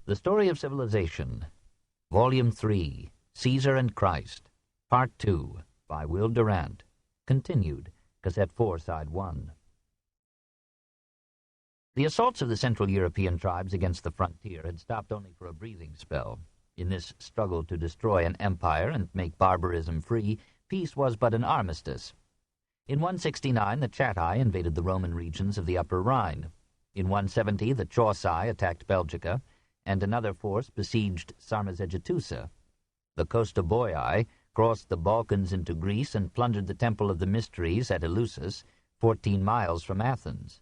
The Story of Civilization, Volume 3, Caesar and Christ, Part 2, by Will Durant, continued, Cassette 4, Side 1. The assaults of the Central European tribes against the frontier had stopped only for a breathing spell. In this struggle to destroy an empire and make barbarism free, peace was but an armistice. In 169, the Chatti invaded the Roman regions of the Upper Rhine. In 170, the Chauci attacked Belgica, and another force besieged Sarmizegetusa. The Kostoboii crossed the Balkans into Greece and plundered the Temple of the Mysteries at Eleusis, 14 miles from Athens.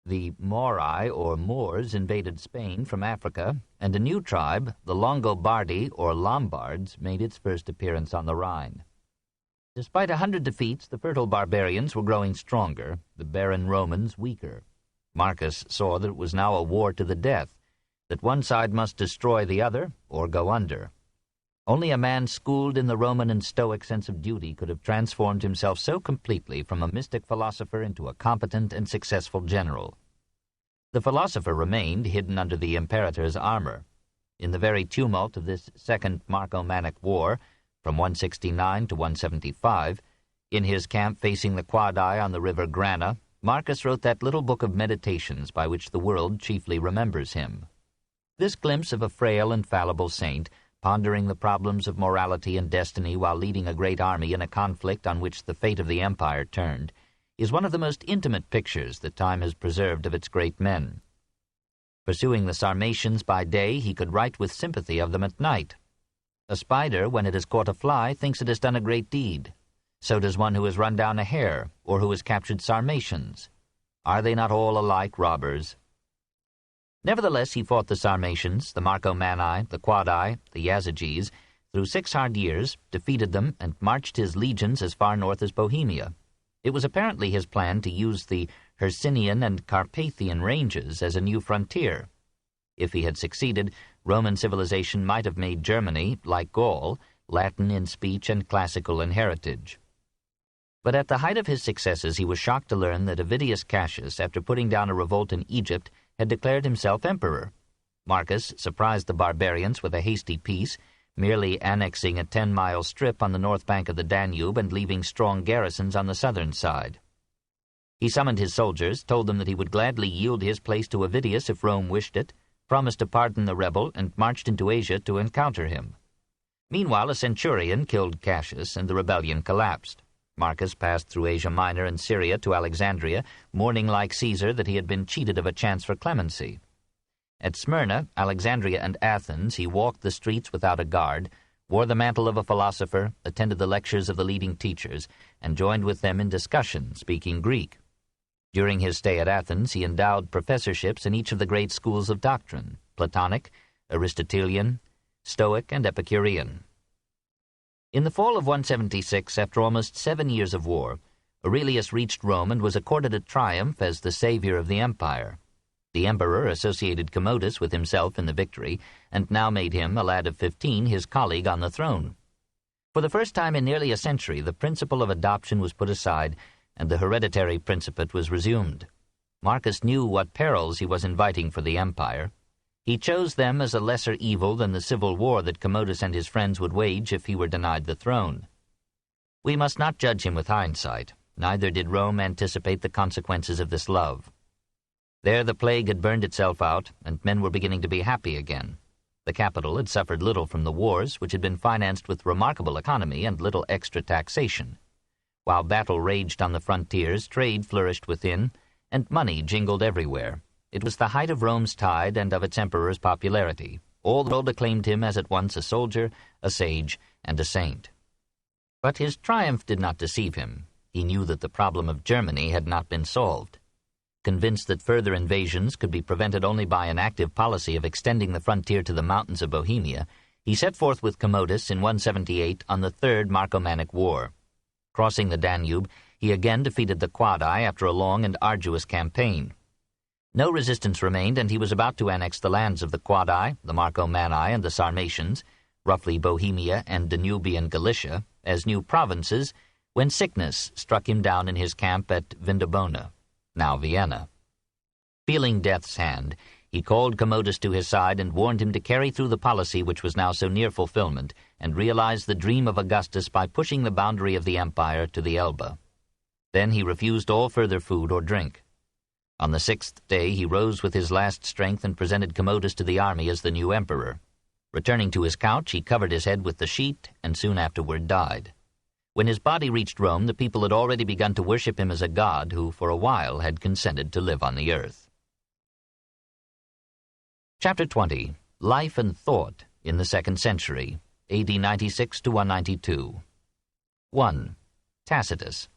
The Morai, or Moors, invaded Spain from Africa, and a new tribe, the Longobardi, or Lombards, made its first appearance on the Rhine. Despite 100 defeats, the fertile barbarians were growing stronger, the barren Romans weaker. Marcus saw that it was now a war to the death, that one side must destroy the other or go under. Only a man schooled in the Roman and Stoic sense of duty could have transformed himself so completely from a mystic philosopher into a competent and successful general. The philosopher remained hidden under the imperator's armor. In the very tumult of this second Marcomannic War, from 169 to 175, in his camp facing the Quadi on the river Grana, Marcus wrote that little book of meditations by which the world chiefly remembers him. This glimpse of a frail and fallible saint, pondering the problems of morality and destiny while leading a great army in a conflict on which the fate of the empire turned, is one of the most intimate pictures that time has preserved of its great men. Pursuing the Sarmatians by day, he could write with sympathy of them at night. A spider, when it has caught a fly, thinks it has done a great deed. So does one who has run down a hare, or who has captured Sarmatians. Are they not all alike robbers? Nevertheless, he fought the Sarmatians, the Marcomanni, the Quadi, the Yazyges, through 6 hard years, defeated them, and marched his legions as far north as Bohemia. It was apparently his plan to use the Hercynian and Carpathian ranges as a new frontier. If he had succeeded, Roman civilization might have made Germany, like Gaul, Latin in speech and classical in heritage. But at the height of his successes he was shocked to learn that Avidius Cassius, after putting down a revolt in Egypt, had declared himself emperor. Marcus surprised the barbarians with a hasty peace, merely annexing a 10-mile strip on the north bank of the Danube and leaving strong garrisons on the southern side. He summoned his soldiers, told them that he would gladly yield his place to Avidius if Rome wished it, promised to pardon the rebel, and marched into Asia to encounter him. Meanwhile, a centurion killed Cassius, and the rebellion collapsed. Marcus passed through Asia Minor and Syria to Alexandria, mourning like Caesar that he had been cheated of a chance for clemency. At Smyrna, Alexandria, and Athens, he walked the streets without a guard, wore the mantle of a philosopher, attended the lectures of the leading teachers, and joined with them in discussion, speaking Greek. During his stay at Athens, he endowed professorships in each of the great schools of doctrine, Platonic, Aristotelian, Stoic, and Epicurean. In the fall of 176, after almost 7 years of war, Aurelius reached Rome and was accorded a triumph as the savior of the empire. The emperor associated Commodus with himself in the victory, and now made him, a lad of 15, his colleague on the throne. For the first time in nearly a century, the principle of adoption was put aside, and the hereditary principate was resumed. Marcus knew what perils he was inviting for the empire. He chose them as a lesser evil than the civil war that Commodus and his friends would wage if he were denied the throne. We must not judge him with hindsight. Neither did Rome anticipate the consequences of this love. There the plague had burned itself out, and men were beginning to be happy again. The capital had suffered little from the wars, which had been financed with remarkable economy and little extra taxation. While battle raged on the frontiers, trade flourished within, and money jingled everywhere. It was the height of Rome's tide and of its emperor's popularity. All the world acclaimed him as at once a soldier, a sage, and a saint. But his triumph did not deceive him. He knew that the problem of Germany had not been solved. Convinced that further invasions could be prevented only by an active policy of extending the frontier to the mountains of Bohemia, he set forth with Commodus in 178 on the Third Marcomannic War. Crossing the Danube, he again defeated the Quadi after a long and arduous campaign. No resistance remained, and he was about to annex the lands of the Quadi, the Marcomanni, and the Sarmatians, roughly Bohemia and Danubian Galicia, as new provinces, when sickness struck him down in his camp at Vindobona, now Vienna. Feeling death's hand, He called Commodus to his side and warned him to carry through the policy which was now so near fulfillment and realize the dream of Augustus by pushing the boundary of the empire to the Elbe. Then he refused all further food or drink. On the 6th day he rose with his last strength and presented Commodus to the army as the new emperor. Returning to his couch, he covered his head with the sheet and soon afterward died. When his body reached Rome, the people had already begun to worship him as a god who for a while had consented to live on the earth. Chapter 20. Life and Thought in the 2nd Century, AD 96 to 192. 1. Tacitus.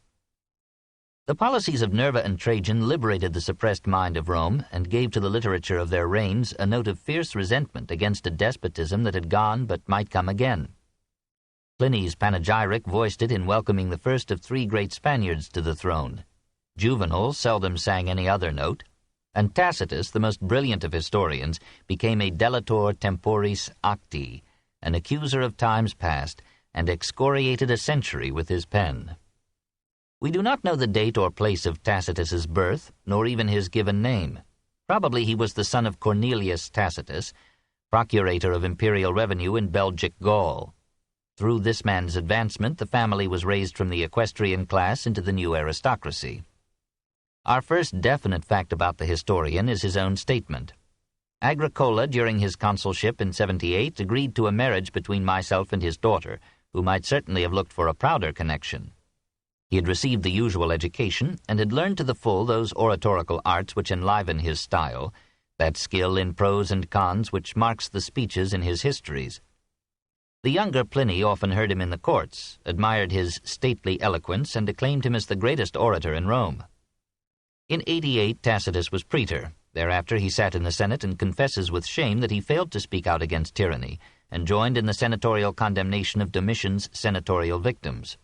The policies of Nerva and Trajan liberated the suppressed mind of Rome and gave to the literature of their reigns a note of fierce resentment against a despotism that had gone but might come again. Pliny's panegyric voiced it in welcoming the first of 3 great Spaniards to the throne. Juvenal seldom sang any other note, and Tacitus, the most brilliant of historians, became a delator temporis acti, an accuser of times past, and excoriated a century with his pen. We do not know the date or place of Tacitus's birth, nor even his given name. Probably he was the son of Cornelius Tacitus, procurator of imperial revenue in Belgic Gaul. Through this man's advancement, the family was raised from the equestrian class into the new aristocracy. Our first definite fact about the historian is his own statement. Agricola, during his consulship in 78, agreed to a marriage between myself and his daughter, who might certainly have looked for a prouder connection. He had received the usual education, and had learned to the full those oratorical arts which enliven his style, that skill in prose and cons which marks the speeches in his histories. The younger Pliny often heard him in the courts, admired his stately eloquence, and acclaimed him as the greatest orator in Rome. In 88, Tacitus was praetor. Thereafter he sat in the Senate and confesses with shame that he failed to speak out against tyranny, and joined in the senatorial condemnation of Domitian's senatorial victims.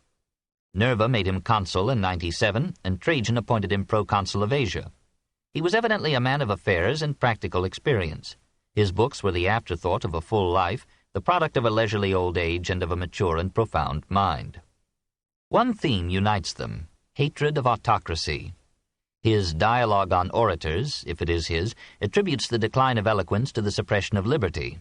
Nerva made him consul in 97, and Trajan appointed him proconsul of Asia. He was evidently a man of affairs and practical experience. His books were the afterthought of a full life, the product of a leisurely old age and of a mature and profound mind. One theme unites them: hatred of autocracy. His Dialogue on Orators, if it is his, attributes the decline of eloquence to the suppression of liberty.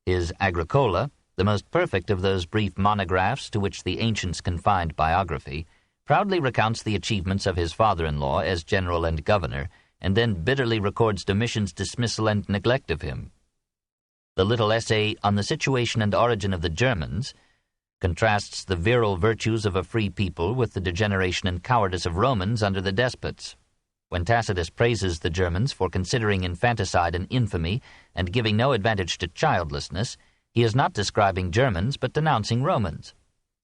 His Agricola, the most perfect of those brief monographs to which the ancients confined biography, proudly recounts the achievements of his father-in-law as general and governor, and then bitterly records Domitian's dismissal and neglect of him. The little essay on the situation and origin of the Germans contrasts the virile virtues of a free people with the degeneration and cowardice of Romans under the despots. When Tacitus praises the Germans for considering infanticide an infamy and giving no advantage to childlessness, he is not describing Germans but denouncing Romans.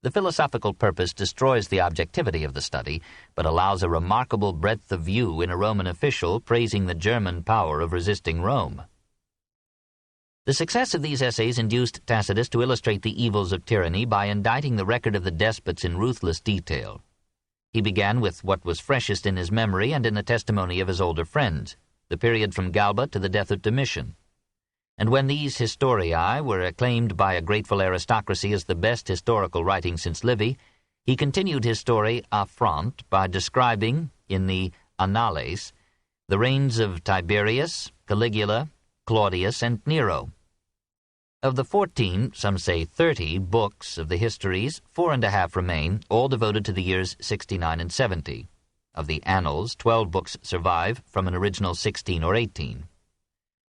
The philosophical purpose destroys the objectivity of the study, but allows a remarkable breadth of view in a Roman official praising the German power of resisting Rome. The success of these essays induced Tacitus to illustrate the evils of tyranny by indicting the record of the despots in ruthless detail. He began with what was freshest in his memory and in the testimony of his older friends, the period from Galba to the death of Domitian. And when these historiae were acclaimed by a grateful aristocracy as the best historical writing since Livy, he continued his story à front by describing, in the Annales, the reigns of Tiberius, Caligula, Claudius, and Nero. Of the 14, some say 30, books of the histories, 4.5 remain, all devoted to the years 69 and 70. Of the Annals, 12 books survive from an original 16 or 18.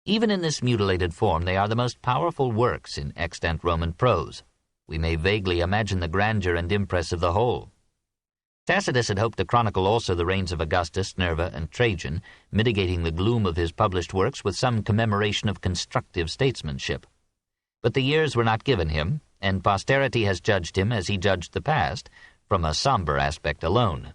Even in this mutilated form, they are the most powerful works in extant Roman prose. We may vaguely imagine the grandeur and impress of the whole. Tacitus had hoped to chronicle also the reigns of Augustus, Nerva, and Trajan, mitigating the gloom of his published works with some commemoration of constructive statesmanship. But the years were not given him, and posterity has judged him as he judged the past, from a somber aspect alone.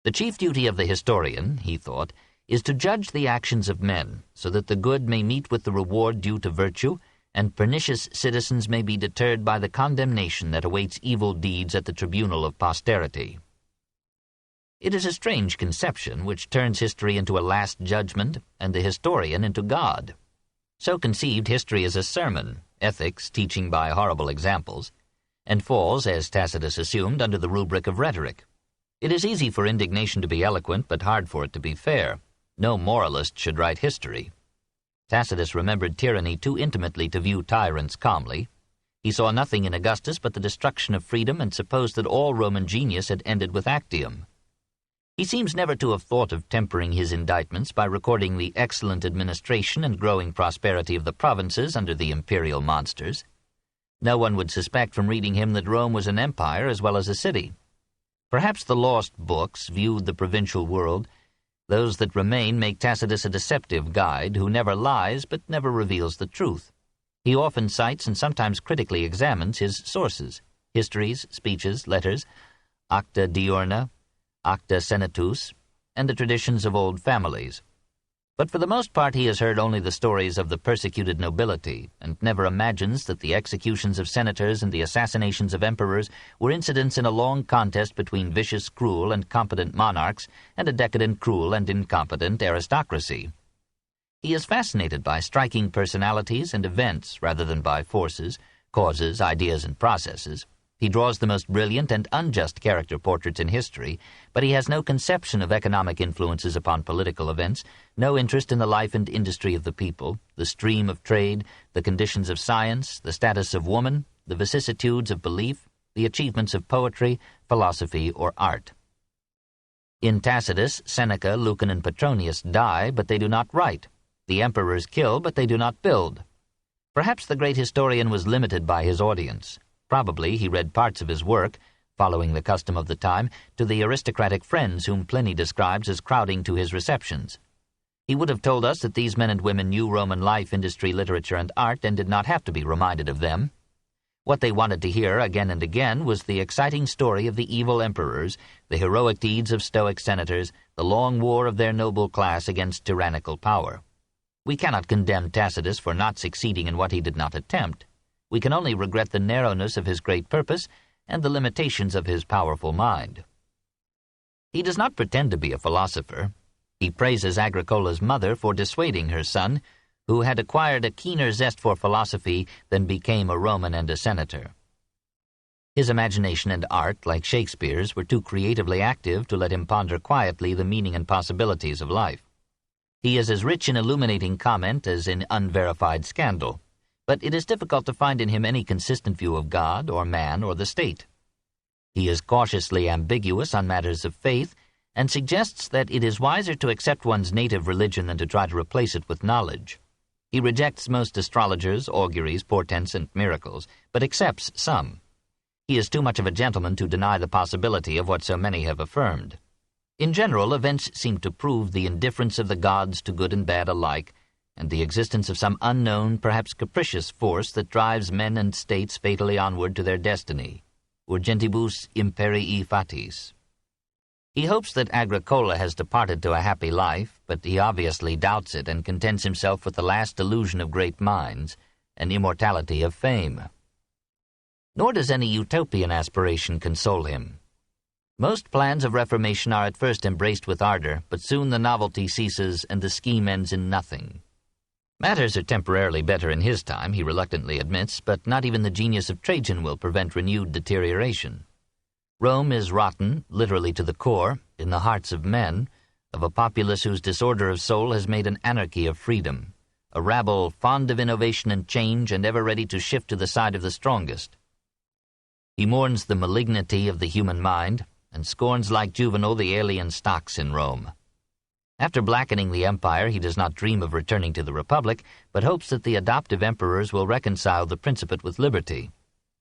The chief duty of the historian, he thought, is to judge the actions of men, so that the good may meet with the reward due to virtue, and pernicious citizens may be deterred by the condemnation that awaits evil deeds at the tribunal of posterity. It is a strange conception which turns history into a last judgment and the historian into God. So conceived, history is a sermon, ethics teaching by horrible examples, and falls, as Tacitus assumed, under the rubric of rhetoric. It is easy for indignation to be eloquent, but hard for it to be fair. No moralist should write history. Tacitus remembered tyranny too intimately to view tyrants calmly. He saw nothing in Augustus but the destruction of freedom and supposed that all Roman genius had ended with Actium. He seems never to have thought of tempering his indictments by recording the excellent administration and growing prosperity of the provinces under the imperial monsters. No one would suspect from reading him that Rome was an empire as well as a city. Perhaps the lost books viewed the provincial world. Those that remain make Tacitus a deceptive guide who never lies but never reveals the truth. He often cites and sometimes critically examines his sources, histories, speeches, letters, acta diurna, acta senatus, and the traditions of old families. But for the most part he has heard only the stories of the persecuted nobility, and never imagines that the executions of senators and the assassinations of emperors were incidents in a long contest between vicious, cruel, and competent monarchs and a decadent, cruel, and incompetent aristocracy. He is fascinated by striking personalities and events rather than by forces, causes, ideas, and processes. He draws the most brilliant and unjust character portraits in history, but he has no conception of economic influences upon political events, no interest in the life and industry of the people, the stream of trade, the conditions of science, the status of woman, the vicissitudes of belief, the achievements of poetry, philosophy, or art. In Tacitus, Seneca, Lucan, and Petronius die, but they do not write. The emperors kill, but they do not build. Perhaps the great historian was limited by his audience. Probably he read parts of his work, following the custom of the time, to the aristocratic friends whom Pliny describes as crowding to his receptions. He would have told us that these men and women knew Roman life, industry, literature, and art, and did not have to be reminded of them. What they wanted to hear again and again was the exciting story of the evil emperors, the heroic deeds of Stoic senators, the long war of their noble class against tyrannical power. We cannot condemn Tacitus for not succeeding in what he did not attempt. We can only regret the narrowness of his great purpose and the limitations of his powerful mind. He does not pretend to be a philosopher. He praises Agricola's mother for dissuading her son, who had acquired a keener zest for philosophy than became a Roman and a senator. His imagination and art, like Shakespeare's, were too creatively active to let him ponder quietly the meaning and possibilities of life. He is as rich in illuminating comment as in unverified scandal, but it is difficult to find in him any consistent view of God or man or the state. He is cautiously ambiguous on matters of faith and suggests that it is wiser to accept one's native religion than to try to replace it with knowledge. He rejects most astrologers, auguries, portents, and miracles, but accepts some. He is too much of a gentleman to deny the possibility of what so many have affirmed. In general, events seem to prove the indifference of the gods to good and bad alike, and the existence of some unknown, perhaps capricious force that drives men and states fatally onward to their destiny, urgentibus imperii fatis. He hopes that Agricola has departed to a happy life, but he obviously doubts it and contents himself with the last illusion of great minds, an immortality of fame. Nor does any utopian aspiration console him. Most plans of reformation are at first embraced with ardor, but soon the novelty ceases and the scheme ends in nothing. Matters are temporarily better in his time, he reluctantly admits, but not even the genius of Trajan will prevent renewed deterioration. Rome is rotten, literally to the core, in the hearts of men, of a populace whose disorder of soul has made an anarchy of freedom, a rabble fond of innovation and change and ever ready to shift to the side of the strongest. He mourns the malignity of the human mind, and scorns like Juvenal the alien stocks in Rome. After blackening the empire, he does not dream of returning to the Republic, but hopes that the adoptive emperors will reconcile the Principate with liberty.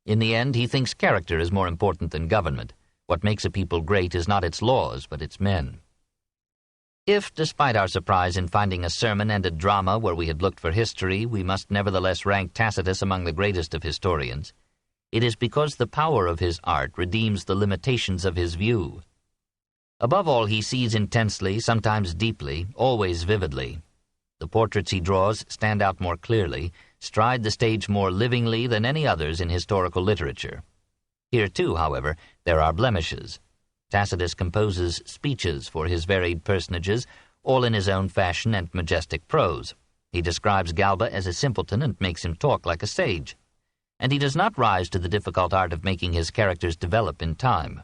In the end, he thinks character is more important than government. What makes a people great is not its laws, but its men. If, despite our surprise in finding a sermon and a drama where we had looked for history, we must nevertheless rank Tacitus among the greatest of historians, it is because the power of his art redeems the limitations of his view. Above all, he sees intensely, sometimes deeply, always vividly. The portraits he draws stand out more clearly, stride the stage more livingly than any others in historical literature. Here, too, however, there are blemishes. Tacitus composes speeches for his varied personages, all in his own fashion and majestic prose. He describes Galba as a simpleton and makes him talk like a sage. And he does not rise to the difficult art of making his characters develop in time.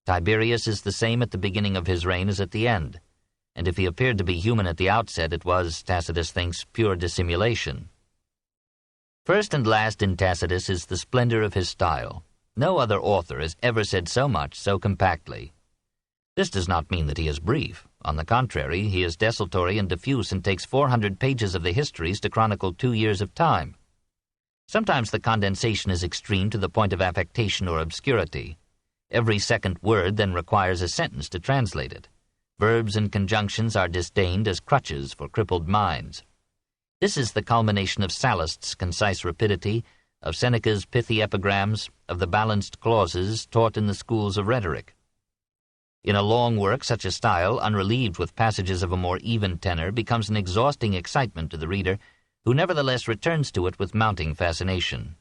Tiberius is the same at the beginning of his reign as at the end. and if he appeared to be human at the outset, it was, Tacitus thinks, pure dissimulation. First and last in Tacitus is the splendor of his style. No other author has ever said so much so compactly. This does not mean that he is brief. On the contrary, he is desultory and diffuse and takes 400 pages of the histories to chronicle 2 years of time. Sometimes the condensation is extreme to the point of affectation or obscurity. Every second word then requires a sentence to translate it. Verbs and conjunctions are disdained as crutches for crippled minds. This is the culmination of Sallust's concise rapidity, of Seneca's pithy epigrams, of the balanced clauses taught in the schools of rhetoric. In a long work, such a style, unrelieved with passages of a more even tenor, becomes an exhausting excitement to the reader, who nevertheless returns to it with mounting fascination.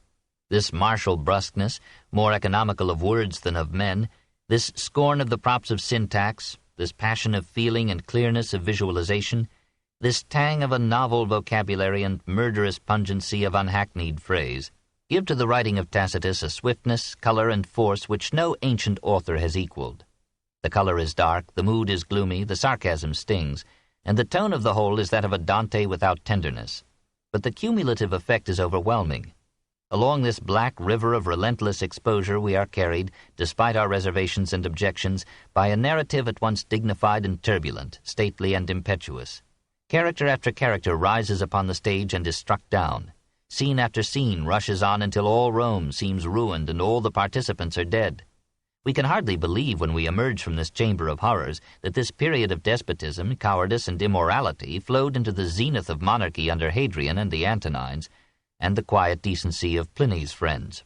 This martial brusqueness, more economical of words than of men, this scorn of the props of syntax, this passion of feeling and clearness of visualization, this tang of a novel vocabulary and murderous pungency of unhackneyed phrase, give to the writing of Tacitus a swiftness, color, and force which no ancient author has equaled. The color is dark, the mood is gloomy, the sarcasm stings, and the tone of the whole is that of a Dante without tenderness. But the cumulative effect is overwhelming. Along this black river of relentless exposure we are carried, despite our reservations and objections, by a narrative at once dignified and turbulent, stately and impetuous. Character after character rises upon the stage and is struck down. Scene after scene rushes on until all Rome seems ruined and all the participants are dead. We can hardly believe when we emerge from this chamber of horrors that this period of despotism, cowardice, and immorality flowed into the zenith of monarchy under Hadrian and the Antonines, and the quiet decency of Pliny's friends.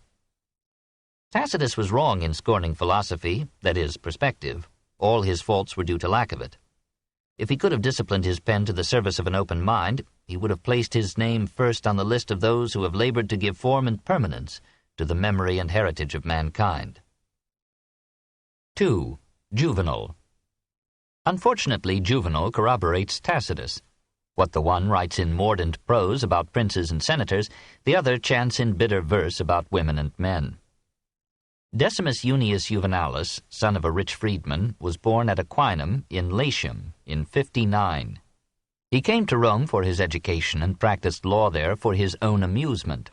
Tacitus was wrong in scorning philosophy, that is, perspective. All his faults were due to lack of it. If he could have disciplined his pen to the service of an open mind, he would have placed his name first on the list of those who have labored to give form and permanence to the memory and heritage of mankind. 2. Juvenal. Unfortunately, Juvenal corroborates Tacitus. What the one writes in mordant prose about princes and senators, the other chants in bitter verse about women and men. Decimus Junius Juvenalis, son of a rich freedman, was born at Aquinum in Latium in 59. He came to Rome for his education and practiced law there for his own amusement.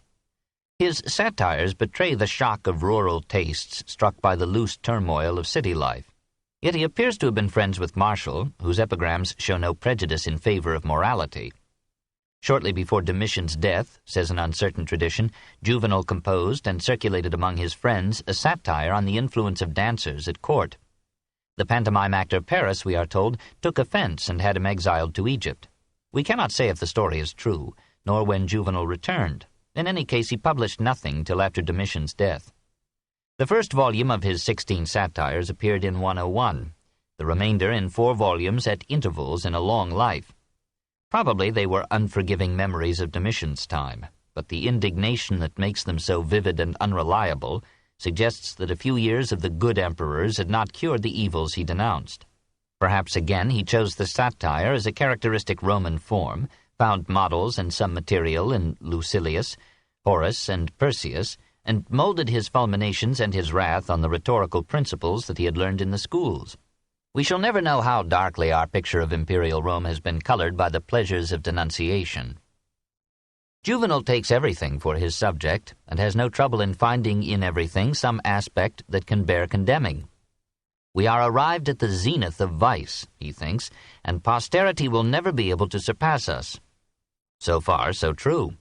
His satires betray the shock of rural tastes struck by the loose turmoil of city life. Yet he appears to have been friends with Martial, whose epigrams show no prejudice in favor of morality. Shortly before Domitian's death, says an uncertain tradition, Juvenal composed and circulated among his friends a satire on the influence of dancers at court. The pantomime actor Paris, we are told, took offense and had him exiled to Egypt. We cannot say if the story is true, nor when Juvenal returned. In any case, he published nothing till after Domitian's death. The first volume of his 16 satires appeared in 101, the remainder in 4 volumes at intervals in a long life. Probably they were unforgiving memories of Domitian's time, but the indignation that makes them so vivid and unreliable suggests that a few years of the good emperors had not cured the evils he denounced. Perhaps again he chose the satire as a characteristic Roman form, found models and some material in Lucilius, Horace, and Persius, and molded his fulminations and his wrath on the rhetorical principles that he had learned in the schools. We shall never know how darkly our picture of imperial Rome has been colored by the pleasures of denunciation. Juvenal takes everything for his subject, and has no trouble in finding in everything some aspect that can bear condemning. We are arrived at the zenith of vice, he thinks, and posterity will never be able to surpass us. So far, so true.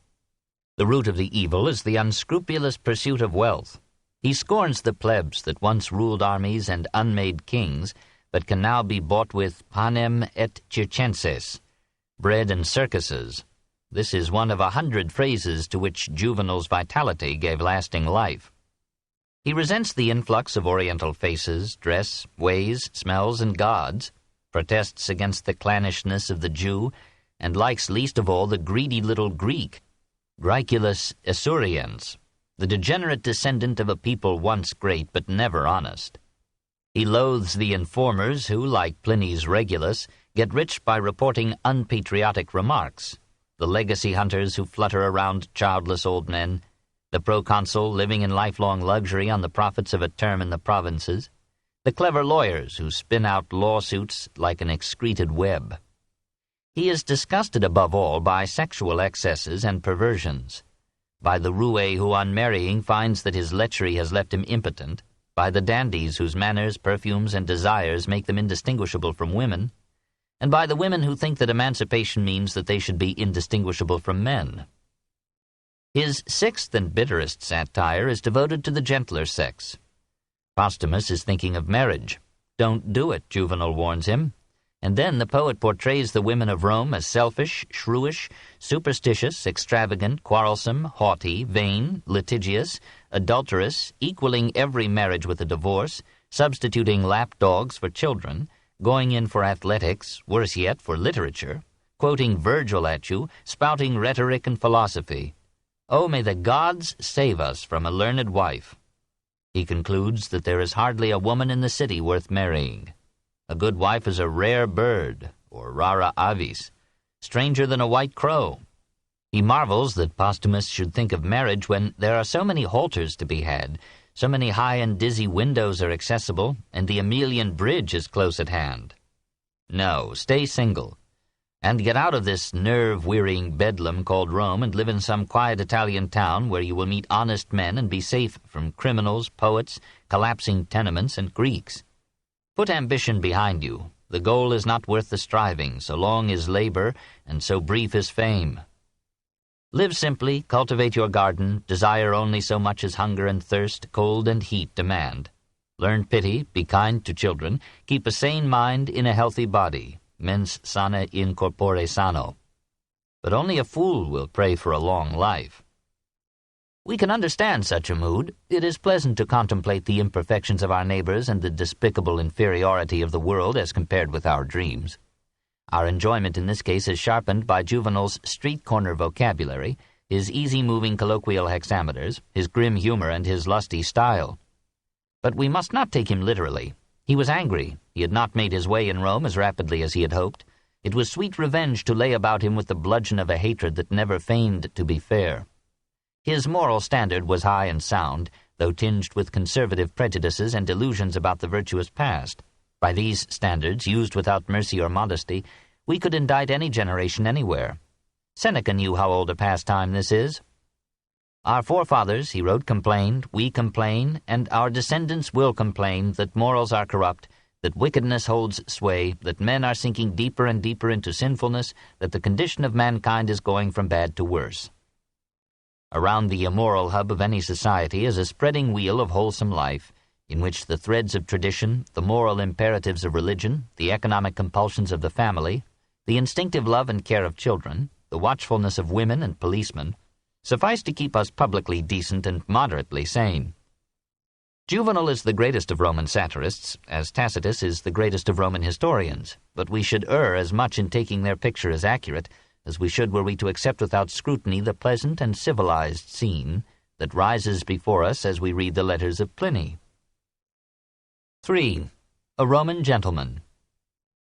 The root of the evil is the unscrupulous pursuit of wealth. He scorns the plebs that once ruled armies and unmade kings, but can now be bought with panem et circenses, bread and circuses. This is one of 100 phrases to which Juvenal's vitality gave lasting life. He resents the influx of Oriental faces, dress, ways, smells, and gods, protests against the clannishness of the Jew, and likes least of all the greedy little Greek, Graeculus Esurriens, the degenerate descendant of a people once great but never honest. He loathes the informers who, like Pliny's Regulus, get rich by reporting unpatriotic remarks, the legacy hunters who flutter around childless old men, the proconsul living in lifelong luxury on the profits of a term in the provinces, the clever lawyers who spin out lawsuits like an excreted web. He is disgusted above all by sexual excesses and perversions, by the roue who on marrying finds that his lechery has left him impotent, by the dandies whose manners, perfumes, and desires make them indistinguishable from women, and by the women who think that emancipation means that they should be indistinguishable from men. His sixth and bitterest satire is devoted to the gentler sex. Posthumus is thinking of marriage. Don't do it, Juvenal warns him. And then the poet portrays the women of Rome as selfish, shrewish, superstitious, extravagant, quarrelsome, haughty, vain, litigious, adulterous, equaling every marriage with a divorce, substituting lapdogs for children, going in for athletics, worse yet for literature, quoting Virgil at you, spouting rhetoric and philosophy. Oh, may the gods save us from a learned wife. He concludes that there is hardly a woman in the city worth marrying. A good wife is a rare bird, or rara avis, stranger than a white crow. He marvels that Posthumus should think of marriage when there are so many halters to be had, so many high and dizzy windows are accessible, and the Emilian Bridge is close at hand. No, stay single, and get out of this nerve-wearying bedlam called Rome and live in some quiet Italian town where you will meet honest men and be safe from criminals, poets, collapsing tenements, and Greeks. Put ambition behind you. The goal is not worth the striving, so long is labor, and so brief is fame. Live simply, cultivate your garden, desire only so much as hunger and thirst, cold and heat demand. Learn pity, be kind to children, keep a sane mind in a healthy body, mens sana in corpore sano. But only a fool will pray for a long life. We can understand such a mood. It is pleasant to contemplate the imperfections of our neighbors and the despicable inferiority of the world as compared with our dreams. Our enjoyment in this case is sharpened by Juvenal's street-corner vocabulary, his easy-moving colloquial hexameters, his grim humor, and his lusty style. But we must not take him literally. He was angry. He had not made his way in Rome as rapidly as he had hoped. It was sweet revenge to lay about him with the bludgeon of a hatred that never feigned to be fair. His moral standard was high and sound, though tinged with conservative prejudices and delusions about the virtuous past. By these standards, used without mercy or modesty, we could indict any generation anywhere. Seneca knew how old a pastime this is. Our forefathers, he wrote, complained, we complain, and our descendants will complain that morals are corrupt, that wickedness holds sway, that men are sinking deeper and deeper into sinfulness, that the condition of mankind is going from bad to worse. Around the immoral hub of any society is a spreading wheel of wholesome life, in which the threads of tradition, the moral imperatives of religion, the economic compulsions of the family, the instinctive love and care of children, the watchfulness of women and policemen, suffice to keep us publicly decent and moderately sane. Juvenal is the greatest of Roman satirists, as Tacitus is the greatest of Roman historians, but we should err as much in taking their picture as accurate as we should were we to accept without scrutiny the pleasant and civilized scene that rises before us as we read the letters of Pliny. 3. A Roman gentleman.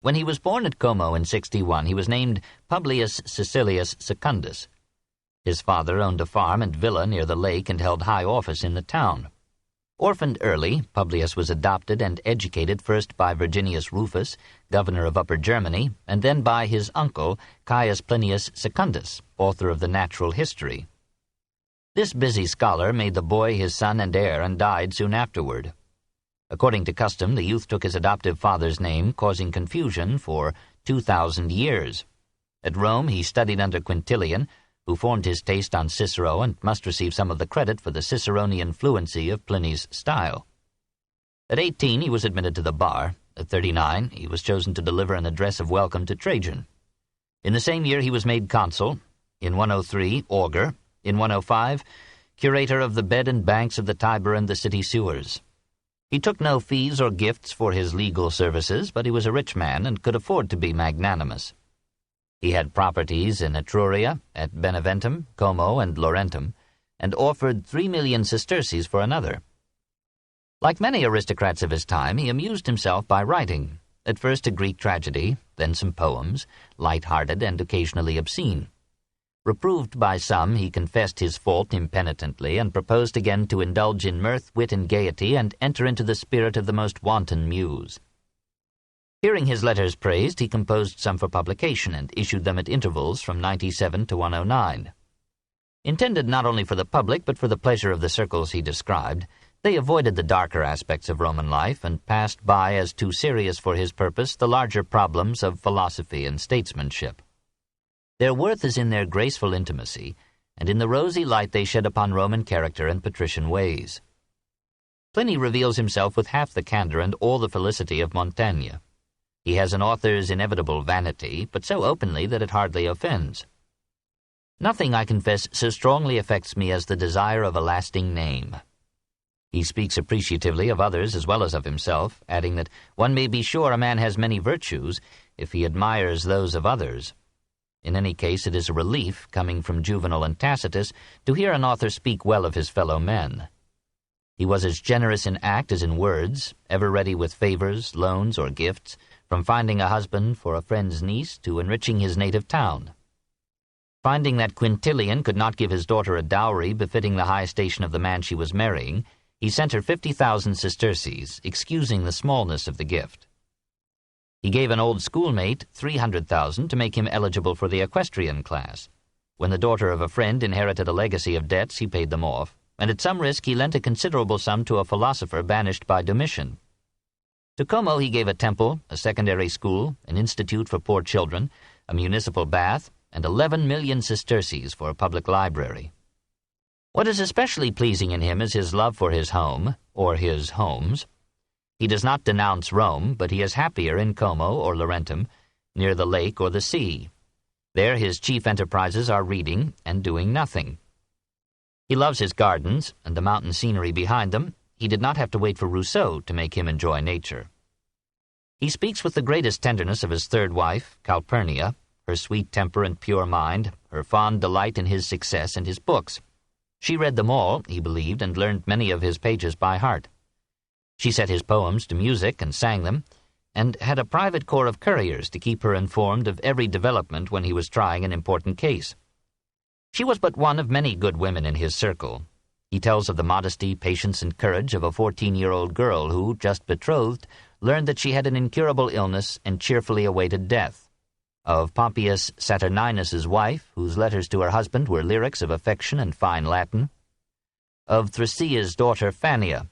When he was born at Como in 61, he was named Publius Caecilius Secundus. His father owned a farm and villa near the lake and held high office in the town. Orphaned early, Publius was adopted and educated first by Virginius Rufus, governor of Upper Germany, and then by his uncle, Caius Plinius Secundus, author of the Natural History. This busy scholar made the boy his son and heir and died soon afterward. According to custom, the youth took his adoptive father's name, causing confusion for 2,000 years. At Rome, he studied under Quintilian, who formed his taste on Cicero and must receive some of the credit for the Ciceronian fluency of Pliny's style. At 18, he was admitted to the bar. At 39, he was chosen to deliver an address of welcome to Trajan. In the same year, he was made consul. In 103, augur. In 105, curator of the bed and banks of the Tiber and the city sewers. He took no fees or gifts for his legal services, but he was a rich man and could afford to be magnanimous. He had properties in Etruria, at Beneventum, Como, and Laurentum, and offered 3 million sesterces for another. Like many aristocrats of his time, he amused himself by writing, at first a Greek tragedy, then some poems, light-hearted and occasionally obscene. Reproved by some, he confessed his fault impenitently, and proposed again to indulge in mirth, wit, and gaiety, and enter into the spirit of the most wanton muse. Hearing his letters praised, he composed some for publication, and issued them at intervals from 97 to 109. Intended not only for the public, but for the pleasure of the circles he described, they avoided the darker aspects of Roman life, and passed by as too serious for his purpose the larger problems of philosophy and statesmanship. Their worth is in their graceful intimacy, and in the rosy light they shed upon Roman character and patrician ways. Pliny reveals himself with half the candor and all the felicity of Montaigne. He has an author's inevitable vanity, but so openly that it hardly offends. Nothing, I confess, so strongly affects me as the desire of a lasting name. He speaks appreciatively of others as well as of himself, adding that one may be sure a man has many virtues if he admires those of others. In any case, it is a relief, coming from Juvenal and Tacitus, to hear an author speak well of his fellow men. He was as generous in act as in words, ever ready with favors, loans, or gifts, from finding a husband for a friend's niece to enriching his native town. Finding that Quintilian could not give his daughter a dowry befitting the high station of the man she was marrying, he sent her 50,000 sesterces, excusing the smallness of the gift. He gave an old schoolmate 300,000 to make him eligible for the equestrian class. When the daughter of a friend inherited a legacy of debts, he paid them off, and at some risk he lent a considerable sum to a philosopher banished by Domitian. To Como he gave a temple, a secondary school, an institute for poor children, a municipal bath, and 11 million sesterces for a public library. What is especially pleasing in him is his love for his home, or his homes. He does not denounce Rome, but he is happier in Como or Laurentum, near the lake or the sea. There his chief enterprises are reading and doing nothing. He loves his gardens and the mountain scenery behind them. He did not have to wait for Rousseau to make him enjoy nature. He speaks with the greatest tenderness of his third wife, Calpurnia, her sweet temper and pure mind, her fond delight in his success and his books. She read them all, he believed, and learned many of his pages by heart. She set his poems to music and sang them, and had a private corps of couriers to keep her informed of every development when he was trying an important case. She was but one of many good women in his circle. He tells of the modesty, patience, and courage of a 14-year-old girl who, just betrothed, learned that she had an incurable illness and cheerfully awaited death. Of Pompeius Saturninus's wife, whose letters to her husband were lyrics of affection and fine Latin. Of Thraseia's daughter Fannia,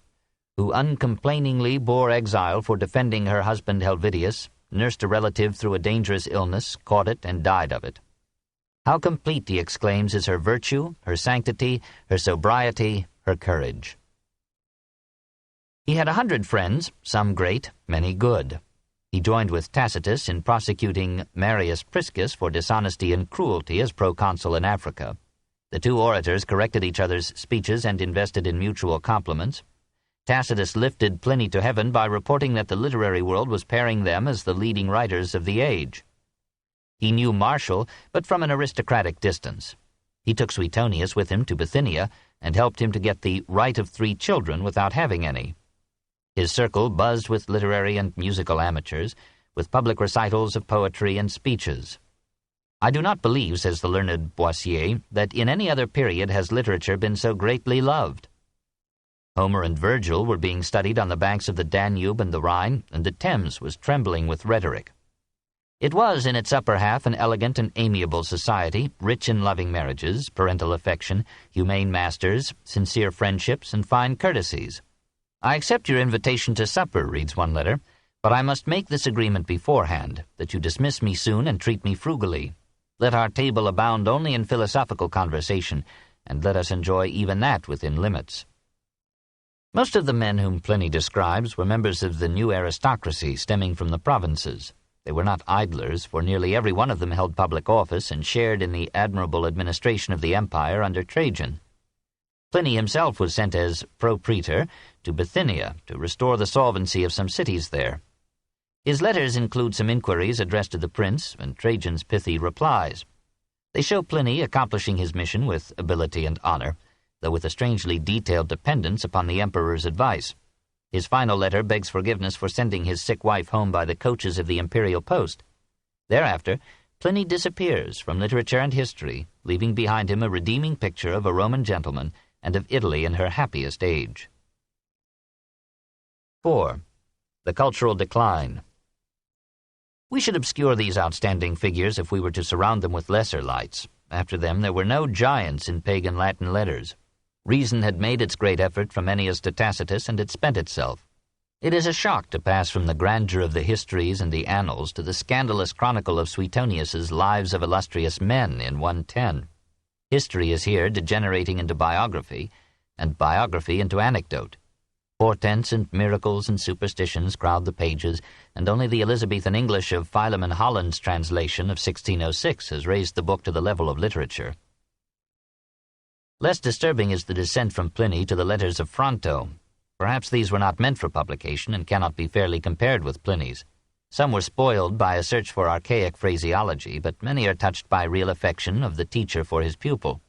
who uncomplainingly bore exile for defending her husband Helvidius, nursed a relative through a dangerous illness, caught it, and died of it. How complete, he exclaims, is her virtue, her sanctity, her sobriety, her courage. He had 100 friends, some great, many good. He joined with Tacitus in prosecuting Marius Priscus for dishonesty and cruelty as proconsul in Africa. The two orators corrected each other's speeches and invested in mutual compliments. Tacitus lifted Pliny to heaven by reporting that the literary world was pairing them as the leading writers of the age. He knew Martial, but from an aristocratic distance. He took Suetonius with him to Bithynia and helped him to get the right of 3 children without having any. His circle buzzed with literary and musical amateurs, with public recitals of poetry and speeches. I do not believe, says the learned Boissier, that in any other period has literature been so greatly loved. Homer and Virgil were being studied on the banks of the Danube and the Rhine, and the Thames was trembling with rhetoric. It was, in its upper half, an elegant and amiable society, rich in loving marriages, parental affection, humane masters, sincere friendships, and fine courtesies. I accept your invitation to supper, reads one letter, but I must make this agreement beforehand, that you dismiss me soon and treat me frugally. Let our table abound only in philosophical conversation, and let us enjoy even that within limits. Most of the men whom Pliny describes were members of the new aristocracy stemming from the provinces. They were not idlers, for nearly every one of them held public office and shared in the admirable administration of the empire under Trajan. Pliny himself was sent as propraetor to Bithynia to restore the solvency of some cities there. His letters include some inquiries addressed to the prince and Trajan's pithy replies. They show Pliny accomplishing his mission with ability and honor, though with a strangely detailed dependence upon the emperor's advice. His final letter begs forgiveness for sending his sick wife home by the coaches of the imperial post. Thereafter, Pliny disappears from literature and history, leaving behind him a redeeming picture of a Roman gentleman and of Italy in her happiest age. 4. The cultural decline. We should obscure these outstanding figures if we were to surround them with lesser lights. After them there were no giants in pagan Latin letters. Reason had made its great effort from Ennius to Tacitus, and it spent itself. It is a shock to pass from the grandeur of the histories and the annals to the scandalous chronicle of Suetonius's Lives of Illustrious Men in 110. History is here degenerating into biography, and biography into anecdote. Portents and miracles and superstitions crowd the pages, and only the Elizabethan English of Philemon Holland's translation of 1606 has raised the book to the level of literature. Less disturbing is the descent from Pliny to the letters of Fronto. Perhaps these were not meant for publication and cannot be fairly compared with Pliny's. Some were spoiled by a search for archaic phraseology, but many are touched by real affection of the teacher for his pupil.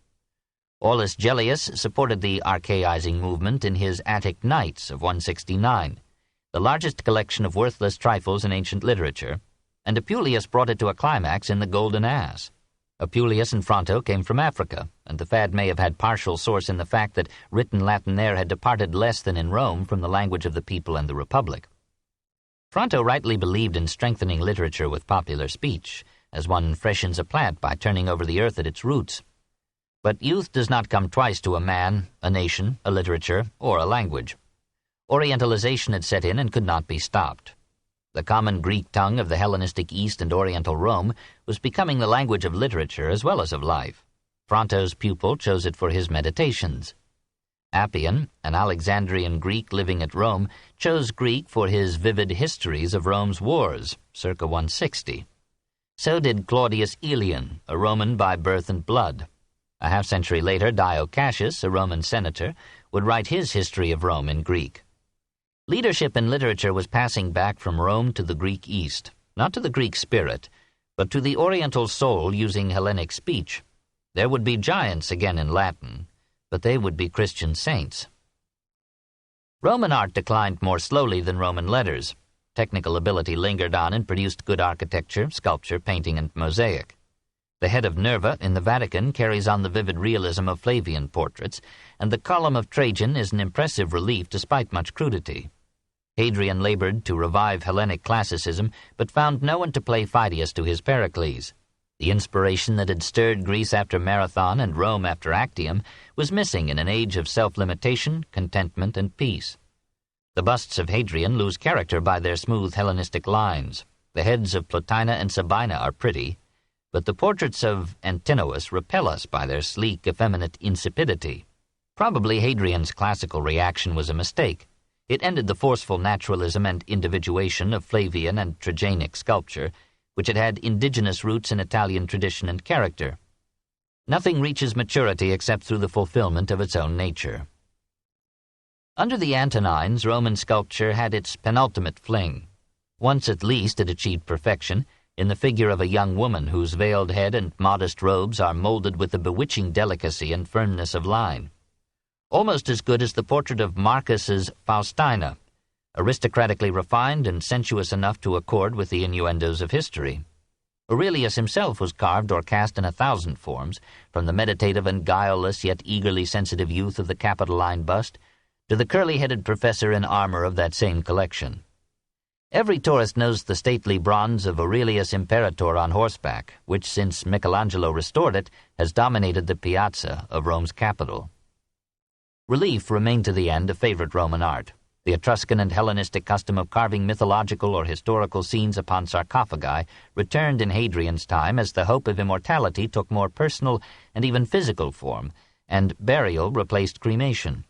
Aulus Gellius supported the archaizing movement in his Attic Nights of 169, the largest collection of worthless trifles in ancient literature, and Apuleius brought it to a climax in The Golden Ass. Apuleius and Fronto came from Africa, and the fad may have had partial source in the fact that written Latin there had departed less than in Rome from the language of the people and the Republic. Fronto rightly believed in strengthening literature with popular speech, as one freshens a plant by turning over the earth at its roots. But youth does not come twice to a man, a nation, a literature, or a language. Orientalization had set in and could not be stopped. The common Greek tongue of the Hellenistic East and Oriental Rome was becoming the language of literature as well as of life. Fronto's pupil chose it for his meditations. Appian, an Alexandrian Greek living at Rome, chose Greek for his vivid histories of Rome's wars, circa 160. So did Claudius Aelian, a Roman by birth and blood. A half-century later, Dio Cassius, a Roman senator, would write his history of Rome in Greek. Leadership in literature was passing back from Rome to the Greek East, not to the Greek spirit, but to the Oriental soul using Hellenic speech. There would be giants again in Latin, but they would be Christian saints. Roman art declined more slowly than Roman letters. Technical ability lingered on and produced good architecture, sculpture, painting, and mosaic. The head of Nerva in the Vatican carries on the vivid realism of Flavian portraits, and the column of Trajan is an impressive relief despite much crudity. Hadrian labored to revive Hellenic classicism, but found no one to play Phidias to his Pericles. The inspiration that had stirred Greece after Marathon and Rome after Actium was missing in an age of self-limitation, contentment, and peace. The busts of Hadrian lose character by their smooth Hellenistic lines. The heads of Plotina and Sabina are pretty, but the portraits of Antinous repel us by their sleek, effeminate insipidity. Probably Hadrian's classical reaction was a mistake. It ended the forceful naturalism and individuation of Flavian and Trajanic sculpture, which had had indigenous roots in Italian tradition and character. Nothing reaches maturity except through the fulfillment of its own nature. Under the Antonines, Roman sculpture had its penultimate fling. Once at least it achieved perfection, in the figure of a young woman whose veiled head and modest robes are molded with a bewitching delicacy and firmness of line. Almost as good as the portrait of Marcus's Faustina, aristocratically refined and sensuous enough to accord with the innuendos of history. Aurelius himself was carved or cast in 1,000 forms, from the meditative and guileless yet eagerly sensitive youth of the Capitoline bust to the curly-headed professor in armor of that same collection. Every tourist knows the stately bronze of Aurelius Imperator on horseback, which, since Michelangelo restored it, has dominated the piazza of Rome's capital. Relief remained to the end a favorite Roman art. The Etruscan and Hellenistic custom of carving mythological or historical scenes upon sarcophagi returned in Hadrian's time as the hope of immortality took more personal and even physical form, and burial replaced cremation.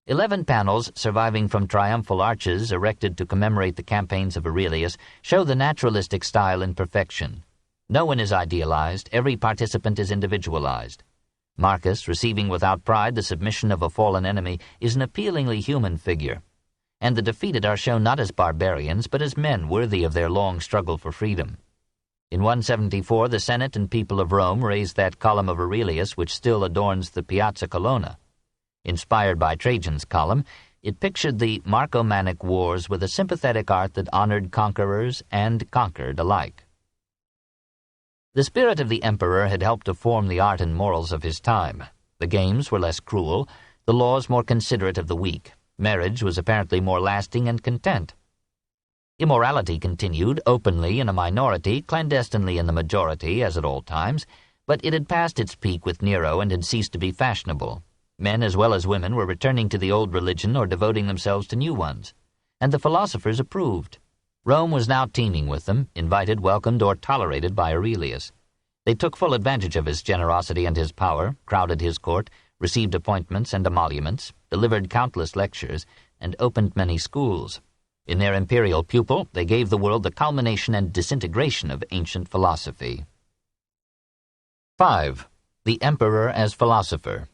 11 panels surviving from triumphal arches erected to commemorate the campaigns of Aurelius show the naturalistic style in perfection. No one is idealized, every participant is individualized. Marcus, receiving without pride the submission of a fallen enemy, is an appealingly human figure, and the defeated are shown not as barbarians, but as men worthy of their long struggle for freedom. In 174, the Senate and people of Rome raised that column of Aurelius which still adorns the Piazza Colonna. Inspired by Trajan's column, it pictured the Marcomannic Wars with a sympathetic art that honored conquerors and conquered alike. The spirit of the emperor had helped to form the art and morals of his time. The games were less cruel, the laws more considerate of the weak. Marriage was apparently more lasting and content. Immorality continued, openly in a minority, clandestinely in the majority, as at all times, but it had passed its peak with Nero and had ceased to be fashionable. Men as well as women were returning to the old religion or devoting themselves to new ones, and the philosophers approved. Rome was now teeming with them, invited, welcomed, or tolerated by Aurelius. They took full advantage of his generosity and his power, crowded his court, received appointments and emoluments, delivered countless lectures, and opened many schools. In their imperial pupil, they gave the world the culmination and disintegration of ancient philosophy. 5. The Emperor as Philosopher.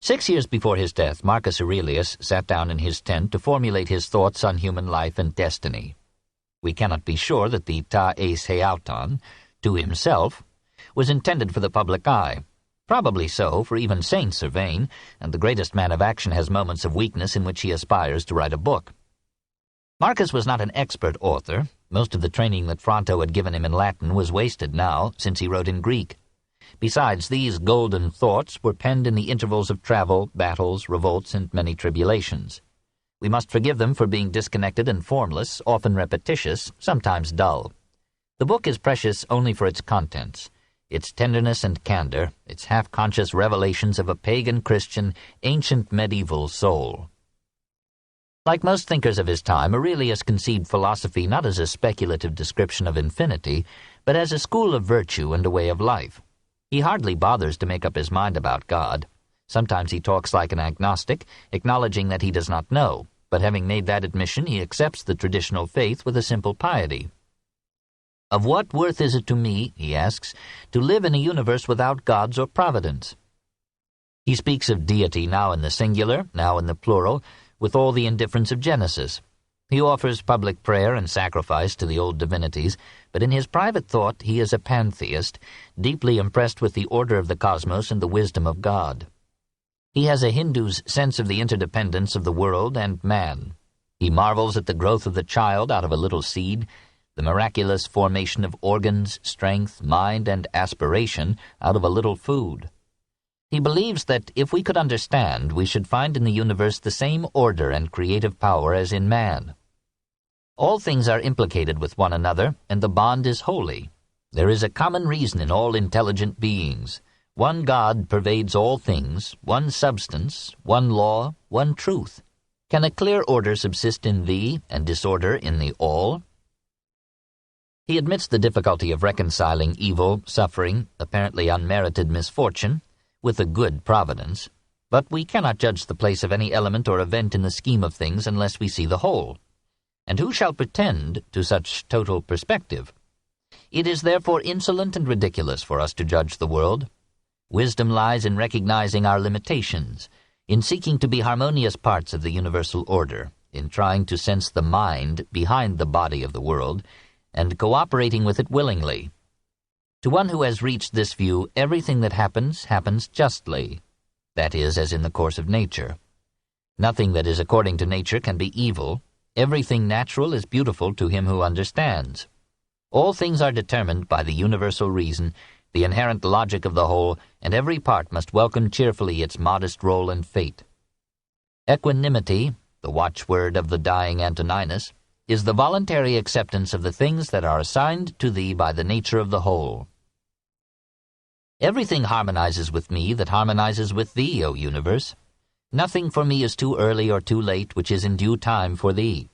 6 years before his death, Marcus Aurelius sat down in his tent to formulate his thoughts on human life and destiny. We cannot be sure that the ta eis heauton, to himself, was intended for the public eye. Probably so, for even saints are vain, and the greatest man of action has moments of weakness in which he aspires to write a book. Marcus was not an expert author. Most of the training that Fronto had given him in Latin was wasted now, since he wrote in Greek. Besides, these golden thoughts were penned in the intervals of travel, battles, revolts, and many tribulations. We must forgive them for being disconnected and formless, often repetitious, sometimes dull. The book is precious only for its contents, its tenderness and candor, its half-conscious revelations of a pagan Christian, ancient medieval soul. Like most thinkers of his time, Aurelius conceived philosophy not as a speculative description of infinity, but as a school of virtue and a way of life. He hardly bothers to make up his mind about God. Sometimes he talks like an agnostic, acknowledging that he does not know, but having made that admission, he accepts the traditional faith with a simple piety. Of what worth is it to me, he asks, to live in a universe without gods or providence? He speaks of deity now in the singular, now in the plural, with all the indifference of Genesis. He offers public prayer and sacrifice to the old divinities, but in his private thought he is a pantheist, deeply impressed with the order of the cosmos and the wisdom of God. He has a Hindu's sense of the interdependence of the world and man. He marvels at the growth of the child out of a little seed, the miraculous formation of organs, strength, mind, and aspiration out of a little food. He believes that if we could understand, we should find in the universe the same order and creative power as in man. All things are implicated with one another, and the bond is holy. There is a common reason in all intelligent beings. One God pervades all things, one substance, one law, one truth. Can a clear order subsist in thee, and disorder in the all? He admits the difficulty of reconciling evil, suffering, apparently unmerited misfortune, with a good providence, but we cannot judge the place of any element or event in the scheme of things unless we see the whole. And who shall pretend to such total perspective? It is therefore insolent and ridiculous for us to judge the world. Wisdom lies in recognizing our limitations, in seeking to be harmonious parts of the universal order, in trying to sense the mind behind the body of the world, and cooperating with it willingly. To one who has reached this view, everything that happens justly, that is, as in the course of nature. Nothing that is according to nature can be evil. Everything natural is beautiful to him who understands. All things are determined by the universal reason, the inherent logic of the whole, and every part must welcome cheerfully its modest role and fate. Equanimity, the watchword of the dying Antoninus, is the voluntary acceptance of the things that are assigned to thee by the nature of the whole. Everything harmonizes with me that harmonizes with thee, O universe. Nothing for me is too early or too late which is in due time for thee.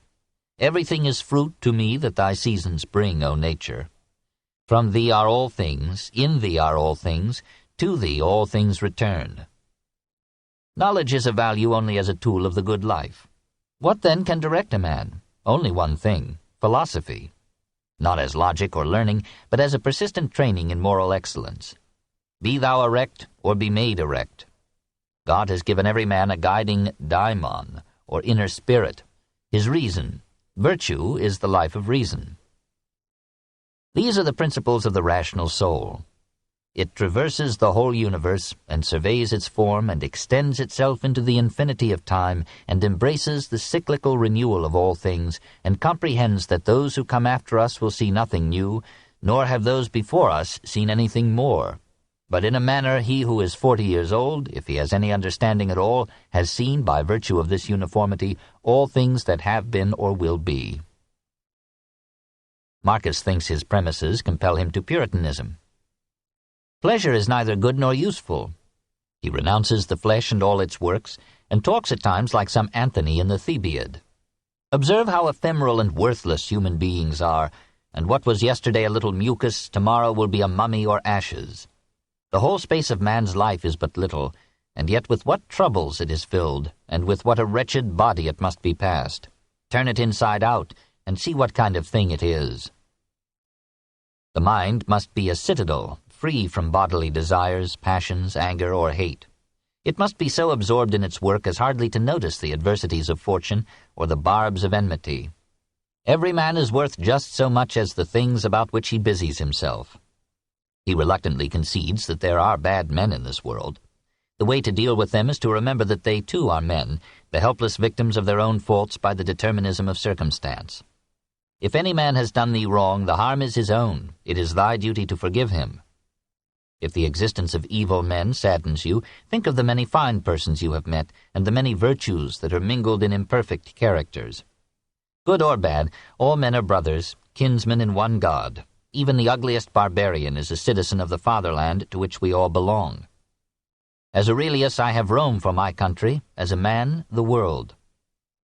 Everything is fruit to me that thy seasons bring, O nature. From thee are all things, in thee are all things, to thee all things return. Knowledge is of value only as a tool of the good life. What then can direct a man? Only one thing, philosophy. Not as logic or learning, but as a persistent training in moral excellence. Be thou erect, or be made erect. God has given every man a guiding daimon, or inner spirit, his reason. Virtue is the life of reason. These are the principles of the rational soul. It traverses the whole universe, and surveys its form, and extends itself into the infinity of time, and embraces the cyclical renewal of all things, and comprehends that those who come after us will see nothing new, nor have those before us seen anything more. But in a manner he who is 40 years old, if he has any understanding at all, has seen, by virtue of this uniformity, all things that have been or will be. Marcus thinks his premises compel him to Puritanism. Pleasure is neither good nor useful. He renounces the flesh and all its works, and talks at times like some Anthony in the Thebaid. Observe how ephemeral and worthless human beings are, and what was yesterday a little mucus, tomorrow will be a mummy or ashes. The whole space of man's life is but little, and yet with what troubles it is filled, and with what a wretched body it must be passed. Turn it inside out, and see what kind of thing it is. The mind must be a citadel, free from bodily desires, passions, anger, or hate. It must be so absorbed in its work as hardly to notice the adversities of fortune or the barbs of enmity. Every man is worth just so much as the things about which he busies himself. He reluctantly concedes that there are bad men in this world. The way to deal with them is to remember that they too are men, the helpless victims of their own faults by the determinism of circumstance. If any man has done thee wrong, the harm is his own. It is thy duty to forgive him. If the existence of evil men saddens you, think of the many fine persons you have met, and the many virtues that are mingled in imperfect characters. Good or bad, all men are brothers, kinsmen in one God. Even the ugliest barbarian is a citizen of the fatherland to which we all belong. As Aurelius, I have Rome for my country, as a man, the world.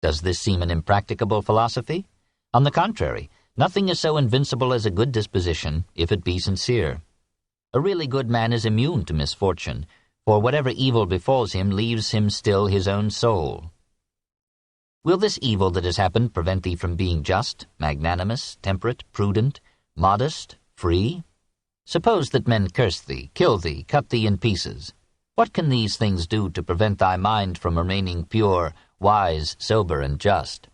Does this seem an impracticable philosophy? On the contrary, nothing is so invincible as a good disposition, if it be sincere. A really good man is immune to misfortune, for whatever evil befalls him leaves him still his own soul. Will this evil that has happened prevent thee from being just, magnanimous, temperate, prudent, modest, free? Suppose that men curse thee, kill thee, cut thee in pieces. What can these things do to prevent thy mind from remaining pure, wise, sober, and just?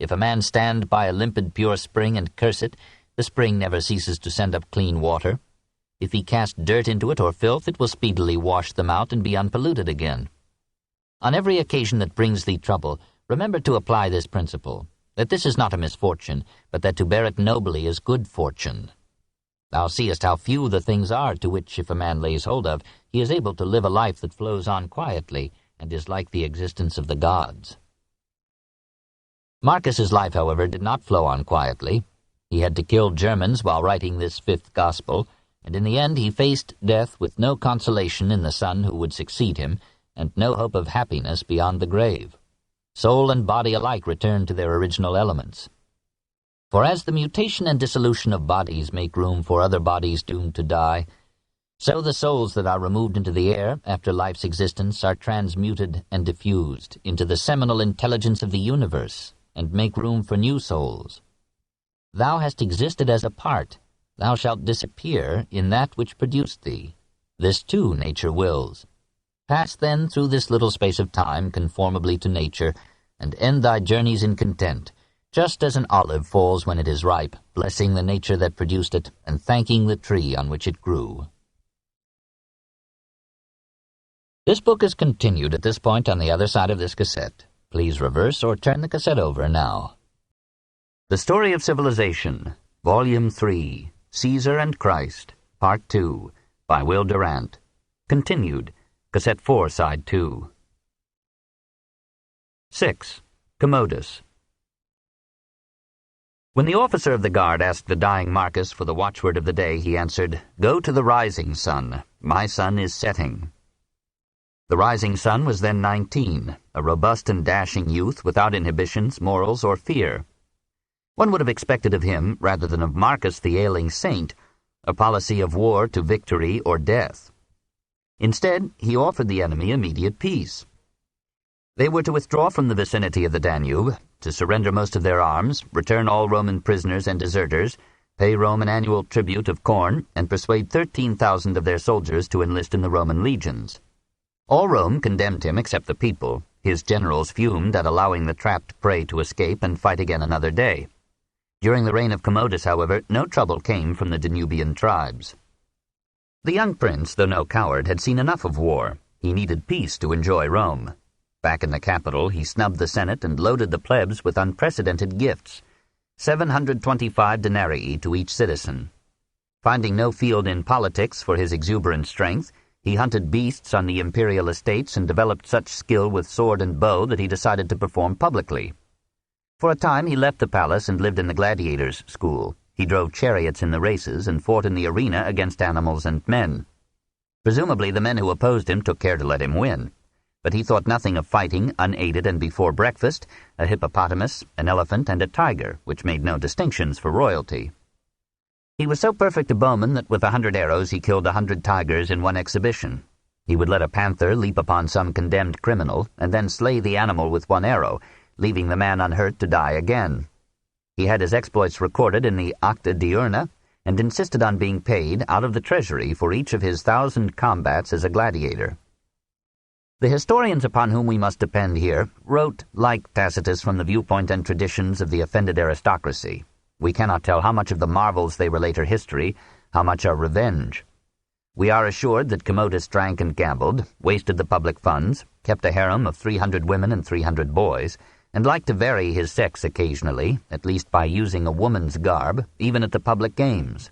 If a man stand by a limpid pure spring and curse it, the spring never ceases to send up clean water. If he cast dirt into it or filth, it will speedily wash them out and be unpolluted again. On every occasion that brings thee trouble, remember to apply this principle, that this is not a misfortune, but that to bear it nobly is good fortune. Thou seest how few the things are to which, if a man lays hold of, he is able to live a life that flows on quietly, and is like the existence of the gods. Marcus's life, however, did not flow on quietly. He had to kill Germans while writing this fifth gospel, and in the end he faced death with no consolation in the son who would succeed him, and no hope of happiness beyond the grave. Soul and body alike returned to their original elements. For as the mutation and dissolution of bodies make room for other bodies doomed to die, so the souls that are removed into the air after life's existence are transmuted and diffused into the seminal intelligence of the universe, and make room for new souls. Thou hast existed as a part. Thou shalt disappear in that which produced thee. This too nature wills. Pass then through this little space of time conformably to nature, and end thy journeys in content, just as an olive falls when it is ripe, blessing the nature that produced it, and thanking the tree on which it grew. This book is continued at this point on the other side of this cassette. Please reverse or turn the cassette over now. The Story of Civilization, Volume 3, Caesar and Christ, Part 2, by Will Durant. Continued, Cassette 4, Side 2. 6. Commodus. When the officer of the guard asked the dying Marcus for the watchword of the day, he answered, "Go to the rising sun. My sun is setting." The rising sun was then 19, a robust and dashing youth without inhibitions, morals, or fear. One would have expected of him, rather than of Marcus the ailing saint, a policy of war to victory or death. Instead, he offered the enemy immediate peace. They were to withdraw from the vicinity of the Danube, to surrender most of their arms, return all Roman prisoners and deserters, pay Rome an annual tribute of corn, and persuade 13,000 of their soldiers to enlist in the Roman legions. All Rome condemned him except the people. His generals fumed at allowing the trapped prey to escape and fight again another day. During the reign of Commodus, however, no trouble came from the Danubian tribes. The young prince, though no coward, had seen enough of war. He needed peace to enjoy Rome. Back in the capital, he snubbed the Senate and loaded the plebs with unprecedented gifts, 725 denarii to each citizen. Finding no field in politics for his exuberant strength, he hunted beasts on the imperial estates and developed such skill with sword and bow that he decided to perform publicly. For a time he left the palace and lived in the gladiators' school. He drove chariots in the races and fought in the arena against animals and men. Presumably the men who opposed him took care to let him win, but he thought nothing of fighting unaided and before breakfast a hippopotamus, an elephant, and a tiger, which made no distinctions for royalty. He was so perfect a bowman that with 100 arrows he killed 100 tigers in one exhibition. He would let a panther leap upon some condemned criminal and then slay the animal with one arrow, leaving the man unhurt to die again. He had his exploits recorded in the Acta Diurna and insisted on being paid out of the treasury for each of his 1,000 combats as a gladiator. The historians upon whom we must depend here wrote, like Tacitus, from the viewpoint and traditions of the offended aristocracy. We cannot tell how much of the marvels they relate are history, how much are revenge. We are assured that Commodus drank and gambled, wasted the public funds, kept a harem of 300 women and 300 boys, and liked to vary his sex occasionally, at least by using a woman's garb, even at the public games.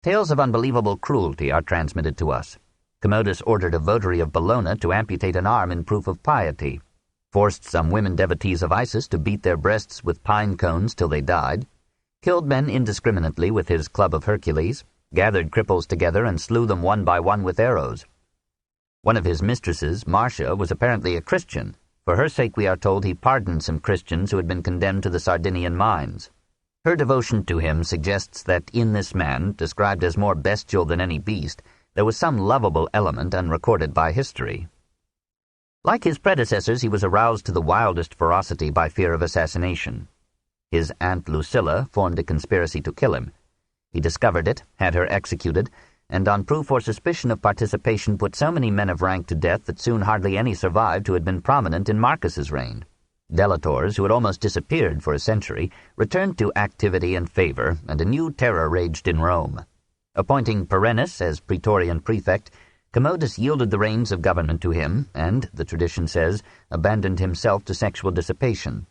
Tales of unbelievable cruelty are transmitted to us. Commodus ordered a votary of Bologna to amputate an arm in proof of piety, forced some women devotees of Isis to beat their breasts with pine cones till they died, killed men indiscriminately with his club of Hercules, gathered cripples together and slew them one by one with arrows. One of his mistresses, Marcia, was apparently a Christian. For her sake we are told he pardoned some Christians who had been condemned to the Sardinian mines. Her devotion to him suggests that in this man, described as more bestial than any beast, there was some lovable element unrecorded by history. Like his predecessors, he was aroused to the wildest ferocity by fear of assassination. His aunt Lucilla formed a conspiracy to kill him. He discovered it, had her executed, and on proof or suspicion of participation put so many men of rank to death that soon hardly any survived who had been prominent in Marcus's reign. Delators, who had almost disappeared for a century, returned to activity and favor, and a new terror raged in Rome. Appointing Perennis as praetorian prefect, Commodus yielded the reins of government to him and, the tradition says, abandoned himself to sexual dissipation.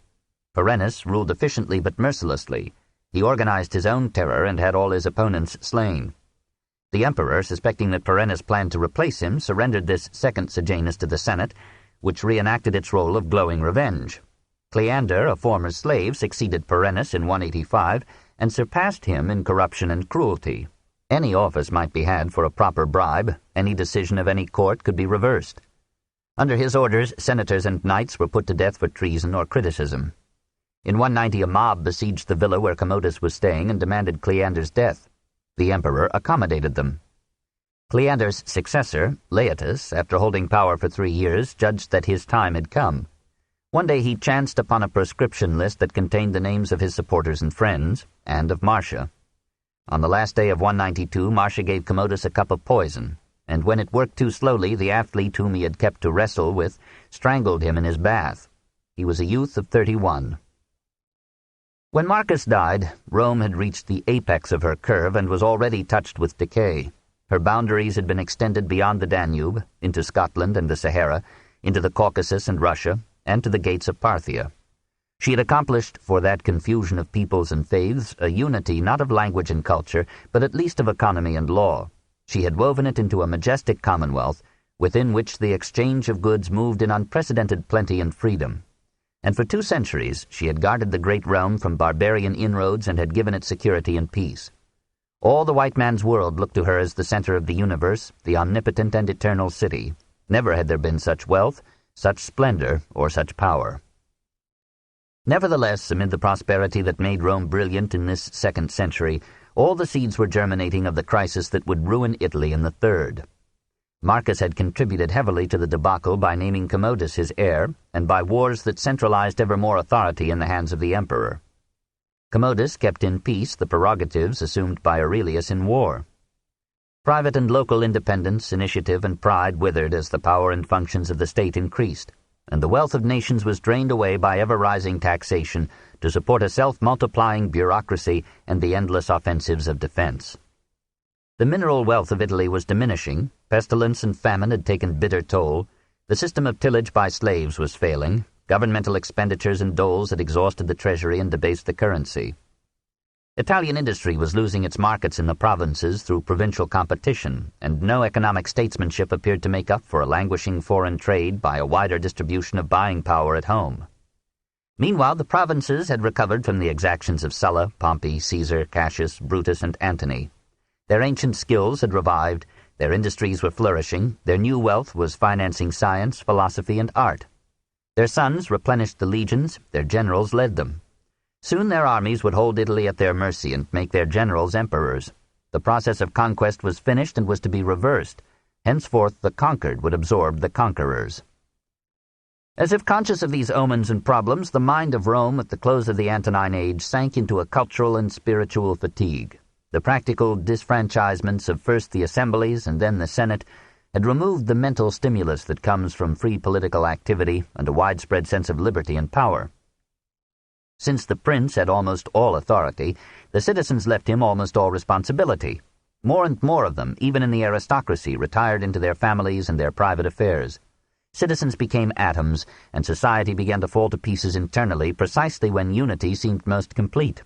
Perennis ruled efficiently but mercilessly. He organized his own terror and had all his opponents slain. The emperor, suspecting that Perennis planned to replace him, surrendered this second Sejanus to the Senate, which reenacted its role of glowing revenge. Cleander, a former slave, succeeded Perennis in 185 and surpassed him in corruption and cruelty. Any office might be had for a proper bribe, any decision of any court could be reversed. Under his orders, senators and knights were put to death for treason or criticism. In 190 a mob besieged the villa where Commodus was staying and demanded Cleander's death. The emperor accommodated them. Cleander's successor, Laetus, after holding power for 3 years, judged that his time had come. One day he chanced upon a proscription list that contained the names of his supporters and friends, and of Marcia. On the last day of 192, Marcia gave Commodus a cup of poison, and when it worked too slowly, the athlete whom he had kept to wrestle with strangled him in his bath. He was a youth of 31. When Marcus died, Rome had reached the apex of her curve and was already touched with decay. Her boundaries had been extended beyond the Danube, into Scotland and the Sahara, into the Caucasus and Russia, and to the gates of Parthia. She had accomplished, for that confusion of peoples and faiths, a unity not of language and culture, but at least of economy and law. She had woven it into a majestic commonwealth, within which the exchange of goods moved in unprecedented plenty and freedom. And for 2 centuries she had guarded the great realm from barbarian inroads and had given it security and peace. All the white man's world looked to her as the center of the universe, the omnipotent and eternal city. Never had there been such wealth, such splendor, or such power. Nevertheless, amid the prosperity that made Rome brilliant in this 2nd century, all the seeds were germinating of the crisis that would ruin Italy in the 3rd. Marcus had contributed heavily to the debacle by naming Commodus his heir, and by wars that centralized ever more authority in the hands of the emperor. Commodus kept in peace the prerogatives assumed by Aurelius in war. Private and local independence, initiative, and pride withered as the power and functions of the state increased, and the wealth of nations was drained away by ever-rising taxation to support a self-multiplying bureaucracy and the endless offensives of defense. The mineral wealth of Italy was diminishing, pestilence and famine had taken bitter toll, the system of tillage by slaves was failing, governmental expenditures and doles had exhausted the treasury and debased the currency. Italian industry was losing its markets in the provinces through provincial competition, and no economic statesmanship appeared to make up for a languishing foreign trade by a wider distribution of buying power at home. Meanwhile, the provinces had recovered from the exactions of Sulla, Pompey, Caesar, Cassius, Brutus, and Antony. Their ancient skills had revived, their industries were flourishing, their new wealth was financing science, philosophy, and art. Their sons replenished the legions, their generals led them. Soon their armies would hold Italy at their mercy and make their generals emperors. The process of conquest was finished and was to be reversed. Henceforth the conquered would absorb the conquerors. As if conscious of these omens and problems, the mind of Rome at the close of the Antonine Age sank into a cultural and spiritual fatigue. The practical disfranchisements of first the assemblies and then the Senate had removed the mental stimulus that comes from free political activity and a widespread sense of liberty and power. Since the prince had almost all authority, the citizens left him almost all responsibility. More and more of them, even in the aristocracy, retired into their families and their private affairs. Citizens became atoms, and society began to fall to pieces internally precisely when unity seemed most complete.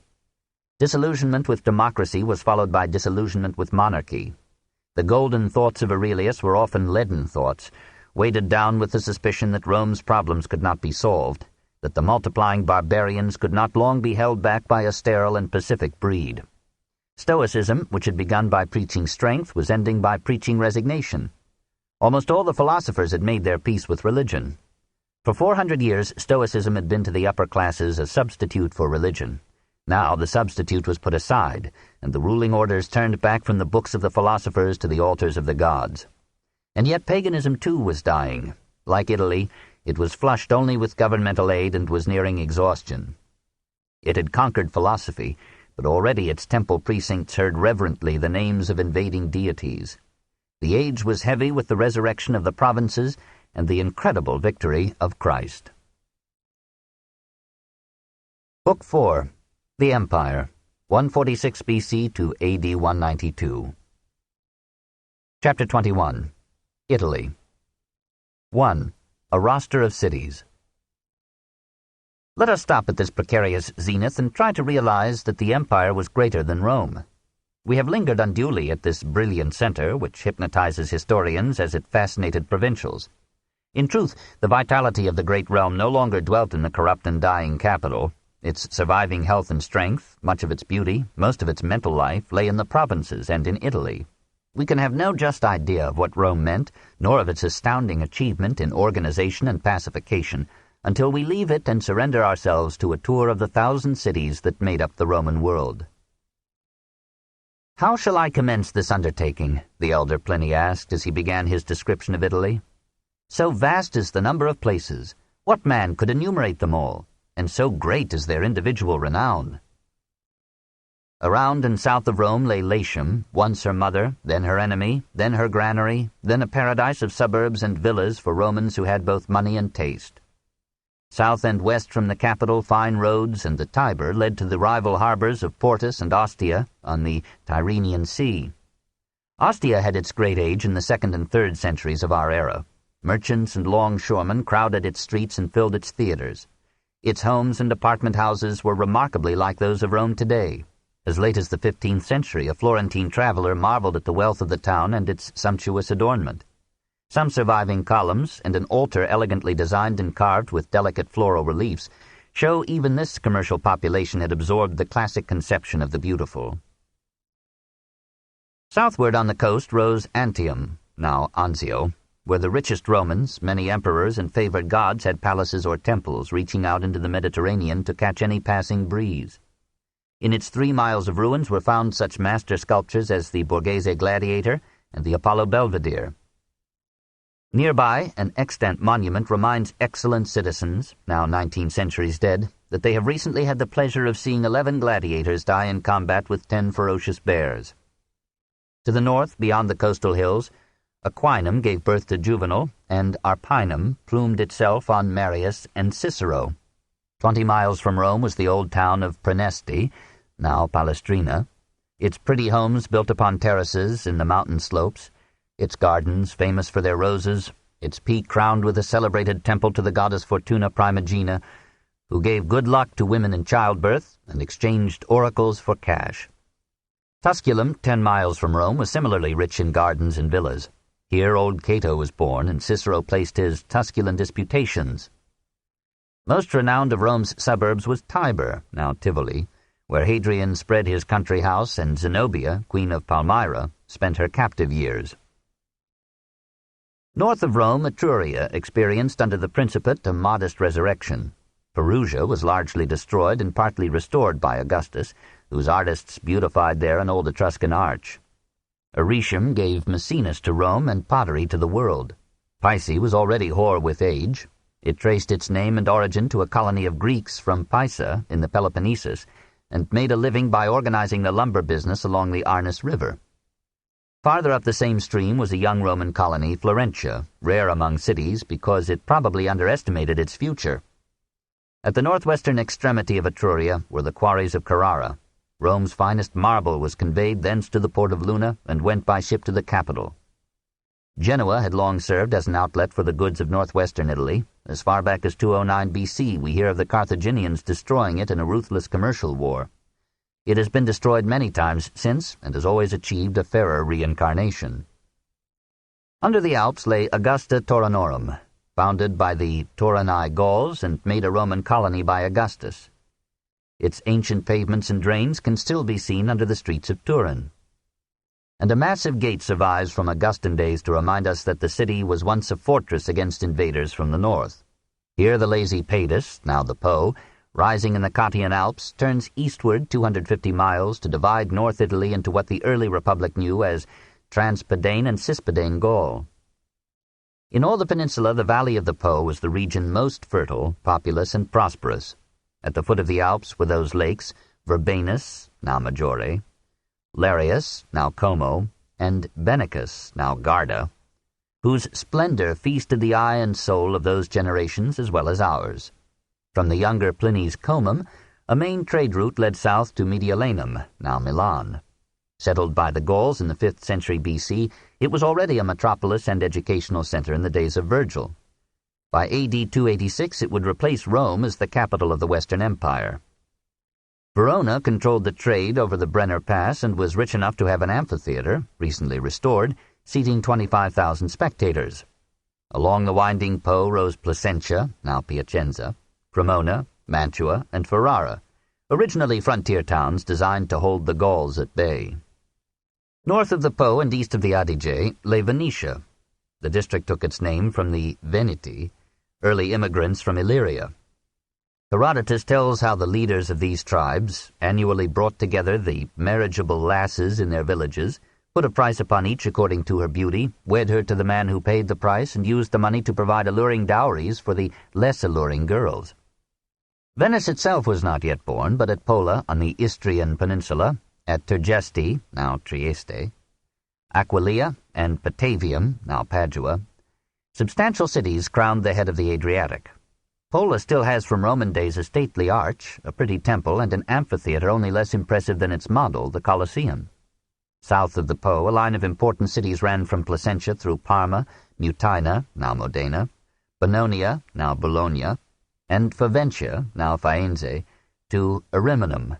Disillusionment with democracy was followed by disillusionment with monarchy. The golden thoughts of Aurelius were often leaden thoughts, weighted down with the suspicion that Rome's problems could not be solved, that the multiplying barbarians could not long be held back by a sterile and pacific breed. Stoicism, which had begun by preaching strength, was ending by preaching resignation. Almost all the philosophers had made their peace with religion. For 400 years, Stoicism had been to the upper classes a substitute for religion. Now the substitute was put aside, and the ruling orders turned back from the books of the philosophers to the altars of the gods. And yet paganism too was dying. Like Italy, it was flushed only with governmental aid and was nearing exhaustion. It had conquered philosophy, but already its temple precincts heard reverently the names of invading deities. The age was heavy with the resurrection of the provinces and the incredible victory of Christ. Book 4. The Empire, 146 BC to AD 192. Chapter 21. Italy. 1. A roster of cities. Let us stop at this precarious zenith and try to realize that the empire was greater than Rome. We have lingered unduly at this brilliant center, which hypnotizes historians as it fascinated provincials. In truth, the vitality of the great realm no longer dwelt in the corrupt and dying capital. Its surviving health and strength, much of its beauty, most of its mental life, lay in the provinces and in Italy. We can have no just idea of what Rome meant, nor of its astounding achievement in organization and pacification, until we leave it and surrender ourselves to a tour of the 1,000 cities that made up the Roman world. "How shall I commence this undertaking?" the elder Pliny asked as he began his description of Italy. "So vast is the number of places, what man could enumerate them all? And so great is their individual renown." Around and south of Rome lay Latium, once her mother, then her enemy, then her granary, then a paradise of suburbs and villas for Romans who had both money and taste. South and west from the capital, fine roads and the Tiber led to the rival harbors of Portus and Ostia on the Tyrrhenian Sea. Ostia had its great age in the 2nd and 3rd centuries of our era. Merchants and longshoremen crowded its streets and filled its theaters. Its homes and apartment houses were remarkably like those of Rome today. As late as the 15th century, a Florentine traveler marveled at the wealth of the town and its sumptuous adornment. Some surviving columns and an altar elegantly designed and carved with delicate floral reliefs show even this commercial population had absorbed the classic conception of the beautiful. Southward on the coast rose Antium, now Anzio, where the richest Romans, many emperors, and favored gods had palaces or temples reaching out into the Mediterranean to catch any passing breeze. In its 3 miles of ruins were found such master sculptures as the Borghese Gladiator and the Apollo Belvedere. Nearby, an extant monument reminds excellent citizens, now 19 centuries dead, that they have recently had the pleasure of seeing 11 gladiators die in combat with 10 ferocious bears. To the north, beyond the coastal hills, Aquinum gave birth to Juvenal, and Arpinum plumed itself on Marius and Cicero. 20 miles from Rome was the old town of Praeneste, now Palestrina, its pretty homes built upon terraces in the mountain slopes, its gardens famous for their roses, its peak crowned with a celebrated temple to the goddess Fortuna Primigena, who gave good luck to women in childbirth and exchanged oracles for cash. Tusculum, 10 miles from Rome, was similarly rich in gardens and villas. Here old Cato was born, and Cicero placed his Tusculan Disputations. Most renowned of Rome's suburbs was Tibur, now Tivoli, where Hadrian spread his country house, and Zenobia, queen of Palmyra, spent her captive years. North of Rome, Etruria experienced under the Principate a modest resurrection. Perugia was largely destroyed and partly restored by Augustus, whose artists beautified there an old Etruscan arch. Aretium gave Maecenas to Rome and pottery to the world. Pisa was already hoar with age. It traced its name and origin to a colony of Greeks from Pisa in the Peloponnesus, and made a living by organizing the lumber business along the Arnus River. Farther up the same stream was a young Roman colony, Florentia, rare among cities because it probably underestimated its future. At the northwestern extremity of Etruria were the quarries of Carrara. Rome's finest marble was conveyed thence to the port of Luna and went by ship to the capital. Genoa had long served as an outlet for the goods of northwestern Italy. As far back as 209 BC, we hear of the Carthaginians destroying it in a ruthless commercial war. It has been destroyed many times since, and has always achieved a fairer reincarnation. Under the Alps lay Augusta Taurinorum, founded by the Taurinae Gauls and made a Roman colony by Augustus. Its ancient pavements and drains can still be seen under the streets of Turin. And a massive gate survives from Augustan days to remind us that the city was once a fortress against invaders from the north. Here the lazy Padus, now the Po, rising in the Cottian Alps, turns eastward 250 miles to divide North Italy into what the early Republic knew as Transpadane and Cispadane Gaul. In all the peninsula, the valley of the Po was the region most fertile, populous, and prosperous. At the foot of the Alps were those lakes, Verbenus, now Maggiore, Larius, now Como, and Benicus, now Garda, whose splendor feasted the eye and soul of those generations as well as ours. From the younger Pliny's Comum, a main trade route led south to Mediolanum, now Milan. Settled by the Gauls in the 5th century BC, it was already a metropolis and educational center in the days of Virgil. By AD 286 it would replace Rome as the capital of the Western Empire. Verona controlled the trade over the Brenner Pass and was rich enough to have an amphitheater, recently restored, seating 25,000 spectators. Along the winding Po rose Placentia, now Piacenza, Cremona, Mantua, and Ferrara, originally frontier towns designed to hold the Gauls at bay. North of the Po and east of the Adige lay Venetia. The district took its name from the Veneti, early immigrants from Illyria. Herodotus tells how the leaders of these tribes annually brought together the marriageable lasses in their villages, put a price upon each according to her beauty, wed her to the man who paid the price, and used the money to provide alluring dowries for the less alluring girls. Venice itself was not yet born, but at Pola on the Istrian peninsula, at Tergesti, now Trieste, Aquileia, and Patavium, now Padua, substantial cities crowned the head of the Adriatic. Pola still has from Roman days a stately arch, a pretty temple, and an amphitheater only less impressive than its model, the Colosseum. South of the Po, a line of important cities ran from Placentia through Parma, Mutina, now Modena, Bononia, now Bologna, and Faventia, now Faenza, to Ariminum.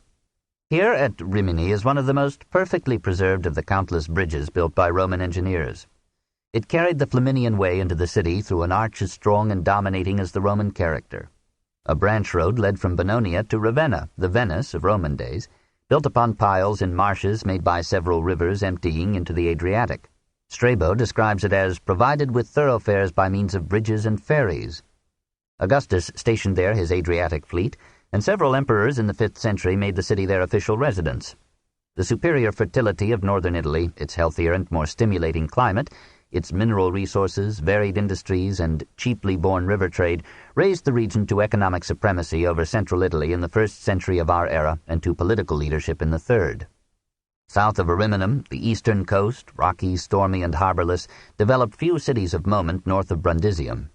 Here at Rimini is one of the most perfectly preserved of the countless bridges built by Roman engineers. It carried the Flaminian Way into the city through an arch as strong and dominating as the Roman character. A branch road led from Bononia to Ravenna, the Venice of Roman days, built upon piles in marshes made by several rivers emptying into the Adriatic. Strabo describes it as provided with thoroughfares by means of bridges and ferries. Augustus stationed there his Adriatic fleet, and several emperors in the 5th century made the city their official residence. The superior fertility of northern Italy, its healthier and more stimulating climate, its mineral resources, varied industries, and cheaply borne river trade raised the region to economic supremacy over central Italy in the 1st century of our era and to political leadership in the 3rd. South of Ariminum, the eastern coast, rocky, stormy, and harborless, developed few cities of moment north of Brundisium.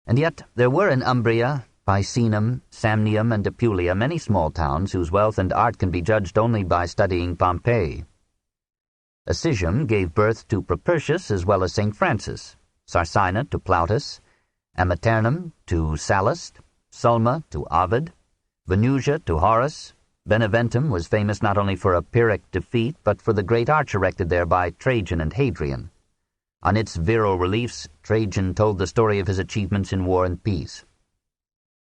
And yet there were in Umbria, Picenum, Samnium, and Apulia many small towns whose wealth and art can be judged only by studying Pompeii. Assisium gave birth to Propertius as well as St. Francis, Sarsina to Plautus, Amiternum to Sallust, Sulma to Ovid, Venusia to Horace. Beneventum was famous not only for a Pyrrhic defeat, but for the great arch erected there by Trajan and Hadrian. On its virile reliefs, Trajan told the story of his achievements in war and peace.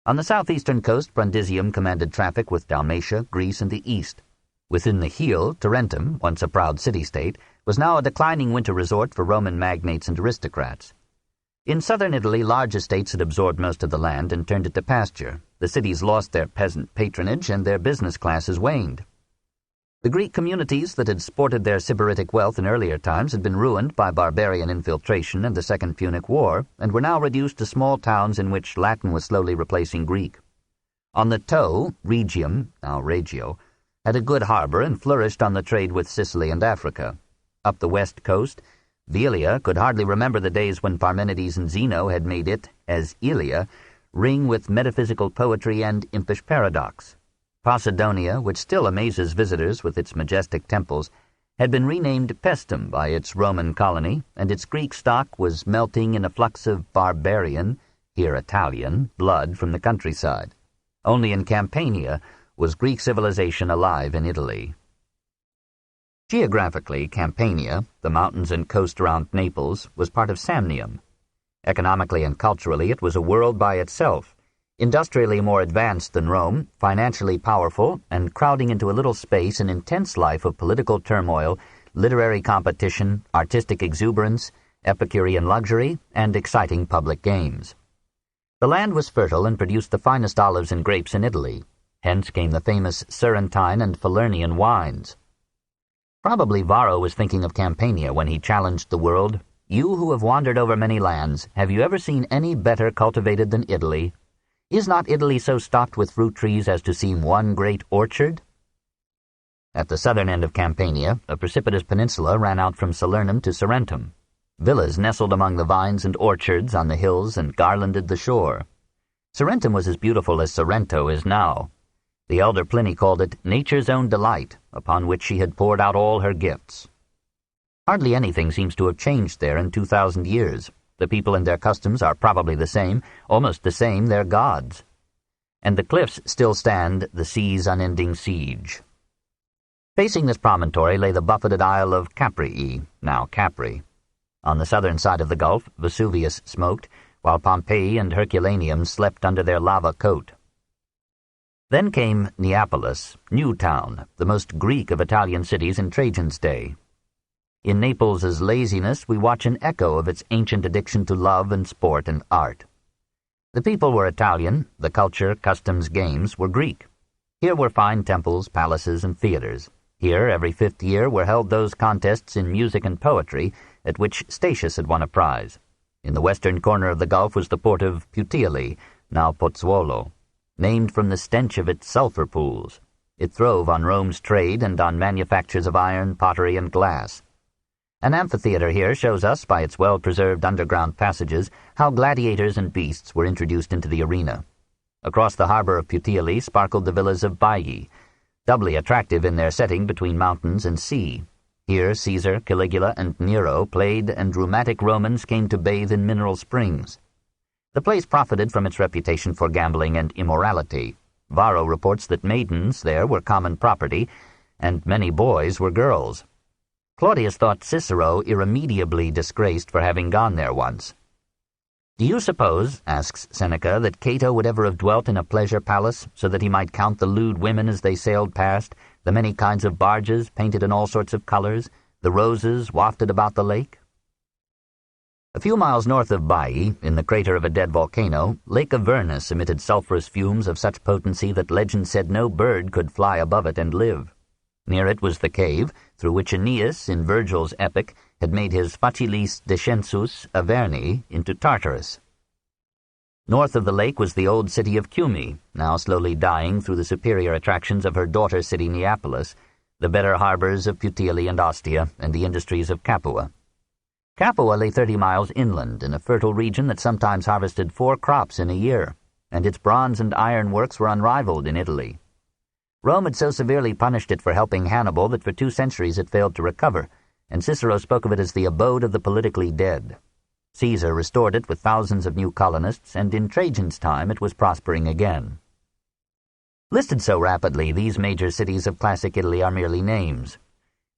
On the southeastern coast, Brundisium commanded traffic with Dalmatia, Greece, and the east. Within the heel, Tarentum, once a proud city-state, was now a declining winter resort for Roman magnates and aristocrats. In southern Italy, large estates had absorbed most of the land and turned it to pasture. The cities lost their peasant patronage, and their business classes waned. The Greek communities that had sported their Sybaritic wealth in earlier times had been ruined by barbarian infiltration and the Second Punic War, and were now reduced to small towns in which Latin was slowly replacing Greek. On the toe, Rhegium, now Regio, had a good harbor and flourished on the trade with Sicily and Africa. Up the west coast, Velia could hardly remember the days when Parmenides and Zeno had made it, as Ilia, ring with metaphysical poetry and impish paradox. Posidonia, which still amazes visitors with its majestic temples, had been renamed Paestum by its Roman colony, and its Greek stock was melting in a flux of barbarian, here Italian, blood from the countryside. Only in Campania was Greek civilization alive in Italy. Geographically, Campania, the mountains and coast around Naples, was part of Samnium. Economically and culturally, it was a world by itself, industrially more advanced than Rome, financially powerful, and crowding into a little space an intense life of political turmoil, literary competition, artistic exuberance, Epicurean luxury, and exciting public games. The land was fertile and produced the finest olives and grapes in Italy. Hence came the famous Serentine and Falernian wines. Probably Varro was thinking of Campania when he challenged the world. "You who have wandered over many lands, have you ever seen any better cultivated than Italy? Is not Italy so stocked with fruit trees as to seem one great orchard?" At the southern end of Campania, a precipitous peninsula ran out from Salernum to Sarentum. Villas nestled among the vines and orchards on the hills and garlanded the shore. Sarentum was as beautiful as Sorrento is now. The elder Pliny called it nature's own delight, upon which she had poured out all her gifts. Hardly anything seems to have changed there in 2,000 years. The people and their customs are probably the same, almost the same their gods. And the cliffs still stand, the sea's unending siege. Facing this promontory lay the buffeted isle of Caprii, now Capri. On the southern side of the gulf, Vesuvius smoked, while Pompeii and Herculaneum slept under their lava coat. Then came Neapolis, New Town, the most Greek of Italian cities in Trajan's day. In Naples's laziness we watch an echo of its ancient addiction to love and sport and art. The people were Italian, the culture, customs, games were Greek. Here were fine temples, palaces, and theaters. Here, every 5th year, were held those contests in music and poetry at which Statius had won a prize. In the western corner of the gulf was the port of Puteoli, now Pozzuolo, named from the stench of its sulphur pools. It throve on Rome's trade and on manufactures of iron, pottery, and glass. An amphitheater here shows us, by its well-preserved underground passages, how gladiators and beasts were introduced into the arena. Across the harbor of Puteoli sparkled the villas of Baiae, doubly attractive in their setting between mountains and sea. Here Caesar, Caligula, and Nero played, and rheumatic Romans came to bathe in mineral springs. The place profited from its reputation for gambling and immorality. Varro reports that maidens there were common property, and many boys were girls. Claudius thought Cicero irremediably disgraced for having gone there once. "Do you suppose," asks Seneca, "that Cato would ever have dwelt in a pleasure palace, so that he might count the lewd women as they sailed past, the many kinds of barges painted in all sorts of colors, the roses wafted about the lake?" A few miles north of Baiae, in the crater of a dead volcano, Lake Avernus emitted sulphurous fumes of such potency that legend said no bird could fly above it and live. Near it was the cave, through which Aeneas, in Virgil's epic, had made his facilis descensus Averni into Tartarus. North of the lake was the old city of Cumae, now slowly dying through the superior attractions of her daughter city Neapolis, the better harbors of Puteoli and Ostia, and the industries of Capua. Capua lay 30 miles inland, in a fertile region that sometimes harvested 4 crops in a year, and its bronze and iron works were unrivaled in Italy. Rome had so severely punished it for helping Hannibal that for 2 centuries it failed to recover, and Cicero spoke of it as the abode of the politically dead. Caesar restored it with thousands of new colonists, and in Trajan's time it was prospering again. Listed so rapidly, these major cities of classic Italy are merely names.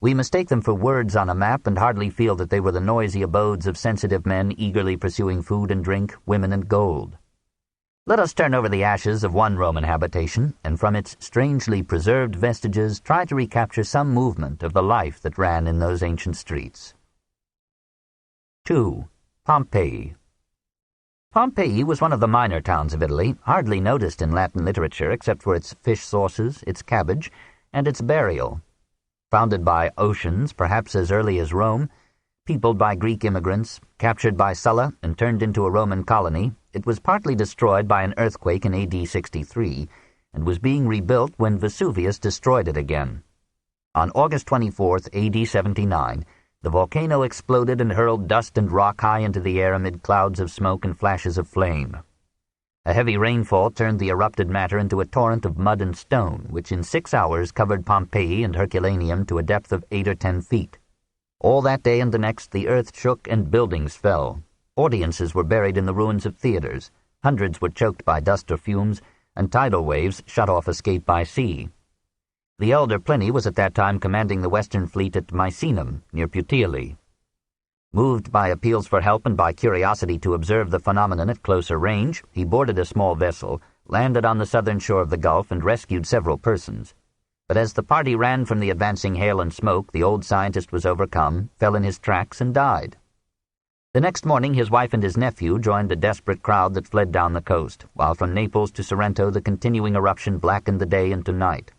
We mistake them for words on a map and hardly feel that they were the noisy abodes of sensitive men eagerly pursuing food and drink, women and gold. Let us turn over the ashes of one Roman habitation, and from its strangely preserved vestiges try to recapture some movement of the life that ran in those ancient streets. 2. Pompeii. Pompeii was one of the minor towns of Italy, hardly noticed in Latin literature except for its fish sauces, its cabbage, and its burial. Founded by Oceans, perhaps as early as Rome, peopled by Greek immigrants, captured by Sulla and turned into a Roman colony, it was partly destroyed by an earthquake in AD 63 and was being rebuilt when Vesuvius destroyed it again. On August 24, AD 79, the volcano exploded and hurled dust and rock high into the air amid clouds of smoke and flashes of flame. A heavy rainfall turned the erupted matter into a torrent of mud and stone, which in 6 hours covered Pompeii and Herculaneum to a depth of 8 or 10 feet. All that day and the next the earth shook and buildings fell. Audiences were buried in the ruins of theaters, hundreds were choked by dust or fumes, and tidal waves shut off escape by sea. The elder Pliny was at that time commanding the western fleet at Misenum, near Puteoli. Moved by appeals for help and by curiosity to observe the phenomenon at closer range, he boarded a small vessel, landed on the southern shore of the Gulf, and rescued several persons. But as the party ran from the advancing hail and smoke, the old scientist was overcome, fell in his tracks, and died. The next morning his wife and his nephew joined a desperate crowd that fled down the coast, while from Naples to Sorrento the continuing eruption blackened the day into night.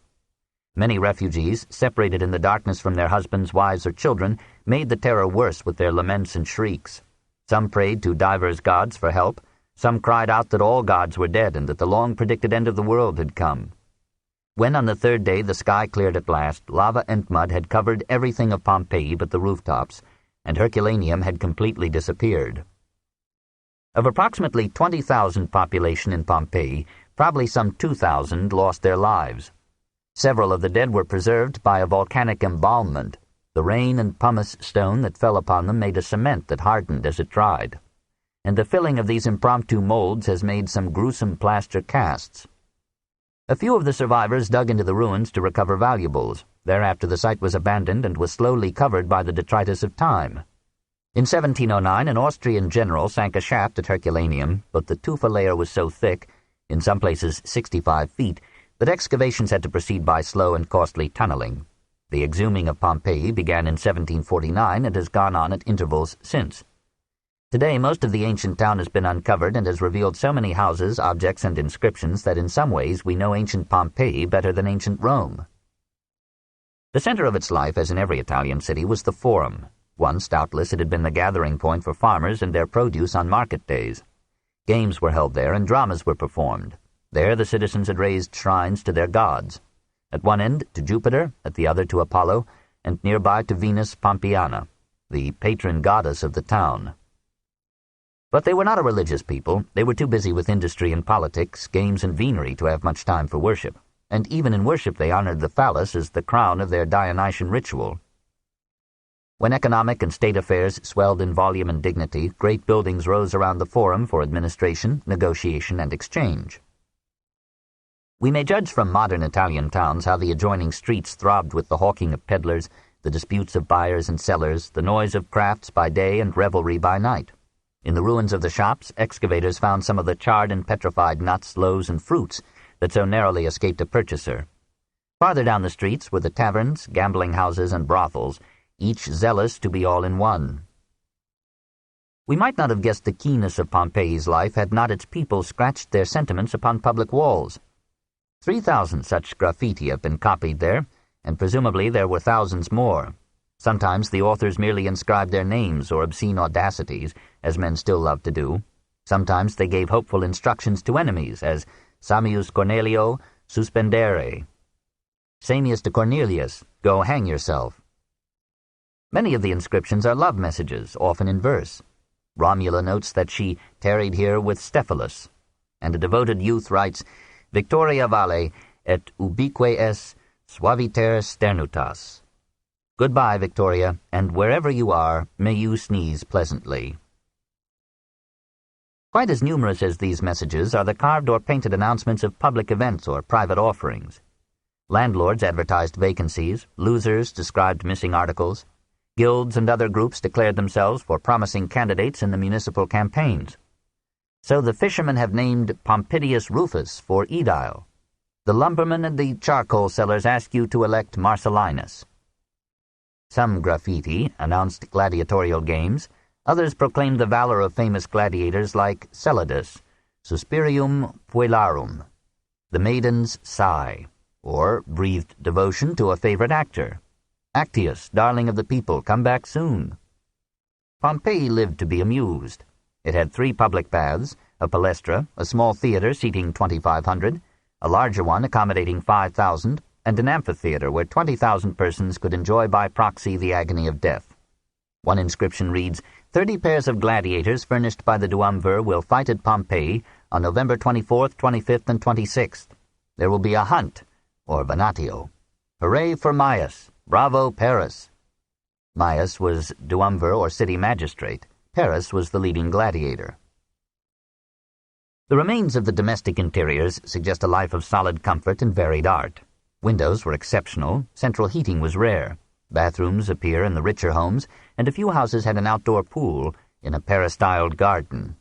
Many refugees, separated in the darkness from their husbands, wives, or children, made the terror worse with their laments and shrieks. Some prayed to divers gods for help, some cried out that all gods were dead and that the long-predicted end of the world had come. When on the third day the sky cleared at last, lava and mud had covered everything of Pompeii but the rooftops, and Herculaneum had completely disappeared. Of approximately 20,000 population in Pompeii, probably some 2,000 lost their lives. Several of the dead were preserved by a volcanic embalmment. The rain and pumice stone that fell upon them made a cement that hardened as it dried, and the filling of these impromptu molds has made some gruesome plaster casts. A few of the survivors dug into the ruins to recover valuables. Thereafter the site was abandoned and was slowly covered by the detritus of time. In 1709 an Austrian general sank a shaft at Herculaneum, but the tufa layer was so thick, in some places 65 feet, that excavations had to proceed by slow and costly tunneling. The exhuming of Pompeii began in 1749 and has gone on at intervals since. Today most of the ancient town has been uncovered and has revealed so many houses, objects, and inscriptions that in some ways we know ancient Pompeii better than ancient Rome. The center of its life, as in every Italian city, was the Forum. Once, doubtless, it had been the gathering point for farmers and their produce on market days. Games were held there and dramas were performed. There the citizens had raised shrines to their gods. At one end to Jupiter, at the other to Apollo, and nearby to Venus Pompeiana, the patron goddess of the town. But they were not a religious people. They were too busy with industry and politics, games and venery to have much time for worship. And even in worship they honored the phallus as the crown of their Dionysian ritual. When economic and state affairs swelled in volume and dignity, great buildings rose around the Forum for administration, negotiation, and exchange. We may judge from modern Italian towns how the adjoining streets throbbed with the hawking of peddlers, the disputes of buyers and sellers, the noise of crafts by day and revelry by night. In the ruins of the shops, excavators found some of the charred and petrified nuts, loaves, and fruits that so narrowly escaped a purchaser. Farther down the streets were the taverns, gambling houses, and brothels, each zealous to be all in one. We might not have guessed the keenness of Pompeii's life had not its people scratched their sentiments upon public walls. 3,000 such graffiti have been copied there, and presumably there were thousands more. Sometimes the authors merely inscribed their names or obscene audacities, as men still love to do. Sometimes they gave hopeful instructions to enemies, as Samius Cornelio, suspendere. Samius to Cornelius, go hang yourself. Many of the inscriptions are love messages, often in verse. Romula notes that she tarried here with Stephalus, and a devoted youth writes, Victoria vale et ubique es suaviter sternutas. Goodbye, Victoria, and wherever you are, may you sneeze pleasantly. Quite as numerous as these messages are the carved or painted announcements of public events or private offerings. Landlords advertised vacancies, losers described missing articles, guilds and other groups declared themselves for promising candidates in the municipal campaigns. So the fishermen have named Pompedius Rufus for aedile. The lumbermen and the charcoal sellers ask you to elect Marcellinus. Some graffiti announced gladiatorial games. Others proclaimed the valor of famous gladiators like Celadus, Suspirium Puellarum, the maiden's sigh, or breathed devotion to a favorite actor. Actius, darling of the people, come back soon. Pompeii lived to be amused. It had 3 public baths, a palestra, a small theater seating 2,500, a larger one accommodating 5,000, and an amphitheater where 20,000 persons could enjoy by proxy the agony of death. One inscription reads, 30 pairs of gladiators furnished by the duumvir will fight at Pompeii on November 24th, 25th, and 26th. There will be a hunt, or venatio. Hooray for Maius! Bravo, Paris! Maius was duumvir or city magistrate. Paris was the leading gladiator. The remains of the domestic interiors suggest a life of solid comfort and varied art. Windows were exceptional, central heating was rare. Bathrooms appear in the richer homes, and a few houses had an outdoor pool in a peristyled garden.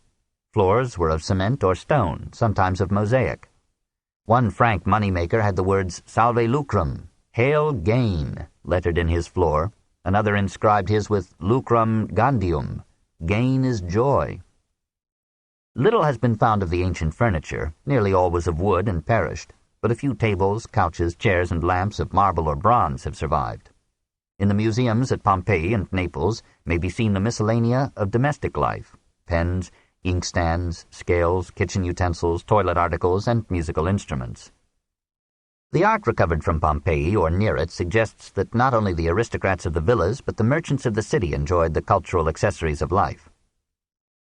Floors were of cement or stone, sometimes of mosaic. One franc money-maker had the words Salve Lucrum, Hail Gain, lettered in his floor. Another inscribed his with Lucrum Gandium, Gain is joy. Little has been found of the ancient furniture. Nearly all was of wood and perished, but a few tables, couches, chairs, and lamps of marble or bronze have survived. In the museums at Pompeii and Naples may be seen the miscellanea of domestic life, pens, inkstands, scales, kitchen utensils, toilet articles, and musical instruments. The art recovered from Pompeii or near it suggests that not only the aristocrats of the villas but the merchants of the city enjoyed the cultural accessories of life.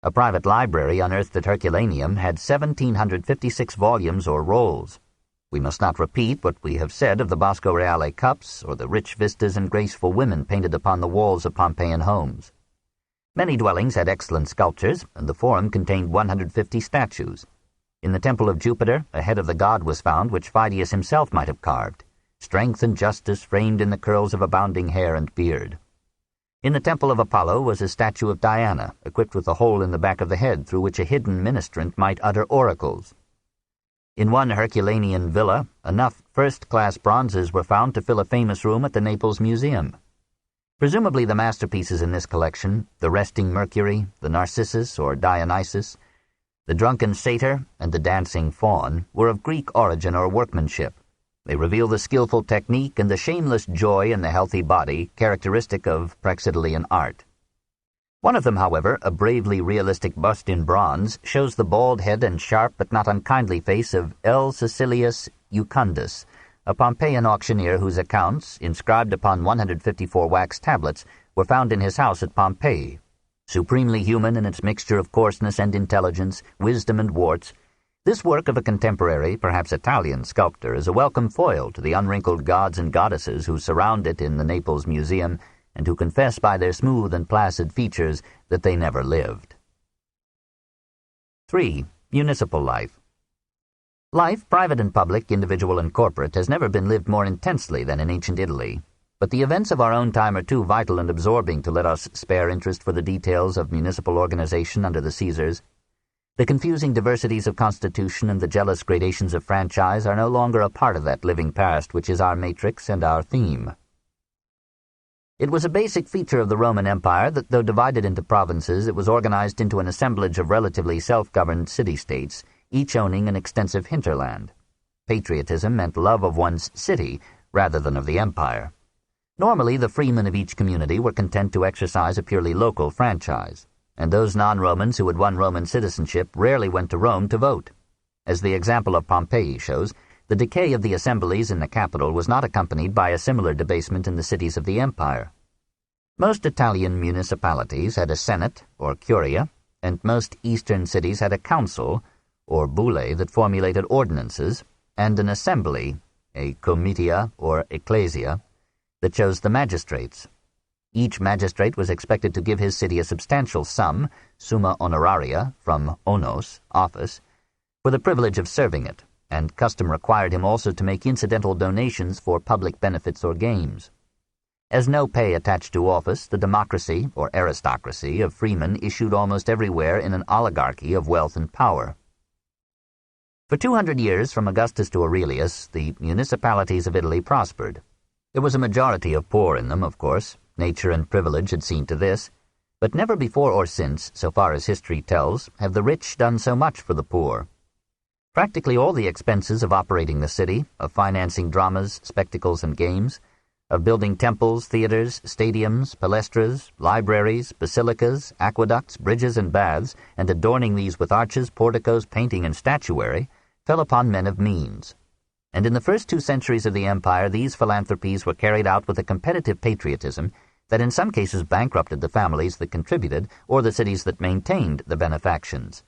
A private library unearthed at Herculaneum had 1,756 volumes or rolls. We must not repeat what we have said of the Bosco Reale cups or the rich vistas and graceful women painted upon the walls of Pompeian homes. Many dwellings had excellent sculptures, and the Forum contained 150 statues. In the temple of Jupiter, a head of the god was found which Phidias himself might have carved, strength and justice framed in the curls of abounding hair and beard. In the temple of Apollo was a statue of Diana, equipped with a hole in the back of the head through which a hidden ministrant might utter oracles. In one Herculanean villa, enough first-class bronzes were found to fill a famous room at the Naples Museum. Presumably the masterpieces in this collection, the resting Mercury, the Narcissus or Dionysus, the drunken satyr, and the dancing faun, were of Greek origin or workmanship. They reveal the skillful technique and the shameless joy in the healthy body characteristic of Praxitelean art. One of them, however, a bravely realistic bust in bronze, shows the bald head and sharp but not unkindly face of L. Cecilius Eucundus, a Pompeian auctioneer whose accounts, inscribed upon 154 wax tablets, were found in his house at Pompeii. Supremely human in its mixture of coarseness and intelligence, wisdom and warts, this work of a contemporary, perhaps Italian, sculptor is a welcome foil to the unwrinkled gods and goddesses who surround it in the Naples Museum and who confess by their smooth and placid features that they never lived. 3. Municipal life. Life, private and public, individual and corporate, has never been lived more intensely than in ancient Italy, but the events of our own time are too vital and absorbing to let us spare interest for the details of municipal organization under the Caesars. The confusing diversities of constitution and the jealous gradations of franchise are no longer a part of that living past which is our matrix and our theme. It was a basic feature of the Roman Empire that, though divided into provinces, it was organized into an assemblage of relatively self-governed city-states, each owning an extensive hinterland. Patriotism meant love of one's city rather than of the empire. Normally, the freemen of each community were content to exercise a purely local franchise, and those non-Romans who had won Roman citizenship rarely went to Rome to vote. As the example of Pompeii shows, the decay of the assemblies in the capital was not accompanied by a similar debasement in the cities of the empire. Most Italian municipalities had a senate, or curia, and most eastern cities had a council, or bulle, that formulated ordinances, and an assembly, a comitia or ecclesia, that chose the magistrates. Each magistrate was expected to give his city a substantial sum, summa honoraria, from onos, office, for the privilege of serving it, and custom required him also to make incidental donations for public benefits or games. As no pay attached to office, the democracy, or aristocracy, of freemen issued almost everywhere in an oligarchy of wealth and power. For 200 years, from Augustus to Aurelius, the municipalities of Italy prospered. There was a majority of poor in them, of course. Nature and privilege had seen to this. But never before or since, so far as history tells, have the rich done so much for the poor. Practically all the expenses of operating the city, of financing dramas, spectacles, and games, of building temples, theaters, stadiums, palestras, libraries, basilicas, aqueducts, bridges, and baths, and adorning these with arches, porticos, painting, and statuary, fell upon men of means. And in the first 2 centuries of the empire, these philanthropies were carried out with a competitive patriotism that in some cases bankrupted the families that contributed or the cities that maintained the benefactions.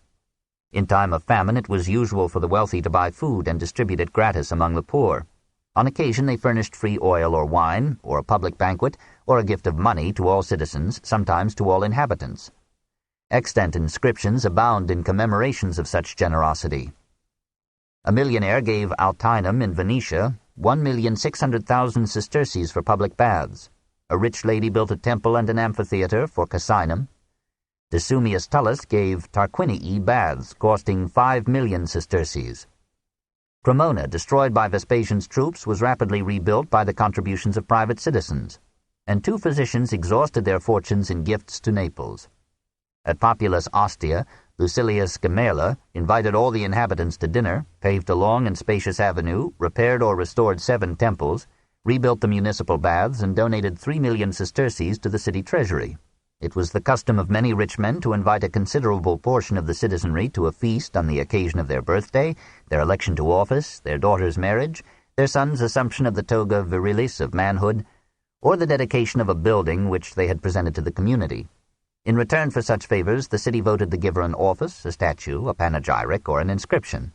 In time of famine, it was usual for the wealthy to buy food and distribute it gratis among the poor. On occasion, they furnished free oil or wine, or a public banquet, or a gift of money to all citizens, sometimes to all inhabitants. Extant inscriptions abound in commemorations of such generosity. A millionaire gave Altinum in Venetia 1,600,000 sesterces for public baths. A rich lady built a temple and an amphitheatre for Casinum. Decimus Tullus gave Tarquinii baths costing 5 million sesterces. Cremona, destroyed by Vespasian's troops, was rapidly rebuilt by the contributions of private citizens, and 2 physicians exhausted their fortunes in gifts to Naples. At populous Ostia, Lucilius Gemella invited all the inhabitants to dinner, paved a long and spacious avenue, repaired or restored 7 temples, rebuilt the municipal baths, and donated 3 million sesterces to the city treasury. It was the custom of many rich men to invite a considerable portion of the citizenry to a feast on the occasion of their birthday, their election to office, their daughter's marriage, their son's assumption of the toga virilis of manhood, or the dedication of a building which they had presented to the community. In return for such favors, the city voted the giver an office, a statue, a panegyric, or an inscription.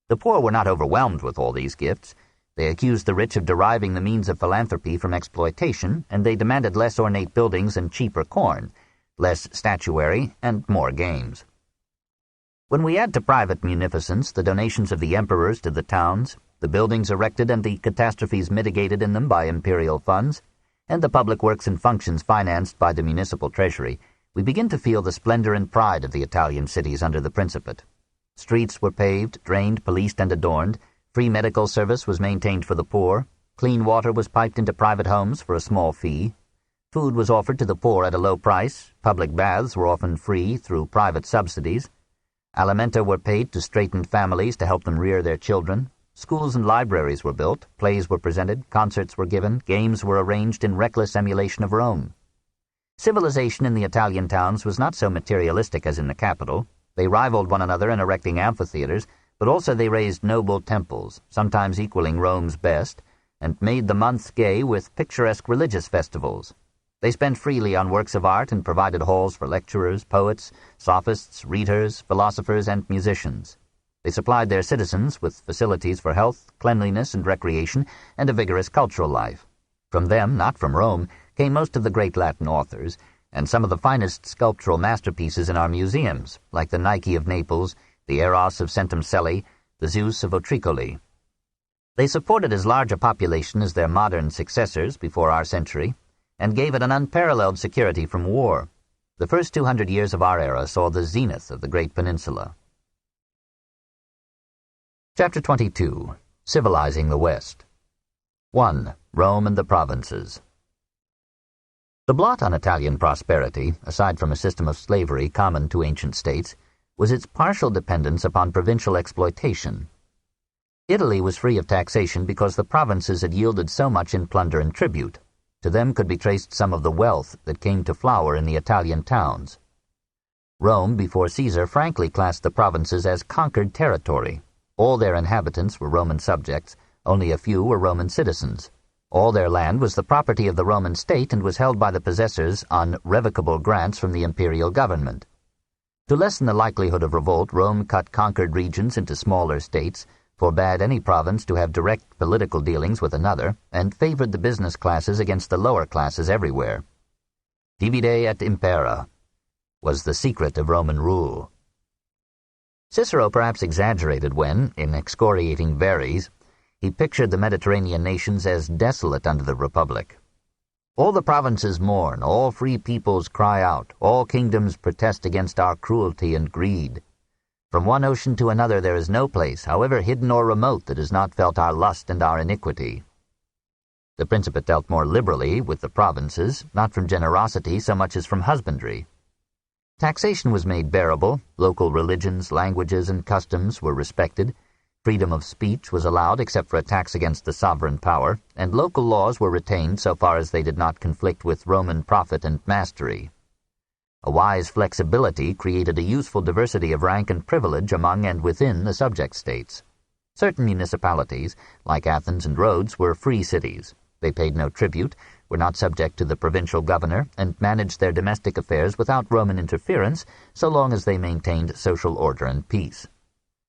The poor were not overwhelmed with all these gifts. They accused the rich of deriving the means of philanthropy from exploitation, and they demanded less ornate buildings and cheaper corn, less statuary, and more games. When we add to private munificence the donations of the emperors to the towns, the buildings erected and the catastrophes mitigated in them by imperial funds, and the public works and functions financed by the municipal treasury, we begin to feel the splendor and pride of the Italian cities under the Principate. Streets were paved, drained, policed, and adorned. Free medical service was maintained for the poor. Clean water was piped into private homes for a small fee. Food was offered to the poor at a low price. Public baths were often free through private subsidies. Alimenta were paid to straitened families to help them rear their children. Schools and libraries were built. Plays were presented. Concerts were given. Games were arranged in reckless emulation of Rome. Civilization in the Italian towns was not so materialistic as in the capital. They rivaled one another in erecting amphitheaters, but also they raised noble temples, sometimes equaling Rome's best, and made the months gay with picturesque religious festivals. They spent freely on works of art and provided halls for lecturers, poets, sophists, rhetors, philosophers, and musicians. They supplied their citizens with facilities for health, cleanliness, and recreation, and a vigorous cultural life. From them, not from Rome, came most of the great Latin authors, and some of the finest sculptural masterpieces in our museums, like the Nike of Naples, the Eros of Centum Celli, the Zeus of Otricoli. They supported as large a population as their modern successors before our century, and gave it an unparalleled security from war. The first 200 years of our era saw the zenith of the great peninsula. Chapter 22. Civilizing the West. 1. Rome and the Provinces. The blot on Italian prosperity, aside from a system of slavery common to ancient states, was its partial dependence upon provincial exploitation. Italy was free of taxation because the provinces had yielded so much in plunder and tribute. To them could be traced some of the wealth that came to flower in the Italian towns. Rome, before Caesar, frankly classed the provinces as conquered territory. All their inhabitants were Roman subjects, only a few were Roman citizens. All their land was the property of the Roman state and was held by the possessors on revocable grants from the imperial government. To lessen the likelihood of revolt, Rome cut conquered regions into smaller states, forbade any province to have direct political dealings with another, and favored the business classes against the lower classes everywhere. Divide et impera was the secret of Roman rule. Cicero perhaps exaggerated when, in excoriating Verres, he pictured the Mediterranean nations as desolate under the Republic. All the provinces mourn, all free peoples cry out, all kingdoms protest against our cruelty and greed. From one ocean to another there is no place, however hidden or remote, that has not felt our lust and our iniquity. The Principate dealt more liberally with the provinces, not from generosity so much as from husbandry. Taxation was made bearable, local religions, languages, and customs were respected, freedom of speech was allowed except for attacks against the sovereign power, and local laws were retained so far as they did not conflict with Roman profit and mastery. A wise flexibility created a useful diversity of rank and privilege among and within the subject states. Certain municipalities, like Athens and Rhodes, were free cities. They paid no tribute, were not subject to the provincial governor, and managed their domestic affairs without Roman interference so long as they maintained social order and peace.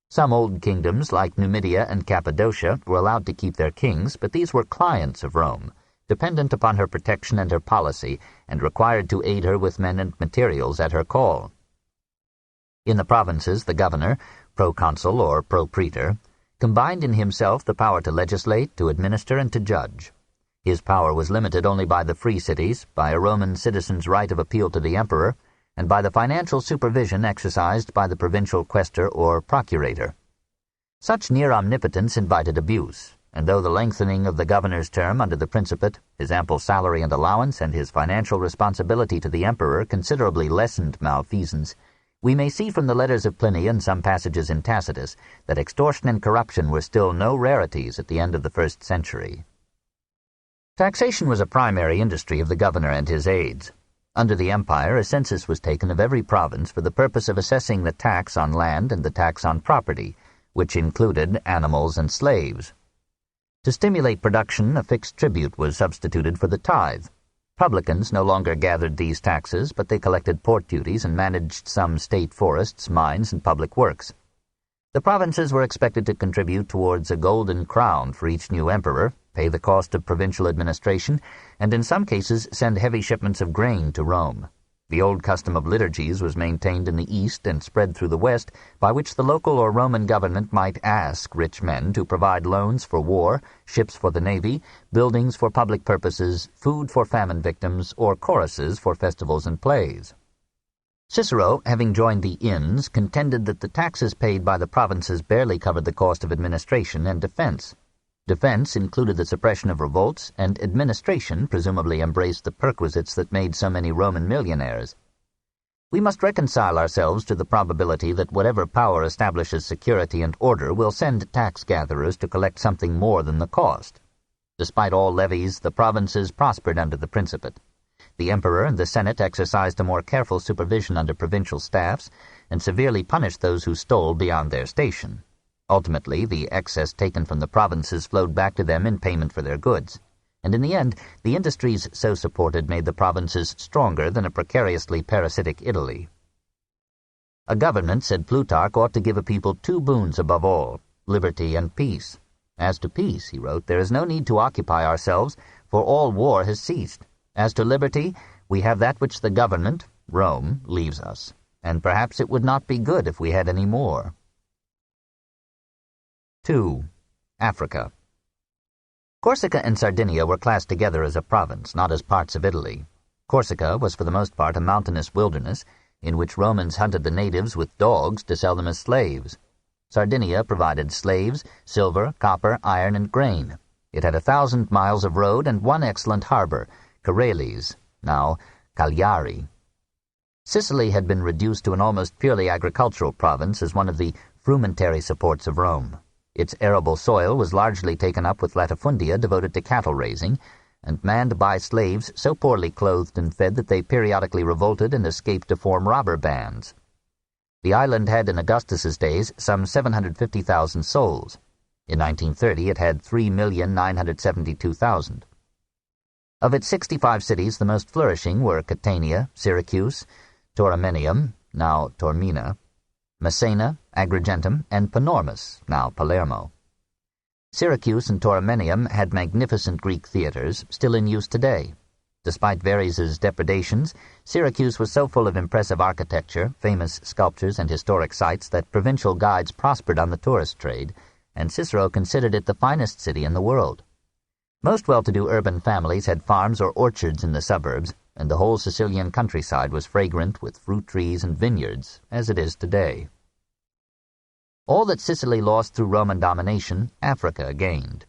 Some old kingdoms, like Numidia and Cappadocia, were allowed to keep their kings, but these were clients of Rome, dependent upon her protection and her policy, and required to aid her with men and materials at her call. In the provinces, the governor, proconsul or propraetor, combined in himself the power to legislate, to administer, and to judge. His power was limited only by the free cities, by a Roman citizen's right of appeal to the emperor, and by the financial supervision exercised by the provincial quaestor or procurator. Such near omnipotence invited abuse, and though the lengthening of the governor's term under the Principate, his ample salary and allowance, and his financial responsibility to the emperor considerably lessened malfeasance, we may see from the letters of Pliny and some passages in Tacitus that extortion and corruption were still no rarities at the end of the 1st century. Taxation was a primary industry of the governor and his aides. Under the empire, a census was taken of every province for the purpose of assessing the tax on land and the tax on property, which included animals and slaves. To stimulate production, a fixed tribute was substituted for the tithe. Publicans no longer gathered these taxes, but they collected port duties and managed some state forests, mines, and public works. The provinces were expected to contribute towards a golden crown for each new emperor, pay the cost of provincial administration, and in some cases send heavy shipments of grain to Rome. The old custom of liturgies was maintained in the East and spread through the West, by which the local or Roman government might ask rich men to provide loans for war, ships for the navy, buildings for public purposes, food for famine victims, or choruses for festivals and plays. Cicero, having joined the inns, contended that the taxes paid by the provinces barely covered the cost of administration and defense. Defense included the suppression of revolts, and administration presumably embraced the perquisites that made so many Roman millionaires. We must reconcile ourselves to the probability that whatever power establishes security and order will send tax-gatherers to collect something more than the cost. Despite all levies, the provinces prospered under the Principate. The emperor and the Senate exercised a more careful supervision under provincial staffs, and severely punished those who stole beyond their station. Ultimately, the excess taken from the provinces flowed back to them in payment for their goods, and in the end, the industries so supported made the provinces stronger than a precariously parasitic Italy. A government, said Plutarch, ought to give a people 2 boons above all, liberty and peace. As to peace, he wrote, there is no need to occupy ourselves, for all war has ceased. As to liberty, we have that which the government, Rome, leaves us, and perhaps it would not be good if we had any more. 2. Africa. Corsica and Sardinia were classed together as a province, not as parts of Italy. Corsica was for the most part a mountainous wilderness, in which Romans hunted the natives with dogs to sell them as slaves. Sardinia provided slaves, silver, copper, iron, and grain. It had 1,000 miles of road and 1 excellent harbor, Careles, now Cagliari. Sicily had been reduced to an almost purely agricultural province as one of the frumentary supports of Rome. Its arable soil was largely taken up with latifundia devoted to cattle-raising, and manned by slaves so poorly clothed and fed that they periodically revolted and escaped to form robber bands. The island had in Augustus's days some 750,000 souls. In 1930 it had 3,972,000. Of its 65 cities, the most flourishing were Catania, Syracuse, Tauromenium, now Taormina, Messena, Agrigentum, and Panormus, now Palermo. Syracuse and Tauromenium had magnificent Greek theaters, still in use today. Despite Verres' depredations, Syracuse was so full of impressive architecture, famous sculptures, and historic sites that provincial guides prospered on the tourist trade, and Cicero considered it the finest city in the world. Most well-to-do urban families had farms or orchards in the suburbs, and the whole Sicilian countryside was fragrant with fruit trees and vineyards, as it is today. All that Sicily lost through Roman domination, Africa gained.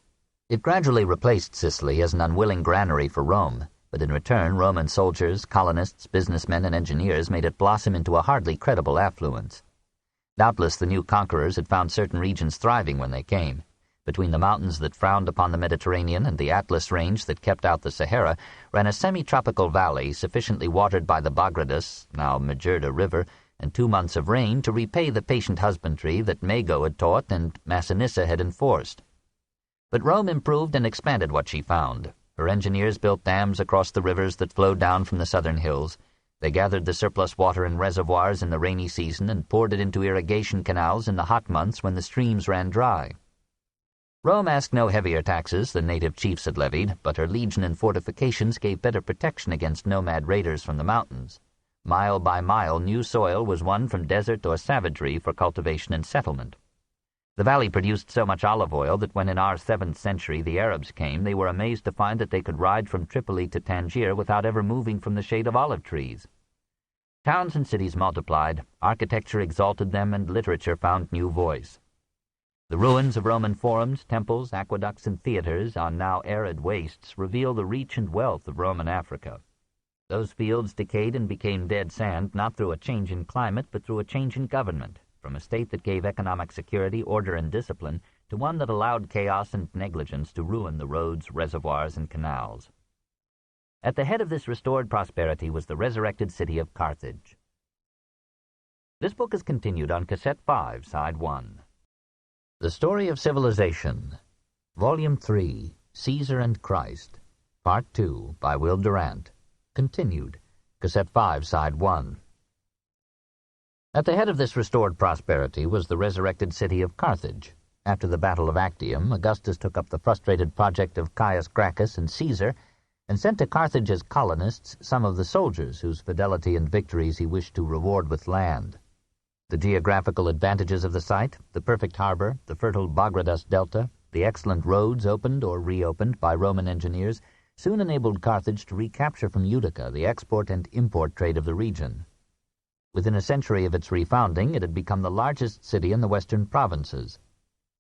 It gradually replaced Sicily as an unwilling granary for Rome, but in return Roman soldiers, colonists, businessmen, and engineers made it blossom into a hardly credible affluence. Doubtless the new conquerors had found certain regions thriving when they came. Between the mountains that frowned upon the Mediterranean and the Atlas Range that kept out the Sahara ran a semi-tropical valley sufficiently watered by the Bagradus, now Majerda River, and 2 months of rain to repay the patient husbandry that Mago had taught and Massinissa had enforced. But Rome improved and expanded what she found. Her engineers built dams across the rivers that flowed down from the southern hills. They gathered the surplus water in reservoirs in the rainy season and poured it into irrigation canals in the hot months when the streams ran dry. Rome asked no heavier taxes than native chiefs had levied, but her legion and fortifications gave better protection against nomad raiders from the mountains. Mile by mile, new soil was won from desert or savagery for cultivation and settlement. The valley produced so much olive oil that when in our 7th century the Arabs came, they were amazed to find that they could ride from Tripoli to Tangier without ever moving from the shade of olive trees. Towns and cities multiplied, architecture exalted them, and literature found new voice. The ruins of Roman forums, temples, aqueducts, and theaters on now arid wastes reveal the reach and wealth of Roman Africa. Those fields decayed and became dead sand not through a change in climate but through a change in government, from a state that gave economic security, order, and discipline to one that allowed chaos and negligence to ruin the roads, reservoirs, and canals. At the head of this restored prosperity was the resurrected city of Carthage. This book is continued on Cassette 5, Side 1. The Story of Civilization, Volume 3, Caesar and Christ, Part 2, by Will Durant, continued, Cassette 5, Side 1. At the head of this restored prosperity was the resurrected city of Carthage. After the Battle of Actium, Augustus took up the frustrated project of Caius Gracchus and Caesar, and sent to Carthage as colonists some of the soldiers whose fidelity and victories he wished to reward with land. The geographical advantages of the site, the perfect harbor, the fertile Bagradus delta, the excellent roads opened or reopened by Roman engineers, soon enabled Carthage to recapture from Utica the export and import trade of the region. Within a century of its refounding, it had become the largest city in the western provinces.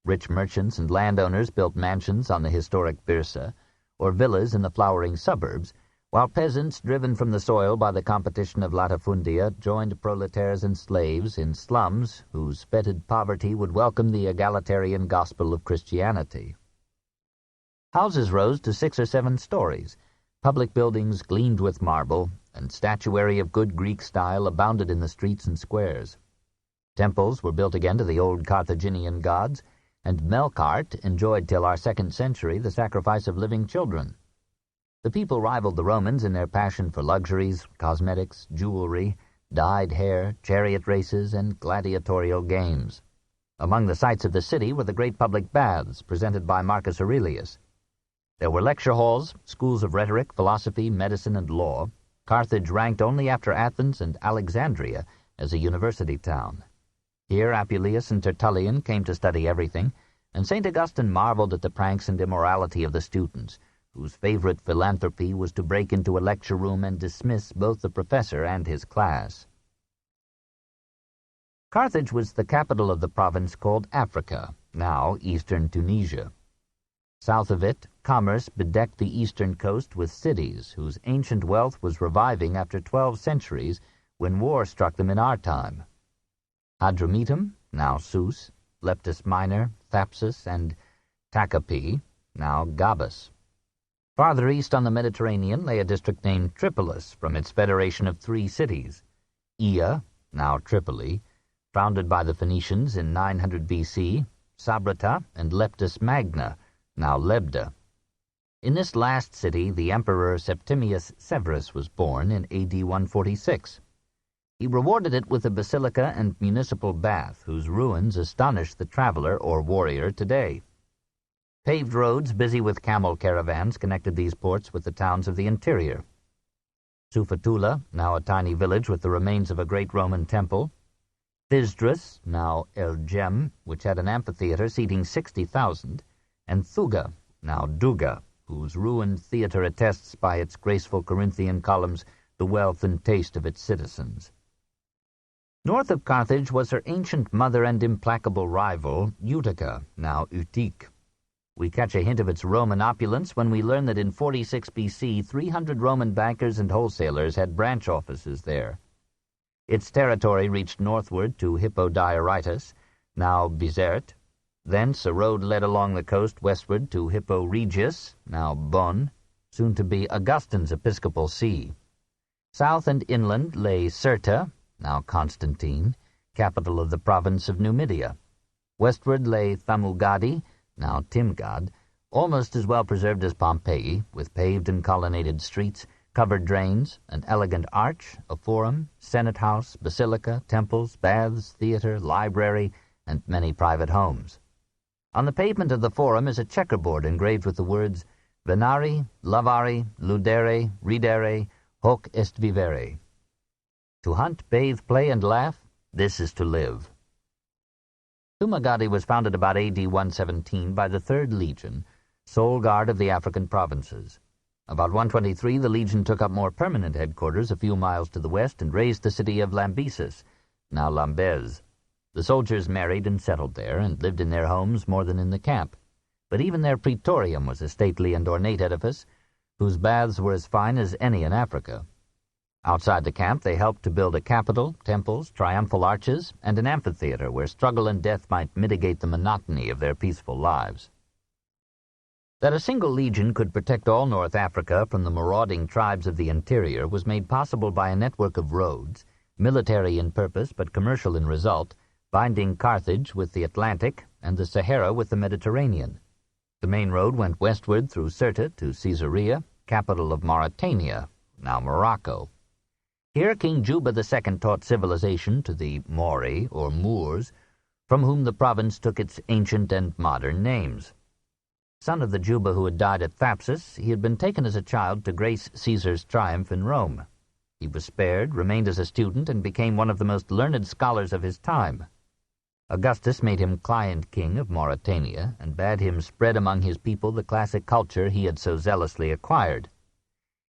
Rich merchants and landowners built mansions on the historic Byrsa, or villas in the flowering suburbs, while peasants, driven from the soil by the competition of latifundia, joined proletarians and slaves in slums whose fetid poverty would welcome the egalitarian gospel of Christianity. Houses rose to 6 or 7 stories. Public buildings gleamed with marble, and statuary of good Greek style abounded in the streets and squares. Temples were built again to the old Carthaginian gods, and Melkart enjoyed till our 2nd century the sacrifice of living children. The people rivaled the Romans in their passion for luxuries, cosmetics, jewelry, dyed hair, chariot races, and gladiatorial games. Among the sights of the city were the great public baths presented by Marcus Aurelius. There were lecture halls, schools of rhetoric, philosophy, medicine, and law. Carthage ranked only after Athens and Alexandria as a university town. Here Apuleius and Tertullian came to study everything, and St. Augustine marveled at the pranks and immorality of the students, whose favorite philanthropy was to break into a lecture room and dismiss both the professor and his class. Carthage was the capital of the province called Africa, now eastern Tunisia. South of it, commerce bedecked the eastern coast with cities whose ancient wealth was reviving after 12 centuries when war struck them in our time. Hadrumetum, now Sus, Leptis Minor, Thapsus, and Tacopy, now Gabus. Farther east on the Mediterranean lay a district named Tripolis from its federation of 3 cities. Ia, now Tripoli, founded by the Phoenicians in 900 BC, Sabrata, and Leptis Magna, now Lebda. In this last city, the Emperor Septimius Severus was born in AD 146. He rewarded it with a basilica and municipal bath, whose ruins astonish the traveler or warrior today. Paved roads busy with camel caravans connected these ports with the towns of the interior. Sufatula, now a tiny village with the remains of a great Roman temple. Thysdrus, now El Gem, which had an amphitheater seating 60,000, and Thuga, now Duga, whose ruined theater attests by its graceful Corinthian columns the wealth and taste of its citizens. North of Carthage was her ancient mother and implacable rival, Utica, now Utique. We catch a hint of its Roman opulence when we learn that in 46 BC 300 Roman bankers and wholesalers had branch offices there. Its territory reached northward to Hippodioritis, now Bizerte. Thence a road led along the coast westward to Hippo Regius, now Bonn, soon to be Augustine's episcopal see. South and inland lay Cirta, now Constantine, capital of the province of Numidia. Westward lay Thamugadi, now Timgad, almost as well preserved as Pompeii, with paved and colonnaded streets, covered drains, an elegant arch, a forum, senate house, basilica, temples, baths, theatre, library, and many private homes. On the pavement of the forum is a checkerboard engraved with the words Venari, Lavari, Ludere, Ridere, Hoc est vivere. To hunt, bathe, play, and laugh, this is to live. Thumagadi was founded about AD 117 by the 3rd Legion, sole guard of the African provinces. About 123 the legion took up more permanent headquarters a few miles to the west and raised the city of Lambesis, now Lambez. The soldiers married and settled there, and lived in their homes more than in the camp. But even their praetorium was a stately and ornate edifice, whose baths were as fine as any in Africa. Outside the camp they helped to build a capitol, temples, triumphal arches, and an amphitheater where struggle and death might mitigate the monotony of their peaceful lives. That a single legion could protect all North Africa from the marauding tribes of the interior was made possible by a network of roads, military in purpose but commercial in result, binding Carthage with the Atlantic and the Sahara with the Mediterranean. The main road went westward through Sirte to Caesarea, capital of Mauritania, now Morocco. Here King Juba II taught civilization to the Mauri, or Moors, from whom the province took its ancient and modern names. Son of the Juba who had died at Thapsus, he had been taken as a child to grace Caesar's triumph in Rome. He was spared, remained as a student, and became one of the most learned scholars of his time. Augustus made him client king of Mauritania, and bade him spread among his people the classic culture he had so zealously acquired.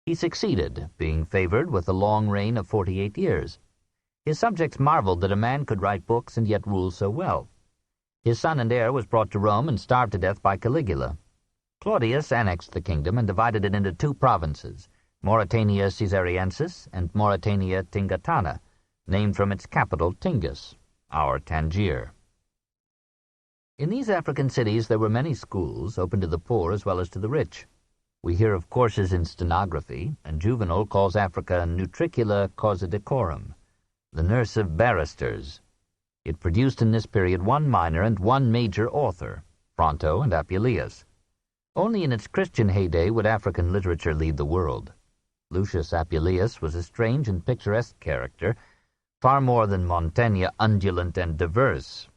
He succeeded, being favored with a long reign of 48 years. His subjects marveled that a man could write books and yet rule so well. His son and heir was brought to Rome and starved to death by Caligula. Claudius annexed the kingdom and divided it into 2 provinces, Mauritania Caesariensis and Mauritania Tingatana, named from its capital Tingis, our Tangier. In these African cities there were many schools, open to the poor as well as to the rich. We hear of courses in stenography, and Juvenal calls Africa Nutricula causa decorum, the nurse of barristers. It produced in this period 1 minor and 1 major author, Fronto and Apuleius. Only in its Christian heyday would African literature lead the world. Lucius Apuleius was a strange and picturesque character, far more than Montaigne undulant and diverse.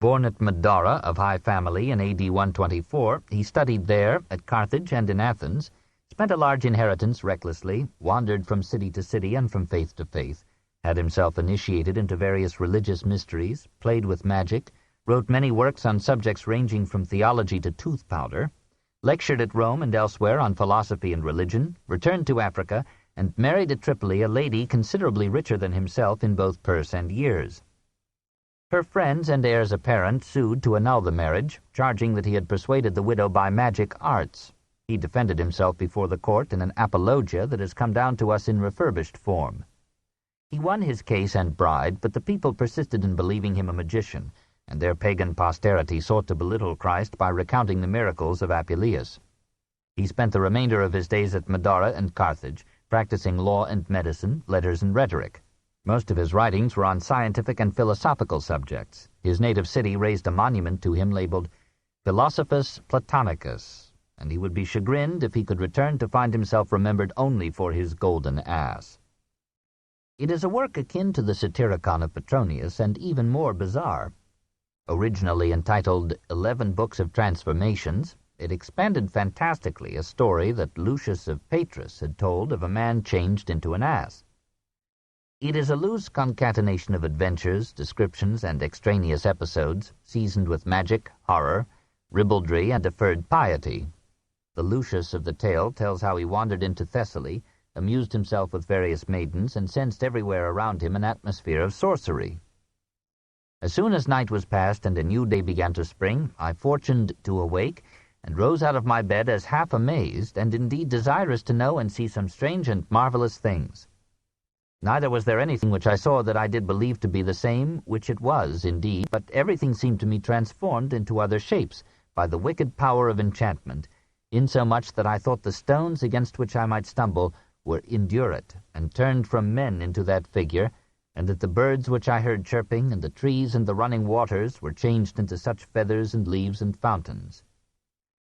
Born at Madara of high family in AD 124, he studied there, at Carthage and in Athens, spent a large inheritance recklessly, wandered from city to city and from faith to faith, had himself initiated into various religious mysteries, played with magic, wrote many works on subjects ranging from theology to tooth powder, lectured at Rome and elsewhere on philosophy and religion, returned to Africa, and married at Tripoli a lady considerably richer than himself in both purse and years. Her friends and heirs apparent sued to annul the marriage, charging that he had persuaded the widow by magic arts. He defended himself before the court in an apologia that has come down to us in refurbished form. He won his case and bride, but the people persisted in believing him a magician, and their pagan posterity sought to belittle Christ by recounting the miracles of Apuleius. He spent the remainder of his days at Madara and Carthage, practicing law and medicine, letters and rhetoric. Most of his writings were on scientific and philosophical subjects. His native city raised a monument to him labeled Philosophus Platonicus, and he would be chagrined if he could return to find himself remembered only for his golden ass. It is a work akin to the Satyricon of Petronius, and even more bizarre. Originally entitled 11 Books of Transformations, it expanded fantastically a story that Lucius of Patras had told of a man changed into an ass. It is a loose concatenation of adventures, descriptions, and extraneous episodes, seasoned with magic, horror, ribaldry, and deferred piety. The Lucius of the tale tells how he wandered into Thessaly, amused himself with various maidens, and sensed everywhere around him an atmosphere of sorcery. As soon as night was past and a new day began to spring, I fortuned to awake, and rose out of my bed as half amazed, and indeed desirous to know and see some strange and marvelous things. Neither was there anything which I saw that I did believe to be the same, which it was, indeed, but everything seemed to me transformed into other shapes by the wicked power of enchantment, insomuch that I thought the stones against which I might stumble were indurate, and turned from men into that figure, and that the birds which I heard chirping, and the trees and the running waters, were changed into such feathers and leaves and fountains.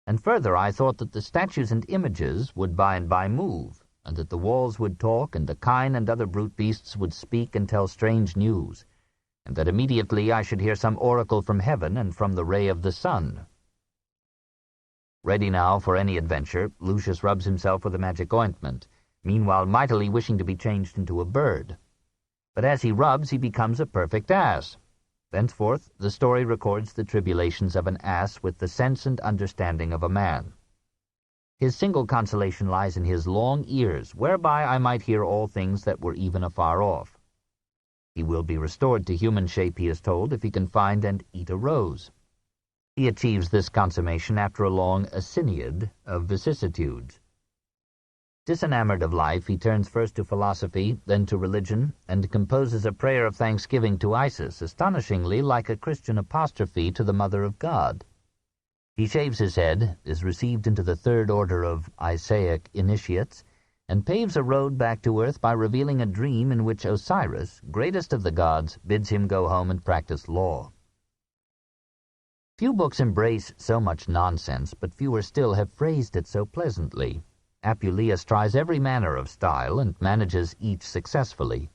And further, I thought that the statues and images would by and by move, and that the walls would talk, and the kine and other brute beasts would speak and tell strange news, and that immediately I should hear some oracle from heaven and from the ray of the sun. Ready now for any adventure, Lucius rubs himself with a magic ointment, meanwhile mightily wishing to be changed into a bird. But as he rubs, he becomes a perfect ass. Thenceforth, the story records the tribulations of an ass with the sense and understanding of a man. His single consolation lies in his long ears, whereby I might hear all things that were even afar off. He will be restored to human shape, he is told, if he can find and eat a rose. He achieves this consummation after a long asyniad of vicissitudes. Disenamored of life, he turns first to philosophy, then to religion, and composes a prayer of thanksgiving to Isis, astonishingly like a Christian apostrophe to the Mother of God. He shaves his head, is received into the third order of Isaic initiates, and paves a road back to earth by revealing a dream in which Osiris, greatest of the gods, bids him go home and practice law. Few books embrace so much nonsense, but fewer still have phrased it so pleasantly. Apuleius tries every manner of style, and manages each successfully.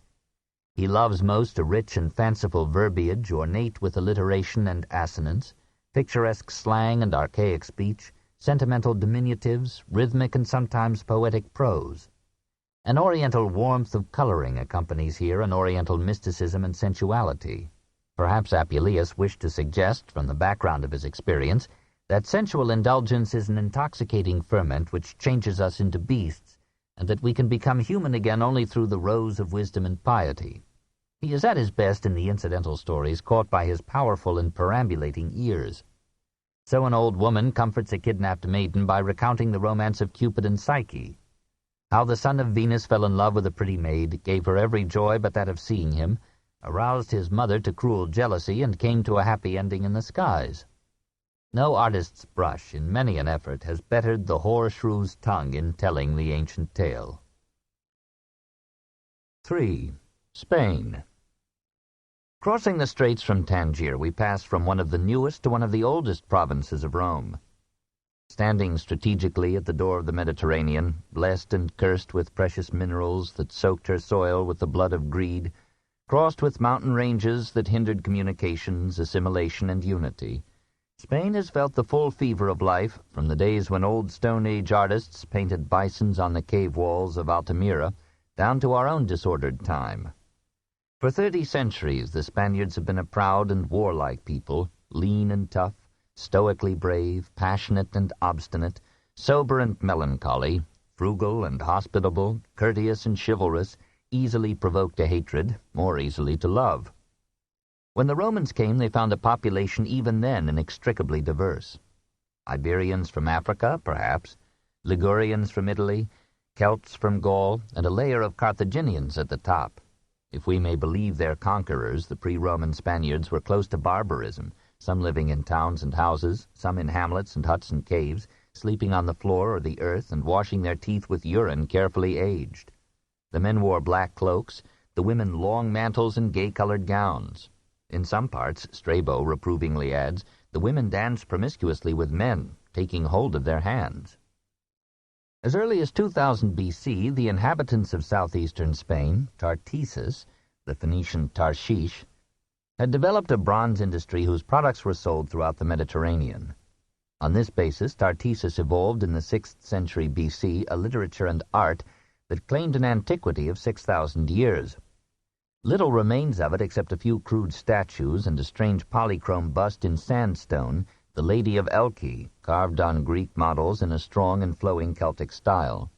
He loves most a rich and fanciful verbiage, ornate with alliteration and assonance, picturesque slang and archaic speech, sentimental diminutives, rhythmic and sometimes poetic prose. An oriental warmth of coloring accompanies here an oriental mysticism and sensuality. Perhaps Apuleius wished to suggest, from the background of his experience, that sensual indulgence is an intoxicating ferment which changes us into beasts, and that we can become human again only through the rose of wisdom and piety. He is at his best in the incidental stories caught by his powerful and perambulating ears. So an old woman comforts a kidnapped maiden by recounting the romance of Cupid and Psyche. How the son of Venus fell in love with a pretty maid, gave her every joy but that of seeing him, aroused his mother to cruel jealousy, and came to a happy ending in the skies. No artist's brush, in many an effort, has bettered the horseshrew's tongue in telling the ancient tale. 3. Spain. Crossing the straits from Tangier, we pass from one of the newest to one of the oldest provinces of Rome. Standing strategically at the door of the Mediterranean, blessed and cursed with precious minerals that soaked her soil with the blood of greed, crossed with mountain ranges that hindered communications, assimilation, and unity, Spain has felt the full fever of life from the days when old Stone Age artists painted bisons on the cave walls of Altamira down to our own disordered time. For 30 centuries the Spaniards have been a proud and warlike people, lean and tough, stoically brave, passionate and obstinate, sober and melancholy, frugal and hospitable, courteous and chivalrous, easily provoked to hatred, more easily to love. When the Romans came, they found a population even then inextricably diverse. Iberians from Africa, perhaps, Ligurians from Italy, Celts from Gaul, and a layer of Carthaginians at the top. If we may believe their conquerors, the pre-Roman Spaniards were close to barbarism, some living in towns and houses, some in hamlets and huts and caves, sleeping on the floor or the earth and washing their teeth with urine carefully aged. The men wore black cloaks, the women long mantles and gay-colored gowns. In some parts, Strabo reprovingly adds, the women danced promiscuously with men, taking hold of their hands. As early as 2000 B.C., the inhabitants of southeastern Spain, Tartessus, the Phoenician Tarshish, had developed a bronze industry whose products were sold throughout the Mediterranean. On this basis, Tacitus evolved in the 6th century BC a literature and art that claimed an antiquity of 6,000 years. Little remains of it except a few crude statues and a strange polychrome bust in sandstone, the Lady of Elche, carved on Greek models in a strong and flowing Celtic style.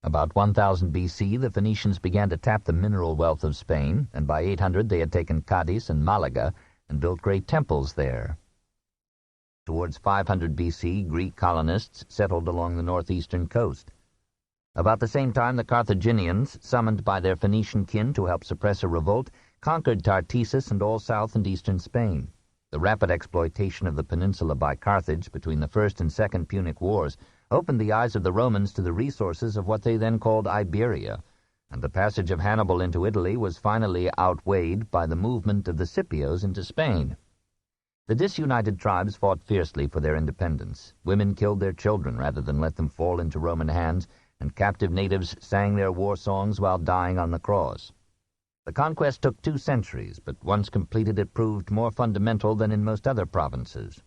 About 1000 BC, the Phoenicians began to tap the mineral wealth of Spain, and by 800 they had taken Cadiz and Malaga and built great temples there. Towards 500 BC, Greek colonists settled along the northeastern coast. About the same time, the Carthaginians, summoned by their Phoenician kin to help suppress a revolt, conquered Tartessus and all south and eastern Spain. The rapid exploitation of the peninsula by Carthage between the First and Second Punic Wars opened the eyes of the Romans to the resources of what they then called Iberia, and the passage of Hannibal into Italy was finally outweighed by the movement of the Scipios into Spain. The disunited tribes fought fiercely for their independence. Women killed their children rather than let them fall into Roman hands, and captive natives sang their war songs while dying on the cross. The conquest took 2 centuries, but once completed it proved more fundamental than in most other provinces.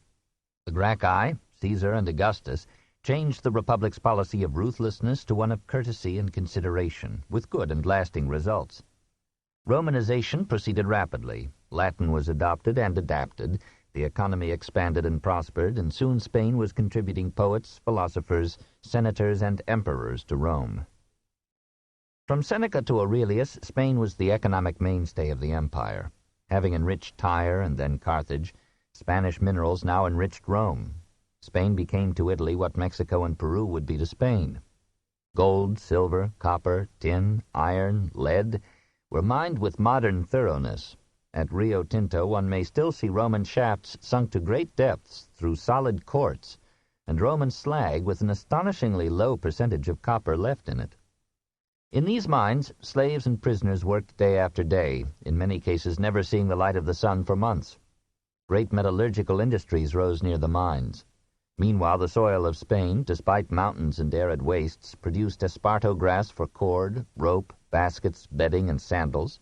The Gracchi, Caesar and Augustus, changed the republic's policy of ruthlessness to one of courtesy and consideration, with good and lasting results. Romanization proceeded rapidly. Latin was adopted and adapted, the economy expanded and prospered, and soon Spain was contributing poets, philosophers, senators, and emperors to Rome. From Seneca to Aurelius, Spain was the economic mainstay of the empire. Having enriched Tyre and then Carthage, Spanish minerals now enriched Rome. Spain became to Italy what Mexico and Peru would be to Spain. Gold, silver, copper, tin, iron, lead were mined with modern thoroughness. At Rio Tinto one may still see Roman shafts sunk to great depths through solid quartz, and Roman slag with an astonishingly low percentage of copper left in it. In these mines, slaves and prisoners worked day after day, in many cases never seeing the light of the sun for months. Great metallurgical industries rose near the mines. Meanwhile, the soil of Spain, despite mountains and arid wastes, produced esparto grass for cord, rope, baskets, bedding, and sandals,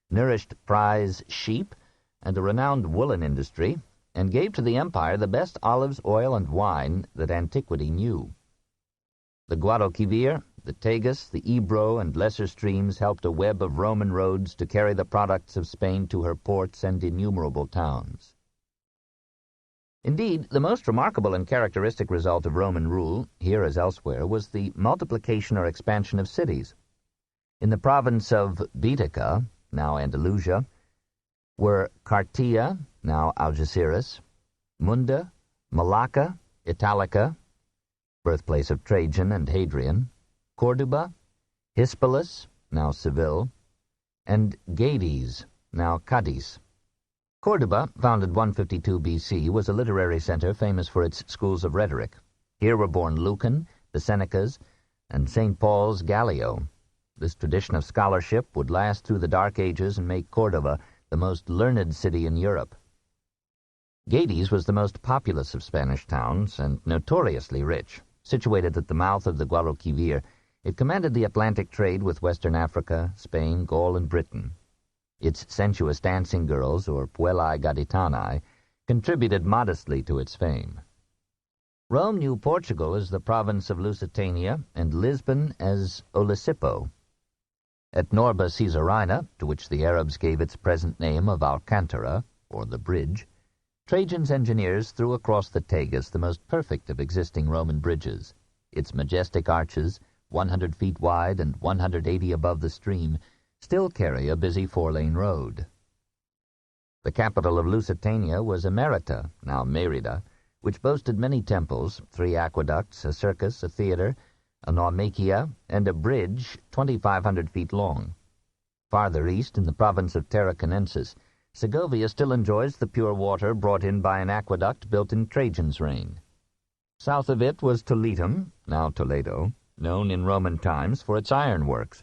nourished prize sheep and a renowned woolen industry, and gave to the empire the best olives, oil, and wine that antiquity knew. The Guadalquivir, the Tagus, the Ebro, and lesser streams helped a web of Roman roads to carry the products of Spain to her ports and innumerable towns. Indeed, the most remarkable and characteristic result of Roman rule, here as elsewhere, was the multiplication or expansion of cities. In the province of Baetica, now Andalusia, were Cartia, now Algeciras, Munda, Malacca, Italica, birthplace of Trajan and Hadrian, Corduba, Hispalis, now Seville, and Gades, now Cadiz. Corduba, founded 152 BC, was a literary center famous for its schools of rhetoric. Here were born Lucan, the Senecas, and St. Paul's Gallio. This tradition of scholarship would last through the Dark Ages and make Cordoba the most learned city in Europe. Gades was the most populous of Spanish towns and notoriously rich. Situated at the mouth of the Guadalquivir, it commanded the Atlantic trade with Western Africa, Spain, Gaul, and Britain. Its sensuous dancing girls, or puellae gaditanae, contributed modestly to its fame. Rome knew Portugal as the province of Lusitania and Lisbon as Olisipo. At Norba Caesarina, to which the Arabs gave its present name of Alcantara, or the bridge, Trajan's engineers threw across the Tagus the most perfect of existing Roman bridges. Its majestic arches, 100 feet wide and 180 above the stream, still carry a busy 4-lane road. The capital of Lusitania was Emerita, now Merida, which boasted many temples, 3 aqueducts, a circus, a theater, a naumachia, and a bridge 2,500 feet long. Farther east, in the province of Tarraconensis, Segovia still enjoys the pure water brought in by an aqueduct built in Trajan's reign. South of it was Toletum, now Toledo, known in Roman times for its ironworks.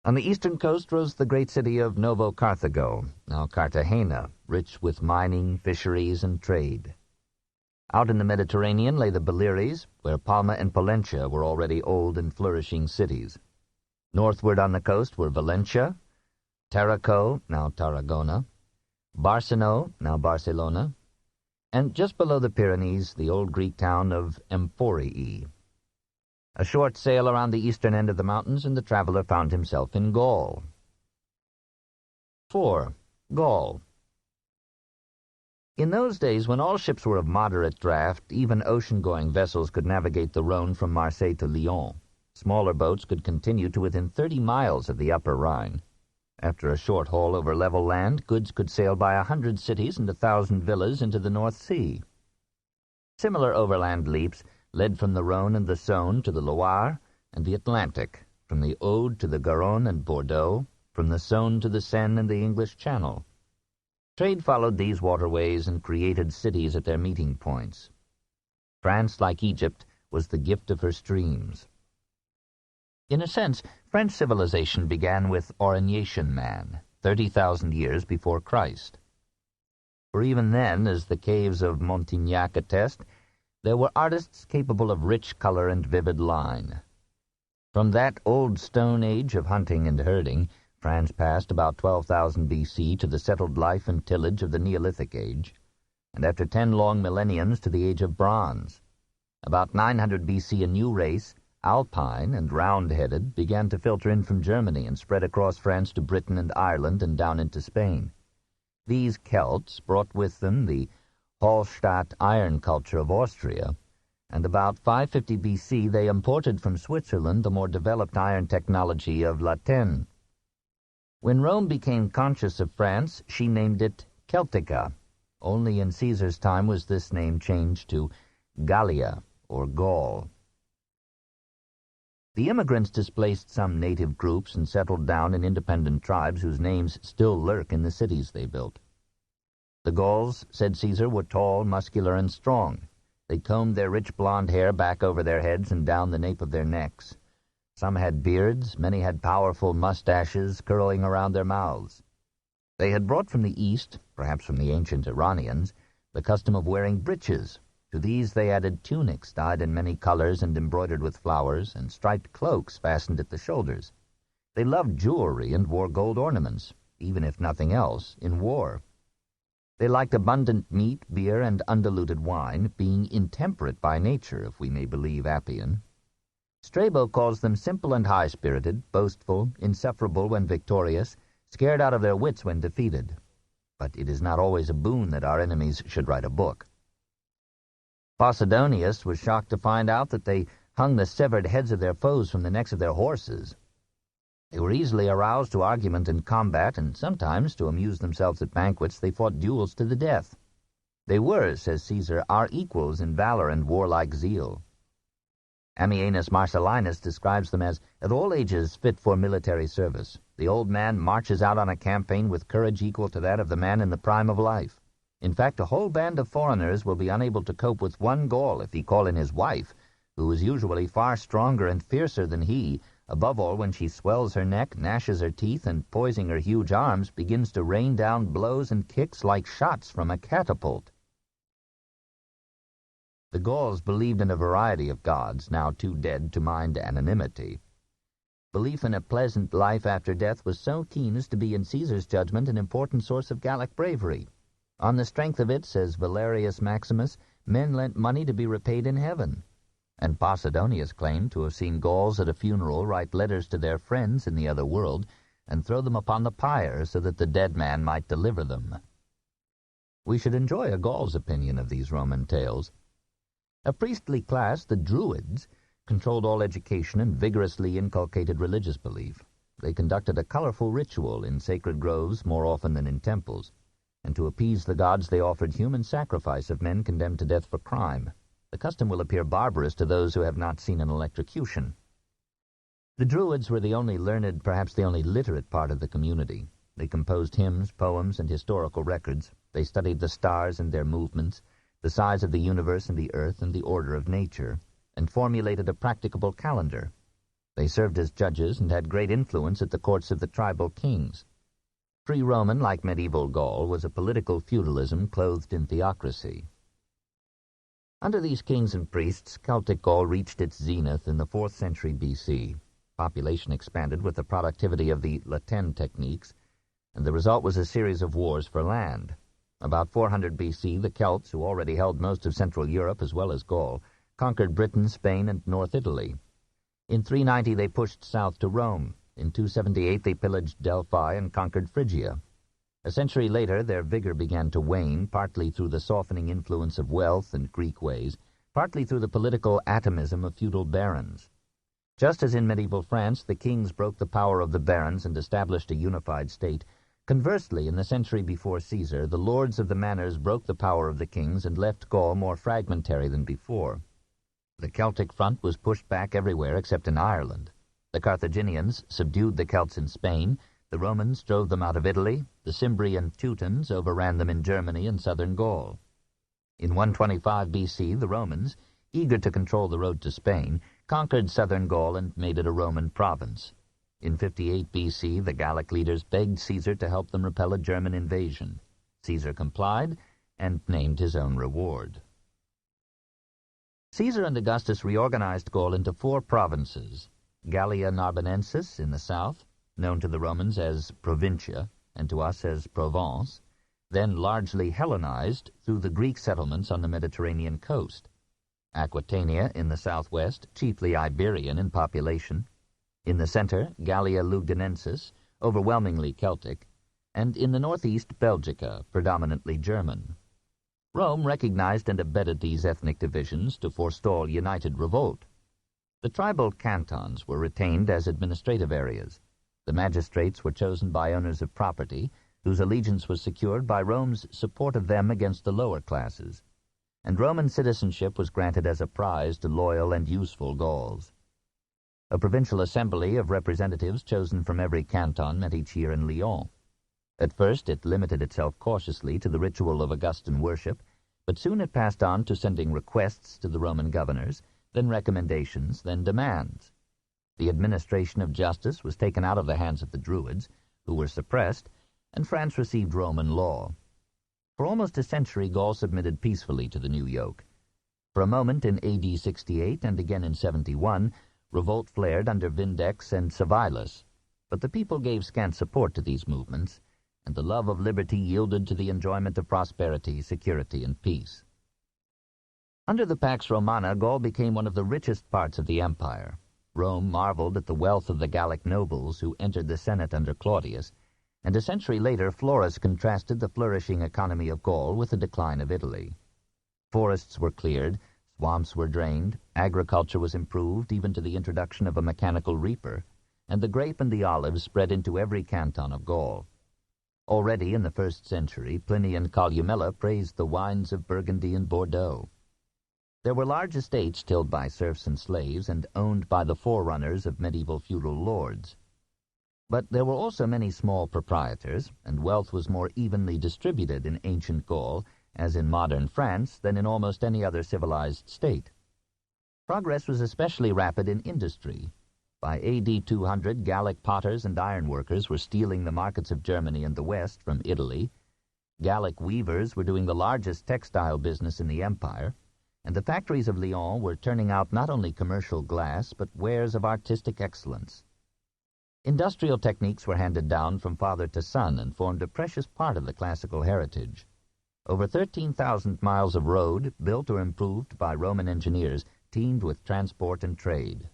On the eastern coast rose the great city of Novo Carthago, now Cartagena, rich with mining, fisheries, and trade. Out in the Mediterranean lay the Baleares, where Palma and Palencia were already old and flourishing cities. Northward on the coast were Valencia, Taraco, now Tarragona, Barcino, now Barcelona, and just below the Pyrenees, the old Greek town of Emphorii. A short sail around the eastern end of the mountains, and the traveler found himself in Gaul. 4. Gaul. In those days, when all ships were of moderate draft, even ocean-going vessels could navigate the Rhone from Marseille to Lyon. Smaller boats could continue to within 30 miles of the upper Rhine. After a short haul over level land, goods could sail by 100 cities and 1,000 villas into the North Sea. Similar overland leaps led from the Rhone and the Saône to the Loire and the Atlantic, from the Aude to the Garonne and Bordeaux, from the Saône to the Seine and the English Channel. Trade followed these waterways and created cities at their meeting points. France, like Egypt, was the gift of her streams. In a sense, French civilization began with Aurignacian man, 30,000 years before Christ. For even then, as the caves of Montignac attest, there were artists capable of rich color and vivid line. From that old stone age of hunting and herding, France passed about 12,000 B.C. to the settled life and tillage of the Neolithic Age, and after 10 long millenniums to the Age of Bronze. About 900 B.C. a new race, Alpine and round-headed, began to filter in from Germany and spread across France to Britain and Ireland and down into Spain. These Celts brought with them the Hallstatt iron culture of Austria, and about 550 B.C. they imported from Switzerland the more developed iron technology of La Tène. When Rome became conscious of France, she named it Celtica. Only in Caesar's time was this name changed to Gallia, or Gaul. The immigrants displaced some native groups and settled down in independent tribes whose names still lurk in the cities they built. The Gauls, said Caesar, were tall, muscular, and strong. They combed their rich blond hair back over their heads and down the nape of their necks. Some had beards, many had powerful mustaches curling around their mouths. They had brought from the East, perhaps from the ancient Iranians, the custom of wearing breeches. To these they added tunics dyed in many colors and embroidered with flowers, and striped cloaks fastened at the shoulders. They loved jewelry and wore gold ornaments, even if nothing else, in war. They liked abundant meat, beer, and undiluted wine, being intemperate by nature, if we may believe Appian. Strabo calls them simple and high-spirited, boastful, insufferable when victorious, scared out of their wits when defeated. But it is not always a boon that our enemies should write a book. Posidonius was shocked to find out that they hung the severed heads of their foes from the necks of their horses. They were easily aroused to argument and combat, and sometimes, to amuse themselves at banquets, they fought duels to the death. They were, says Caesar, our equals in valor and warlike zeal. Ammianus Marcellinus describes them as, at all ages, fit for military service. The old man marches out on a campaign with courage equal to that of the man in the prime of life. In fact, a whole band of foreigners will be unable to cope with one Gaul if he call in his wife, who is usually far stronger and fiercer than he, above all when she swells her neck, gnashes her teeth, and, poising her huge arms, begins to rain down blows and kicks like shots from a catapult. The Gauls believed in a variety of gods, now too dead to mind anonymity. Belief in a pleasant life after death was so keen as to be, in Caesar's judgment, an important source of Gallic bravery. On the strength of it, says Valerius Maximus, men lent money to be repaid in heaven. And Posidonius claimed to have seen Gauls at a funeral write letters to their friends in the other world and throw them upon the pyre so that the dead man might deliver them. We should enjoy a Gaul's opinion of these Roman tales. A priestly class, the Druids, controlled all education and vigorously inculcated religious belief. They conducted a colorful ritual in sacred groves more often than in temples, and to appease the gods they offered human sacrifice of men condemned to death for crime. The custom will appear barbarous to those who have not seen an electrocution. The Druids were the only learned, perhaps the only literate part of the community. They composed hymns, poems, and historical records. They studied the stars and their movements, the size of the universe and the earth and the order of nature, and formulated a practicable calendar. They served as judges and had great influence at the courts of the tribal kings. Pre-Roman, like medieval Gaul, was a political feudalism clothed in theocracy. Under these kings and priests, Celtic Gaul reached its zenith in the 4th century B.C. Population expanded with the productivity of the La Tène techniques, and the result was a series of wars for land. About 400 BC, the Celts, who already held most of Central Europe as well as Gaul, conquered Britain, Spain, and North Italy. In 390 they pushed south to Rome. In 278 they pillaged Delphi and conquered Phrygia. A century later their vigor began to wane, partly through the softening influence of wealth and Greek ways, partly through the political atomism of feudal barons. Just as in medieval France, the kings broke the power of the barons and established a unified state, conversely, in the century before Caesar, the lords of the manors broke the power of the kings and left Gaul more fragmentary than before. The Celtic front was pushed back everywhere except in Ireland. The Carthaginians subdued the Celts in Spain, the Romans drove them out of Italy, the Cimbri and Teutons overran them in Germany and southern Gaul. In 125 BC, the Romans, eager to control the road to Spain, conquered southern Gaul and made it a Roman province. In 58 BC, the Gallic leaders begged Caesar to help them repel a German invasion. Caesar complied and named his own reward. Caesar and Augustus reorganized Gaul into 4 provinces: Gallia Narbonensis in the south, known to the Romans as Provincia and to us as Provence, then largely Hellenized through the Greek settlements on the Mediterranean coast; Aquitania in the southwest, chiefly Iberian in population; in the center, Gallia Lugdunensis, overwhelmingly Celtic; and in the northeast, Belgica, predominantly German. Rome recognized and abetted these ethnic divisions to forestall united revolt. The tribal cantons were retained as administrative areas. The magistrates were chosen by owners of property, whose allegiance was secured by Rome's support of them against the lower classes, and Roman citizenship was granted as a prize to loyal and useful Gauls. A provincial assembly of representatives chosen from every canton met each year in Lyons. At first it limited itself cautiously to the ritual of Augustan worship, but soon it passed on to sending requests to the Roman governors, then recommendations, then demands. The administration of justice was taken out of the hands of the Druids, who were suppressed, and France received Roman law. For almost a century Gaul submitted peacefully to the new yoke. For a moment in AD 68 and again in 71, revolt flared under Vindex and Civilis, but the people gave scant support to these movements, and the love of liberty yielded to the enjoyment of prosperity, security, and peace. Under the Pax Romana, Gaul became one of the richest parts of the empire. Rome marveled at the wealth of the Gallic nobles who entered the Senate under Claudius, and a century later Florus contrasted the flourishing economy of Gaul with the decline of Italy. Forests were cleared, swamps were drained, agriculture was improved even to the introduction of a mechanical reaper, and the grape and the olive spread into every canton of Gaul. Already in the 1st century, Pliny and Columella praised the wines of Burgundy and Bordeaux. There were large estates tilled by serfs and slaves and owned by the forerunners of medieval feudal lords. But there were also many small proprietors, and wealth was more evenly distributed in ancient Gaul, as in modern France, than in almost any other civilized state. Progress was especially rapid in industry. By AD 200, Gallic potters and ironworkers were stealing the markets of Germany and the West from Italy. Gallic weavers were doing the largest textile business in the empire, and the factories of Lyon were turning out not only commercial glass, but wares of artistic excellence. Industrial techniques were handed down from father to son and formed a precious part of the classical heritage. Over 13,000 miles of road, built or improved by Roman engineers, teemed with transport and trade.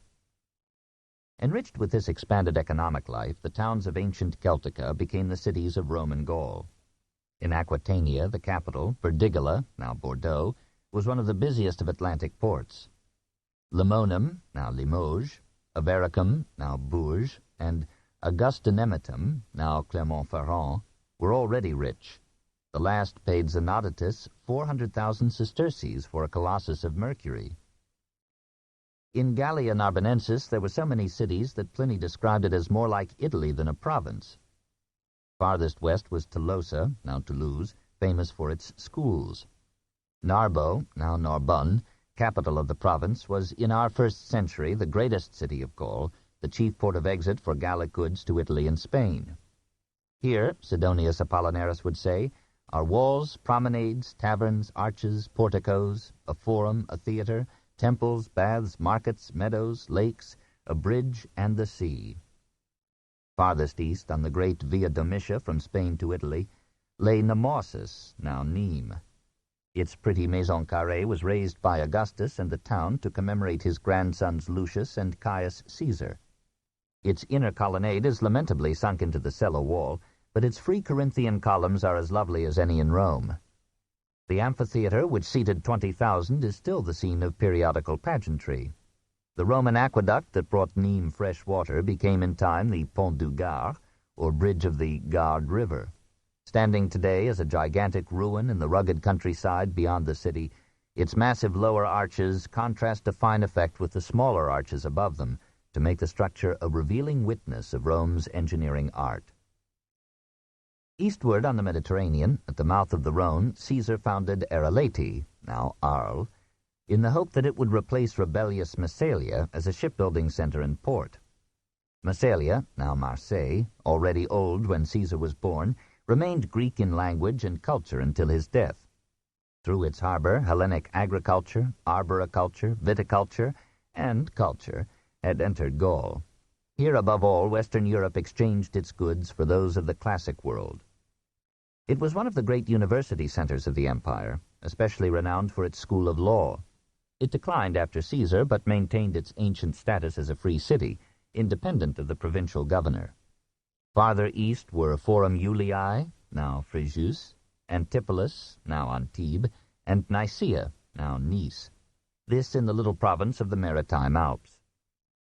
Enriched with this expanded economic life, the towns of ancient Celtica became the cities of Roman Gaul. In Aquitania, the capital, Perdigola, now Bordeaux, was one of the busiest of Atlantic ports. Limonum, now Limoges, Avaricum, now Bourges, and Augustinemetum, now Clermont-Ferrand, were already rich. The last paid Zenodortus 400,000 sesterces for a colossus of mercury. In Gallia Narbonensis there were so many cities that Pliny described it as more like Italy than a province. Farthest west was Tolosa, now Toulouse, famous for its schools. Narbo, now Narbonne, capital of the province, was in our 1st century the greatest city of Gaul, the chief port of exit for Gallic goods to Italy and Spain. Here, Sidonius Apollinaris would say, are walls, promenades, taverns, arches, porticos, a forum, a theatre, temples, baths, markets, meadows, lakes, a bridge, and the sea. Farthest east, on the great Via Domitia from Spain to Italy, lay Nemours, now Nîmes. Its pretty maison carrée was raised by Augustus and the town to commemorate his grandsons Lucius and Caius Caesar. Its inner colonnade is lamentably sunk into the cellar wall, but its free Corinthian columns are as lovely as any in Rome. The amphitheatre, which seated 20,000, is still the scene of periodical pageantry. The Roman aqueduct that brought Nîmes fresh water became in time the Pont du Gard, or Bridge of the Gard River. Standing today as a gigantic ruin in the rugged countryside beyond the city, its massive lower arches contrast to fine effect with the smaller arches above them to make the structure a revealing witness of Rome's engineering art. Eastward on the Mediterranean, at the mouth of the Rhone, Caesar founded Arelati, now Arles, in the hope that it would replace rebellious Massalia as a shipbuilding center and port. Massalia, now Marseille, already old when Caesar was born, remained Greek in language and culture until his death. Through its harbor, Hellenic agriculture, arboriculture, viticulture, and culture had entered Gaul. Here, above all, Western Europe exchanged its goods for those of the classic world. It was one of the great university centers of the empire, especially renowned for its school of law. It declined after Caesar, but maintained its ancient status as a free city, independent of the provincial governor. Farther east were Forum Iulii, now Fréjus, Antipolis, now Antibes, and Nicaea, now Nice, this in the little province of the Maritime Alps.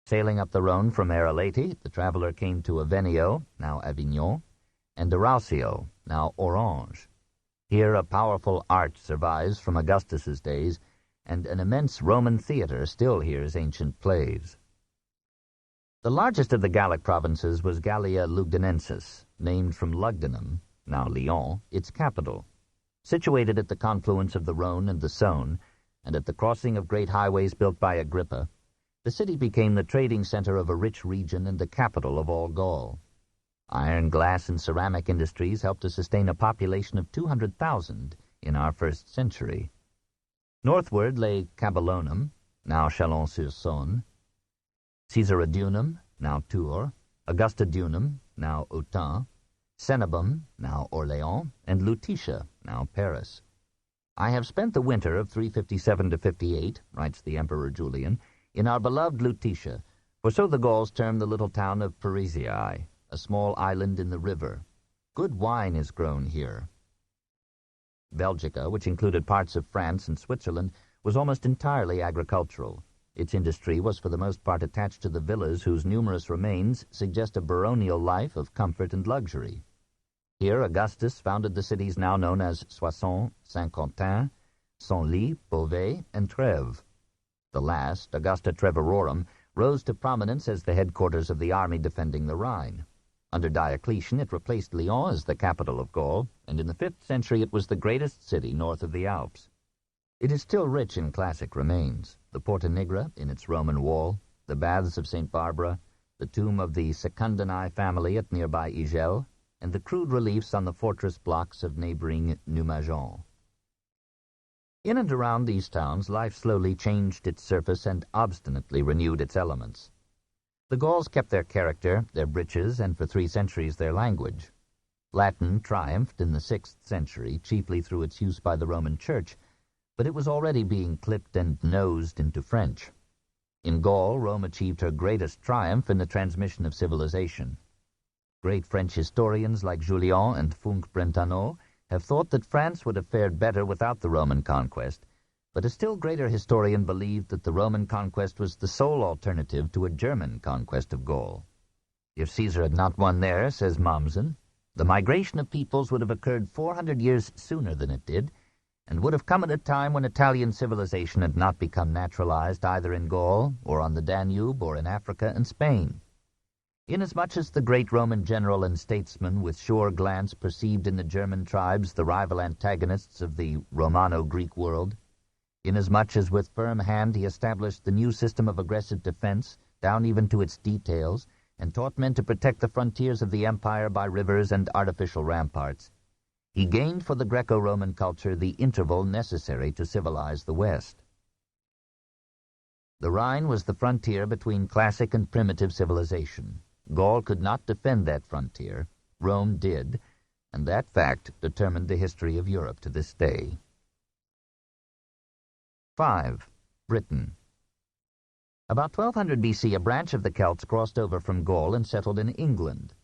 Sailing up the Rhone from Arelati, the traveler came to Avenio, now Avignon, and Arausio, now Orange. Here a powerful arch survives from Augustus's days, and an immense Roman theater still hears ancient plays. The largest of the Gallic provinces was Gallia Lugdunensis, named from Lugdunum, now Lyon, its capital. Situated at the confluence of the Rhone and the Saône, and at the crossing of great highways built by Agrippa, the city became the trading center of a rich region and the capital of all Gaul. Iron, glass, and ceramic industries helped to sustain a population of 200,000 in our first century. Northward lay Cabellonum, now Chalon-sur-Saône, Caesaridunum, now Tours, Augustodunum, now Autun, Cenabum, now Orléans, and Lutetia, now Paris. "I have spent the winter of 357 to 58, writes the Emperor Julian, in our beloved Lutetia, for so the Gauls term the little town of Parisii, a small island in the river. Good wine is grown here." Belgica, which included parts of France and Switzerland, was almost entirely agricultural. Its industry was for the most part attached to the villas whose numerous remains suggest a baronial life of comfort and luxury. Here Augustus founded the cities now known as Soissons, Saint-Quentin, Senlis, Beauvais, and Trèves. The last, Augusta Treverorum, rose to prominence as the headquarters of the army defending the Rhine. Under Diocletian, it replaced Lyon as the capital of Gaul, and in the 5th century it was the greatest city north of the Alps. It is still rich in classic remains, the Porta Nigra in its Roman wall, the baths of St. Barbara, the tomb of the Secundini family at nearby Igel, and the crude reliefs on the fortress blocks of neighboring Numagen. In and around these towns, life slowly changed its surface and obstinately renewed its elements. The Gauls kept their character, their breeches, and for 3 centuries their language. Latin triumphed in the 6th century, chiefly through its use by the Roman Church, but it was already being clipped and nosed into French. In Gaul, Rome achieved her greatest triumph in the transmission of civilization. Great French historians like Julian and Funck-Brentano have thought that France would have fared better without the Roman conquest, but a still greater historian believed that the Roman conquest was the sole alternative to a German conquest of Gaul. If Caesar had not won there, says Mommsen, the migration of peoples would have occurred 400 years sooner than it did, and would have come at a time when Italian civilization had not become naturalized either in Gaul, or on the Danube, or in Africa and Spain. Inasmuch as the great Roman general and statesman with sure glance perceived in the German tribes the rival antagonists of the Romano-Greek world, inasmuch as with firm hand he established the new system of aggressive defense, down even to its details, and taught men to protect the frontiers of the empire by rivers and artificial ramparts, he gained for the Greco-Roman culture the interval necessary to civilize the West. The Rhine was the frontier between classic and primitive civilization. Gaul could not defend that frontier. Rome did, and that fact determined the history of Europe to this day. 5. Britain. About 1200 BC, a branch of the Celts crossed over from Gaul and settled in England.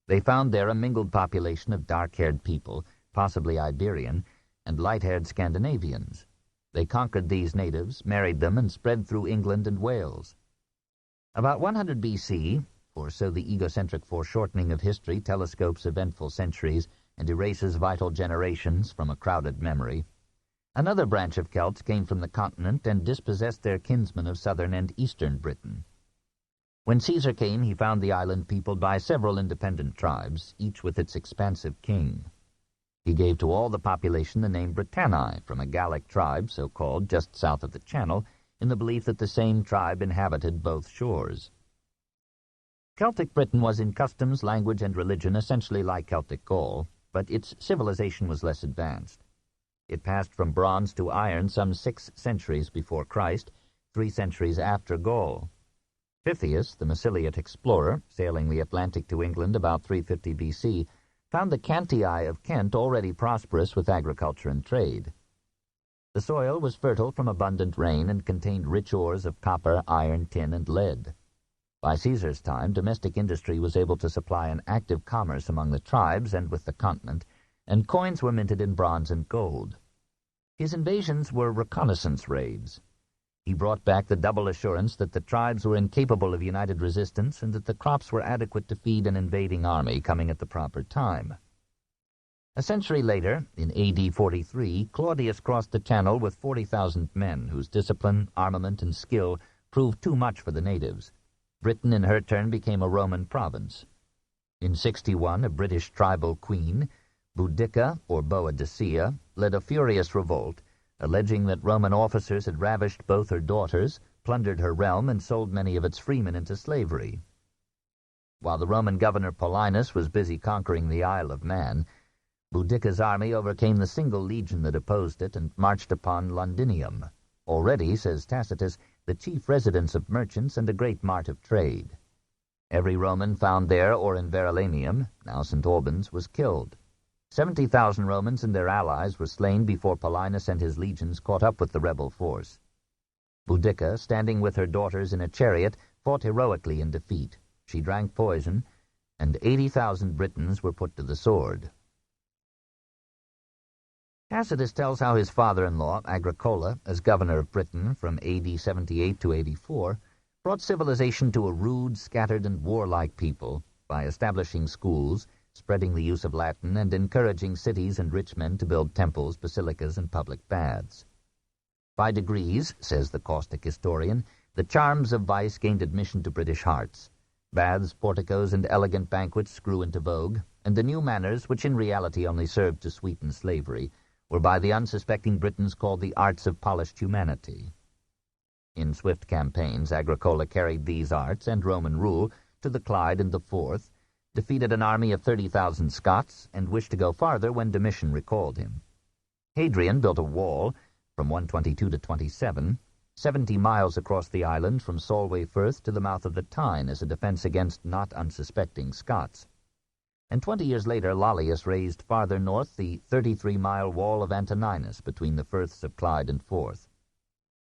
They found there a mingled population of dark-haired people, possibly Iberian, and light-haired Scandinavians. They conquered these natives, married them, and spread through England and Wales. About 100 BC, for so the egocentric foreshortening of history telescopes eventful centuries and erases vital generations from a crowded memory, another branch of Celts came from the continent and dispossessed their kinsmen of southern and eastern Britain. When Caesar came, he found the island peopled by several independent tribes, each with its expansive king. He gave to all the population the name Britanni, from a Gallic tribe, so called, just south of the Channel, in the belief that the same tribe inhabited both shores. Celtic Britain was in customs, language, and religion essentially like Celtic Gaul, but its civilization was less advanced. It passed from bronze to iron some 6 centuries before Christ, 3 centuries after Gaul. Pythias, the Massiliot explorer, sailing the Atlantic to England about 350 BC, found the Cantii of Kent already prosperous with agriculture and trade. The soil was fertile from abundant rain and contained rich ores of copper, iron, tin, and lead. By Caesar's time, domestic industry was able to supply an active commerce among the tribes and with the continent, and coins were minted in bronze and gold. His invasions were reconnaissance raids. He brought back the double assurance that the tribes were incapable of united resistance and that the crops were adequate to feed an invading army coming at the proper time. A century later, in AD 43, Claudius crossed the Channel with 40,000 men whose discipline, armament, and skill proved too much for the natives. Britain in her turn became a Roman province. In 61, a British tribal queen, Boudica, or Boadicea, led a furious revolt, alleging that Roman officers had ravished both her daughters, plundered her realm, and sold many of its freemen into slavery. While the Roman governor Paulinus was busy conquering the Isle of Man, Boudica's army overcame the single legion that opposed it and marched upon Londinium, already, says Tacitus, the chief residence of merchants and a great mart of trade. Every Roman found there or in Verulamium, now St. Albans, was killed. 70,000 Romans and their allies were slain before Paulinus and his legions caught up with the rebel force. Boudica, standing with her daughters in a chariot, fought heroically in defeat. She drank poison, and 80,000 Britons were put to the sword. Tacitus tells how his father-in-law, Agricola, as governor of Britain from AD 78 to 84, brought civilization to a rude, scattered, and warlike people by establishing schools, spreading the use of Latin, and encouraging cities and rich men to build temples, basilicas, and public baths. By degrees, says the caustic historian, the charms of vice gained admission to British hearts. Baths, porticos, and elegant banquets grew into vogue, and the new manners, which in reality only served to sweeten slavery, were by the unsuspecting Britons called the arts of polished humanity. In swift campaigns, Agricola carried these arts and Roman rule to the Clyde and the Forth, defeated an army of 30,000 Scots, and wished to go farther when Domitian recalled him. Hadrian built a wall from 122 to 27, 70 miles across the island from Solway Firth to the mouth of the Tyne as a defense against not unsuspecting Scots. And 20 years later, Lollius raised farther north the 33-mile wall of Antoninus between the Firths of Clyde and Forth.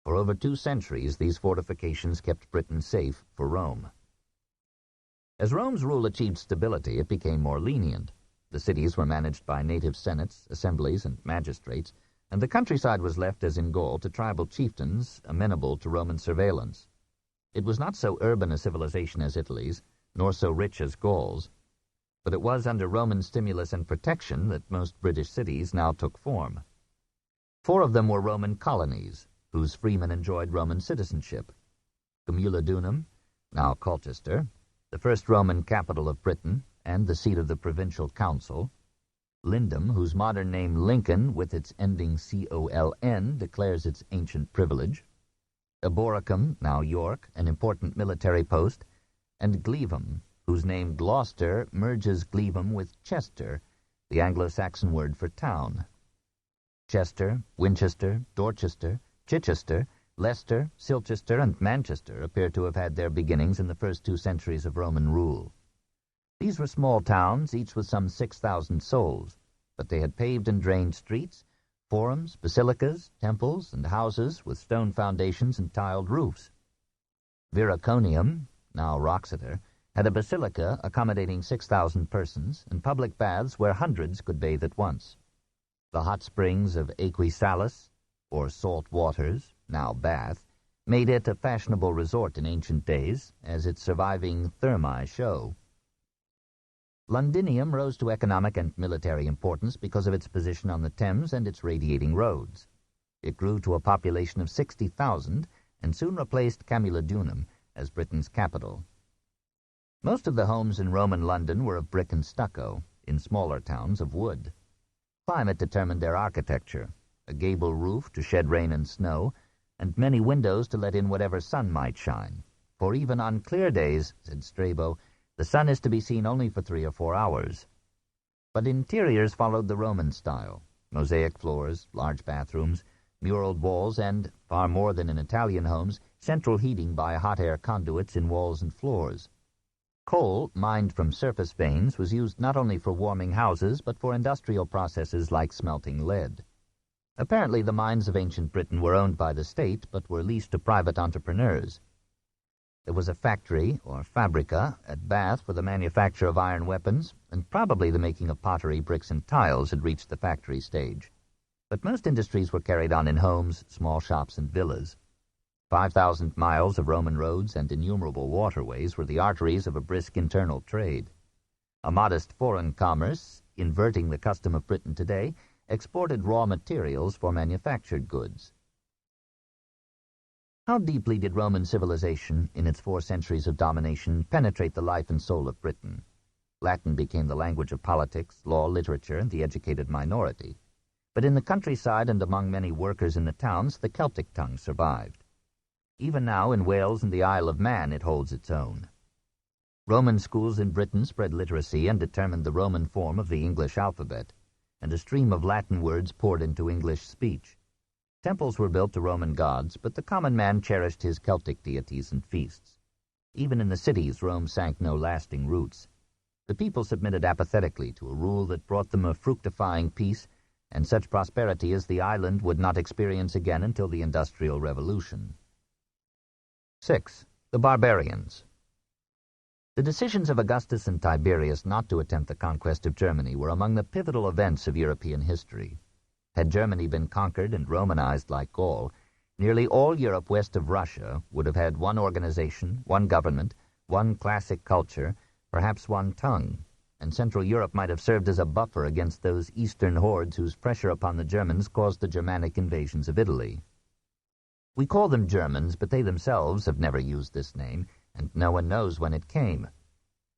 For over 2 centuries, these fortifications kept Britain safe for Rome. As Rome's rule achieved stability, it became more lenient. The cities were managed by native senates, assemblies, and magistrates, and the countryside was left, as in Gaul, to tribal chieftains amenable to Roman surveillance. It was not so urban a civilization as Italy's, nor so rich as Gaul's, but it was under Roman stimulus and protection that most British cities now took form. 4 of them were Roman colonies, whose freemen enjoyed Roman citizenship. Cumulodunum, now Colchester, the first Roman capital of Britain and the seat of the provincial council; Lindum, whose modern name Lincoln, with its ending coln, declares its ancient privilege; Eboracum, now York, an important military post; and Glevum, whose name Gloucester merges Glevum with Chester, the Anglo-Saxon word for town. Chester, Winchester, Dorchester, Chichester, Leicester, Silchester, and Manchester appear to have had their beginnings in the first 2 centuries of Roman rule. These were small towns, each with some 6,000 souls, but they had paved and drained streets, forums, basilicas, temples, and houses with stone foundations and tiled roofs. Viraconium, now Wroxeter, had a basilica accommodating 6,000 persons, and public baths where hundreds could bathe at once. The hot springs of Aequisalus, or Salt Waters, now Bath, made it a fashionable resort in ancient days, as its surviving thermae show. Londinium rose to economic and military importance because of its position on the Thames and its radiating roads. It grew to a population of 60,000 and soon replaced Camulodunum as Britain's capital. Most of the homes in Roman London were of brick and stucco, in smaller towns of wood. Climate determined their architecture, a gable roof to shed rain and snow, and many windows to let in whatever sun might shine. For even on clear days, said Strabo, the sun is to be seen only for 3 or 4 hours. But interiors followed the Roman style: mosaic floors, large bathrooms, muraled walls, and, far more than in Italian homes, central heating by hot air conduits in walls and floors. Coal, mined from surface veins, was used not only for warming houses, but for industrial processes like smelting lead. Apparently the mines of ancient Britain were owned by the state, but were leased to private entrepreneurs. There was a factory, or fabrica, at Bath for the manufacture of iron weapons, and probably the making of pottery, bricks, and tiles had reached the factory stage. But most industries were carried on in homes, small shops, and villas. 5,000 miles of Roman roads and innumerable waterways were the arteries of a brisk internal trade. A modest foreign commerce, inverting the custom of Britain today, exported raw materials for manufactured goods. How deeply did Roman civilization, in its 4 centuries of domination, penetrate the life and soul of Britain? Latin became the language of politics, law, literature, and the educated minority. But in the countryside and among many workers in the towns, the Celtic tongue survived. Even now, in Wales and the Isle of Man, it holds its own. Roman schools in Britain spread literacy and determined the Roman form of the English alphabet, and a stream of Latin words poured into English speech. Temples were built to Roman gods, but the common man cherished his Celtic deities and feasts. Even in the cities, Rome sank no lasting roots. The people submitted apathetically to a rule that brought them a fructifying peace and such prosperity as the island would not experience again until the Industrial Revolution. 6. The Barbarians. The decisions of Augustus and Tiberius not to attempt the conquest of Germany were among the pivotal events of European history. Had Germany been conquered and Romanized like Gaul, nearly all Europe west of Russia would have had one organization, one government, one classic culture, perhaps one tongue, and Central Europe might have served as a buffer against those eastern hordes whose pressure upon the Germans caused the Germanic invasions of Italy. We call them Germans, but they themselves have never used this name, and no one knows when it came.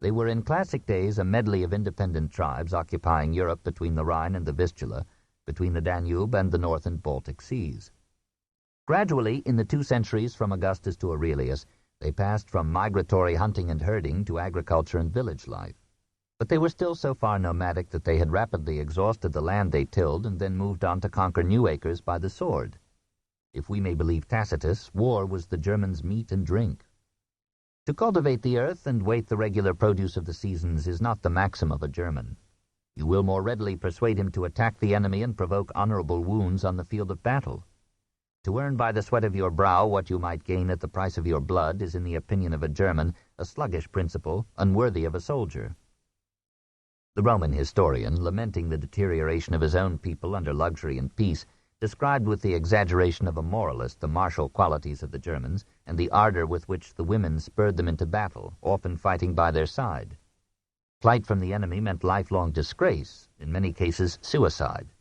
They were in classic days a medley of independent tribes occupying Europe between the Rhine and the Vistula, between the Danube and the North and Baltic seas. Gradually, in the 2 centuries from Augustus to Aurelius, they passed from migratory hunting and herding to agriculture and village life. But they were still so far nomadic that they had rapidly exhausted the land they tilled and then moved on to conquer new acres by the sword. If we may believe Tacitus, war was the Germans' meat and drink. To cultivate the earth and wait the regular produce of the seasons is not the maxim of a German. You will more readily persuade him to attack the enemy and provoke honorable wounds on the field of battle. To earn by the sweat of your brow what you might gain at the price of your blood is, in the opinion of a German, a sluggish principle, unworthy of a soldier. The Roman historian, lamenting the deterioration of his own people under luxury and peace, described with the exaggeration of a moralist the martial qualities of the Germans and the ardor with which the women spurred them into battle, often fighting by their side. Flight from the enemy meant lifelong disgrace, in many cases suicide.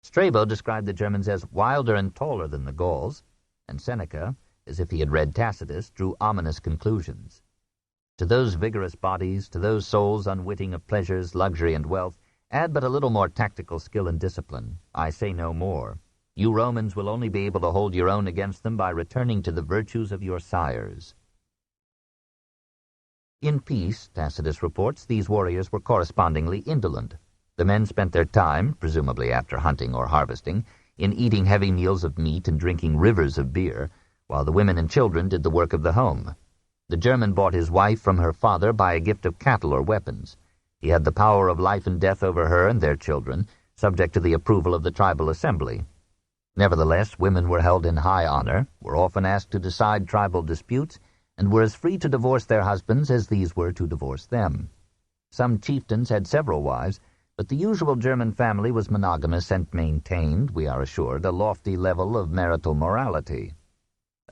Strabo described the Germans as wilder and taller than the Gauls, and Seneca, as if he had read Tacitus, drew ominous conclusions. To those vigorous bodies, to those souls unwitting of pleasures, luxury, and wealth, add but a little more tactical skill and discipline. I say no more. You Romans will only be able to hold your own against them by returning to the virtues of your sires. In peace, Tacitus reports, these warriors were correspondingly indolent. The men spent their time, presumably after hunting or harvesting, in eating heavy meals of meat and drinking rivers of beer, while the women and children did the work of the home. The German bought his wife from her father by a gift of cattle or weapons. He had the power of life and death over her and their children, subject to the approval of the tribal assembly. Nevertheless, women were held in high honor, were often asked to decide tribal disputes, and were as free to divorce their husbands as these were to divorce them. Some chieftains had several wives, but the usual German family was monogamous and maintained, we are assured, a lofty level of marital morality.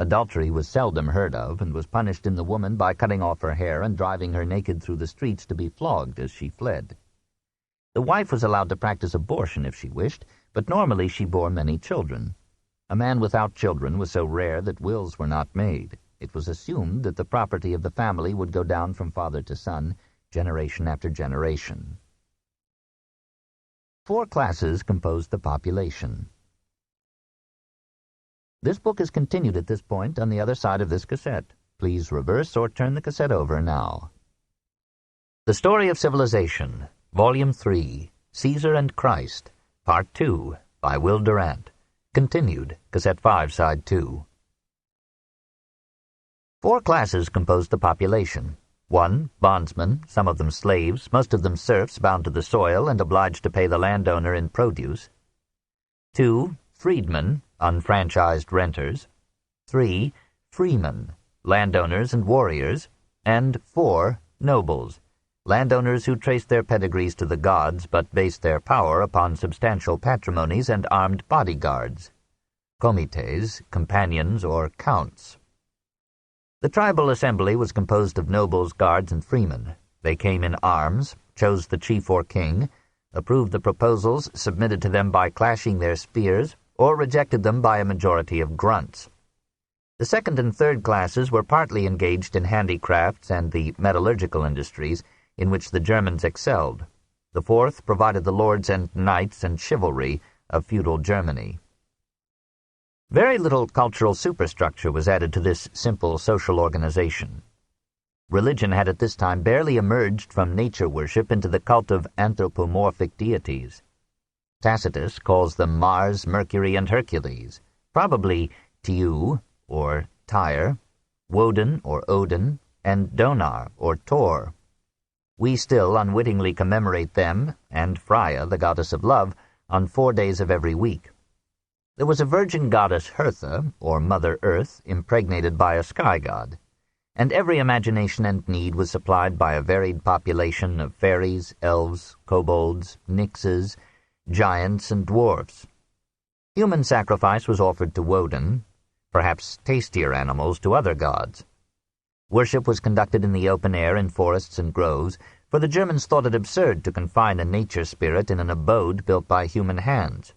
Adultery was seldom heard of, and was punished in the woman by cutting off her hair and driving her naked through the streets to be flogged as she fled. The wife was allowed to practice abortion if she wished, but normally she bore many children. A man without children was so rare that wills were not made. It was assumed that the property of the family would go down from father to son, generation after generation. 4 classes composed the population. This book is continued at this point on the other side of this cassette. Please reverse or turn the cassette over now. The Story of Civilization, Volume 3, Caesar and Christ, Part 2, by Will Durant. Continued, Cassette 5, Side 2. 4 classes composed the population. 1. Bondsmen, some of them slaves, most of them serfs bound to the soil and obliged to pay the landowner in produce. 2. Freedmen, unfranchised renters. 3. Freemen, landowners and warriors. And 4. Nobles, landowners who traced their pedigrees to the gods but based their power upon substantial patrimonies and armed bodyguards. Comites, companions, or counts. The tribal assembly was composed of nobles, guards, and freemen. They came in arms, chose the chief or king, approved the proposals submitted to them by clashing their spears, or rejected them by a majority of grunts. The second and third classes were partly engaged in handicrafts and the metallurgical industries, in which the Germans excelled. The fourth provided the lords and knights and chivalry of feudal Germany. Very little cultural superstructure was added to this simple social organization. Religion had at this time barely emerged from nature worship into the cult of anthropomorphic deities. Tacitus calls them Mars, Mercury, and Hercules, probably Tieu, or Tyre, Woden, or Odin, and Donar, or Thor. We still unwittingly commemorate them, and Freya, the goddess of love, on 4 days of every week. There was a virgin goddess Hertha, or Mother Earth, impregnated by a sky god, and every imagination and need was supplied by a varied population of fairies, elves, kobolds, nixes, giants, and dwarfs. Human sacrifice was offered to Woden, perhaps tastier animals to other gods. Worship was conducted in the open air in forests and groves, for the Germans thought it absurd to confine a nature spirit in an abode built by human hands.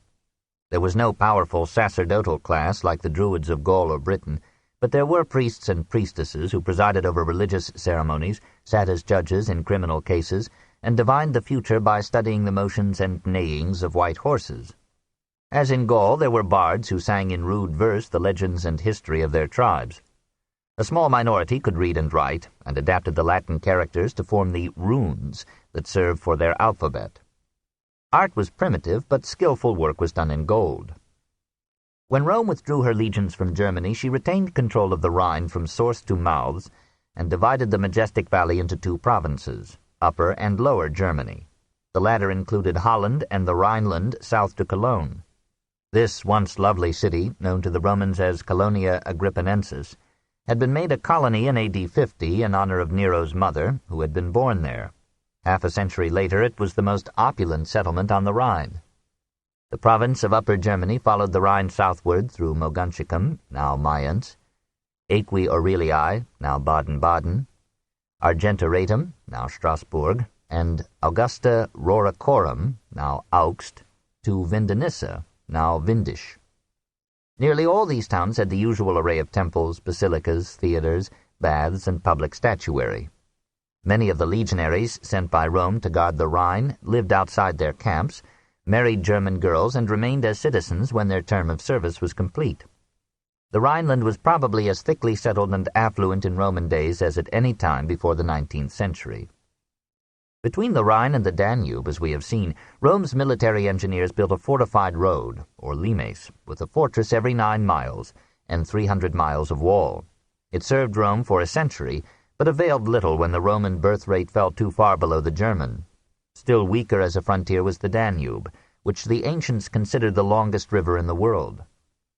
There was no powerful sacerdotal class like the Druids of Gaul or Britain, but there were priests and priestesses who presided over religious ceremonies, sat as judges in criminal cases, and divined the future by studying the motions and neighings of white horses. As in Gaul, there were bards who sang in rude verse the legends and history of their tribes. A small minority could read and write, and adapted the Latin characters to form the runes that served for their alphabet. Art was primitive, but skillful work was done in gold. When Rome withdrew her legions from Germany, she retained control of the Rhine from source to mouths, and divided the majestic valley into 2 provinces, Upper and Lower Germany. The latter included Holland and the Rhineland south to Cologne. This once lovely city, known to the Romans as Colonia Agrippinensis, had been made a colony in AD 50 in honor of Nero's mother, who had been born there. Half a century later, it was the most opulent settlement on the Rhine. The province of Upper Germany followed the Rhine southward through Moguntiacum, now Mayence, Aequi Aurelii, now Baden-Baden, Argentoratum, now Strasbourg, and Augusta Roricorum, now Augst, to Vindonissa, now Vindisch. Nearly all these towns had the usual array of temples, basilicas, theaters, baths, and public statuary. Many of the legionaries sent by Rome to guard the Rhine lived outside their camps, married German girls, and remained as citizens when their term of service was complete. The Rhineland was probably as thickly settled and affluent in Roman days as at any time before the 19th century. Between the Rhine and the Danube, as we have seen, Rome's military engineers built a fortified road, or limes, with a fortress every 9 miles, and 300 miles of wall. It served Rome for a century, but availed little when the Roman birth rate fell too far below the German. Still weaker as a frontier was the Danube, which the ancients considered the longest river in the world.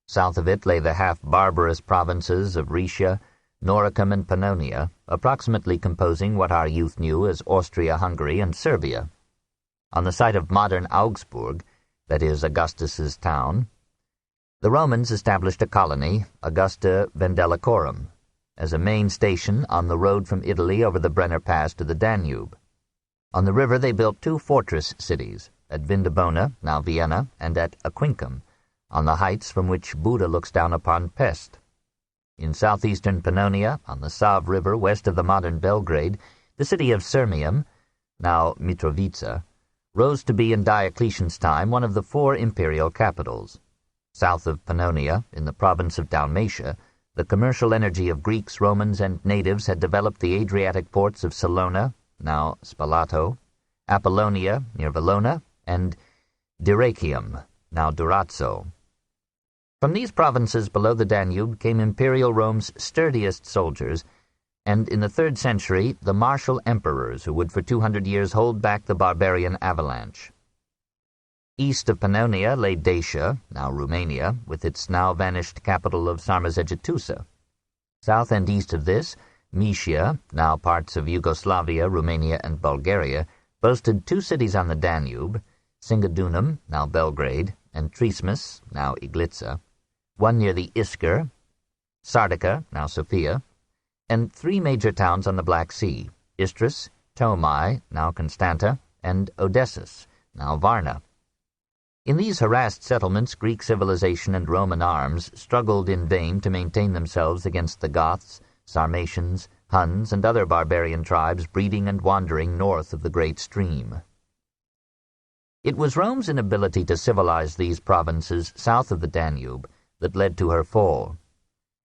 South of it lay the half-barbarous provinces of Rhaetia, Noricum, and Pannonia, approximately composing what our youth knew as Austria-Hungary and Serbia. On the site of modern Augsburg, that is Augustus's town, the Romans established a colony, Augusta Vendelicorum, as a main station on the road from Italy over the Brenner Pass to the Danube. On the river they built two fortress cities, at Vindobona, now Vienna, and at Aquincum, on the heights from which Buda looks down upon Pest. In southeastern Pannonia, on the Save River west of the modern Belgrade, the city of Sirmium, now Mitrovica, rose to be in Diocletian's time one of the four imperial capitals. South of Pannonia, in the province of Dalmatia, the commercial energy of Greeks, Romans, and natives had developed the Adriatic ports of Salona, now Spalato, Apollonia, near Valona, and Dyrrhachium, now Durazzo. From these provinces below the Danube came imperial Rome's sturdiest soldiers, and in the 3rd century the martial emperors who would for 200 years hold back the barbarian avalanche. East of Pannonia lay Dacia, now Romania, with its now-vanished capital of Sarmizegetusa. South and east of this, Mysia, now parts of Yugoslavia, Romania, and Bulgaria, boasted two cities on the Danube, Singadunum, now Belgrade, and Trismus, now Iglitsa, one near the Isker, Sardica, now Sofia, and three major towns on the Black Sea, Istris, Tomi, now Constanta, and Odessus, now Varna. In these harassed settlements, Greek civilization and Roman arms struggled in vain to maintain themselves against the Goths, Sarmatians, Huns, and other barbarian tribes breeding and wandering north of the great stream. It was Rome's inability to civilize these provinces south of the Danube that led to her fall.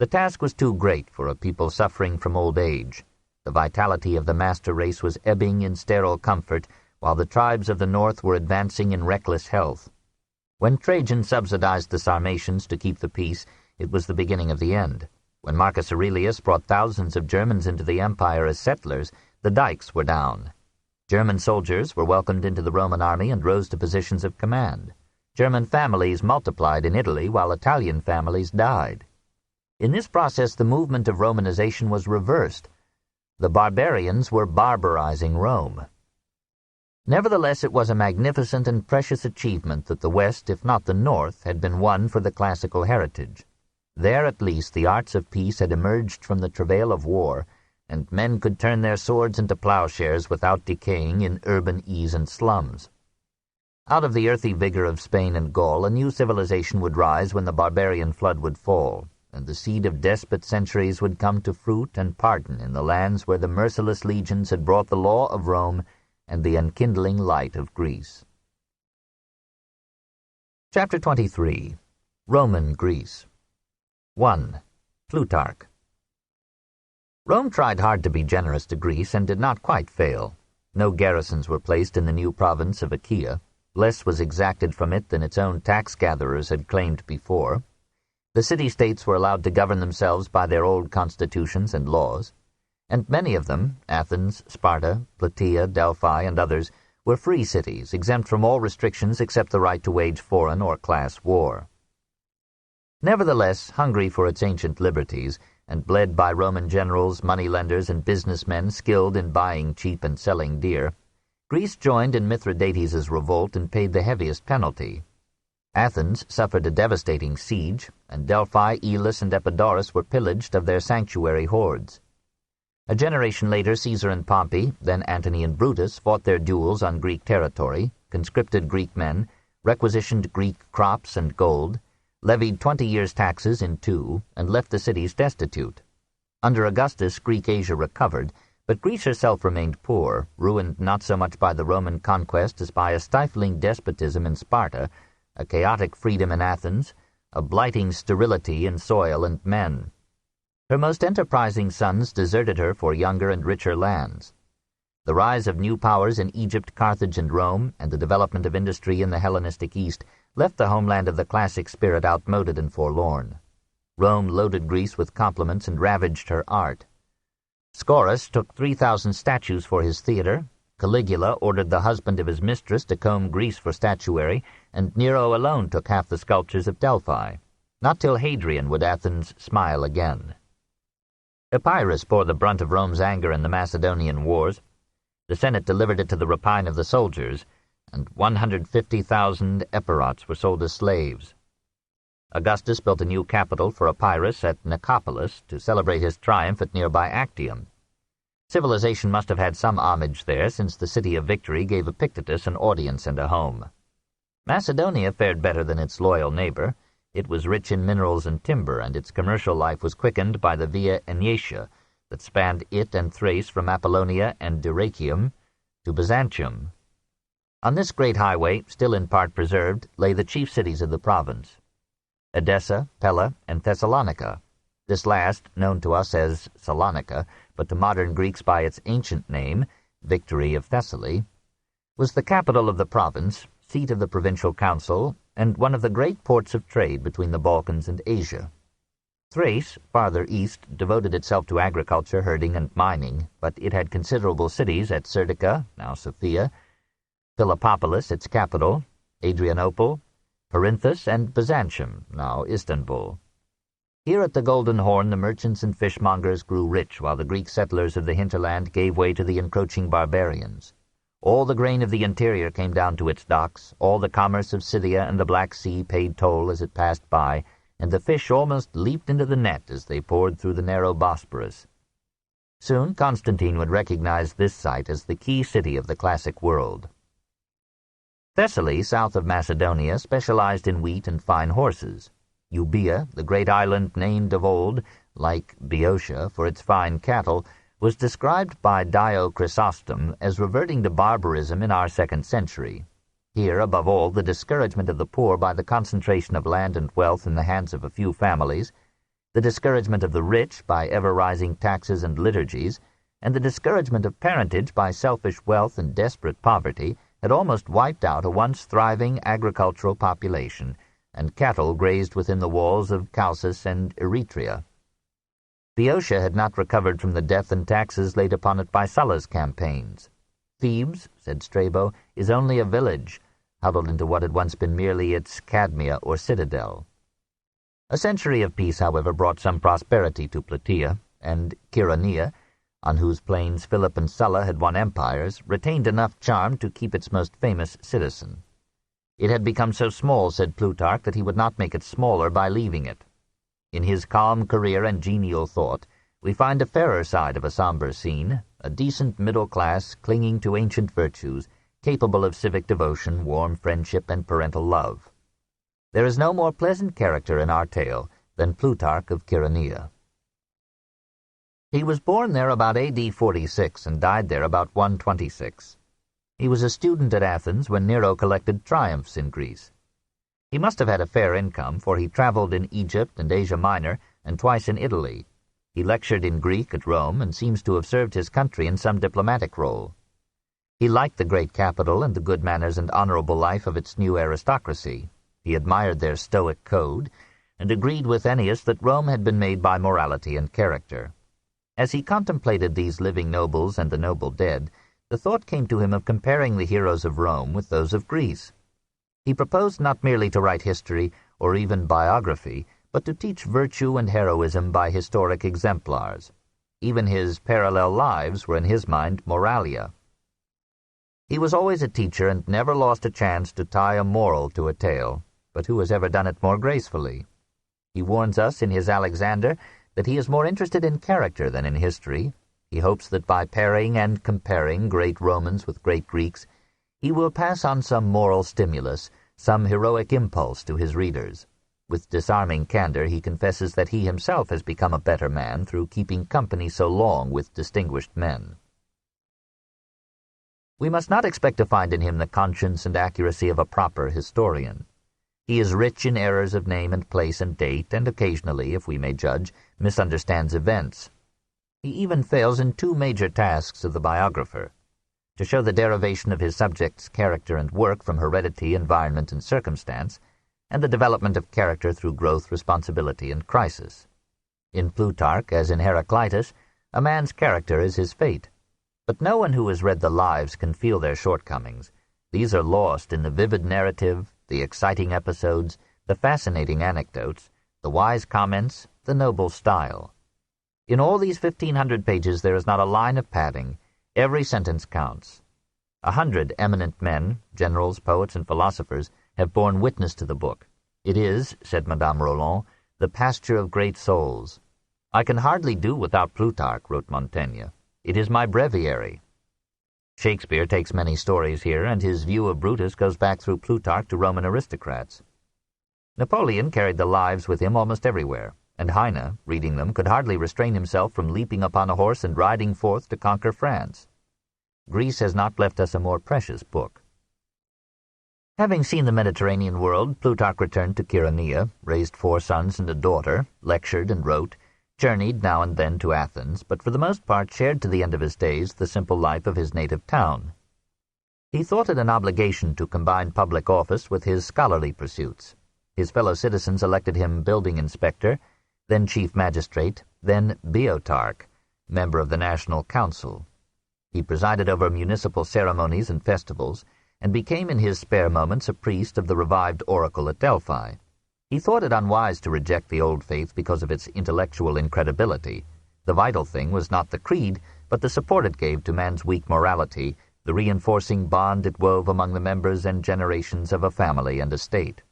The task was too great for a people suffering from old age. The vitality of the master race was ebbing in sterile comfort, while the tribes of the north were advancing in reckless health. When Trajan subsidized the Sarmatians to keep the peace, it was the beginning of the end. When Marcus Aurelius brought thousands of Germans into the empire as settlers, the dikes were down. German soldiers were welcomed into the Roman army and rose to positions of command. German families multiplied in Italy while Italian families died. In this process, the movement of Romanization was reversed. The barbarians were barbarizing Rome. Nevertheless, it was a magnificent and precious achievement that the West, if not the North, had been won for the classical heritage. There, at least, the arts of peace had emerged from the travail of war, and men could turn their swords into plowshares without decaying in urban ease and slums. Out of the earthy vigor of Spain and Gaul, a new civilization would rise when the barbarian flood would fall, and the seed of despot centuries would come to fruit and pardon in the lands where the merciless legions had brought the law of Rome and the enkindling light of Greece. Chapter 23. Roman Greece. 1. Plutarch. Rome tried hard to be generous to Greece and did not quite fail. No garrisons were placed in the new province of Achaia. Less was exacted from it than its own tax-gatherers had claimed before. The city-states were allowed to govern themselves by their old constitutions and laws, and many of them, Athens, Sparta, Plataea, Delphi, and others, were free cities, exempt from all restrictions except the right to wage foreign or class war. Nevertheless, hungry for its ancient liberties, and bled by Roman generals, moneylenders, and businessmen skilled in buying cheap and selling dear, Greece joined in Mithridates' revolt and paid the heaviest penalty. Athens suffered a devastating siege, and Delphi, Elis, and Epidaurus were pillaged of their sanctuary hoards. A generation later, Caesar and Pompey, then Antony and Brutus, fought their duels on Greek territory, conscripted Greek men, requisitioned Greek crops and gold, levied 20 years' taxes in 2, and left the cities destitute. Under Augustus, Greek Asia recovered, but Greece herself remained poor, ruined not so much by the Roman conquest as by a stifling despotism in Sparta, a chaotic freedom in Athens, a blighting sterility in soil and men. Her most enterprising sons deserted her for younger and richer lands. The rise of new powers in Egypt, Carthage, and Rome, and the development of industry in the Hellenistic East left the homeland of the classic spirit outmoded and forlorn. Rome loaded Greece with compliments and ravaged her art. Scaurus took 3,000 statues for his theater, Caligula ordered the husband of his mistress to comb Greece for statuary, and Nero alone took half the sculptures of Delphi. Not till Hadrian would Athens smile again. Epirus bore the brunt of Rome's anger in the Macedonian wars. The Senate delivered it to the rapine of the soldiers, and 150,000 Epirots were sold as slaves. Augustus built a new capital for Epirus at Nicopolis to celebrate his triumph at nearby Actium. Civilization must have had some homage there, since the city of victory gave Epictetus an audience and a home. Macedonia fared better than its loyal neighbor. It was rich in minerals and timber, and its commercial life was quickened by the Via Egnatia that spanned it and Thrace from Apollonia and Dyrrhachium to Byzantium. On this great highway, still in part preserved, lay the chief cities of the province: Edessa, Pella, and Thessalonica. This last, known to us as Salonica, but to modern Greeks by its ancient name, Victory of Thessaly, was the capital of the province, seat of the provincial council, and one of the great ports of trade between the Balkans and Asia. Thrace, farther east, devoted itself to agriculture, herding, and mining, but it had considerable cities at Serdica, now Sofia, Philippopolis, its capital, Adrianople, Perinthus, and Byzantium, now Istanbul. Here at the Golden Horn the merchants and fishmongers grew rich, while the Greek settlers of the hinterland gave way to the encroaching barbarians. All the grain of the interior came down to its docks, all the commerce of Scythia and the Black Sea paid toll as it passed by, and the fish almost leaped into the net as they poured through the narrow Bosporus. Soon Constantine would recognize this site as the key city of the classic world. Thessaly, south of Macedonia, specialized in wheat and fine horses. Euboea, the great island named of old, like Boeotia, for its fine cattle, was described by Dio Chrysostom as reverting to barbarism in our 2nd century. Here, above all, the discouragement of the poor by the concentration of land and wealth in the hands of a few families, the discouragement of the rich by ever-rising taxes and liturgies, and the discouragement of parentage by selfish wealth and desperate poverty had almost wiped out a once thriving agricultural population, and cattle grazed within the walls of Chalcis and Eretria. Boeotia had not recovered from the death and taxes laid upon it by Sulla's campaigns. Thebes, said Strabo, is only a village, huddled into what had once been merely its Cadmea or citadel. A century of peace, however, brought some prosperity to Plataea, and Chaeronea, on whose plains Philip and Sulla had won empires, retained enough charm to keep its most famous citizen. It had become so small, said Plutarch, that he would not make it smaller by leaving it. In his calm career and genial thought, we find a fairer side of a somber scene, a decent middle class clinging to ancient virtues, capable of civic devotion, warm friendship, and parental love. There is no more pleasant character in our tale than Plutarch of Chaeronea. He was born there about A.D. 46 and died there about 126. He was a student at Athens when Nero collected triumphs in Greece. He must have had a fair income, for he traveled in Egypt and Asia Minor, and twice in Italy. He lectured in Greek at Rome, and seems to have served his country in some diplomatic role. He liked the great capital and the good manners and honorable life of its new aristocracy. He admired their stoic code, and agreed with Ennius that Rome had been made by morality and character. As he contemplated these living nobles and the noble dead, the thought came to him of comparing the heroes of Rome with those of Greece. He proposed not merely to write history or even biography, but to teach virtue and heroism by historic exemplars. Even his parallel lives were in his mind moralia. He was always a teacher and never lost a chance to tie a moral to a tale, but who has ever done it more gracefully? He warns us in his Alexander that he is more interested in character than in history. He hopes that by pairing and comparing great Romans with great Greeks, he will pass on some moral stimulus, some heroic impulse to his readers. With disarming candor he confesses that he himself has become a better man through keeping company so long with distinguished men. We must not expect to find in him the conscience and accuracy of a proper historian. He is rich in errors of name and place and date, and occasionally, if we may judge, misunderstands events. He even fails in two major tasks of the biographer: to show the derivation of his subject's character and work from heredity, environment, and circumstance, and the development of character through growth, responsibility, and crisis. In Plutarch, as in Heraclitus, a man's character is his fate. But no one who has read the Lives can feel their shortcomings. These are lost in the vivid narrative, the exciting episodes, the fascinating anecdotes, the wise comments, the noble style. In all these 1,500 pages there is not a line of padding. Every sentence counts. 100 eminent men, generals, poets, and philosophers, have borne witness to the book. It is, said Madame Roland, the pasture of great souls. I can hardly do without Plutarch, wrote Montaigne. It is my breviary. Shakespeare takes many stories here, and his view of Brutus goes back through Plutarch to Roman aristocrats. Napoleon carried the Lives with him almost everywhere, and Heine, reading them, could hardly restrain himself from leaping upon a horse and riding forth to conquer France. Greece has not left us a more precious book. Having seen the Mediterranean world, Plutarch returned to Chaeronea, raised 4 sons and a daughter, lectured and wrote, journeyed now and then to Athens, but for the most part shared to the end of his days the simple life of his native town. He thought it an obligation to combine public office with his scholarly pursuits. His fellow citizens elected him building inspector, then chief magistrate, then beotarch, member of the National Council. He presided over municipal ceremonies and festivals, and became in his spare moments a priest of the revived oracle at Delphi. He thought it unwise to reject the old faith because of its intellectual incredibility. The vital thing was not the creed, but the support it gave to man's weak morality, the reinforcing bond it wove among the members and generations of a family and a state.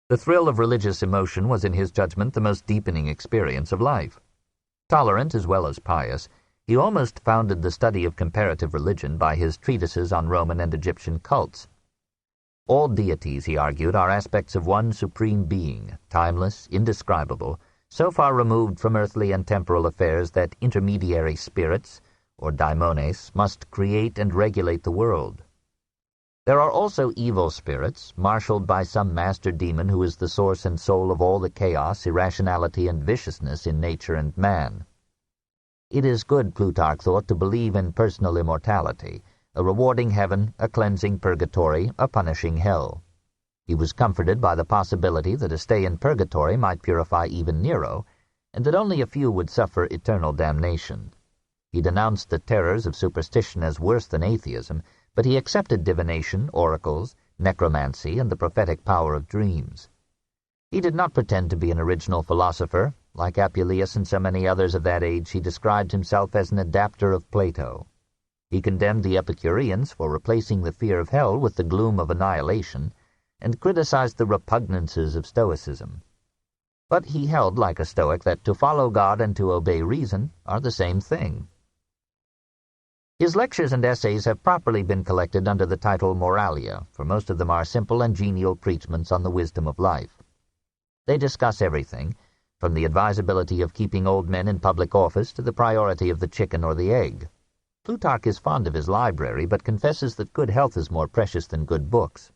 The thrill of religious emotion was in his judgment the most deepening experience of life. Tolerant as well as pious, he almost founded the study of comparative religion by his treatises on Roman and Egyptian cults. All deities, he argued, are aspects of one supreme being, timeless, indescribable, so far removed from earthly and temporal affairs that intermediary spirits, or daimones, must create and regulate the world. There are also evil spirits, marshaled by some master demon who is the source and soul of all the chaos, irrationality, and viciousness in nature and man. It is good, Plutarch thought, to believe in personal immortality, a rewarding heaven, a cleansing purgatory, a punishing hell. He was comforted by the possibility that a stay in purgatory might purify even Nero, and that only a few would suffer eternal damnation. He denounced the terrors of superstition as worse than atheism, but he accepted divination, oracles, necromancy, and the prophetic power of dreams. He did not pretend to be an original philosopher. Like Apuleius and so many others of that age, he described himself as an adapter of Plato. He condemned the Epicureans for replacing the fear of hell with the gloom of annihilation, and criticized the repugnances of Stoicism. But he held, like a Stoic, that to follow God and to obey reason are the same thing. His lectures and essays have properly been collected under the title Moralia, for most of them are simple and genial preachments on the wisdom of life. They discuss everything, from the advisability of keeping old men in public office to the priority of the chicken or the egg. Plutarch is fond of his library, but confesses that good health is more precious than good books.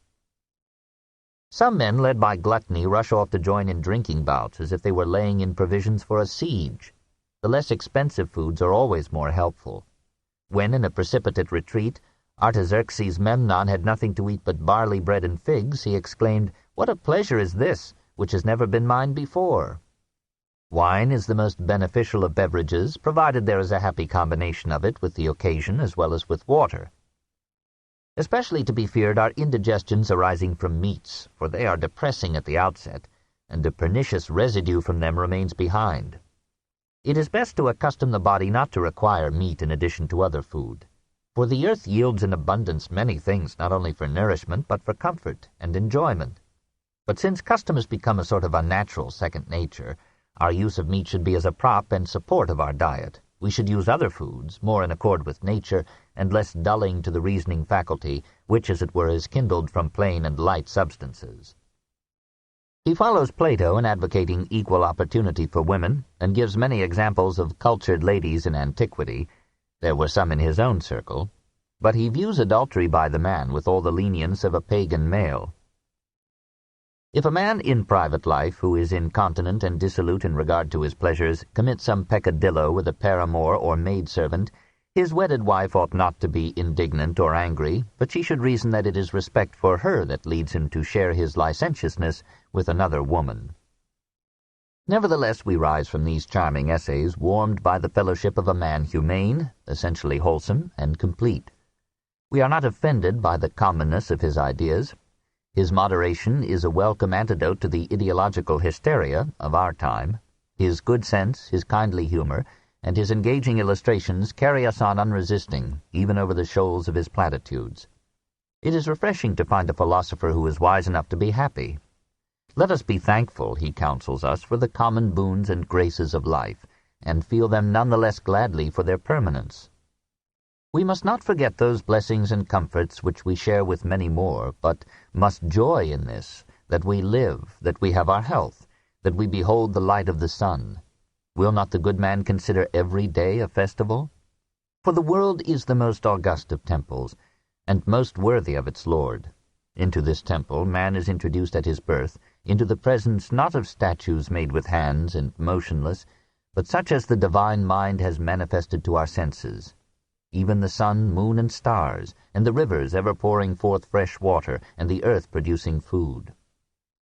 Some men, led by gluttony, rush off to join in drinking bouts as if they were laying in provisions for a siege. The less expensive foods are always more helpful. When, in a precipitate retreat, Artaxerxes Memnon had nothing to eat but barley bread and figs, he exclaimed, "What a pleasure is this, which has never been mine before!" Wine is the most beneficial of beverages, provided there is a happy combination of it with the occasion as well as with water. Especially to be feared are indigestions arising from meats, for they are depressing at the outset, and a pernicious residue from them remains behind. It is best to accustom the body not to require meat in addition to other food, for the earth yields in abundance many things not only for nourishment but for comfort and enjoyment. But since custom has become a sort of unnatural second nature, our use of meat should be as a prop and support of our diet. We should use other foods, more in accord with nature, and less dulling to the reasoning faculty, which, as it were, is kindled from plain and light substances. He follows Plato in advocating equal opportunity for women, and gives many examples of cultured ladies in antiquity. There were some in his own circle, but he views adultery by the man with all the lenience of a pagan male. If a man in private life, who is incontinent and dissolute in regard to his pleasures, commits some peccadillo with a paramour or maidservant, His wedded wife ought not to be indignant or angry, but she should reason that it is respect for her that leads him to share his licentiousness with another woman. Nevertheless, we rise from these charming essays warmed by the fellowship of a man humane, essentially wholesome, and complete. We are not offended by the commonness of his ideas. His moderation is a welcome antidote to the ideological hysteria of our time. His good sense, his kindly humor, and his engaging illustrations carry us on unresisting, even over the shoals of his platitudes. It is refreshing to find a philosopher who is wise enough to be happy. Let us be thankful, he counsels us, for the common boons and graces of life, and feel them none the less gladly for their permanence. We must not forget those blessings and comforts which we share with many more, but must joy in this, that we live, that we have our health, that we behold the light of the sun. Will not the good man consider every day a festival? For the world is the most august of temples, and most worthy of its Lord. Into this temple man is introduced at his birth, into the presence not of statues made with hands and motionless, but such as the divine mind has manifested to our senses. Even the sun, moon, and stars, and the rivers ever pouring forth fresh water, and the earth producing food.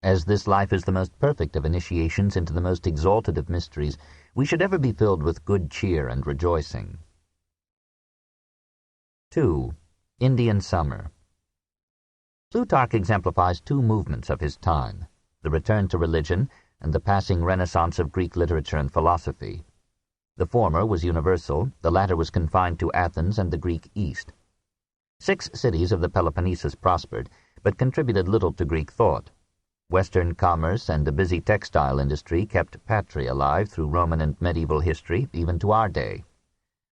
As this life is the most perfect of initiations into the most exalted of mysteries, we should ever be filled with good cheer and rejoicing. 2. Indian Summer. Plutarch exemplifies two movements of his time, the return to religion and the passing renaissance of Greek literature and philosophy. The former was universal, the latter was confined to Athens and the Greek East. 6 cities of the Peloponnesus prospered, but contributed little to Greek thought. Western commerce and a busy textile industry kept Patria alive through Roman and medieval history, even to our day.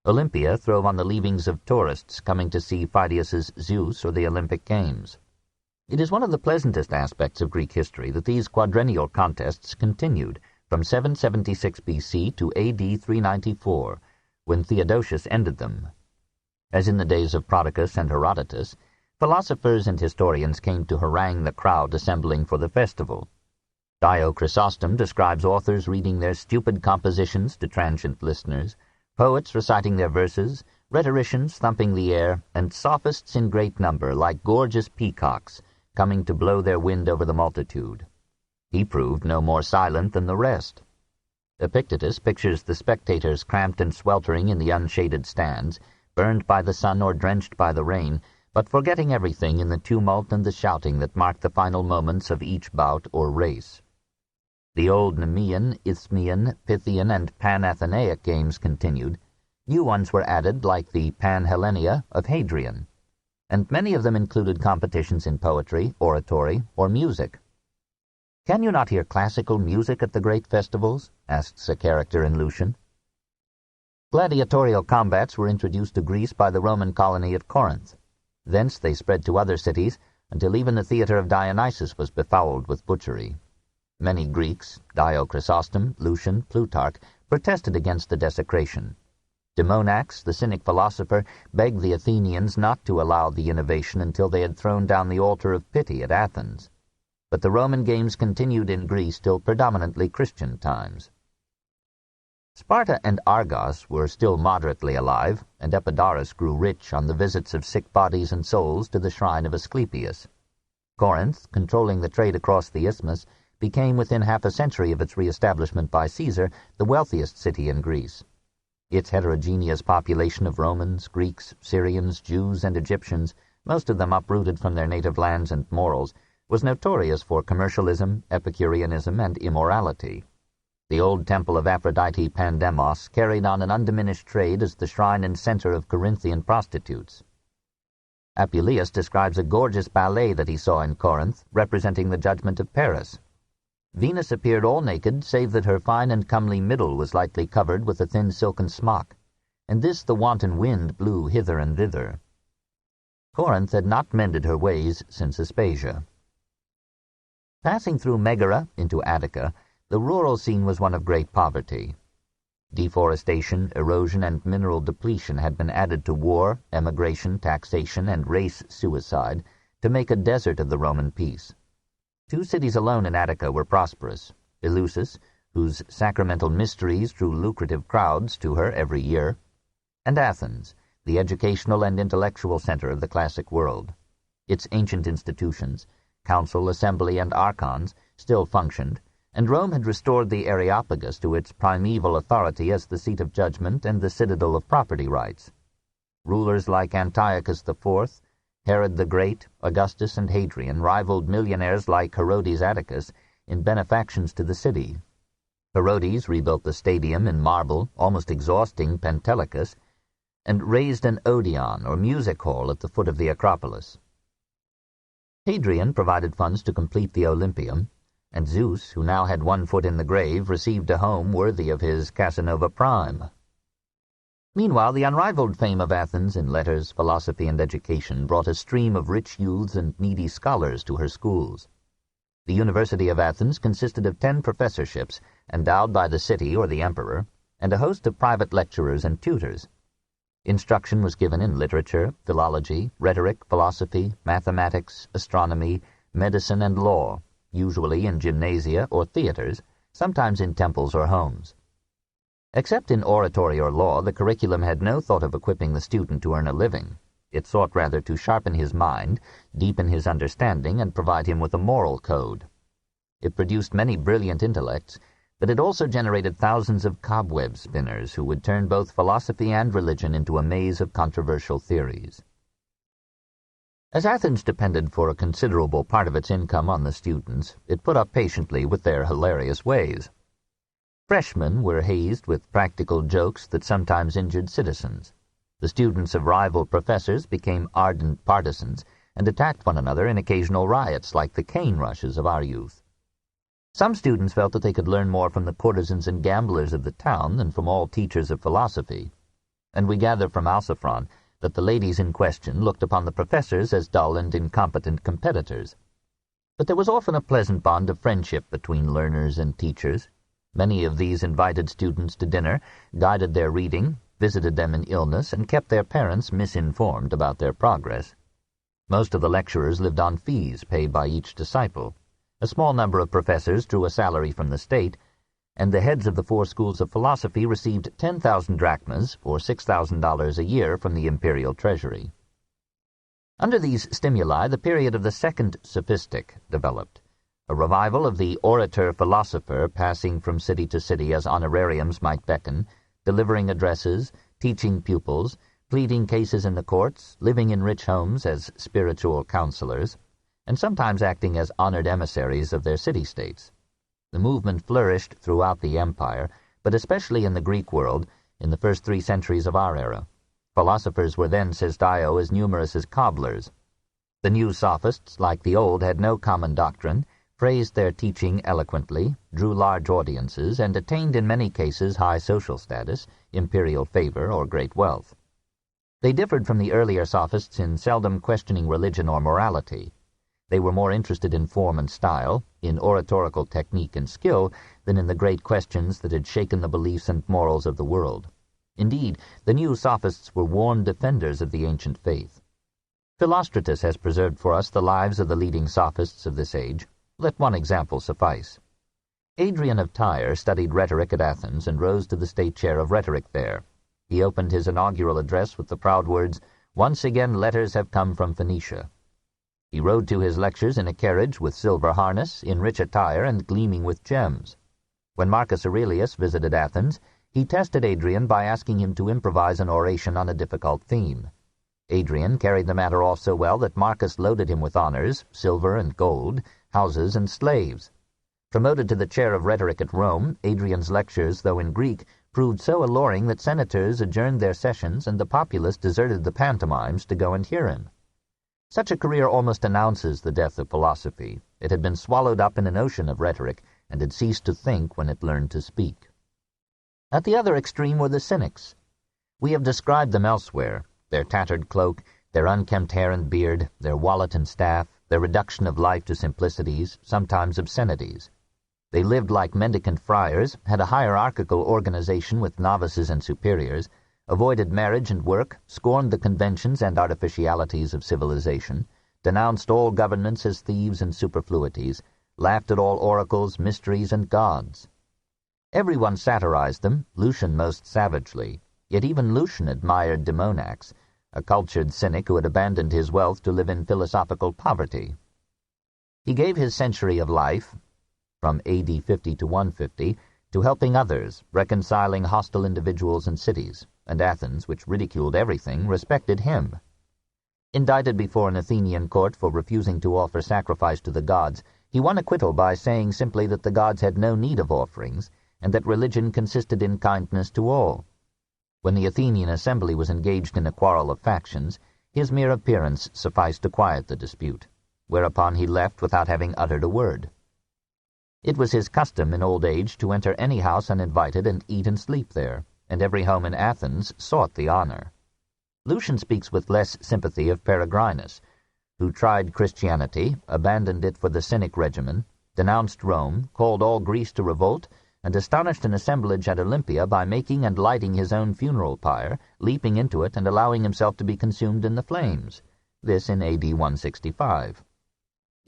Olympia throve on the leavings of tourists coming to see Phidias's Zeus or the Olympic Games. It is one of the pleasantest aspects of Greek history that these quadrennial contests continued from 776 BC to AD 394, when Theodosius ended them. As in the days of Prodicus and Herodotus, philosophers and historians came to harangue the crowd assembling for the festival. Dio Chrysostom describes authors reading their stupid compositions to transient listeners, poets reciting their verses, rhetoricians thumping the air, and sophists in great number, like gorgeous peacocks, coming to blow their wind over the multitude. He proved no more silent than the rest. Epictetus pictures the spectators cramped and sweltering in the unshaded stands, burned by the sun or drenched by the rain, but forgetting everything in the tumult and the shouting that marked the final moments of each bout or race. The old Nemean, Isthmian, Pythian, and Pan-Athenaic games continued. New ones were added, like the Pan-Hellenia of Hadrian, and many of them included competitions in poetry, oratory, or music. "Can you not hear classical music at the great festivals?" asks a character in Lucian. Gladiatorial combats were introduced to Greece by the Roman colony at Corinth. Thence they spread to other cities, until even the theatre of Dionysus was befouled with butchery. Many Greeks, Dio Chrysostom, Lucian, Plutarch, protested against the desecration. Demonax, the cynic philosopher, begged the Athenians not to allow the innovation until they had thrown down the altar of pity at Athens. But the Roman games continued in Greece till predominantly Christian times. Sparta and Argos were still moderately alive, and Epidaurus grew rich on the visits of sick bodies and souls to the shrine of Asclepius. Corinth, controlling the trade across the isthmus, became within half a century of its re-establishment by Caesar the wealthiest city in Greece. Its heterogeneous population of Romans, Greeks, Syrians, Jews, and Egyptians, most of them uprooted from their native lands and morals, was notorious for commercialism, Epicureanism, and immorality. The old temple of Aphrodite Pandemos carried on an undiminished trade as the shrine and center of Corinthian prostitutes. Apuleius describes a gorgeous ballet that he saw in Corinth, representing the judgment of Paris. Venus appeared all naked, save that her fine and comely middle was lightly covered with a thin silken smock, and this the wanton wind blew hither and thither. Corinth had not mended her ways since Aspasia. Passing through Megara into Attica, the rural scene was one of great poverty. Deforestation, erosion, and mineral depletion had been added to war, emigration, taxation, and race suicide to make a desert of the Roman peace. 2 cities alone in Attica were prosperous: Eleusis, whose sacramental mysteries drew lucrative crowds to her every year, and Athens, the educational and intellectual center of the classic world. Its ancient institutions, council, assembly, and archons, still functioned, and Rome had restored the Areopagus to its primeval authority as the seat of judgment and the citadel of property rights. Rulers like Antiochus IV, Herod the Great, Augustus, and Hadrian rivaled millionaires like Herodes Atticus in benefactions to the city. Herodes rebuilt the stadium in marble, almost exhausting Pentelicus, and raised an Odeon, or music hall, at the foot of the Acropolis. Hadrian provided funds to complete the Olympium, and Zeus, who now had one foot in the grave, received a home worthy of his Casanova prime. Meanwhile, the unrivaled fame of Athens in letters, philosophy, and education brought a stream of rich youths and needy scholars to her schools. The University of Athens consisted of 10 professorships, endowed by the city or the emperor, and a host of private lecturers and tutors. Instruction was given in literature, philology, rhetoric, philosophy, mathematics, astronomy, medicine, and law, usually in gymnasia or theaters, sometimes in temples or homes. Except in oratory or law, the curriculum had no thought of equipping the student to earn a living. It sought rather to sharpen his mind, deepen his understanding, and provide him with a moral code. It produced many brilliant intellects, but it also generated thousands of cobweb spinners who would turn both philosophy and religion into a maze of controversial theories. As Athens depended for a considerable part of its income on the students, it put up patiently with their hilarious ways. Freshmen were hazed with practical jokes that sometimes injured citizens. The students of rival professors became ardent partisans and attacked one another in occasional riots like the cane rushes of our youth. Some students felt that they could learn more from the courtesans and gamblers of the town than from all teachers of philosophy, and we gather from Alciphron that the ladies in question looked upon the professors as dull and incompetent competitors. But there was often a pleasant bond of friendship between learners and teachers. Many of these invited students to dinner, guided their reading, visited them in illness, and kept their parents misinformed about their progress. Most of the lecturers lived on fees paid by each disciple. A small number of professors drew a salary from the state, and the heads of the 4 schools of philosophy received 10,000 drachmas, or $6,000 a year, from the imperial treasury. Under these stimuli, the period of the second sophistic developed, a revival of the orator-philosopher passing from city to city as honorariums might beckon, delivering addresses, teaching pupils, pleading cases in the courts, living in rich homes as spiritual counselors, and sometimes acting as honored emissaries of their city-states. The movement flourished throughout the empire, but especially in the Greek world in the first 3 centuries of our era. Philosophers were then, says Dio, as numerous as cobblers. The new sophists, like the old, had no common doctrine, praised their teaching eloquently, drew large audiences, and attained in many cases high social status, imperial favor, or great wealth. They differed from the earlier sophists in seldom questioning religion or morality. They were more interested in form and style, in oratorical technique and skill, than in the great questions that had shaken the beliefs and morals of the world. Indeed, the new sophists were warm defenders of the ancient faith. Philostratus has preserved for us the lives of the leading sophists of this age. Let one example suffice. Adrian of Tyre studied rhetoric at Athens and rose to the state chair of rhetoric there. He opened his inaugural address with the proud words, "Once again letters have come from Phoenicia." He rode to his lectures in a carriage with silver harness, in rich attire, and gleaming with gems. When Marcus Aurelius visited Athens, he tested Adrian by asking him to improvise an oration on a difficult theme. Adrian carried the matter off so well that Marcus loaded him with honors, silver and gold, houses and slaves. Promoted to the chair of rhetoric at Rome, Adrian's lectures, though in Greek, proved so alluring that senators adjourned their sessions and the populace deserted the pantomimes to go and hear him. Such a career almost announces the death of philosophy. It had been swallowed up in an ocean of rhetoric, and had ceased to think when it learned to speak. At the other extreme were the cynics. We have described them elsewhere, their tattered cloak, their unkempt hair and beard, their wallet and staff, their reduction of life to simplicities, sometimes obscenities. They lived like mendicant friars, had a hierarchical organization with novices and superiors, avoided marriage and work, scorned the conventions and artificialities of civilization, denounced all governments as thieves and superfluities, laughed at all oracles, mysteries, and gods. Everyone satirized them, Lucian most savagely. Yet even Lucian admired Demonax, a cultured cynic who had abandoned his wealth to live in philosophical poverty. He gave his century of life, from AD 50 to 150, to helping others, reconciling hostile individuals and cities, and Athens, which ridiculed everything, respected him. Indicted before an Athenian court for refusing to offer sacrifice to the gods, he won acquittal by saying simply that the gods had no need of offerings, and that religion consisted in kindness to all. When the Athenian assembly was engaged in a quarrel of factions, his mere appearance sufficed to quiet the dispute, whereupon he left without having uttered a word. It was his custom in old age to enter any house uninvited and eat and sleep there, and every home in Athens sought the honor. Lucian speaks with less sympathy of Peregrinus, who tried Christianity, abandoned it for the Cynic regimen, denounced Rome, called all Greece to revolt, and astonished an assemblage at Olympia by making and lighting his own funeral pyre, leaping into it and allowing himself to be consumed in the flames. This in AD 165.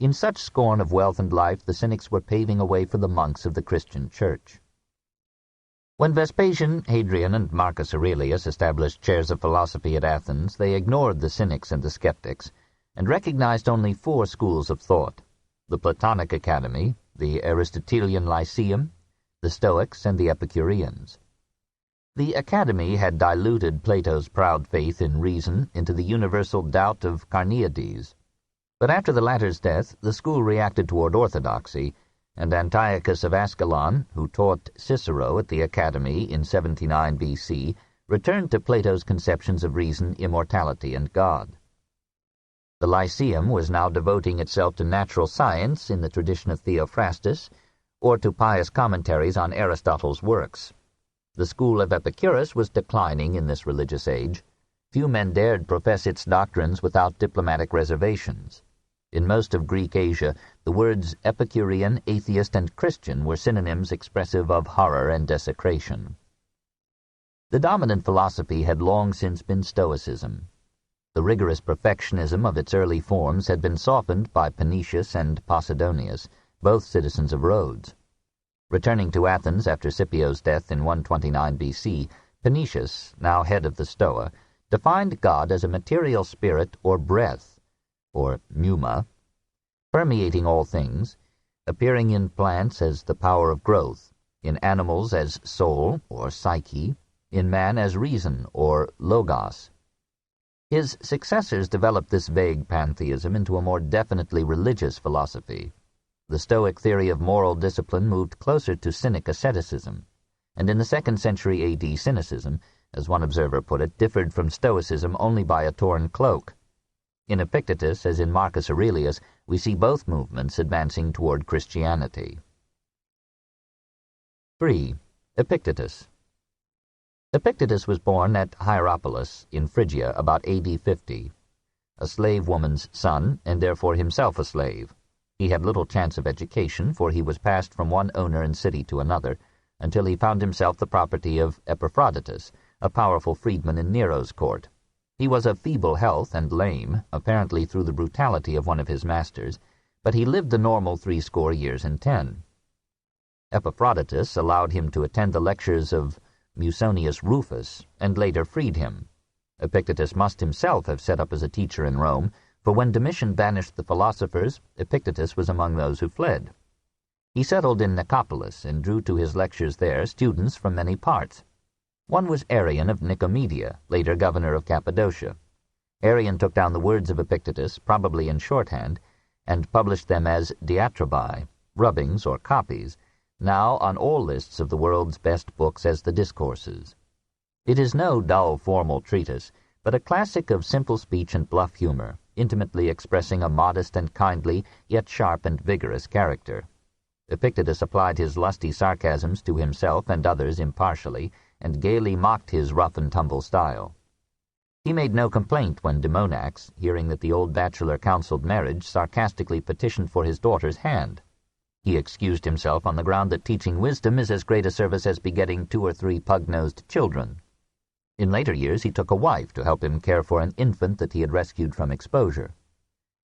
In such scorn of wealth and life, the Cynics were paving a way for the monks of the Christian Church. When Vespasian, Hadrian, and Marcus Aurelius established chairs of philosophy at Athens, they ignored the Cynics and the Skeptics, and recognized only 4 schools of thought: the Platonic Academy, the Aristotelian Lyceum, the Stoics, and the Epicureans. The Academy had diluted Plato's proud faith in reason into the universal doubt of Carneades. But after the latter's death, the school reacted toward orthodoxy, and Antiochus of Ascalon, who taught Cicero at the Academy in 79 BC, returned to Plato's conceptions of reason, immortality, and God. The Lyceum was now devoting itself to natural science in the tradition of Theophrastus, or to pious commentaries on Aristotle's works. The school of Epicurus was declining in this religious age. Few men dared profess its doctrines without diplomatic reservations. In most of Greek Asia, the words Epicurean, atheist, and Christian were synonyms expressive of horror and desecration. The dominant philosophy had long since been Stoicism. The rigorous perfectionism of its early forms had been softened by Panetius and Posidonius, both citizens of Rhodes. Returning to Athens after Scipio's death in 129 BC, Panetius, now head of the Stoa, defined God as a material spirit or breath, or pneuma, permeating all things, appearing in plants as the power of growth, in animals as soul or psyche, in man as reason or logos. His successors developed this vague pantheism into a more definitely religious philosophy. The Stoic theory of moral discipline moved closer to Cynic asceticism, and in the 2nd century AD Cynicism, as one observer put it, differed from Stoicism only by a torn cloak. In Epictetus, as in Marcus Aurelius, we see both movements advancing toward Christianity. 3. Epictetus. Epictetus was born at Hierapolis in Phrygia about AD 50, a slave woman's son, and therefore himself a slave. He had little chance of education, for he was passed from one owner and city to another, until he found himself the property of Epaphroditus, a powerful freedman in Nero's court. He was of feeble health and lame, apparently through the brutality of one of his masters, but he lived the normal 60 years and 10. Epaphroditus allowed him to attend the lectures of Musonius Rufus, and later freed him. Epictetus must himself have set up as a teacher in Rome, for when Domitian banished the philosophers, Epictetus was among those who fled. He settled in Nicopolis and drew to his lectures there students from many parts. One was Arrian of Nicomedia, later governor of Cappadocia. Arrian took down the words of Epictetus, probably in shorthand, and published them as diatribae, rubbings or copies, now on all lists of the world's best books as the Discourses. It is no dull formal treatise, but a classic of simple speech and bluff humor, intimately expressing a modest and kindly, yet sharp and vigorous character. Epictetus applied his lusty sarcasms to himself and others impartially, and gaily mocked his rough-and-tumble style. He made no complaint when Demonax, hearing that the old bachelor counseled marriage, sarcastically petitioned for his daughter's hand. He excused himself on the ground that teaching wisdom is as great a service as begetting 2 or 3 pug-nosed children. In later years he took a wife to help him care for an infant that he had rescued from exposure.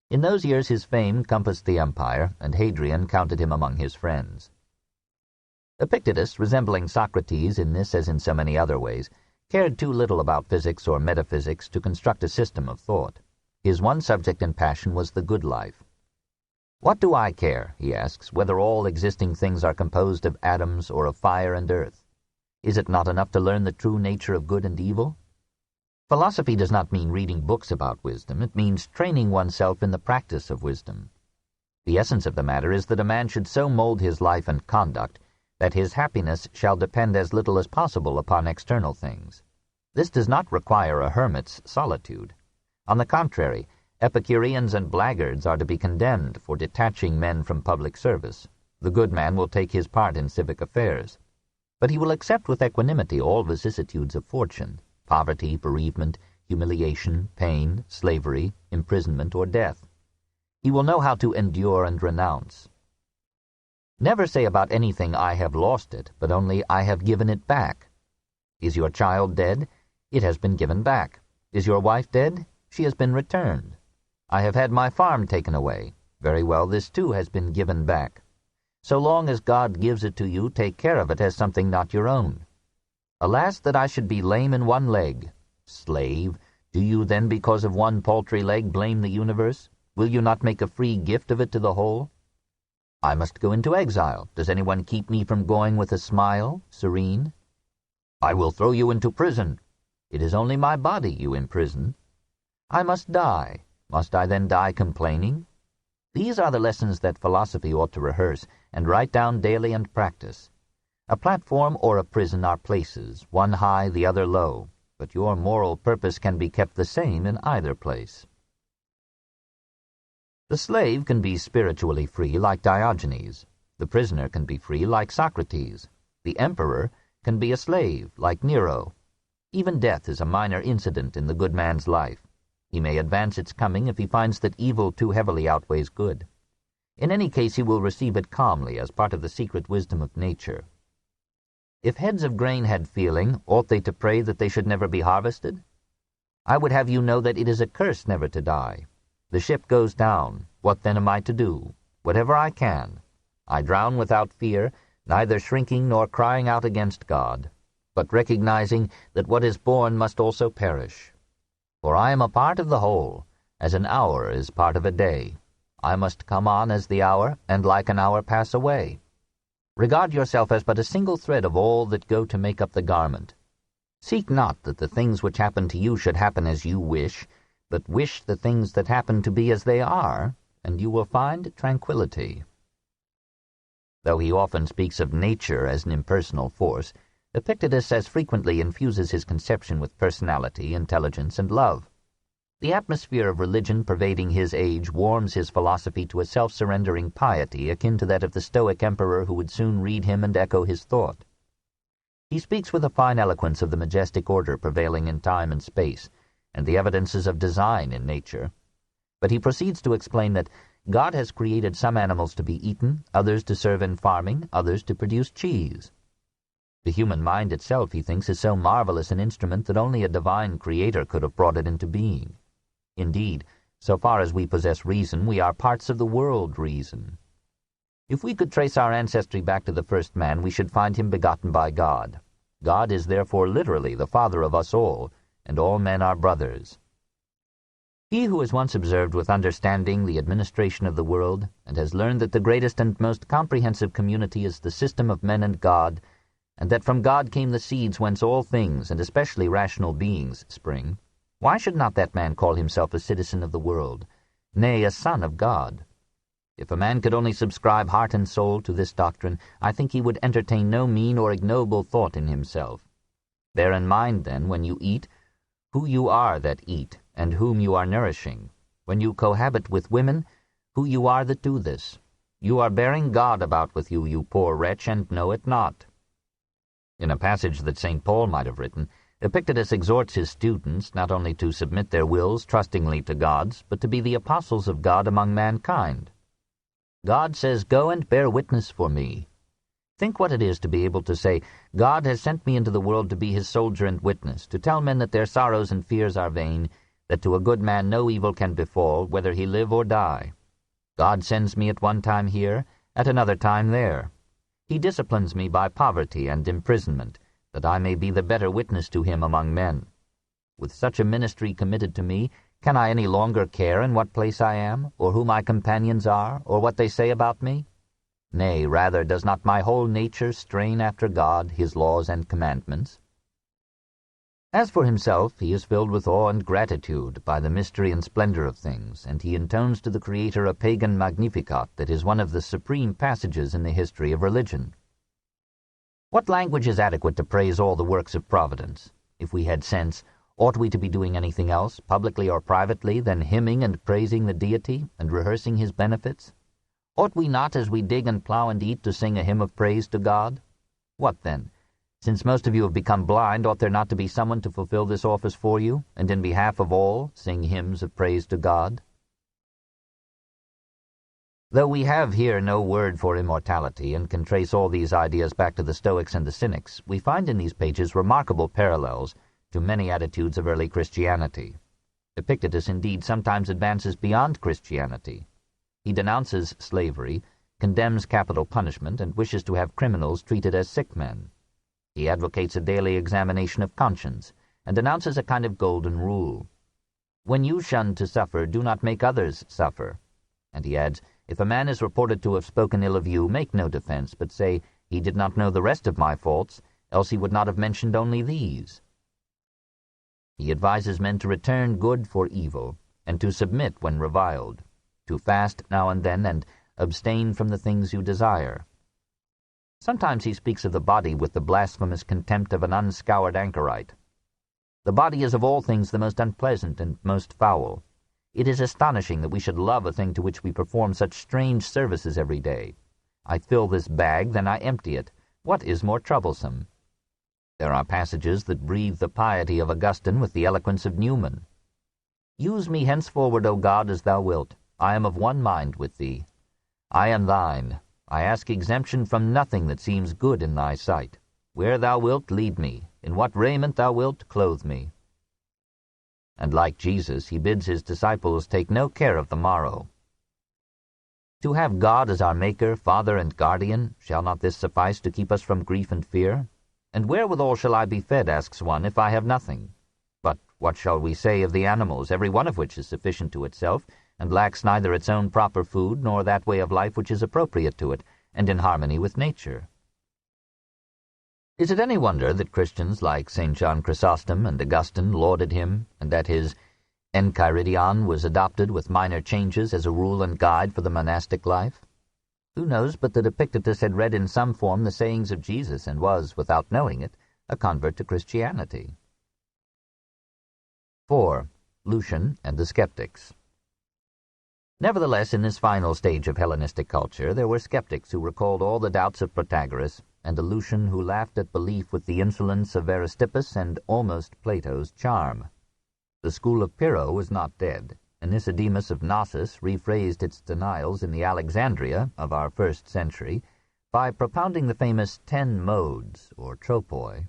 In those years his fame compassed the empire, and Hadrian counted him among his friends. Epictetus, resembling Socrates in this as in so many other ways, cared too little about physics or metaphysics to construct a system of thought. His one subject and passion was the good life. "What do I care," he asks, "whether all existing things are composed of atoms or of fire and earth? Is it not enough to learn the true nature of good and evil?" Philosophy does not mean reading books about wisdom. It means training oneself in the practice of wisdom. The essence of the matter is that a man should so mold his life and conduct that his happiness shall depend as little as possible upon external things. This does not require a hermit's solitude. On the contrary, Epicureans and blackguards are to be condemned for detaching men from public service. The good man will take his part in civic affairs, but he will accept with equanimity all vicissitudes of fortune: poverty, bereavement, humiliation, pain, slavery, imprisonment, or death. He will know how to endure and renounce. Never say about anything, "I have lost it," but only, "I have given it back." Is your child dead? It has been given back. Is your wife dead? She has been returned. I have had my farm taken away. Very well, this too has been given back. So long as God gives it to you, take care of it as something not your own. Alas, that I should be lame in one leg. Slave, do you then because of one paltry leg blame the universe? Will you not make a free gift of it to the whole? I must go into exile. Does anyone keep me from going with a smile, serene? I will throw you into prison. It is only my body you imprison. I must die. Must I then die complaining? These are the lessons that philosophy ought to rehearse and write down daily and practice. A platform or a prison are places, one high, the other low, but your moral purpose can be kept the same in either place. The slave can be spiritually free like Diogenes. The prisoner can be free like Socrates. The emperor can be a slave like Nero. Even death is a minor incident in the good man's life. He may advance its coming if he finds that evil too heavily outweighs good. In any case, he will receive it calmly as part of the secret wisdom of nature. If heads of grain had feeling, ought they to pray that they should never be harvested? I would have you know that it is a curse never to die. The ship goes down. What then am I to do? Whatever I can. I drown without fear, neither shrinking nor crying out against God, but recognizing that what is born must also perish. For I am a part of the whole, as an hour is part of a day. I must come on as the hour, and like an hour pass away. Regard yourself as but a single thread of all that go to make up the garment. Seek not that the things which happen to you should happen as you wish, but wish the things that happen to be as they are, and you will find tranquillity. Though he often speaks of nature as an impersonal force, Epictetus as frequently infuses his conception with personality, intelligence, and love. The atmosphere of religion pervading his age warms his philosophy to a self-surrendering piety akin to that of the Stoic emperor who would soon read him and echo his thought. He speaks with a fine eloquence of the majestic order prevailing in time and space, and the evidences of design in nature. But he proceeds to explain that God has created some animals to be eaten, others to serve in farming, others to produce cheese. The human mind itself, he thinks, is so marvelous an instrument that only a divine creator could have brought it into being. Indeed, so far as we possess reason, we are parts of the world reason. If we could trace our ancestry back to the first man, we should find him begotten by God. God is therefore literally the father of us all, and all men are brothers. He who has once observed with understanding the administration of the world, and has learned that the greatest and most comprehensive community is the system of men and God, and that from God came the seeds whence all things, and especially rational beings, spring, why should not that man call himself a citizen of the world, nay, a son of God? If a man could only subscribe heart and soul to this doctrine, I think he would entertain no mean or ignoble thought in himself. Bear in mind, then, when you eat, who you are that eat, and whom you are nourishing. When you cohabit with women, who you are that do this. You are bearing God about with you, you poor wretch, and know it not. In a passage that St. Paul might have written, Epictetus exhorts his students not only to submit their wills trustingly to God's, but to be the apostles of God among mankind. God says, "Go and bear witness for me." Think what it is to be able to say, "God has sent me into the world to be his soldier and witness, to tell men that their sorrows and fears are vain, that to a good man no evil can befall, whether he live or die. God sends me at one time here, at another time there. He disciplines me by poverty and imprisonment, that I may be the better witness to him among men. With such a ministry committed to me, can I any longer care in what place I am, or who my companions are, or what they say about me? Nay, rather, does not my whole nature strain after God, his laws and commandments? As for himself, he is filled with awe and gratitude by the mystery and splendor of things, and he intones to the Creator a pagan Magnificat that is one of the supreme passages in the history of religion. What language is adequate to praise all the works of Providence? If we had sense, ought we to be doing anything else, publicly or privately, than hymning and praising the Deity, and rehearsing his benefits? Ought we not, as we dig and plow and eat, to sing a hymn of praise to God? What then? Since most of you have become blind, ought there not to be someone to fulfill this office for you, and in behalf of all sing hymns of praise to God? Though we have here no word for immortality, and can trace all these ideas back to the Stoics and the Cynics, we find in these pages remarkable parallels to many attitudes of early Christianity. Epictetus indeed sometimes advances beyond Christianity. He denounces slavery, condemns capital punishment, and wishes to have criminals treated as sick men. He advocates a daily examination of conscience, and announces a kind of golden rule. When you shun to suffer, do not make others suffer. And he adds, if a man is reported to have spoken ill of you, make no defense, but say, he did not know the rest of my faults, else he would not have mentioned only these. He advises men to return good for evil, and to submit when reviled, to fast now and then, and abstain from the things you desire. Sometimes he speaks of the body with the blasphemous contempt of an unscoured anchorite. The body is of all things the most unpleasant and most foul. It is astonishing that we should love a thing to which we perform such strange services every day. I fill this bag, then I empty it. What is more troublesome? There are passages that breathe the piety of Augustine with the eloquence of Newman. Use me henceforward, O God, as thou wilt. I am of one mind with thee. I am thine. I ask exemption from nothing that seems good in thy sight. Where thou wilt, lead me. In what raiment thou wilt, clothe me. And like Jesus, he bids his disciples take no care of the morrow. To have God as our Maker, Father, and Guardian, shall not this suffice to keep us from grief and fear? And wherewithal shall I be fed, asks one, if I have nothing? But what shall we say of the animals, every one of which is sufficient to itself, and lacks neither its own proper food nor that way of life which is appropriate to it, and in harmony with nature? Is it any wonder that Christians like St. John Chrysostom and Augustine lauded him, and that his Enchiridion was adopted with minor changes as a rule and guide for the monastic life? Who knows but that Epictetus had read in some form the sayings of Jesus, and was, without knowing it, a convert to Christianity? 4. Lucian and the Skeptics. Nevertheless, in this final stage of Hellenistic culture, there were skeptics who recalled all the doubts of Protagoras, and a Lucian who laughed at belief with the insolence of Aristippus and almost Plato's charm. The school of Pyrrho was not dead, and Nicodemus of Knossos rephrased its denials in the Alexandria of our 1st century by propounding the famous 10 modes, or tropoi,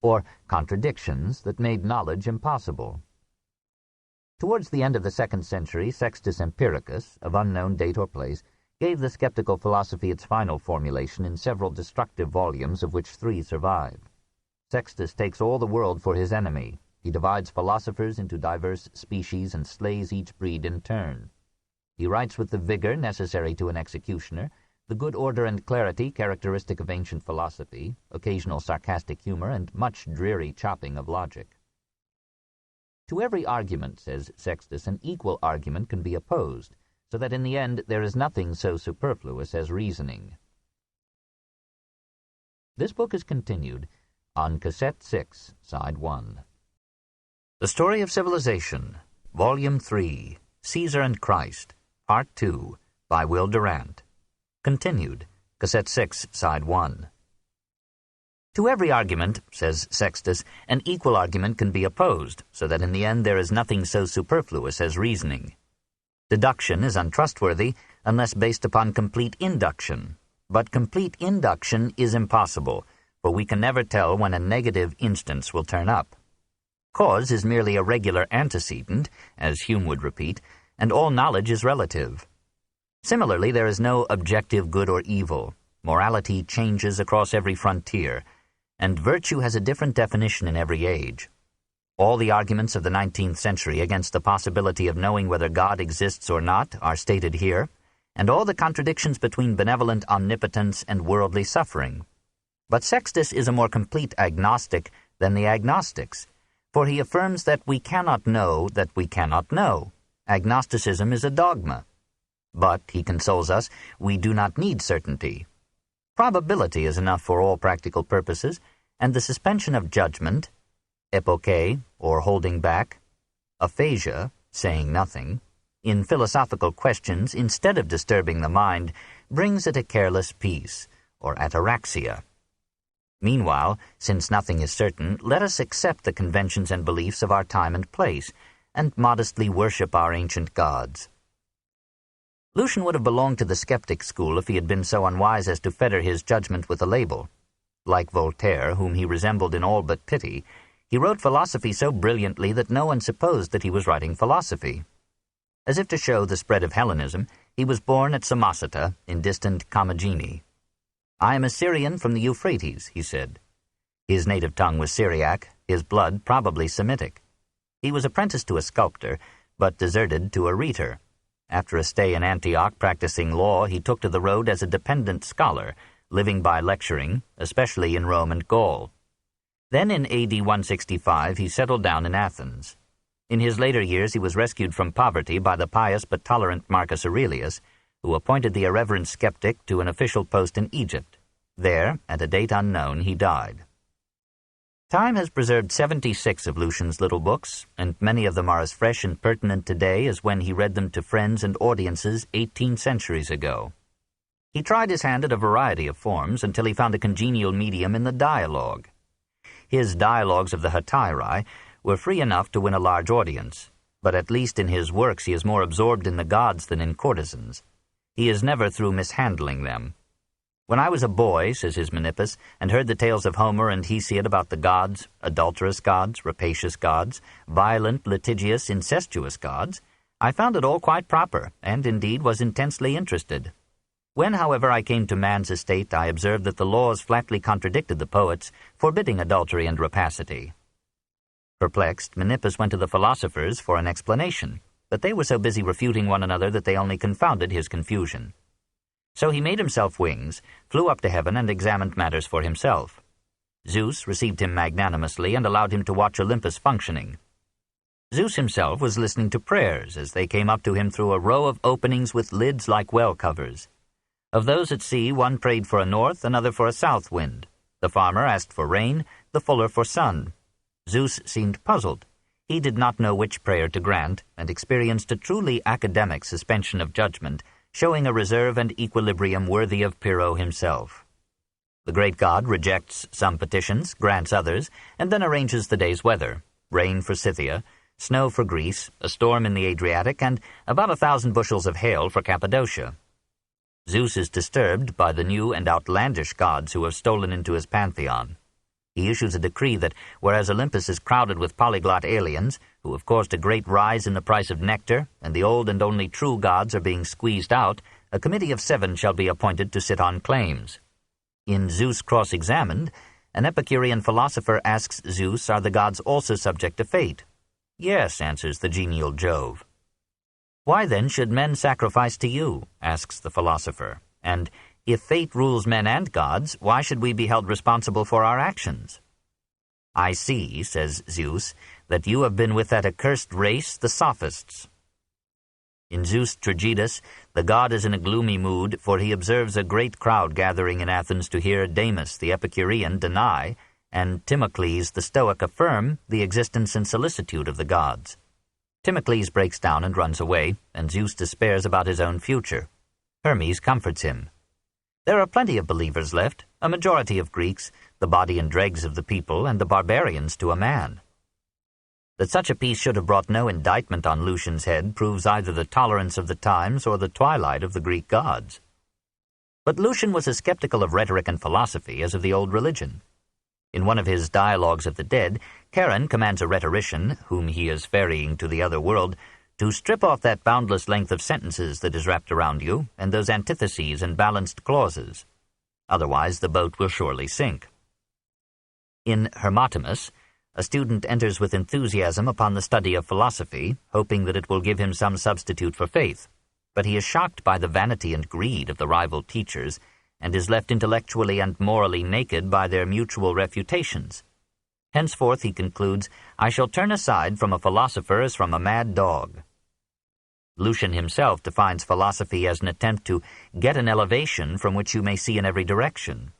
or contradictions that made knowledge impossible. Towards the end of the 2nd century, Sextus Empiricus, of unknown date or place, gave the skeptical philosophy its final formulation in several destructive volumes, of which 3 survive. Sextus takes all the world for his enemy. He divides philosophers into diverse species and slays each breed in turn. He writes with the vigor necessary to an executioner, the good order and clarity characteristic of ancient philosophy, occasional sarcastic humor, and much dreary chopping of logic. To every argument, says Sextus, an equal argument can be opposed, so that in the end there is nothing so superfluous as reasoning. This book is continued on Cassette 6, Side 1. The Story of Civilization, Volume 3, Caesar and Christ, Part 2, by Will Durant. Continued, Cassette 6, Side 1. To every argument, says Sextus, an equal argument can be opposed, so that in the end there is nothing so superfluous as reasoning. Deduction is untrustworthy unless based upon complete induction, but complete induction is impossible, for we can never tell when a negative instance will turn up. Cause is merely a regular antecedent, as Hume would repeat, and all knowledge is relative. Similarly, there is no objective good or evil. Morality changes across every frontier. and virtue has a different definition in every age. All the arguments of the 19th century against the possibility of knowing whether God exists or not are stated here, and all the contradictions between benevolent omnipotence and worldly suffering. But Sextus is a more complete agnostic than the agnostics, for he affirms that we cannot know that we cannot know. Agnosticism is a dogma. But, he consoles us, we do not need certainty. Probability is enough for all practical purposes, and the suspension of judgment, epoche, or holding back, aphasia, saying nothing, in philosophical questions, instead of disturbing the mind, brings it a careless peace, or ataraxia. Meanwhile, since nothing is certain, let us accept the conventions and beliefs of our time and place, and modestly worship our ancient gods. Lucian would have belonged to the skeptic school if he had been so unwise as to fetter his judgment with a label. Like Voltaire, whom he resembled in all but pity, he wrote philosophy so brilliantly that no one supposed that he was writing philosophy. As if to show the spread of Hellenism, he was born at Samosata in distant Commagene. "I am a Syrian from the Euphrates," he said. His native tongue was Syriac, his blood probably Semitic. He was apprenticed to a sculptor, but deserted to a rhetor. After a stay in Antioch practicing law, he took to the road as a dependent scholar, living by lecturing, especially in Rome and Gaul. Then in AD 165 he settled down in Athens. In his later years he was rescued from poverty by the pious but tolerant Marcus Aurelius, who appointed the irreverent skeptic to an official post in Egypt. There, at a date unknown, he died. Time has preserved 76 of Lucian's little books, and many of them are as fresh and pertinent today as when he read them to friends and audiences 18 centuries ago. He tried his hand at a variety of forms until he found a congenial medium in the dialogue. His dialogues of the Hetairae were free enough to win a large audience, but at least in his works he is more absorbed in the gods than in courtesans. He is never through mishandling them. "When I was a boy," says his Menippus, "and heard the tales of Homer and Hesiod about the gods, adulterous gods, rapacious gods, violent, litigious, incestuous gods, I found it all quite proper, and indeed was intensely interested. When, however, I came to man's estate, I observed that the laws flatly contradicted the poets, forbidding adultery and rapacity." Perplexed, Menippus went to the philosophers for an explanation, but they were so busy refuting one another that they only confounded his confusion. So he made himself wings, flew up to heaven, and examined matters for himself. Zeus received him magnanimously and allowed him to watch Olympus functioning. Zeus himself was listening to prayers as they came up to him through a row of openings with lids like well covers. Of those at sea, one prayed for a north, another for a south wind. The farmer asked for rain, the fuller for sun. Zeus seemed puzzled. He did not know which prayer to grant, and experienced a truly academic suspension of judgment, showing a reserve and equilibrium worthy of Pyrrho himself. The great god rejects some petitions, grants others, and then arranges the day's weather: rain for Scythia, snow for Greece, a storm in the Adriatic, and about 1,000 bushels of hail for Cappadocia. Zeus is disturbed by the new and outlandish gods who have stolen into his pantheon. He issues a decree that, whereas Olympus is crowded with polyglot aliens, who have caused a great rise in the price of nectar, and the old and only true gods are being squeezed out, a committee of 7 shall be appointed to sit on claims. In Zeus Cross-Examined, an Epicurean philosopher asks Zeus, are the gods also subject to fate? Yes, answers the genial Jove. Why then should men sacrifice to you? Asks the philosopher. And if fate rules men and gods, why should we be held responsible for our actions? I see, says Zeus, that you have been with that accursed race, the Sophists. In Zeus' Tragedus, the god is in a gloomy mood, for he observes a great crowd gathering in Athens to hear Damis, the Epicurean, deny, and Timocles, the Stoic, affirm the existence and solicitude of the gods. Timocles breaks down and runs away, and Zeus despairs about his own future. Hermes comforts him. There are plenty of believers left, a majority of Greeks, the body and dregs of the people, and the barbarians to a man. That such a piece should have brought no indictment on Lucian's head proves either the tolerance of the times or the twilight of the Greek gods. But Lucian was as skeptical of rhetoric and philosophy as of the old religion. In one of his Dialogues of the Dead, Charon commands a rhetorician, whom he is ferrying to the other world, to strip off that boundless length of sentences that is wrapped around you, and those antitheses and balanced clauses. Otherwise the boat will surely sink. In Hermotimus, a student enters with enthusiasm upon the study of philosophy, hoping that it will give him some substitute for faith. But he is shocked by the vanity and greed of the rival teachers, and is left intellectually and morally naked by their mutual refutations. Henceforth, he concludes, I shall turn aside from a philosopher as from a mad dog. Lucian himself defines philosophy as an attempt to get an elevation from which you may see in every direction.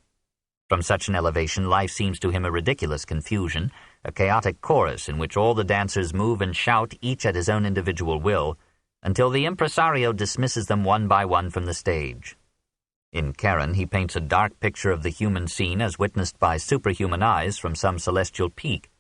From such an elevation, life seems to him a ridiculous confusion, a chaotic chorus in which all the dancers move and shout, each at his own individual will, until the impresario dismisses them one by one from the stage. In Charon, he paints a dark picture of the human scene as witnessed by superhuman eyes from some celestial peak.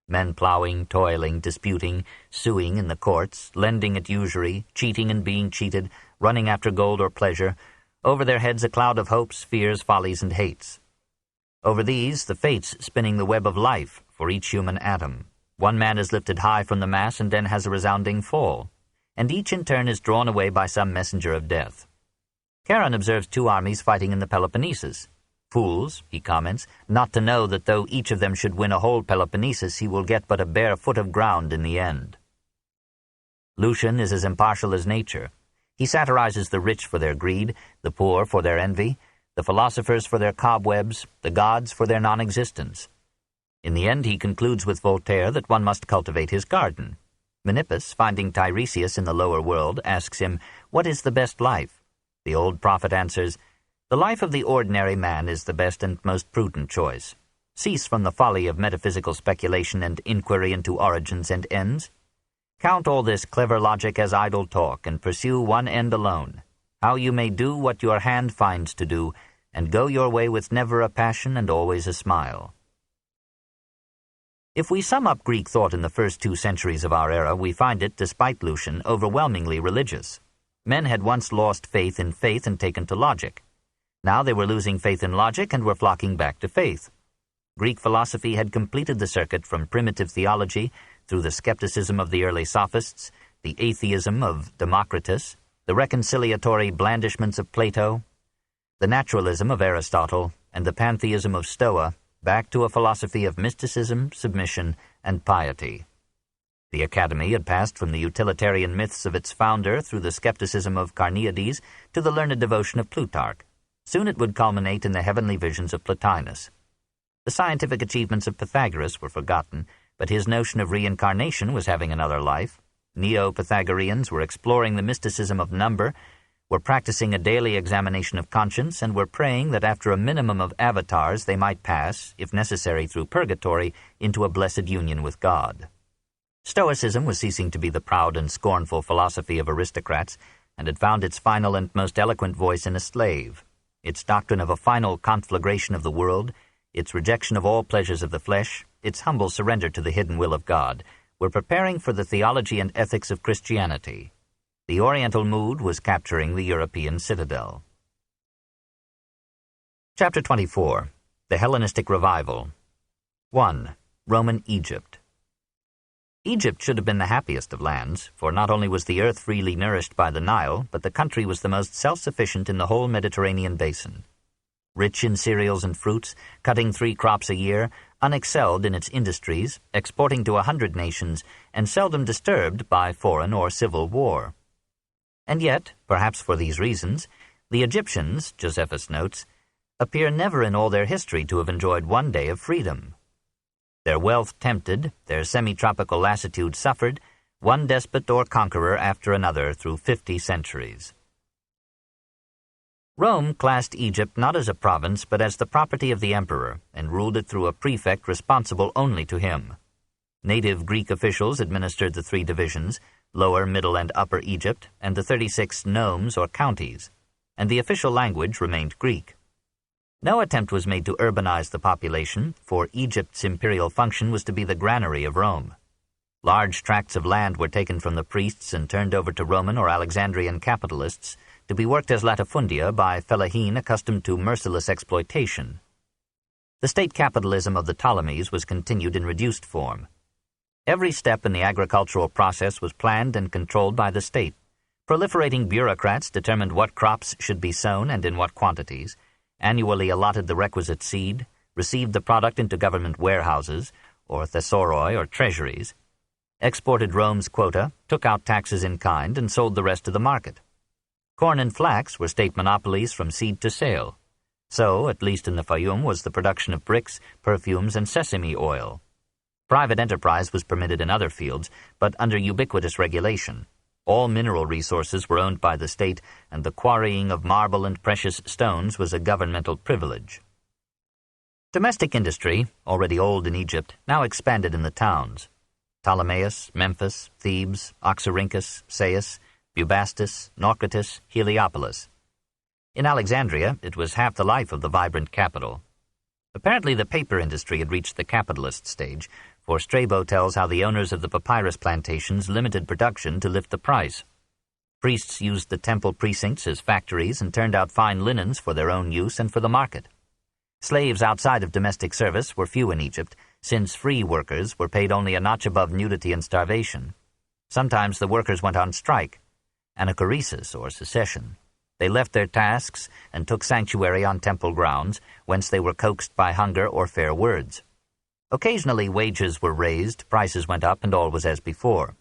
Men plowing, toiling, disputing, suing in the courts, lending at usury, cheating and being cheated, running after gold or pleasure, over their heads a cloud of hopes, fears, follies, and hates. Over these, the fates spinning the web of life for each human atom. One man is lifted high from the mass and then has a resounding fall, and each in turn is drawn away by some messenger of death. Charon observes two armies fighting in the Peloponnesus. Fools, he comments, not to know that though each of them should win a whole Peloponnesus, he will get but a bare foot of ground in the end. Lucian is as impartial as nature. He satirizes the rich for their greed, the poor for their envy, the philosophers for their cobwebs, the gods for their non-existence. In the end, he concludes with Voltaire that one must cultivate his garden. Menippus, finding Tiresias in the lower world, asks him, "What is the best life?" The old prophet answers, "The life of the ordinary man is the best and most prudent choice. Cease from the folly of metaphysical speculation and inquiry into origins and ends. Count all this clever logic as idle talk, and pursue one end alone, how you may do what your hand finds to do, and go your way with never a passion and always a smile." If we sum up Greek thought in the first 2 centuries of our era, we find it, despite Lucian, overwhelmingly religious. Men had once lost faith in faith and taken to logic. Now they were losing faith in logic and were flocking back to faith. Greek philosophy had completed the circuit from primitive theology through the skepticism of the early sophists, the atheism of Democritus, the reconciliatory blandishments of Plato, the naturalism of Aristotle, and the pantheism of Stoa, back to a philosophy of mysticism, submission, and piety. The Academy had passed from the utilitarian myths of its founder through the skepticism of Carneades to the learned devotion of Plutarch. Soon it would culminate in the heavenly visions of Plotinus. The scientific achievements of Pythagoras were forgotten, but his notion of reincarnation was having another life. Neo-Pythagoreans were exploring the mysticism of number, were practicing a daily examination of conscience, and were praying that after a minimum of avatars they might pass, if necessary through purgatory, into a blessed union with God. Stoicism was ceasing to be the proud and scornful philosophy of aristocrats, and had found its final and most eloquent voice in a slave. Its doctrine of a final conflagration of the world, its rejection of all pleasures of the flesh, its humble surrender to the hidden will of God, were preparing for the theology and ethics of Christianity. The Oriental mood was capturing the European citadel. Chapter 24. The Hellenistic Revival. 1. Roman Egypt. Egypt should have been the happiest of lands, for not only was the earth freely nourished by the Nile, but the country was the most self-sufficient in the whole Mediterranean basin. Rich in cereals and fruits, cutting 3 crops a year, unexcelled in its industries, exporting to 100 nations, and seldom disturbed by foreign or civil war. And yet, perhaps for these reasons, the Egyptians, Josephus notes, appear never in all their history to have enjoyed one day of freedom. Their wealth tempted, their semi-tropical lassitude suffered, one despot or conqueror after another through 50 centuries. Rome classed Egypt not as a province but as the property of the emperor, and ruled it through a prefect responsible only to him. Native Greek officials administered the 3 divisions, Lower, Middle, and Upper Egypt, and the 36 nomes or counties, and the official language remained Greek. No attempt was made to urbanize the population, for Egypt's imperial function was to be the granary of Rome. Large tracts of land were taken from the priests and turned over to Roman or Alexandrian capitalists to be worked as latifundia by fellaheen accustomed to merciless exploitation. The state capitalism of the Ptolemies was continued in reduced form. Every step in the agricultural process was planned and controlled by the state. Proliferating bureaucrats determined what crops should be sown and in what quantities, annually allotted the requisite seed, received the product into government warehouses, or thesauroi or treasuries, exported Rome's quota, took out taxes in kind, and sold the rest to the market. Corn and flax were state monopolies from seed to sale. So, at least in the Fayum, was the production of bricks, perfumes, and sesame oil. Private enterprise was permitted in other fields, but under ubiquitous regulation. All mineral resources were owned by the state, and the quarrying of marble and precious stones was a governmental privilege. Domestic industry, already old in Egypt, now expanded in the towns. Ptolemais, Memphis, Thebes, Oxyrhynchus, Sais, Bubastis, Naucratis, Heliopolis. In Alexandria, it was half the life of the vibrant capital. Apparently the paper industry had reached the capitalist stage, for Strabo tells how the owners of the papyrus plantations limited production to lift the price. Priests used the temple precincts as factories and turned out fine linens for their own use and for the market. Slaves outside of domestic service were few in Egypt, since free workers were paid only a notch above nudity and starvation. Sometimes the workers went on strike, anachoresis or secession. They left their tasks and took sanctuary on temple grounds, whence they were coaxed by hunger or fair words. Occasionally wages were raised, prices went up, and all was as before.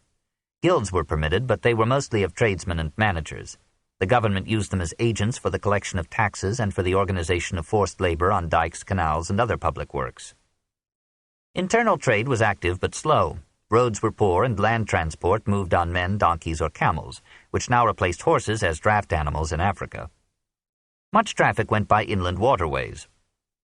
Guilds were permitted, but they were mostly of tradesmen and managers. The government used them as agents for the collection of taxes and for the organization of forced labor on dikes, canals, and other public works. Internal trade was active but slow. Roads were poor and land transport moved on men, donkeys, or camels, which now replaced horses as draft animals in Africa. Much traffic went by inland waterways.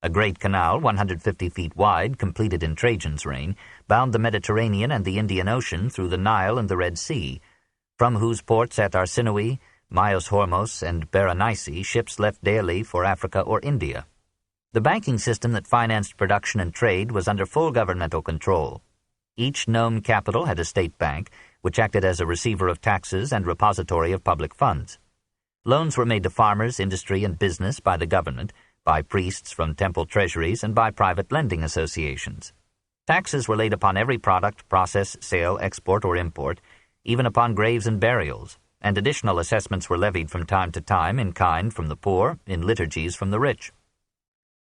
A great canal, 150 feet wide, completed in Trajan's reign, bound the Mediterranean and the Indian Ocean through the Nile and the Red Sea, from whose ports at Arsinoe, Myos Hormos, and Berenice ships left daily for Africa or India. The banking system that financed production and trade was under full governmental control. Each known capital had a state bank, which acted as a receiver of taxes and repository of public funds. Loans were made to farmers, industry, and business by the government, by priests from temple treasuries, and by private lending associations. Taxes were laid upon every product, process, sale, export, or import, even upon graves and burials, and additional assessments were levied from time to time in kind from the poor, in liturgies from the rich.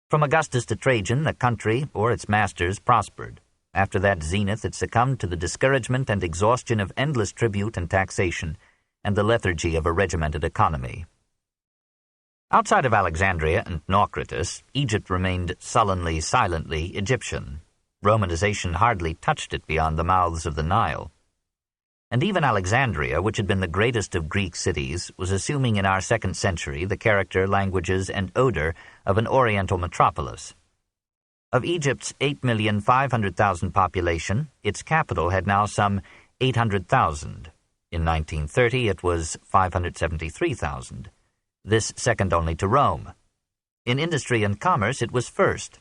From Augustus to Trajan, the country, or its masters, prospered. After that zenith, it succumbed to the discouragement and exhaustion of endless tribute and taxation, and the lethargy of a regimented economy. Outside of Alexandria and Naucratis, Egypt remained sullenly, silently Egyptian. Romanization hardly touched it beyond the mouths of the Nile. And even Alexandria, which had been the greatest of Greek cities, was assuming in our 2nd century the character, languages, and odor of an Oriental metropolis. Of Egypt's 8,500,000 population, its capital had now some 800,000. In 1930 it was 573,000. This second only to Rome. In industry and commerce it was first.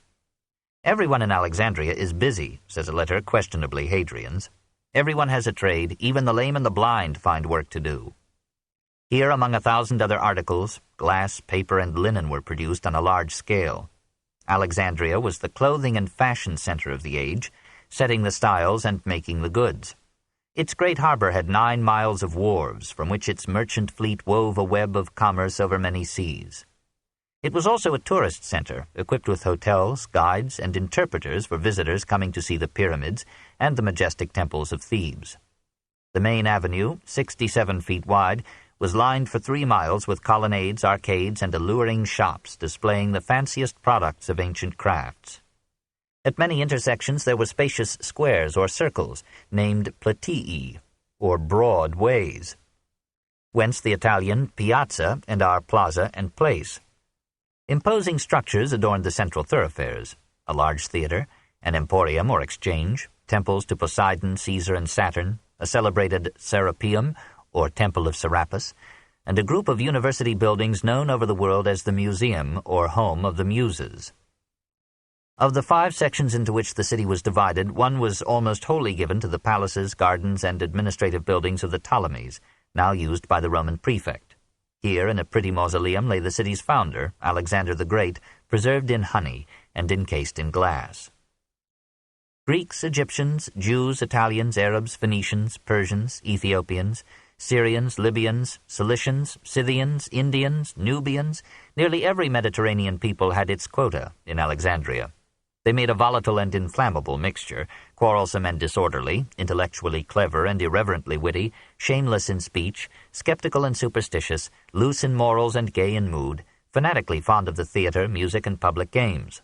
Everyone in Alexandria is busy, says a letter questionably Hadrian's. Everyone has a trade, even the lame and the blind find work to do. Here, among 1,000 other articles, glass, paper, and linen were produced on a large scale. Alexandria was the clothing and fashion center of the age, setting the styles and making the goods. Its great harbor had 9 miles of wharves, from which its merchant fleet wove a web of commerce over many seas. It was also a tourist center, equipped with hotels, guides, and interpreters for visitors coming to see the pyramids and the majestic temples of Thebes. The main avenue, 67 feet wide, was lined for 3 miles with colonnades, arcades, and alluring shops displaying the fanciest products of ancient crafts. At many intersections there were spacious squares or circles, named platii, or broad ways, whence the Italian piazza and our plaza and place. Imposing structures adorned the central thoroughfares, a large theater, an emporium or exchange, temples to Poseidon, Caesar, and Saturn, a celebrated Serapeum, or Temple of Serapis, and a group of university buildings known over the world as the Museum, or Home of the Muses. Of the 5 sections into which the city was divided, one was almost wholly given to the palaces, gardens, and administrative buildings of the Ptolemies, now used by the Roman prefect. Here, in a pretty mausoleum, lay the city's founder, Alexander the Great, preserved in honey and encased in glass. Greeks, Egyptians, Jews, Italians, Arabs, Phoenicians, Persians, Ethiopians, Syrians, Libyans, Cilicians, Scythians, Indians, Nubians, nearly every Mediterranean people had its quota in Alexandria. They made a volatile and inflammable mixture, quarrelsome and disorderly, intellectually clever and irreverently witty, shameless in speech, skeptical and superstitious, loose in morals and gay in mood, fanatically fond of the theatre, music, and public games.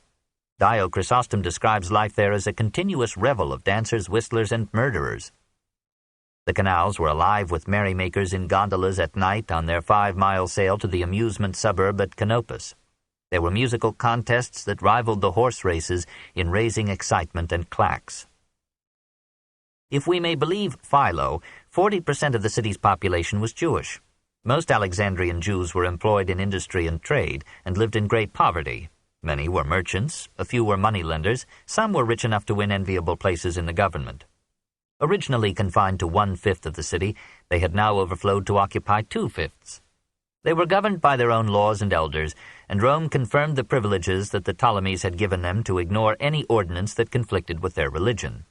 Dio Chrysostom describes life there as a continuous revel of dancers, whistlers, and murderers. The canals were alive with merrymakers in gondolas at night on their 5-mile sail to the amusement suburb at Canopus. There were musical contests that rivaled the horse races in raising excitement and claques. If we may believe Philo, 40% of the city's population was Jewish. Most Alexandrian Jews were employed in industry and trade and lived in great poverty. Many were merchants, a few were moneylenders, some were rich enough to win enviable places in the government. Originally confined to 1/5 of the city, they had now overflowed to occupy 2/5. They were governed by their own laws and elders, and Rome confirmed the privileges that the Ptolemies had given them to ignore any ordinance that conflicted with their religion.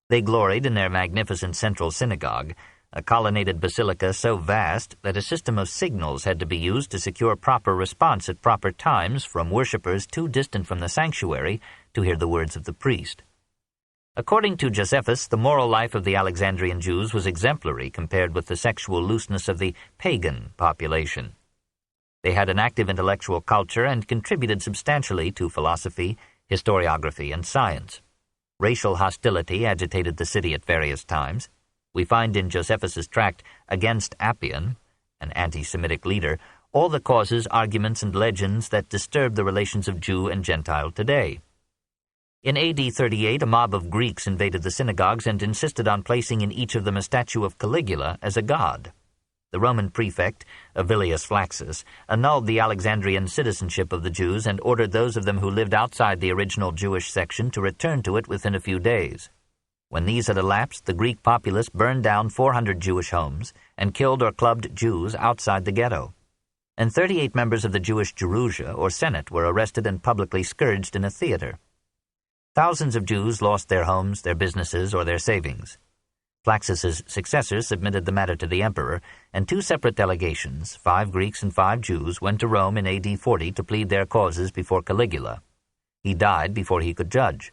They gloried in their magnificent central synagogue, a colonnaded basilica so vast that a system of signals had to be used to secure proper response at proper times from worshippers too distant from the sanctuary to hear the words of the priest. According to Josephus, the moral life of the Alexandrian Jews was exemplary compared with the sexual looseness of the pagan population. They had an active intellectual culture and contributed substantially to philosophy, historiography, and science. Racial hostility agitated the city at various times. We find in Josephus's tract Against Appian, an anti-Semitic leader, all the causes, arguments, and legends that disturb the relations of Jew and Gentile today. In AD 38, a mob of Greeks invaded the synagogues and insisted on placing in each of them a statue of Caligula as a god. The Roman prefect, Avilius Flaccus, annulled the Alexandrian citizenship of the Jews and ordered those of them who lived outside the original Jewish section to return to it within a few days. When these had elapsed, the Greek populace burned down 400 Jewish homes and killed or clubbed Jews outside the ghetto. And 38 members of the Jewish Jurusia, or Senate, were arrested and publicly scourged in a theater. Thousands of Jews lost their homes, their businesses, or their savings. Flaccus's successors submitted the matter to the emperor, and 2 separate delegations, 5 Greeks and 5 Jews, went to Rome in AD 40 to plead their causes before Caligula. He died before he could judge.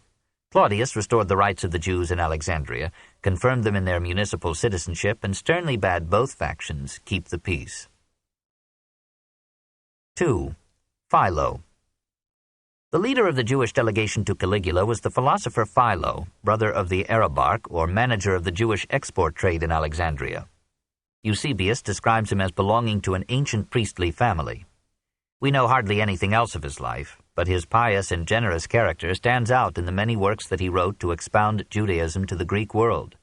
Claudius restored the rights of the Jews in Alexandria, confirmed them in their municipal citizenship, and sternly bade both factions keep the peace. 2. Philo. The leader of the Jewish delegation to Caligula was the philosopher Philo, brother of the Arabarch, or manager of the Jewish export trade in Alexandria. Eusebius describes him as belonging to an ancient priestly family. We know hardly anything else of his life, but his pious and generous character stands out in the many works that he wrote to expound Judaism to the Greek world.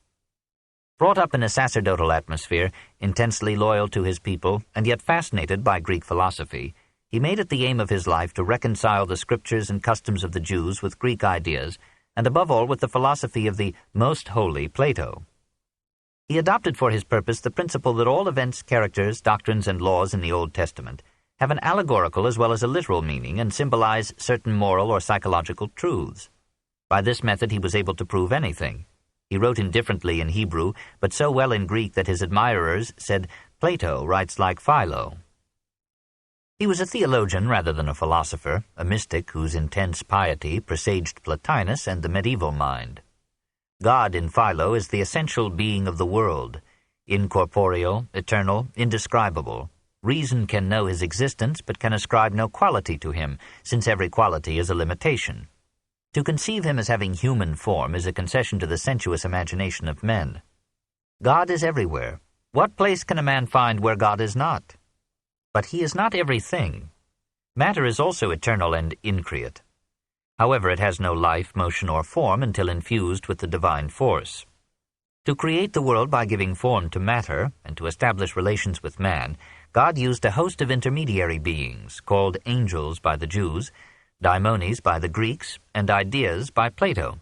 Brought up in a sacerdotal atmosphere, intensely loyal to his people, and yet fascinated by Greek philosophy, he made it the aim of his life to reconcile the scriptures and customs of the Jews with Greek ideas, and above all with the philosophy of the most holy Plato. He adopted for his purpose the principle that all events, characters, doctrines, and laws in the Old Testament have an allegorical as well as a literal meaning and symbolize certain moral or psychological truths. By this method he was able to prove anything. He wrote indifferently in Hebrew, but so well in Greek that his admirers said, "Plato writes like Philo." He was a theologian rather than a philosopher, a mystic whose intense piety presaged Plotinus and the medieval mind. God in Philo is the essential being of the world, incorporeal, eternal, indescribable. Reason can know his existence, but can ascribe no quality to him, since every quality is a limitation. To conceive him as having human form is a concession to the sensuous imagination of men. God is everywhere. What place can a man find where God is not? But he is not everything. Matter is also eternal and increate. However, it has no life, motion, or form until infused with the divine force. To create the world by giving form to matter, and to establish relations with man, God used a host of intermediary beings, called angels by the Jews, daimones by the Greeks, and ideas by Plato.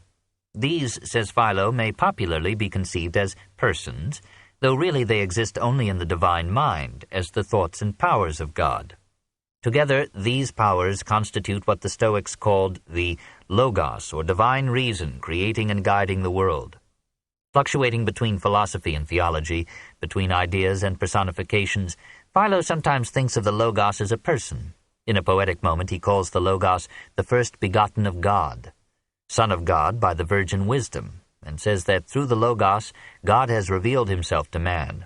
These, says Philo, may popularly be conceived as persons, though really they exist only in the divine mind, as the thoughts and powers of God. Together, these powers constitute what the Stoics called the logos, or divine reason, creating and guiding the world. Fluctuating between philosophy and theology, between ideas and personifications, Philo sometimes thinks of the logos as a person. In a poetic moment he calls the logos the first begotten of God. Son of God by the virgin wisdom, and says that through the Logos, God has revealed himself to man.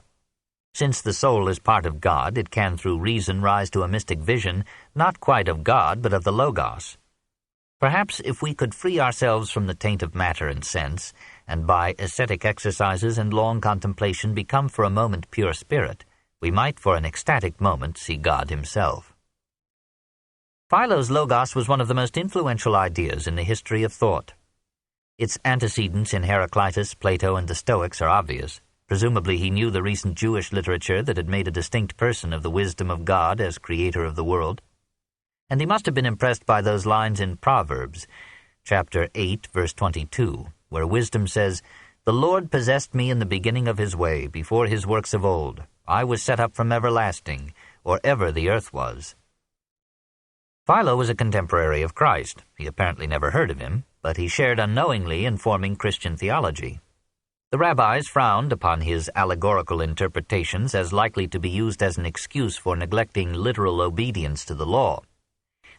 Since the soul is part of God, it can through reason rise to a mystic vision, not quite of God, but of the Logos. Perhaps if we could free ourselves from the taint of matter and sense, and by ascetic exercises and long contemplation become for a moment pure spirit, we might for an ecstatic moment see God himself. Philo's Logos was one of the most influential ideas in the history of thought. Its antecedents in Heraclitus, Plato, and the Stoics are obvious. Presumably he knew the recent Jewish literature that had made a distinct person of the wisdom of God as creator of the world. And he must have been impressed by those lines in Proverbs, chapter 8, verse 22, where wisdom says, "The Lord possessed me in the beginning of his way, before his works of old. I was set up from everlasting, or ever the earth was." Philo was a contemporary of Christ. He apparently never heard of him, but he shared unknowingly in forming Christian theology. The rabbis frowned upon his allegorical interpretations as likely to be used as an excuse for neglecting literal obedience to the law.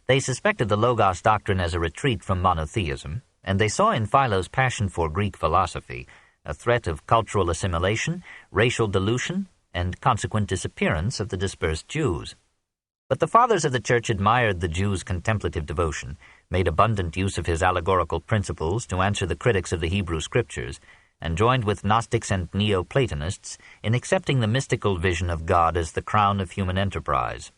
They suspected the Logos doctrine as a retreat from monotheism, and they saw in Philo's passion for Greek philosophy a threat of cultural assimilation, racial dilution, and consequent disappearance of the dispersed Jews. But the fathers of the Church admired the Jews' contemplative devotion, made abundant use of his allegorical principles to answer the critics of the Hebrew Scriptures, and joined with Gnostics and Neoplatonists in accepting the mystical vision of God as the crown of human enterprise.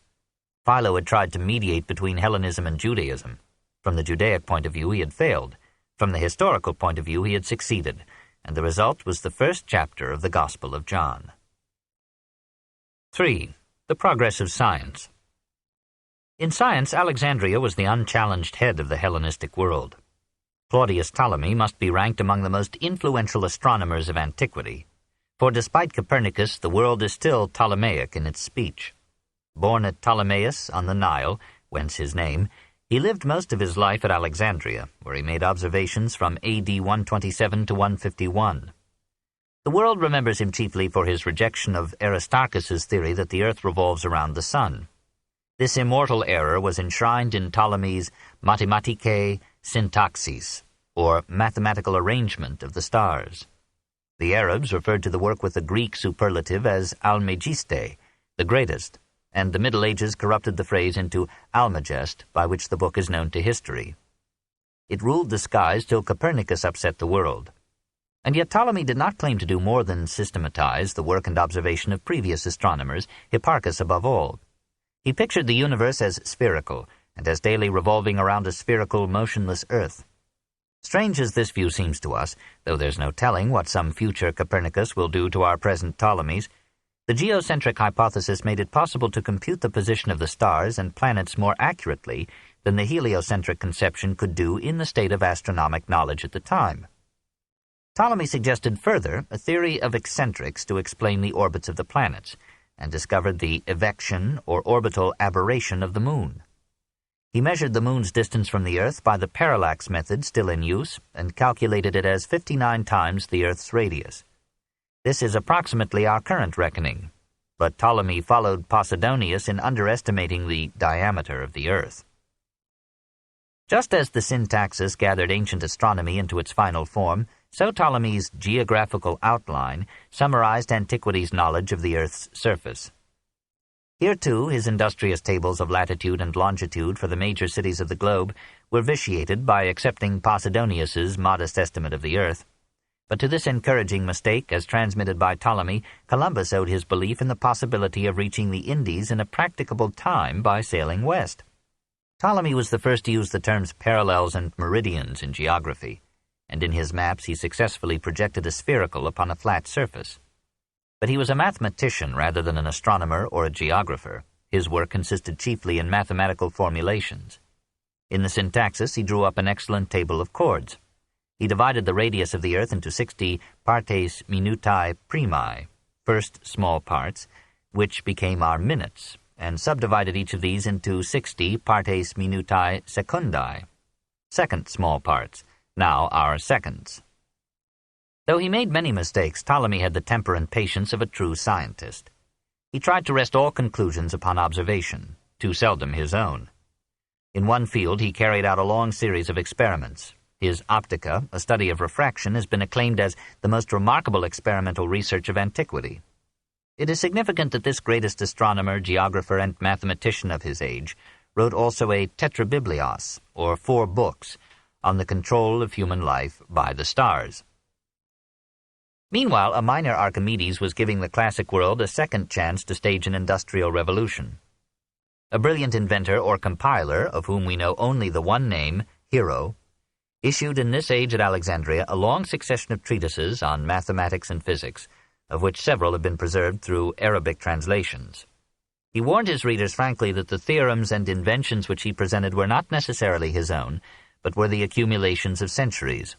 Philo had tried to mediate between Hellenism and Judaism. From the Judaic point of view, he had failed. From the historical point of view, he had succeeded, and the result was the first chapter of the Gospel of John. 3. The progress of science. In science, Alexandria was the unchallenged head of the Hellenistic world. Claudius Ptolemy must be ranked among the most influential astronomers of antiquity, for despite Copernicus, the world is still Ptolemaic in its speech. Born at Ptolemais on the Nile, whence his name, he lived most of his life at Alexandria, where he made observations from AD 127 to 151. The world remembers him chiefly for his rejection of Aristarchus's theory that the earth revolves around the sun. This immortal error was enshrined in Ptolemy's Mathematicae Syntaxis, or mathematical arrangement of the stars. The Arabs referred to the work with the Greek superlative as Almagiste, the greatest, and the Middle Ages corrupted the phrase into Almagest, by which the book is known to history. It ruled the skies till Copernicus upset the world. And yet Ptolemy did not claim to do more than systematize the work and observation of previous astronomers, Hipparchus above all. He pictured the universe as spherical, and as daily revolving around a spherical, motionless earth. Strange as this view seems to us, though there's no telling what some future Copernicus will do to our present Ptolemies, the geocentric hypothesis made it possible to compute the position of the stars and planets more accurately than the heliocentric conception could do in the state of astronomic knowledge at the time. Ptolemy suggested further a theory of eccentrics to explain the orbits of the planets, and discovered the evection or orbital aberration of the moon. He measured the moon's distance from the Earth by the parallax method still in use and calculated it as 59 times the Earth's radius. This is approximately our current reckoning, but Ptolemy followed Posidonius in underestimating the diameter of the Earth. Just as the Syntaxis gathered ancient astronomy into its final form, so Ptolemy's geographical outline summarized antiquity's knowledge of the Earth's surface. Here, too, his industrious tables of latitude and longitude for the major cities of the globe were vitiated by accepting Posidonius's modest estimate of the Earth. But to this encouraging mistake, as transmitted by Ptolemy, Columbus owed his belief in the possibility of reaching the Indies in a practicable time by sailing west. Ptolemy was the first to use the terms parallels and meridians in geography, and in his maps he successfully projected a spherical upon a flat surface. But he was a mathematician rather than an astronomer or a geographer. His work consisted chiefly in mathematical formulations. In the Syntaxis he drew up an excellent table of chords. He divided the radius of the Earth into 60 partes minutae primae, first small parts, which became our minutes, and subdivided each of these into 60 partes minutae secundae, second small parts, now our seconds. Though he made many mistakes, Ptolemy had the temper and patience of a true scientist. He tried to rest all conclusions upon observation, too seldom his own. In one field he carried out a long series of experiments. His Optica, a study of refraction, has been acclaimed as the most remarkable experimental research of antiquity. It is significant that this greatest astronomer, geographer, and mathematician of his age wrote also a tetrabiblios, or 4 books, on the control of human life by the stars. Meanwhile, a minor Archimedes was giving the classic world a second chance to stage an industrial revolution. A brilliant inventor or compiler, of whom we know only the one name, Hero, issued in this age at Alexandria a long succession of treatises on mathematics and physics, of which several have been preserved through Arabic translations. He warned his readers frankly that the theorems and inventions which he presented were not necessarily his own, but were the accumulations of centuries.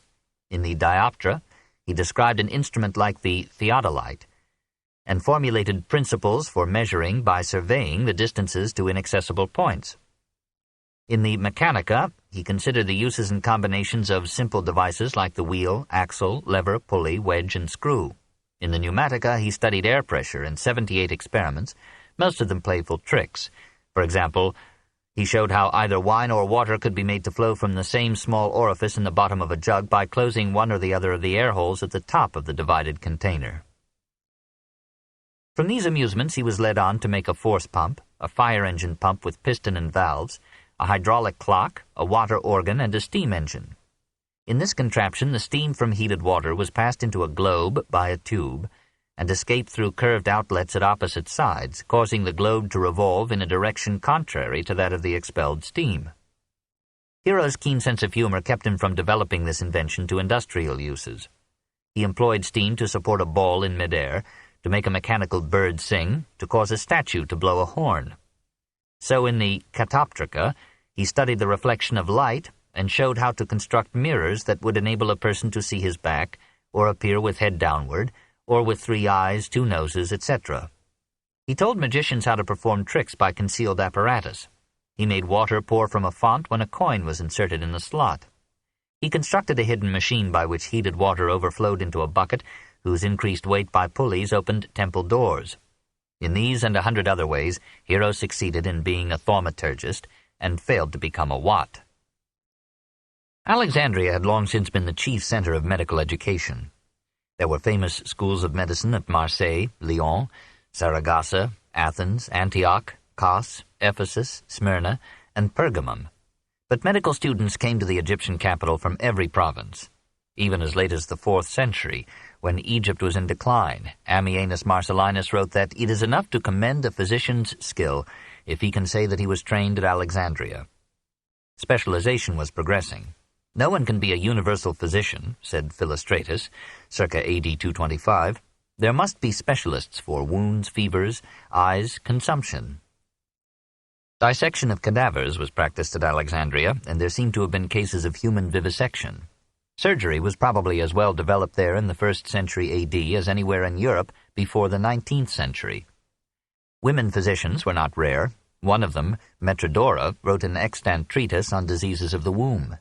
In the Dioptra, he described an instrument like the theodolite, and formulated principles for measuring by surveying the distances to inaccessible points. In the Mechanica, he considered the uses and combinations of simple devices like the wheel, axle, lever, pulley, wedge, and screw. In the Pneumatica, he studied air pressure in 78 experiments, most of them playful tricks. For example, he showed how either wine or water could be made to flow from the same small orifice in the bottom of a jug by closing one or the other of the air holes at the top of the divided container. From these amusements he was led on to make a force pump, a fire engine pump with piston and valves, a hydraulic clock, a water organ, and a steam engine. In this contraption, the steam from heated water was passed into a globe by a tube and escaped through curved outlets at opposite sides, causing the globe to revolve in a direction contrary to that of the expelled steam. Hero's keen sense of humor kept him from developing this invention to industrial uses. He employed steam to support a ball in midair, to make a mechanical bird sing, to cause a statue to blow a horn. So in the Catoptrica, he studied the reflection of light and showed how to construct mirrors that would enable a person to see his back, or appear with head downward, or with 3 eyes, 2 noses, etc. He told magicians how to perform tricks by concealed apparatus. He made water pour from a font when a coin was inserted in the slot. He constructed a hidden machine by which heated water overflowed into a bucket, whose increased weight by pulleys opened temple doors. In these and 100 other ways, Hero succeeded in being a thaumaturgist and failed to become a Watt. Alexandria had long since been the chief center of medical education. There were famous schools of medicine at Marseille, Lyon, Saragossa, Athens, Antioch, Kos, Ephesus, Smyrna, and Pergamum. But medical students came to the Egyptian capital from every province. Even as late as the 4th century, when Egypt was in decline, Ammianus Marcellinus wrote that it is enough to commend a physician's skill if he can say that he was trained at Alexandria. Specialization was progressing. No one can be a universal physician, said Philostratus, circa AD 225. There must be specialists for wounds, fevers, eyes, consumption. Dissection of cadavers was practiced at Alexandria, and there seem to have been cases of human vivisection. Surgery was probably as well developed there in the 1st century AD as anywhere in Europe before the 19th century. Women physicians were not rare. One of them, Metrodora, wrote an extant treatise on diseases of the womb.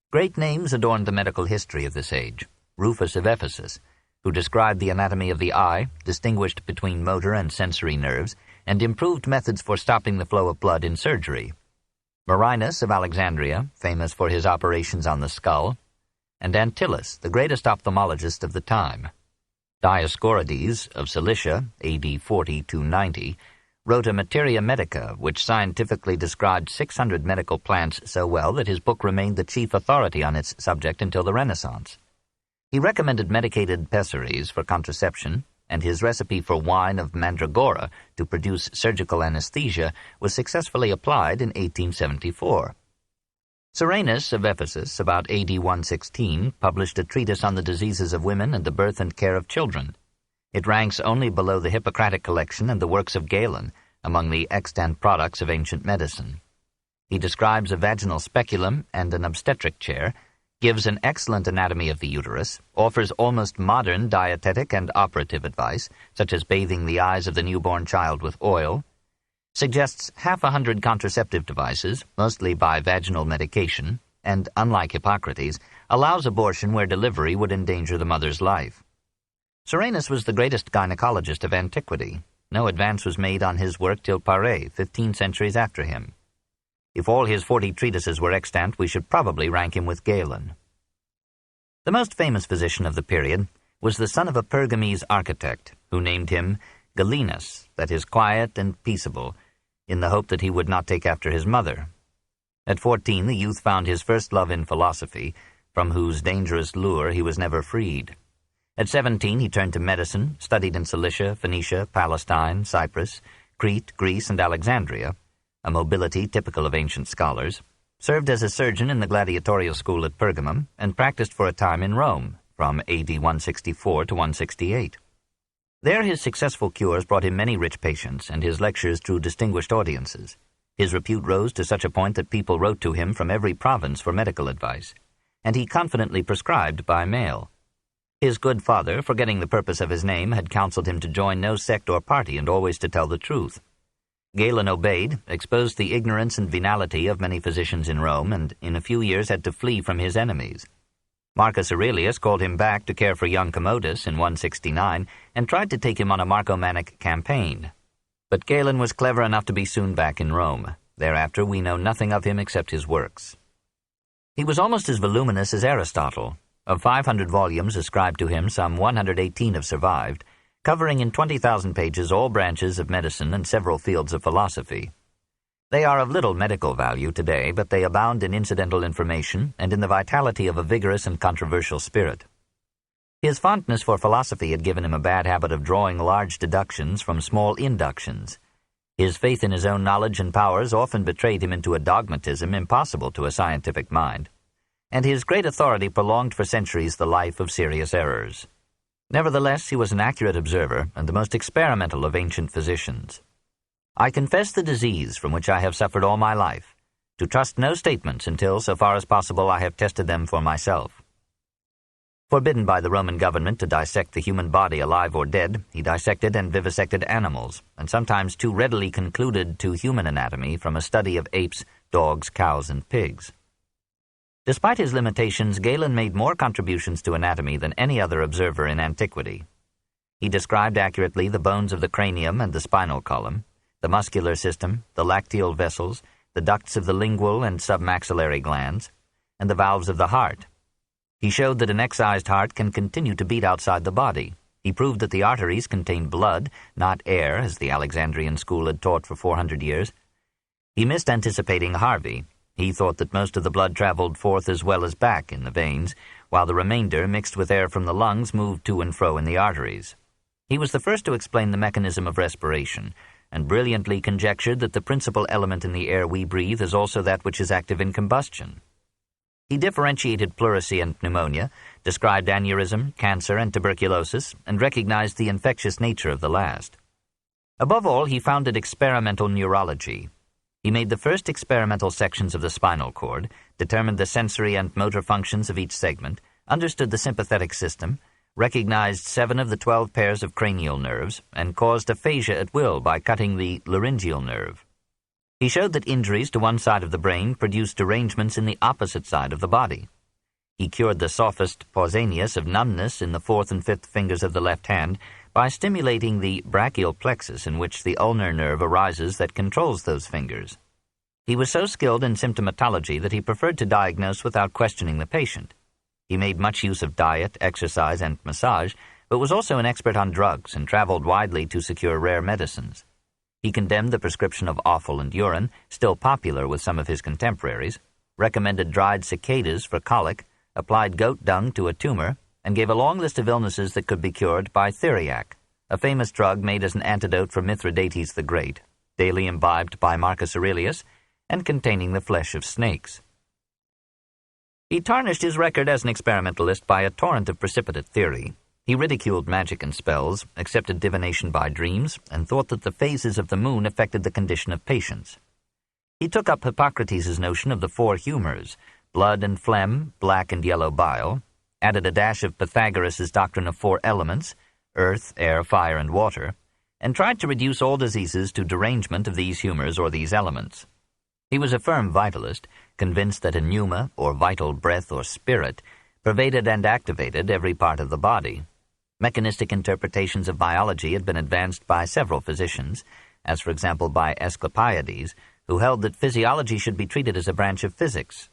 Great names adorned the medical history of this age. Rufus of Ephesus, who described the anatomy of the eye, distinguished between motor and sensory nerves, and improved methods for stopping the flow of blood in surgery. Marinus of Alexandria, famous for his operations on the skull, and Antyllus, the greatest ophthalmologist of the time. Dioscorides of Cilicia, AD 40–90, wrote a Materia Medica, which scientifically described 600 medical plants so well that his book remained the chief authority on its subject until the Renaissance. He recommended medicated pessaries for contraception, and his recipe for wine of mandragora to produce surgical anesthesia was successfully applied in 1874. Cyrenus of Ephesus, about AD 116, published a treatise on the diseases of women and the birth and care of children. It ranks only below the Hippocratic collection and the works of Galen among the extant products of ancient medicine. He describes a vaginal speculum and an obstetric chair, gives an excellent anatomy of the uterus, offers almost modern dietetic and operative advice, such as bathing the eyes of the newborn child with oil, suggests 100 contraceptive devices, mostly by vaginal medication, and, unlike Hippocrates, allows abortion where delivery would endanger the mother's life. Cyrenus was the greatest gynecologist of antiquity. No advance was made on his work till Paré, 15 centuries after him. If all his 40 treatises were extant, we should probably rank him with Galen. The most famous physician of the period was the son of a Pergamese architect, who named him Galenus, that is, quiet and peaceable, in the hope that he would not take after his mother. At 14, the youth found his first love in philosophy, from whose dangerous lure he was never freed. At 17, he turned to medicine, studied in Cilicia, Phoenicia, Palestine, Cyprus, Crete, Greece, and Alexandria, a mobility typical of ancient scholars, served as a surgeon in the gladiatorial school at Pergamum, and practiced for a time in Rome, from AD 164 to 168. There his successful cures brought him many rich patients, and his lectures drew distinguished audiences. His repute rose to such a point that people wrote to him from every province for medical advice, and he confidently prescribed by mail. His good father, forgetting the purpose of his name, had counseled him to join no sect or party and always to tell the truth. Galen obeyed, exposed the ignorance and venality of many physicians in Rome, and in a few years had to flee from his enemies. Marcus Aurelius called him back to care for young Commodus in 169 and tried to take him on a Marcomannic campaign. But Galen was clever enough to be soon back in Rome. Thereafter we know nothing of him except his works. He was almost as voluminous as Aristotle. Of 500 volumes ascribed to him, some 118 have survived, covering in 20,000 pages all branches of medicine and several fields of philosophy. They are of little medical value today, but they abound in incidental information and in the vitality of a vigorous and controversial spirit. His fondness for philosophy had given him a bad habit of drawing large deductions from small inductions. His faith in his own knowledge and powers often betrayed him into a dogmatism impossible to a scientific mind, and his great authority prolonged for centuries the life of serious errors. Nevertheless, he was an accurate observer and the most experimental of ancient physicians. I confess the disease from which I have suffered all my life, to trust no statements until, so far as possible, I have tested them for myself. Forbidden by the Roman government to dissect the human body alive or dead, he dissected and vivisected animals, and sometimes too readily concluded to human anatomy from a study of apes, dogs, cows, and pigs. Despite his limitations, Galen made more contributions to anatomy than any other observer in antiquity. He described accurately the bones of the cranium and the spinal column, the muscular system, the lacteal vessels, the ducts of the lingual and submaxillary glands, and the valves of the heart. He showed that an excised heart can continue to beat outside the body. He proved that the arteries contain blood, not air, as the Alexandrian school had taught for 400 years. He missed anticipating Harvey. He thought that most of the blood traveled forth as well as back in the veins, while the remainder, mixed with air from the lungs, moved to and fro in the arteries. He was the first to explain the mechanism of respiration, and brilliantly conjectured that the principal element in the air we breathe is also that which is active in combustion. He differentiated pleurisy and pneumonia, described aneurysm, cancer, and tuberculosis, and recognized the infectious nature of the last. Above all, he founded experimental neurology. He made the first experimental sections of the spinal cord, determined the sensory and motor functions of each segment, understood the sympathetic system, recognized 7 of the 12 pairs of cranial nerves, and caused aphasia at will by cutting the laryngeal nerve. He showed that injuries to one side of the brain produced derangements in the opposite side of the body. He cured the sophist Pausanias of numbness in the 4th and 5th fingers of the left hand by stimulating the brachial plexus in which the ulnar nerve arises that controls those fingers. He was so skilled in symptomatology that he preferred to diagnose without questioning the patient. He made much use of diet, exercise, and massage, but was also an expert on drugs and traveled widely to secure rare medicines. He condemned the prescription of offal and urine, still popular with some of his contemporaries, recommended dried cicadas for colic, applied goat dung to a tumor, and gave a long list of illnesses that could be cured by theriac, a famous drug made as an antidote for Mithridates the Great, daily imbibed by Marcus Aurelius, and containing the flesh of snakes. He tarnished his record as an experimentalist by a torrent of precipitate theory. He ridiculed magic and spells, accepted divination by dreams, and thought that the phases of the moon affected the condition of patients. He took up Hippocrates' notion of the 4 humors, blood and phlegm, black and yellow bile, added a dash of Pythagoras' doctrine of 4 elements, earth, air, fire, and water, and tried to reduce all diseases to derangement of these humors or these elements. He was a firm vitalist, convinced that a pneuma, or vital breath or spirit, pervaded and activated every part of the body. Mechanistic interpretations of biology had been advanced by several physicians, as for example by Asclepiades, who held that physiology should be treated as a branch of physics.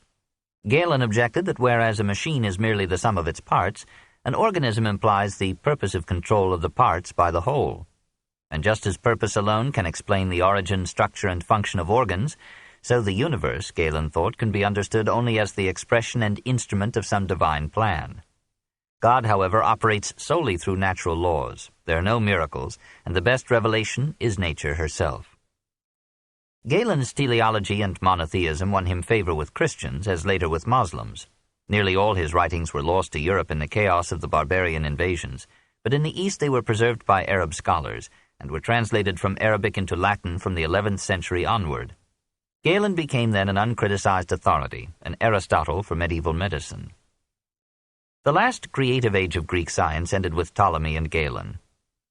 Galen objected that whereas a machine is merely the sum of its parts, an organism implies the purposive control of the parts by the whole. And just as purpose alone can explain the origin, structure, and function of organs, so the universe, Galen thought, can be understood only as the expression and instrument of some divine plan. God, however, operates solely through natural laws. There are no miracles, and the best revelation is nature herself. Galen's teleology and monotheism won him favor with Christians, as later with Muslims. Nearly all his writings were lost to Europe in the chaos of the barbarian invasions, but in the East they were preserved by Arab scholars, and were translated from Arabic into Latin from the 11th century onward. Galen became then an uncriticized authority, an Aristotle for medieval medicine. The last creative age of Greek science ended with Ptolemy and Galen.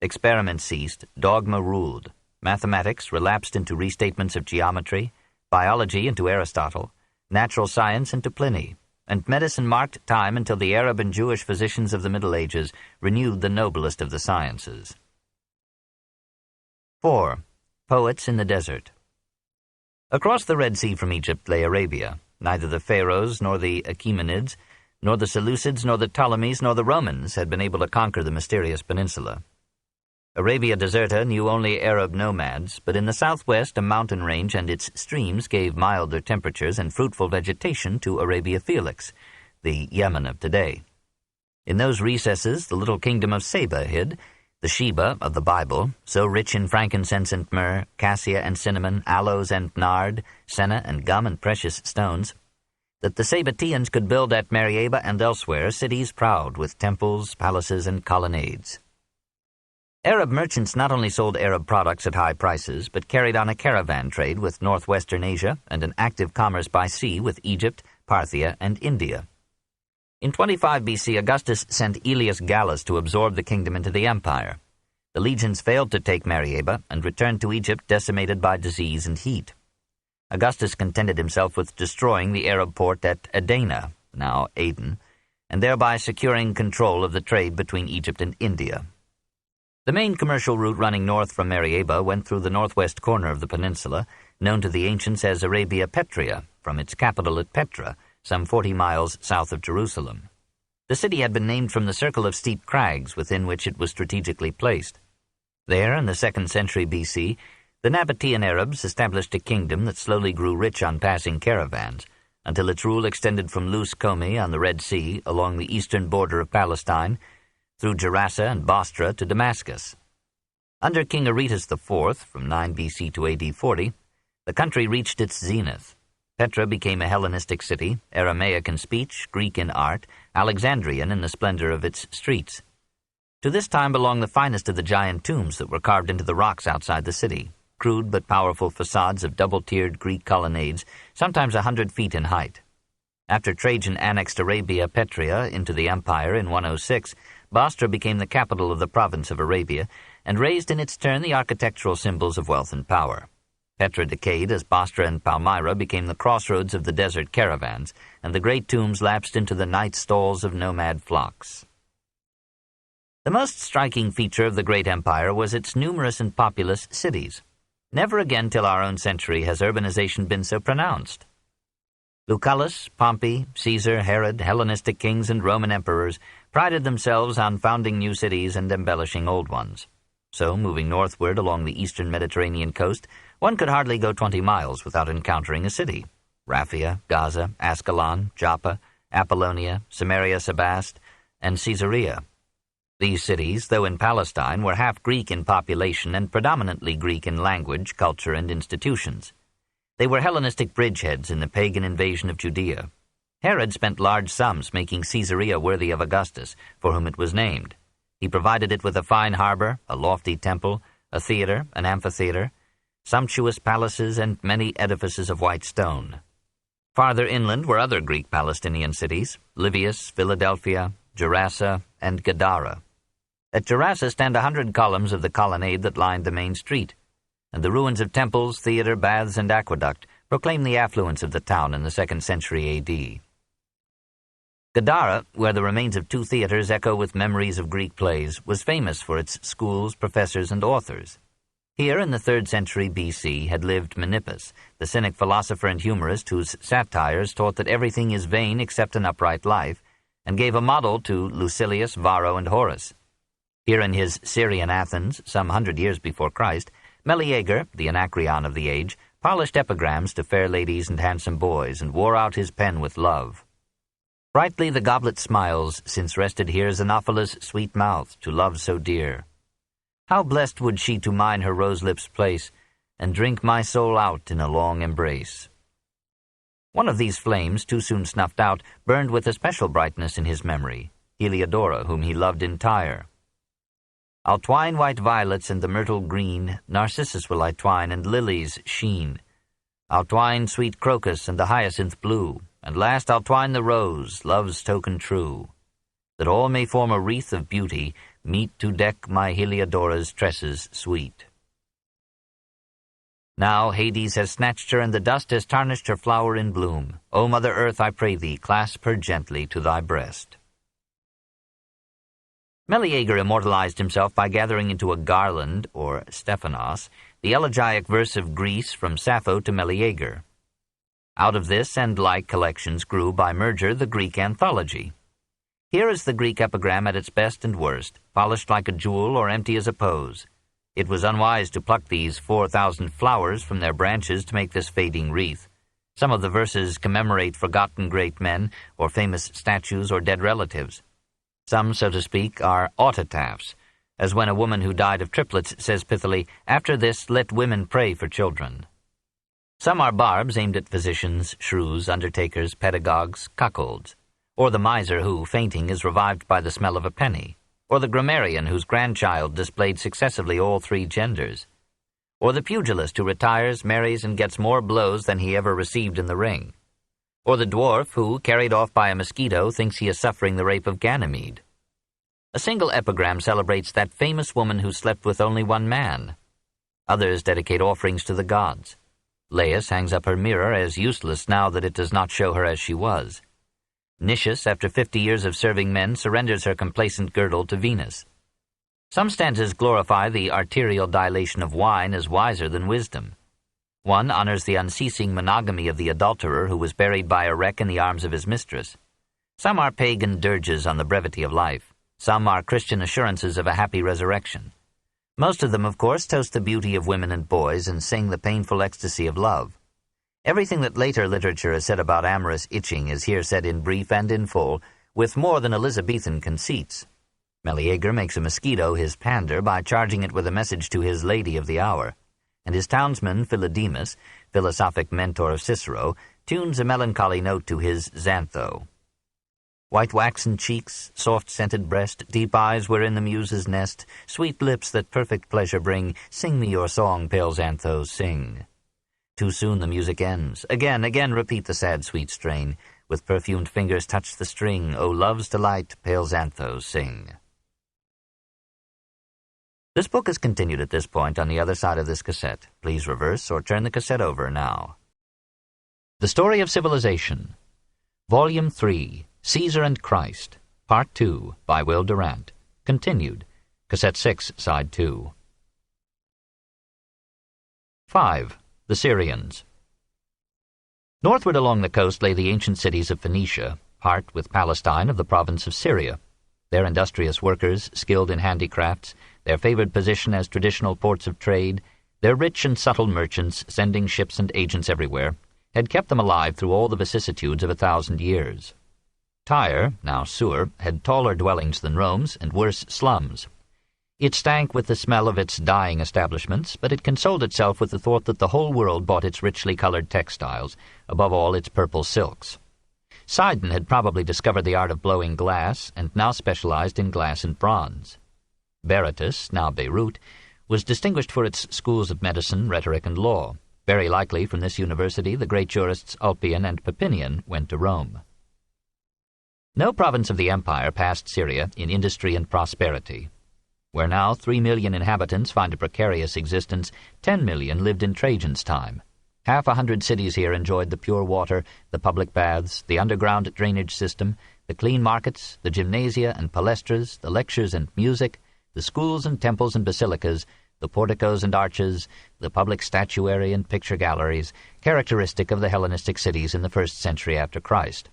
Experiment ceased, dogma ruled. Mathematics relapsed into restatements of geometry, biology into Aristotle, natural science into Pliny, and medicine marked time until the Arab and Jewish physicians of the Middle Ages renewed the noblest of the sciences. 4. Poets in the Desert. Across the Red Sea from Egypt lay Arabia. Neither the Pharaohs, nor the Achaemenids, nor the Seleucids, nor the Ptolemies, nor the Romans had been able to conquer the mysterious peninsula. Arabia Deserta knew only Arab nomads, but in the southwest a mountain range and its streams gave milder temperatures and fruitful vegetation to Arabia Felix, the Yemen of today. In those recesses the little kingdom of Saba hid, the Sheba of the Bible, so rich in frankincense and myrrh, cassia and cinnamon, aloes and nard, senna and gum and precious stones, that the Sabbateans could build at Marieba and elsewhere cities proud with temples, palaces, and colonnades. Arab merchants not only sold Arab products at high prices, but carried on a caravan trade with northwestern Asia and an active commerce by sea with Egypt, Parthia, and India. In 25 BC, Augustus sent Aelius Gallus to absorb the kingdom into the empire. The legions failed to take Marieba and returned to Egypt decimated by disease and heat. Augustus contented himself with destroying the Arab port at Adana, now Aden, and thereby securing control of the trade between Egypt and India. The main commercial route running north from Marieba went through the northwest corner of the peninsula, known to the ancients as Arabia Petrea, from its capital at Petra, some 40 miles south of Jerusalem. The city had been named from the circle of steep crags within which it was strategically placed. There, in the 2nd century BC, the Nabatean Arabs established a kingdom that slowly grew rich on passing caravans, until its rule extended from Lus Comi on the Red Sea along the eastern border of Palestine, through Gerasa and Bostra to Damascus. Under King Aretas IV, from 9 BC to AD 40, the country reached its zenith. Petra became a Hellenistic city, Aramaic in speech, Greek in art, Alexandrian in the splendor of its streets. To this time belong the finest of the giant tombs that were carved into the rocks outside the city, crude but powerful facades of double-tiered Greek colonnades, sometimes 100 feet in height. After Trajan annexed Arabia Petrea into the empire in 106, Bostra became the capital of the province of Arabia and raised in its turn the architectural symbols of wealth and power. Petra decayed as Bostra and Palmyra became the crossroads of the desert caravans, and the great tombs lapsed into the night stalls of nomad flocks. The most striking feature of the great empire was its numerous and populous cities. Never again till our own century has urbanization been so pronounced. Lucullus, Pompey, Caesar, Herod, Hellenistic kings, and Roman emperors prided themselves on founding new cities and embellishing old ones. So, moving northward along the eastern Mediterranean coast, one could hardly go 20 miles without encountering a city. Raphia, Gaza, Ascalon, Joppa, Apollonia, Samaria Sebast, and Caesarea. These cities, though in Palestine, were half Greek in population and predominantly Greek in language, culture, and institutions. They were Hellenistic bridgeheads in the pagan invasion of Judea. Herod spent large sums making Caesarea worthy of Augustus, for whom it was named. He provided it with a fine harbor, a lofty temple, a theater, an amphitheater, sumptuous palaces, and many edifices of white stone. Farther inland were other Greek Palestinian cities, Livius, Philadelphia, Gerasa, and Gadara. At Gerasa stand 100 columns of the colonnade that lined the main street, and the ruins of temples, theater, baths, and aqueduct proclaim the affluence of the town in the 2nd century A.D. Gadara, where the remains of 2 theaters echo with memories of Greek plays, was famous for its schools, professors, and authors. Here in the 3rd century B.C. had lived Menippus, the cynic philosopher and humorist whose satires taught that everything is vain except an upright life, and gave a model to Lucilius, Varro, and Horace. Here in his Syrian Athens, some 100 years before Christ, Meleager, the Anacreon of the age, polished epigrams to fair ladies and handsome boys, and wore out his pen with love. Brightly the goblet smiles, since rested here Xenophilus' sweet mouth, to love so dear. How blessed would she to mine her rose lips place, and drink my soul out in a long embrace. One of these flames, too soon snuffed out, burned with especial brightness in his memory, Heliodora, whom he loved entire. I'll twine white violets and the myrtle green, Narcissus will I twine and lilies sheen. I'll twine sweet crocus and the hyacinth blue, and last I'll twine the rose, love's token true, that all may form a wreath of beauty, meet to deck my Heliodora's tresses sweet. Now Hades has snatched her, and the dust has tarnished her flower in bloom. O Mother Earth, I pray thee, clasp her gently to thy breast. Meleager immortalized himself by gathering into a garland, or Stephanos, the elegiac verse of Greece from Sappho to Meleager. Out of this and like collections grew by merger the Greek anthology. Here is the Greek epigram at its best and worst, polished like a jewel or empty as a pose. It was unwise to pluck these 4,000 flowers from their branches to make this fading wreath. Some of the verses commemorate forgotten great men, or famous statues or dead relatives. Some, so to speak, are autotaphs, as when a woman who died of triplets says pithily, "After this, let women pray for children." Some are barbs aimed at physicians, shrews, undertakers, pedagogues, cuckolds, or the miser who, fainting, is revived by the smell of a penny, or the grammarian whose grandchild displayed successively all 3 genders, or the pugilist who retires, marries, and gets more blows than he ever received in the ring, or the dwarf who, carried off by a mosquito, thinks he is suffering the rape of Ganymede. A single epigram celebrates that famous woman who slept with only one man. Others dedicate offerings to the gods. Laius hangs up her mirror as useless now that it does not show her as she was. Nicias, after 50 years of serving men, surrenders her complacent girdle to Venus. Some stanzas glorify the arterial dilation of wine as wiser than wisdom. One honors the unceasing monogamy of the adulterer who was buried by a wreck in the arms of his mistress. Some are pagan dirges on the brevity of life. Some are Christian assurances of a happy resurrection. Most of them, of course, toast the beauty of women and boys and sing the painful ecstasy of love. Everything that later literature has said about amorous itching is here said in brief and in full, with more than Elizabethan conceits. Meleager makes a mosquito his pander by charging it with a message to his lady of the hour, and his townsman Philodemus, philosophic mentor of Cicero, tunes a melancholy note to his Xantho. White waxen cheeks, soft-scented breast, deep eyes wherein the muses nest, sweet lips that perfect pleasure bring, sing me your song, pale Xanthos, sing. Too soon the music ends. Again, again repeat the sad, sweet strain. With perfumed fingers touch the string. O love's delight, pale Xanthos, sing. This book is continued at this point on the other side of this cassette. Please reverse or turn the cassette over now. The Story of Civilization, Volume 3, Caesar and Christ, Part 2, by Will Durant. Continued. Cassette 6, Side 2. 5. The Syrians. Northward along the coast lay the ancient cities of Phoenicia, part with Palestine of the province of Syria. Their industrious workers, skilled in handicrafts, their favored position as traditional ports of trade, their rich and subtle merchants sending ships and agents everywhere, had kept them alive through all the vicissitudes of 1,000 years. Tyre, now Sur, had taller dwellings than Rome's and worse slums. It stank with the smell of its dying establishments, but it consoled itself with the thought that the whole world bought its richly colored textiles, above all its purple silks. Sidon had probably discovered the art of blowing glass, and now specialized in glass and bronze. Berytus, now Beirut, was distinguished for its schools of medicine, rhetoric, and law. Very likely from this university the great jurists Ulpian and Papinian went to Rome. No province of the empire passed Syria in industry and prosperity. Where now 3 million inhabitants find a precarious existence, 10 million lived in Trajan's time. 100 cities here enjoyed the pure water, the public baths, the underground drainage system, the clean markets, the gymnasia and palestras, the lectures and music, the schools and temples and basilicas, the porticos and arches, the public statuary and picture galleries, characteristic of the Hellenistic cities in the 1st century after Christ.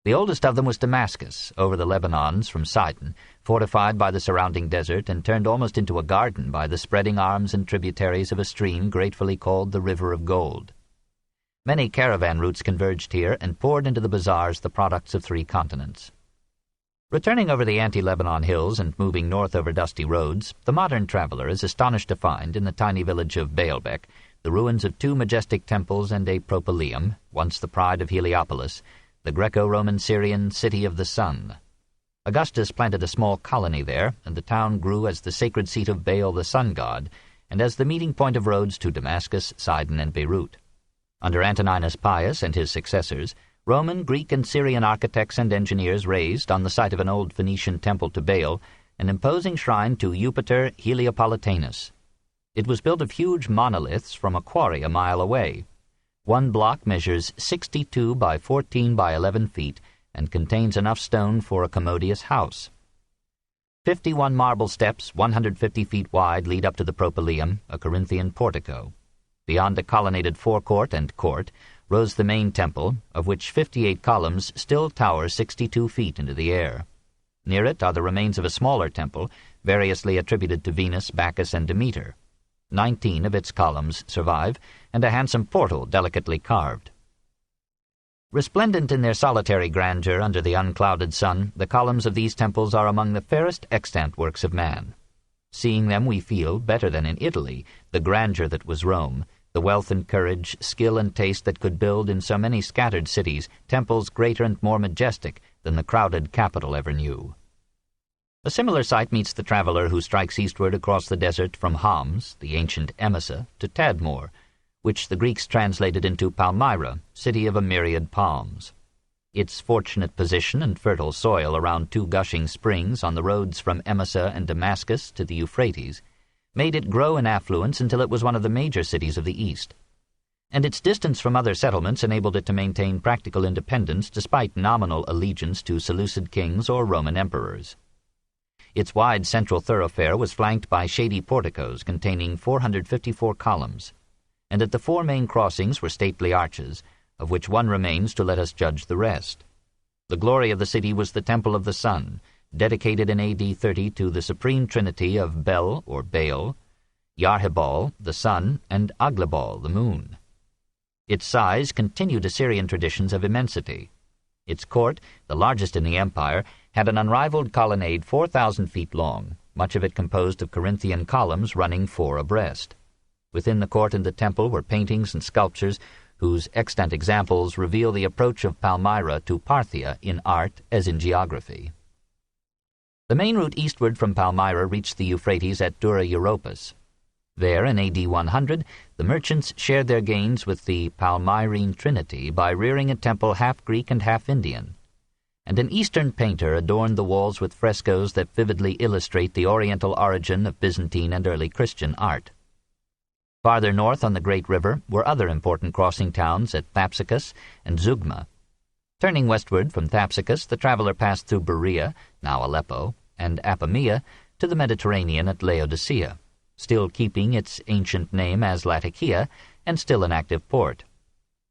The oldest of them was Damascus, over the Lebanons from Sidon, fortified by the surrounding desert and turned almost into a garden by the spreading arms and tributaries of a stream gratefully called the River of Gold. Many caravan routes converged here and poured into the bazaars the products of 3 continents. Returning over the ante-Lebanon hills and moving north over dusty roads, the modern traveler is astonished to find, in the tiny village of Baalbek, the ruins of 2 majestic temples and a propylaeum, once the pride of Heliopolis, the Greco-Roman Syrian city of the sun. Augustus planted a small colony there, and the town grew as the sacred seat of Baal the sun god, and as the meeting point of roads to Damascus, Sidon, and Beirut. Under Antoninus Pius and his successors, Roman, Greek, and Syrian architects and engineers raised, on the site of an old Phoenician temple to Baal, an imposing shrine to Jupiter Heliopolitanus. It was built of huge monoliths from a quarry a mile away. One block measures 62 by 14 by 11 feet and contains enough stone for a commodious house. 51 marble steps, 150 feet wide, lead up to the propylaeum, a Corinthian portico. Beyond a colonnaded forecourt and court rose the main temple, of which 58 columns still tower 62 feet into the air. Near it are the remains of a smaller temple, variously attributed to Venus, Bacchus, and Demeter. 19 of its columns survive, and a handsome portal delicately carved. Resplendent in their solitary grandeur under the unclouded sun, the columns of these temples are among the fairest extant works of man. Seeing them we feel, better than in Italy, the grandeur that was Rome, the wealth and courage, skill and taste that could build in so many scattered cities temples greater and more majestic than the crowded capital ever knew. A similar sight meets the traveler who strikes eastward across the desert from Homs, the ancient Emesa, to Tadmor, which the Greeks translated into Palmyra, city of a myriad palms. Its fortunate position and fertile soil around 2 gushing springs on the roads from Emesa and Damascus to the Euphrates made it grow in affluence until it was one of the major cities of the East. And its distance from other settlements enabled it to maintain practical independence despite nominal allegiance to Seleucid kings or Roman emperors. Its wide central thoroughfare was flanked by shady porticos containing 454 columns, and at the 4 main crossings were stately arches, of which one remains to let us judge the rest. The glory of the city was the Temple of the Sun, dedicated in A.D. 30 to the supreme trinity of Bel, or Baal, Yarhebal, the sun, and Aglabal, the moon. Its size continued Assyrian traditions of immensity. Its court, the largest in the empire, had an unrivaled colonnade 4,000 feet long, much of it composed of Corinthian columns running 4 abreast. Within the court and the temple were paintings and sculptures whose extant examples reveal the approach of Palmyra to Parthia in art as in geography. The main route eastward from Palmyra reached the Euphrates at Dura Europus. There, in A.D. 100, the merchants shared their gains with the Palmyrene Trinity by rearing a temple half Greek and half Indian, and an Eastern painter adorned the walls with frescoes that vividly illustrate the Oriental origin of Byzantine and early Christian art. Farther north on the great river were other important crossing towns at Thapsacus and Zeugma. Turning westward from Thapsacus, the traveler passed through Berea, now Aleppo, and Apamea to the Mediterranean at Laodicea, still keeping its ancient name as Latakia and still an active port.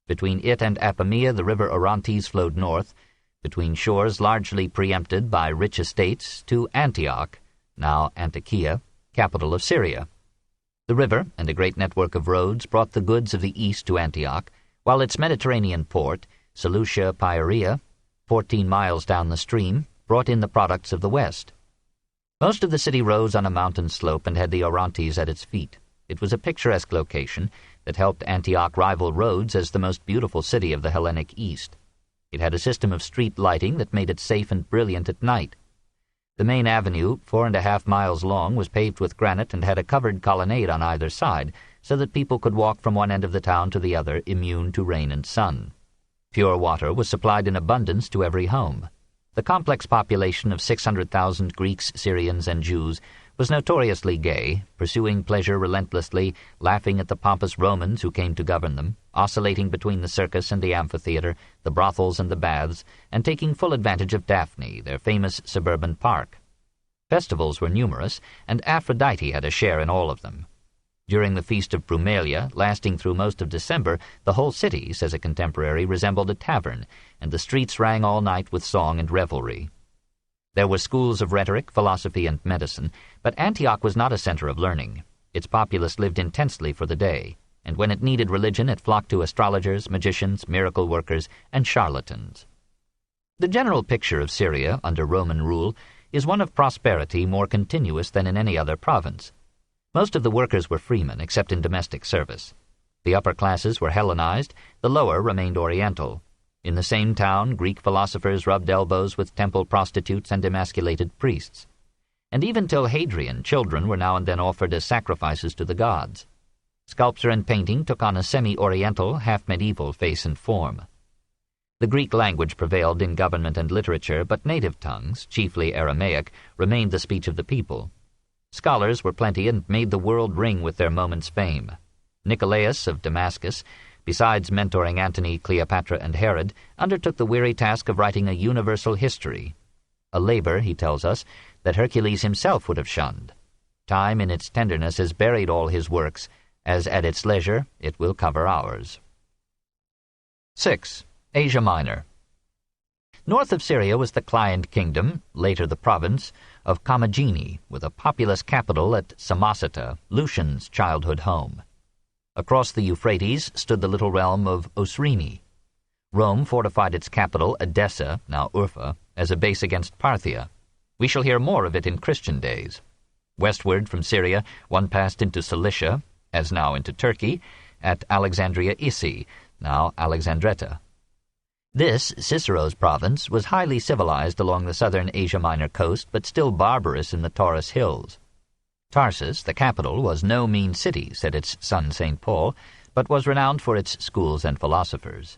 Between it and Apamea the river Orontes flowed north, between shores largely preempted by rich estates, to Antioch, now Antakya, capital of Syria. The river and a great network of roads brought the goods of the east to Antioch, while its Mediterranean port, Seleucia Pieria, 14 miles down the stream, brought in the products of the west. Most of the city rose on a mountain slope and had the Orontes at its feet. It was a picturesque location that helped Antioch rival Rhodes as the most beautiful city of the Hellenic East. It had a system of street lighting that made it safe and brilliant at night. The main avenue, 4.5 miles long, was paved with granite and had a covered colonnade on either side, so that people could walk from one end of the town to the other immune to rain and sun. Pure water was supplied in abundance to every home. The complex population of 600,000 Greeks, Syrians, and Jews was notoriously gay, pursuing pleasure relentlessly, laughing at the pompous Romans who came to govern them, oscillating between the circus and the amphitheater, the brothels and the baths, and taking full advantage of Daphne, their famous suburban park. Festivals were numerous, and Aphrodite had a share in all of them. During the Feast of Brumalia, lasting through most of December, the whole city, says a contemporary, resembled a tavern, and the streets rang all night with song and revelry. There were schools of rhetoric, philosophy, and medicine, but Antioch was not a center of learning. Its populace lived intensely for the day, and when it needed religion it flocked to astrologers, magicians, miracle workers, and charlatans. The general picture of Syria under Roman rule is one of prosperity more continuous than in any other province. Most of the workers were freemen, except in domestic service. The upper classes were Hellenized, the lower remained Oriental. In the same town, Greek philosophers rubbed elbows with temple prostitutes and emasculated priests. And even till Hadrian, children were now and then offered as sacrifices to the gods. Sculpture and painting took on a semi-Oriental, half-medieval face and form. The Greek language prevailed in government and literature, but native tongues, chiefly Aramaic, remained the speech of the people. Scholars were plenty and made the world ring with their moment's fame. Nicolaus of Damascus, besides mentoring Antony, Cleopatra, and Herod, undertook the weary task of writing a universal history, a labor, he tells us, that Hercules himself would have shunned. Time in its tenderness has buried all his works, as at its leisure it will cover ours. 6. Asia Minor. North of Syria was the client kingdom, later the province, of Commagene, with a populous capital at Samosata, Lucian's childhood home. Across the Euphrates stood the little realm of Osrhoene. Rome fortified its capital, Edessa, now Urfa, as a base against Parthia. We shall hear more of it in Christian days. Westward from Syria, one passed into Cilicia, as now into Turkey, at Alexandria Issi, now Alexandretta. This, Cicero's province, was highly civilized along the southern Asia Minor coast, but still barbarous in the Taurus hills. Tarsus, the capital, was no mean city, said its son St. Paul, but was renowned for its schools and philosophers.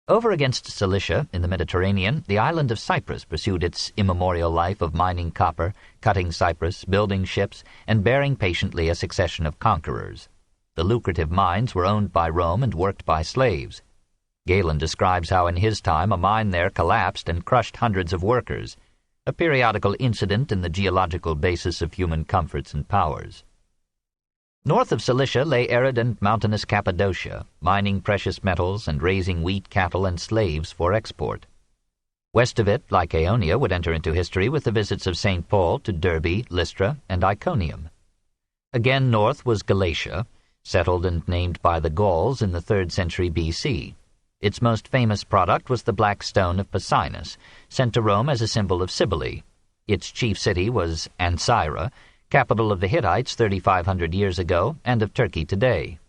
Over against Cilicia, in the Mediterranean, the island of Cyprus pursued its immemorial life of mining copper, cutting cypress, building ships, and bearing patiently a succession of conquerors. The lucrative mines were owned by Rome and worked by slaves. Galen describes how in his time a mine there collapsed and crushed hundreds of workers, a periodical incident in the geological basis of human comforts and powers. North of Cilicia lay arid and mountainous Cappadocia, mining precious metals and raising wheat, cattle, and slaves for export. West of it, like Aeonia, would enter into history with the visits of St. Paul to Derbe, Lystra, and Iconium. Again north was Galatia, settled and named by the Gauls in the 3rd century B.C., Its most famous product was the black stone of Pacinus, sent to Rome as a symbol of Cybele. Its chief city was Ancyra, capital of the Hittites 3,500 years ago and of Turkey today.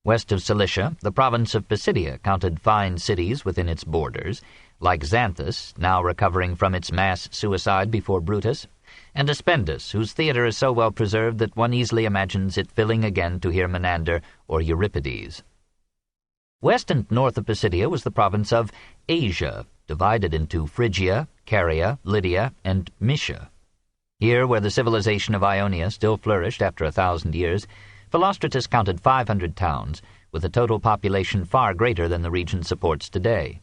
West of Cilicia, the province of Pisidia counted fine cities within its borders, like Xanthus, now recovering from its mass suicide before Brutus, and Aspendus, whose theatre is so well preserved that one easily imagines it filling again to hear Menander or Euripides. West and north of Pisidia was the province of Asia, divided into Phrygia, Caria, Lydia, and Mysia. Here, where the civilization of Ionia still flourished after 1,000 years, Philostratus counted 500 towns, with a total population far greater than the region supports today.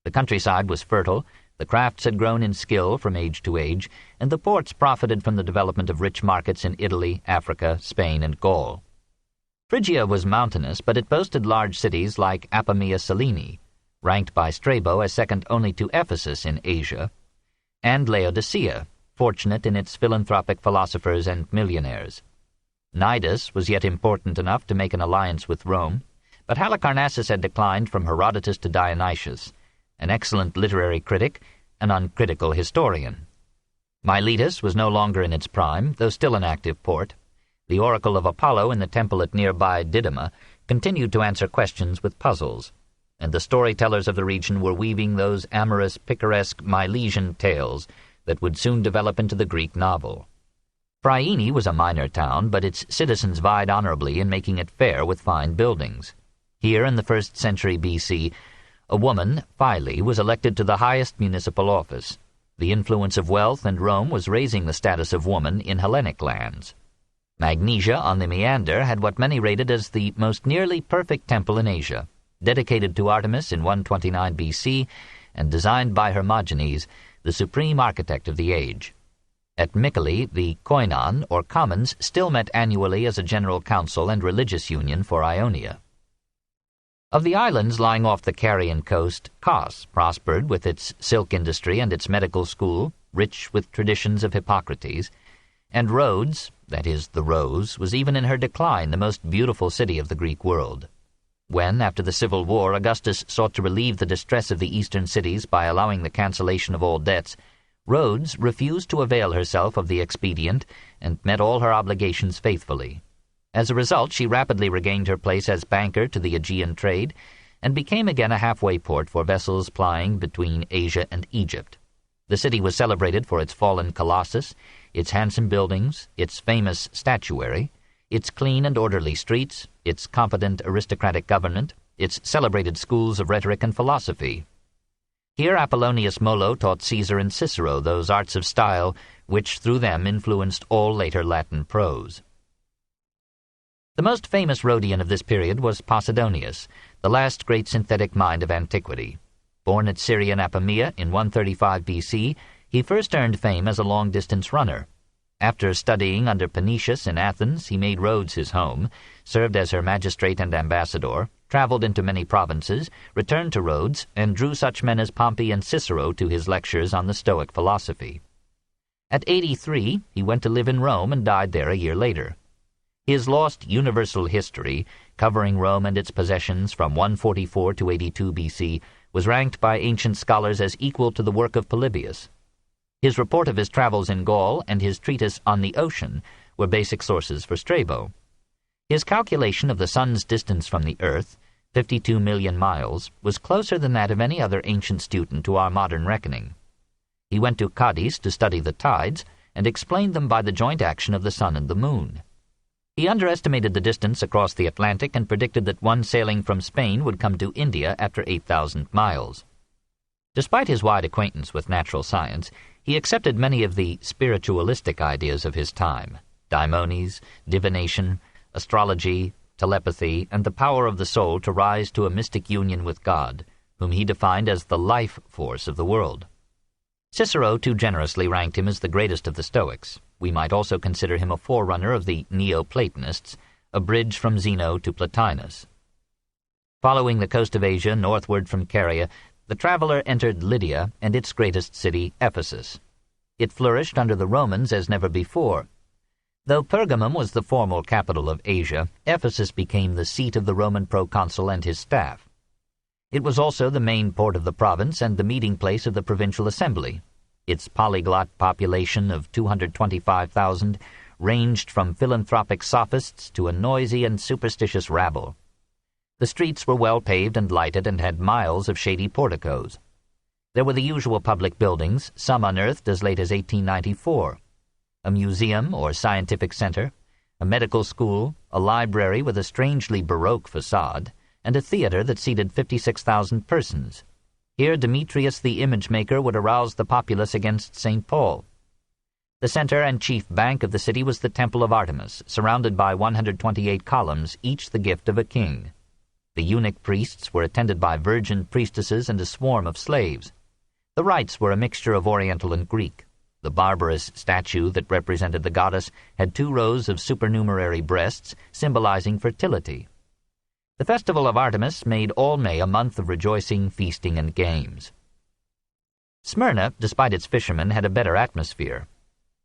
The countryside was fertile, the crafts had grown in skill from age to age, and the ports profited from the development of rich markets in Italy, Africa, Spain, and Gaul. Phrygia was mountainous, but it boasted large cities like Apamea Selene, ranked by Strabo as second only to Ephesus in Asia, and Laodicea, fortunate in its philanthropic philosophers and millionaires. Cnidus was yet important enough to make an alliance with Rome, but Halicarnassus had declined from Herodotus to Dionysius, an excellent literary critic, an uncritical historian. Miletus was no longer in its prime, though still an active port. The oracle of Apollo in the temple at nearby Didyma continued to answer questions with puzzles, and the storytellers of the region were weaving those amorous, picaresque Milesian tales that would soon develop into the Greek novel. Priene was a minor town, but its citizens vied honorably in making it fair with fine buildings. Here, in the 1st century B.C., a woman, Philo, was elected to the highest municipal office. The influence of wealth and Rome was raising the status of woman in Hellenic lands. Magnesia on the Meander had what many rated as the most nearly perfect temple in Asia, dedicated to Artemis in 129 B.C. and designed by Hermogenes, the supreme architect of the age. At Mycale, the koinon, or commons, still met annually as a general council and religious union for Ionia. Of the islands lying off the Carian coast, Kos prospered with its silk industry and its medical school, rich with traditions of Hippocrates, and Rhodes, that is, the Rose, was even in her decline the most beautiful city of the Greek world. When, after the Civil War, Augustus sought to relieve the distress of the eastern cities by allowing the cancellation of all debts, Rhodes refused to avail herself of the expedient and met all her obligations faithfully. As a result, she rapidly regained her place as banker to the Aegean trade and became again a halfway port for vessels plying between Asia and Egypt. The city was celebrated for its fallen colossus, its handsome buildings, its famous statuary, its clean and orderly streets, its competent aristocratic government, its celebrated schools of rhetoric and philosophy. Here Apollonius Molo taught Caesar and Cicero those arts of style which through them influenced all later Latin prose. The most famous Rhodian of this period was Posidonius, the last great synthetic mind of antiquity. Born at Syrian Apamea in 135 BC, he first earned fame as a long-distance runner. After studying under Panetius in Athens, he made Rhodes his home, served as her magistrate and ambassador, traveled into many provinces, returned to Rhodes, and drew such men as Pompey and Cicero to his lectures on the Stoic philosophy. At 83, he went to live in Rome and died there a year later. His lost universal history, covering Rome and its possessions from 144 to 82 BC, was ranked by ancient scholars as equal to the work of Polybius. His report of his travels in Gaul and his treatise On the Ocean were basic sources for Strabo. His calculation of the sun's distance from the earth, 52 million miles, was closer than that of any other ancient student to our modern reckoning. He went to Cadiz to study the tides and explained them by the joint action of the sun and the moon. He underestimated the distance across the Atlantic and predicted that one sailing from Spain would come to India after 8,000 miles. Despite his wide acquaintance with natural science, he accepted many of the spiritualistic ideas of his time: daimones, divination, astrology, telepathy, and the power of the soul to rise to a mystic union with God, whom he defined as the life force of the world. Cicero too generously ranked him as the greatest of the Stoics. We might also consider him a forerunner of the Neoplatonists, a bridge from Zeno to Plotinus. Following the coast of Asia northward from Caria, the traveler entered Lydia and its greatest city, Ephesus. It flourished under the Romans as never before. Though Pergamum was the formal capital of Asia, Ephesus became the seat of the Roman proconsul and his staff. It was also the main port of the province and the meeting place of the provincial assembly. Its polyglot population of 225,000 ranged from philanthropic sophists to a noisy and superstitious rabble. The streets were well paved and lighted and had miles of shady porticos. There were the usual public buildings, some unearthed as late as 1894. A museum or scientific center, a medical school, a library with a strangely Baroque facade, and a theater that seated 56,000 persons. Here Demetrius the image-maker would arouse the populace against St. Paul. The center and chief bank of the city was the Temple of Artemis, surrounded by 128 columns, each the gift of a king. The eunuch priests were attended by virgin priestesses and a swarm of slaves. The rites were a mixture of Oriental and Greek. The barbarous statue that represented the goddess had 2 rows of supernumerary breasts, symbolizing fertility. The festival of Artemis made all May a month of rejoicing, feasting, and games. Smyrna, despite its fishermen, had a better atmosphere.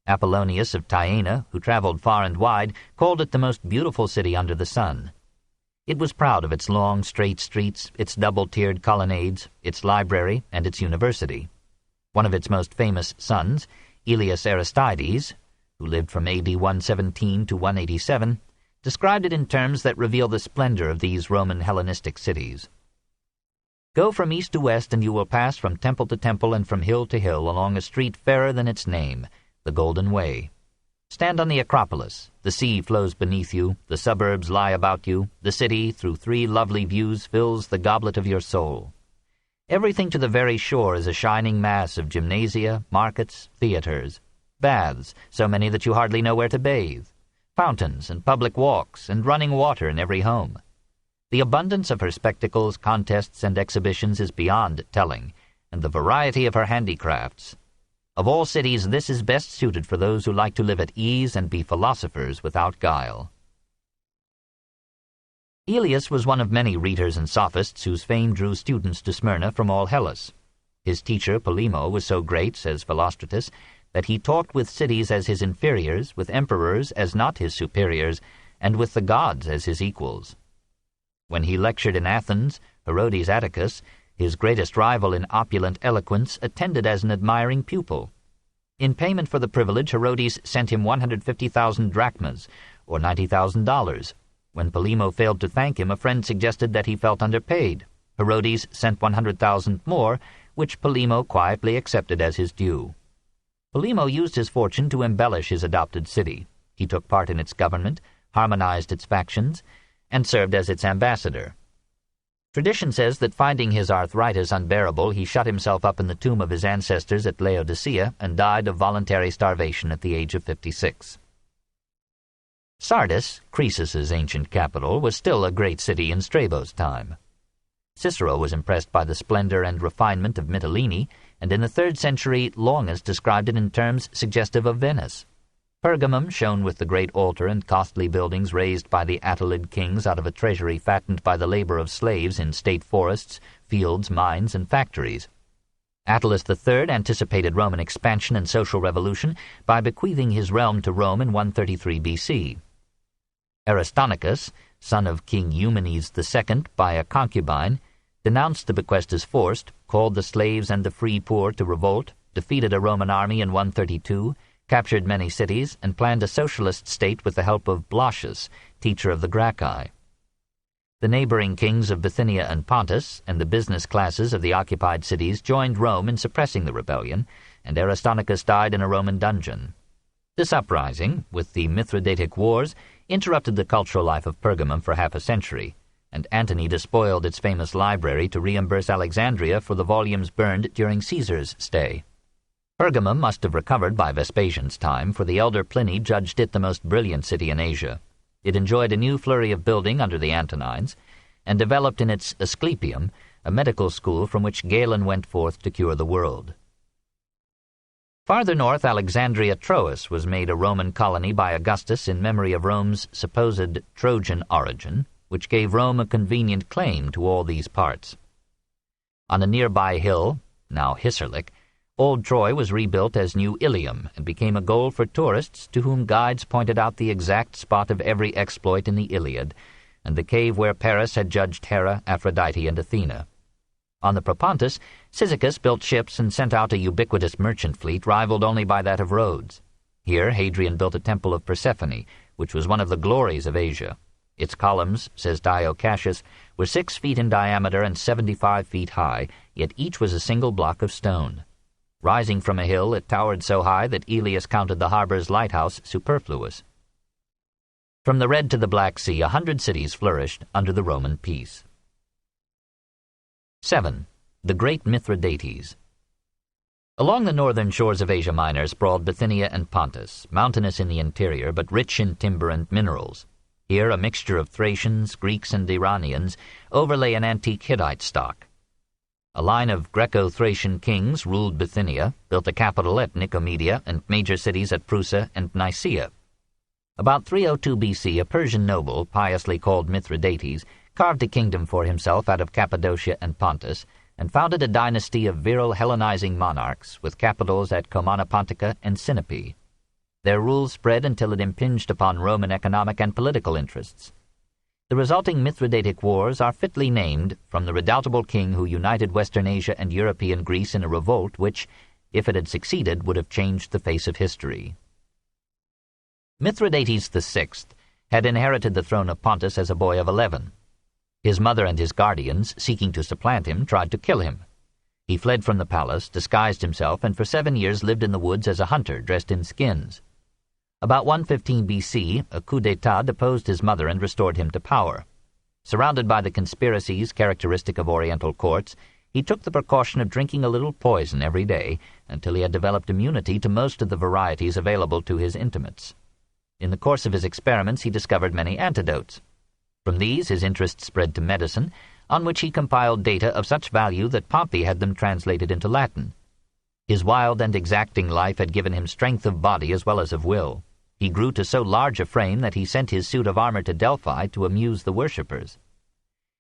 Apollonius of Tyana, who traveled far and wide, called it the most beautiful city under the sun. It was proud of its long, straight streets, its double-tiered colonnades, its library, and its university. One of its most famous sons, Aelius Aristides, who lived from AD 117 to 187, described it in terms that reveal the splendor of these Roman Hellenistic cities. Go from east to west, and you will pass from temple to temple and from hill to hill along a street fairer than its name, the Golden Way. Stand on the Acropolis. The sea flows beneath you, the suburbs lie about you, the city, through 3 lovely views, fills the goblet of your soul. Everything to the very shore is a shining mass of gymnasia, markets, theaters, baths, so many that you hardly know where to bathe, fountains and public walks, and running water in every home. The abundance of her spectacles, contests, and exhibitions is beyond telling, and the variety of her handicrafts. Of all cities, this is best suited for those who like to live at ease and be philosophers without guile. Elias was one of many rhetors and sophists whose fame drew students to Smyrna from all Hellas. His teacher, Polemo, was so great, says Philostratus, that he talked with cities as his inferiors, with emperors as not his superiors, and with the gods as his equals. When he lectured in Athens, Herodes Atticus, his greatest rival in opulent eloquence, attended as an admiring pupil. In payment for the privilege, Herodes sent him 150,000 drachmas, or $90,000. When Polemo failed to thank him, a friend suggested that he felt underpaid. Herodes sent 100,000 more, which Polemo quietly accepted as his due. Polemo used his fortune to embellish his adopted city. He took part in its government, harmonized its factions, and served as its ambassador. Tradition says that finding his arthritis unbearable, he shut himself up in the tomb of his ancestors at Laodicea and died of voluntary starvation at the age of 56. Sardis, Croesus's ancient capital, was still a great city in Strabo's time. Cicero was impressed by the splendor and refinement of Mytilene, and in the 3rd century Longus described it in terms suggestive of Venice. Pergamum shone with the great altar and costly buildings raised by the Attalid kings out of a treasury fattened by the labor of slaves in state forests, fields, mines, and factories. Attalus III anticipated Roman expansion and social revolution by bequeathing his realm to Rome in 133 BC. Aristonicus, son of King Eumenes II by a concubine, denounced the bequest as forced, called the slaves and the free poor to revolt, defeated a Roman army in 132, captured many cities, and planned a socialist state with the help of Blasius, teacher of the Gracchi. The neighboring kings of Bithynia and Pontus, and the business classes of the occupied cities joined Rome in suppressing the rebellion, and Aristonicus died in a Roman dungeon. This uprising, with the Mithridatic Wars, interrupted the cultural life of Pergamum for half a century, and Antony despoiled its famous library to reimburse Alexandria for the volumes burned during Caesar's stay. Pergamum must have recovered by Vespasian's time, for the elder Pliny judged it the most brilliant city in Asia. It enjoyed a new flurry of building under the Antonines, and developed in its Asclepium a medical school from which Galen went forth to cure the world. Farther north, Alexandria Troas was made a Roman colony by Augustus in memory of Rome's supposed Trojan origin, which gave Rome a convenient claim to all these parts. On a nearby hill, now Hisarlik, Old Troy was rebuilt as New Ilium and became a goal for tourists to whom guides pointed out the exact spot of every exploit in the Iliad, and the cave where Paris had judged Hera, Aphrodite, and Athena. On the Propontis, Cyzicus built ships and sent out a ubiquitous merchant fleet rivaled only by that of Rhodes. Here Hadrian built a temple of Persephone, which was one of the glories of Asia. Its columns, says Dio Cassius, were 6 feet in diameter and 75 feet high, yet each was a single block of stone. Rising from a hill, it towered so high that Elias counted the harbor's lighthouse superfluous. From the Red to the Black Sea, 100 cities flourished under the Roman peace. 7. The Great Mithridates. Along the northern shores of Asia Minor sprawled Bithynia and Pontus, mountainous in the interior but rich in timber and minerals. Here a mixture of Thracians, Greeks, and Iranians overlay an antique Hittite stock. A line of Greco-Thracian kings ruled Bithynia, built a capital at Nicomedia and major cities at Prusa and Nicaea. About 302 BC, a Persian noble, piously called Mithridates, carved a kingdom for himself out of Cappadocia and Pontus, and founded a dynasty of virile Hellenizing monarchs with capitals at Comana Pontica and Sinope. Their rule spread until it impinged upon Roman economic and political interests. The resulting Mithridatic Wars are fitly named from the redoubtable king who united Western Asia and European Greece in a revolt which, if it had succeeded, would have changed the face of history. Mithridates VI had inherited the throne of Pontus as a boy of 11. His mother and his guardians, seeking to supplant him, tried to kill him. He fled from the palace, disguised himself, and for 7 years lived in the woods as a hunter dressed in skins. About 115 BC, a coup d'etat deposed his mother and restored him to power. Surrounded by the conspiracies characteristic of Oriental courts, he took the precaution of drinking a little poison every day until he had developed immunity to most of the varieties available to his intimates. In the course of his experiments, he discovered many antidotes. From these, his interest spread to medicine, on which he compiled data of such value that Pompey had them translated into Latin. His wild and exacting life had given him strength of body as well as of will. He grew to so large a frame that he sent his suit of armor to Delphi to amuse the worshippers.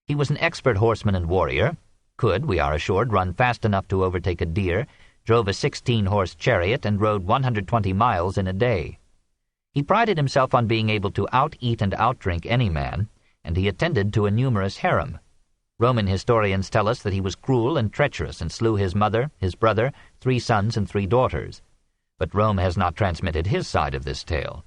He was an expert horseman and warrior, could, we are assured, run fast enough to overtake a deer, drove a 16-horse chariot, and rode 120 miles in a day. He prided himself on being able to out-eat and out-drink any man, and he attended to a numerous harem. Roman historians tell us that he was cruel and treacherous and slew his mother, his brother, 3 sons and 3 daughters. But Rome has not transmitted his side of this tale.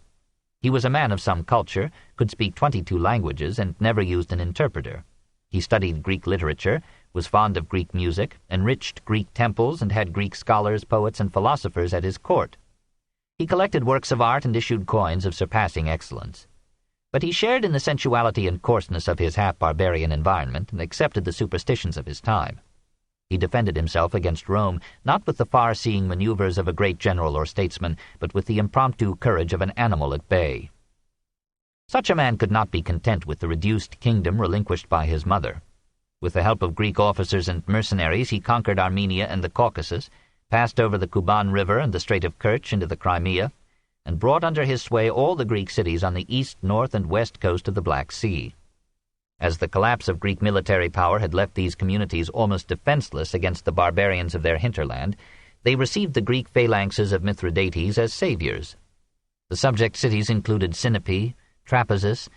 He was a man of some culture, could speak 22 languages, and never used an interpreter. He studied Greek literature, was fond of Greek music, enriched Greek temples, and had Greek scholars, poets, and philosophers at his court. He collected works of art and issued coins of surpassing excellence. But he shared in the sensuality and coarseness of his half-barbarian environment and accepted the superstitions of his time. He defended himself against Rome, not with the far-seeing maneuvers of a great general or statesman, but with the impromptu courage of an animal at bay. Such a man could not be content with the reduced kingdom relinquished by his mother. With the help of Greek officers and mercenaries, he conquered Armenia and the Caucasus, passed over the Kuban River and the Strait of Kerch into the Crimea, and brought under his sway all the Greek cities on the east, north, and west coast of the Black Sea. As the collapse of Greek military power had left these communities almost defenseless against the barbarians of their hinterland, they received the Greek phalanxes of Mithridates as saviors. The subject cities included Sinope, Trapezus,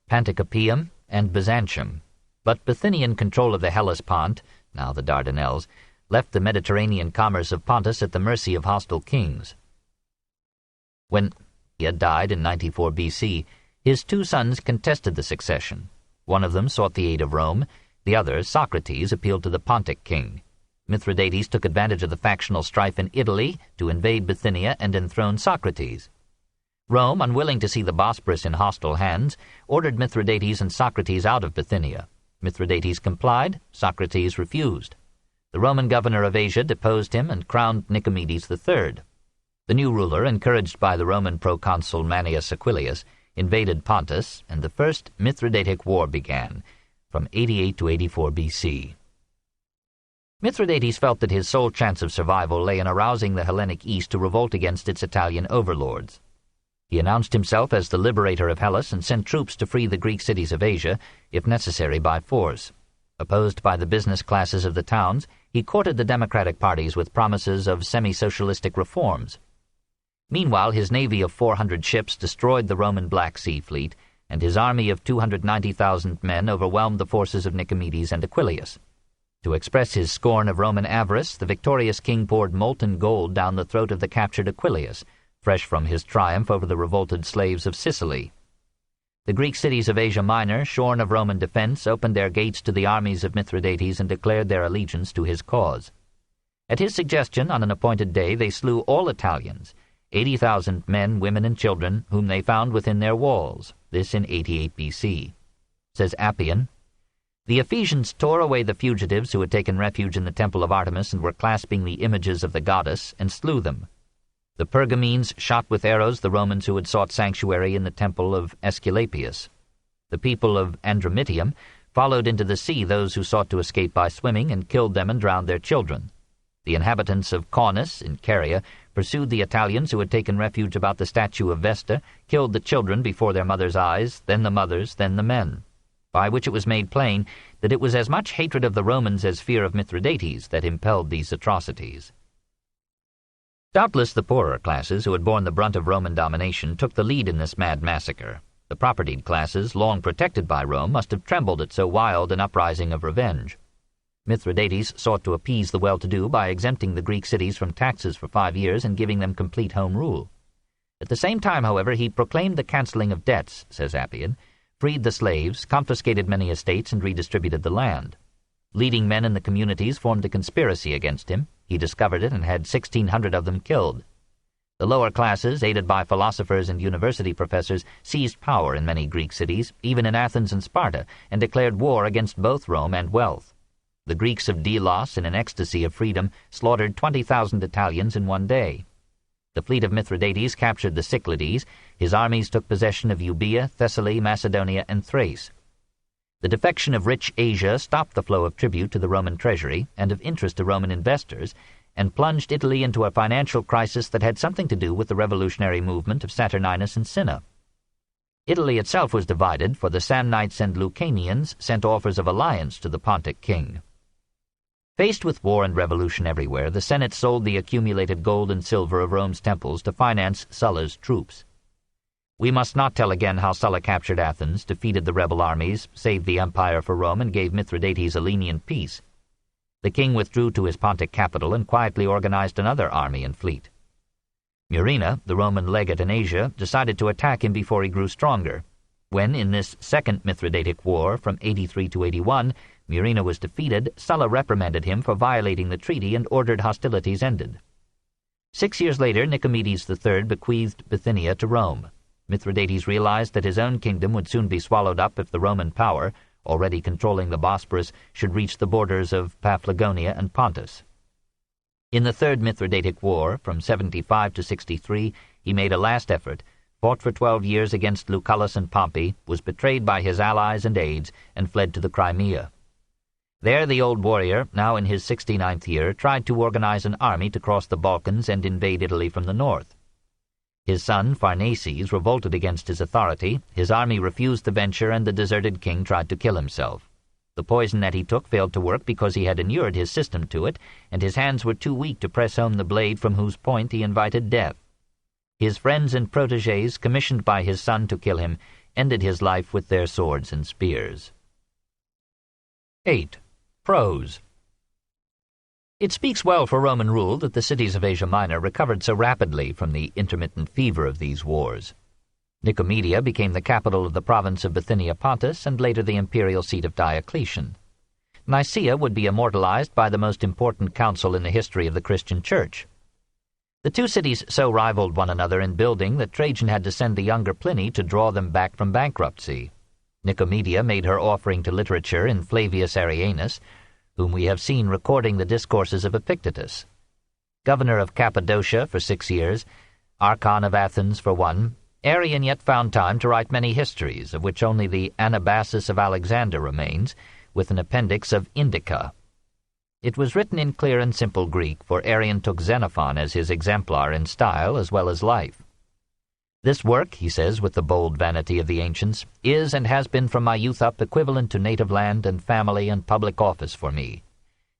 Panticapaeum, and Byzantium, but Bithynian control of the Hellespont, now the Dardanelles, left the Mediterranean commerce of Pontus at the mercy of hostile kings. When he had died in 94 BC, his 2 sons contested the succession. One of them sought the aid of Rome, the other, Socrates, appealed to the Pontic king. Mithridates took advantage of the factional strife in Italy to invade Bithynia and enthrone Socrates. Rome, unwilling to see the Bosporus in hostile hands, ordered Mithridates and Socrates out of Bithynia. Mithridates complied, Socrates refused. The Roman governor of Asia deposed him and crowned Nicomedes III. The new ruler, encouraged by the Roman proconsul Manius Aquilius, invaded Pontus, and the First Mithridatic War began, from 88 to 84 BC. Mithridates felt that his sole chance of survival lay in arousing the Hellenic East to revolt against its Italian overlords. He announced himself as the liberator of Hellas and sent troops to free the Greek cities of Asia, if necessary by force. Opposed by the business classes of the towns, he courted the democratic parties with promises of semi-socialistic reforms. Meanwhile, his navy of 400 ships destroyed the Roman Black Sea fleet, and his army of 290,000 men overwhelmed the forces of Nicomedes and Aquilius. To express his scorn of Roman avarice, the victorious king poured molten gold down the throat of the captured Aquilius, fresh from his triumph over the revolted slaves of Sicily. The Greek cities of Asia Minor, shorn of Roman defense, opened their gates to the armies of Mithridates and declared their allegiance to his cause. At his suggestion, on an appointed day, they slew all Italians, 80,000 men, women, and children, whom they found within their walls, this in 88 BC. Says Appian, "The Ephesians tore away the fugitives who had taken refuge in the temple of Artemis and were clasping the images of the goddess, and slew them. The Pergamenes shot with arrows the Romans who had sought sanctuary in the temple of Aesculapius. The people of Andromitium followed into the sea those who sought to escape by swimming, and killed them and drowned their children. The inhabitants of Caunus in Caria pursued the Italians who had taken refuge about the statue of Vesta, killed the children before their mothers' eyes, then the mothers, then the men, by which it was made plain that it was as much hatred of the Romans as fear of Mithridates that impelled these atrocities." Doubtless the poorer classes, who had borne the brunt of Roman domination, took the lead in this mad massacre. The propertied classes, long protected by Rome, must have trembled at so wild an uprising of revenge. Mithridates sought to appease the well-to-do by exempting the Greek cities from taxes for 5 years and giving them complete home rule. At the same time, however, he proclaimed the cancelling of debts, says Appian, freed the slaves, confiscated many estates, and redistributed the land. Leading men in the communities formed a conspiracy against him. He discovered it and had 1,600 of them killed. The lower classes, aided by philosophers and university professors, seized power in many Greek cities, even in Athens and Sparta, and declared war against both Rome and wealth. The Greeks of Delos, in an ecstasy of freedom, slaughtered 20,000 Italians in one day. The fleet of Mithridates captured the Cyclades. His armies took possession of Euboea, Thessaly, Macedonia, and Thrace. The defection of rich Asia stopped the flow of tribute to the Roman treasury and of interest to Roman investors, and plunged Italy into a financial crisis that had something to do with the revolutionary movement of Saturninus and Cinna. Italy itself was divided, for the Samnites and Lucanians sent offers of alliance to the Pontic king. Faced with war and revolution everywhere, the Senate sold the accumulated gold and silver of Rome's temples to finance Sulla's troops. We must not tell again how Sulla captured Athens, defeated the rebel armies, saved the empire for Rome, and gave Mithridates a lenient peace. The king withdrew to his Pontic capital and quietly organized another army and fleet. Murena, the Roman legate in Asia, decided to attack him before he grew stronger. When, in this second Mithridatic war from 83 to 81, Murena was defeated, Sulla reprimanded him for violating the treaty and ordered hostilities ended. 6 years later, Nicomedes III bequeathed Bithynia to Rome. Mithridates realized that his own kingdom would soon be swallowed up if the Roman power, already controlling the Bosporus, should reach the borders of Paphlagonia and Pontus. In the Third Mithridatic War, from 75 to 63, he made a last effort, fought for 12 years against Lucullus and Pompey, was betrayed by his allies and aides, and fled to the Crimea. There the old warrior, now in his 69th year, tried to organize an army to cross the Balkans and invade Italy from the north. His son, Pharnaces, revolted against his authority, his army refused the venture, and the deserted king tried to kill himself. The poison that he took failed to work because he had inured his system to it, and his hands were too weak to press home the blade from whose point he invited death. His friends and protégés, commissioned by his son to kill him, ended his life with their swords and spears. 8. Prose. It speaks well for Roman rule that the cities of Asia Minor recovered so rapidly from the intermittent fever of these wars. Nicomedia became the capital of the province of Bithynia Pontus and later the imperial seat of Diocletian. Nicaea would be immortalized by the most important council in the history of the Christian Church. The two cities so rivaled one another in building that Trajan had to send the younger Pliny to draw them back from bankruptcy. Nicomedia made her offering to literature in Flavius Arrianus, whom we have seen recording the discourses of Epictetus. Governor of Cappadocia for 6 years, Archon of Athens for 1, Arrian yet found time to write many histories, of which only the Anabasis of Alexander remains, with an appendix of Indica. It was written in clear and simple Greek, for Arrian took Xenophon as his exemplar in style as well as life. This work, he says with the bold vanity of the ancients, is and has been from my youth up equivalent to native land and family and public office for me,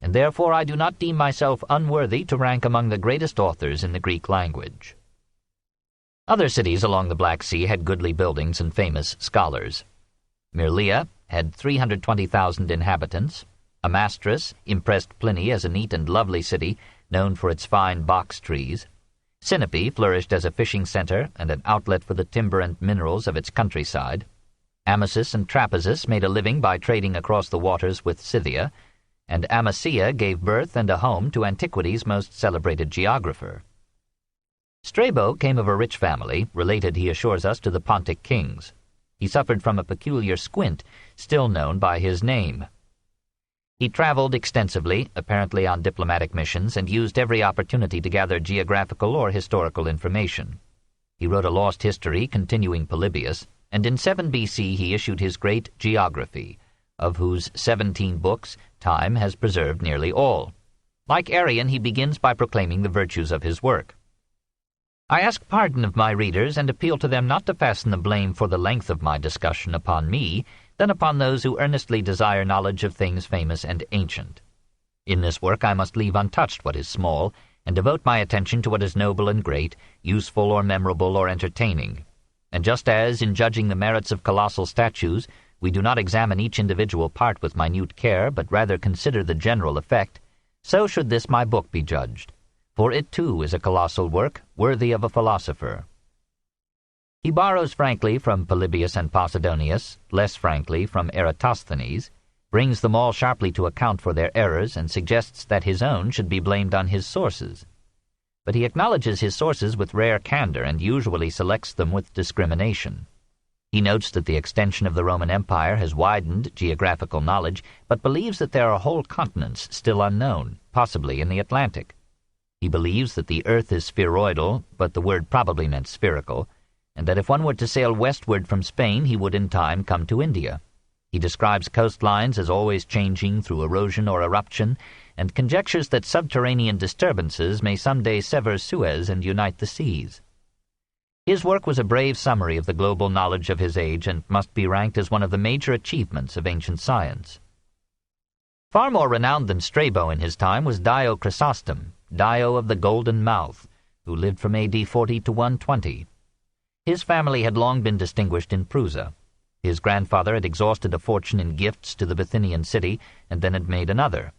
and therefore I do not deem myself unworthy to rank among the greatest authors in the Greek language. Other cities along the Black Sea had goodly buildings and famous scholars. Myrleia had 320,000 inhabitants. Amastris impressed Pliny as a neat and lovely city, known for its fine box trees. Sinope flourished as a fishing center and an outlet for the timber and minerals of its countryside. Amasis and Trapezus made a living by trading across the waters with Scythia, and Amasea gave birth and a home to antiquity's most celebrated geographer. Strabo came of a rich family, related, he assures us, to the Pontic kings. He suffered from a peculiar squint, still known by his name. He traveled extensively, apparently on diplomatic missions, and used every opportunity to gather geographical or historical information. He wrote a lost history continuing Polybius, and in 7 BC he issued his great Geography, of whose 17 books time has preserved nearly all. Like Arrian, he begins by proclaiming the virtues of his work. I ask pardon of my readers, and appeal to them not to fasten the blame for the length of my discussion upon me, than upon those who earnestly desire knowledge of things famous and ancient. In this work I must leave untouched what is small, and devote my attention to what is noble and great, useful or memorable or entertaining. And just as, in judging the merits of colossal statues, we do not examine each individual part with minute care, but rather consider the general effect, so should this my book be judged, for it too is a colossal work, worthy of a philosopher. He borrows frankly from Polybius and Posidonius, less frankly from Eratosthenes, brings them all sharply to account for their errors, and suggests that his own should be blamed on his sources. But he acknowledges his sources with rare candor, and usually selects them with discrimination. He notes that the extension of the Roman Empire has widened geographical knowledge, but believes that there are whole continents still unknown, possibly in the Atlantic. He believes that the earth is spheroidal, but the word probably meant spherical, and that if one were to sail westward from Spain he would in time come to India. He describes coastlines as always changing through erosion or eruption, and conjectures that subterranean disturbances may someday sever Suez and unite the seas. His work was a brave summary of the global knowledge of his age and must be ranked as one of the major achievements of ancient science. Far more renowned than Strabo in his time was Dio Chrysostom, Dio of the Golden Mouth, who lived from AD 40 to 120. His family had long been distinguished in Prose. His grandfather had exhausted a fortune in gifts to the Bithynian city and then had made another.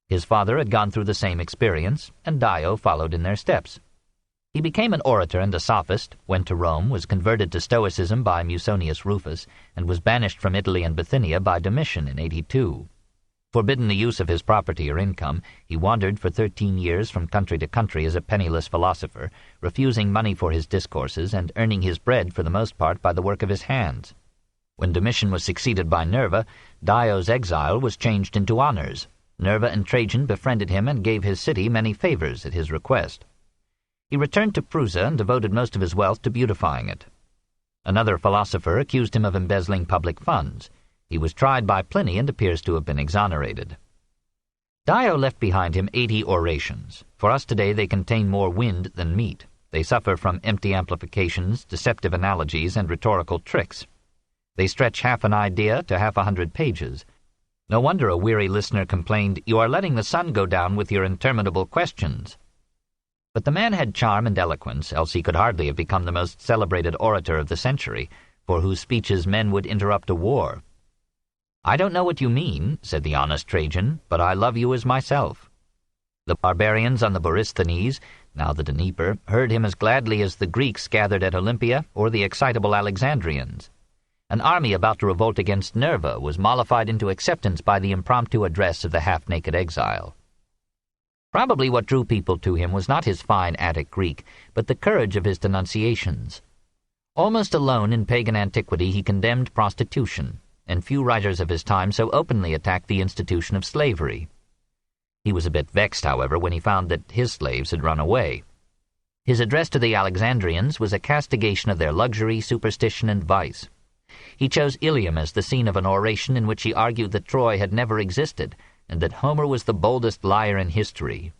His father had gone through the same experience, and Dio followed in their steps. He became an orator and a sophist, went to Rome, was converted to Stoicism by Musonius Rufus, and was banished from Italy and Bithynia by Domitian in 82. Forbidden the use of his property or income, he wandered for 13 years from country to country as a penniless philosopher, refusing money for his discourses and earning his bread for the most part by the work of his hands. When Domitian was succeeded by Nerva, Dio's exile was changed into honors. Nerva and Trajan befriended him and gave his city many favors at his request. He returned to Pruse and devoted most of his wealth to beautifying it. Another philosopher accused him of embezzling public funds. He was tried by Pliny and appears to have been exonerated. Dio left behind him 80 orations. For us today they contain more wind than meat. They suffer from empty amplifications, deceptive analogies, and rhetorical tricks. They stretch half an idea to half 100 pages. No wonder a weary listener complained, "You are letting the sun go down with your interminable questions." But the man had charm and eloquence, else he could hardly have become the most celebrated orator of the century, for whose speeches men would interrupt a war. "I don't know what you mean," said the honest Trajan, "but I love you as myself." The barbarians on the Borysthenes, now the Dnieper, heard him as gladly as the Greeks gathered at Olympia or the excitable Alexandrians. An army about to revolt against Nerva was mollified into acceptance by the impromptu address of the half-naked exile. Probably what drew people to him was not his fine Attic Greek, but the courage of his denunciations. Almost alone in pagan antiquity he condemned prostitution, and few writers of his time so openly attacked the institution of slavery. He was a bit vexed, however, when he found that his slaves had run away. His address to the Alexandrians was a castigation of their luxury, superstition, and vice. He chose Ilium as the scene of an oration in which he argued that Troy had never existed, and that Homer was the boldest liar in history.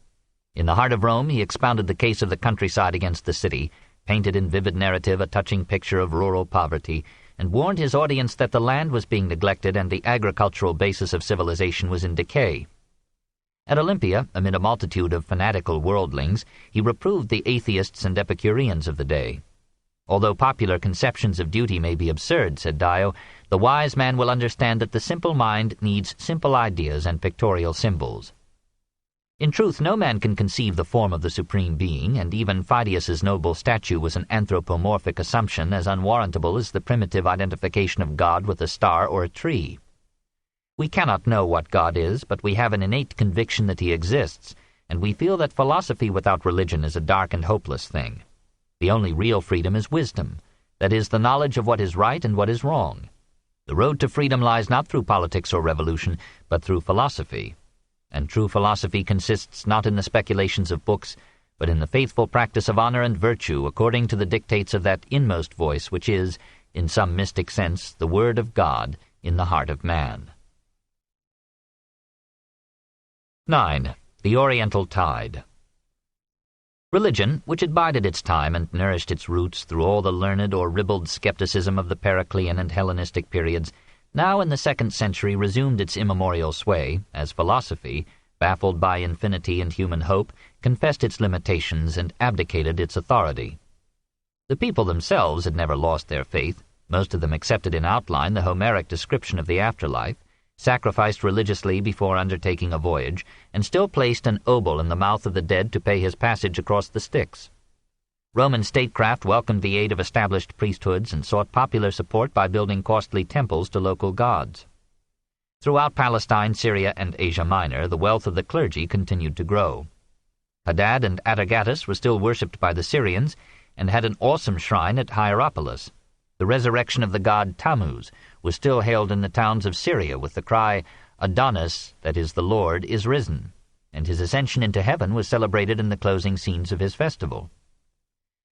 In the heart of Rome he expounded the case of the countryside against the city, painted in vivid narrative a touching picture of rural poverty, and warned his audience that the land was being neglected and the agricultural basis of civilization was in decay. At Olympia, amid a multitude of fanatical worldlings, he reproved the atheists and Epicureans of the day. "Although popular conceptions of duty may be absurd," said Dio, "the wise man will understand that the simple mind needs simple ideas and pictorial symbols." In truth, no man can conceive the form of the Supreme Being, and even Phidias's noble statue was an anthropomorphic assumption as unwarrantable as the primitive identification of God with a star or a tree. We cannot know what God is, but we have an innate conviction that he exists, and we feel that philosophy without religion is a dark and hopeless thing. The only real freedom is wisdom, that is, the knowledge of what is right and what is wrong. The road to freedom lies not through politics or revolution, but through philosophy. And true philosophy consists not in the speculations of books, but in the faithful practice of honor and virtue according to the dictates of that inmost voice which is, in some mystic sense, the word of God in the heart of man. 9. The Oriental Tide. Religion, which had bided its time and nourished its roots through all the learned or ribald skepticism of the Periclean and Hellenistic periods, now in the 2nd century resumed its immemorial sway, as philosophy, baffled by infinity and human hope, confessed its limitations and abdicated its authority. The people themselves had never lost their faith. Most of them accepted in outline the Homeric description of the afterlife, sacrificed religiously before undertaking a voyage, and still placed an obol in the mouth of the dead to pay his passage across the Styx. Roman statecraft welcomed the aid of established priesthoods and sought popular support by building costly temples to local gods. Throughout Palestine, Syria, and Asia Minor, the wealth of the clergy continued to grow. Hadad and Atargatis were still worshipped by the Syrians, and had an awesome shrine at Hierapolis. The resurrection of the god Tammuz was still hailed in the towns of Syria with the cry, "Adonis, that is the Lord, is risen," and his ascension into heaven was celebrated in the closing scenes of his festival.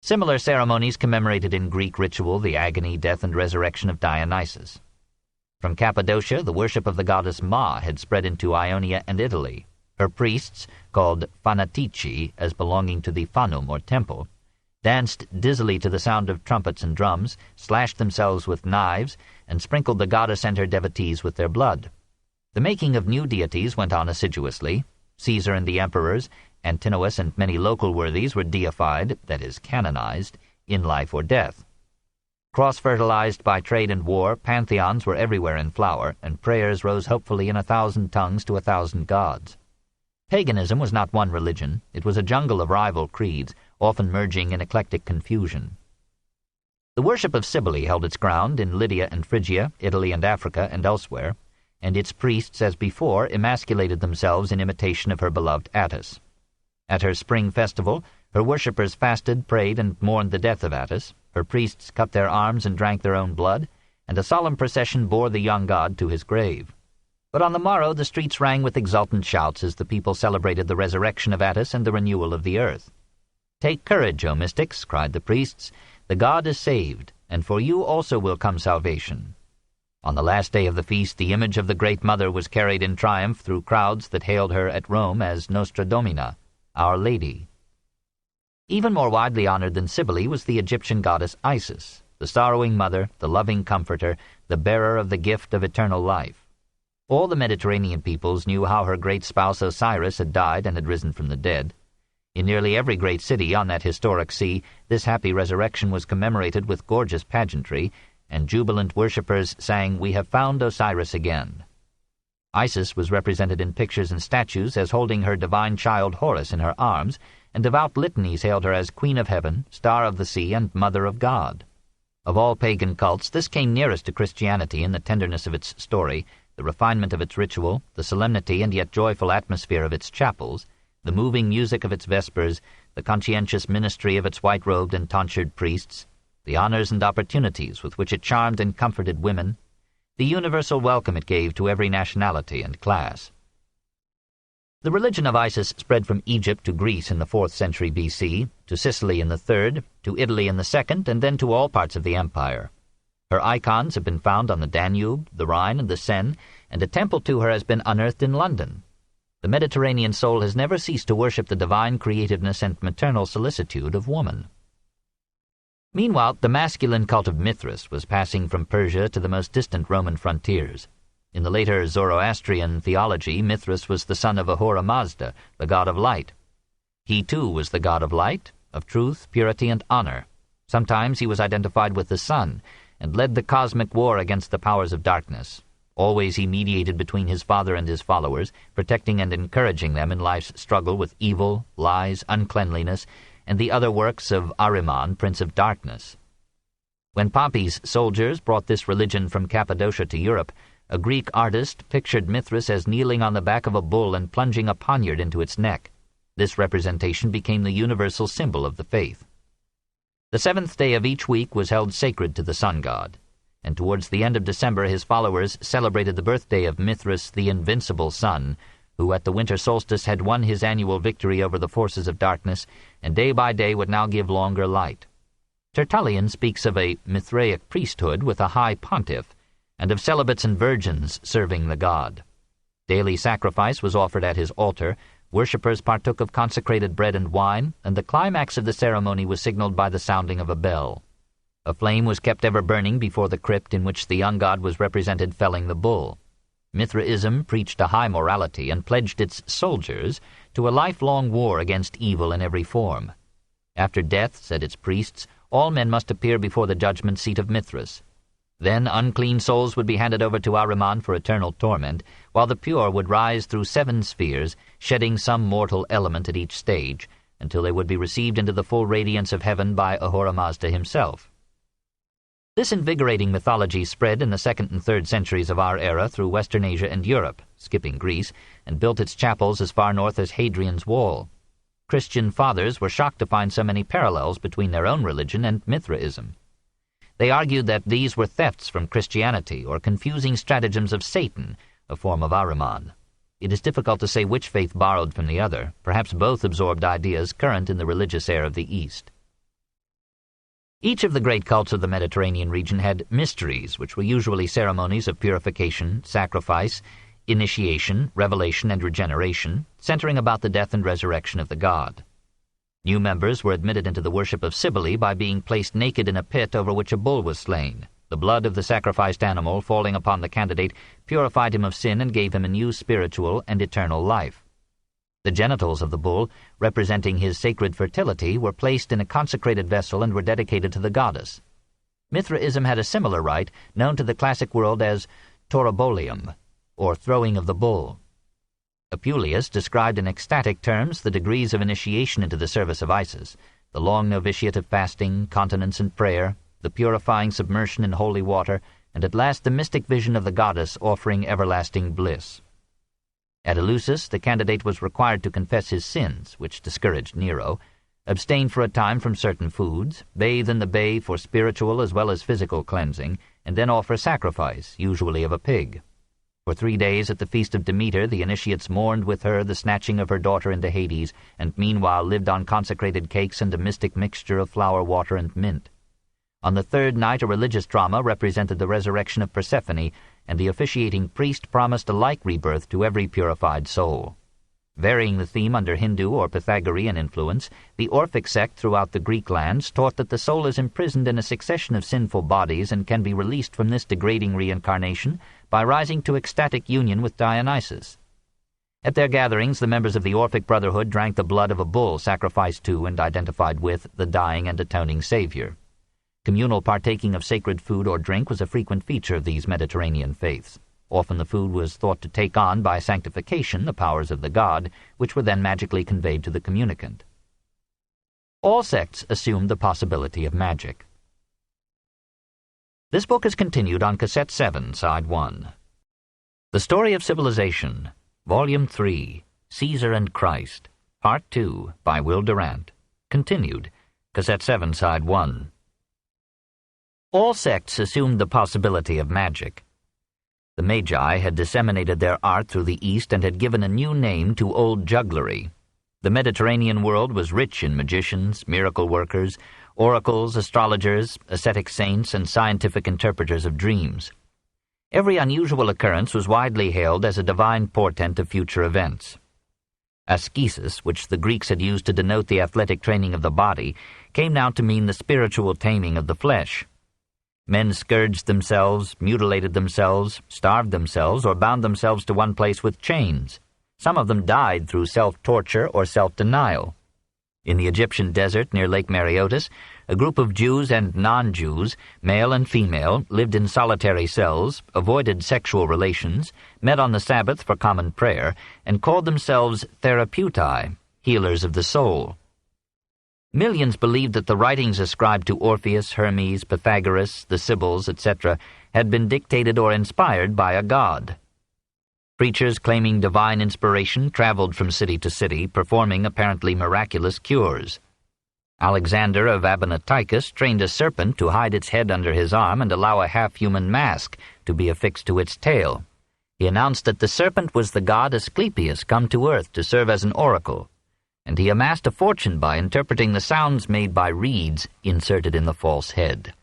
Similar ceremonies commemorated in Greek ritual the agony, death, and resurrection of Dionysus. From Cappadocia, the worship of the goddess Ma had spread into Ionia and Italy. Her priests, called fanatici as belonging to the fanum or temple, danced dizzily to the sound of trumpets and drums, slashed themselves with knives, and sprinkled the goddess and her devotees with their blood. The making of new deities went on assiduously. Caesar and the emperors, Antinous and many local worthies were deified, that is, canonized, in life or death. Cross-fertilized by trade and war, pantheons were everywhere in flower, and prayers rose hopefully in 1,000 tongues to 1,000 gods. Paganism was not one religion. It was a jungle of rival creeds, often merging in eclectic confusion. The worship of Cybele held its ground in Lydia and Phrygia, Italy and Africa, and elsewhere, and its priests, as before, emasculated themselves in imitation of her beloved Attis. At her spring festival, her worshippers fasted, prayed, and mourned the death of Attis. Her priests cut their arms and drank their own blood, and a solemn procession bore the young god to his grave. But on the morrow the streets rang with exultant shouts as the people celebrated the resurrection of Attis and the renewal of the earth. "Take courage, O mystics," cried the priests. "The god is saved, and for you also will come salvation." On the last day of the feast the image of the Great Mother was carried in triumph through crowds that hailed her at Rome as Nostra Domina, Our Lady. Even more widely honored than Cybele was the Egyptian goddess Isis, the sorrowing mother, the loving comforter, the bearer of the gift of eternal life. All the Mediterranean peoples knew how her great spouse Osiris had died and had risen from the dead. In nearly every great city on that historic sea, this happy resurrection was commemorated with gorgeous pageantry, and jubilant worshippers sang, "We have found Osiris again." Isis was represented in pictures and statues as holding her divine child Horus in her arms, and devout litanies hailed her as Queen of Heaven, Star of the Sea, and Mother of God. Of all pagan cults, this came nearest to Christianity in the tenderness of its story, the refinement of its ritual, the solemnity and yet joyful atmosphere of its chapels, the moving music of its vespers, the conscientious ministry of its white-robed and tonsured priests, the honors and opportunities with which it charmed and comforted women, the universal welcome it gave to every nationality and class. The religion of Isis spread from Egypt to Greece in the 4th century B.C., to Sicily in the 3rd, to Italy in the 2nd, and then to all parts of the empire. Her icons have been found on the Danube, the Rhine, and the Seine, and a temple to her has been unearthed in London. The Mediterranean soul has never ceased to worship the divine creativeness and maternal solicitude of woman. Meanwhile, the masculine cult of Mithras was passing from Persia to the most distant Roman frontiers. In the later Zoroastrian theology, Mithras was the son of Ahura Mazda, the god of light. He, too, was the god of light, of truth, purity, and honor. Sometimes he was identified with the sun, and led the cosmic war against the powers of darkness. Always he mediated between his father and his followers, protecting and encouraging them in life's struggle with evil, lies, uncleanliness, and the other works of Ahriman, Prince of Darkness. When Pompey's soldiers brought this religion from Cappadocia to Europe, a Greek artist pictured Mithras as kneeling on the back of a bull and plunging a poniard into its neck. This representation became the universal symbol of the faith. The 7th day of each week was held sacred to the sun god, and towards the end of December his followers celebrated the birthday of Mithras, the invincible sun, who at the winter solstice had won his annual victory over the forces of darkness, and day by day would now give longer light. Tertullian speaks of a Mithraic priesthood with a high pontiff, and of celibates and virgins serving the god. Daily sacrifice was offered at his altar, worshippers partook of consecrated bread and wine, and the climax of the ceremony was signaled by the sounding of a bell. A flame was kept ever burning before the crypt in which the young god was represented felling the bull. Mithraism preached a high morality and pledged its soldiers to a lifelong war against evil in every form. After death, said its priests, all men must appear before the judgment seat of Mithras. Then unclean souls would be handed over to Ahriman for eternal torment, while the pure would rise through 7 spheres, shedding some mortal element at each stage, until they would be received into the full radiance of heaven by Ahura Mazda himself. This invigorating mythology spread in the 2nd and 3rd centuries of our era through Western Asia and Europe, skipping Greece, and built its chapels as far north as Hadrian's Wall. Christian fathers were shocked to find so many parallels between their own religion and Mithraism. They argued that these were thefts from Christianity or confusing stratagems of Satan, a form of Ahriman. It is difficult to say which faith borrowed from the other. Perhaps both absorbed ideas current in the religious air of the East. Each of the great cults of the Mediterranean region had mysteries, which were usually ceremonies of purification, sacrifice, initiation, revelation, and regeneration, centering about the death and resurrection of the god. New members were admitted into the worship of Cybele by being placed naked in a pit over which a bull was slain. The blood of the sacrificed animal falling upon the candidate purified him of sin and gave him a new spiritual and eternal life. The genitals of the bull, representing his sacred fertility, were placed in a consecrated vessel and were dedicated to the goddess. Mithraism had a similar rite, known to the classic world as torabolium, or throwing of the bull. Apuleius described in ecstatic terms the degrees of initiation into the service of Isis, the long novitiate of fasting, continence, and prayer, the purifying submersion in holy water, and at last the mystic vision of the goddess offering everlasting bliss. At Eleusis, the candidate was required to confess his sins, which discouraged Nero, abstain for a time from certain foods, bathe in the bay for spiritual as well as physical cleansing, and then offer sacrifice, usually of a pig. For 3 days at the feast of Demeter, the initiates mourned with her the snatching of her daughter into Hades, and meanwhile lived on consecrated cakes and a mystic mixture of flower, water, and mint. On the 3rd night, a religious drama represented the resurrection of Persephone, and the officiating priest promised a like rebirth to every purified soul. Varying the theme under Hindu or Pythagorean influence, the Orphic sect throughout the Greek lands taught that the soul is imprisoned in a succession of sinful bodies and can be released from this degrading reincarnation by rising to ecstatic union with Dionysus. At their gatherings, the members of the Orphic Brotherhood drank the blood of a bull sacrificed to and identified with the dying and atoning Savior. Communal partaking of sacred food or drink was a frequent feature of these Mediterranean faiths. Often the food was thought to take on, by sanctification, the powers of the god, which were then magically conveyed to the communicant. All sects assumed the possibility of magic. This book is continued on Cassette 7, Side 1. The Story of Civilization, Volume 3, Caesar and Christ, Part 2, by Will Durant. Continued, Cassette 7, Side 1. All sects assumed the possibility of magic. The Magi had disseminated their art through the East and had given a new name to old jugglery. The Mediterranean world was rich in magicians, miracle workers, oracles, astrologers, ascetic saints, and scientific interpreters of dreams. Every unusual occurrence was widely hailed as a divine portent of future events. Ascesis, which the Greeks had used to denote the athletic training of the body, came now to mean the spiritual taming of the flesh. Men scourged themselves, mutilated themselves, starved themselves, or bound themselves to one place with chains. Some of them died through self-torture or self-denial. In the Egyptian desert near Lake Mareotis, a group of Jews and non-Jews, male and female, lived in solitary cells, avoided sexual relations, met on the Sabbath for common prayer, and called themselves therapeutai, healers of the soul. Millions believed that the writings ascribed to Orpheus, Hermes, Pythagoras, the Sibyls, etc., had been dictated or inspired by a god. Preachers claiming divine inspiration traveled from city to city, performing apparently miraculous cures. Alexander of Abonoticus trained a serpent to hide its head under his arm and allow a half-human mask to be affixed to its tail. He announced that the serpent was the god Asclepius come to earth to serve as an oracle, and he amassed a fortune by interpreting the sounds made by reeds inserted in the false head.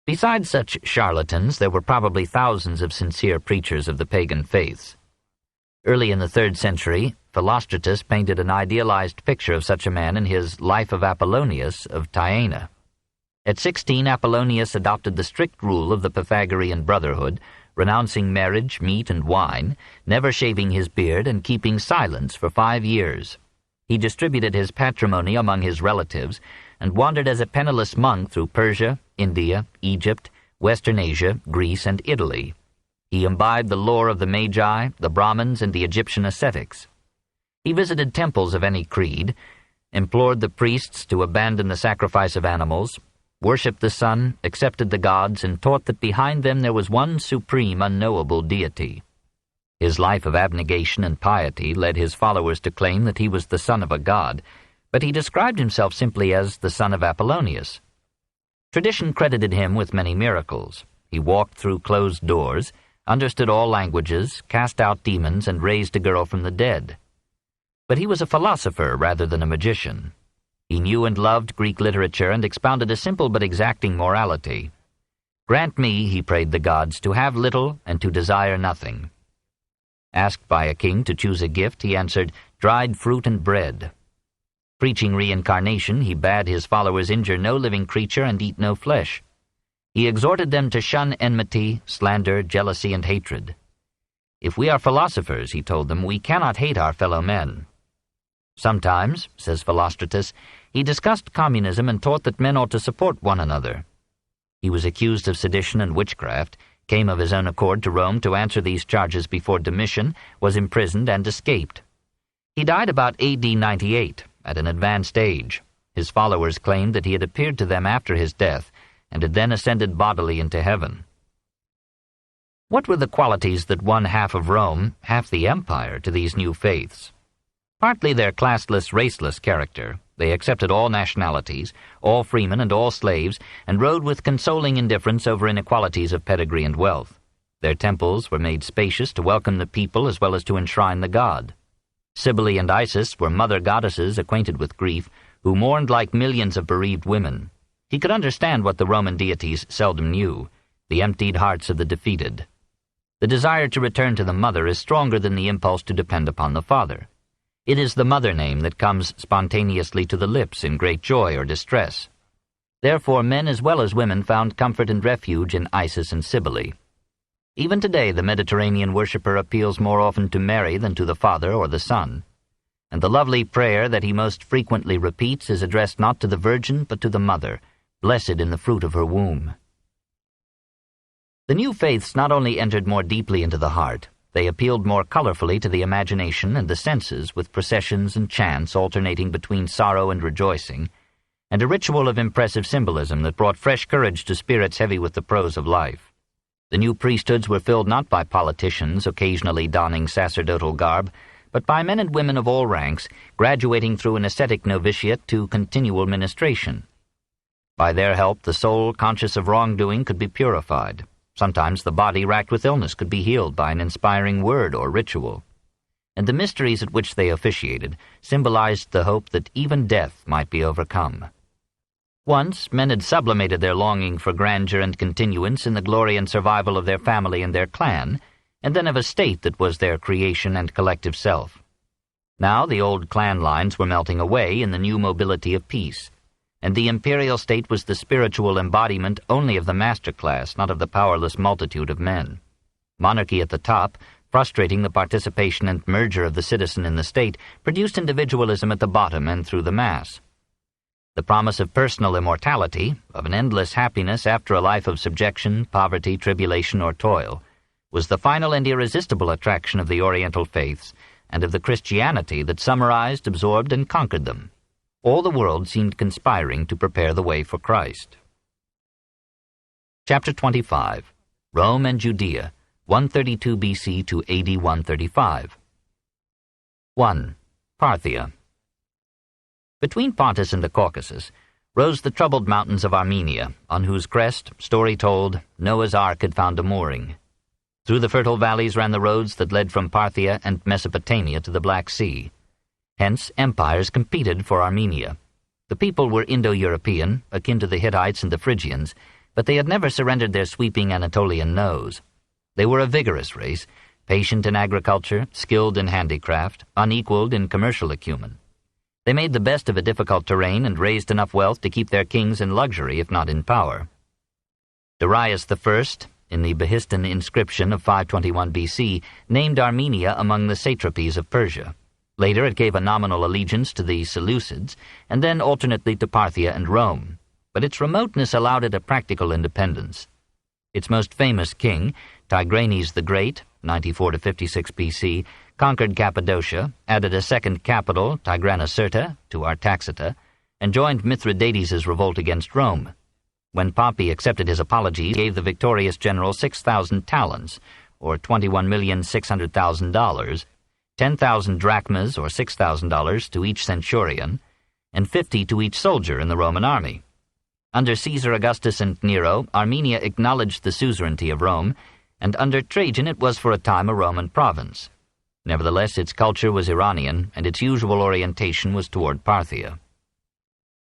Besides such charlatans, there were probably thousands of sincere preachers of the pagan faiths. Early in the 3rd century, Philostratus painted an idealized picture of such a man in his Life of Apollonius of Tyana. At 16, Apollonius adopted the strict rule of the Pythagorean brotherhood, renouncing marriage, meat, and wine, never shaving his beard, and keeping silence for 5 years. He distributed his patrimony among his relatives, and wandered as a penniless monk through Persia, India, Egypt, Western Asia, Greece, and Italy. He imbibed the lore of the Magi, the Brahmins, and the Egyptian ascetics. He visited temples of any creed, implored the priests to abandon the sacrifice of animals, worshipped the sun, accepted the gods, and taught that behind them there was one supreme, unknowable deity. His life of abnegation and piety led his followers to claim that he was the son of a god, but he described himself simply as the son of Apollonius. Tradition credited him with many miracles. He walked through closed doors, understood all languages, cast out demons, and raised a girl from the dead. But he was a philosopher rather than a magician. He knew and loved Greek literature and expounded a simple but exacting morality. "Grant me," he prayed the gods, "to have little and to desire nothing. Asked by a king to choose a gift, he answered, "Dried fruit and bread." Preaching reincarnation, he bade his followers injure no living creature and eat no flesh. He exhorted them to shun enmity, slander, jealousy, and hatred. "If we are philosophers," he told them, "we cannot hate our fellow men." Sometimes, says Philosopher, he discussed communism and taught that men ought to support one another. He was accused of sedition and witchcraft, came of his own accord to Rome to answer these charges before Domitian, was imprisoned and escaped. He died about A.D. 98, at an advanced age. His followers claimed that he had appeared to them after his death, and had then ascended bodily into heaven. What were the qualities that won half of Rome, half the empire, to these new faiths? Partly their classless, raceless character. They accepted all nationalities, all freemen and all slaves, and rode with consoling indifference over inequalities of pedigree and wealth. Their temples were made spacious to welcome the people as well as to enshrine the god. Cybele and Isis were mother goddesses acquainted with grief, who mourned like millions of bereaved women. He could understand what the Roman deities seldom knew, the emptied hearts of the defeated. The desire to return to the mother is stronger than the impulse to depend upon the father. It is the mother name that comes spontaneously to the lips in great joy or distress. Therefore men as well as women found comfort and refuge in Isis and Cybele. Even today the Mediterranean worshipper appeals more often to Mary than to the father or the son. And the lovely prayer that he most frequently repeats is addressed not to the Virgin but to the Mother, blessed in the fruit of her womb. The new faiths not only entered more deeply into the heart, they appealed more colorfully to the imagination and the senses with processions and chants alternating between sorrow and rejoicing, and a ritual of impressive symbolism that brought fresh courage to spirits heavy with the prose of life. The new priesthoods were filled not by politicians occasionally donning sacerdotal garb, but by men and women of all ranks, graduating through an ascetic novitiate to continual ministration. By their help the soul, conscious of wrongdoing, could be purified. Sometimes the body racked with illness could be healed by an inspiring word or ritual. And the mysteries at which they officiated symbolized the hope that even death might be overcome. Once, men had sublimated their longing for grandeur and continuance in the glory and survival of their family and their clan, and then of a state that was their creation and collective self. Now the old clan lines were melting away in the new mobility of peace, and the imperial state was the spiritual embodiment only of the master class, not of the powerless multitude of men. Monarchy at the top, frustrating the participation and merger of the citizen in the state, produced individualism at the bottom and through the mass. The promise of personal immortality, of an endless happiness after a life of subjection, poverty, tribulation, or toil, was the final and irresistible attraction of the Oriental faiths and of the Christianity that summarized, absorbed, and conquered them. All the world seemed conspiring to prepare the way for Christ. Chapter 25. Rome and Judea, 132 BC to AD 135. 1. Parthia. Between Pontus and the Caucasus rose the troubled mountains of Armenia, on whose crest, story told, Noah's Ark had found a mooring. Through the fertile valleys ran the roads that led from Parthia and Mesopotamia to the Black Sea. Hence, empires competed for Armenia. The people were Indo-European, akin to the Hittites and the Phrygians, but they had never surrendered their sweeping Anatolian nose. They were a vigorous race, patient in agriculture, skilled in handicraft, unequaled in commercial acumen. They made the best of a difficult terrain and raised enough wealth to keep their kings in luxury, if not in power. Darius I, in the Behistun inscription of 521 BC, named Armenia among the satrapies of Persia. Later it gave a nominal allegiance to the Seleucids, and then alternately to Parthia and Rome, but its remoteness allowed it a practical independence. Its most famous king, Tigranes the Great, 94 to 56 BC, conquered Cappadocia, added a second capital, Tigranocerta, to Artaxata, and joined Mithridates' revolt against Rome. When Pompey accepted his apology, he gave the victorious general 6,000 talents, or $21,600,000, 10,000 drachmas, or $6,000, to each centurion, and 50 to each soldier in the Roman army. Under Caesar Augustus and Nero, Armenia acknowledged the suzerainty of Rome, and under Trajan it was for a time a Roman province. Nevertheless, its culture was Iranian, and its usual orientation was toward Parthia.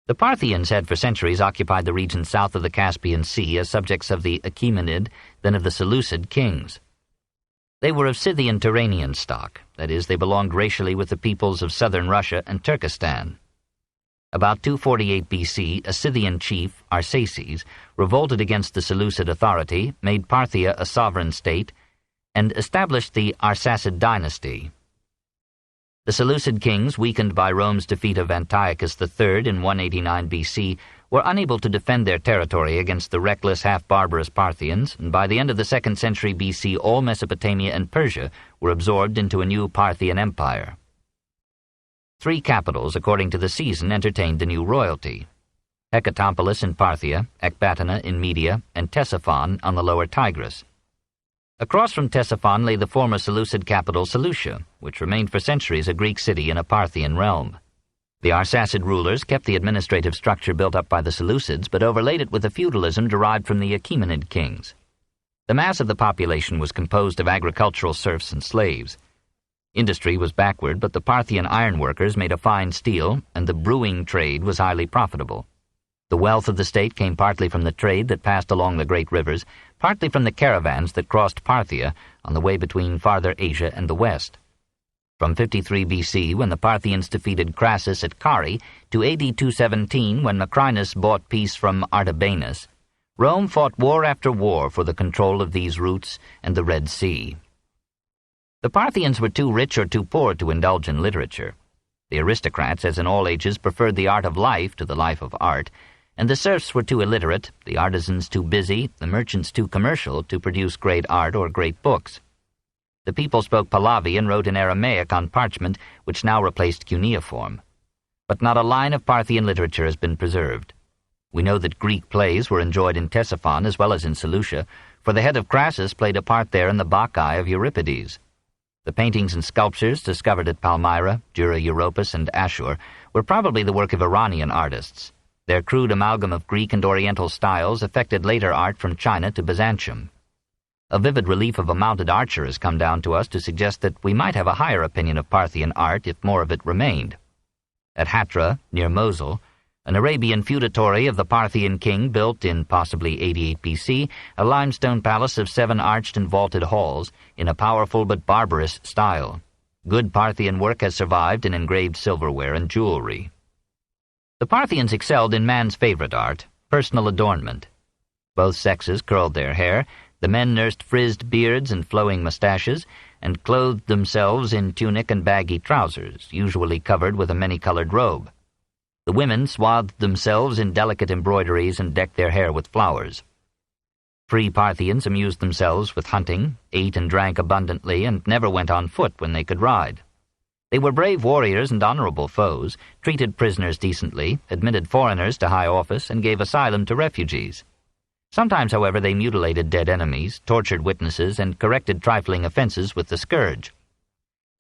The Parthians had for centuries occupied the region south of the Caspian Sea as subjects of the Achaemenid, then of the Seleucid kings. They were of Scythian-Turanian stock, that is, they belonged racially with the peoples of southern Russia and Turkestan. About 248 BC, a Scythian chief, Arsaces, revolted against the Seleucid authority, made Parthia a sovereign state, and established the Arsacid dynasty. The Seleucid kings, weakened by Rome's defeat of Antiochus III in 189 BC, were unable to defend their territory against the reckless, half-barbarous Parthians, and by the end of the 2nd century BC all Mesopotamia and Persia were absorbed into a new Parthian empire. 3 capitals, according to the season, entertained the new royalty: Hecatopolis in Parthia, Ecbatana in Media, and Ctesiphon on the lower Tigris. Across from Ctesiphon lay the former Seleucid capital Seleucia, which remained for centuries a Greek city in a Parthian realm. The Arsacid rulers kept the administrative structure built up by the Seleucids, but overlaid it with a feudalism derived from the Achaemenid kings. The mass of the population was composed of agricultural serfs and slaves. Industry was backward, but the Parthian ironworkers made a fine steel, and the brewing trade was highly profitable. The wealth of the state came partly from the trade that passed along the great rivers, partly from the caravans that crossed Parthia on the way between farther Asia and the west. From 53 BC, when the Parthians defeated Crassus at Cari, to AD 217, when Macrinus bought peace from Artabanus, Rome fought war after war for the control of these routes and the Red Sea. The Parthians were too rich or too poor to indulge in literature. The aristocrats, as in all ages, preferred the art of life to the life of art, and the serfs were too illiterate, the artisans too busy, the merchants too commercial to produce great art or great books. The people spoke Pahlavi and wrote in Aramaic on parchment, which now replaced cuneiform. But not a line of Parthian literature has been preserved. We know that Greek plays were enjoyed in Ctesiphon as well as in Seleucia, for the head of Crassus played a part there in the Bacchae of Euripides. The paintings and sculptures discovered at Palmyra, Dura Europus, and Ashur were probably the work of Iranian artists. Their crude amalgam of Greek and Oriental styles affected later art from China to Byzantium. A vivid relief of a mounted archer has come down to us to suggest that we might have a higher opinion of Parthian art if more of it remained. At Hatra, near Mosul, an Arabian feudatory of the Parthian king built in possibly 88 BC a limestone palace of 7 arched and vaulted halls in a powerful but barbarous style. Good Parthian work has survived in engraved silverware and jewelry. The Parthians excelled in man's favorite art, personal adornment. Both sexes curled their hair, the men nursed frizzed beards and flowing mustaches, and clothed themselves in tunic and baggy trousers, usually covered with a many-colored robe. The women swathed themselves in delicate embroideries and decked their hair with flowers. Free Parthians amused themselves with hunting, ate and drank abundantly, and never went on foot when they could ride. They were brave warriors and honorable foes, treated prisoners decently, admitted foreigners to high office, and gave asylum to refugees. Sometimes, however, they mutilated dead enemies, tortured witnesses, and corrected trifling offenses with the scourge.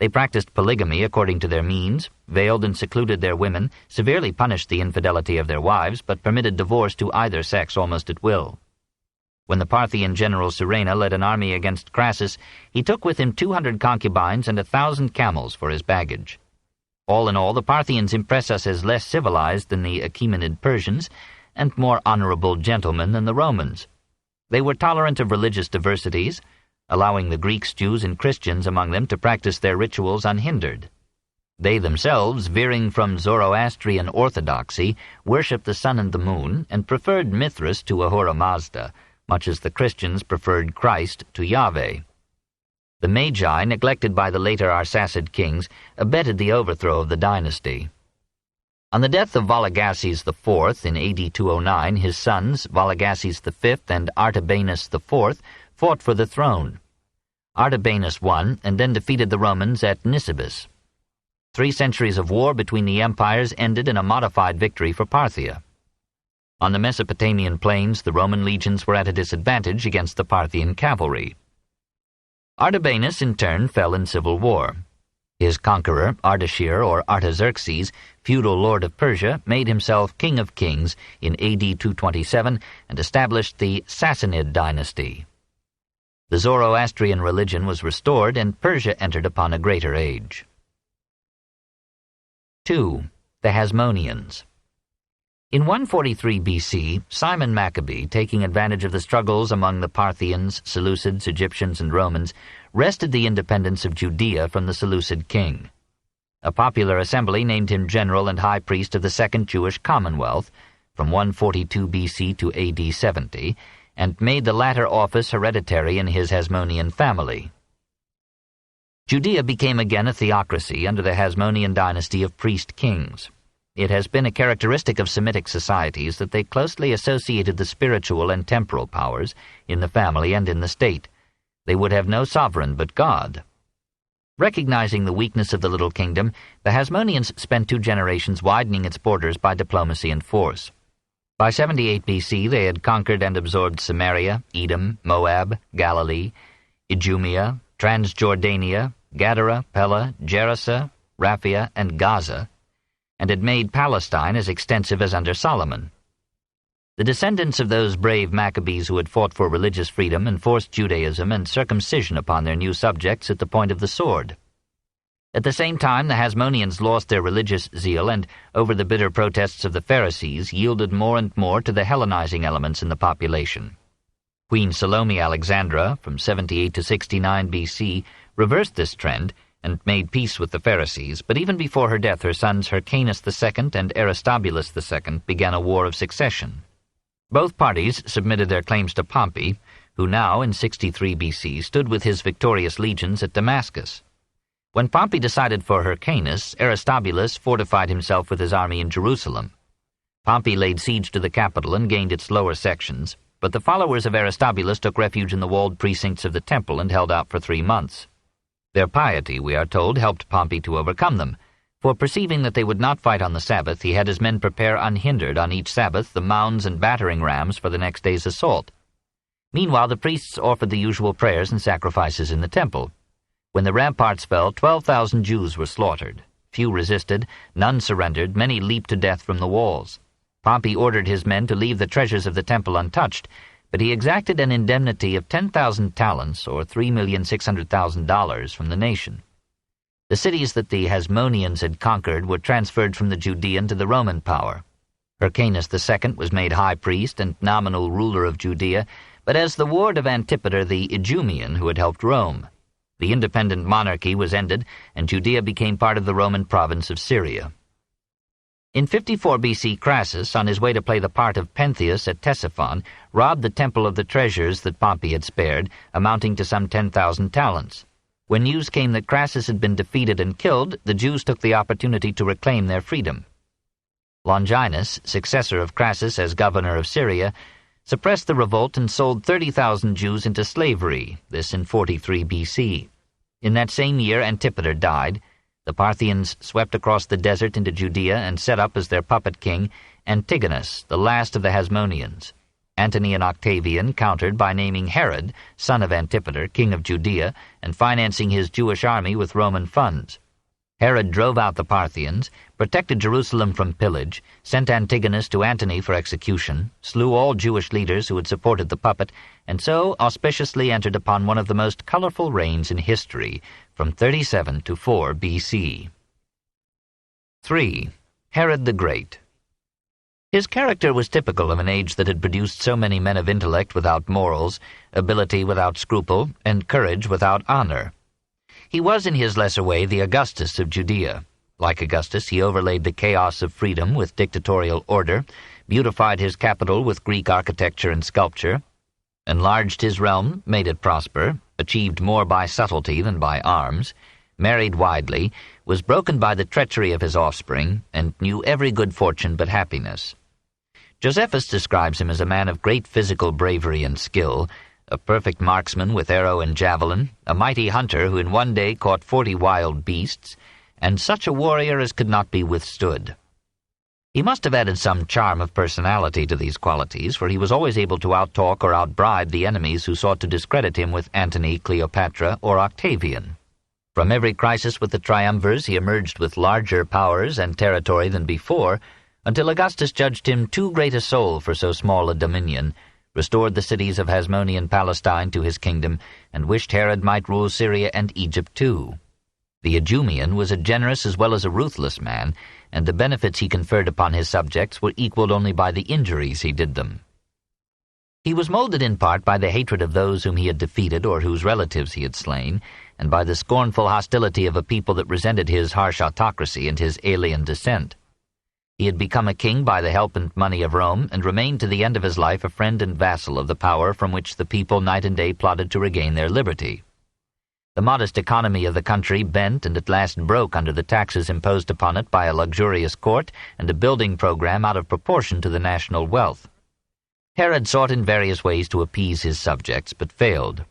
They practiced polygamy according to their means, veiled and secluded their women, severely punished the infidelity of their wives, but permitted divorce to either sex almost at will. When the Parthian general Surena led an army against Crassus, he took with him 200 concubines and 1,000 camels for his baggage. All in all, the Parthians impress us as less civilized than the Achaemenid Persians, and more honorable gentlemen than the Romans. They were tolerant of religious diversities, allowing the Greeks, Jews, and Christians among them to practice their rituals unhindered. They themselves, veering from Zoroastrian orthodoxy, worshipped the sun and the moon, and preferred Mithras to Ahura Mazda, much as the Christians preferred Christ to Yahweh. The Magi, neglected by the later Arsacid kings, abetted the overthrow of the dynasty. On the death of Vologases IV in AD 209, his sons, Vologases V and Artabanus IV, fought for the throne. Artabanus won, and then defeated the Romans at Nisibis. 3 centuries of war between the empires ended in a modified victory for Parthia. On the Mesopotamian plains, the Roman legions were at a disadvantage against the Parthian cavalry. Artabanus, in turn, fell in civil war. His conqueror, Ardashir or Artaxerxes, feudal lord of Persia, made himself king of kings in AD 227 and established the Sassanid dynasty. The Zoroastrian religion was restored, and Persia entered upon a greater age. 2. The Hasmoneans. In 143 BC, Simon Maccabee, taking advantage of the struggles among the Parthians, Seleucids, Egyptians, and Romans, wrested the independence of Judea from the Seleucid king. A popular assembly named him general and high priest of the Second Jewish Commonwealth from 142 BC to AD 70, and made the latter office hereditary in his Hasmonean family. Judea became again a theocracy under the Hasmonean dynasty of priest-kings. It has been a characteristic of Semitic societies that they closely associated the spiritual and temporal powers in the family and in the state. They would have no sovereign but God. Recognizing the weakness of the little kingdom, the Hasmoneans spent 2 generations widening its borders by diplomacy and force. By 78 BC they had conquered and absorbed Samaria, Edom, Moab, Galilee, Idumea, Transjordania, Gadara, Pella, Gerasa, Raphia, and Gaza, and had made Palestine as extensive as under Solomon. The descendants of those brave Maccabees who had fought for religious freedom enforced Judaism and circumcision upon their new subjects at the point of the sword. At the same time, the Hasmoneans lost their religious zeal and, over the bitter protests of the Pharisees, yielded more and more to the Hellenizing elements in the population. Queen Salome Alexandra, from 78 to 69 BC, reversed this trend and made peace with the Pharisees, but even before her death her sons Hyrcanus II and Aristobulus II began a war of succession. Both parties submitted their claims to Pompey, who now, in 63 BC, stood with his victorious legions at Damascus. When Pompey decided for Hyrcanus, Aristobulus fortified himself with his army in Jerusalem. Pompey laid siege to the capital and gained its lower sections, but the followers of Aristobulus took refuge in the walled precincts of the temple and held out for 3 months. Their piety, we are told, helped Pompey to overcome them, for perceiving that they would not fight on the Sabbath, he had his men prepare unhindered on each Sabbath the mounds and battering rams for the next day's assault. Meanwhile the priests offered the usual prayers and sacrifices in the temple. When the ramparts fell, 12,000 Jews were slaughtered. Few resisted, none surrendered, many leaped to death from the walls. Pompey ordered his men to leave the treasures of the temple untouched, but he exacted an indemnity of 10,000 talents, or $3,600,000, from the nation. The cities that the Hasmoneans had conquered were transferred from the Judean to the Roman power. Hyrcanus II was made high priest and nominal ruler of Judea, but as the ward of Antipater the Idumean who had helped Rome. The independent monarchy was ended, and Judea became part of the Roman province of Syria. In 54 BC, Crassus, on his way to play the part of Pentheus at Ctesiphon, robbed the temple of the treasures that Pompey had spared, amounting to some 10,000 talents. When news came that Crassus had been defeated and killed, the Jews took the opportunity to reclaim their freedom. Longinus, successor of Crassus as governor of Syria, suppressed the revolt and sold 30,000 Jews into slavery, this in 43 BC. In that same year Antipater died. The Parthians swept across the desert into Judea and set up as their puppet king Antigonus, the last of the Hasmoneans. Antony and Octavian countered by naming Herod, son of Antipater, king of Judea, and financing his Jewish army with Roman funds. Herod drove out the Parthians, protected Jerusalem from pillage, sent Antigonus to Antony for execution, slew all Jewish leaders who had supported the puppet, and so auspiciously entered upon one of the most colorful reigns in history, from 37 to 4 BC. 3. Herod the Great. His character was typical of an age that had produced so many men of intellect without morals, ability without scruple, and courage without honor. He was in his lesser way the Augustus of Judea. Like Augustus, he overlaid the chaos of freedom with dictatorial order, beautified his capital with Greek architecture and sculpture, enlarged his realm, made it prosper, achieved more by subtlety than by arms, married widely, was broken by the treachery of his offspring, and knew every good fortune but happiness. Josephus describes him as a man of great physical bravery and skill, a perfect marksman with arrow and javelin, a mighty hunter who in one day caught 40 wild beasts, and such a warrior as could not be withstood. He must have added some charm of personality to these qualities, for he was always able to outtalk or outbribe the enemies who sought to discredit him with Antony, Cleopatra, or Octavian. From every crisis with the triumvirs he emerged with larger powers and territory than before, until Augustus judged him too great a soul for so small a dominion, restored the cities of Hasmonean Palestine to his kingdom, and wished Herod might rule Syria and Egypt too. The Idumean was a generous as well as a ruthless man, and the benefits he conferred upon his subjects were equaled only by the injuries he did them. He was molded in part by the hatred of those whom he had defeated or whose relatives he had slain, and by the scornful hostility of a people that resented his harsh autocracy and his alien descent. He had become a king by the help and money of Rome, and remained to the end of his life a friend and vassal of the power from which the people night and day plotted to regain their liberty. The modest economy of the country bent and at last broke under the taxes imposed upon it by a luxurious court and a building program out of proportion to the national wealth. Herod sought in various ways to appease his subjects, but failed.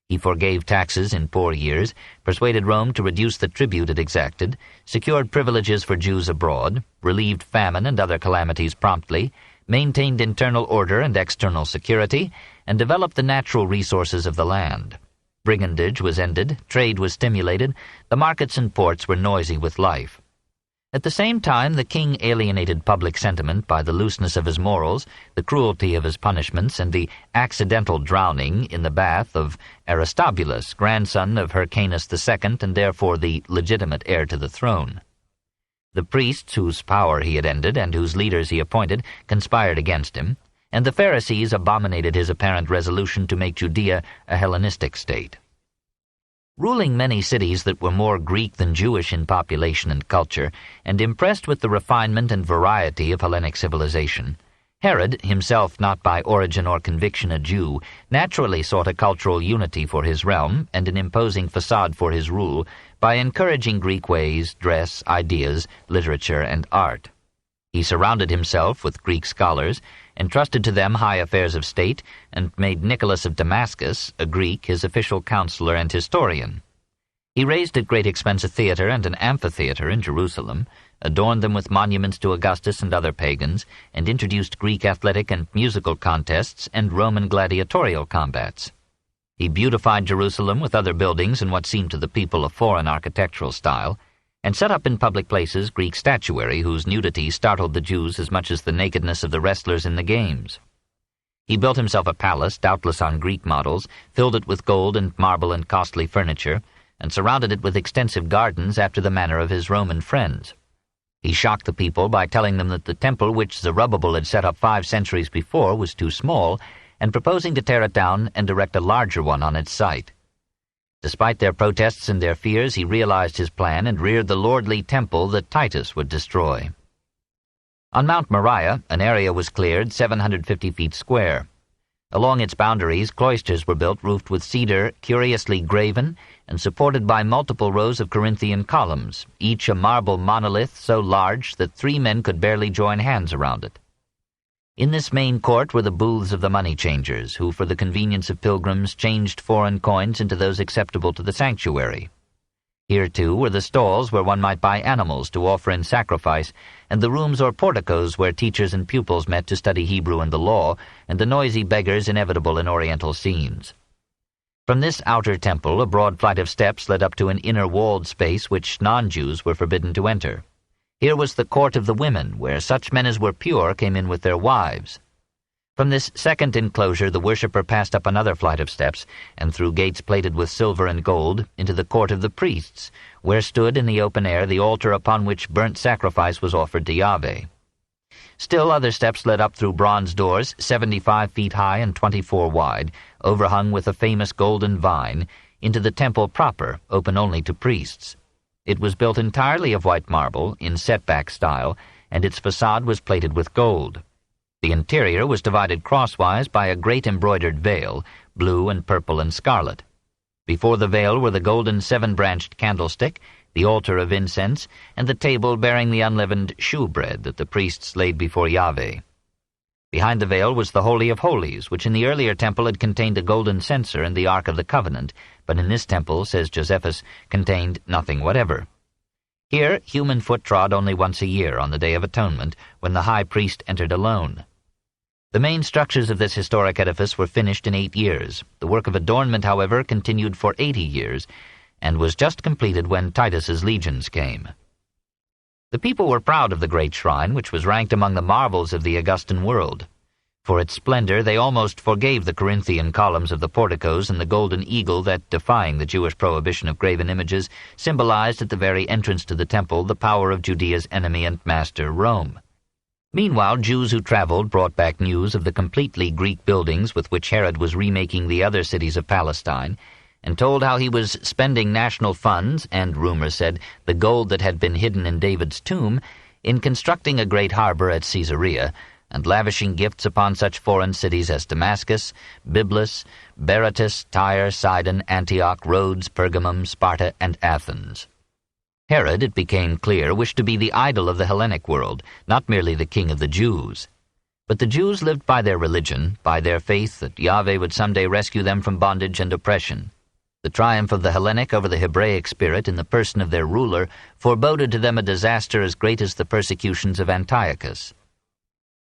He forgave taxes in poor years, persuaded Rome to reduce the tribute it exacted, secured privileges for Jews abroad, relieved famine and other calamities promptly, maintained internal order and external security, and developed the natural resources of the land. Brigandage was ended, trade was stimulated, the markets and ports were noisy with life. At the same time, the king alienated public sentiment by the looseness of his morals, the cruelty of his punishments, and the accidental drowning in the bath of Aristobulus, grandson of Hyrcanus II, and therefore the legitimate heir to the throne. The priests whose power he had ended and whose leaders he appointed conspired against him, and the Pharisees abominated his apparent resolution to make Judea a Hellenistic state. Ruling many cities that were more Greek than Jewish in population and culture, and impressed with the refinement and variety of Hellenic civilization, Herod, himself not by origin or conviction a Jew, naturally sought a cultural unity for his realm and an imposing facade for his rule by encouraging Greek ways, dress, ideas, literature, and art. He surrounded himself with Greek scholars, entrusted to them high affairs of state, and made Nicholas of Damascus, a Greek, his official counselor and historian. He raised at great expense a theater and an amphitheater in Jerusalem, adorned them with monuments to Augustus and other pagans, and introduced Greek athletic and musical contests and Roman gladiatorial combats. He beautified Jerusalem with other buildings in what seemed to the people a foreign architectural style, and set up in public places Greek statuary whose nudity startled the Jews as much as the nakedness of the wrestlers in the games. He built himself a palace, doubtless on Greek models, filled it with gold and marble and costly furniture, and surrounded it with extensive gardens after the manner of his Roman friends. He shocked the people by telling them that the temple which Zerubbabel had set up 5 centuries before was too small, and proposing to tear it down and erect a larger one on its site. Despite their protests and their fears, he realized his plan and reared the lordly temple that Titus would destroy. On Mount Moriah, an area was cleared 750 feet square. Along its boundaries, cloisters were built roofed with cedar, curiously graven, and supported by multiple rows of Corinthian columns, each a marble monolith so large that 3 men could barely join hands around it. In this main court were the booths of the money changers, who for the convenience of pilgrims changed foreign coins into those acceptable to the sanctuary. Here, too, were the stalls where one might buy animals to offer in sacrifice, and the rooms or porticos where teachers and pupils met to study Hebrew and the law, and the noisy beggars inevitable in Oriental scenes. From this outer temple a broad flight of steps led up to an inner walled space which non-Jews were forbidden to enter. Here was the court of the women, where such men as were pure came in with their wives. From this second enclosure the worshipper passed up another flight of steps, and through gates plated with silver and gold, into the court of the priests, where stood in the open air the altar upon which burnt sacrifice was offered to Yahweh. Still other steps led up through bronze doors, 75 feet high and 24 wide, overhung with a famous golden vine, into the temple proper, open only to priests. It was built entirely of white marble, in setback style, and its facade was plated with gold. The interior was divided crosswise by a great embroidered veil, blue and purple and scarlet. Before the veil were the golden 7-branched candlestick, the altar of incense, and the table bearing the unleavened shewbread that the priests laid before Yahweh. Behind the veil was the Holy of Holies, which in the earlier temple had contained a golden censer and the Ark of the Covenant, but in this temple, says Josephus, contained nothing whatever. Here human foot trod only once a year on the Day of Atonement, when the high priest entered alone. The main structures of this historic edifice were finished in 8 years. The work of adornment, however, continued for 80 years, and was just completed when Titus's legions came. The people were proud of the great shrine, which was ranked among the marvels of the Augustan world. For its splendor, they almost forgave the Corinthian columns of the porticos and the golden eagle that, defying the Jewish prohibition of graven images, symbolized at the very entrance to the temple the power of Judea's enemy and master, Rome. Meanwhile, Jews who traveled brought back news of the completely Greek buildings with which Herod was remaking the other cities of Palestine, and told how he was spending national funds, and, rumor said, the gold that had been hidden in David's tomb, in constructing a great harbor at Caesarea, and lavishing gifts upon such foreign cities as Damascus, Byblus, Berytus, Tyre, Sidon, Antioch, Rhodes, Pergamum, Sparta, and Athens. Herod, it became clear, wished to be the idol of the Hellenic world, not merely the king of the Jews. But the Jews lived by their religion, by their faith that Yahweh would someday rescue them from bondage and oppression. The triumph of the Hellenic over the Hebraic spirit in the person of their ruler foreboded to them a disaster as great as the persecutions of Antiochus.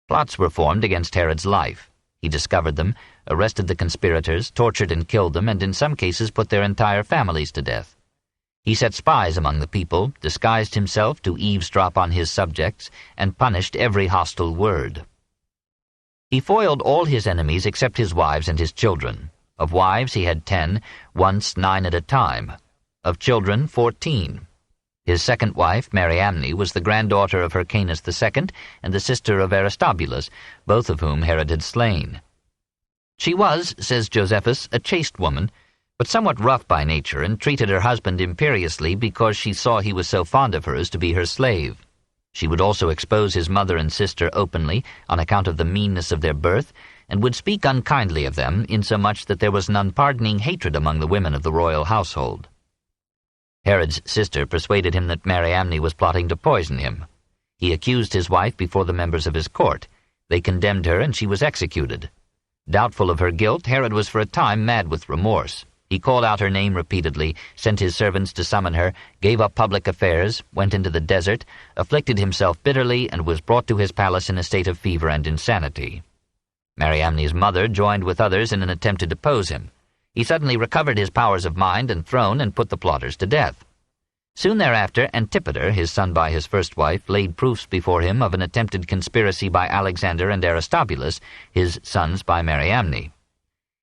Plots were formed against Herod's life. He discovered them, arrested the conspirators, tortured and killed them, and in some cases put their entire families to death. He set spies among the people, disguised himself to eavesdrop on his subjects, and punished every hostile word. He foiled all his enemies except his wives and his children. Of wives he had 10, once 9 at a time. Of children, 14. His second wife, Mariamne, was the granddaughter of Hyrcanus II and the sister of Aristobulus, both of whom Herod had slain. She was, says Josephus, a chaste woman, but somewhat rough by nature, and treated her husband imperiously because she saw he was so fond of her as to be her slave. She would also expose his mother and sister openly, on account of the meanness of their birth, and would speak unkindly of them, insomuch that there was an unpardoning hatred among the women of the royal household. Herod's sister persuaded him that Mariamne was plotting to poison him. He accused his wife before the members of his court. They condemned her, and she was executed. Doubtful of her guilt, Herod was for a time mad with remorse. He called out her name repeatedly, sent his servants to summon her, gave up public affairs, went into the desert, afflicted himself bitterly, and was brought to his palace in a state of fever and insanity. Mariamne's mother joined with others in an attempt to depose him. He suddenly recovered his powers of mind and throne and put the plotters to death. Soon thereafter, Antipater, his son by his first wife, laid proofs before him of an attempted conspiracy by Alexander and Aristobulus, his sons by Mariamne.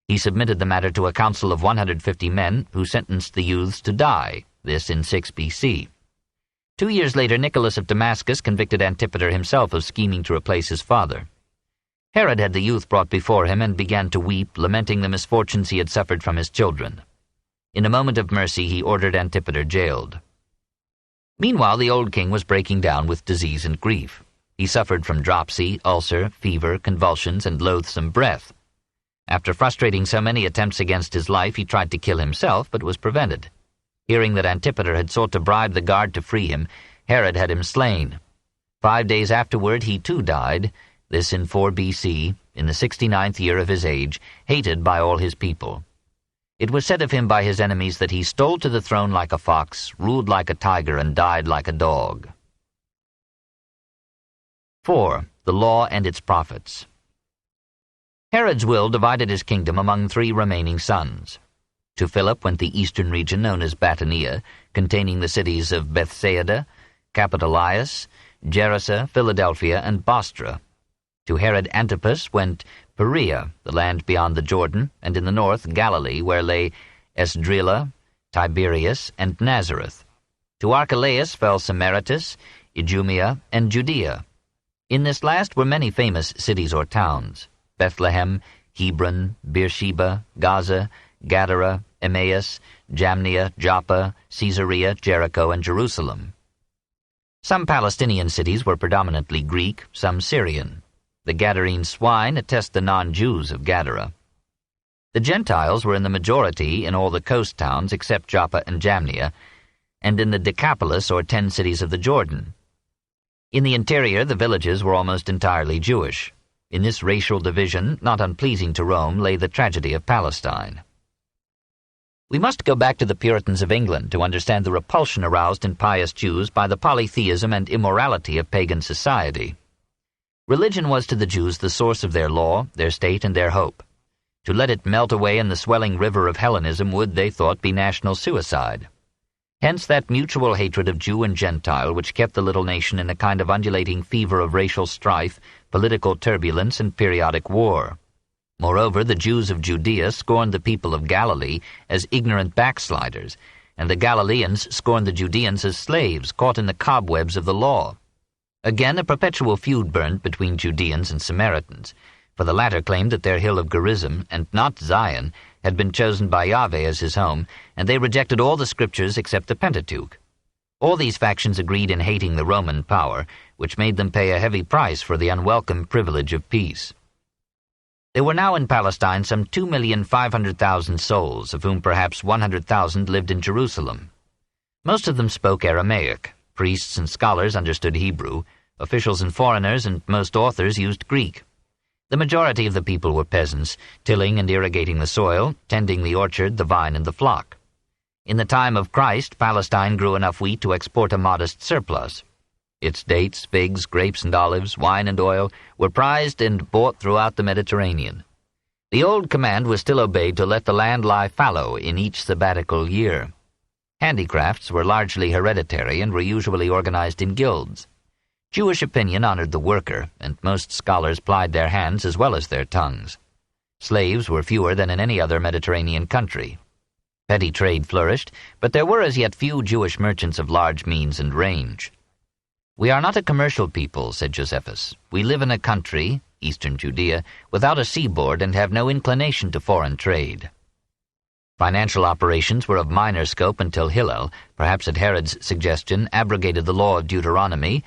He submitted the matter to a council of 150 men, who sentenced the youths to die, this in 6 B.C. 2 years later, Nicholas of Damascus convicted Antipater himself of scheming to replace his father. Herod had the youth brought before him and began to weep, lamenting the misfortunes he had suffered from his children. In a moment of mercy he ordered Antipater jailed. Meanwhile the old king was breaking down with disease and grief. He suffered from dropsy, ulcer, fever, convulsions, and loathsome breath. After frustrating so many attempts against his life, he tried to kill himself, but was prevented. Hearing that Antipater had sought to bribe the guard to free him, Herod had him slain. 5 days afterward he too died, this in 4 B.C., in the 69th year of his age, hated by all his people. It was said of him by his enemies that he stole to the throne like a fox, ruled like a tiger, and died like a dog. 4. The Law and its Prophets. Herod's will divided his kingdom among 3 remaining sons. To Philip went the eastern region known as Batanea, containing the cities of Bethsaida, Capitolias, Gerasa, Philadelphia, and Bostra. To Herod Antipas went Perea, the land beyond the Jordan, and in the north Galilee, where lay Esdrila, Tiberias, and Nazareth. To Archelaus fell Samaritus, Idumea, and Judea. In this last were many famous cities or towns: Bethlehem, Hebron, Beersheba, Gaza, Gadara, Emmaus, Jamnia, Joppa, Caesarea, Jericho, and Jerusalem. Some Palestinian cities were predominantly Greek, some Syrian. The Gadarene swine attest the non-Jews of Gadara. The Gentiles were in the majority in all the coast towns except Joppa and Jamnia, and in the Decapolis or 10 cities of the Jordan. In the interior, the villages were almost entirely Jewish. In this racial division, not unpleasing to Rome, lay the tragedy of Palestine. We must go back to the Puritans of England to understand the repulsion aroused in pious Jews by the polytheism and immorality of pagan society. Religion was to the Jews the source of their law, their state, and their hope. To let it melt away in the swelling river of Hellenism would, they thought, be national suicide. Hence that mutual hatred of Jew and Gentile which kept the little nation in a kind of undulating fever of racial strife, political turbulence, and periodic war. Moreover, the Jews of Judea scorned the people of Galilee as ignorant backsliders, and the Galileans scorned the Judeans as slaves caught in the cobwebs of the law. Again, a perpetual feud burned between Judeans and Samaritans, for the latter claimed that their hill of Gerizim, and not Zion, had been chosen by Yahweh as his home, and they rejected all the scriptures except the Pentateuch. All these factions agreed in hating the Roman power, which made them pay a heavy price for the unwelcome privilege of peace. There were now in Palestine some 2,500,000 souls, of whom perhaps 100,000 lived in Jerusalem. Most of them spoke Aramaic. Priests and scholars understood Hebrew. Officials and foreigners and most authors used Greek. The majority of the people were peasants, tilling and irrigating the soil, tending the orchard, the vine, and the flock. In the time of Christ, Palestine grew enough wheat to export a modest surplus. Its dates, figs, grapes, and olives, wine and oil were prized and bought throughout the Mediterranean. The old command was still obeyed to let the land lie fallow in each sabbatical year. Handicrafts were largely hereditary and were usually organized in guilds. Jewish opinion honored the worker, and most scholars plied their hands as well as their tongues. Slaves were fewer than in any other Mediterranean country. Petty trade flourished, but there were as yet few Jewish merchants of large means and range. "We are not a commercial people," said Josephus. "We live in a country, eastern Judea, without a seaboard and have no inclination to foreign trade." Financial operations were of minor scope until Hillel, perhaps at Herod's suggestion, abrogated the law of Deuteronomy,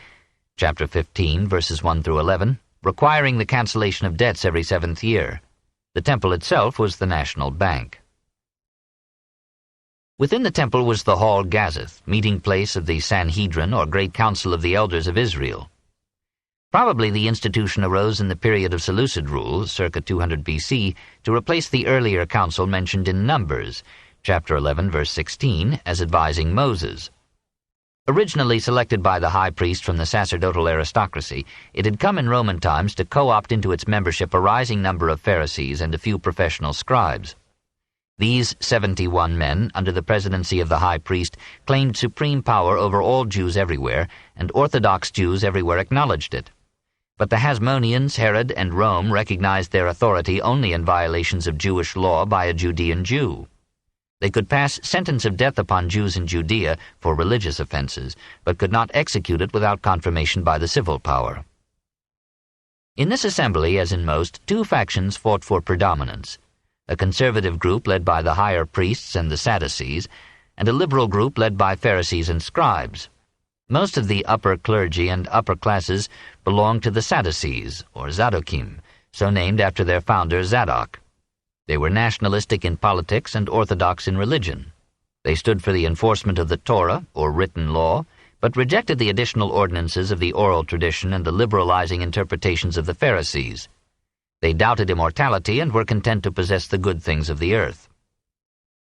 chapter 15, verses 1 through 11, requiring the cancellation of debts every 7th year. The temple itself was the national bank. Within the temple was the hall Gazeth, meeting place of the Sanhedrin, or Great Council of the Elders of Israel. Probably the institution arose in the period of Seleucid rule, circa 200 BC, to replace the earlier council mentioned in Numbers, chapter 11, verse 16, as advising Moses. Originally selected by the high priest from the sacerdotal aristocracy, it had come in Roman times to co-opt into its membership a rising number of Pharisees and a few professional scribes. These 71 men, under the presidency of the high priest, claimed supreme power over all Jews everywhere, and Orthodox Jews everywhere acknowledged it. But the Hasmoneans, Herod, and Rome recognized their authority only in violations of Jewish law by a Judean Jew. They could pass sentence of death upon Jews in Judea for religious offenses, but could not execute it without confirmation by the civil power. In this assembly, as in most, two factions fought for predominance: a conservative group led by the higher priests and the Sadducees, and a liberal group led by Pharisees and scribes. Most of the upper clergy and upper classes belonged to the Sadducees, or Zadokim, so named after their founder Zadok. They were nationalistic in politics and orthodox in religion. They stood for the enforcement of the Torah, or written law, but rejected the additional ordinances of the oral tradition and the liberalizing interpretations of the Pharisees. They doubted immortality and were content to possess the good things of the earth.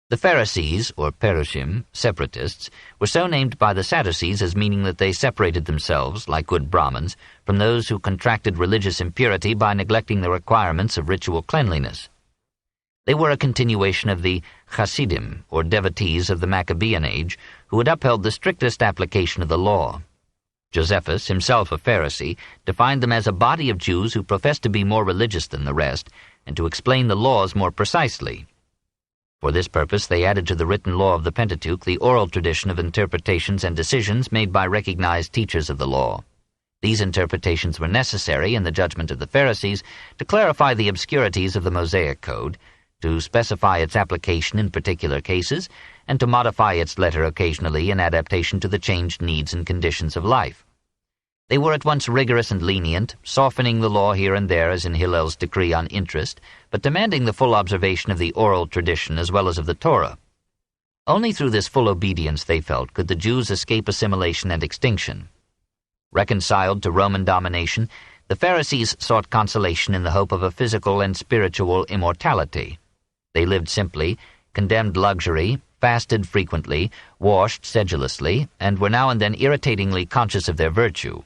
The Pharisees, or Perushim, separatists, were so named by the Sadducees as meaning that they separated themselves, like good Brahmins, from those who contracted religious impurity by neglecting the requirements of ritual cleanliness. They were a continuation of the Hasidim, or devotees of the Maccabean age, who had upheld the strictest application of the law. Josephus, himself a Pharisee, defined them as a body of Jews who professed to be more religious than the rest, and to explain the laws more precisely. For this purpose they added to the written law of the Pentateuch the oral tradition of interpretations and decisions made by recognized teachers of the law. These interpretations were necessary, in the judgment of the Pharisees, to clarify the obscurities of the Mosaic Code, to specify its application in particular cases, and to modify its letter occasionally in adaptation to the changed needs and conditions of life. They were at once rigorous and lenient, softening the law here and there as in Hillel's decree on interest, but demanding the full observation of the oral tradition as well as of the Torah. Only through this full obedience, they felt, could the Jews escape assimilation and extinction. Reconciled to Roman domination, the Pharisees sought consolation in the hope of a physical and spiritual immortality. They lived simply, condemned luxury, fasted frequently, washed sedulously, and were now and then irritatingly conscious of their virtue.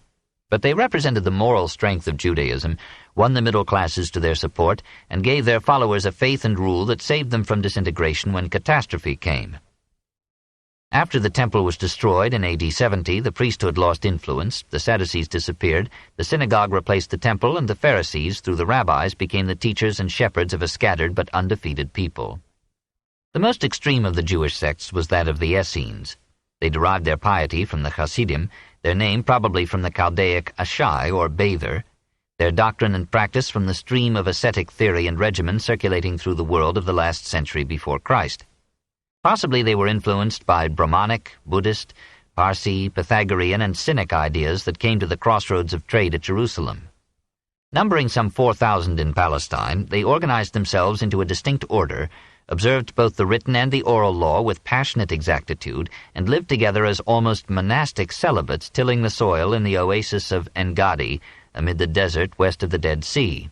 But they represented the moral strength of Judaism, won the middle classes to their support, and gave their followers a faith and rule that saved them from disintegration when catastrophe came. After the temple was destroyed in AD 70, the priesthood lost influence, the Sadducees disappeared, the synagogue replaced the temple, and the Pharisees, through the rabbis, became the teachers and shepherds of a scattered but undefeated people. The most extreme of the Jewish sects was that of the Essenes. They derived their piety from the Hasidim, their name probably from the Chaldaic Ashai, or bather, their doctrine and practice from the stream of ascetic theory and regimen circulating through the world of the last century before Christ. Possibly they were influenced by Brahmanic, Buddhist, Parsi, Pythagorean, and Cynic ideas that came to the crossroads of trade at Jerusalem. Numbering some 4,000 in Palestine, they organized themselves into a distinct order, observed both the written and the oral law with passionate exactitude, and lived together as almost monastic celibates tilling the soil in the oasis of En-Gadi, amid the desert west of the Dead Sea.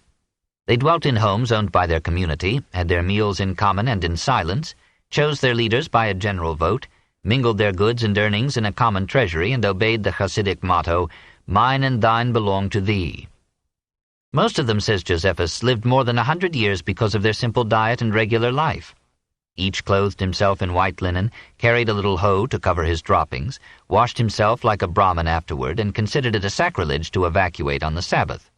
They dwelt in homes owned by their community, had their meals in common and in silence, chose their leaders by a general vote, mingled their goods and earnings in a common treasury, and obeyed the Hasidic motto, "Mine and thine belong to thee." Most of them, says Josephus, lived more than 100 years because of their simple diet and regular life. Each clothed himself in white linen, carried a little hoe to cover his droppings, washed himself like a Brahmin afterward, and considered it a sacrilege to evacuate on the Sabbath.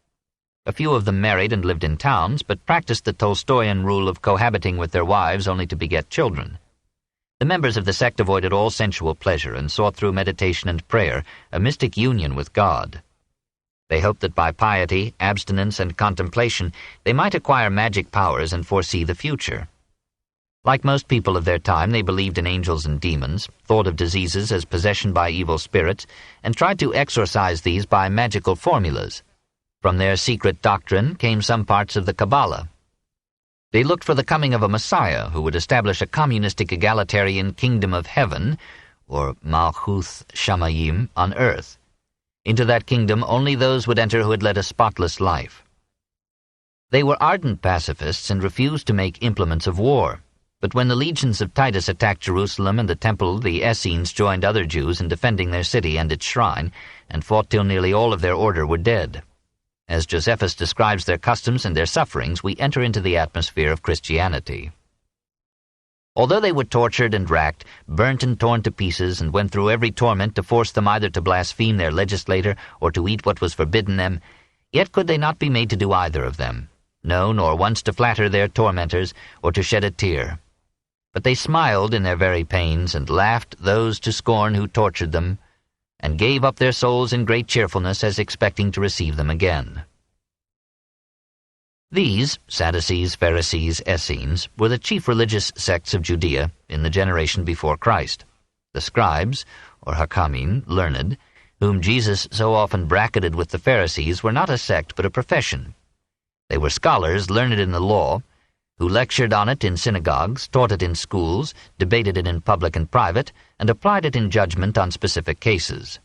A few of them married and lived in towns, but practiced the Tolstoyan rule of cohabiting with their wives only to beget children. The members of the sect avoided all sensual pleasure and sought through meditation and prayer a mystic union with God. They hoped that by piety, abstinence, and contemplation they might acquire magic powers and foresee the future. Like most people of their time, they believed in angels and demons, thought of diseases as possession by evil spirits, and tried to exorcise these by magical formulas. From their secret doctrine came some parts of the Kabbalah. They looked for the coming of a Messiah who would establish a communistic egalitarian kingdom of heaven, or Malchuth Shamayim, on earth. Into that kingdom only those would enter who had led a spotless life. They were ardent pacifists and refused to make implements of war. But when the legions of Titus attacked Jerusalem and the temple, the Essenes joined other Jews in defending their city and its shrine, and fought till nearly all of their order were dead. As Josephus describes their customs and their sufferings, we enter into the atmosphere of Christianity. Although they were tortured and racked, burnt and torn to pieces, and went through every torment to force them either to blaspheme their legislator or to eat what was forbidden them, yet could they not be made to do either of them, no, nor once to flatter their tormentors or to shed a tear. But they smiled in their very pains, and laughed those to scorn who tortured them, and gave up their souls in great cheerfulness as expecting to receive them again. These, Sadducees, Pharisees, Essenes, were the chief religious sects of Judea in the generation before Christ. The scribes, or Hakamin, learned, whom Jesus so often bracketed with the Pharisees, were not a sect but a profession. They were scholars learned in the law, who lectured on it in synagogues, taught it in schools, debated it in public and private, and applied it in judgment on specific cases.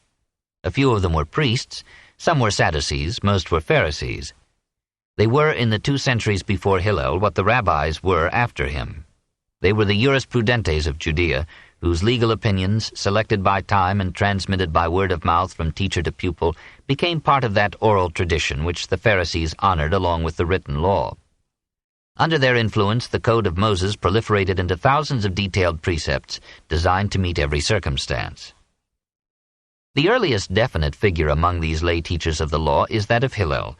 A few of them were priests, some were Sadducees, most were Pharisees. They were, in the 2 centuries before Hillel, what the rabbis were after him. They were the jurisprudentes of Judea, whose legal opinions, selected by time and transmitted by word of mouth from teacher to pupil, became part of that oral tradition which the Pharisees honored along with the written law. Under their influence, the Code of Moses proliferated into thousands of detailed precepts designed to meet every circumstance. The earliest definite figure among these lay teachers of the law is that of Hillel,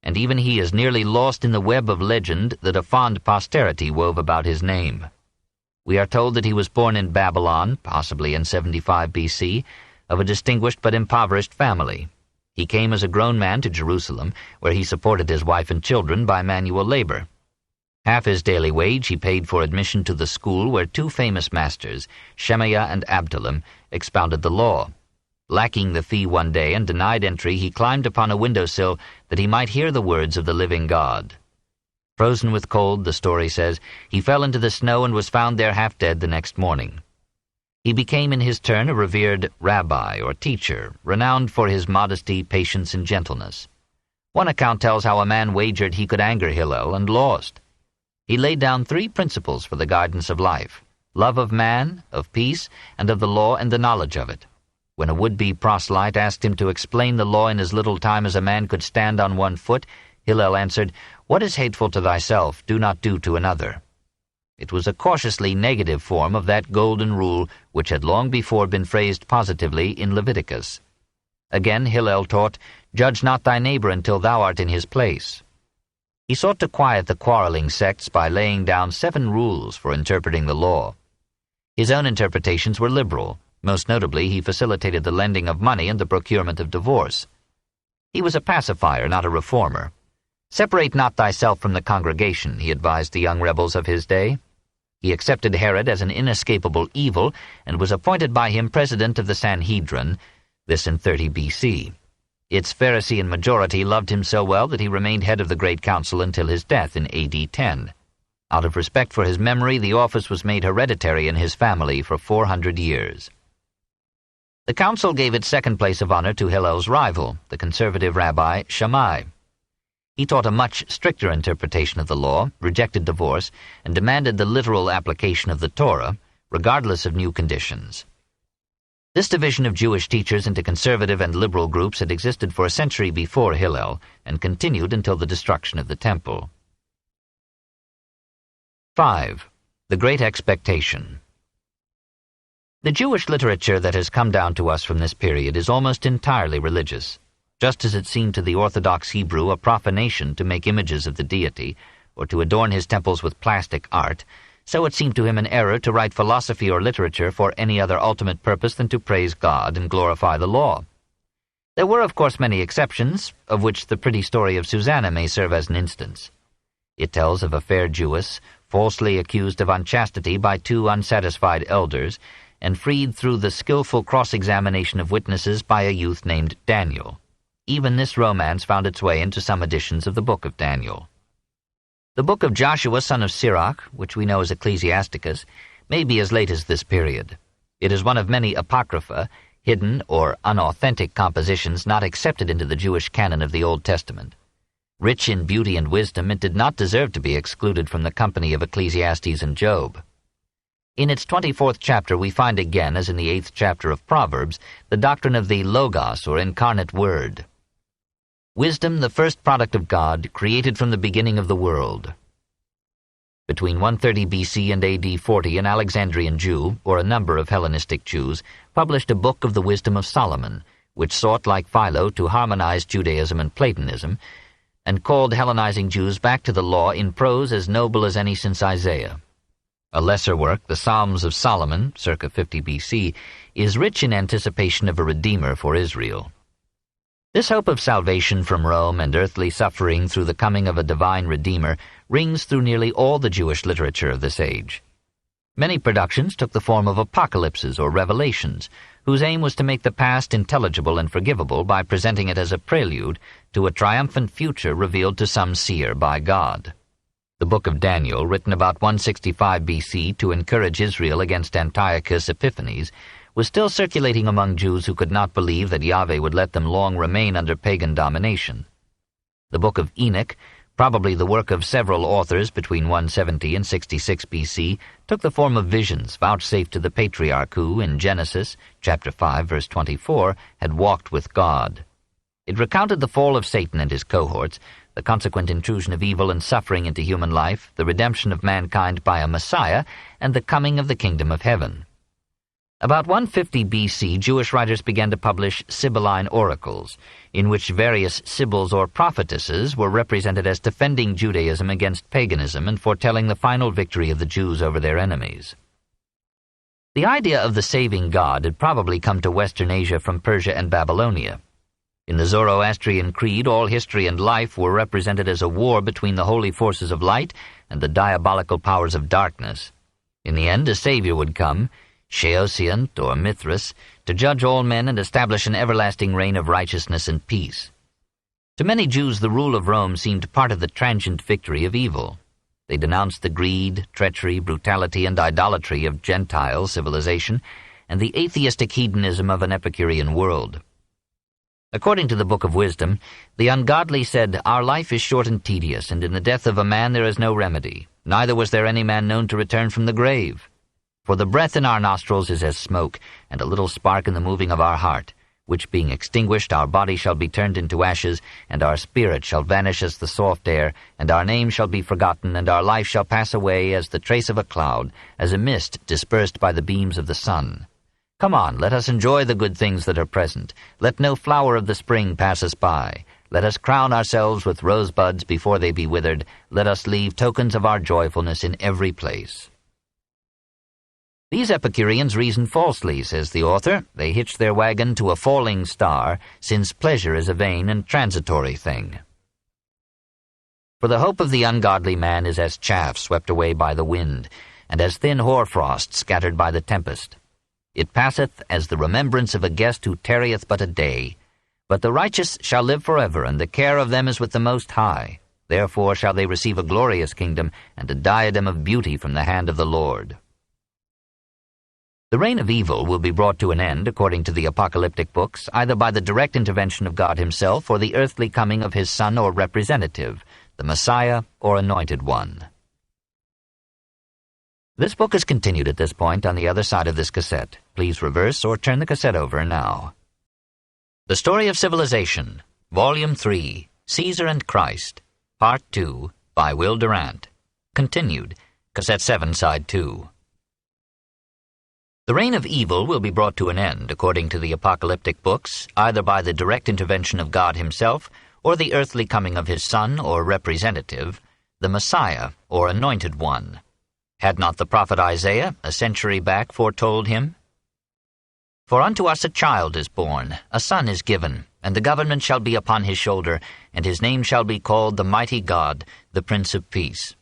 and even he is nearly lost in the web of legend that a fond posterity wove about his name. We are told that he was born in Babylon, possibly in 75 BC, of a distinguished but impoverished family. He came as a grown man to Jerusalem, where he supported his wife and children by manual labor. Half his daily wage he paid for admission to the school where 2 famous masters, Shemaiah and Abdalom, expounded the law. Lacking the fee one day and denied entry, he climbed upon a windowsill that he might hear the words of the living God. Frozen with cold, the story says, he fell into the snow and was found there half dead the next morning. He became in his turn a revered rabbi or teacher, renowned for his modesty, patience, and gentleness. One account tells how a man wagered he could anger Hillel and lost. He laid down 3 principles for the guidance of life: love of man, of peace, and of the law and the knowledge of it. When a would-be proselyte asked him to explain the law in as little time as a man could stand on one foot, Hillel answered, "What is hateful to thyself, do not do to another." It was a cautiously negative form of that golden rule which had long before been phrased positively in Leviticus. Again Hillel taught, "Judge not thy neighbor until thou art in his place." He sought to quiet the quarreling sects by laying down 7 rules for interpreting the law. His own interpretations were liberal. Most notably, he facilitated the lending of money and the procurement of divorce. He was a pacifier, not a reformer. "Separate not thyself from the congregation," he advised the young rebels of his day. He accepted Herod as an inescapable evil and was appointed by him president of the Sanhedrin, this in 30 BC. Its Pharisee majority loved him so well that he remained head of the Great Council until his death in AD 10. Out of respect for his memory, the office was made hereditary in his family for 400 years. The council gave its second place of honor to Hillel's rival, the conservative rabbi Shammai. He taught a much stricter interpretation of the law, rejected divorce, and demanded the literal application of the Torah, regardless of new conditions. This division of Jewish teachers into conservative and liberal groups had existed for a century before Hillel, and continued until the destruction of the Temple. 5. The Great Expectation. The Jewish literature that has come down to us from this period is almost entirely religious. Just as it seemed to the Orthodox Hebrew a profanation to make images of the deity, or to adorn his temples with plastic art, so it seemed to him an error to write philosophy or literature for any other ultimate purpose than to praise God and glorify the law. There were, of course, many exceptions, of which the pretty story of Susanna may serve as an instance. It tells of a fair Jewess, falsely accused of unchastity by 2 unsatisfied elders, and freed through the skillful cross-examination of witnesses by a youth named Daniel. Even this romance found its way into some editions of the Book of Daniel. The Book of Joshua, son of Sirach, which we know as Ecclesiasticus, may be as late as this period. It is one of many apocrypha, hidden or unauthentic compositions not accepted into the Jewish canon of the Old Testament. Rich in beauty and wisdom, it did not deserve to be excluded from the company of Ecclesiastes and Job. In its 24th chapter we find again, as in the 8th chapter of Proverbs, the doctrine of the Logos, or incarnate word. Wisdom, the first product of God, created from the beginning of the world. Between 130 BC and AD 40, an Alexandrian Jew, or a number of Hellenistic Jews, published a book of the wisdom of Solomon, which sought, like Philo, to harmonize Judaism and Platonism, and called Hellenizing Jews back to the law in prose as noble as any since Isaiah. A lesser work, the Psalms of Solomon, circa 50 BC, is rich in anticipation of a Redeemer for Israel. This hope of salvation from Rome and earthly suffering through the coming of a divine Redeemer rings through nearly all the Jewish literature of this age. Many productions took the form of apocalypses or revelations, whose aim was to make the past intelligible and forgivable by presenting it as a prelude to a triumphant future revealed to some seer by God. The Book of Daniel, written about 165 BC to encourage Israel against Antiochus Epiphanes, was still circulating among Jews who could not believe that Yahweh would let them long remain under pagan domination. The Book of Enoch, probably the work of several authors between 170 and 66 BC, took the form of visions vouchsafed to the patriarch who, in Genesis, chapter 5, verse 24, had walked with God. It recounted the fall of Satan and his cohorts, the consequent intrusion of evil and suffering into human life, the redemption of mankind by a Messiah, and the coming of the kingdom of heaven. About 150 BC, Jewish writers began to publish Sibylline oracles, in which various sibyls or prophetesses were represented as defending Judaism against paganism and foretelling the final victory of the Jews over their enemies. The idea of the saving God had probably come to Western Asia from Persia and Babylonia. In the Zoroastrian creed, all history and life were represented as a war between the holy forces of light and the diabolical powers of darkness. In the end, a savior would come, Sheosiant or Mithras, to judge all men and establish an everlasting reign of righteousness and peace. To many Jews the rule of Rome seemed part of the transient victory of evil. They denounced the greed, treachery, brutality, and idolatry of Gentile civilization and the atheistic hedonism of an Epicurean world. According to the Book of Wisdom, the ungodly said, "Our life is short and tedious, and in the death of a man there is no remedy. Neither was there any man known to return from the grave. For the breath in our nostrils is as smoke, and a little spark in the moving of our heart. which being extinguished, our body shall be turned into ashes, and our spirit shall vanish as the soft air, and our name shall be forgotten, and our life shall pass away as the trace of a cloud, as a mist dispersed by the beams of the sun. Come on, let us enjoy the good things that are present. Let no flower of the spring pass us by. Let us crown ourselves with rosebuds before they be withered. Let us leave tokens of our joyfulness in every place. These Epicureans reason falsely, says the author. They hitch their wagon to a falling star, since pleasure is a vain and transitory thing. For the hope of the ungodly man is as chaff swept away by the wind, and as thin hoarfrost scattered by the tempest. It passeth as the remembrance of a guest who tarrieth but a day. But the righteous shall live forever, and the care of them is with the Most High. Therefore shall they receive a glorious kingdom, and a diadem of beauty from the hand of the Lord. The reign of evil will be brought to an end, according to the apocalyptic books, either by the direct intervention of God himself or the earthly coming of his Son or representative, the Messiah or Anointed One. This book is continued at this point on the other side of this cassette. Please reverse or turn the cassette over now. The Story of Civilization, Volume 3, Caesar and Christ, Part 2, by Will Durant. Continued, Cassette 7, Side 2. The reign of evil will be brought to an end, according to the apocalyptic books, either by the direct intervention of God himself, or the earthly coming of his Son or representative, the Messiah or Anointed One. Had not the prophet Isaiah, a century back, foretold him? For unto us a child is born, a son is given, and the government shall be upon his shoulder, and his name shall be called the Mighty God, the Prince of Peace.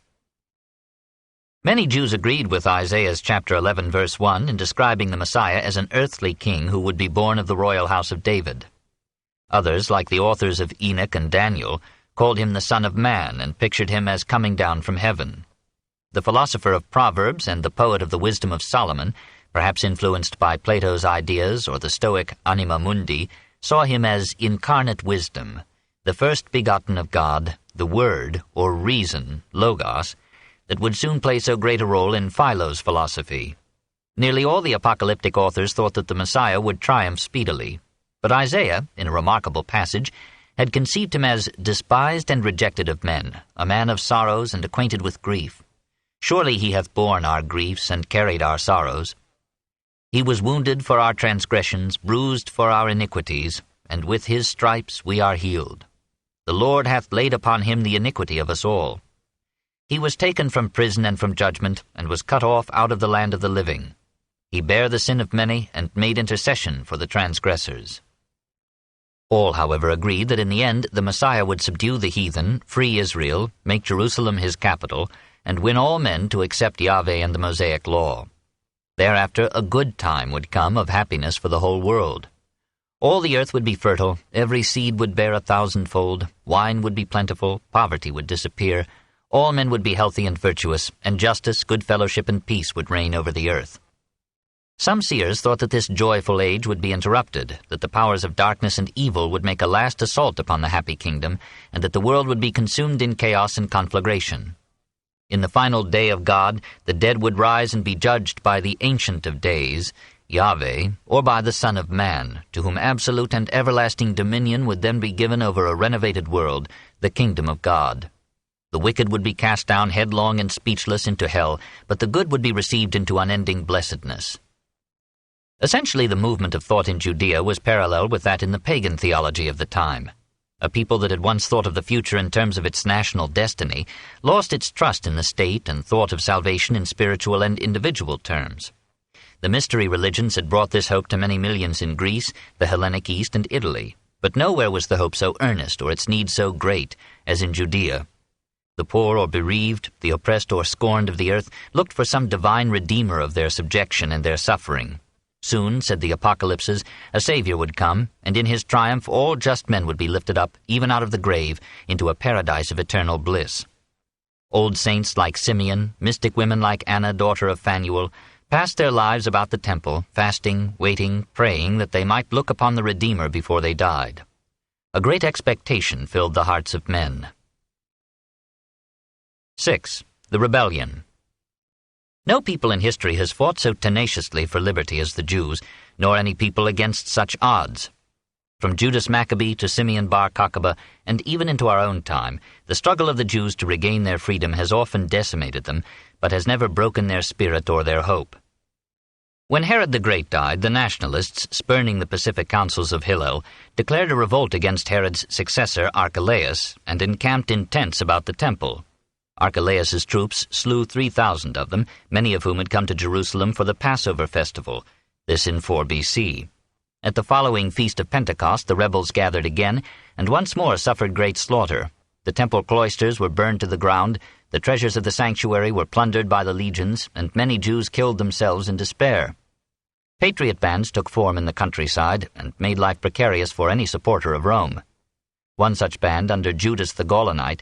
Many Jews agreed with Isaiah's chapter 11, verse 1, in describing the Messiah as an earthly king who would be born of the royal house of David. Others, like the authors of Enoch and Daniel, called him the Son of Man and pictured him as coming down from heaven. The philosopher of Proverbs and the poet of the Wisdom of Solomon, perhaps influenced by Plato's ideas or the Stoic Anima Mundi, saw him as incarnate wisdom, the first begotten of God, the Word, or Reason, Logos, that would soon play so great a role in Philo's philosophy. Nearly all the apocalyptic authors thought that the Messiah would triumph speedily, but Isaiah, in a remarkable passage, had conceived him as despised and rejected of men, a man of sorrows and acquainted with grief. Surely he hath borne our griefs and carried our sorrows. He was wounded for our transgressions, bruised for our iniquities, and with his stripes we are healed. The Lord hath laid upon him the iniquity of us all. He was taken from prison and from judgment, and was cut off out of the land of the living. He bare the sin of many, and made intercession for the transgressors. All, however, agreed that in the end the Messiah would subdue the heathen, free Israel, make Jerusalem his capital, and win all men to accept Yahweh and the Mosaic law. Thereafter a good time would come of happiness for the whole world. All the earth would be fertile, every seed would bear 1,000-fold, wine would be plentiful, poverty would disappear, all men would be healthy and virtuous, and justice, good fellowship, and peace would reign over the earth. Some seers thought that this joyful age would be interrupted, that the powers of darkness and evil would make a last assault upon the happy kingdom, and that the world would be consumed in chaos and conflagration. In the final day of God, the dead would rise and be judged by the Ancient of Days, Yahweh, or by the Son of Man, to whom absolute and everlasting dominion would then be given over a renovated world, the kingdom of God. The wicked would be cast down headlong and speechless into hell, but the good would be received into unending blessedness. Essentially, the movement of thought in Judea was parallel with that in the pagan theology of the time. A people that had once thought of the future in terms of its national destiny lost its trust in the state and thought of salvation in spiritual and individual terms. The mystery religions had brought this hope to many millions in Greece, the Hellenic East, and Italy, but nowhere was the hope so earnest or its need so great as in Judea. The poor or bereaved, the oppressed or scorned of the earth, looked for some divine redeemer of their subjection and their suffering. Soon, said the apocalypses, a Savior would come, and in his triumph all just men would be lifted up, even out of the grave, into a paradise of eternal bliss. Old saints like Simeon, mystic women like Anna, daughter of Phanuel, passed their lives about the temple, fasting, waiting, praying that they might look upon the Redeemer before they died. A great expectation filled the hearts of men. 6. The Rebellion. No people in history has fought so tenaciously for liberty as the Jews, nor any people against such odds. From Judas Maccabee to Simeon Bar Kokhba, and even into our own time, the struggle of the Jews to regain their freedom has often decimated them, but has never broken their spirit or their hope. When Herod the Great died, the nationalists, spurning the pacific counsels of Hillel, declared a revolt against Herod's successor Archelaus, and encamped in tents about the temple. Archelaus's troops slew 3,000 of them, many of whom had come to Jerusalem for the Passover festival, this in 4 BC. At the following Feast of Pentecost, the rebels gathered again, and once more suffered great slaughter. The temple cloisters were burned to the ground, the treasures of the sanctuary were plundered by the legions, and many Jews killed themselves in despair. Patriot bands took form in the countryside, and made life precarious for any supporter of Rome. One such band, under Judas the Gaulonite,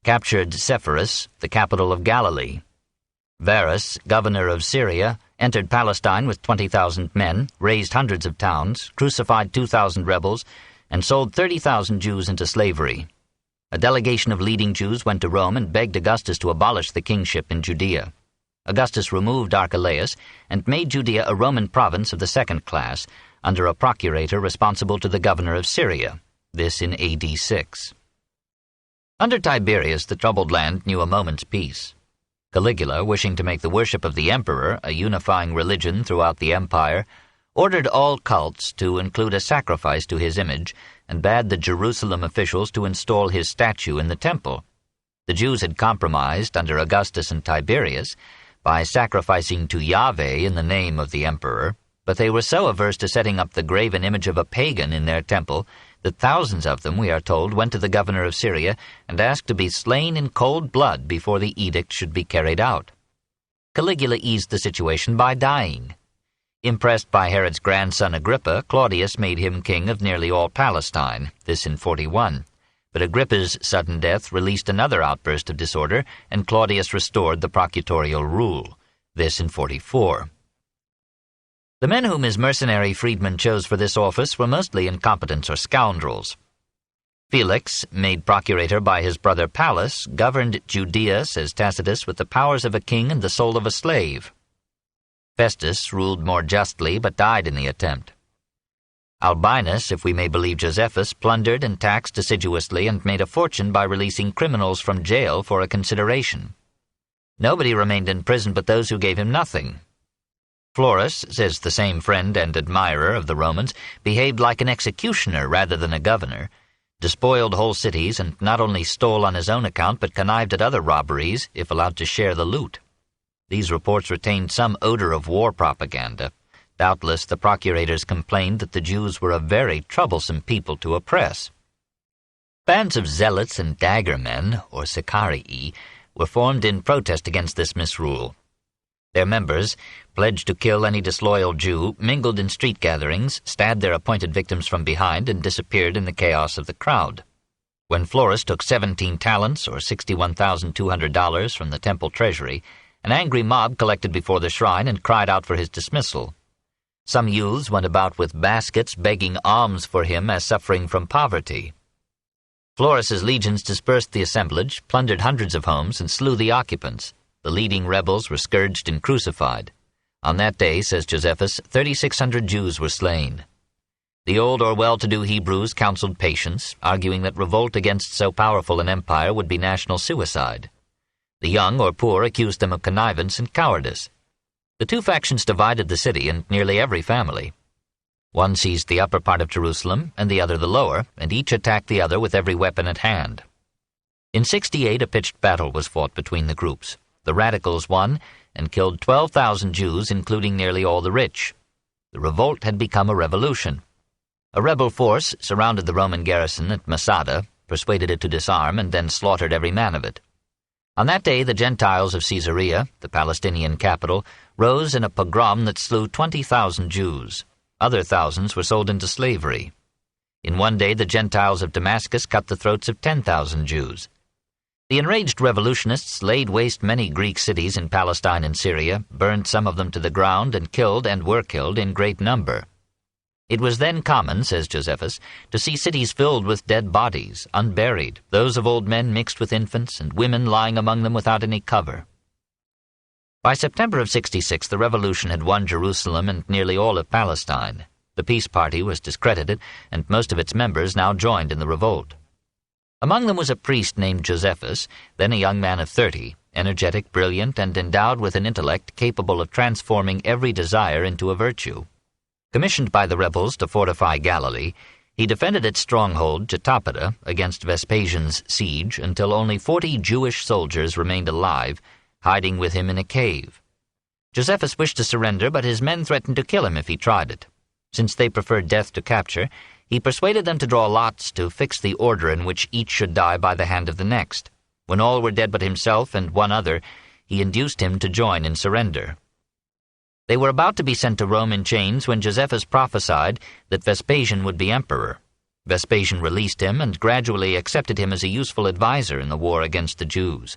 captured Sepphoris, the capital of Galilee. Varus, governor of Syria, entered Palestine with 20,000 men, razed hundreds of towns, crucified 2,000 rebels, and sold 30,000 Jews into slavery. A delegation of leading Jews went to Rome and begged Augustus to abolish the kingship in Judea. Augustus removed Archelaus and made Judea a Roman province of the second class, under a procurator responsible to the governor of Syria, this in AD 6. Under Tiberius, the troubled land knew a moment's peace. Caligula, wishing to make the worship of the emperor a unifying religion throughout the empire, ordered all cults to include a sacrifice to his image, and bade the Jerusalem officials to install his statue in the temple. The Jews had compromised under Augustus and Tiberius by sacrificing to Yahweh in the name of the emperor, but they were so averse to setting up the graven image of a pagan in their temple that thousands of them, we are told, went to the governor of Syria and asked to be slain in cold blood before the edict should be carried out. Caligula eased the situation by dying. Impressed by Herod's grandson Agrippa, Claudius made him king of nearly all Palestine, this in 41. But Agrippa's sudden death released another outburst of disorder, and Claudius restored the procutorial rule, this in 44. The men whom his mercenary freedmen chose for this office were mostly incompetents or scoundrels. Felix, made procurator by his brother Pallas, governed Judea, says Tacitus, with the powers of a king and the soul of a slave. Festus ruled more justly, but died in the attempt. Albinus, if we may believe Josephus, plundered and taxed assiduously and made a fortune by releasing criminals from jail for a consideration. Nobody remained in prison but those who gave him nothing. Florus, says the same friend and admirer of the Romans, behaved like an executioner rather than a governor, despoiled whole cities, and not only stole on his own account but connived at other robberies if allowed to share the loot. These reports retained some odor of war propaganda. Doubtless the procurators complained that the Jews were a very troublesome people to oppress. Bands of zealots and daggermen, or sicarii, were formed in protest against this misrule. Their members, pledged to kill any disloyal Jew, mingled in street gatherings, stabbed their appointed victims from behind, and disappeared in the chaos of the crowd. When Florus took 17 talents, or $61,200, from the temple treasury, an angry mob collected before the shrine and cried out for his dismissal. Some youths went about with baskets begging alms for him as suffering from poverty. Florus's legions dispersed the assemblage, plundered hundreds of homes, and slew the occupants. The leading rebels were scourged and crucified. On that day, says Josephus, 3,600 Jews were slain. The old or well-to-do Hebrews counseled patience, arguing that revolt against so powerful an empire would be national suicide. The young or poor accused them of connivance and cowardice. The two factions divided the city and nearly every family. One seized the upper part of Jerusalem, and the other the lower, and each attacked the other with every weapon at hand. In 68, a pitched battle was fought between the groups. The radicals won and killed 12,000 Jews, including nearly all the rich. The revolt had become a revolution. A rebel force surrounded the Roman garrison at Masada, persuaded it to disarm, and then slaughtered every man of it. On that day, the Gentiles of Caesarea, the Palestinian capital, rose in a pogrom that slew 20,000 Jews. Other thousands were sold into slavery. In one day, the Gentiles of Damascus cut the throats of 10,000 Jews. The enraged revolutionists laid waste many Greek cities in Palestine and Syria, burned some of them to the ground, and were killed in great number. It was then common, says Josephus, to see cities filled with dead bodies, unburied, those of old men mixed with infants, and women lying among them without any cover. By September of 66, the revolution had won Jerusalem and nearly all of Palestine. The peace party was discredited, and most of its members now joined in the revolt. Among them was a priest named Josephus, then a young man of 30, energetic, brilliant, and endowed with an intellect capable of transforming every desire into a virtue. Commissioned by the rebels to fortify Galilee, he defended its stronghold, Jatapata, against Vespasian's siege until only 40 Jewish soldiers remained alive, hiding with him in a cave. Josephus wished to surrender, but his men threatened to kill him if he tried it. Since they preferred death to capture, he persuaded them to draw lots to fix the order in which each should die by the hand of the next. When all were dead but himself and one other, he induced him to join in surrender. They were about to be sent to Rome in chains when Josephus prophesied that Vespasian would be emperor. Vespasian released him and gradually accepted him as a useful advisor in the war against the Jews.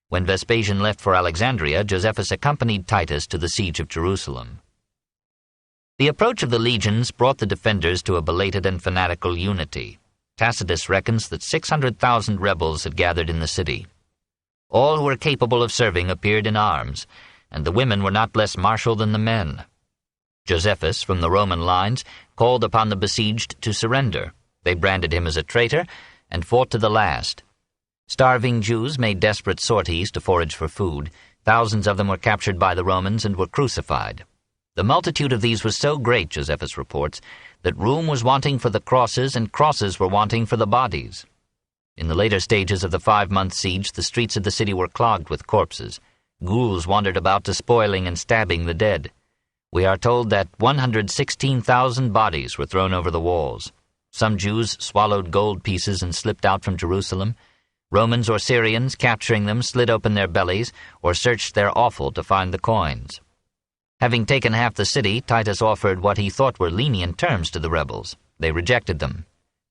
When Vespasian left for Alexandria, Josephus accompanied Titus to the siege of Jerusalem. The approach of the legions brought the defenders to a belated and fanatical unity. Tacitus reckons that 600,000 rebels had gathered in the city. All who were capable of serving appeared in arms, and the women were not less martial than the men. Josephus, from the Roman lines, called upon the besieged to surrender. They branded him as a traitor and fought to the last. Starving Jews made desperate sorties to forage for food. Thousands of them were captured by the Romans and were crucified. The multitude of these was so great, Josephus reports, that room was wanting for the crosses and crosses were wanting for the bodies. In the later stages of the 5-month siege, the streets of the city were clogged with corpses. Ghouls wandered about despoiling and stabbing the dead. We are told that 116,000 bodies were thrown over the walls. Some Jews swallowed gold pieces and slipped out from Jerusalem. Romans or Syrians, capturing them, slid open their bellies or searched their offal to find the coins. Having taken half the city, Titus offered what he thought were lenient terms to the rebels. They rejected them.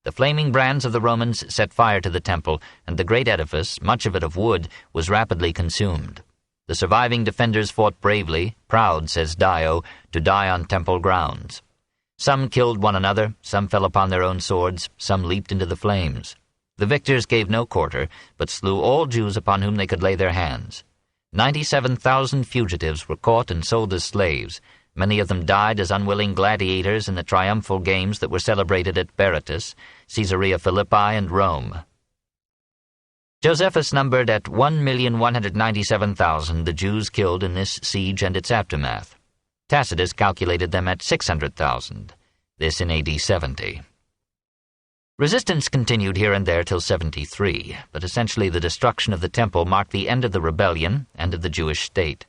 The flaming brands of the Romans set fire to the temple, and the great edifice, much of it of wood, was rapidly consumed. The surviving defenders fought bravely, proud, says Dio, to die on temple grounds. Some killed one another, some fell upon their own swords, some leaped into the flames. The victors gave no quarter, but slew all Jews upon whom they could lay their hands. 97,000 fugitives were caught and sold as slaves. Many of them died as unwilling gladiators in the triumphal games that were celebrated at Berytus, Caesarea Philippi, and Rome. Josephus numbered at 1,197,000 the Jews killed in this siege and its aftermath. Tacitus calculated them at 600,000, this in AD 70. Resistance continued here and there till 73, but essentially the destruction of the temple marked the end of the rebellion and of the Jewish state.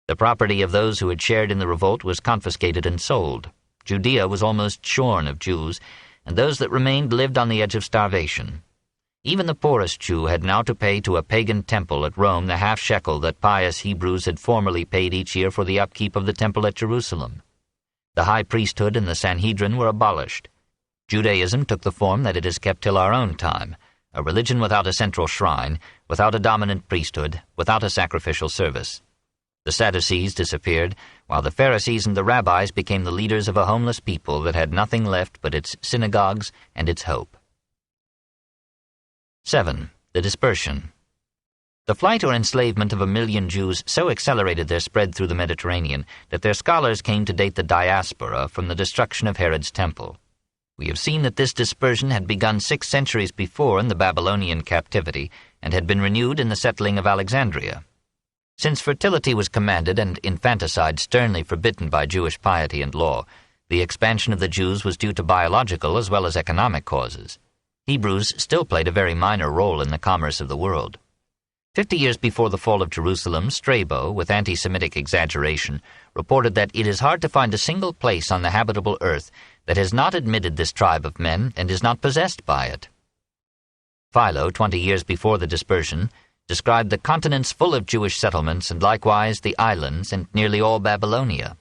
The property of those who had shared in the revolt was confiscated and sold. Judea was almost shorn of Jews, and those that remained lived on the edge of starvation. Even the poorest Jew had now to pay to a pagan temple at Rome the half-shekel that pious Hebrews had formerly paid each year for the upkeep of the temple at Jerusalem. The high priesthood and the Sanhedrin were abolished. Judaism took the form that it has kept till our own time, a religion without a central shrine, without a dominant priesthood, without a sacrificial service. The Sadducees disappeared, while the Pharisees and the rabbis became the leaders of a homeless people that had nothing left but its synagogues and its hope. 7. The dispersion. The flight or enslavement of 1 million Jews so accelerated their spread through the Mediterranean that their scholars came to date the diaspora from the destruction of Herod's temple. We have seen that this dispersion had begun 6 centuries before in the Babylonian captivity and had been renewed in the settling of Alexandria. Since fertility was commanded and infanticide sternly forbidden by Jewish piety and law, the expansion of the Jews was due to biological as well as economic causes. Hebrews still played a very minor role in the commerce of the world. 50 years before the fall of Jerusalem, Strabo, with anti-Semitic exaggeration, reported that it is hard to find a single place on the habitable earth that has not admitted this tribe of men and is not possessed by it. Philo, 20 years before the dispersion, described the continents full of Jewish settlements and likewise the islands and nearly all Babylonia.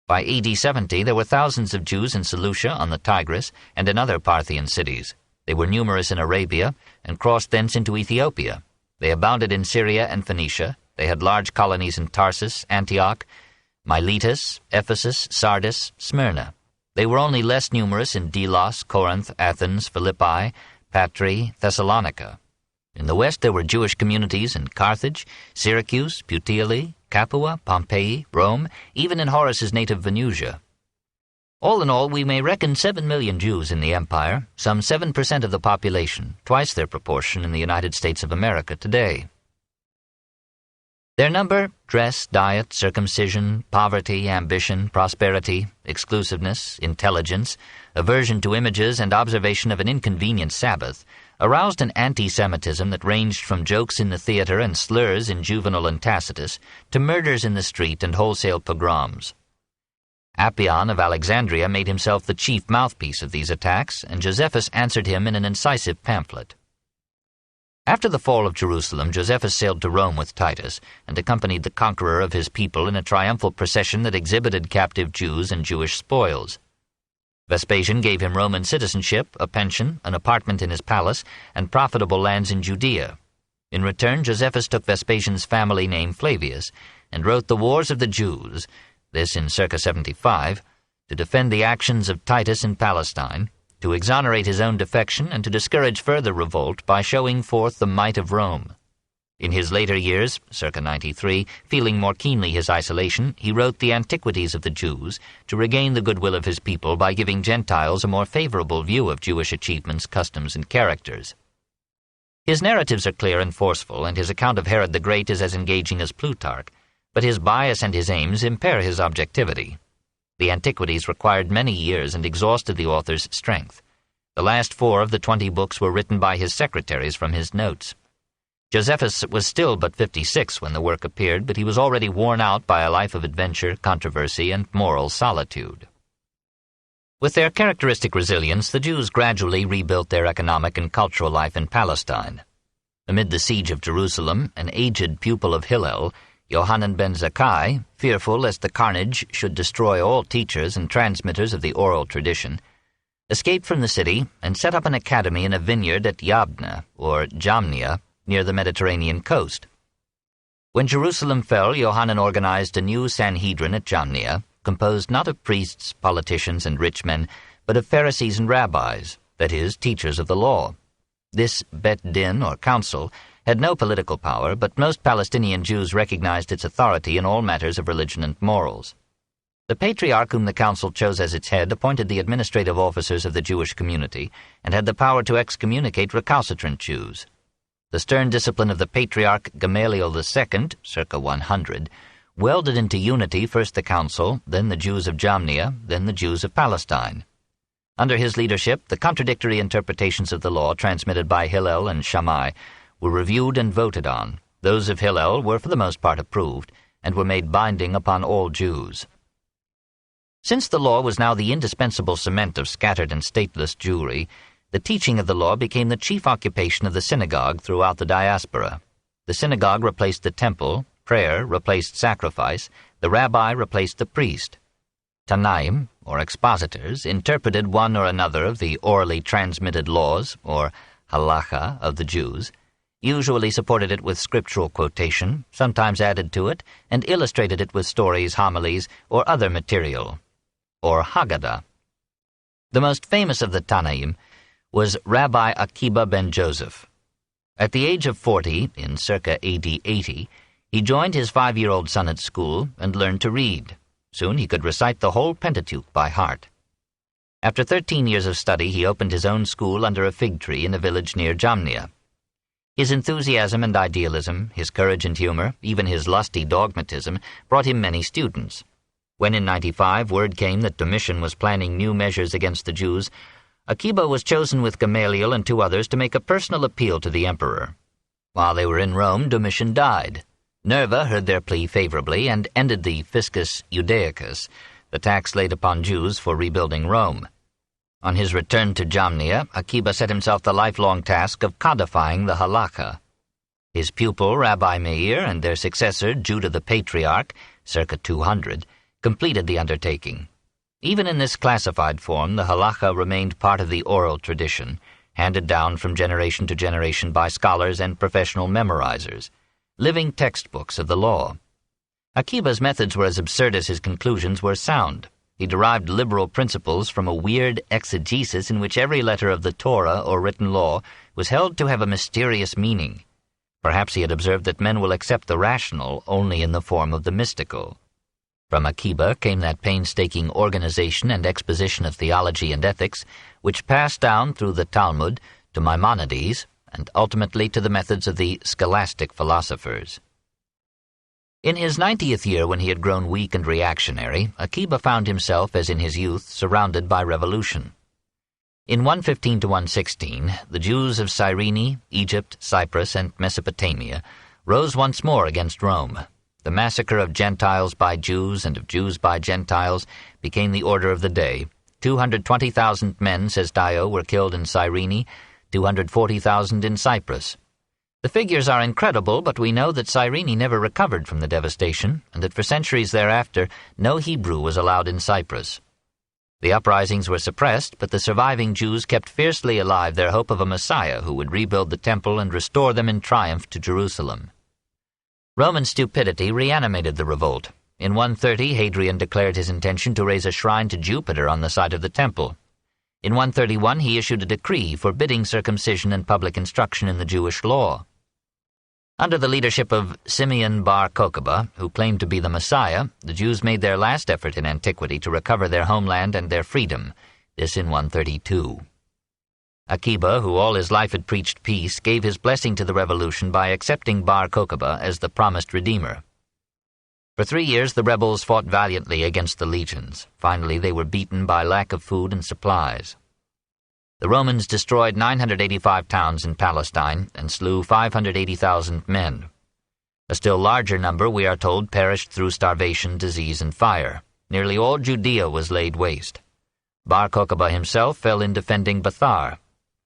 By AD 70, there were thousands of Jews in Seleucia on the Tigris and in other Parthian cities. They were numerous in Arabia and crossed thence into Ethiopia. They abounded in Syria and Phoenicia. They had large colonies in Tarsus, Antioch, Miletus, Ephesus, Sardis, Smyrna. They were only less numerous in Delos, Corinth, Athens, Philippi, Patri, Thessalonica. In the west there were Jewish communities in Carthage, Syracuse, Puteoli, Capua, Pompeii, Rome, even in Horace's native Venusia. All in all, we may reckon 7 million Jews in the empire, some 7% of the population, twice their proportion in the United States of America today. Their number, dress, diet, circumcision, poverty, ambition, prosperity, exclusiveness, intelligence, aversion to images, and observation of an inconvenient Sabbath, aroused an anti-Semitism that ranged from jokes in the theater and slurs in Juvenal and Tacitus to murders in the street and wholesale pogroms. Appian of Alexandria made himself the chief mouthpiece of these attacks, and Josephus answered him in an incisive pamphlet. After the fall of Jerusalem, Josephus sailed to Rome with Titus and accompanied the conqueror of his people in a triumphal procession that exhibited captive Jews and Jewish spoils. Vespasian gave him Roman citizenship, a pension, an apartment in his palace, and profitable lands in Judea. In return, Josephus took Vespasian's family name Flavius and wrote the Wars of the Jews, this in circa 75, to defend the actions of Titus in Palestine, to exonerate his own defection, and to discourage further revolt by showing forth the might of Rome. In his later years, circa 93, feeling more keenly his isolation, he wrote the Antiquities of the Jews to regain the goodwill of his people by giving Gentiles a more favorable view of Jewish achievements, customs, and characters. His narratives are clear and forceful, and his account of Herod the Great is as engaging as Plutarch, but his bias and his aims impair his objectivity. The Antiquities required many years and exhausted the author's strength. The last 4 of the 20 books were written by his secretaries from his notes. Josephus was still but 56 when the work appeared, but he was already worn out by a life of adventure, controversy, and moral solitude. With their characteristic resilience, the Jews gradually rebuilt their economic and cultural life in Palestine. Amid the siege of Jerusalem, an aged pupil of Hillel, Yohanan ben Zakkai, fearful lest the carnage should destroy all teachers and transmitters of the oral tradition, escaped from the city and set up an academy in a vineyard at Yabna, or Jamnia, near the Mediterranean coast. When Jerusalem fell, Yohanan organized a new Sanhedrin at Jamnia, composed not of priests, politicians, and rich men, but of Pharisees and rabbis, that is, teachers of the law. This Bet Din, or council, had no political power, but most Palestinian Jews recognized its authority in all matters of religion and morals. The patriarch whom the council chose as its head appointed the administrative officers of the Jewish community and had the power to excommunicate recalcitrant Jews. The stern discipline of the patriarch Gamaliel II, circa 100, welded into unity first the council, then the Jews of Jamnia, then the Jews of Palestine. Under his leadership, the contradictory interpretations of the law transmitted by Hillel and Shammai were reviewed and voted on. Those of Hillel were for the most part approved, and were made binding upon all Jews. Since the law was now the indispensable cement of scattered and stateless Jewry, the teaching of the law became the chief occupation of the synagogue throughout the diaspora. The synagogue replaced the temple, prayer replaced sacrifice, the rabbi replaced the priest. Tanaim, or expositors, interpreted one or another of the orally transmitted laws, or halacha, of the Jews, usually supported it with scriptural quotation, sometimes added to it, and illustrated it with stories, homilies, or other material, or Haggadah. The most famous of the Tanaim was Rabbi Akiba ben Joseph. At the age of 40, in circa AD 80, he joined his 5-year-old son at school and learned to read. Soon he could recite the whole Pentateuch by heart. After 13 years of study, he opened his own school under a fig tree in a village near Jamnia. His enthusiasm and idealism, his courage and humor, even his lusty dogmatism, brought him many students. When in 95 word came that Domitian was planning new measures against the Jews, Akiba was chosen with Gamaliel and 2 others to make a personal appeal to the emperor. While they were in Rome, Domitian died. Nerva heard their plea favorably and ended the fiscus Judaicus, the tax laid upon Jews for rebuilding Rome. On his return to Jamnia, Akiba set himself the lifelong task of codifying the halakha. His pupil, Rabbi Meir, and their successor, Judah the Patriarch, circa 200, completed the undertaking. Even in this classified form, the halakha remained part of the oral tradition, handed down from generation to generation by scholars and professional memorizers, living textbooks of the law. Akiba's methods were as absurd as his conclusions were sound. He derived liberal principles from a weird exegesis in which every letter of the Torah or written law was held to have a mysterious meaning. Perhaps he had observed that men will accept the rational only in the form of the mystical. From Akiba came that painstaking organization and exposition of theology and ethics, which passed down through the Talmud to Maimonides, and ultimately to the methods of the scholastic philosophers. In his 90th year, when he had grown weak and reactionary, Akiba found himself, as in his youth, surrounded by revolution. In 115 to 116, the Jews of Cyrene, Egypt, Cyprus, and Mesopotamia rose once more against Rome. The massacre of Gentiles by Jews and of Jews by Gentiles became the order of the day. 220,000 men, says Dio, were killed in Cyrene, 240,000 in Cyprus. The figures are incredible, but we know that Cyrene never recovered from the devastation, and that for centuries thereafter no Hebrew was allowed in Cyprus. The uprisings were suppressed, but the surviving Jews kept fiercely alive their hope of a Messiah who would rebuild the temple and restore them in triumph to Jerusalem. Roman stupidity reanimated the revolt. In 130, Hadrian declared his intention to raise a shrine to Jupiter on the site of the temple. In 131, he issued a decree forbidding circumcision and public instruction in the Jewish law. Under the leadership of Simeon bar Kokhba, who claimed to be the Messiah, the Jews made their last effort in antiquity to recover their homeland and their freedom, this in 132. Akiba, who all his life had preached peace, gave his blessing to the revolution by accepting bar Kokhba as the promised redeemer. For 3 years the rebels fought valiantly against the legions. Finally they were beaten by lack of food and supplies. The Romans destroyed 985 towns in Palestine and slew 580,000 men. A still larger number, we are told, perished through starvation, disease, and fire. Nearly all Judea was laid waste. Bar Kokhba himself fell in defending Bethar.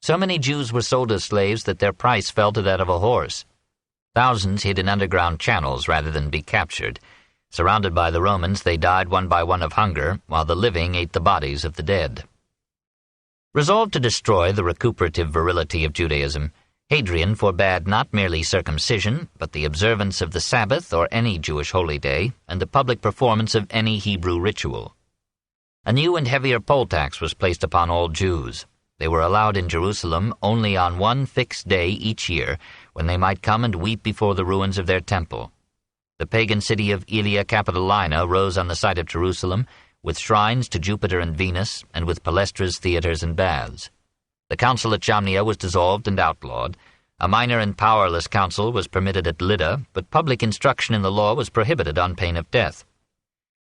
So many Jews were sold as slaves that their price fell to that of a horse. Thousands hid in underground channels rather than be captured. Surrounded by the Romans, they died one by one of hunger, while the living ate the bodies of the dead. Resolved to destroy the recuperative virility of Judaism, Hadrian forbade not merely circumcision, but the observance of the Sabbath or any Jewish holy day, and the public performance of any Hebrew ritual. A new and heavier poll tax was placed upon all Jews. They were allowed in Jerusalem only on one fixed day each year, when they might come and weep before the ruins of their temple. The pagan city of Aelia Capitolina rose on the site of Jerusalem, with shrines to Jupiter and Venus, and with palestras, theaters, and baths. The council at Jamnia was dissolved and outlawed. A minor and powerless council was permitted at Lydda, but public instruction in the law was prohibited on pain of death.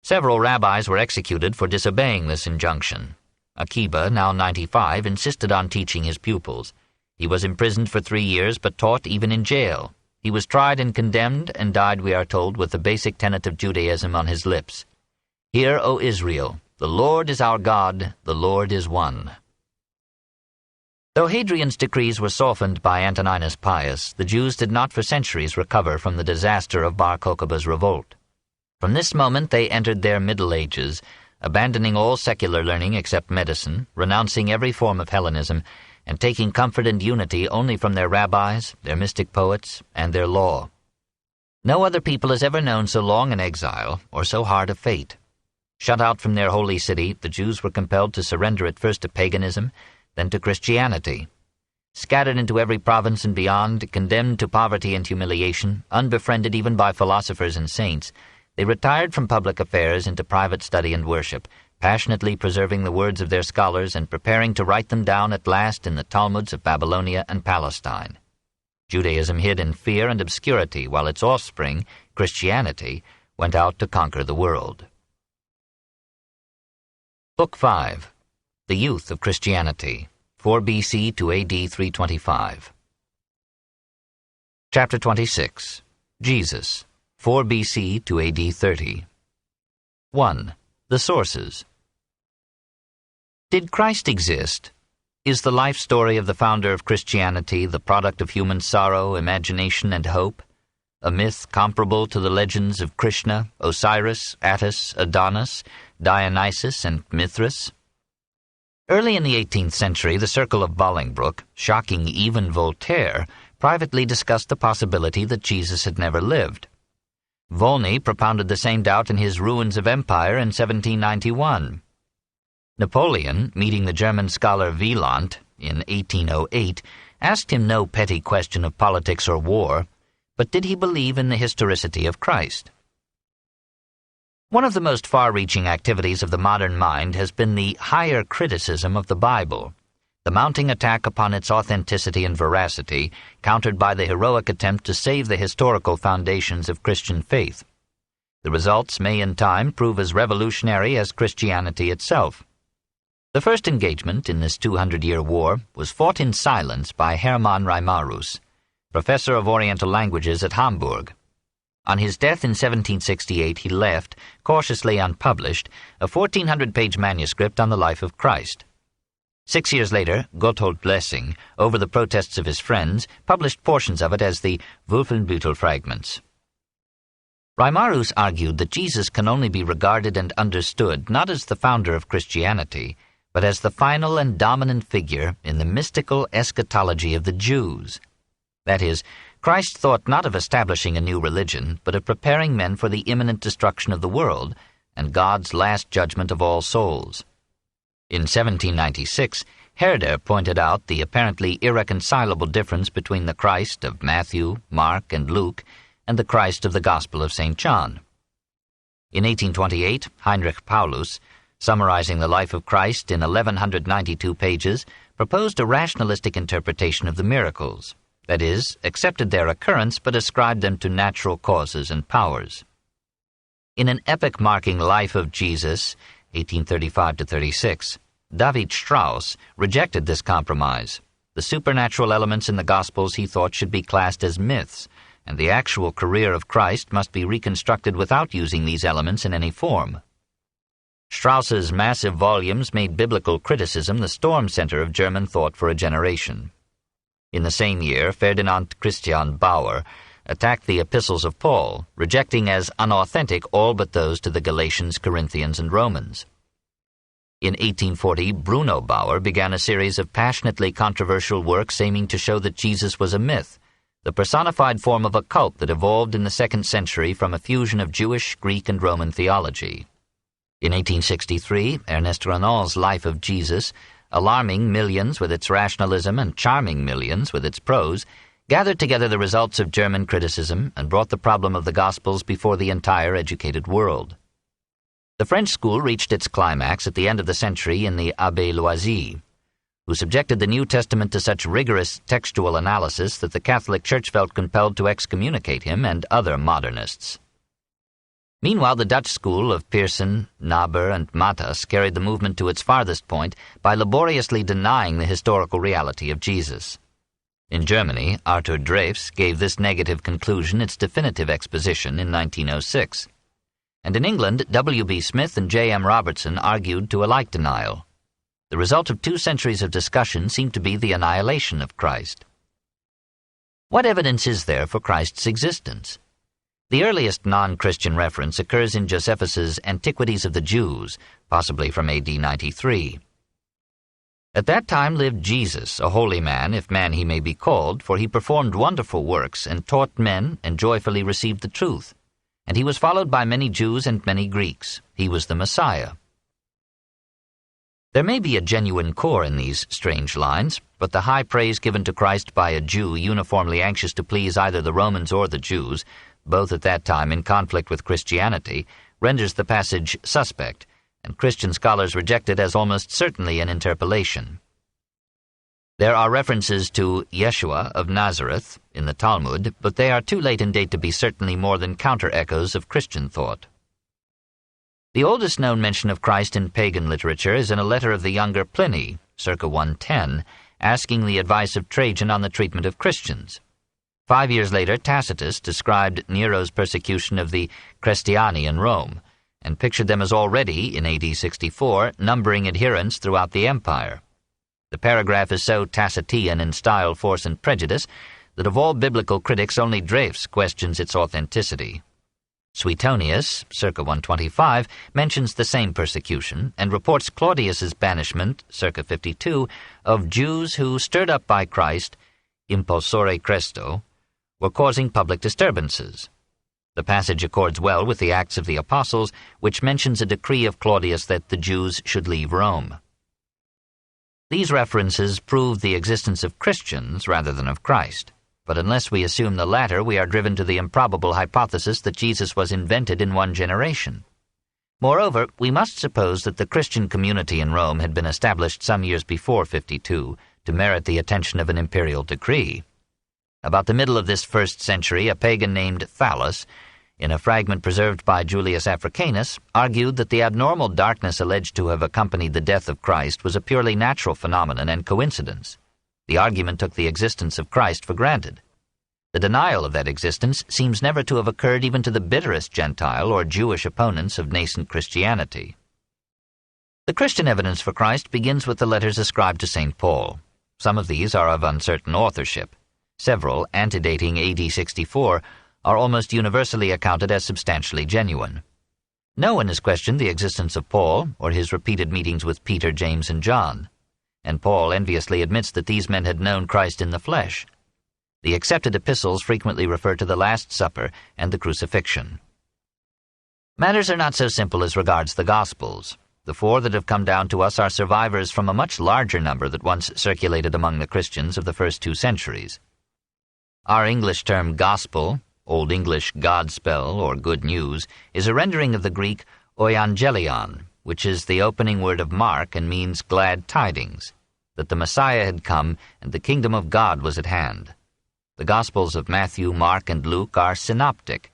Several rabbis were executed for disobeying this injunction. Akiba, now 95, insisted on teaching his pupils. He was imprisoned for 3 years, but taught even in jail. He was tried and condemned, and died, we are told, with the basic tenet of Judaism on his lips. Hear, O Israel, the Lord is our God, the Lord is one. Though Hadrian's decrees were softened by Antoninus Pius, the Jews did not for centuries recover from the disaster of Bar Kokhba's revolt. From this moment they entered their Middle Ages, abandoning all secular learning except medicine, renouncing every form of Hellenism, and taking comfort and unity only from their rabbis, their mystic poets, and their law. No other people has ever known so long an exile, or so hard a fate. Shut out from their holy city, the Jews were compelled to surrender at first to paganism, then to Christianity. Scattered into every province and beyond, condemned to poverty and humiliation, unbefriended even by philosophers and saints, they retired from public affairs into private study and worship, passionately preserving the words of their scholars and preparing to write them down at last in the Talmuds of Babylonia and Palestine. Judaism hid in fear and obscurity, while its offspring, Christianity, went out to conquer the world. Book 5. The Youth of Christianity, 4 BC to AD 325. Chapter 26. Jesus, 4 BC to AD 30. 1. The Sources. Did Christ exist? Is the life story of the founder of Christianity the product of human sorrow, imagination, and hope? A myth comparable to the legends of Krishna, Osiris, Attis, Adonis, Dionysus, and Mithras? Early in the 18th century, the circle of Bolingbroke, shocking even Voltaire, privately discussed the possibility that Jesus had never lived. Volney propounded the same doubt in his Ruins of Empire in 1791. Napoleon, meeting the German scholar Wieland in 1808, asked him no petty question of politics or war, but did he believe in the historicity of Christ? One of the most far-reaching activities of the modern mind has been the higher criticism of the Bible, the mounting attack upon its authenticity and veracity, countered by the heroic attempt to save the historical foundations of Christian faith. The results may in time prove as revolutionary as Christianity itself. The first engagement in this 200-year war was fought in silence by Hermann Reimarus, professor of Oriental languages at Hamburg. On his death in 1768 he left, cautiously unpublished, a 1,400-page manuscript on the life of Christ. 6 years later, Gotthold Lessing, over the protests of his friends, published portions of it as the Wolfenbüttel fragments. Reimarus argued that Jesus can only be regarded and understood not as the founder of Christianity, but as the final and dominant figure in the mystical eschatology of the Jews. That is, Christ thought not of establishing a new religion, but of preparing men for the imminent destruction of the world and God's last judgment of all souls. In 1796, Herder pointed out the apparently irreconcilable difference between the Christ of Matthew, Mark, and Luke and the Christ of the Gospel of St. John. In 1828, Heinrich Paulus, summarizing the life of Christ in 1,192 pages, proposed a rationalistic interpretation of the miracles, that is, accepted their occurrence but ascribed them to natural causes and powers. In an epoch marking Life of Jesus, 1835-36, David Strauss rejected this compromise. The supernatural elements in the Gospels he thought should be classed as myths, and the actual career of Christ must be reconstructed without using these elements in any form. Strauss's massive volumes made biblical criticism the storm center of German thought for a generation. In the same year, Ferdinand Christian Bauer attacked the epistles of Paul, rejecting as unauthentic all but those to the Galatians, Corinthians, and Romans. In 1840, Bruno Bauer began a series of passionately controversial works aiming to show that Jesus was a myth, the personified form of a cult that evolved in the 2nd century from a fusion of Jewish, Greek, and Roman theology. In 1863, Ernest Renan's Life of Jesus, alarming millions with its rationalism and charming millions with its prose, gathered together the results of German criticism and brought the problem of the Gospels before the entire educated world. The French school reached its climax at the end of the century in the Abbé Loisy, who subjected the New Testament to such rigorous textual analysis that the Catholic Church felt compelled to excommunicate him and other modernists. Meanwhile, the Dutch school of Pearson, Naber, and Matas carried the movement to its farthest point by laboriously denying the historical reality of Jesus. In Germany, Arthur Dreves gave this negative conclusion its definitive exposition in 1906. And in England, W.B. Smith and J.M. Robertson argued to a like denial. The result of 2 centuries of discussion seemed to be the annihilation of Christ. What evidence is there for Christ's existence? The earliest non-Christian reference occurs in Josephus's Antiquities of the Jews, possibly from A.D. 93. At that time lived Jesus, a holy man, if man he may be called, for he performed wonderful works and taught men and joyfully received the truth. And he was followed by many Jews and many Greeks. He was the Messiah. There may be a genuine core in these strange lines, but the high praise given to Christ by a Jew uniformly anxious to please either the Romans or the Jews, both at that time in conflict with Christianity, renders the passage suspect, and Christian scholars reject it as almost certainly an interpolation. There are references to Yeshua of Nazareth in the Talmud, but they are too late in date to be certainly more than counter-echoes of Christian thought. The oldest known mention of Christ in pagan literature is in a letter of the younger Pliny, circa 110, asking the advice of Trajan on the treatment of Christians. 5 years later, Tacitus described Nero's persecution of the Christiani in Rome, and pictured them as already, in AD 64, numbering adherents throughout the empire. The paragraph is so Tacitian in style, force, and prejudice that of all biblical critics only Dreves questions its authenticity. Suetonius, circa 125, mentions the same persecution and reports Claudius's banishment, circa 52, of Jews who, stirred up by Christ, impulsore Christo, were causing public disturbances. The passage accords well with the Acts of the Apostles, which mentions a decree of Claudius that the Jews should leave Rome. These references prove the existence of Christians rather than of Christ, but unless we assume the latter, we are driven to the improbable hypothesis that Jesus was invented in one generation. Moreover, we must suppose that the Christian community in Rome had been established some years before 52 to merit the attention of an imperial decree. About the middle of this 1st century, a pagan named Thallus, in a fragment preserved by Julius Africanus, argued that the abnormal darkness alleged to have accompanied the death of Christ was a purely natural phenomenon and coincidence. The argument took the existence of Christ for granted. The denial of that existence seems never to have occurred even to the bitterest Gentile or Jewish opponents of nascent Christianity. The Christian evidence for Christ begins with the letters ascribed to St. Paul. Some of these are of uncertain authorship. Several, antedating AD 64, are almost universally accounted as substantially genuine. No one has questioned the existence of Paul or his repeated meetings with Peter, James, and John, and Paul enviously admits that these men had known Christ in the flesh. The accepted epistles frequently refer to the Last Supper and the crucifixion. Matters are not so simple as regards the Gospels. The 4 that have come down to us are survivors from a much larger number that once circulated among the Christians of the first 2 centuries. Our English term gospel, Old English Godspell or good news, is a rendering of the Greek euangelion, which is the opening word of Mark and means glad tidings, that the Messiah had come and the kingdom of God was at hand. The Gospels of Matthew, Mark, and Luke are synoptic.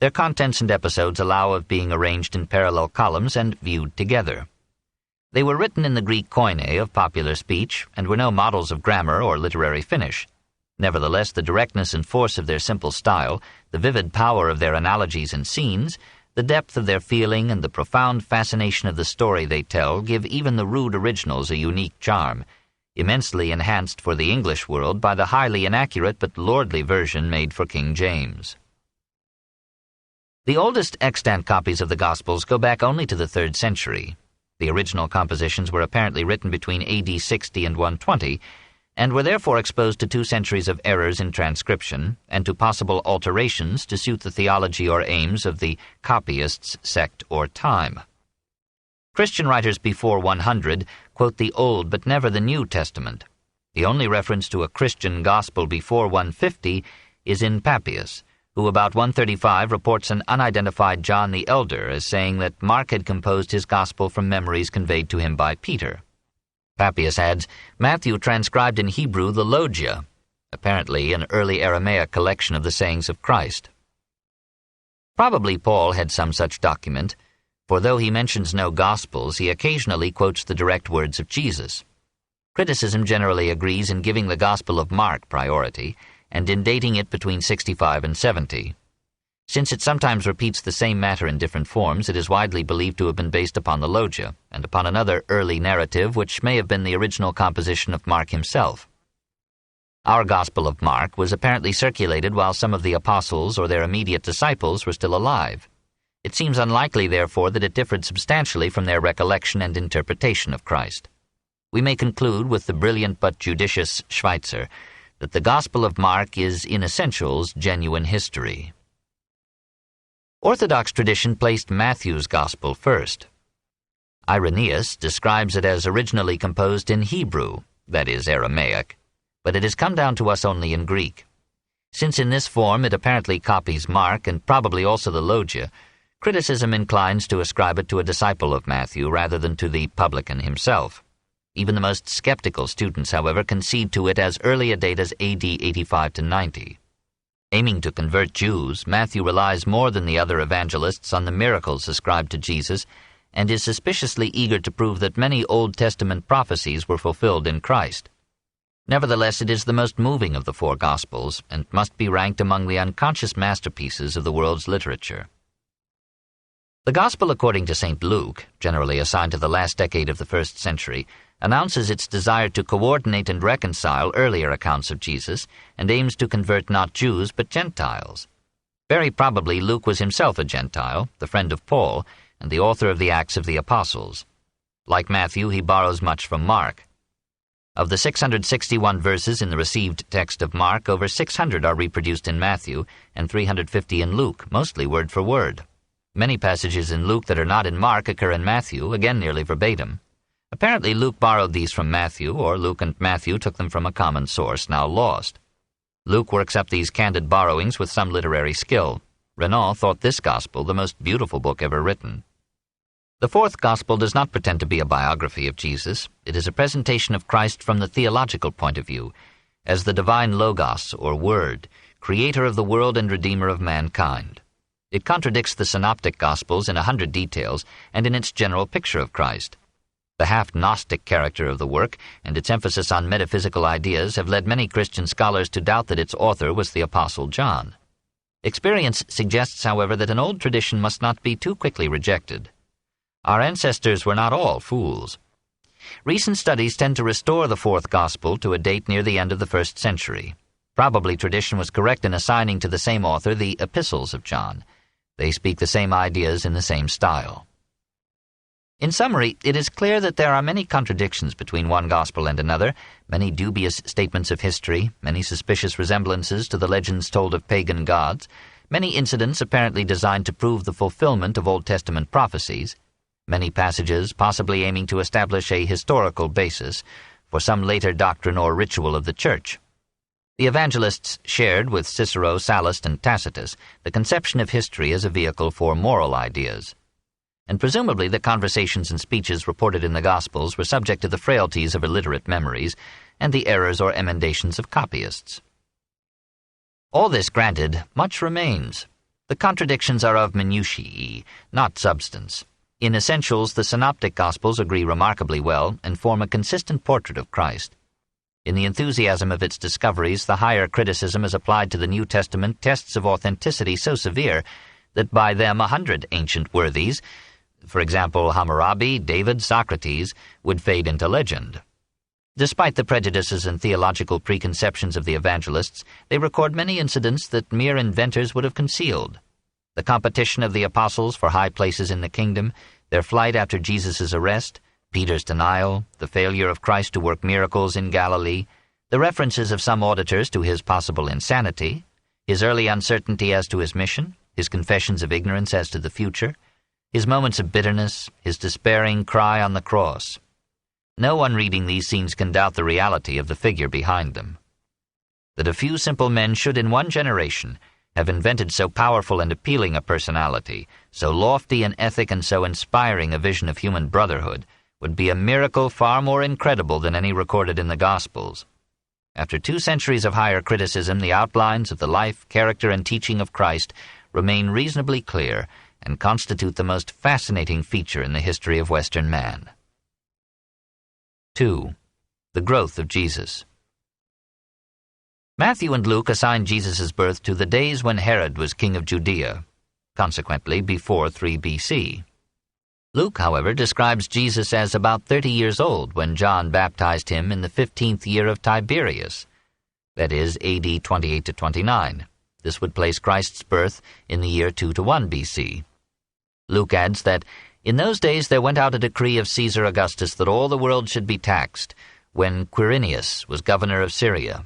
Their contents and episodes allow of being arranged in parallel columns and viewed together. They were written in the Greek koine of popular speech and were no models of grammar or literary finish. Nevertheless, the directness and force of their simple style, the vivid power of their analogies and scenes, the depth of their feeling, and the profound fascination of the story they tell give even the rude originals a unique charm, immensely enhanced for the English world by the highly inaccurate but lordly version made for King James. The oldest extant copies of the Gospels go back only to the 3rd century. The original compositions were apparently written between AD 60 and 120, and were therefore exposed to 2 centuries of errors in transcription and to possible alterations to suit the theology or aims of the copyists, sect, or time. Christian writers before 100 quote the Old but never the New Testament. The only reference to a Christian gospel before 150 is in Papias, who about 135 reports an unidentified John the Elder as saying that Mark had composed his gospel from memories conveyed to him by Peter. Papias adds, Matthew transcribed in Hebrew the Logia, apparently an early Aramaic collection of the sayings of Christ. Probably Paul had some such document, for though he mentions no Gospels, he occasionally quotes the direct words of Jesus. Criticism generally agrees in giving the Gospel of Mark priority, and in dating it between 65 and 70. Since it sometimes repeats the same matter in different forms, it is widely believed to have been based upon the Logia, and upon another early narrative which may have been the original composition of Mark himself. Our Gospel of Mark was apparently circulated while some of the apostles or their immediate disciples were still alive. It seems unlikely, therefore, that it differed substantially from their recollection and interpretation of Christ. We may conclude with the brilliant but judicious Schweitzer that the Gospel of Mark is, in essentials, genuine history. Orthodox tradition placed Matthew's Gospel first. Irenaeus describes it as originally composed in Hebrew, that is, Aramaic, but it has come down to us only in Greek. Since in this form it apparently copies Mark and probably also the Logia, criticism inclines to ascribe it to a disciple of Matthew rather than to the publican himself. Even the most skeptical students, however, concede to it as early a date as AD 85 to 90. Aiming to convert Jews, Matthew relies more than the other evangelists on the miracles ascribed to Jesus and is suspiciously eager to prove that many Old Testament prophecies were fulfilled in Christ. Nevertheless, it is the most moving of the 4 Gospels and must be ranked among the unconscious masterpieces of the world's literature. The Gospel according to St. Luke, generally assigned to the last decade of the 1st century, announces its desire to coordinate and reconcile earlier accounts of Jesus and aims to convert not Jews but Gentiles. Very probably Luke was himself a Gentile, the friend of Paul, and the author of the Acts of the Apostles. Like Matthew, he borrows much from Mark. Of the 661 verses in the received text of Mark, over 600 are reproduced in Matthew and 350 in Luke, mostly word for word. Many passages in Luke that are not in Mark occur in Matthew, again nearly verbatim. Apparently Luke borrowed these from Matthew, or Luke and Matthew took them from a common source, now lost. Luke works up these candid borrowings with some literary skill. Renan thought this Gospel the most beautiful book ever written. The fourth Gospel does not pretend to be a biography of Jesus. It is a presentation of Christ from the theological point of view, as the divine Logos, or Word, creator of the world and redeemer of mankind. It contradicts the synoptic Gospels in 100 details and in its general picture of Christ. The half-Gnostic character of the work and its emphasis on metaphysical ideas have led many Christian scholars to doubt that its author was the Apostle John. Experience suggests, however, that an old tradition must not be too quickly rejected. Our ancestors were not all fools. Recent studies tend to restore the fourth Gospel to a date near the end of the 1st century. Probably tradition was correct in assigning to the same author the epistles of John. They speak the same ideas in the same style. In summary, it is clear that there are many contradictions between one gospel and another, many dubious statements of history, many suspicious resemblances to the legends told of pagan gods, many incidents apparently designed to prove the fulfillment of Old Testament prophecies, many passages possibly aiming to establish a historical basis for some later doctrine or ritual of the Church. The evangelists shared with Cicero, Sallust, and Tacitus the conception of history as a vehicle for moral ideas. And presumably the conversations and speeches reported in the Gospels were subject to the frailties of illiterate memories and the errors or emendations of copyists. All this granted, much remains. The contradictions are of minutiae, not substance. In essentials, the synoptic Gospels agree remarkably well and form a consistent portrait of Christ. In the enthusiasm of its discoveries, the higher criticism is applied to the New Testament tests of authenticity so severe that by them 100 ancient worthies, for example Hammurabi, David, Socrates, would fade into legend. Despite the prejudices and theological preconceptions of the evangelists, they record many incidents that mere inventors would have concealed. The competition of the apostles for high places in the kingdom, their flight after Jesus' arrest, Peter's denial, the failure of Christ to work miracles in Galilee, the references of some auditors to his possible insanity, his early uncertainty as to his mission, his confessions of ignorance as to the future, his moments of bitterness, his despairing cry on the cross. No one reading these scenes can doubt the reality of the figure behind them. That a few simple men should in one generation have invented so powerful and appealing a personality, so lofty an ethic and so inspiring a vision of human brotherhood, would be a miracle far more incredible than any recorded in the Gospels. After 2 centuries of higher criticism, the outlines of the life, character, and teaching of Christ remain reasonably clear and constitute the most fascinating feature in the history of Western man. 2. The growth of Jesus. Matthew and Luke assign Jesus' birth to the days when Herod was king of Judea, consequently before 3 B.C. Luke, however, describes Jesus as about 30 years old when John baptized him in the 15th year of Tiberius, that is, AD 28 to 29. This would place Christ's birth in the year 2 to 1 B.C. Luke adds that, "In those days there went out a decree of Caesar Augustus that all the world should be taxed, when Quirinius was governor of Syria."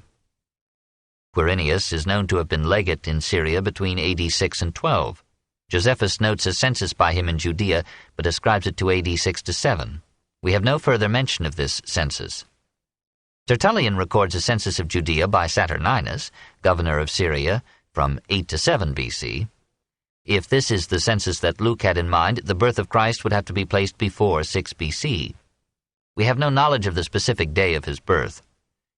Quirinius is known to have been legate in Syria between AD 6 and 12. Josephus notes a census by him in Judea, but ascribes it to AD 6 to 7. We have no further mention of this census. Tertullian records a census of Judea by Saturninus, governor of Syria, from 8 to 7 B.C. If this is the census that Luke had in mind, the birth of Christ would have to be placed before 6 B.C. We have no knowledge of the specific day of his birth.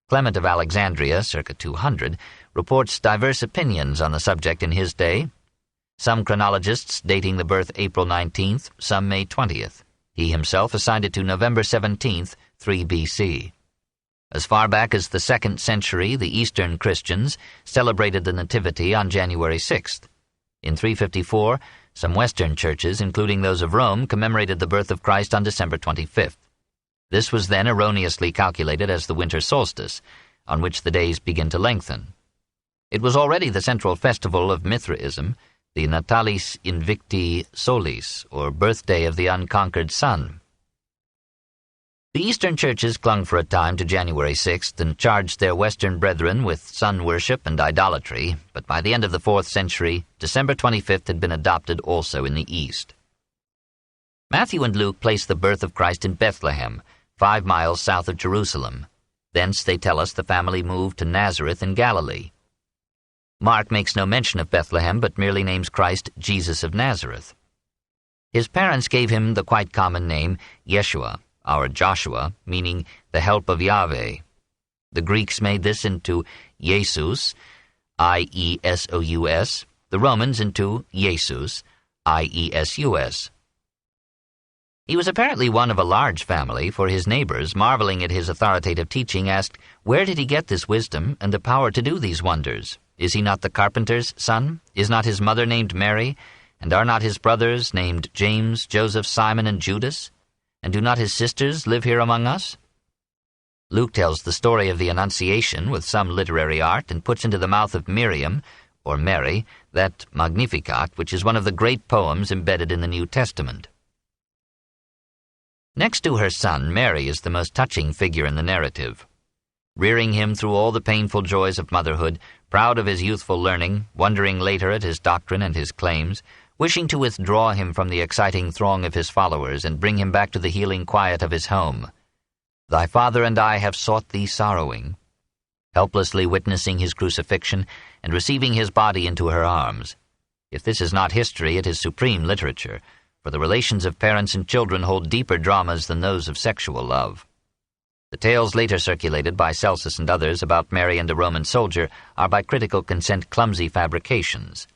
Clement of Alexandria, circa 200, reports diverse opinions on the subject in his day. Some chronologists dating the birth April 19th, some May 20th. He himself assigned it to November 17th, 3 B.C. As far back as the 2nd century, the Eastern Christians celebrated the Nativity on January 6th. In 354, some Western churches, including those of Rome, commemorated the birth of Christ on December 25th. This was then erroneously calculated as the winter solstice, on which the days begin to lengthen. It was already the central festival of Mithraism, the Natalis Invicti Solis, or birthday of the unconquered sun. The Eastern churches clung for a time to January 6th and charged their Western brethren with sun worship and idolatry, but by the end of the 4th century, December 25th had been adopted also in the East. Matthew and Luke place the birth of Christ in Bethlehem, 5 miles south of Jerusalem. Thence, they tell us, the family moved to Nazareth in Galilee. Mark makes no mention of Bethlehem, but merely names Christ Jesus of Nazareth. His parents gave him the quite common name Yeshua, or Joshua, meaning the help of Yahweh. The Greeks made this into Jesus, I-E-S-O-U-S, the Romans into Jesus, I-E-S-U-S. He was apparently one of a large family, for his neighbors, marveling at his authoritative teaching, asked, "Where did he get this wisdom and the power to do these wonders? Is he not the carpenter's son? Is not his mother named Mary? And are not his brothers named James, Joseph, Simon, and Judas? And do not his sisters live here among us?" Luke tells the story of the Annunciation with some literary art and puts into the mouth of Miriam, or Mary, that Magnificat, which is one of the great poems embedded in the New Testament. Next to her son, Mary is the most touching figure in the narrative. Rearing him through all the painful joys of motherhood, proud of his youthful learning, wondering later at his doctrine and his claims, wishing to withdraw him from the exciting throng of his followers and bring him back to the healing quiet of his home. "Thy father and I have sought thee sorrowing," helplessly witnessing his crucifixion and receiving his body into her arms. If this is not history, it is supreme literature, for the relations of parents and children hold deeper dramas than those of sexual love. The tales later circulated by Celsus and others about Mary and a Roman soldier are by critical consent clumsy fabrications.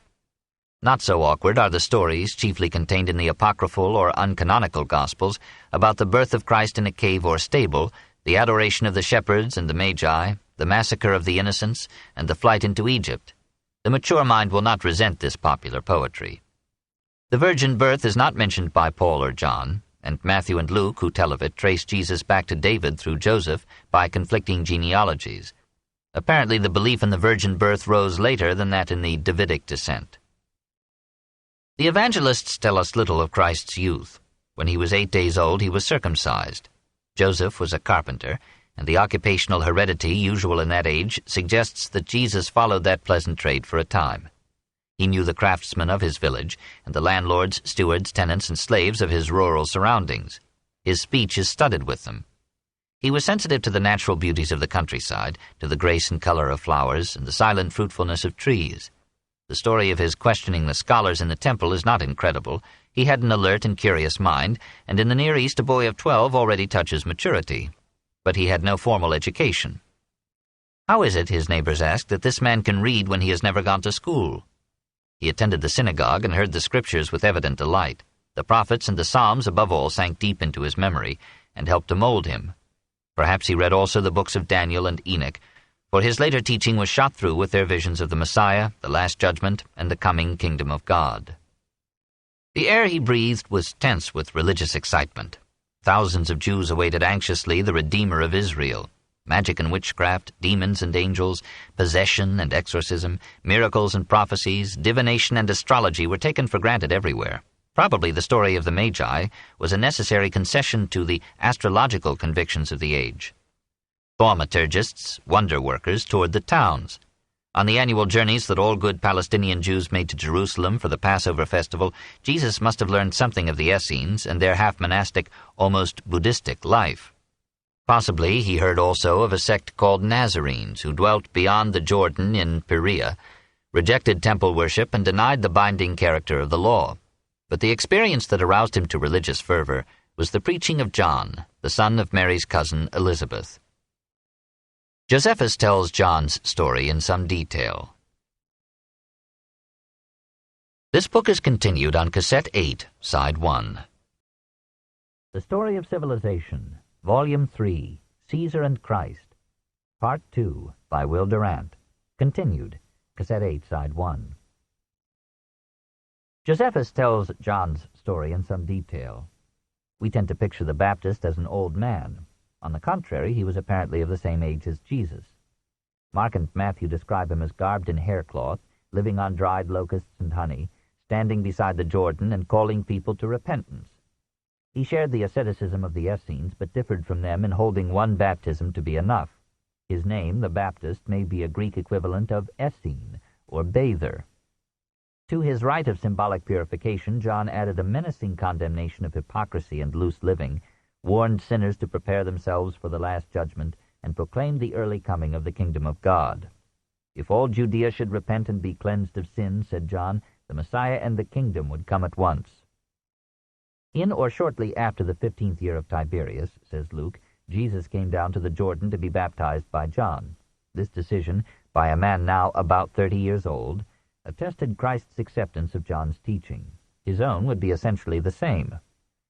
Not so awkward are the stories, chiefly contained in the apocryphal or uncanonical Gospels, about the birth of Christ in a cave or stable, the adoration of the shepherds and the Magi, the massacre of the innocents, and the flight into Egypt. The mature mind will not resent this popular poetry. The virgin birth is not mentioned by Paul or John, and Matthew and Luke, who tell of it, trace Jesus back to David through Joseph by conflicting genealogies. Apparently the belief in the virgin birth rose later than that in the Davidic descent. The evangelists tell us little of Christ's youth. When he was 8 days old, he was circumcised. Joseph was a carpenter, and the occupational heredity usual in that age suggests that Jesus followed that pleasant trade for a time. He knew the craftsmen of his village, and the landlords, stewards, tenants, and slaves of his rural surroundings. His speech is studded with them. He was sensitive to the natural beauties of the countryside, to the grace and color of flowers, and the silent fruitfulness of trees. The story of his questioning the scholars in the temple is not incredible. He had an alert and curious mind, and in the Near East a boy of 12 already touches maturity. But he had no formal education. "How is it," his neighbors asked, "that this man can read when he has never gone to school?" He attended the synagogue and heard the scriptures with evident delight. The prophets and the Psalms, above all, sank deep into his memory and helped to mold him. Perhaps he read also the books of Daniel and Enoch, for his later teaching was shot through with their visions of the Messiah, the Last Judgment, and the coming kingdom of God. The air he breathed was tense with religious excitement. Thousands of Jews awaited anxiously the Redeemer of Israel. Magic and witchcraft, demons and angels, possession and exorcism, miracles and prophecies, divination and astrology were taken for granted everywhere. Probably the story of the Magi was a necessary concession to the astrological convictions of the age. Thaumaturgists, wonder-workers, toured the towns. On the annual journeys that all good Palestinian Jews made to Jerusalem for the Passover festival, Jesus must have learned something of the Essenes and their half-monastic, almost Buddhistic life. Possibly he heard also of a sect called Nazarenes, who dwelt beyond the Jordan in Perea, rejected temple worship, and denied the binding character of the law. But the experience that aroused him to religious fervor was the preaching of John, the son of Mary's cousin Elizabeth. Josephus tells John's story in some detail. This book is continued on Cassette 8, Side 1. The Story of Civilization, Volume 3, Caesar and Christ, Part 2, by Will Durant, continued, Cassette 8, Side 1. Josephus tells John's story in some detail. We tend to picture the Baptist as an old man. On the contrary, he was apparently of the same age as Jesus. Mark and Matthew describe him as garbed in haircloth, living on dried locusts and honey, standing beside the Jordan and calling people to repentance. He shared the asceticism of the Essenes, but differed from them in holding one baptism to be enough. His name, the Baptist, may be a Greek equivalent of Essene, or bather. To his rite of symbolic purification, John added a menacing condemnation of hypocrisy and loose living, warned sinners to prepare themselves for the Last Judgment, and proclaimed the early coming of the kingdom of God. If all Judea should repent and be cleansed of sin, said John, the Messiah and the kingdom would come at once. In or shortly after the 15th year of Tiberius, says Luke, Jesus came down to the Jordan to be baptized by John. This decision, by a man now about 30 years old, attested Christ's acceptance of John's teaching. His own would be essentially the same.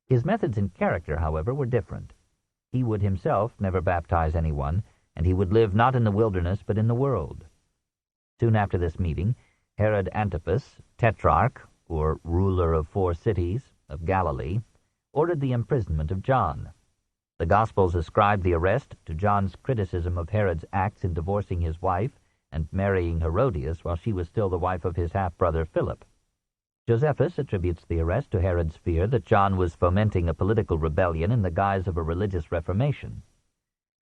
His methods and character, however, were different. He would himself never baptize anyone, and he would live not in the wilderness but in the world. Soon after this meeting, Herod Antipas, tetrarch, or ruler of 4 cities, of Galilee, ordered the imprisonment of John. The Gospels ascribe the arrest to John's criticism of Herod's acts in divorcing his wife and marrying Herodias while she was still the wife of his half-brother Philip. Josephus attributes the arrest to Herod's fear that John was fomenting a political rebellion in the guise of a religious reformation.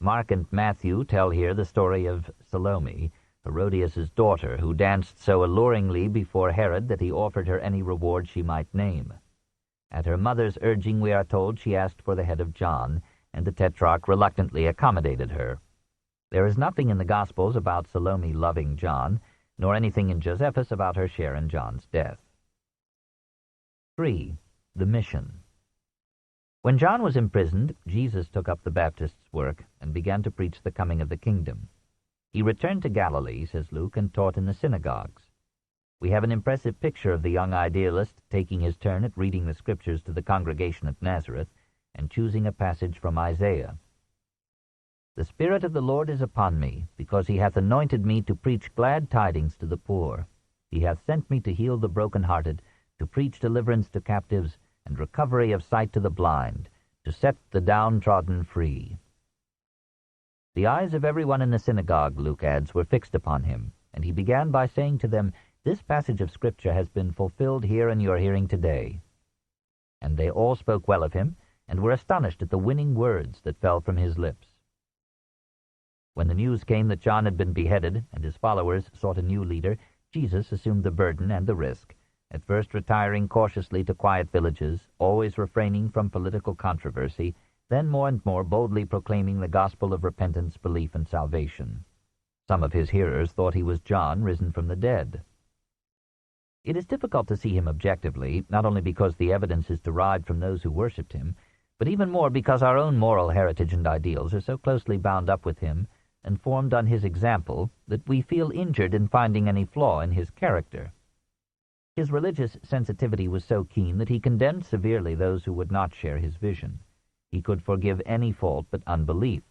Mark and Matthew tell here the story of Salome, Herodias' daughter, who danced so alluringly before Herod that he offered her any reward she might name. At her mother's urging, we are told, she asked for the head of John, and the tetrarch reluctantly accommodated her. There is nothing in the Gospels about Salome loving John, nor anything in Josephus about her share in John's death. 3. The Mission. When John was imprisoned, Jesus took up the Baptist's work and began to preach the coming of the kingdom. He returned to Galilee, says Luke, and taught in the synagogues. We have an impressive picture of the young idealist taking his turn at reading the Scriptures to the congregation at Nazareth and choosing a passage from Isaiah. "The Spirit of the Lord is upon me, because he hath anointed me to preach glad tidings to the poor. He hath sent me to heal the brokenhearted, to preach deliverance to captives, and recovery of sight to the blind, to set the downtrodden free." The eyes of everyone in the synagogue, Luke adds, were fixed upon him, and he began by saying to them, "This passage of Scripture has been fulfilled here in your hearing today." And they all spoke well of him, and were astonished at the winning words that fell from his lips. When the news came that John had been beheaded, and his followers sought a new leader, Jesus assumed the burden and the risk, at first retiring cautiously to quiet villages, always refraining from political controversy, then more and more boldly proclaiming the gospel of repentance, belief, and salvation. Some of his hearers thought he was John risen from the dead. It is difficult to see him objectively, not only because the evidence is derived from those who worshipped him, but even more because our own moral heritage and ideals are so closely bound up with him and formed on his example that we feel injured in finding any flaw in his character. His religious sensitivity was so keen that he condemned severely those who would not share his vision. He could forgive any fault but unbelief.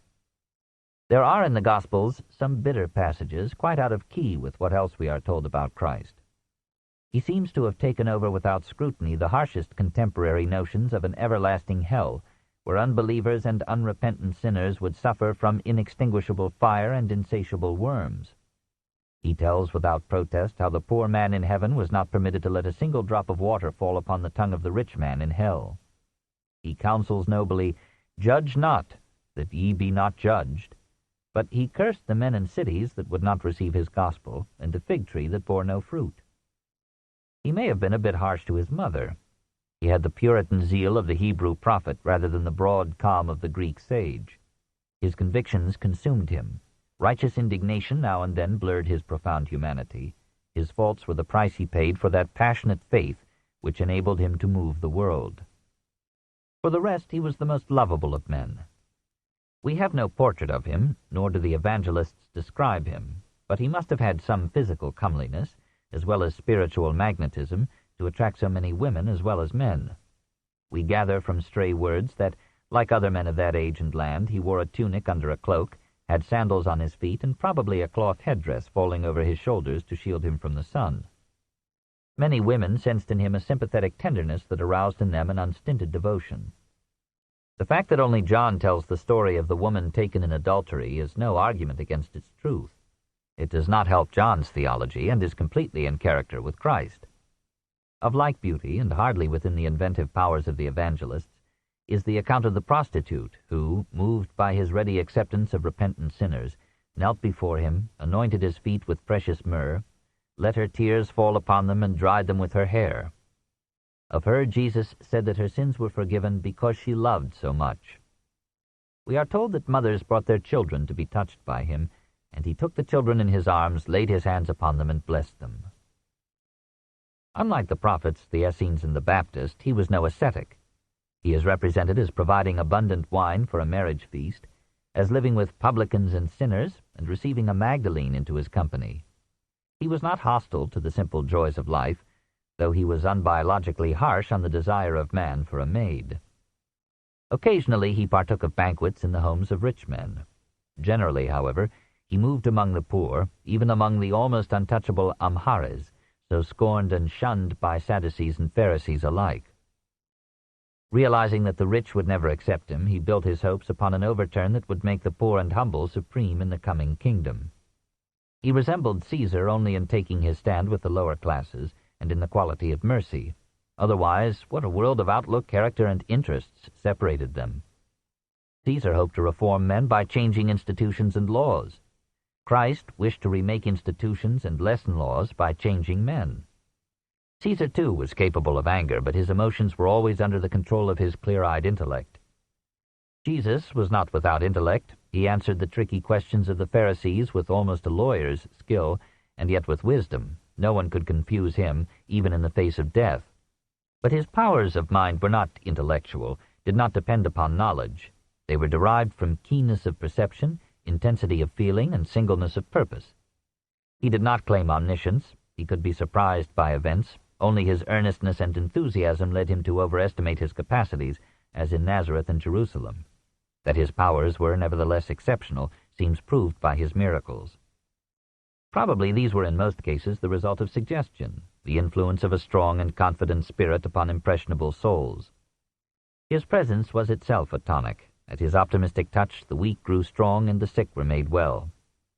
There are in the Gospels some bitter passages quite out of key with what else we are told about Christ. He seems to have taken over without scrutiny the harshest contemporary notions of an everlasting hell, where unbelievers and unrepentant sinners would suffer from inextinguishable fire and insatiable worms. He tells without protest how the poor man in heaven was not permitted to let a single drop of water fall upon the tongue of the rich man in hell. He counsels nobly, "Judge not, that ye be not judged." But he cursed the men and cities that would not receive his gospel, and the fig tree that bore no fruit. He may have been a bit harsh to his mother. He had the Puritan zeal of the Hebrew prophet rather than the broad calm of the Greek sage. His convictions consumed him. Righteous indignation now and then blurred his profound humanity. His faults were the price he paid for that passionate faith which enabled him to move the world. For the rest, he was the most lovable of men. We have no portrait of him, nor do the evangelists describe him, but he must have had some physical comeliness, as well as spiritual magnetism, to attract so many women as well as men. We gather from stray words that, like other men of that age and land, he wore a tunic under a cloak, had sandals on his feet, and probably a cloth headdress falling over his shoulders to shield him from the sun. Many women sensed in him a sympathetic tenderness that aroused in them an unstinted devotion. The fact that only John tells the story of the woman taken in adultery is no argument against its truth. It does not help John's theology, and is completely in character with Christ. Of like beauty, and hardly within the inventive powers of the evangelists, is the account of the prostitute who, moved by his ready acceptance of repentant sinners, knelt before him, anointed his feet with precious myrrh, let her tears fall upon them, and dried them with her hair. Of her Jesus said that her sins were forgiven because she loved so much. We are told that mothers brought their children to be touched by him, and he took the children in his arms, laid his hands upon them, and blessed them. Unlike the prophets, the Essenes, and the Baptist, he was no ascetic. He is represented as providing abundant wine for a marriage feast, as living with publicans and sinners, and receiving a Magdalene into his company. He was not hostile to the simple joys of life, though he was unbiologically harsh on the desire of man for a maid. Occasionally he partook of banquets in the homes of rich men. Generally, however, he moved among the poor, even among the almost untouchable Amhares, so scorned and shunned by Sadducees and Pharisees alike. Realizing that the rich would never accept him, he built his hopes upon an overturn that would make the poor and humble supreme in the coming kingdom. He resembled Caesar only in taking his stand with the lower classes and in the quality of mercy. Otherwise, what a world of outlook, character, and interests separated them. Caesar hoped to reform men by changing institutions and laws. Christ wished to remake institutions and lessen laws by changing men. Caesar, too, was capable of anger, but his emotions were always under the control of his clear-eyed intellect. Jesus was not without intellect. He answered the tricky questions of the Pharisees with almost a lawyer's skill, and yet with wisdom. No one could confuse him, even in the face of death. But his powers of mind were not intellectual, did not depend upon knowledge. They were derived from keenness of perception, intensity of feeling, and singleness of purpose. He did not claim omniscience. He could be surprised by events. Only his earnestness and enthusiasm led him to overestimate his capacities, as in Nazareth and Jerusalem. That his powers were nevertheless exceptional seems proved by his miracles. Probably these were in most cases the result of suggestion, the influence of a strong and confident spirit upon impressionable souls. His presence was itself a tonic. At his optimistic touch, the weak grew strong and the sick were made well.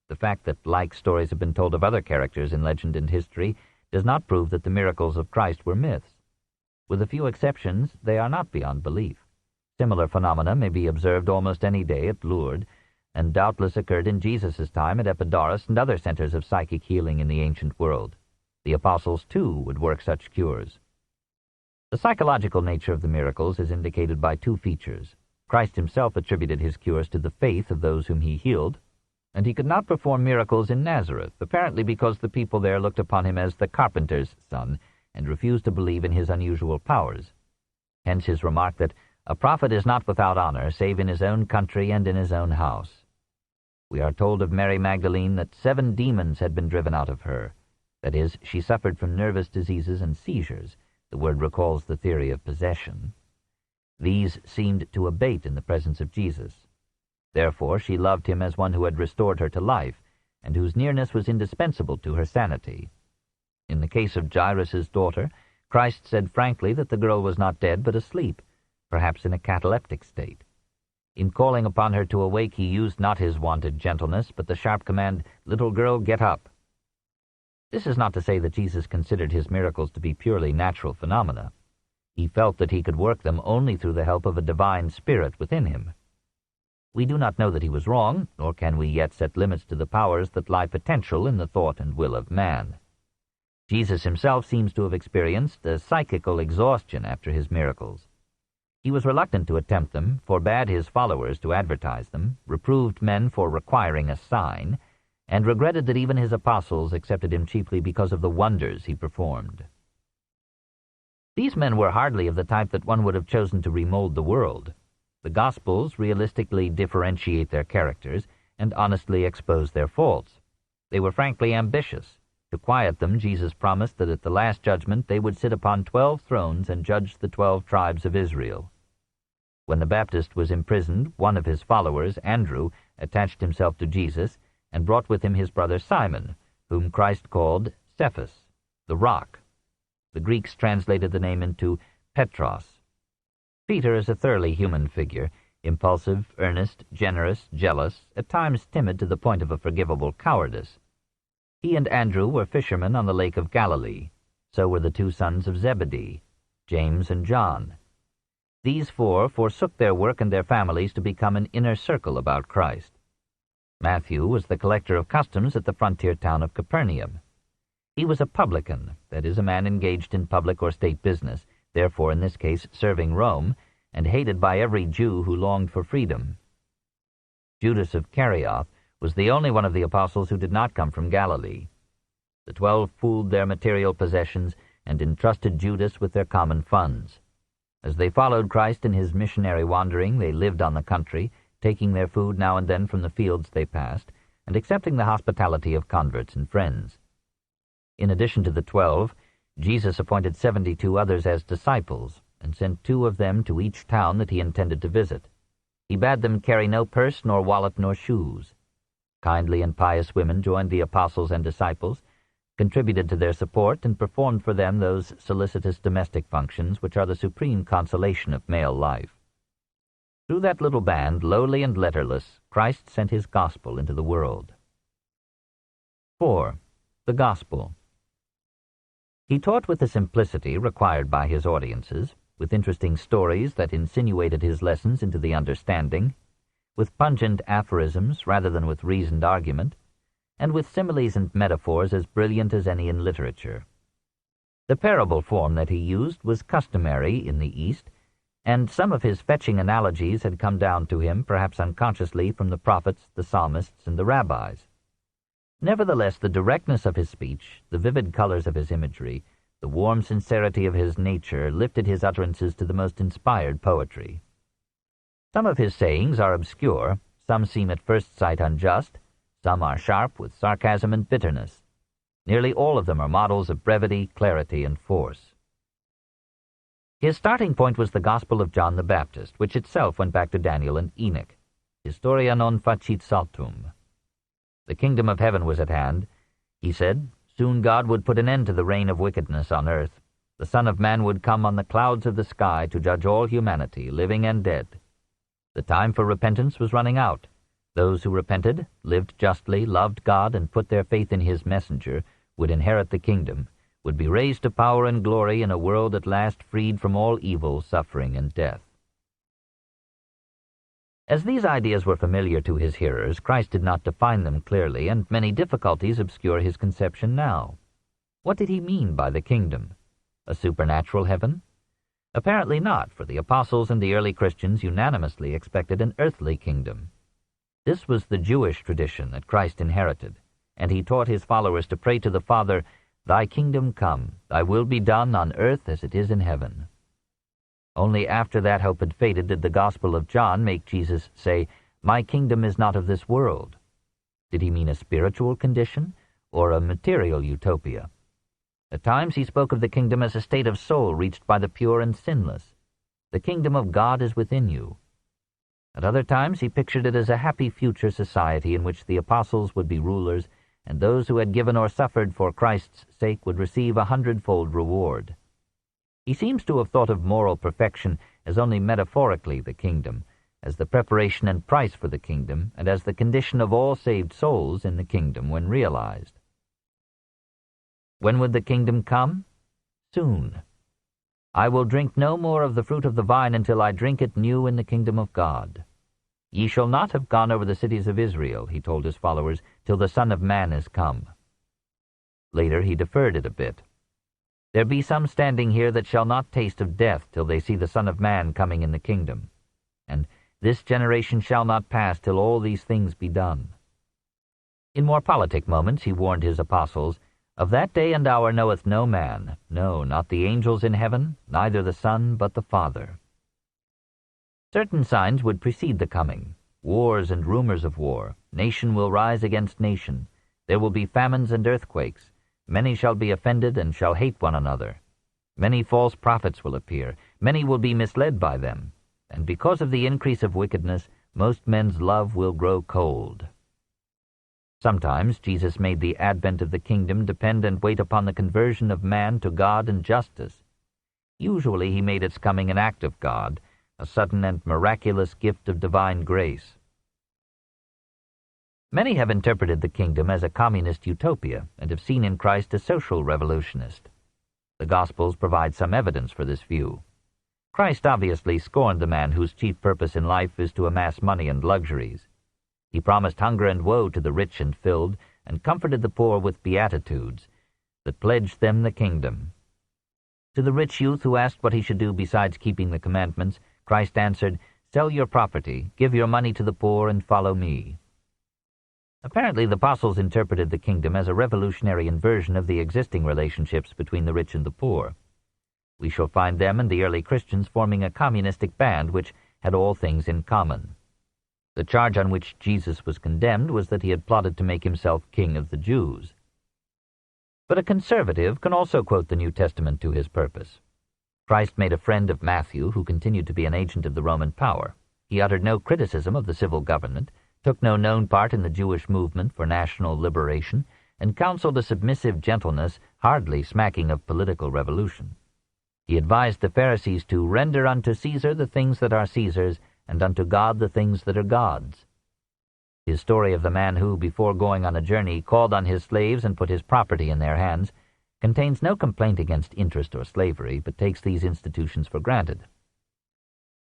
The fact that like stories have been told of other characters in legend and history does not prove that the miracles of Christ were myths. With a few exceptions, they are not beyond belief. Similar phenomena may be observed almost any day at Lourdes, and doubtless occurred in Jesus' time at Epidaurus and other centers of psychic healing in the ancient world. The apostles, too, would work such cures. The psychological nature of the miracles is indicated by two features. Christ himself attributed his cures to the faith of those whom he healed, and he could not perform miracles in Nazareth, apparently because the people there looked upon him as the carpenter's son and refused to believe in his unusual powers. Hence his remark that a prophet is not without honor, save in his own country and in his own house. We are told of Mary Magdalene that 7 demons had been driven out of her. That is, she suffered from nervous diseases and seizures. The word recalls the theory of possession. These seemed to abate in the presence of Jesus. Therefore she loved him as one who had restored her to life, and whose nearness was indispensable to her sanity. In the case of Jairus' daughter, Christ said frankly that the girl was not dead but asleep, perhaps in a cataleptic state. In calling upon her to awake, he used not his wonted gentleness, but the sharp command, "Little girl, get up." This is not to say that Jesus considered his miracles to be purely natural phenomena. He felt that he could work them only through the help of a divine spirit within him. We do not know that he was wrong, nor can we yet set limits to the powers that lie potential in the thought and will of man. Jesus himself seems to have experienced a psychical exhaustion after his miracles. He was reluctant to attempt them, forbade his followers to advertise them, reproved men for requiring a sign, and regretted that even his apostles accepted him chiefly because of the wonders he performed. These men were hardly of the type that one would have chosen to remold the world. The Gospels realistically differentiate their characters and honestly expose their faults. They were frankly ambitious. To quiet them, Jesus promised that at the last judgment they would sit upon 12 thrones and judge the 12 tribes of Israel. When the Baptist was imprisoned, one of his followers, Andrew, attached himself to Jesus and brought with him his brother Simon, whom Christ called Cephas, the rock. The Greeks translated the name into Petros. Peter is a thoroughly human figure, impulsive, earnest, generous, jealous, at times timid to the point of a forgivable cowardice. He and Andrew were fishermen on the Lake of Galilee. So were the 2 sons of Zebedee, James and John. These 4 forsook their work and their families to become an inner circle about Christ. Matthew was the collector of customs at the frontier town of Capernaum. He was a publican, that is, a man engaged in public or state business, therefore in this case serving Rome, and hated by every Jew who longed for freedom. Judas of Kerioth was the only one of the apostles who did not come from Galilee. The 12 pooled their material possessions and entrusted Judas with their common funds. As they followed Christ in his missionary wandering, they lived on the country, taking their food now and then from the fields they passed, and accepting the hospitality of converts and friends. In addition to the 12, Jesus appointed 72 others as disciples, and sent 2 of them to each town that he intended to visit. He bade them carry no purse, nor wallet, nor shoes. Kindly and pious women joined the apostles and disciples, contributed to their support, and performed for them those solicitous domestic functions which are the supreme consolation of male life. Through that little band, lowly and letterless, Christ sent his gospel into the world. 4. The Gospel. He taught with the simplicity required by his audiences, with interesting stories that insinuated his lessons into the understanding, with pungent aphorisms rather than with reasoned argument, and with similes and metaphors as brilliant as any in literature. The parable form that he used was customary in the East, and some of his fetching analogies had come down to him, perhaps unconsciously, from the prophets, the psalmists, and the rabbis. Nevertheless, the directness of his speech, the vivid colors of his imagery, the warm sincerity of his nature lifted his utterances to the most inspired poetry. Some of his sayings are obscure, some seem at first sight unjust, some are sharp with sarcasm and bitterness. Nearly all of them are models of brevity, clarity, and force. His starting point was the Gospel of John the Baptist, which itself went back to Daniel and Enoch. Historia non facit saltum. The kingdom of heaven was at hand. He said, soon God would put an end to the reign of wickedness on earth. The Son of Man would come on the clouds of the sky to judge all humanity, living and dead. The time for repentance was running out. Those who repented, lived justly, loved God, and put their faith in his messenger, would inherit the kingdom, would be raised to power and glory in a world at last freed from all evil, suffering, and death. As these ideas were familiar to his hearers, Christ did not define them clearly, and many difficulties obscure his conception now. What did he mean by the kingdom? A supernatural heaven? Apparently not, for the apostles and the early Christians unanimously expected an earthly kingdom. This was the Jewish tradition that Christ inherited, and he taught his followers to pray to the Father, "Thy kingdom come, thy will be done on earth as it is in heaven." Only after that hope had faded did the Gospel of John make Jesus say, "My kingdom is not of this world." Did he mean a spiritual condition or a material utopia? At times he spoke of the kingdom as a state of soul reached by the pure and sinless. The kingdom of God is within you. At other times he pictured it as a happy future society in which the apostles would be rulers, and those who had given or suffered for Christ's sake would receive 100-fold reward. He seems to have thought of moral perfection as only metaphorically the kingdom, as the preparation and price for the kingdom, and as the condition of all saved souls in the kingdom when realized. When would the kingdom come? Soon. "I will drink no more of the fruit of the vine until I drink it new in the kingdom of God. Ye shall not have gone over the cities of Israel," he told his followers, "till the Son of Man is come." Later he deferred it a bit. "There be some standing here that shall not taste of death till they see the Son of Man coming in the kingdom. And this generation shall not pass till all these things be done." In more politic moments he warned his apostles, "Of that day and hour knoweth no man, no, not the angels in heaven, neither the Son, but the Father." Certain signs would precede the coming. Wars and rumors of war. Nation will rise against nation. There will be famines and earthquakes. Many shall be offended and shall hate one another. Many false prophets will appear. Many will be misled by them. And because of the increase of wickedness, most men's love will grow cold. Sometimes Jesus made the advent of the kingdom depend and wait upon the conversion of man to God and justice. Usually he made its coming an act of God, a sudden and miraculous gift of divine grace. Many have interpreted the kingdom as a communist utopia and have seen in Christ a social revolutionist. The Gospels provide some evidence for this view. Christ obviously scorned the man whose chief purpose in life is to amass money and luxuries. He promised hunger and woe to the rich and filled, and comforted the poor with beatitudes that pledged them the kingdom. To the rich youth who asked what he should do besides keeping the commandments, Christ answered, "Sell your property, give your money to the poor, and follow me." Apparently the apostles interpreted the kingdom as a revolutionary inversion of the existing relationships between the rich and the poor. We shall find them and the early Christians forming a communistic band which had all things in common. The charge on which Jesus was condemned was that he had plotted to make himself king of the Jews. But a conservative can also quote the New Testament to his purpose. Christ made a friend of Matthew, who continued to be an agent of the Roman power. He uttered no criticism of the civil government, took no known part in the Jewish movement for national liberation, and counseled a submissive gentleness hardly smacking of political revolution. He advised the Pharisees to render unto Caesar the things that are Caesar's, and unto God the things that are God's. His story of the man who, before going on a journey, called on his slaves and put his property in their hands, contains no complaint against interest or slavery, but takes these institutions for granted.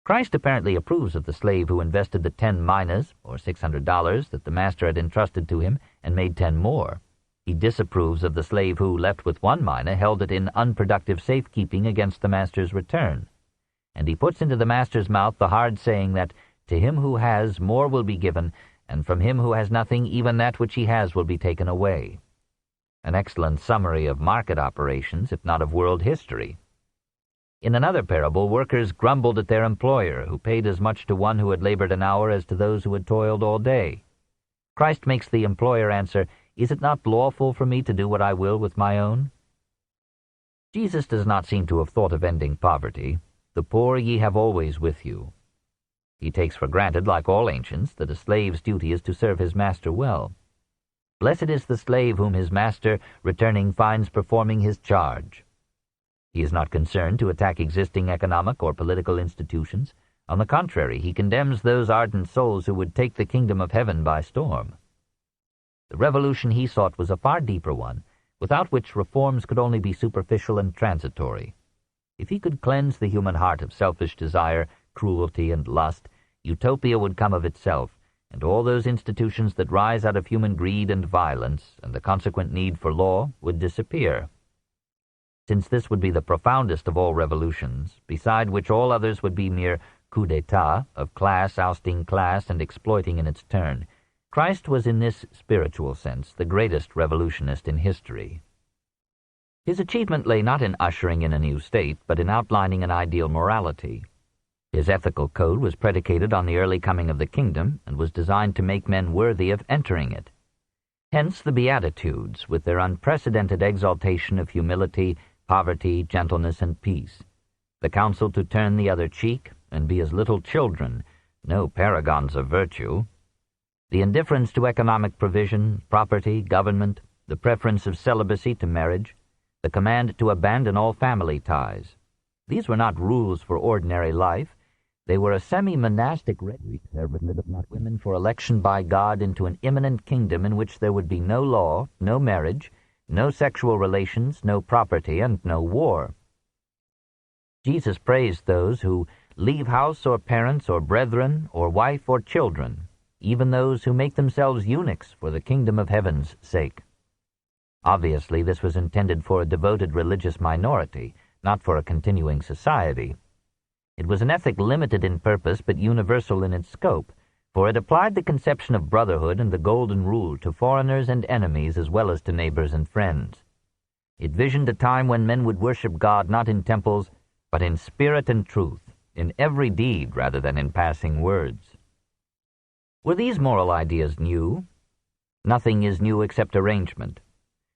Christ apparently approves of the slave who invested the 10 minas, or $600, that the master had entrusted to him, and made 10 more. He disapproves of the slave who, left with 1 mina, held it in unproductive safekeeping against the master's return. And he puts into the master's mouth the hard saying that, to him who has, more will be given, and from him who has nothing, even that which he has will be taken away. An excellent summary of market operations, if not of world history. In another parable, workers grumbled at their employer, who paid as much to one who had labored an hour as to those who had toiled all day. Christ makes the employer answer, "Is it not lawful for me to do what I will with my own?" Jesus does not seem to have thought of ending poverty. The poor ye have always with you. He takes for granted, like all ancients, that a slave's duty is to serve his master well. Blessed is the slave whom his master, returning, finds performing his charge. He is not concerned to attack existing economic or political institutions. On the contrary, he condemns those ardent souls who would take the kingdom of heaven by storm. The revolution he sought was a far deeper one, without which reforms could only be superficial and transitory. If he could cleanse the human heart of selfish desire, cruelty, and lust, utopia would come of itself, and all those institutions that rise out of human greed and violence, and the consequent need for law, would disappear. Since this would be the profoundest of all revolutions, beside which all others would be mere coups d'état, of class ousting class and exploiting in its turn, Christ was in this spiritual sense the greatest revolutionist in history. His achievement lay not in ushering in a new state, but in outlining an ideal morality. His ethical code was predicated on the early coming of the kingdom, and was designed to make men worthy of entering it. Hence the Beatitudes, with their unprecedented exaltation of humility, poverty, gentleness, and peace. The counsel to turn the other cheek, and be as little children, no paragons of virtue. The indifference to economic provision, property, government, the preference of celibacy to marriage, the command to abandon all family ties. These were not rules for ordinary life. They were a semi-monastic reservation of women for election by God into an imminent kingdom in which there would be no law, no marriage, no sexual relations, no property, and no war. Jesus praised those who leave house or parents or brethren or wife or children, even those who make themselves eunuchs for the kingdom of heaven's sake. Obviously, this was intended for a devoted religious minority, not for a continuing society. It was an ethic limited in purpose but universal in its scope, for it applied the conception of brotherhood and the golden rule to foreigners and enemies as well as to neighbors and friends. It visioned a time when men would worship God not in temples, but in spirit and truth, in every deed rather than in passing words. Were these moral ideas new? Nothing is new except arrangement.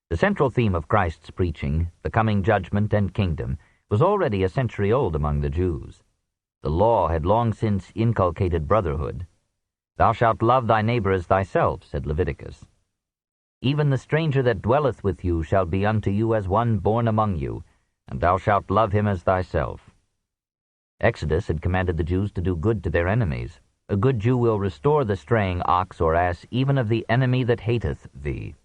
The central theme of Christ's preaching, the coming judgment and kingdom, was already a century old among the Jews. The law had long since inculcated brotherhood. "Thou shalt love thy neighbor as thyself," said Leviticus. "Even the stranger that dwelleth with you shall be unto you as one born among you, and thou shalt love him as thyself." Exodus had commanded the Jews to do good to their enemies. A good Jew will restore the straying ox or ass even of the enemy that hateth thee.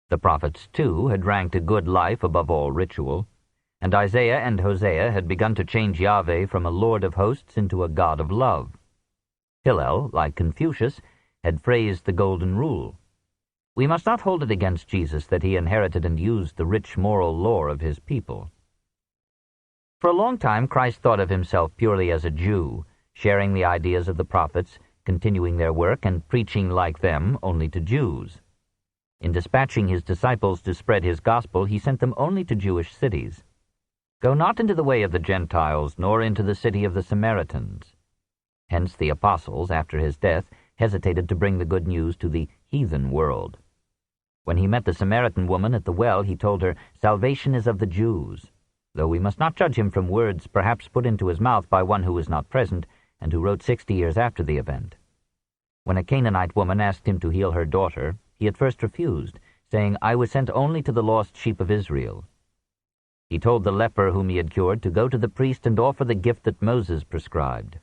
The prophets, too, had ranked a good life above all ritual, and Isaiah and Hosea had begun to change Yahweh from a Lord of hosts into a God of love. Hillel, like Confucius, had phrased the golden rule. We must not hold it against Jesus that he inherited and used the rich moral lore of his people. For a long time Christ thought of himself purely as a Jew, sharing the ideas of the prophets, continuing their work, and preaching like them only to Jews. In dispatching his disciples to spread his gospel, he sent them only to Jewish cities. Go not into the way of the Gentiles, nor into the city of the Samaritans. Hence the apostles, after his death, hesitated to bring the good news to the heathen world. When he met the Samaritan woman at the well, he told her, "Salvation is of the Jews," though we must not judge him from words perhaps put into his mouth by one who was not present, and who wrote 60 years after the event. When a Canaanite woman asked him to heal her daughter, he at first refused, saying, "I was sent only to the lost sheep of Israel." He told the leper whom he had cured to go to the priest and offer the gift that Moses prescribed.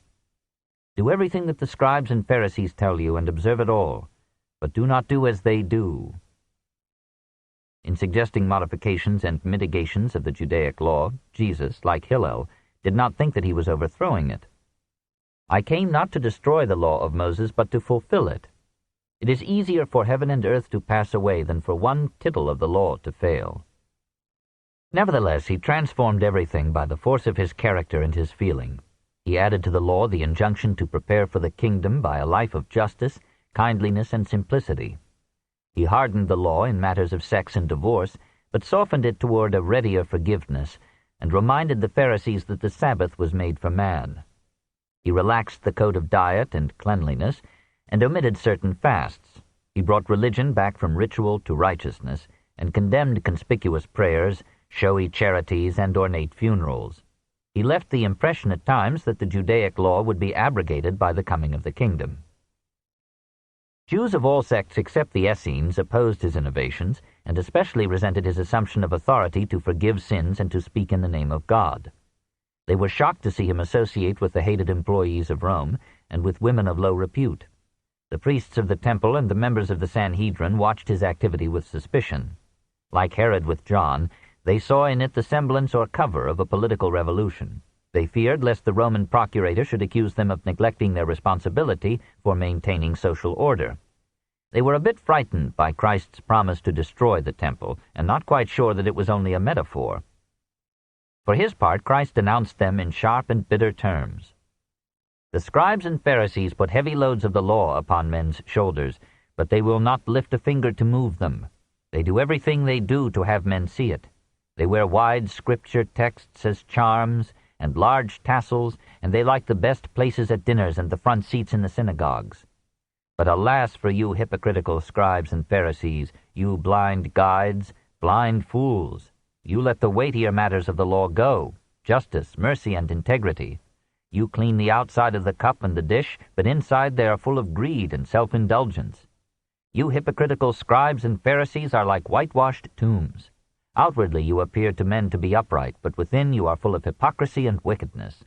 "Do everything that the scribes and Pharisees tell you, and observe it all, but do not do as they do." In suggesting modifications and mitigations of the Judaic law, Jesus, like Hillel, did not think that he was overthrowing it. "I came not to destroy the law of Moses, but to fulfill it. It is easier for heaven and earth to pass away than for one tittle of the law to fail." Nevertheless, he transformed everything by the force of his character and his feeling. He added to the law the injunction to prepare for the kingdom by a life of justice, kindliness, and simplicity. He hardened the law in matters of sex and divorce, but softened it toward a readier forgiveness, and reminded the Pharisees that the Sabbath was made for man. He relaxed the code of diet and cleanliness, and omitted certain fasts. He brought religion back from ritual to righteousness, and condemned conspicuous prayers, showy charities, and ornate funerals. He left the impression at times that the Judaic law would be abrogated by the coming of the kingdom. Jews of all sects except the Essenes opposed his innovations, and especially resented his assumption of authority to forgive sins and to speak in the name of God. They were shocked to see him associate with the hated employees of Rome, and with women of low repute. The priests of the temple and the members of the Sanhedrin watched his activity with suspicion. Like Herod with John, they saw in it the semblance or cover of a political revolution. They feared lest the Roman procurator should accuse them of neglecting their responsibility for maintaining social order. They were a bit frightened by Christ's promise to destroy the temple, and not quite sure that it was only a metaphor. For his part, Christ denounced them in sharp and bitter terms. "The scribes and Pharisees put heavy loads of the law upon men's shoulders, but they will not lift a finger to move them. They do everything they do to have men see it. They wear wide scripture texts as charms, and large tassels, and they like the best places at dinners and the front seats in the synagogues. But alas for you hypocritical scribes and Pharisees, you blind guides, blind fools! You let the weightier matters of the law go, justice, mercy, and integrity. You clean the outside of the cup and the dish, but inside they are full of greed and self-indulgence. You hypocritical scribes and Pharisees are like whitewashed tombs. Outwardly you appear to men to be upright, but within you are full of hypocrisy and wickedness.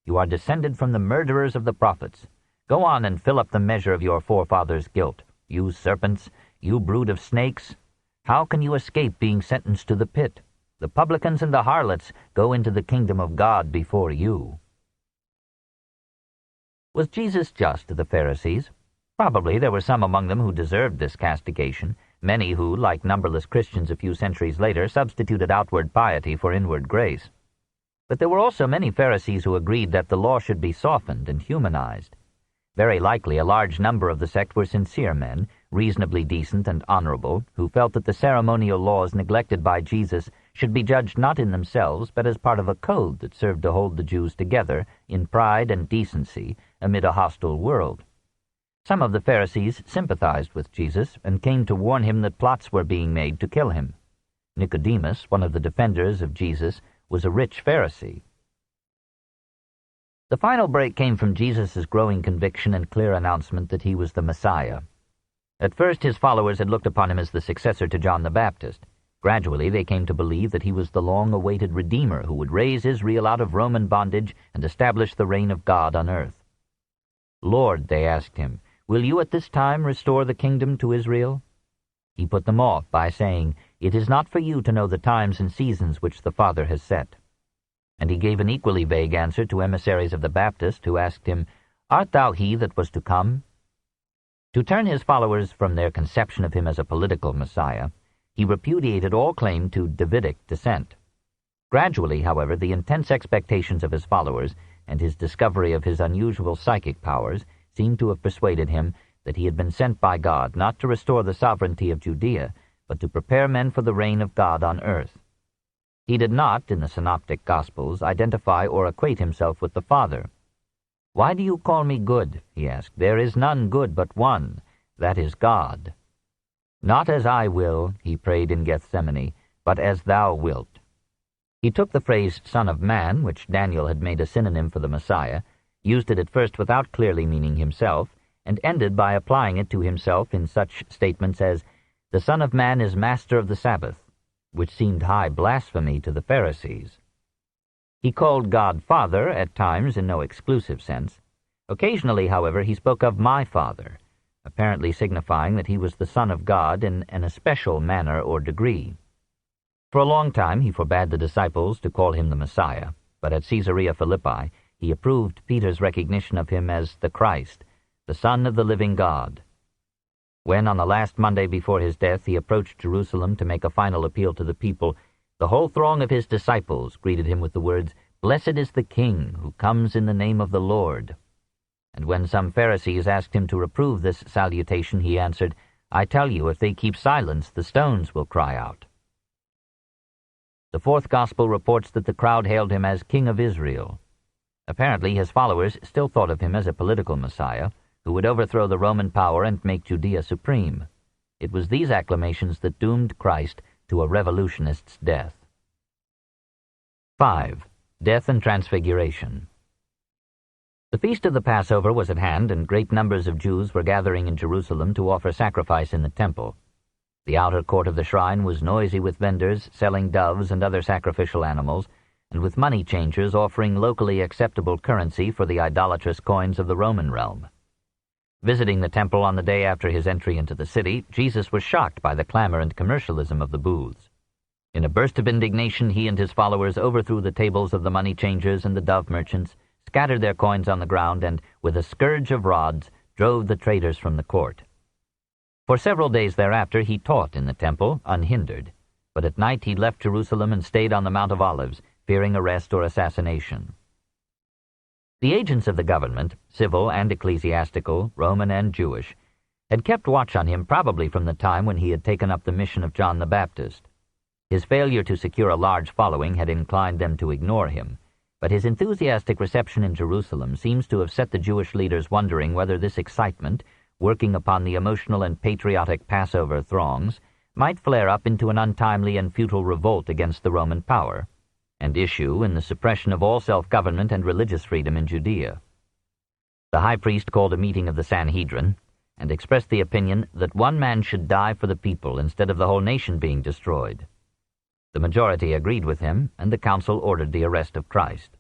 You are descended from the murderers of the prophets. Go on and fill up the measure of your forefathers' guilt. You serpents, you brood of snakes, how can you escape being sentenced to the pit? The publicans and the harlots go into the kingdom of God before you." Was Jesus just to the Pharisees? Probably there were some among them who deserved this castigation, many who, like numberless Christians a few centuries later, substituted outward piety for inward grace. But there were also many Pharisees who agreed that the law should be softened and humanized. Very likely a large number of the sect were sincere men, reasonably decent and honorable, who felt that the ceremonial laws neglected by Jesus should be judged not in themselves, but as part of a code that served to hold the Jews together in pride and decency amid a hostile world. Some of the Pharisees sympathized with Jesus and came to warn him that plots were being made to kill him. Nicodemus, one of the defenders of Jesus, was a rich Pharisee. The final break came from Jesus' growing conviction and clear announcement that he was the Messiah. At first his followers had looked upon him as the successor to John the Baptist. Gradually they came to believe that he was the long-awaited Redeemer who would raise Israel out of Roman bondage and establish the reign of God on earth. "Lord," they asked him, "will you at this time restore the kingdom to Israel?" He put them off by saying, "It is not for you to know the times and seasons which the Father has set." And he gave an equally vague answer to emissaries of the Baptist who asked him, "Art thou he that was to come?" To turn his followers from their conception of him as a political Messiah, he repudiated all claim to Davidic descent. Gradually, however, the intense expectations of his followers and his discovery of his unusual psychic powers seemed to have persuaded him that he had been sent by God not to restore the sovereignty of Judea, but to prepare men for the reign of God on earth. He did not, in the Synoptic Gospels, identify or equate himself with the Father. "Why do you call me good?" he asked. "There is none good but one, that is God." "Not as I will," he prayed in Gethsemane, "but as thou wilt." He took the phrase Son of Man, which Daniel had made a synonym for the Messiah, used it at first without clearly meaning himself, and ended by applying it to himself in such statements as, "The Son of Man is master of the Sabbath," which seemed high blasphemy to the Pharisees. He called God Father at times in no exclusive sense. Occasionally, however, he spoke of my Father, apparently signifying that he was the Son of God in an especial manner or degree. For a long time he forbade the disciples to call him the Messiah, but at Caesarea Philippi he approved Peter's recognition of him as the Christ, the Son of the living God. When, on the last Monday before his death, he approached Jerusalem to make a final appeal to the people, the whole throng of his disciples greeted him with the words, "Blessed is the King who comes in the name of the Lord." And when some Pharisees asked him to reprove this salutation, he answered, "I tell you, if they keep silence, the stones will cry out." The fourth Gospel reports that the crowd hailed him as King of Israel. Apparently his followers still thought of him as a political Messiah, who would overthrow the Roman power and make Judea supreme. It was these acclamations that doomed Christ to a revolutionist's death. 5. Death and Transfiguration. The feast of the Passover was at hand, and great numbers of Jews were gathering in Jerusalem to offer sacrifice in the temple. The outer court of the shrine was noisy with vendors selling doves and other sacrificial animals, and with money changers offering locally acceptable currency for the idolatrous coins of the Roman realm. Visiting the temple on the day after his entry into the city, Jesus was shocked by the clamor and commercialism of the booths. In a burst of indignation, he and his followers overthrew the tables of the money changers and the dove merchants, scattered their coins on the ground, and, with a scourge of rods, drove the traders from the court. For several days thereafter he taught in the temple, unhindered, but at night he left Jerusalem and stayed on the Mount of Olives, fearing arrest or assassination. The agents of the government, civil and ecclesiastical, Roman and Jewish, had kept watch on him probably from the time when he had taken up the mission of John the Baptist. His failure to secure a large following had inclined them to ignore him, but his enthusiastic reception in Jerusalem seems to have set the Jewish leaders wondering whether this excitement, working upon the emotional and patriotic Passover throngs, might flare up into an untimely and futile revolt against the Roman power, and issue in the suppression of all self-government and religious freedom in Judea. The high priest called a meeting of the Sanhedrin, and expressed the opinion that one man should die for the people instead of the whole nation being destroyed. The majority agreed with him, and the council ordered the arrest of Christ.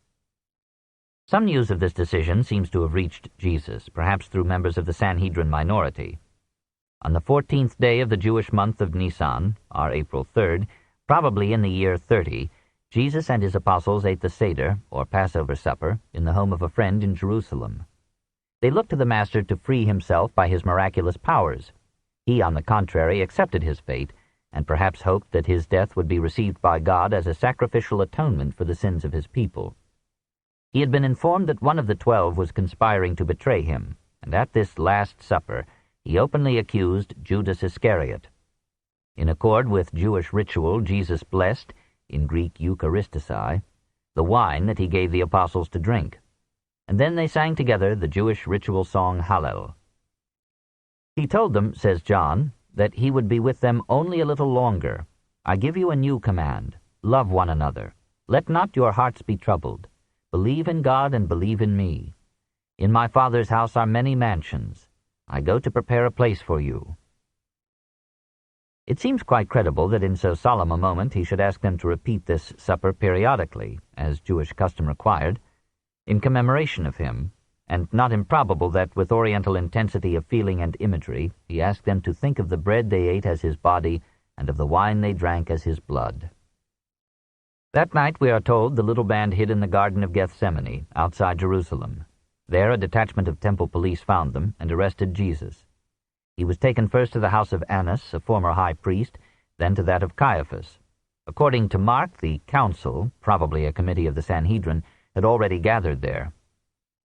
Some news of this decision seems to have reached Jesus, perhaps through members of the Sanhedrin minority. On the 14th day of the Jewish month of Nisan, our April 3rd, probably in the year 30, Jesus and his apostles ate the Seder, or Passover supper, in the home of a friend in Jerusalem. They looked to the Master to free himself by his miraculous powers. He, on the contrary, accepted his fate, and perhaps hoped that his death would be received by God as a sacrificial atonement for the sins of his people. He had been informed that one of the 12 was conspiring to betray him, and at this Last Supper he openly accused Judas Iscariot. In accord with Jewish ritual, Jesus blessed, in Greek Eucharisticai, the wine that he gave the apostles to drink, and then they sang together the Jewish ritual song Hallel. He told them, says John, that he would be with them only a little longer. "I give you a new command. Love one another. Let not your hearts be troubled. Believe in God and believe in me. In my Father's house are many mansions. I go to prepare a place for you." It seems quite credible that in so solemn a moment he should ask them to repeat this supper periodically, as Jewish custom required, in commemoration of him, and not improbable that, with Oriental intensity of feeling and imagery, he asked them to think of the bread they ate as his body, and of the wine they drank as his blood. That night, we are told, the little band hid in the Garden of Gethsemane, outside Jerusalem. There a detachment of temple police found them and arrested Jesus. He was taken first to the house of Annas, a former high priest, then to that of Caiaphas. According to Mark, the council, probably a committee of the Sanhedrin, had already gathered there.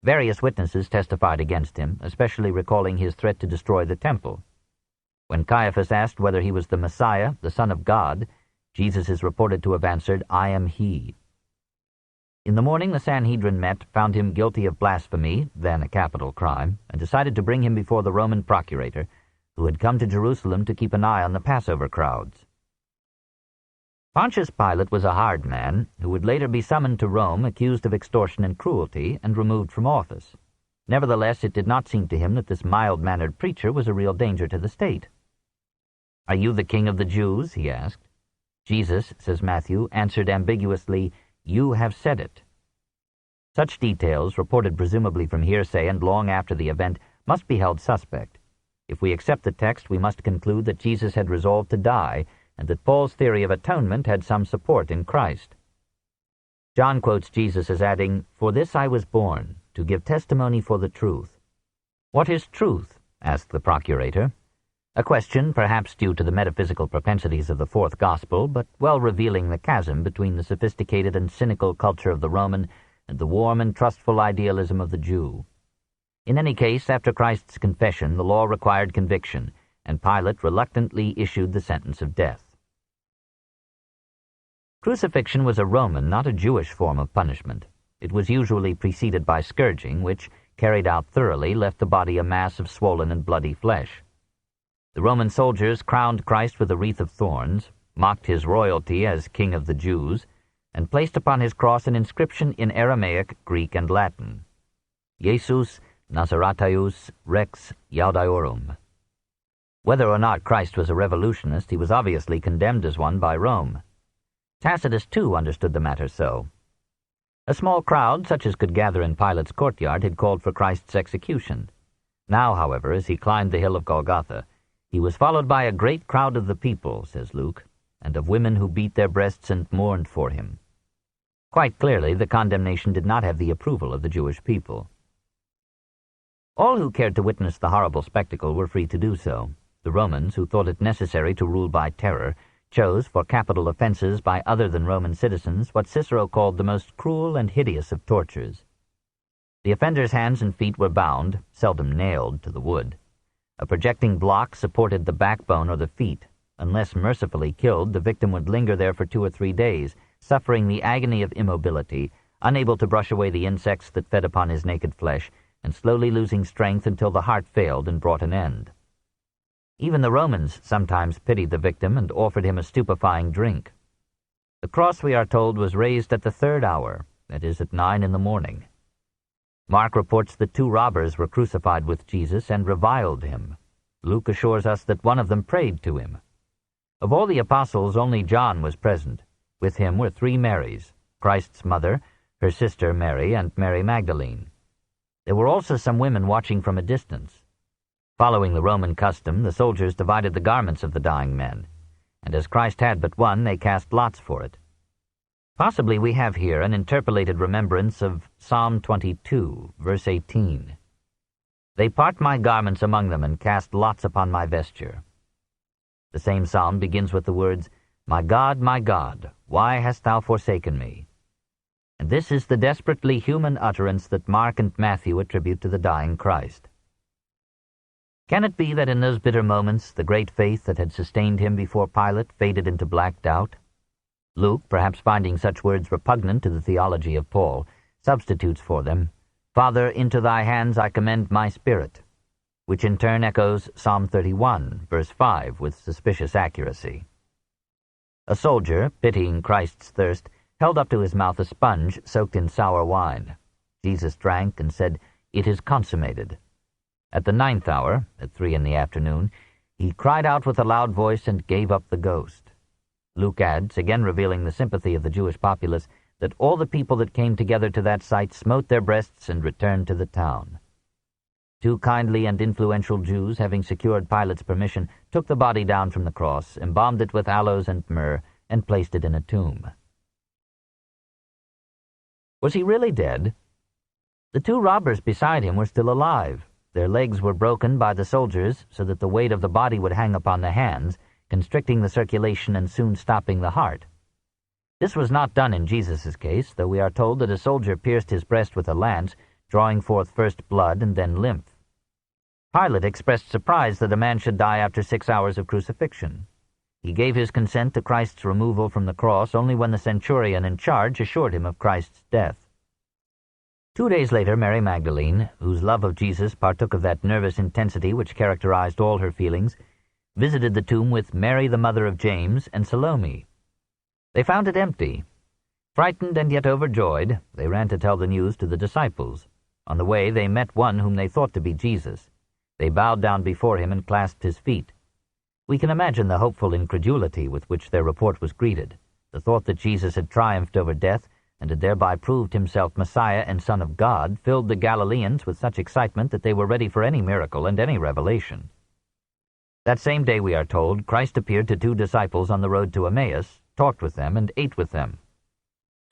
Various witnesses testified against him, especially recalling his threat to destroy the temple. When Caiaphas asked whether he was the Messiah, the Son of God, Jesus is reported to have answered, "I am he." In the morning the Sanhedrin met, found him guilty of blasphemy, then a capital crime, and decided to bring him before the Roman procurator, who had come to Jerusalem to keep an eye on the Passover crowds. Pontius Pilate was a hard man, who would later be summoned to Rome accused of extortion and cruelty and removed from office. Nevertheless, it did not seem to him that this mild-mannered preacher was a real danger to the state. "Are you the king of the Jews?" he asked. Jesus, says Matthew, answered ambiguously, "You have said it." Such details, reported presumably from hearsay and long after the event, must be held suspect. If we accept the text, we must conclude that Jesus had resolved to die, and that Paul's theory of atonement had some support in Christ. John quotes Jesus as adding, "For this I was born, to give testimony for the truth." "What is truth?" asked the procurator. A question perhaps due to the metaphysical propensities of the fourth gospel, but well revealing the chasm between the sophisticated and cynical culture of the Roman and the warm and trustful idealism of the Jew. In any case, after Christ's confession, the law required conviction, and Pilate reluctantly issued the sentence of death. Crucifixion was a Roman, not a Jewish form of punishment. It was usually preceded by scourging, which, carried out thoroughly, left the body a mass of swollen and bloody flesh. The Roman soldiers crowned Christ with a wreath of thorns, mocked his royalty as King of the Jews, and placed upon his cross an inscription in Aramaic, Greek, and Latin: Jesus Nazaretius Rex Iudæorum. Whether or not Christ was a revolutionist, he was obviously condemned as one by Rome. Tacitus, too, understood the matter so. A small crowd, such as could gather in Pilate's courtyard, had called for Christ's execution. Now, however, as he climbed the hill of Golgotha, he was followed by a great crowd of the people, says Luke, and of women who beat their breasts and mourned for him. Quite clearly, the condemnation did not have the approval of the Jewish people. All who cared to witness the horrible spectacle were free to do so. The Romans, who thought it necessary to rule by terror, chose for capital offenses by other than Roman citizens what Cicero called the most cruel and hideous of tortures. The offender's hands and feet were bound, seldom nailed, to the wood. A projecting block supported the backbone or the feet. Unless mercifully killed, the victim would linger there for 2 or 3 days, suffering the agony of immobility, unable to brush away the insects that fed upon his naked flesh, and slowly losing strength until the heart failed and brought an end. Even the Romans sometimes pitied the victim and offered him a stupefying drink. The cross, we are told, was raised at the 3rd hour, that is, at 9 in the morning. Mark reports that 2 robbers were crucified with Jesus and reviled him. Luke assures us that one of them prayed to him. Of all the apostles, only John was present. With him were 3 Marys, Christ's mother, her sister Mary, and Mary Magdalene. There were also some women watching from a distance. Following the Roman custom, the soldiers divided the garments of the dying men, and as Christ had but one, they cast lots for it. Possibly we have here an interpolated remembrance of Psalm 22, verse 18. "They part my garments among them and cast lots upon my vesture." The same psalm begins with the words, my God, why hast thou forsaken me?" And this is the desperately human utterance that Mark and Matthew attribute to the dying Christ. Can it be that in those bitter moments the great faith that had sustained him before Pilate faded into black doubt? Luke, perhaps finding such words repugnant to the theology of Paul, substitutes for them, "Father, into thy hands I commend my spirit," which in turn echoes Psalm 31, verse 5, with suspicious accuracy. A soldier, pitying Christ's thirst, held up to his mouth a sponge soaked in sour wine. Jesus drank and said, "It is consummated." At the 9th hour, at 3 in the afternoon, he cried out with a loud voice and gave up the ghost. Luke adds, again revealing the sympathy of the Jewish populace, that all the people that came together to that sight smote their breasts and returned to the town. 2 kindly and influential Jews, having secured Pilate's permission, took the body down from the cross, embalmed it with aloes and myrrh, and placed it in a tomb. Was he really dead? The 2 robbers beside him were still alive. Their legs were broken by the soldiers so that the weight of the body would hang upon the hands, constricting the circulation and soon stopping the heart. This was not done in Jesus' case, though we are told that a soldier pierced his breast with a lance, drawing forth first blood and then lymph. Pilate expressed surprise that a man should die after 6 hours of crucifixion. He gave his consent to Christ's removal from the cross only when the centurion in charge assured him of Christ's death. 2 days later, Mary Magdalene, whose love of Jesus partook of that nervous intensity which characterized all her feelings, visited the tomb with Mary the mother of James and Salome. They found it empty. Frightened and yet overjoyed, they ran to tell the news to the disciples. On the way they met one whom they thought to be Jesus. They bowed down before him and clasped his feet. We can imagine the hopeful incredulity with which their report was greeted. The thought that Jesus had triumphed over death and had thereby proved himself Messiah and Son of God filled the Galileans with such excitement that they were ready for any miracle and any revelation. That same day, we are told, Christ appeared to 2 disciples on the road to Emmaus, talked with them, and ate with them.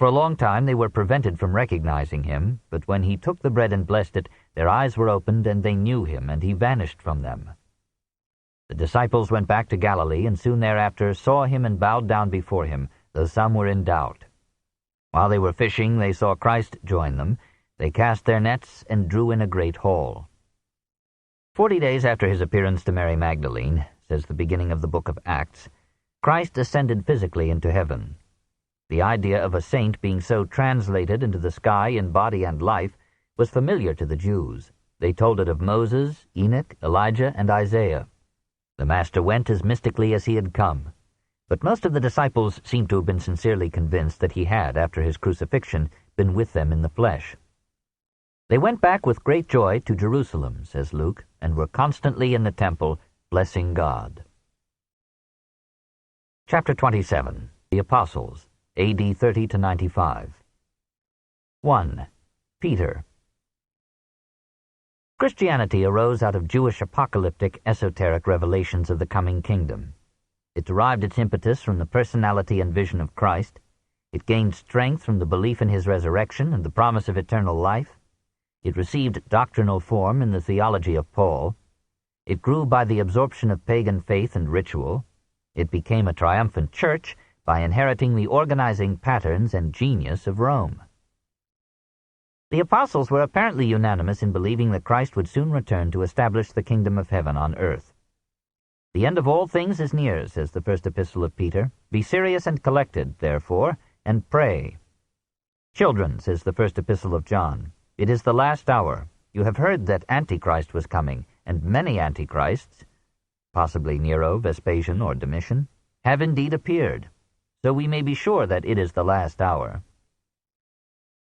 For a long time they were prevented from recognizing him, but when he took the bread and blessed it, their eyes were opened, and they knew him, and he vanished from them. The disciples went back to Galilee, and soon thereafter saw him and bowed down before him, though some were in doubt. While they were fishing, they saw Christ join them. They cast their nets and drew in a great haul. 40 days after his appearance to Mary Magdalene, says the beginning of the book of Acts, Christ ascended physically into heaven. The idea of a saint being so translated into the sky in body and life was familiar to the Jews. They told it of Moses, Enoch, Elijah, and Isaiah. The Master went as mystically as he had come. But most of the disciples seem to have been sincerely convinced that he had, after his crucifixion, been with them in the flesh. They went back with great joy to Jerusalem, says Luke, and were constantly in the temple, blessing God. Chapter 27. The Apostles, A.D. 30 to 95. 1. Peter. Christianity arose out of Jewish apocalyptic esoteric revelations of the coming kingdom. It derived its impetus from the personality and vision of Christ. It gained strength from the belief in his resurrection and the promise of eternal life. It received doctrinal form in the theology of Paul. It grew by the absorption of pagan faith and ritual. It became a triumphant church by inheriting the organizing patterns and genius of Rome. The apostles were apparently unanimous in believing that Christ would soon return to establish the kingdom of heaven on earth. The end of all things is near, says the first epistle of Peter. Be serious and collected, therefore, and pray. Children, says the first epistle of John, it is the last hour. You have heard that Antichrist was coming, and many Antichrists, possibly Nero, Vespasian, or Domitian, have indeed appeared. So we may be sure that it is the last hour.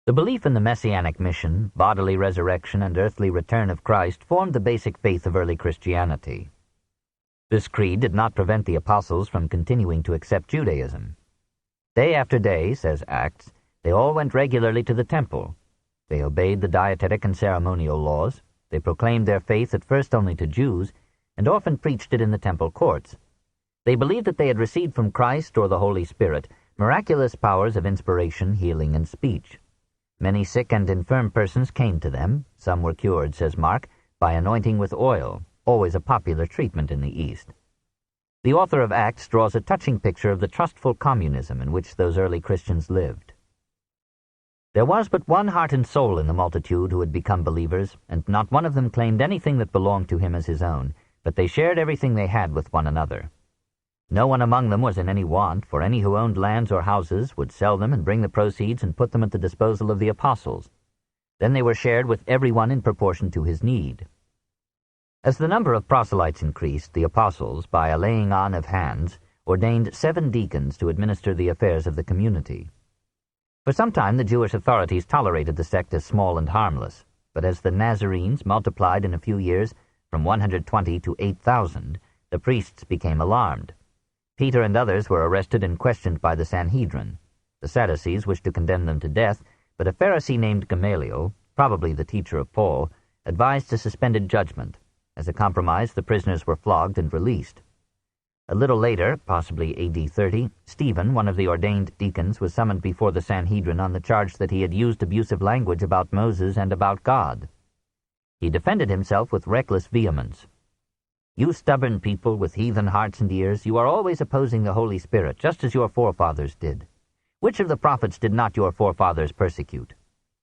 The belief in the messianic mission, bodily resurrection, and earthly return of Christ formed the basic faith of early Christianity. This creed did not prevent the apostles from continuing to accept Judaism. Day after day, says Acts, they all went regularly to the temple. They obeyed the dietetic and ceremonial laws. They proclaimed their faith at first only to Jews, and often preached it in the temple courts. They believed that they had received from Christ or the Holy Spirit miraculous powers of inspiration, healing, and speech. Many sick and infirm persons came to them. Some were cured, says Mark, by anointing with oil, always a popular treatment in the East. The author of Acts draws a touching picture of the trustful communism in which those early Christians lived. There was but one heart and soul in the multitude who had become believers, and not one of them claimed anything that belonged to him as his own, but they shared everything they had with one another. No one among them was in any want, for any who owned lands or houses would sell them and bring the proceeds and put them at the disposal of the apostles. Then they were shared with everyone in proportion to his need. As the number of proselytes increased, the apostles, by a laying on of hands, ordained 7 deacons to administer the affairs of the community. For some time the Jewish authorities tolerated the sect as small and harmless, but as the Nazarenes multiplied in a few years from 120 to 8,000, the priests became alarmed. Peter and others were arrested and questioned by the Sanhedrin. The Sadducees wished to condemn them to death, but a Pharisee named Gamaliel, probably the teacher of Paul, advised a suspended judgment. As a compromise, the prisoners were flogged and released. A little later, possibly A.D. 30, Stephen, one of the ordained deacons, was summoned before the Sanhedrin on the charge that he had used abusive language about Moses and about God. He defended himself with reckless vehemence. You stubborn people with heathen hearts and ears, you are always opposing the Holy Spirit, just as your forefathers did. Which of the prophets did not your forefathers persecute?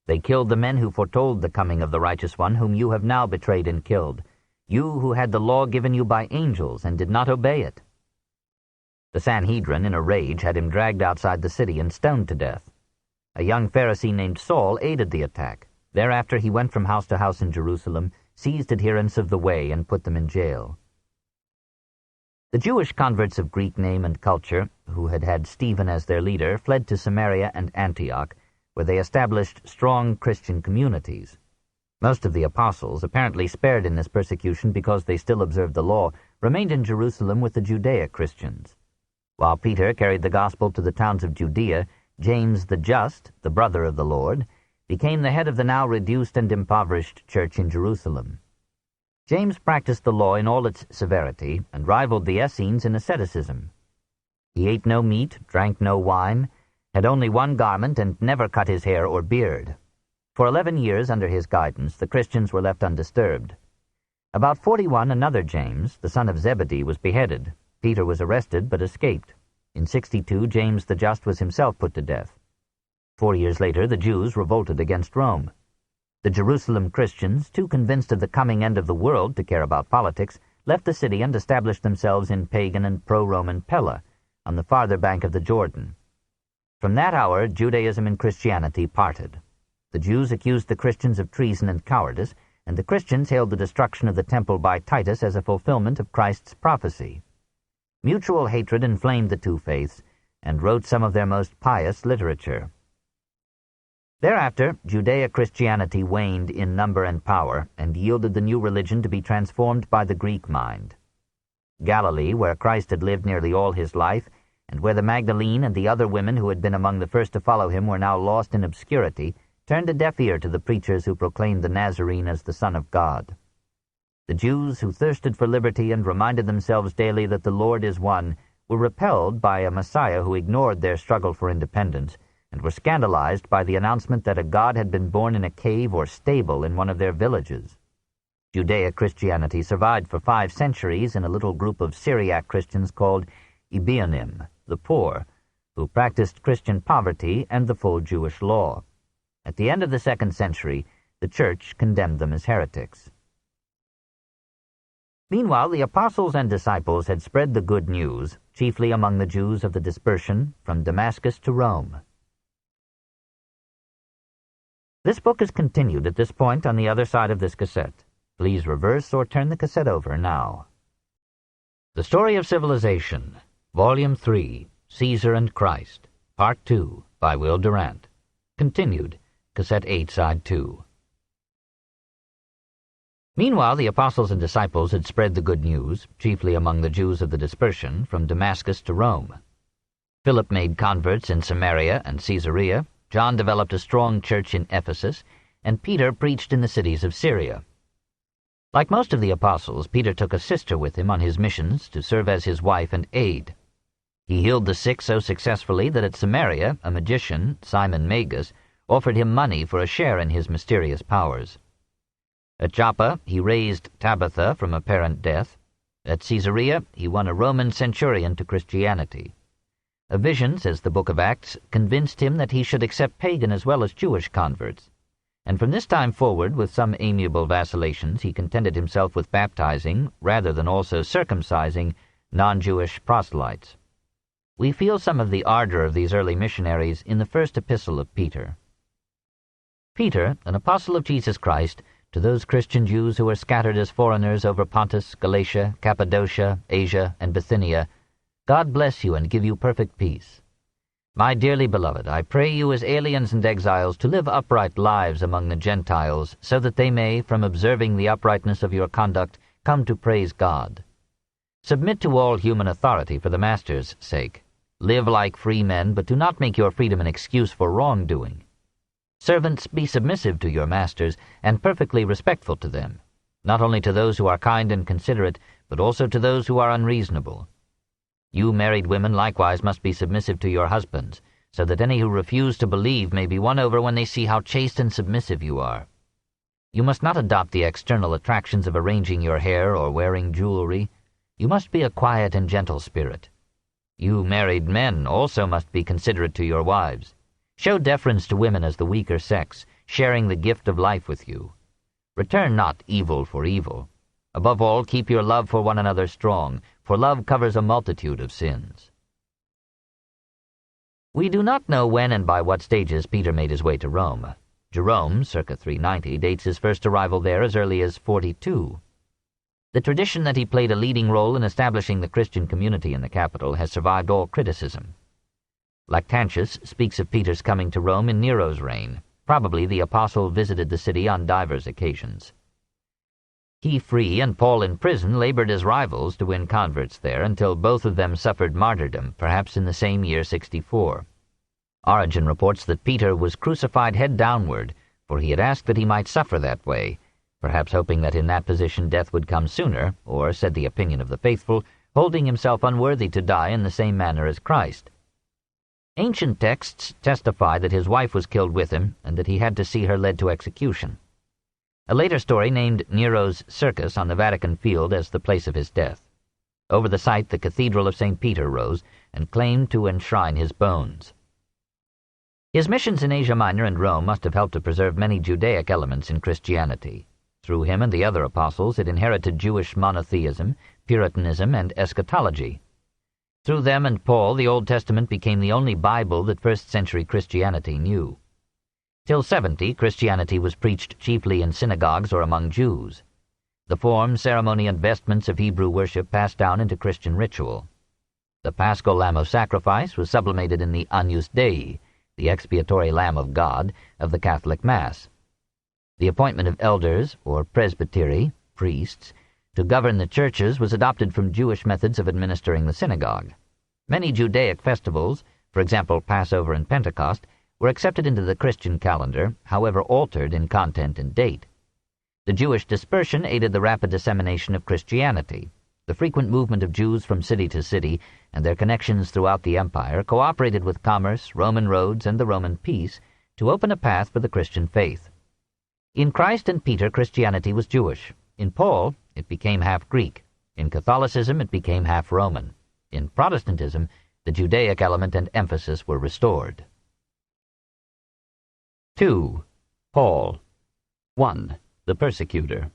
They killed the men who foretold the coming of the righteous one, whom you have now betrayed and killed. You who had the law given you by angels and did not obey it. The Sanhedrin, in a rage, had him dragged outside the city and stoned to death. A young Pharisee named Saul aided the attack. Thereafter he went from house to house in Jerusalem, seized adherents of the way, and put them in jail. The Jewish converts of Greek name and culture, who had had Stephen as their leader, fled to Samaria and Antioch, where they established strong Christian communities. Most of the apostles, apparently spared in this persecution because they still observed the law, remained in Jerusalem with the Judea Christians. While Peter carried the gospel to the towns of Judea, James the Just, the brother of the Lord, became the head of the now reduced and impoverished church in Jerusalem. James practiced the law in all its severity and rivaled the Essenes in asceticism. He ate no meat, drank no wine, had only one garment, and never cut his hair or beard. For 11 years under his guidance, the Christians were left undisturbed. About 41, another James, the son of Zebedee, was beheaded. Peter was arrested but escaped. In 62, James the Just was himself put to death. 4 years later, the Jews revolted against Rome. The Jerusalem Christians, too convinced of the coming end of the world to care about politics, left the city and established themselves in pagan and pro-Roman Pella, on the farther bank of the Jordan. From that hour, Judaism and Christianity parted. The Jews accused the Christians of treason and cowardice, and the Christians hailed the destruction of the temple by Titus as a fulfillment of Christ's prophecy. Mutual hatred inflamed the two faiths, and wrote some of their most pious literature. Thereafter, Judeo-Christianity waned in number and power, and yielded the new religion to be transformed by the Greek mind. Galilee, where Christ had lived nearly all his life, and where the Magdalene and the other women who had been among the first to follow him were now lost in obscurity, turned a deaf ear to the preachers who proclaimed the Nazarene as the Son of God. The Jews, who thirsted for liberty and reminded themselves daily that the Lord is one, were repelled by a Messiah who ignored their struggle for independence, and were scandalized by the announcement that a god had been born in a cave or stable in one of their villages. Judeo-Christianity survived for 5 centuries in a little group of Syriac Christians called Ebionim, the poor, who practiced Christian poverty and the full Jewish law. At the end of the 2nd century, the Church condemned them as heretics. Meanwhile, the apostles and disciples had spread the good news, chiefly among the Jews of the dispersion, from Damascus to Rome. This book is continued at this point on the other side of this cassette. Please reverse or turn the cassette over now. The Story of Civilization, Volume 3, Caesar and Christ, Part 2, by Will Durant. Continued, Cassette 8, Side 2. Meanwhile, the apostles and disciples had spread the good news, chiefly among the Jews of the dispersion, from Damascus to Rome. Philip made converts in Samaria and Caesarea, John developed a strong church in Ephesus, and Peter preached in the cities of Syria. Like most of the apostles, Peter took a sister with him on his missions to serve as his wife and aide. He healed the sick so successfully that at Samaria, a magician, Simon Magus, offered him money for a share in his mysterious powers. At Joppa, he raised Tabitha from apparent death. At Caesarea, he won a Roman centurion to Christianity. A vision, says the Book of Acts, convinced him that he should accept pagan as well as Jewish converts, and from this time forward, with some amiable vacillations, he contented himself with baptizing, rather than also circumcising, non-Jewish proselytes. We feel some of the ardor of these early missionaries in the first epistle of Peter. Peter, an apostle of Jesus Christ, to those Christian Jews who were scattered as foreigners over Pontus, Galatia, Cappadocia, Asia, and Bithynia, God bless you and give you perfect peace. My dearly beloved, I pray you as aliens and exiles to live upright lives among the Gentiles, so that they may, from observing the uprightness of your conduct, come to praise God. Submit to all human authority for the Master's sake. Live like free men, but do not make your freedom an excuse for wrongdoing. Servants, be submissive to your masters, and perfectly respectful to them, not only to those who are kind and considerate, but also to those who are unreasonable. You married women likewise must be submissive to your husbands, so that any who refuse to believe may be won over when they see how chaste and submissive you are. You must not adopt the external attractions of arranging your hair or wearing jewelry. You must be a quiet and gentle spirit. You married men also must be considerate to your wives. Show deference to women as the weaker sex, sharing the gift of life with you. Return not evil for evil. Above all, keep your love for one another strong, for love covers a multitude of sins. We do not know when and by what stages Peter made his way to Rome. Jerome, circa 390, dates his first arrival there as early as 42. The tradition that he played a leading role in establishing the Christian community in the capital has survived all criticism. Lactantius speaks of Peter's coming to Rome in Nero's reign. Probably the apostle visited the city on divers occasions. He free and Paul in prison labored as rivals to win converts there until both of them suffered martyrdom, perhaps in the same year 64. Origen reports that Peter was crucified head downward, for he had asked that he might suffer that way, perhaps hoping that in that position death would come sooner, or, said the opinion of the faithful, holding himself unworthy to die in the same manner as Christ. Ancient texts testify that his wife was killed with him, and that he had to see her led to execution. A later story named Nero's circus on the Vatican field as the place of his death. Over the site the Cathedral of St. Peter rose, and claimed to enshrine his bones. His missions in Asia Minor and Rome must have helped to preserve many Judaic elements in Christianity. Through him and the other apostles it inherited Jewish monotheism, Puritanism, and eschatology. Through them and Paul the Old Testament became the only Bible that first-century Christianity knew. Till 70, Christianity was preached chiefly in synagogues or among Jews. The form, ceremony, and vestments of Hebrew worship passed down into Christian ritual. The paschal lamb of sacrifice was sublimated in the Agnus Dei, the expiatory Lamb of God, of the Catholic Mass. The appointment of elders, or presbyteri, priests, to govern the churches was adopted from Jewish methods of administering the synagogue. Many Judaic festivals, for example Passover and Pentecost, were accepted into the Christian calendar, however altered in content and date. The Jewish dispersion aided the rapid dissemination of Christianity. The frequent movement of Jews from city to city and their connections throughout the empire cooperated with commerce, Roman roads, and the Roman peace to open a path for the Christian faith. In Christ and Peter, Christianity was Jewish. In Paul, it became half Greek. In Catholicism, it became half Roman. In Protestantism, the Judaic element and emphasis were restored. 2. Paul. 1. The Persecutor.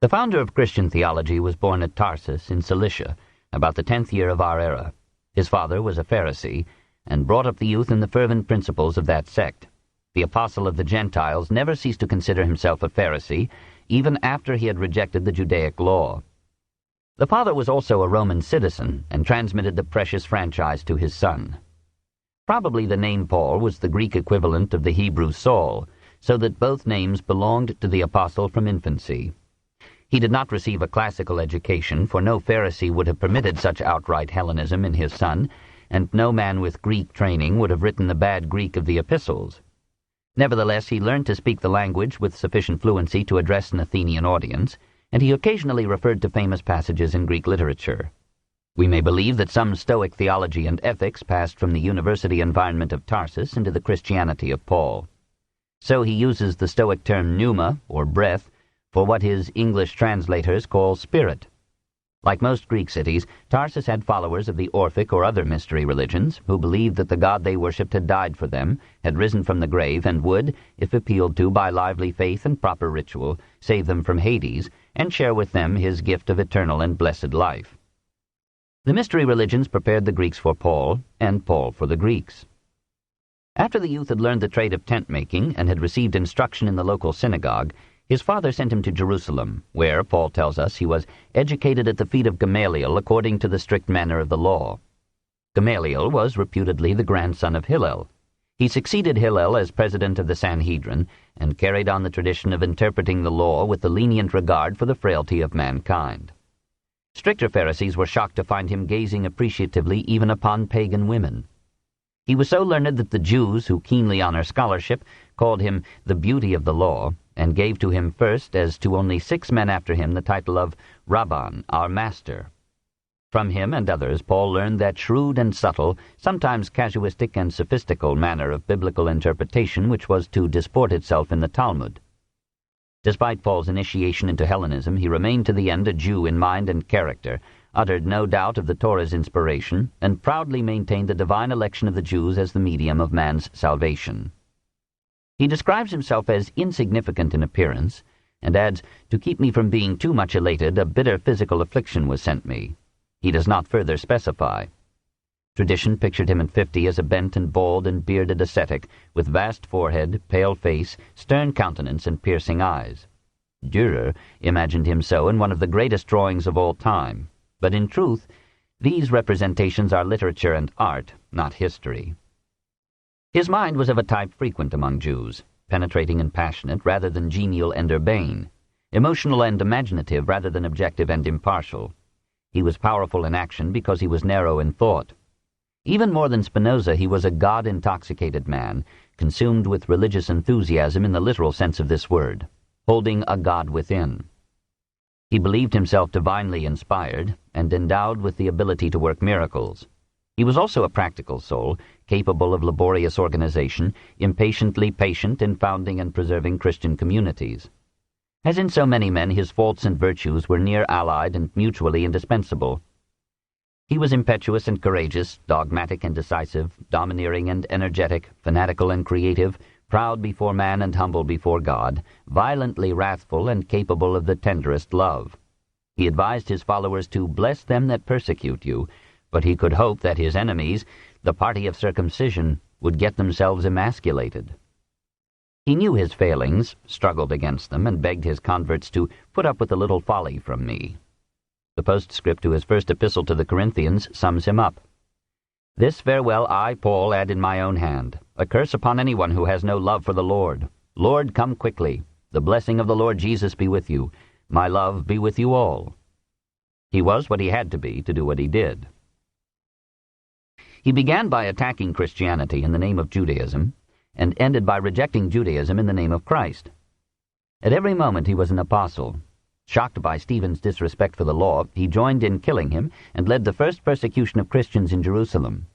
The founder of Christian theology was born at Tarsus in Cilicia, about the 10th year of our era. His father was a Pharisee, and brought up the youth in the fervent principles of that sect. The apostle of the Gentiles never ceased to consider himself a Pharisee, even after he had rejected the Judaic law. The father was also a Roman citizen, and transmitted the precious franchise to his son. Probably the name Paul was the Greek equivalent of the Hebrew Saul, so that both names belonged to the apostle from infancy. He did not receive a classical education, for no Pharisee would have permitted such outright Hellenism in his son, and no man with Greek training would have written the bad Greek of the epistles. Nevertheless, he learned to speak the language with sufficient fluency to address an Athenian audience, and he occasionally referred to famous passages in Greek literature. We may believe that some Stoic theology and ethics passed from the university environment of Tarsus into the Christianity of Paul. So he uses the Stoic term pneuma, or breath, for what his English translators call spirit. Like most Greek cities, Tarsus had followers of the Orphic or other mystery religions who believed that the god they worshipped had died for them, had risen from the grave, and would, if appealed to by lively faith and proper ritual, save them from Hades, and share with them his gift of eternal and blessed life. The mystery religions prepared the Greeks for Paul, and Paul for the Greeks. After the youth had learned the trade of tent-making and had received instruction in the local synagogue, his father sent him to Jerusalem, where, Paul tells us, he was educated at the feet of Gamaliel according to the strict manner of the law. Gamaliel was reputedly the grandson of Hillel. He succeeded Hillel as president of the Sanhedrin, and carried on the tradition of interpreting the law with the lenient regard for the frailty of mankind. Stricter Pharisees were shocked to find him gazing appreciatively even upon pagan women. He was so learned that the Jews, who keenly honor scholarship, called him the beauty of the law, and gave to him first, as to only 6 men after him, the title of Rabban, our master. From him and others Paul learned that shrewd and subtle, sometimes casuistic and sophistical manner of biblical interpretation which was to disport itself in the Talmud. Despite Paul's initiation into Hellenism, he remained to the end a Jew in mind and character, uttered no doubt of the Torah's inspiration, and proudly maintained the divine election of the Jews as the medium of man's salvation. He describes himself as insignificant in appearance, and adds, "To keep me from being too much elated, a bitter physical affliction was sent me." He does not further specify. Tradition pictured him at 50 as a bent and bald and bearded ascetic, with vast forehead, pale face, stern countenance, and piercing eyes. Dürer imagined him so in one of the greatest drawings of all time, but in truth, these representations are literature and art, not history. His mind was of a type frequent among Jews, penetrating and passionate rather than genial and urbane, emotional and imaginative rather than objective and impartial. He was powerful in action because he was narrow in thought. Even more than Spinoza, he was a God-intoxicated man, consumed with religious enthusiasm in the literal sense of this word, holding a God within. He believed himself divinely inspired and endowed with the ability to work miracles. He was also a practical soul, capable of laborious organization, impatiently patient in founding and preserving Christian communities. As in so many men, his faults and virtues were near allied and mutually indispensable. He was impetuous and courageous, dogmatic and decisive, domineering and energetic, fanatical and creative, proud before man and humble before God, violently wrathful and capable of the tenderest love. He advised his followers to bless them that persecute you, but he could hope that his enemies, the party of circumcision, would get themselves emasculated. He knew his failings, struggled against them, and begged his converts to put up with a little folly from me. The postscript to his first epistle to the Corinthians sums him up. This farewell I, Paul, add in my own hand. A curse upon anyone who has no love for the Lord. Lord, come quickly. The blessing of the Lord Jesus be with you. My love be with you all. He was what he had to be to do what he did. He began by attacking Christianity in the name of Judaism, and ended by rejecting Judaism in the name of Christ. At every moment he was an apostle. Shocked by Stephen's disrespect for the law, he joined in killing him and led the first persecution of Christians in Jerusalem.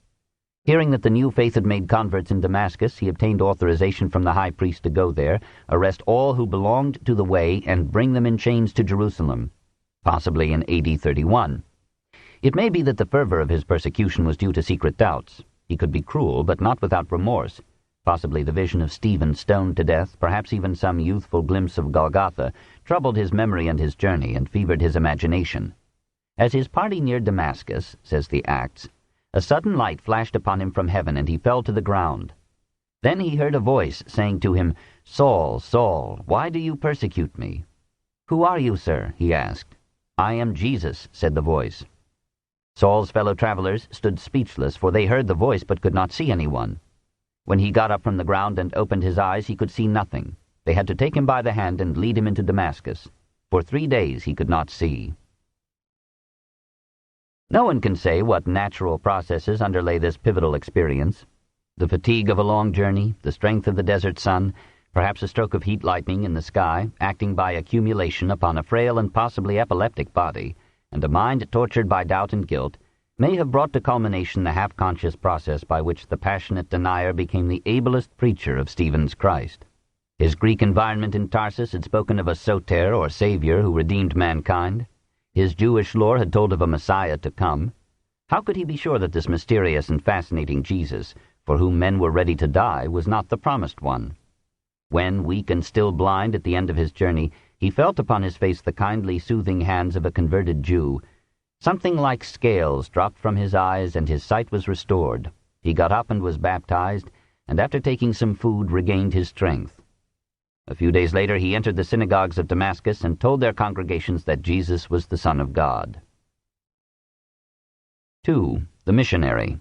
Hearing that the new faith had made converts in Damascus, he obtained authorization from the high priest to go there, arrest all who belonged to the way, and bring them in chains to Jerusalem, possibly in AD 31. It may be that the fervor of his persecution was due to secret doubts. He could be cruel, but not without remorse. Possibly the vision of Stephen stoned to death, perhaps even some youthful glimpse of Golgotha, troubled his memory and his journey, and fevered his imagination. As his party neared Damascus, says the Acts, a sudden light flashed upon him from heaven, and he fell to the ground. Then he heard a voice saying to him, Saul, Saul, why do you persecute me? Who are you, sir? He asked. I am Jesus, said the voice. Saul's fellow travelers stood speechless, for they heard the voice but could not see anyone. When he got up from the ground and opened his eyes, he could see nothing. They had to take him by the hand and lead him into Damascus. For 3 days he could not see. No one can say what natural processes underlay this pivotal experience. The fatigue of a long journey, the strength of the desert sun, perhaps a stroke of heat lightning in the sky, acting by accumulation upon a frail and possibly epileptic body, and a mind tortured by doubt and guilt, may have brought to culmination the half-conscious process by which the passionate denier became the ablest preacher of Stephen's Christ. His Greek environment in Tarsus had spoken of a soter, or savior, who redeemed mankind. His Jewish lore had told of a Messiah to come. How could he be sure that this mysterious and fascinating Jesus, for whom men were ready to die, was not the promised one? When, weak and still blind at the end of his journey, he felt upon his face the kindly, soothing hands of a converted Jew, something like scales dropped from his eyes, and his sight was restored. He got up and was baptized, and after taking some food regained his strength. A few days later he entered the synagogues of Damascus and told their congregations that Jesus was the Son of God. 2. The missionary.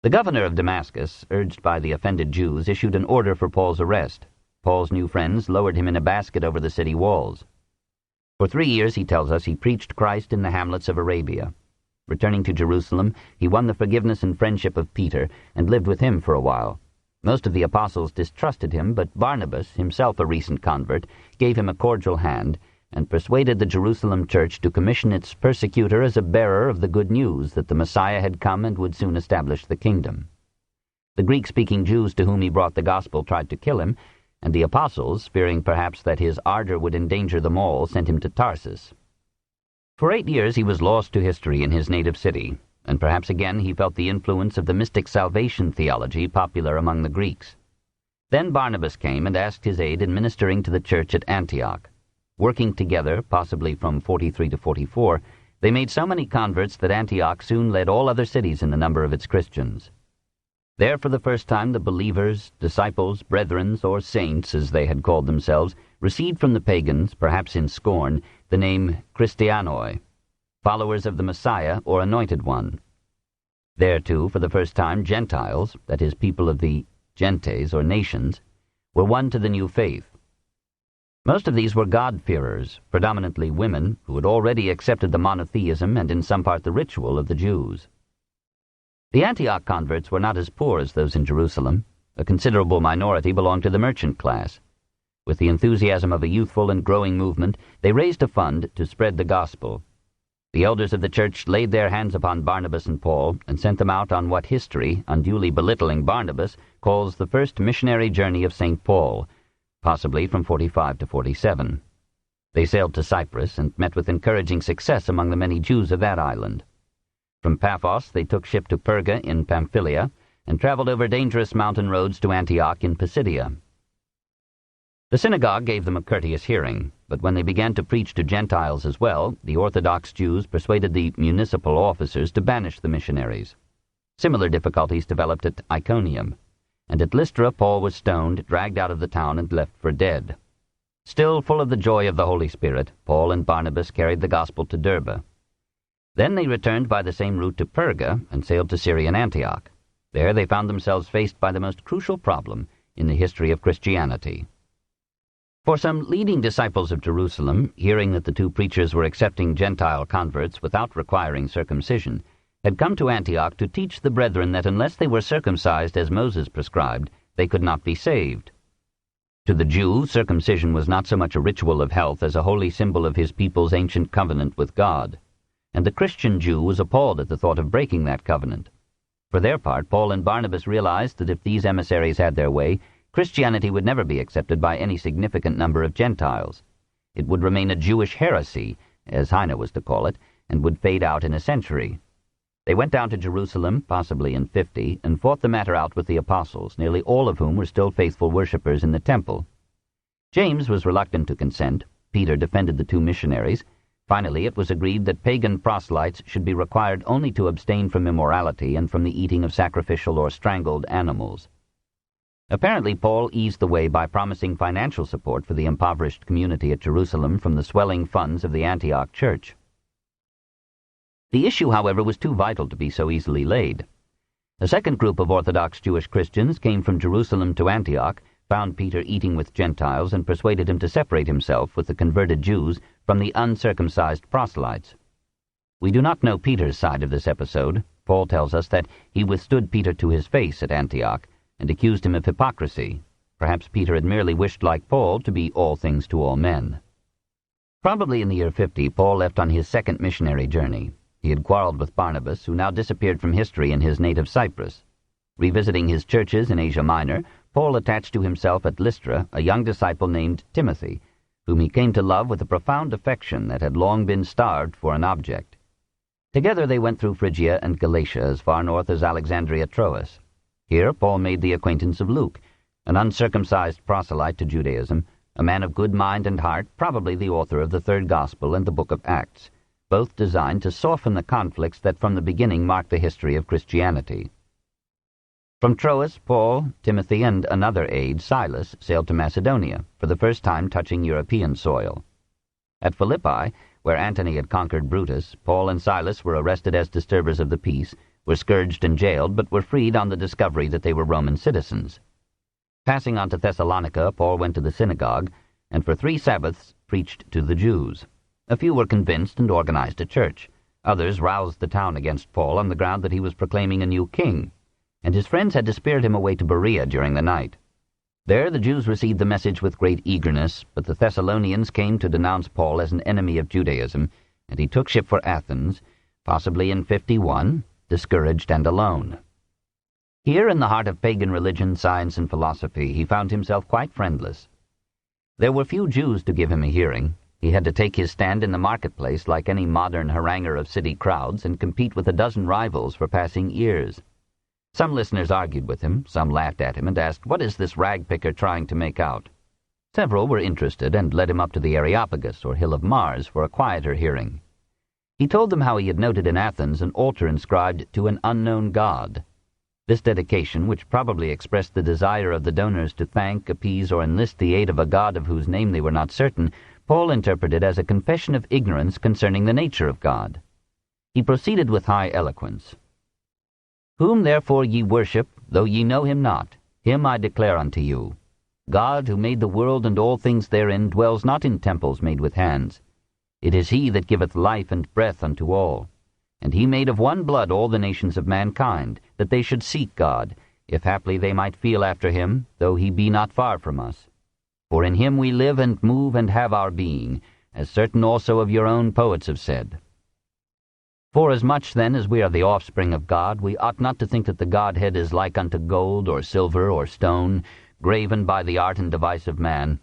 The governor of Damascus, urged by the offended Jews, issued an order for Paul's arrest. Paul's new friends lowered him in a basket over the city walls. For 3 years, he tells us, he preached Christ in the hamlets of Arabia. Returning to Jerusalem, he won the forgiveness and friendship of Peter, and lived with him for a while. Most of the apostles distrusted him, but Barnabas, himself a recent convert, gave him a cordial hand, and persuaded the Jerusalem church to commission its persecutor as a bearer of the good news that the Messiah had come and would soon establish the kingdom. The Greek-speaking Jews to whom he brought the gospel tried to kill him, and the apostles, fearing perhaps that his ardor would endanger them all, sent him to Tarsus. For 8 years he was lost to history in his native city, and perhaps again he felt the influence of the mystic salvation theology popular among the Greeks. Then Barnabas came and asked his aid in ministering to the church at Antioch. Working together, possibly from 43 to 44, They made so many converts that Antioch soon led all other cities in the number of its Christians. There for the first time the believers, disciples, brethren, or saints, as they had called themselves, received from the pagans, perhaps in scorn, the name Christianoi, followers of the Messiah or Anointed One. There, too, for the first time, Gentiles, that is, people of the gentes or nations, were won to the new faith. Most of these were God-fearers, predominantly women, who had already accepted the monotheism and in some part the ritual of the Jews. The Antioch converts were not as poor as those in Jerusalem. A considerable minority belonged to the merchant class. With the enthusiasm of a youthful and growing movement, they raised a fund to spread the gospel. The elders of the church laid their hands upon Barnabas and Paul and sent them out on what history, unduly belittling Barnabas, calls the first missionary journey of St. Paul, possibly from 45 to 47. They sailed to Cyprus and met with encouraging success among the many Jews of that island. From Paphos they took ship to Perga in Pamphylia and traveled over dangerous mountain roads to Antioch in Pisidia. The synagogue gave them a courteous hearing, but when they began to preach to Gentiles as well, the Orthodox Jews persuaded the municipal officers to banish the missionaries. Similar difficulties developed at Iconium, and at Lystra Paul was stoned, dragged out of the town, and left for dead. Still full of the joy of the Holy Spirit, Paul and Barnabas carried the gospel to Derbe. Then they returned by the same route to Perga and sailed to Syrian Antioch. There they found themselves faced by the most crucial problem in the history of Christianity. For some leading disciples of Jerusalem, hearing that the two preachers were accepting Gentile converts without requiring circumcision, had come to Antioch to teach the brethren that unless they were circumcised as Moses prescribed, they could not be saved. To the Jew, circumcision was not so much a ritual of health as a holy symbol of his people's ancient covenant with God, and the Christian Jew was appalled at the thought of breaking that covenant. For their part, Paul and Barnabas realized that if these emissaries had their way, Christianity would never be accepted by any significant number of Gentiles. It would remain a Jewish heresy, as Heine was to call it, and would fade out in a century. They went down to Jerusalem, possibly in 50, and fought the matter out with the apostles, nearly all of whom were still faithful worshippers in the temple. James was reluctant to consent. Peter defended the two missionaries. Finally, it was agreed that pagan proselytes should be required only to abstain from immorality and from the eating of sacrificial or strangled animals. Apparently, Paul eased the way by promising financial support for the impoverished community at Jerusalem from the swelling funds of the Antioch church. The issue, however, was too vital to be so easily laid. A second group of Orthodox Jewish Christians came from Jerusalem to Antioch, found Peter eating with Gentiles, and persuaded him to separate himself with the converted Jews from the uncircumcised proselytes. We do not know Peter's side of this episode. Paul tells us that he withstood Peter to his face at Antioch and accused him of hypocrisy. Perhaps Peter had merely wished, like Paul, to be all things to all men. Probably in the year 50, Paul left on his second missionary journey. He had quarreled with Barnabas, who now disappeared from history in his native Cyprus. Revisiting his churches in Asia Minor, Paul attached to himself at Lystra a young disciple named Timothy, whom he came to love with a profound affection that had long been starved for an object. Together they went through Phrygia and Galatia as far north as Alexandria Troas. Here Paul made the acquaintance of Luke, an uncircumcised proselyte to Judaism, a man of good mind and heart, probably the author of the third Gospel and the book of Acts, both designed to soften the conflicts that from the beginning marked the history of Christianity. From Troas, Paul, Timothy, and another aide, Silas, sailed to Macedonia, for the first time touching European soil. At Philippi, where Antony had conquered Brutus, Paul and Silas were arrested as disturbers of the peace, were scourged and jailed, but were freed on the discovery that they were Roman citizens. Passing on to Thessalonica, Paul went to the synagogue, and for 3 Sabbaths preached to the Jews. A few were convinced and organized a church. Others roused the town against Paul on the ground that he was proclaiming a new king, and his friends had to spirit him away to Berea during the night. There the Jews received the message with great eagerness, but the Thessalonians came to denounce Paul as an enemy of Judaism, and he took ship for Athens, possibly in 51, discouraged and alone. Here, in the heart of pagan religion, science, and philosophy, he found himself quite friendless. There were few Jews to give him a hearing. He had to take his stand in the marketplace like any modern haranguer of city crowds and compete with a dozen rivals for passing ears. Some listeners argued with him, some laughed at him and asked, "What is this rag-picker trying to make out?" Several were interested and led him up to the Areopagus, or Hill of Mars, for a quieter hearing. He told them how he had noted in Athens an altar inscribed to an unknown god. This dedication, which probably expressed the desire of the donors to thank, appease, or enlist the aid of a god of whose name they were not certain, Paul interpreted as a confession of ignorance concerning the nature of God. He proceeded with high eloquence. "Whom therefore ye worship, though ye know him not, him I declare unto you. God, who made the world and all things therein, dwells not in temples made with hands. It is he that giveth life and breath unto all. And he made of one blood all the nations of mankind, that they should seek God, if haply they might feel after him, though he be not far from us. For in him we live and move and have our being, as certain also of your own poets have said. Forasmuch then as we are the offspring of God, we ought not to think that the Godhead is like unto gold or silver or stone, graven by the art and device of man.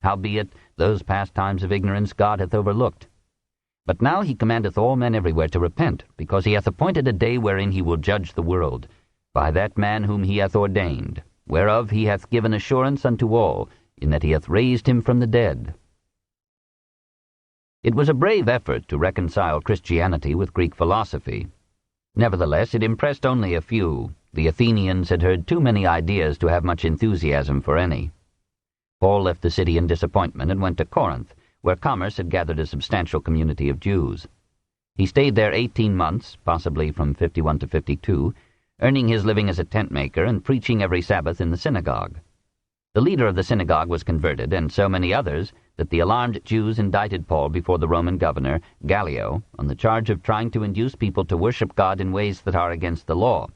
Howbeit, those past times of ignorance God hath overlooked. But now he commandeth all men everywhere to repent, because he hath appointed a day wherein he will judge the world, by that man whom he hath ordained, whereof he hath given assurance unto all, in that he hath raised him from the dead." It was a brave effort to reconcile Christianity with Greek philosophy. Nevertheless, it impressed only a few. The Athenians had heard too many ideas to have much enthusiasm for any. Paul left the city in disappointment and went to Corinth, where commerce had gathered a substantial community of Jews. He stayed there 18 months, possibly from 51 to 52, earning his living as a tent-maker and preaching every Sabbath in the synagogue. The leader of the synagogue was converted, and so many others, that the alarmed Jews indicted Paul before the Roman governor, Gallio, on the charge of trying to induce people to worship God in ways that are against the law.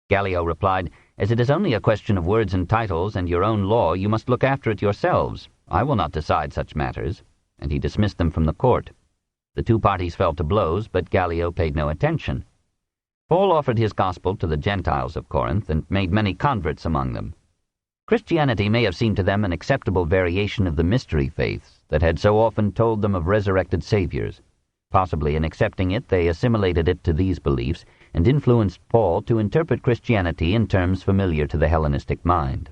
Gallio replied, "As it is only a question of words and titles and your own law, you must look after it yourselves. I will not decide such matters," and he dismissed them from the court. The two parties fell to blows, but Gallio paid no attention. Paul offered his gospel to the Gentiles of Corinth and made many converts among them. Christianity may have seemed to them an acceptable variation of the mystery faiths that had so often told them of resurrected saviors. Possibly in accepting it they assimilated it to these beliefs and influenced Paul to interpret Christianity in terms familiar to the Hellenistic mind.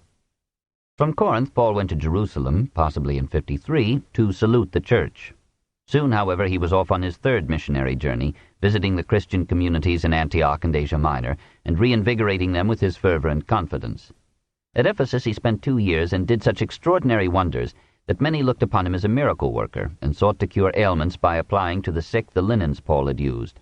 From Corinth Paul went to Jerusalem, possibly in 53, to salute the church. Soon, however, he was off on his third missionary journey, visiting the Christian communities in Antioch and Asia Minor, and reinvigorating them with his fervor and confidence. At Ephesus he spent 2 years and did such extraordinary wonders that many looked upon him as a miracle worker and sought to cure ailments by applying to the sick the linens Paul had used.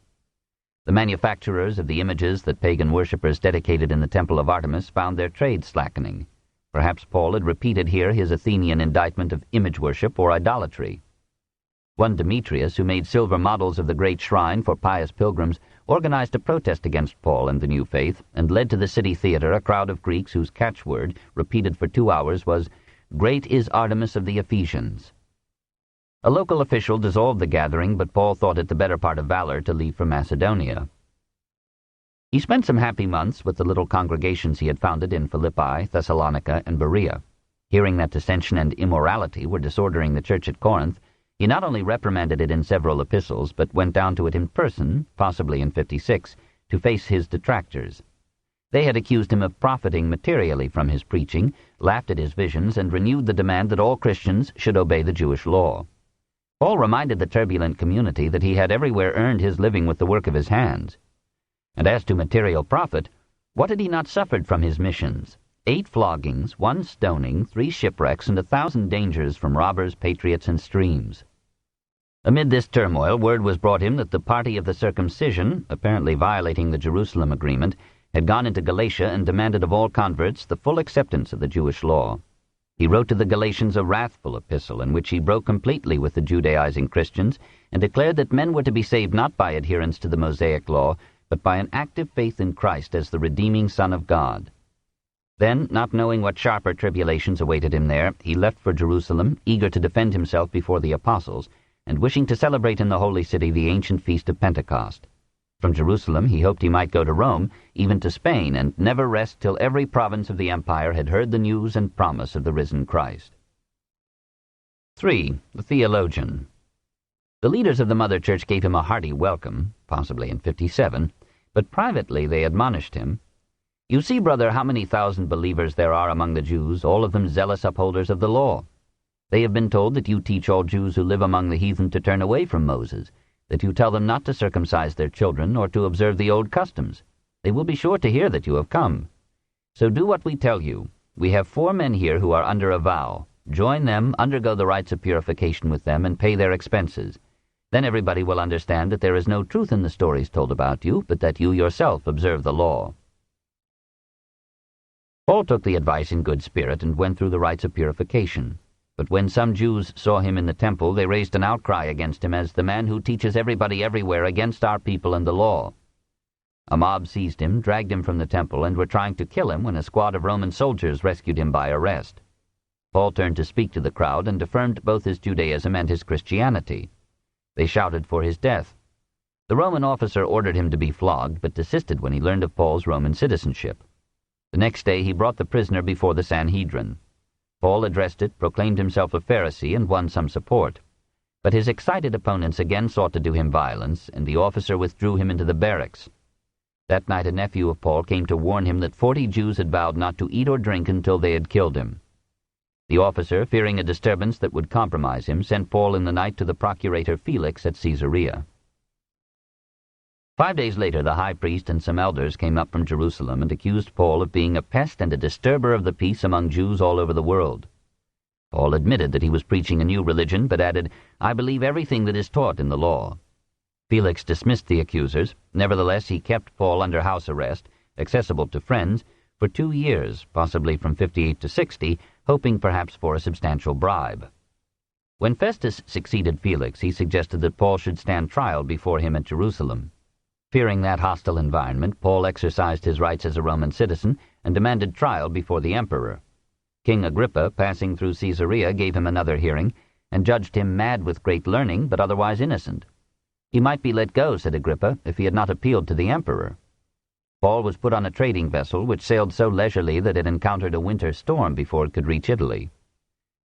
The manufacturers of the images that pagan worshippers dedicated in the temple of Artemis found their trade slackening. Perhaps Paul had repeated here his Athenian indictment of image worship or idolatry. One Demetrius, who made silver models of the great shrine for pious pilgrims, organized a protest against Paul and the new faith, and led to the city theater a crowd of Greeks whose catchword, repeated for 2 hours, was, "Great is Artemis of the Ephesians." A local official dissolved the gathering, but Paul thought it the better part of valor to leave for Macedonia. He spent some happy months with the little congregations he had founded in Philippi, Thessalonica, and Berea. Hearing that dissension and immorality were disordering the church at Corinth, he not only reprimanded it in several epistles, but went down to it in person, possibly in 56, to face his detractors. They had accused him of profiting materially from his preaching, laughed at his visions, and renewed the demand that all Christians should obey the Jewish law. Paul reminded the turbulent community that he had everywhere earned his living with the work of his hands. And as to material profit, what had he not suffered from his missions? 8 floggings, 1 stoning, 3 shipwrecks, and 1,000 dangers from robbers, patriots, and streams. Amid this turmoil, word was brought him that the party of the circumcision, apparently violating the Jerusalem agreement, had gone into Galatia and demanded of all converts the full acceptance of the Jewish law. He wrote to the Galatians a wrathful epistle in which he broke completely with the Judaizing Christians and declared that men were to be saved not by adherence to the Mosaic law, but by an active faith in Christ as the redeeming Son of God. Then, not knowing what sharper tribulations awaited him there, he left for Jerusalem, eager to defend himself before the apostles, and wishing to celebrate in the holy city the ancient feast of Pentecost. From Jerusalem he hoped he might go to Rome, even to Spain, and never rest till every province of the empire had heard the news and promise of the risen Christ. 3. The Theologian. The leaders of the Mother Church gave him a hearty welcome, possibly in 57, but privately they admonished him, "You see, brother, how many thousand believers there are among the Jews, all of them zealous upholders of the law. They have been told that you teach all Jews who live among the heathen to turn away from Moses. that you tell them not to circumcise their children or to observe the old customs. They will be sure to hear that you have come. So do what we tell you. We have 4 men here who are under a vow. Join them, undergo the rites of purification with them, and pay their expenses. Then everybody will understand that there is no truth in the stories told about you, but that you yourself observe the law." Paul took the advice in good spirit and went through the rites of purification. But when some Jews saw him in the temple, they raised an outcry against him as the man who teaches everybody everywhere against our people and the law. A mob seized him, dragged him from the temple, and were trying to kill him when a squad of Roman soldiers rescued him by arrest. Paul turned to speak to the crowd and affirmed both his Judaism and his Christianity. They shouted for his death. The Roman officer ordered him to be flogged, but desisted when he learned of Paul's Roman citizenship. The next day he brought the prisoner before the Sanhedrin. Paul addressed it, proclaimed himself a Pharisee, and won some support. But his excited opponents again sought to do him violence, and the officer withdrew him into the barracks. That night a nephew of Paul came to warn him that 40 Jews had vowed not to eat or drink until they had killed him. The officer, fearing a disturbance that would compromise him, sent Paul in the night to the procurator Felix at Caesarea. 5 days later the high priest and some elders came up from Jerusalem and accused Paul of being a pest and a disturber of the peace among Jews all over the world. Paul admitted that he was preaching a new religion, but added, "I believe everything that is taught in the law." Felix dismissed the accusers. Nevertheless, he kept Paul under house arrest, accessible to friends, for 2 years, possibly from 58 to 60, hoping perhaps for a substantial bribe. When Festus succeeded Felix, he suggested that Paul should stand trial before him at Jerusalem. Fearing that hostile environment, Paul exercised his rights as a Roman citizen and demanded trial before the emperor. King Agrippa, passing through Caesarea, gave him another hearing and judged him mad with great learning, but otherwise innocent. He might be let go, said Agrippa, if he had not appealed to the emperor. Paul was put on a trading vessel which sailed so leisurely that it encountered a winter storm before it could reach Italy.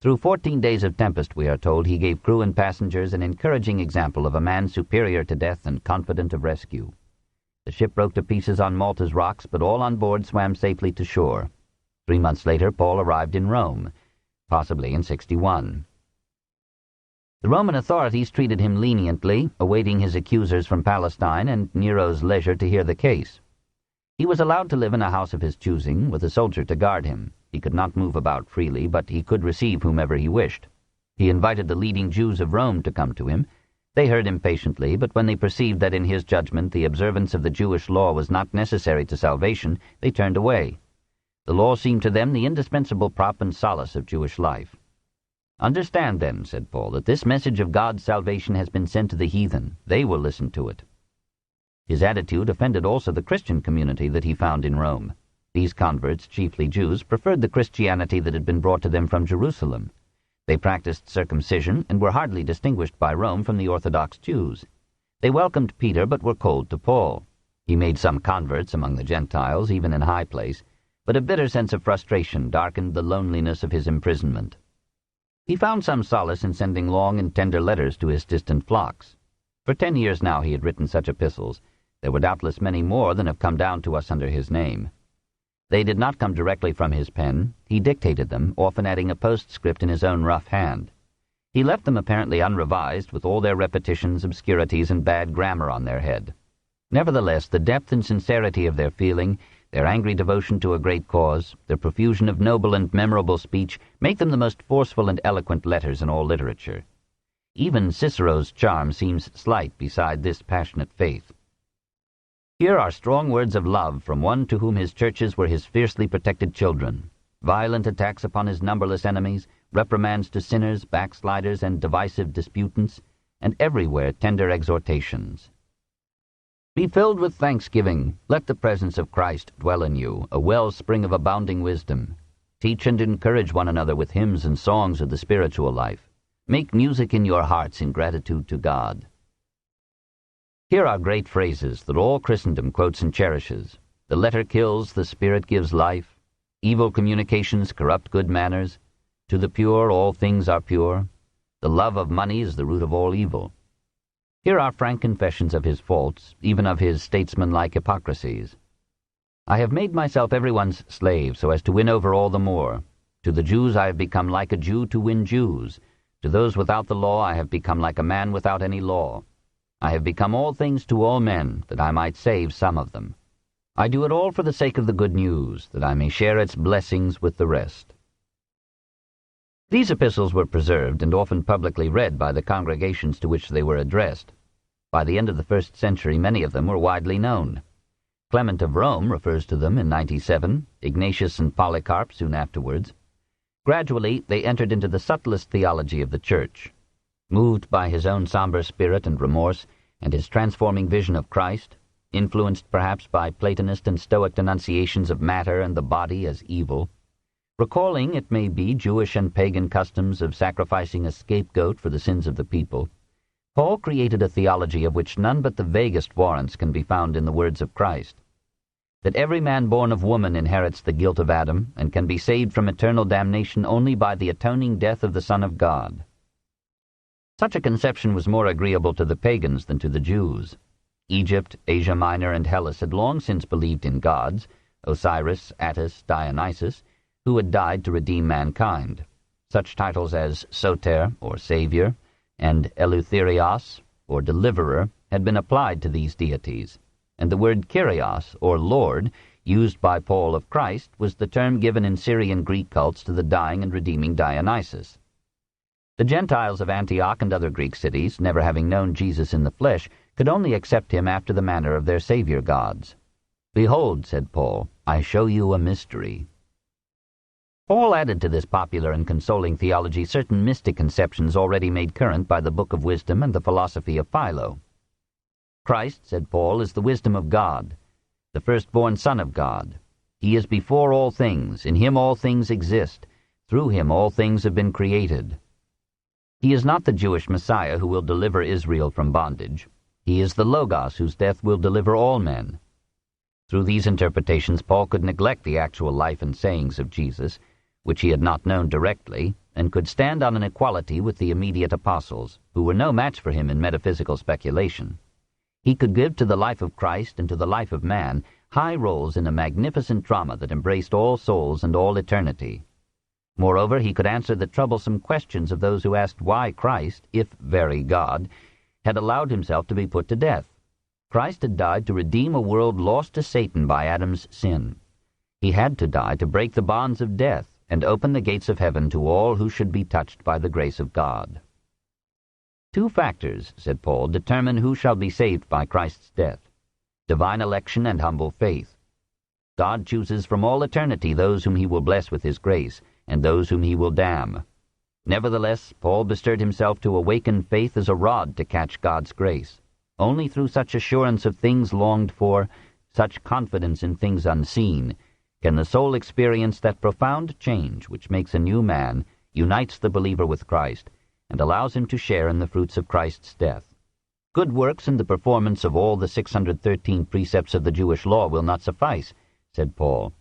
Through 14 days of tempest, we are told, he gave crew and passengers an encouraging example of a man superior to death and confident of rescue. The ship broke to pieces on Malta's rocks, but all on board swam safely to shore. 3 months later, Paul arrived in Rome, possibly in 61. The Roman authorities treated him leniently, awaiting his accusers from Palestine and Nero's leisure to hear the case. He was allowed to live in a house of his choosing, with a soldier to guard him. He could not move about freely, but he could receive whomever he wished. He invited the leading Jews of Rome to come to him. They heard him patiently, but when they perceived that in his judgment the observance of the Jewish law was not necessary to salvation, they turned away. The law seemed to them the indispensable prop and solace of Jewish life. "Understand, then," said Paul, "that this message of God's salvation has been sent to the heathen. They will listen to it." His attitude offended also the Christian community that he found in Rome. These converts, chiefly Jews, preferred the Christianity that had been brought to them from Jerusalem. They practiced circumcision and were hardly distinguished by Rome from the Orthodox Jews. They welcomed Peter but were cold to Paul. He made some converts among the Gentiles, even in high place, but a bitter sense of frustration darkened the loneliness of his imprisonment. He found some solace in sending long and tender letters to his distant flocks. For 10 years now he had written such epistles. There were doubtless many more than have come down to us under his name. They did not come directly from his pen. He dictated them, often adding a postscript in his own rough hand. He left them apparently unrevised, with all their repetitions, obscurities, and bad grammar on their head. Nevertheless, the depth and sincerity of their feeling, their angry devotion to a great cause, their profusion of noble and memorable speech, make them the most forceful and eloquent letters in all literature. Even Cicero's charm seems slight beside this passionate faith. Here are strong words of love from one to whom his churches were his fiercely protected children. Violent attacks upon his numberless enemies, reprimands to sinners, backsliders, and divisive disputants, and everywhere tender exhortations. Be filled with thanksgiving. Let the presence of Christ dwell in you, a wellspring of abounding wisdom. Teach and encourage one another with hymns and songs of the spiritual life. Make music in your hearts in gratitude to God. Here are great phrases that all Christendom quotes and cherishes. The letter kills, the spirit gives life. Evil communications corrupt good manners. To the pure all things are pure. The love of money is the root of all evil. Here are frank confessions of his faults, even of his statesmanlike hypocrisies. I have made myself everyone's slave so as to win over all the more. To the Jews I have become like a Jew to win Jews. To those without the law I have become like a man without any law. I have become all things to all men, that I might save some of them. I do it all for the sake of the good news, that I may share its blessings with the rest." These epistles were preserved and often publicly read by the congregations to which they were addressed. By the end of the 1st century, many of them were widely known. Clement of Rome refers to them in 97, Ignatius and Polycarp soon afterwards. Gradually, they entered into the subtlest theology of the Church. Moved by his own somber spirit and remorse, and his transforming vision of Christ, influenced perhaps by Platonist and Stoic denunciations of matter and the body as evil, recalling, it may be, Jewish and pagan customs of sacrificing a scapegoat for the sins of the people, Paul created a theology of which none but the vaguest warrants can be found in the words of Christ: that every man born of woman inherits the guilt of Adam and can be saved from eternal damnation only by the atoning death of the Son of God. Such a conception was more agreeable to the pagans than to the Jews. Egypt, Asia Minor, and Hellas had long since believed in gods, Osiris, Attis, Dionysus, who had died to redeem mankind. Such titles as Soter, or Savior, and Eleutherios, or Deliverer, had been applied to these deities, and the word Kyrios, or Lord, used by Paul of Christ, was the term given in Syrian Greek cults to the dying and redeeming Dionysus. The Gentiles of Antioch and other Greek cities, never having known Jesus in the flesh, could only accept him after the manner of their Savior gods. "Behold," said Paul, "I show you a mystery." Paul added to this popular and consoling theology certain mystic conceptions already made current by the Book of Wisdom and the philosophy of Philo. "Christ," said Paul, "is the wisdom of God, the firstborn Son of God. He is before all things, in him all things exist, through him all things have been created." He is not the Jewish Messiah who will deliver Israel from bondage. He is the Logos whose death will deliver all men. Through these interpretations, Paul could neglect the actual life and sayings of Jesus, which he had not known directly, and could stand on an equality with the immediate apostles, who were no match for him in metaphysical speculation. He could give to the life of Christ and to the life of man high roles in a magnificent drama that embraced all souls and all eternity. Moreover, he could answer the troublesome questions of those who asked why Christ, if very God, had allowed himself to be put to death. Christ had died to redeem a world lost to Satan by Adam's sin. He had to die to break the bonds of death and open the gates of heaven to all who should be touched by the grace of God. "Two factors," said Paul, "determine who shall be saved by Christ's death: divine election and humble faith. God chooses from all eternity those whom he will bless with his grace, and those whom he will damn. Nevertheless, Paul bestirred himself to awaken faith as a rod to catch God's grace. Only through such assurance of things longed for, such confidence in things unseen, can the soul experience that profound change which makes a new man, unites the believer with Christ, and allows him to share in the fruits of Christ's death. Good works and the performance of all the 613 precepts of the Jewish law will not suffice," said Paul.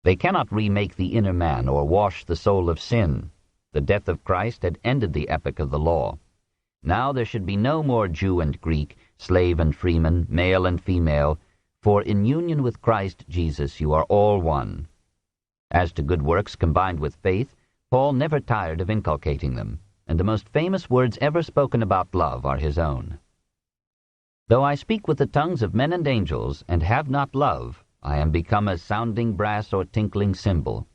"They cannot remake the inner man or wash the soul of sin. The death of Christ had ended the epoch of the law. Now there should be no more Jew and Greek, slave and freeman, male and female, for in union with Christ Jesus you are all one." As to good works combined with faith, Paul never tired of inculcating them, and the most famous words ever spoken about love are his own. "Though I speak with the tongues of men and angels, and have not love, I am become as sounding brass or tinkling cymbal.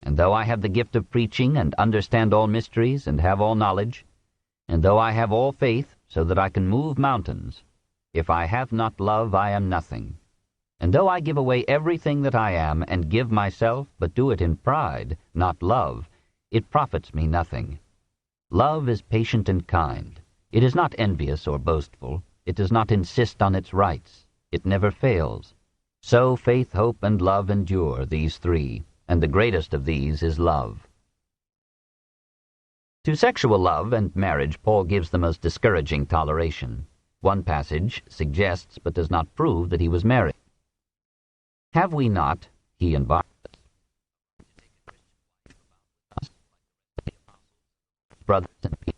And though I have the gift of preaching, and understand all mysteries, and have all knowledge, and though I have all faith, so that I can move mountains, if I have not love, I am nothing. And though I give away everything that I am, and give myself, but do it in pride, not love, it profits me nothing. Love is patient and kind. It is not envious or boastful. It does not insist on its rights. It never fails. So faith, hope, and love endure, these three, and the greatest of these is love." To sexual love and marriage Paul gives the most discouraging toleration. One passage suggests but does not prove that he was married. "Have we not," he and Barnabas, brothers and Peter,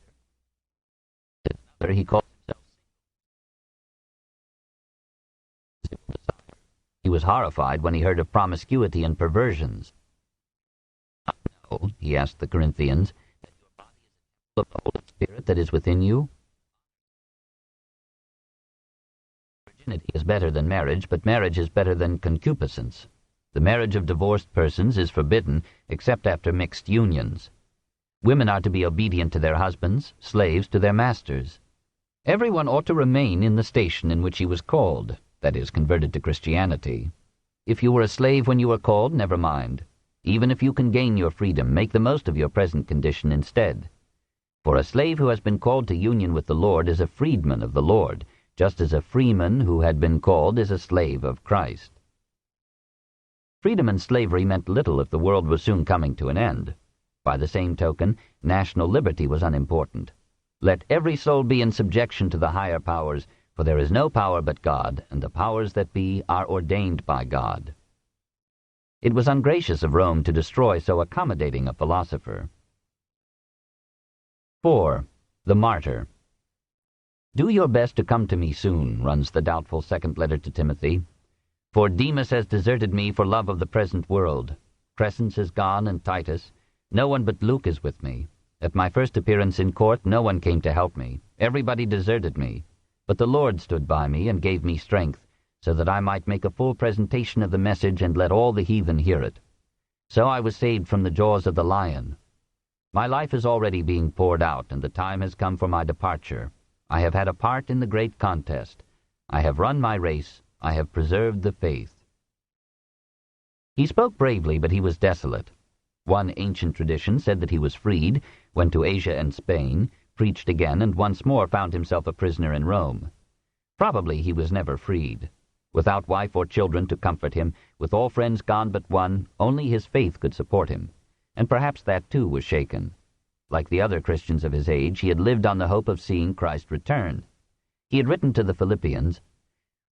another he called himself single. He was horrified when he heard of promiscuity and perversions. "No," he asked the Corinthians, "that your body is a temple of the Holy Spirit that is within you? Virginity is better than marriage, but marriage is better than concupiscence. The marriage of divorced persons is forbidden except after mixed unions. Women are to be obedient to their husbands, slaves to their masters. Everyone ought to remain in the station in which he was called, that is, converted to Christianity. If you were a slave when you were called, never mind. Even if you can gain your freedom, make the most of your present condition instead. For a slave who has been called to union with the Lord is a freedman of the Lord, just as a freeman who had been called is a slave of Christ. Freedom and slavery meant little if the world was soon coming to an end. By the same token, national liberty was unimportant. Let every soul be in subjection to the higher powers, for there is no power but God, and the powers that be are ordained by God. It was ungracious of Rome to destroy so accommodating a philosopher. 4. The Martyr. "Do your best to come to me soon," runs the doubtful second letter to Timothy. "For Demas has deserted me for love of the present world. Crescens is gone, and Titus. No one but Luke is with me. At my first appearance in court, no one came to help me. Everybody deserted me. But the Lord stood by me and gave me strength, so that I might make a full presentation of the message and let all the heathen hear it. So I was saved from the jaws of the lion. My life is already being poured out, and the time has come for my departure. I have had a part in the great contest. I have run my race. I have preserved the faith." He spoke bravely, but he was desolate. One ancient tradition said that he was freed, went to Asia and Spain, preached again, and once more found himself a prisoner in Rome. Probably he was never freed. Without wife or children to comfort him, with all friends gone but one, only his faith could support him, and perhaps that too was shaken. Like the other Christians of his age, he had lived on the hope of seeing Christ return. He had written to the Philippians,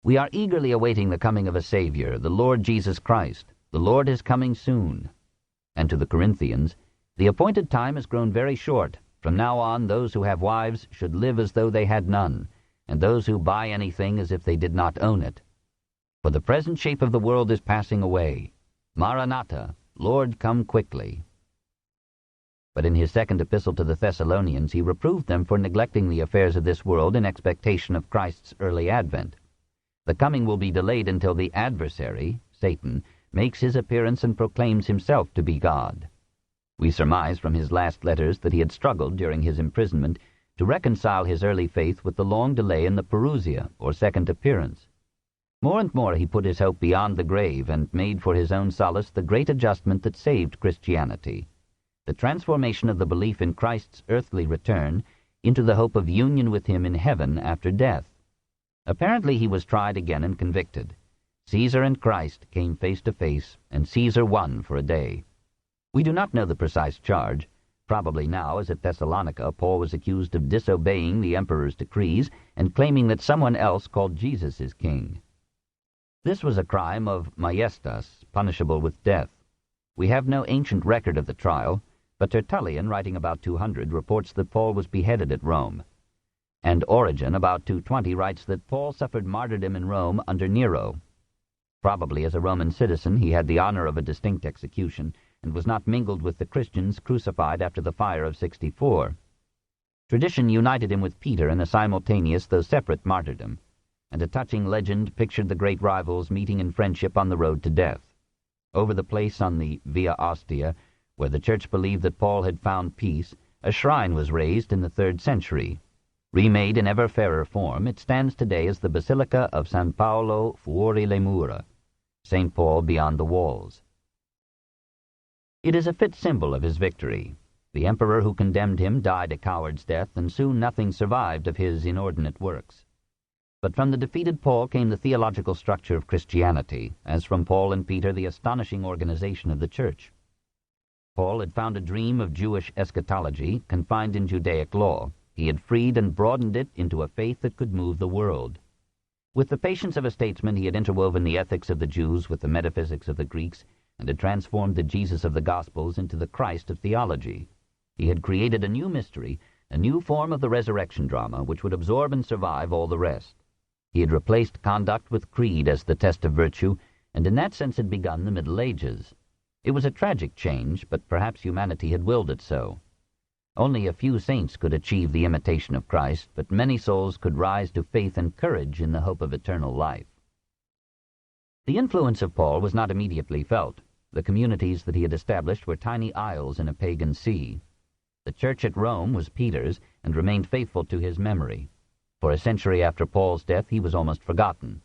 "We are eagerly awaiting the coming of a Savior, the Lord Jesus Christ. The Lord is coming soon." And to the Corinthians, "The appointed time has grown very short. From now on, those who have wives should live as though they had none, and those who buy anything as if they did not own it. For the present shape of the world is passing away. Maranatha, Lord, come quickly." But in his second epistle to the Thessalonians, he reproved them for neglecting the affairs of this world in expectation of Christ's early advent. The coming will be delayed until the adversary, Satan, makes his appearance and proclaims himself to be God. We surmise from his last letters that he had struggled during his imprisonment to reconcile his early faith with the long delay in the parousia, or second appearance. More and more he put his hope beyond the grave and made for his own solace the great adjustment that saved Christianity, the transformation of the belief in Christ's earthly return into the hope of union with him in heaven after death. Apparently he was tried again and convicted. Caesar and Christ came face to face, and Caesar won for a day. We do not know the precise charge. Probably now, as at Thessalonica, Paul was accused of disobeying the emperor's decrees and claiming that someone else called Jesus his king. This was a crime of maiestas, punishable with death. We have no ancient record of the trial, but Tertullian, writing about 200, reports that Paul was beheaded at Rome. And Origen, about 220, writes that Paul suffered martyrdom in Rome under Nero. Probably as a Roman citizen he had the honor of a distinct execution, and was not mingled with the Christians crucified after the fire of 64. Tradition united him with Peter in a simultaneous though separate martyrdom, and a touching legend pictured the great rivals meeting in friendship on the road to death. Over the place on the Via Ostia, where the Church believed that Paul had found peace, a shrine was raised in the 3rd century. Remade in ever fairer form, it stands today as the Basilica of San Paolo fuori le mura, St. Paul beyond the walls. It is a fit symbol of his victory. The emperor who condemned him died a coward's death, and soon nothing survived of his inordinate works. But from the defeated Paul came the theological structure of Christianity, as from Paul and Peter the astonishing organization of the Church. Paul had found a dream of Jewish eschatology confined in Judaic law. He had freed and broadened it into a faith that could move the world. With the patience of a statesman, he had interwoven the ethics of the Jews with the metaphysics of the Greeks, and had transformed the Jesus of the Gospels into the Christ of theology. He had created a new mystery, a new form of the resurrection drama, which would absorb and survive all the rest. He had replaced conduct with creed as the test of virtue, and in that sense had begun the Middle Ages. It was a tragic change, but perhaps humanity had willed it so. Only a few saints could achieve the imitation of Christ, but many souls could rise to faith and courage in the hope of eternal life. The influence of Paul was not immediately felt. The communities that he had established were tiny isles in a pagan sea. The church at Rome was Peter's and remained faithful to his memory. For a century after Paul's death, he was almost forgotten.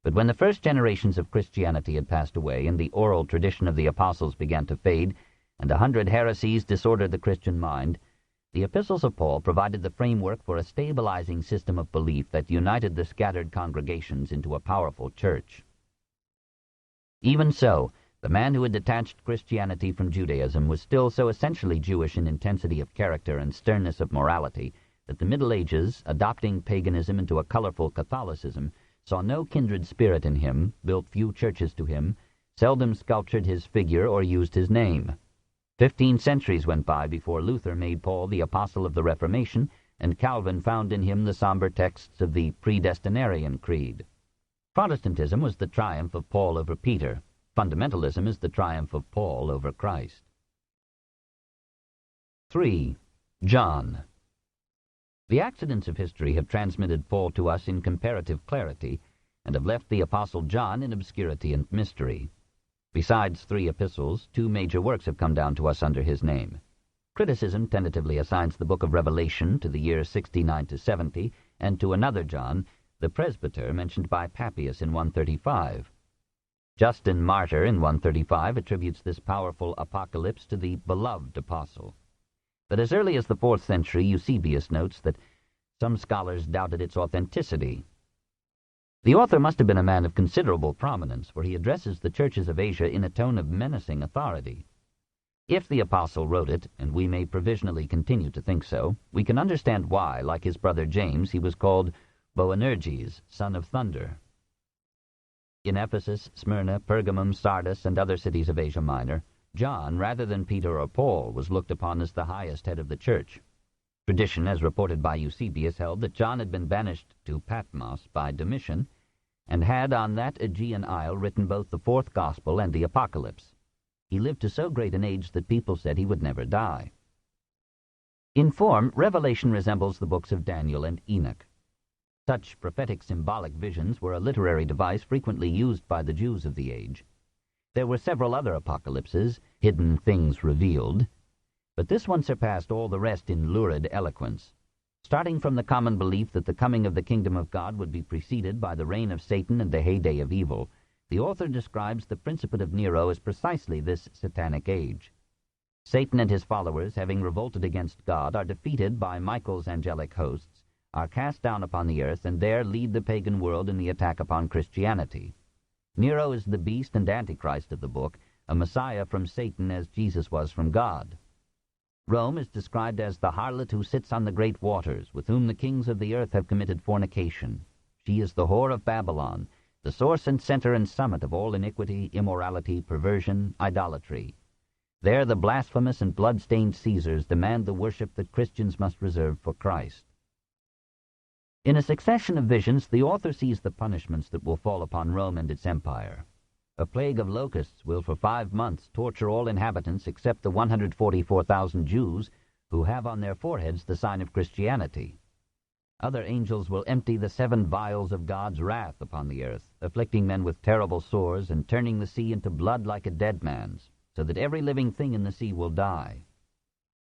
But when the first generations of Christianity had passed away and the oral tradition of the apostles began to fade, and 100 heresies disordered the Christian mind, the epistles of Paul provided the framework for a stabilizing system of belief that united the scattered congregations into a powerful church. Even so, the man who had detached Christianity from Judaism was still so essentially Jewish in intensity of character and sternness of morality that the Middle Ages, adopting paganism into a colorful Catholicism, saw no kindred spirit in him, built few churches to him, seldom sculptured his figure or used his name. 15 centuries went by before Luther made Paul the apostle of the Reformation, and Calvin found in him the somber texts of the Predestinarian Creed. Protestantism was the triumph of Paul over Peter. Fundamentalism is the triumph of Paul over Christ. 3. John. The accidents of history have transmitted Paul to us in comparative clarity, and have left the Apostle John in obscurity and mystery. Besides 3 epistles, 2 major works have come down to us under his name. Criticism tentatively assigns the book of Revelation to the year 69 to 70, and to another John, the presbyter mentioned by Papias in 135. Justin Martyr in 135 attributes this powerful apocalypse to the beloved apostle. But as early as the 4th century, Eusebius notes that some scholars doubted its authenticity. The author must have been a man of considerable prominence, for he addresses the churches of Asia in a tone of menacing authority. If the apostle wrote it, and we may provisionally continue to think so, we can understand why, like his brother James, he was called Boanerges, son of thunder. In Ephesus, Smyrna, Pergamum, Sardis, and other cities of Asia Minor, John, rather than Peter or Paul, was looked upon as the highest head of the church. Tradition, as reported by Eusebius, held that John had been banished to Patmos by Domitian, and had on that Aegean isle written both the 4th Gospel and the Apocalypse. He lived to so great an age that people said he would never die. In form, Revelation resembles the books of Daniel and Enoch. Such prophetic symbolic visions were a literary device frequently used by the Jews of the age. There were several other apocalypses, hidden things revealed, but this one surpassed all the rest in lurid eloquence. Starting from the common belief that the coming of the kingdom of God would be preceded by the reign of Satan and the heyday of evil, the author describes the principate of Nero as precisely this satanic age. Satan and his followers, having revolted against God, are defeated by Michael's angelic hosts, are cast down upon the earth, and there lead the pagan world in the attack upon Christianity. Nero is the beast and Antichrist of the book, a Messiah from Satan as Jesus was from God. Rome is described as the harlot who sits on the great waters, with whom the kings of the earth have committed fornication. She is the whore of Babylon, the source and center and summit of all iniquity, immorality, perversion, idolatry. There the blasphemous and blood-stained Caesars demand the worship that Christians must reserve for Christ. In a succession of visions, the author sees the punishments that will fall upon Rome and its empire. A plague of locusts will for 5 months torture all inhabitants except the 144,000 Jews who have on their foreheads the sign of Christianity. Other angels will empty the 7 vials of God's wrath upon the earth, afflicting men with terrible sores and turning the sea into blood like a dead man's, so that every living thing in the sea will die.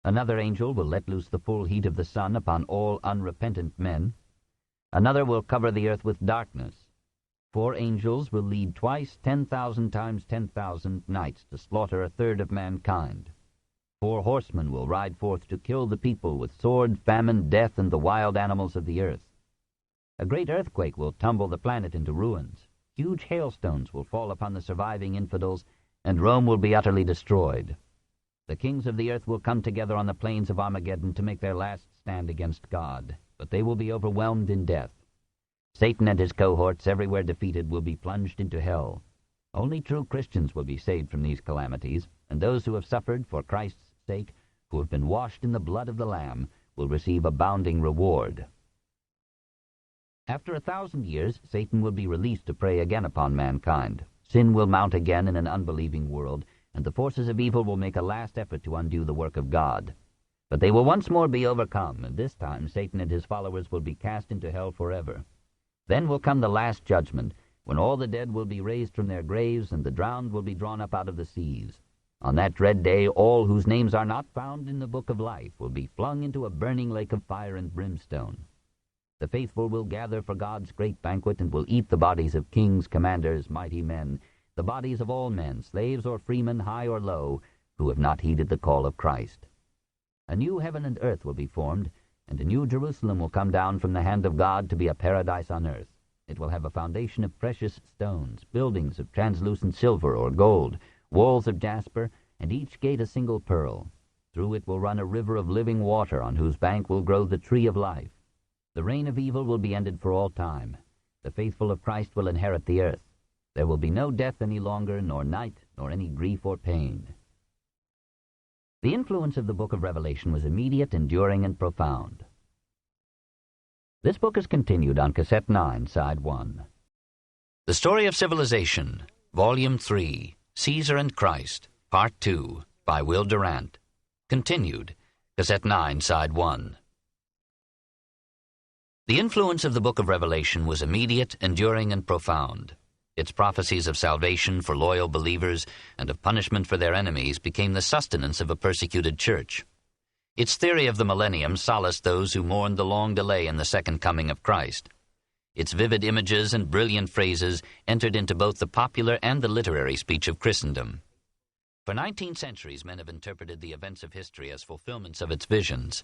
Another angel will let loose the full heat of the sun upon all unrepentant men. Another will cover the earth with darkness. 4 angels will lead twice 10,000 times 10,000 nights to slaughter 1/3 of mankind. 4 horsemen will ride forth to kill the people with sword, famine, death, and the wild animals of the earth. A great earthquake will tumble the planet into ruins. Huge hailstones will fall upon the surviving infidels, and Rome will be utterly destroyed. The kings of the earth will come together on the plains of Armageddon to make their last stand against God, but they will be overwhelmed in death. Satan and his cohorts, everywhere defeated, will be plunged into hell. Only true Christians will be saved from these calamities, and those who have suffered for Christ's sake, who have been washed in the blood of the Lamb, will receive abounding reward. After 1,000 years, Satan will be released to prey again upon mankind. Sin will mount again in an unbelieving world, and the forces of evil will make a last effort to undo the work of God. But they will once more be overcome, and this time Satan and his followers will be cast into hell forever. Then will come the last judgment, when all the dead will be raised from their graves, and the drowned will be drawn up out of the seas. On that dread day, all whose names are not found in the book of life will be flung into a burning lake of fire and brimstone. The faithful will gather for God's great banquet, and will eat the bodies of kings, commanders, mighty men, the bodies of all men, slaves or freemen, high or low, who have not heeded the call of Christ. A new heaven and earth will be formed, and a new Jerusalem will come down from the hand of God to be a paradise on earth. It will have a foundation of precious stones, buildings of translucent silver or gold, walls of jasper, and each gate a single pearl. Through it will run a river of living water, on whose bank will grow the tree of life. The reign of evil will be ended for all time. The faithful of Christ will inherit the earth. There will be no death any longer, nor night, nor any grief or pain. The influence of the book of Revelation was immediate, enduring, and profound. This book is continued on Cassette 9, Side 1. The Story of Civilization, Volume 3, Caesar and Christ, Part 2, by Will Durant. Continued, Cassette 9, Side 1. The influence of the book of Revelation was immediate, enduring, and profound. Its prophecies of salvation for loyal believers and of punishment for their enemies became the sustenance of a persecuted church. Its theory of the millennium solaced those who mourned the long delay in the second coming of Christ. Its vivid images and brilliant phrases entered into both the popular and the literary speech of Christendom. For 19 centuries, men have interpreted the events of history as fulfillments of its visions,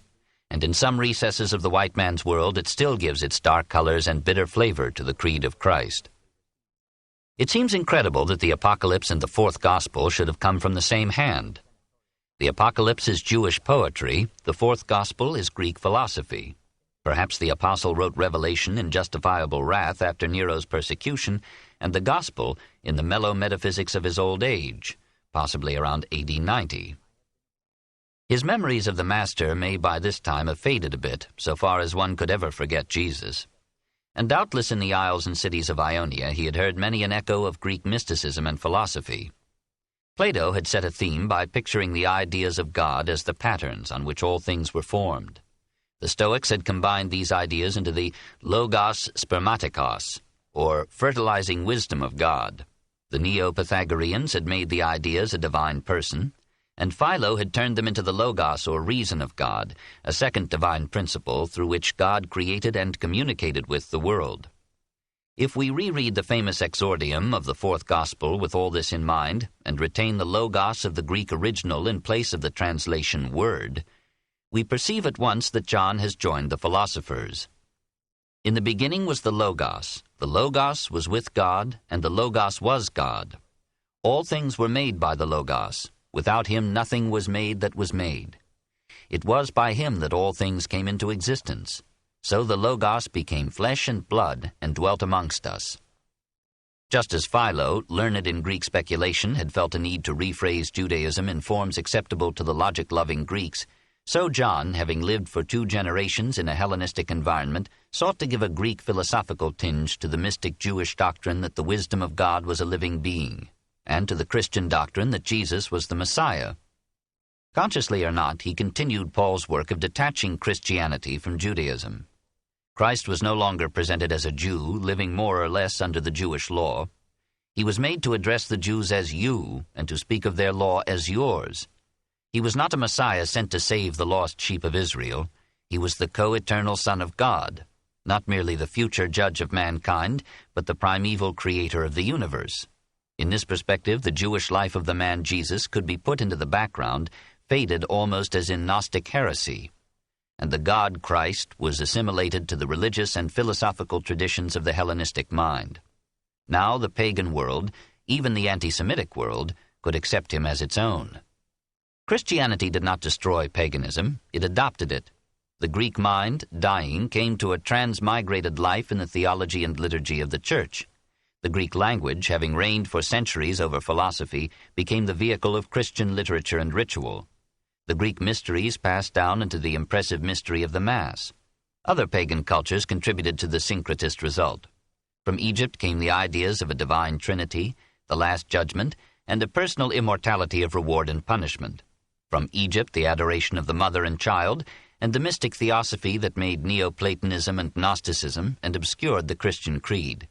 and in some recesses of the white man's world it still gives its dark colors and bitter flavor to the creed of Christ. It seems incredible that the Apocalypse and the fourth Gospel should have come from the same hand. The Apocalypse is Jewish poetry, the fourth Gospel is Greek philosophy. Perhaps the Apostle wrote Revelation in justifiable wrath after Nero's persecution, and the Gospel in the mellow metaphysics of his old age, possibly around AD 90. His memories of the Master may by this time have faded a bit, so far as one could ever forget Jesus. And doubtless in the isles and cities of Ionia he had heard many an echo of Greek mysticism and philosophy. Plato had set a theme by picturing the ideas of God as the patterns on which all things were formed. The Stoics had combined these ideas into the logos spermatikos, or fertilizing wisdom of God. The Neo-Pythagoreans had made the ideas a divine person, and Philo had turned them into the logos, or reason of God, a second divine principle through which God created and communicated with the world. If we reread the famous exordium of the fourth Gospel with all this in mind, and retain the logos of the Greek original in place of the translation word, we perceive at once that John has joined the philosophers. In the beginning was the Logos. The Logos was with God, and the Logos was God. All things were made by the Logos. Without him nothing was made that was made. It was by him that all things came into existence. So the Logos became flesh and blood and dwelt amongst us. Just as Philo, learned in Greek speculation, had felt a need to rephrase Judaism in forms acceptable to the logic-loving Greeks, so John, having lived for 2 generations in a Hellenistic environment, sought to give a Greek philosophical tinge to the mystic Jewish doctrine that the wisdom of God was a living being, and to the Christian doctrine that Jesus was the Messiah. Consciously or not, he continued Paul's work of detaching Christianity from Judaism. Christ was no longer presented as a Jew, living more or less under the Jewish law. He was made to address the Jews as you, and to speak of their law as yours. He was not a Messiah sent to save the lost sheep of Israel. He was the co-eternal Son of God, not merely the future judge of mankind, but the primeval creator of the universe. In this perspective, the Jewish life of the man Jesus could be put into the background, faded almost as in Gnostic heresy, and the God Christ was assimilated to the religious and philosophical traditions of the Hellenistic mind. Now the pagan world, even the anti-Semitic world, could accept him as its own. Christianity did not destroy paganism, it adopted it. The Greek mind, dying, came to a transmigrated life in the theology and liturgy of the Church. The Greek language, having reigned for centuries over philosophy, became the vehicle of Christian literature and ritual. The Greek mysteries passed down into the impressive mystery of the Mass. Other pagan cultures contributed to the syncretist result. From Egypt came the ideas of a divine trinity, the last judgment, and a personal immortality of reward and punishment. From Egypt, the adoration of the mother and child, and the mystic theosophy that made Neoplatonism and Gnosticism and obscured the Christian creed.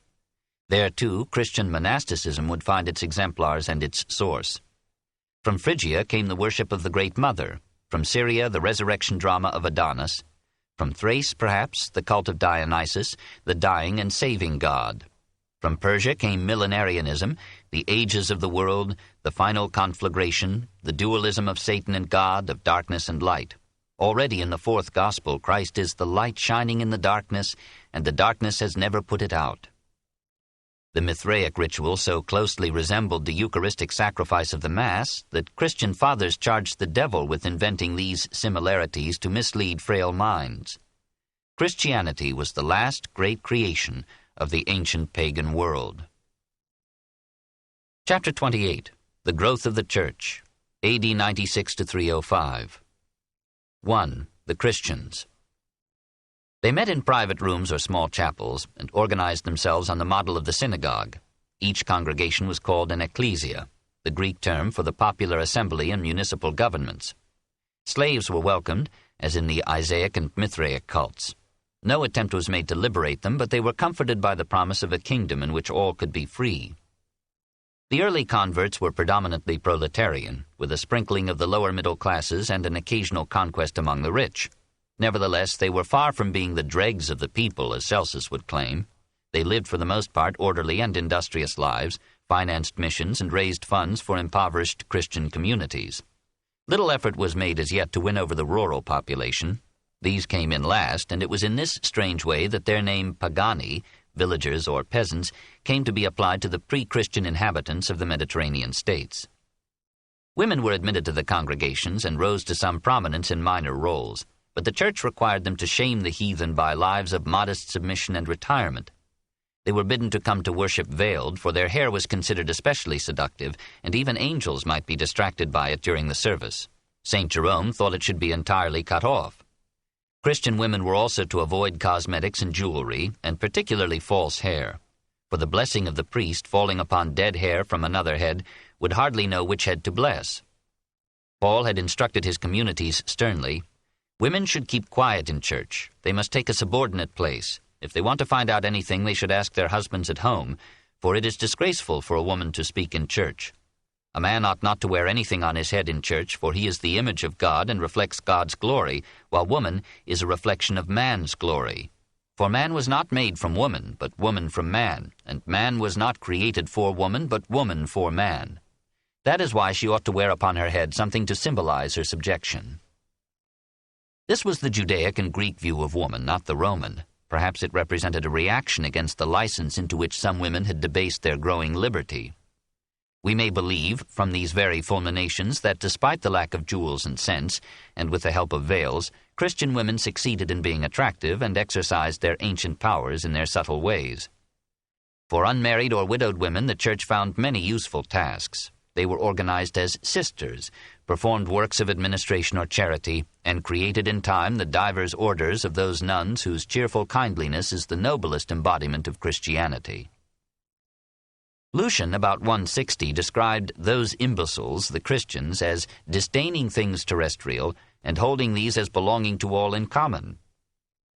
There, too, Christian monasticism would find its exemplars and its source. From Phrygia came the worship of the Great Mother, from Syria the resurrection drama of Adonis, from Thrace, perhaps, the cult of Dionysus, the dying and saving god. From Persia came millenarianism, the ages of the world, the final conflagration, the dualism of Satan and God, of darkness and light. Already in the fourth gospel, Christ is the light shining in the darkness, and the darkness has never put it out. The Mithraic ritual so closely resembled the Eucharistic sacrifice of the Mass that Christian fathers charged the devil with inventing these similarities to mislead frail minds. Christianity was the last great creation of the ancient pagan world. Chapter 28. The Growth of the Church, AD 96 to 305. 1. The Christians. They met in private rooms or small chapels and organized themselves on the model of the synagogue. Each congregation was called an ecclesia, the Greek term for the popular assembly and municipal governments. Slaves were welcomed, as in the Isaic and Mithraic cults. No attempt was made to liberate them, but they were comforted by the promise of a kingdom in which all could be free. The early converts were predominantly proletarian, with a sprinkling of the lower middle classes and an occasional conquest among the rich. Nevertheless, they were far from being the dregs of the people, as Celsus would claim. They lived for the most part orderly and industrious lives, financed missions, and raised funds for impoverished Christian communities. Little effort was made as yet to win over the rural population. These came in last, and it was in this strange way that their name Pagani, villagers or peasants, came to be applied to the pre-Christian inhabitants of the Mediterranean states. Women were admitted to the congregations and rose to some prominence in minor roles, but the church required them to shame the heathen by lives of modest submission and retirement. They were bidden to come to worship veiled, for their hair was considered especially seductive, and even angels might be distracted by it during the service. St. Jerome thought it should be entirely cut off. Christian women were also to avoid cosmetics and jewelry, and particularly false hair, for the blessing of the priest falling upon dead hair from another head would hardly know which head to bless. Paul had instructed his communities sternly, "Women should keep quiet in church. They must take a subordinate place. If they want to find out anything, they should ask their husbands at home, for it is disgraceful for a woman to speak in church. A man ought not to wear anything on his head in church, for he is the image of God and reflects God's glory, while woman is a reflection of man's glory. For man was not made from woman, but woman from man, and man was not created for woman, but woman for man. That is why she ought to wear upon her head something to symbolize her subjection." This was the Judaic and Greek view of woman, not the Roman. Perhaps it represented a reaction against the license into which some women had debased their growing liberty. We may believe, from these very fulminations, that despite the lack of jewels and scents, and with the help of veils, Christian women succeeded in being attractive and exercised their ancient powers in their subtle ways. For unmarried or widowed women, the Church found many useful tasks. They were organized as sisters, performed works of administration or charity, and created in time the divers orders of those nuns whose cheerful kindliness is the noblest embodiment of Christianity. Lucian, about 160, described those imbeciles, the Christians, as disdaining things terrestrial and holding these as belonging to all in common.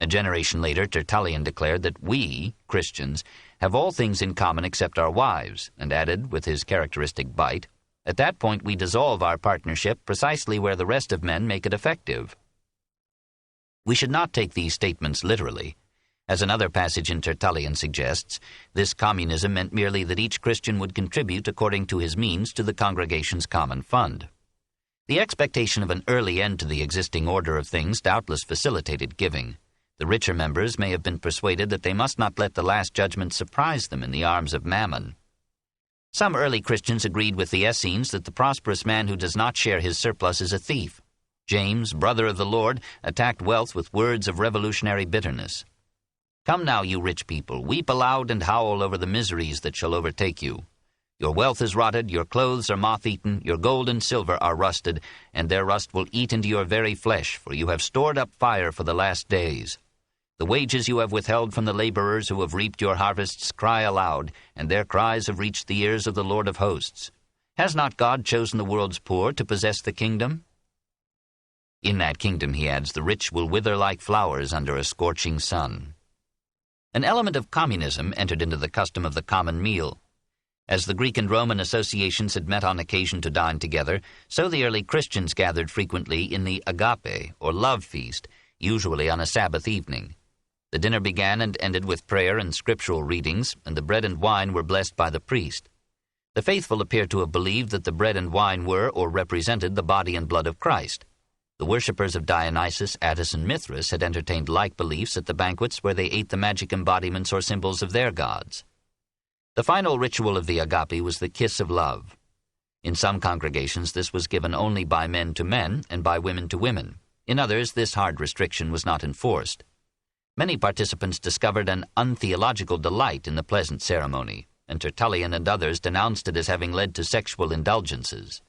A generation later, Tertullian declared that we, Christians, have all things in common except our wives, and added, with his characteristic bite, "At that point we dissolve our partnership precisely where the rest of men make it effective." We should not take these statements literally. As another passage in Tertullian suggests, this communism meant merely that each Christian would contribute according to his means to the congregation's common fund. The expectation of an early end to the existing order of things doubtless facilitated giving. The richer members may have been persuaded that they must not let the Last Judgment surprise them in the arms of Mammon. Some early Christians agreed with the Essenes that the prosperous man who does not share his surplus is a thief. James, brother of the Lord, attacked wealth with words of revolutionary bitterness. "Come now, you rich people, weep aloud and howl over the miseries that shall overtake you. Your wealth is rotted, your clothes are moth-eaten, your gold and silver are rusted, and their rust will eat into your very flesh, for you have stored up fire for the last days. The wages you have withheld from the laborers who have reaped your harvests cry aloud, and their cries have reached the ears of the Lord of hosts. Has not God chosen the world's poor to possess the kingdom? In that kingdom, he adds, the rich will wither like flowers under a scorching sun. An element of communism entered into the custom of the common meal. As the Greek and Roman associations had met on occasion to dine together, so the early Christians gathered frequently in the agape, or love feast, usually on a Sabbath evening. The dinner began and ended with prayer and scriptural readings, and the bread and wine were blessed by the priest. The faithful appear to have believed that the bread and wine were or represented the body and blood of Christ. The worshippers of Dionysus, Attis, and Mithras had entertained like beliefs at the banquets where they ate the magic embodiments or symbols of their gods. The final ritual of the agape was the kiss of love. In some congregations this was given only by men to men and by women to women. In others, this hard restriction was not enforced. Many participants discovered an untheological delight in the pleasant ceremony, and Tertullian and others denounced it as having led to sexual indulgences.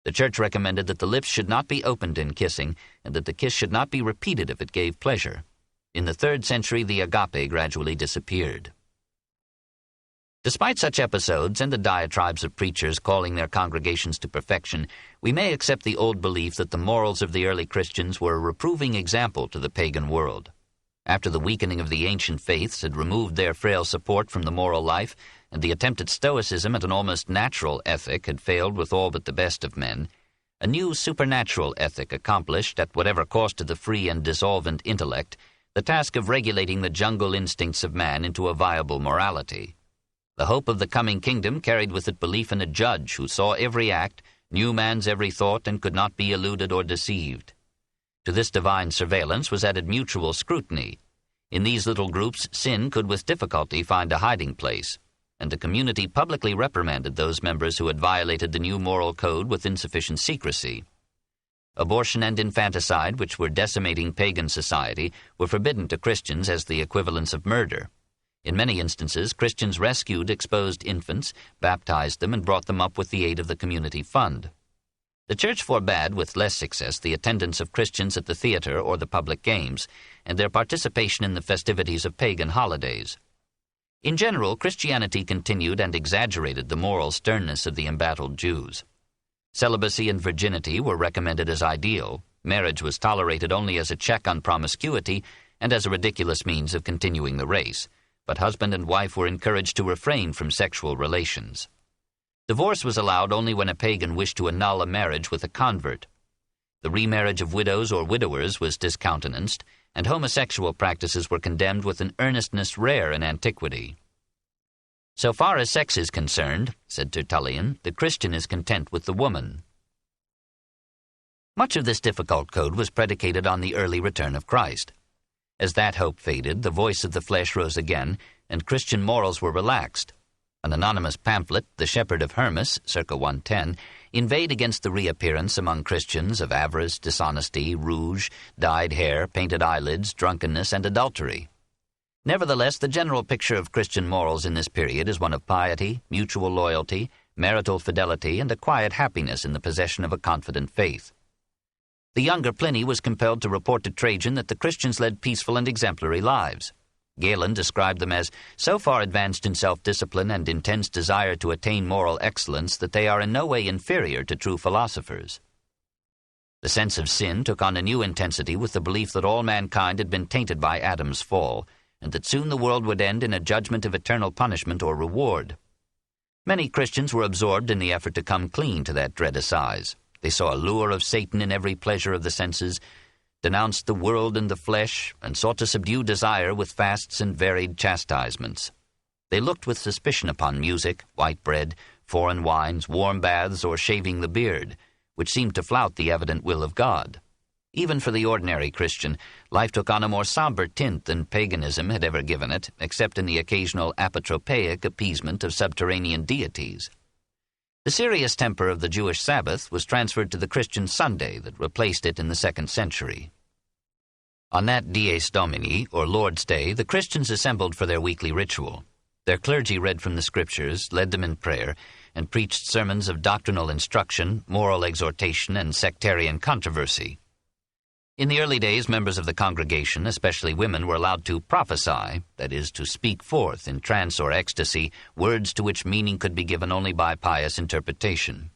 The Church recommended that the lips should not be opened in kissing, and that the kiss should not be repeated if it gave pleasure. In the 3rd century, the agape gradually disappeared. Despite such episodes and the diatribes of preachers calling their congregations to perfection, we may accept the old belief that the morals of the early Christians were a reproving example to the pagan world. After the weakening of the ancient faiths had removed their frail support from the moral life, and the attempt at stoicism and an almost natural ethic had failed with all but the best of men, a new supernatural ethic accomplished, at whatever cost to the free and dissolvent intellect, the task of regulating the jungle instincts of man into a viable morality. The hope of the coming kingdom carried with it belief in a judge who saw every act, knew man's every thought, and could not be eluded or deceived. To this divine surveillance was added mutual scrutiny. In these little groups, sin could with difficulty find a hiding place, and the community publicly reprimanded those members who had violated the new moral code with insufficient secrecy. Abortion and infanticide, which were decimating pagan society, were forbidden to Christians as the equivalents of murder. In many instances, Christians rescued exposed infants, baptized them, and brought them up with the aid of the community fund. The Church forbade with less success the attendance of Christians at the theater or the public games, and their participation in the festivities of pagan holidays. In general, Christianity continued and exaggerated the moral sternness of the embattled Jews. Celibacy and virginity were recommended as ideal, marriage was tolerated only as a check on promiscuity and as a ridiculous means of continuing the race, but husband and wife were encouraged to refrain from sexual relations. Divorce was allowed only when a pagan wished to annul a marriage with a convert. The remarriage of widows or widowers was discountenanced, and homosexual practices were condemned with an earnestness rare in antiquity. So far as sex is concerned, said Tertullian, the Christian is content with the woman. Much of this difficult code was predicated on the early return of Christ. As that hope faded, the voice of the flesh rose again, and Christian morals were relaxed. An anonymous pamphlet, The Shepherd of Hermas, circa 110, inveighed against the reappearance among Christians of avarice, dishonesty, rouge, dyed hair, painted eyelids, drunkenness, and adultery. Nevertheless, the general picture of Christian morals in this period is one of piety, mutual loyalty, marital fidelity, and a quiet happiness in the possession of a confident faith. The younger Pliny was compelled to report to Trajan that the Christians led peaceful and exemplary lives. Galen described them as so far advanced in self-discipline and intense desire to attain moral excellence that they are in no way inferior to true philosophers. The sense of sin took on a new intensity with the belief that all mankind had been tainted by Adam's fall, and that soon the world would end in a judgment of eternal punishment or reward. Many Christians were absorbed in the effort to come clean to that dread assize. They saw a lure of Satan in every pleasure of the senses, denounced the world and the flesh, and sought to subdue desire with fasts and varied chastisements. They looked with suspicion upon music, white bread, foreign wines, warm baths, or shaving the beard, which seemed to flout the evident will of God. Even for the ordinary Christian, life took on a more somber tint than paganism had ever given it, except in the occasional apotropaic appeasement of subterranean deities. The serious temper of the Jewish Sabbath was transferred to the Christian Sunday that replaced it in the 2nd century. On that Dies Domini, or Lord's Day, the Christians assembled for their weekly ritual. Their clergy read from the Scriptures, led them in prayer, and preached sermons of doctrinal instruction, moral exhortation, and sectarian controversy. In the early days, members of the congregation, especially women, were allowed to prophesy, that is, to speak forth in trance or ecstasy, words to which meaning could be given only by pious interpretation.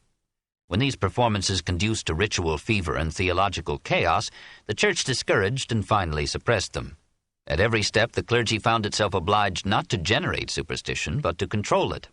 When these performances conduced to ritual fever and theological chaos, the Church discouraged and finally suppressed them. At every step, the clergy found itself obliged not to generate superstition, but to control it.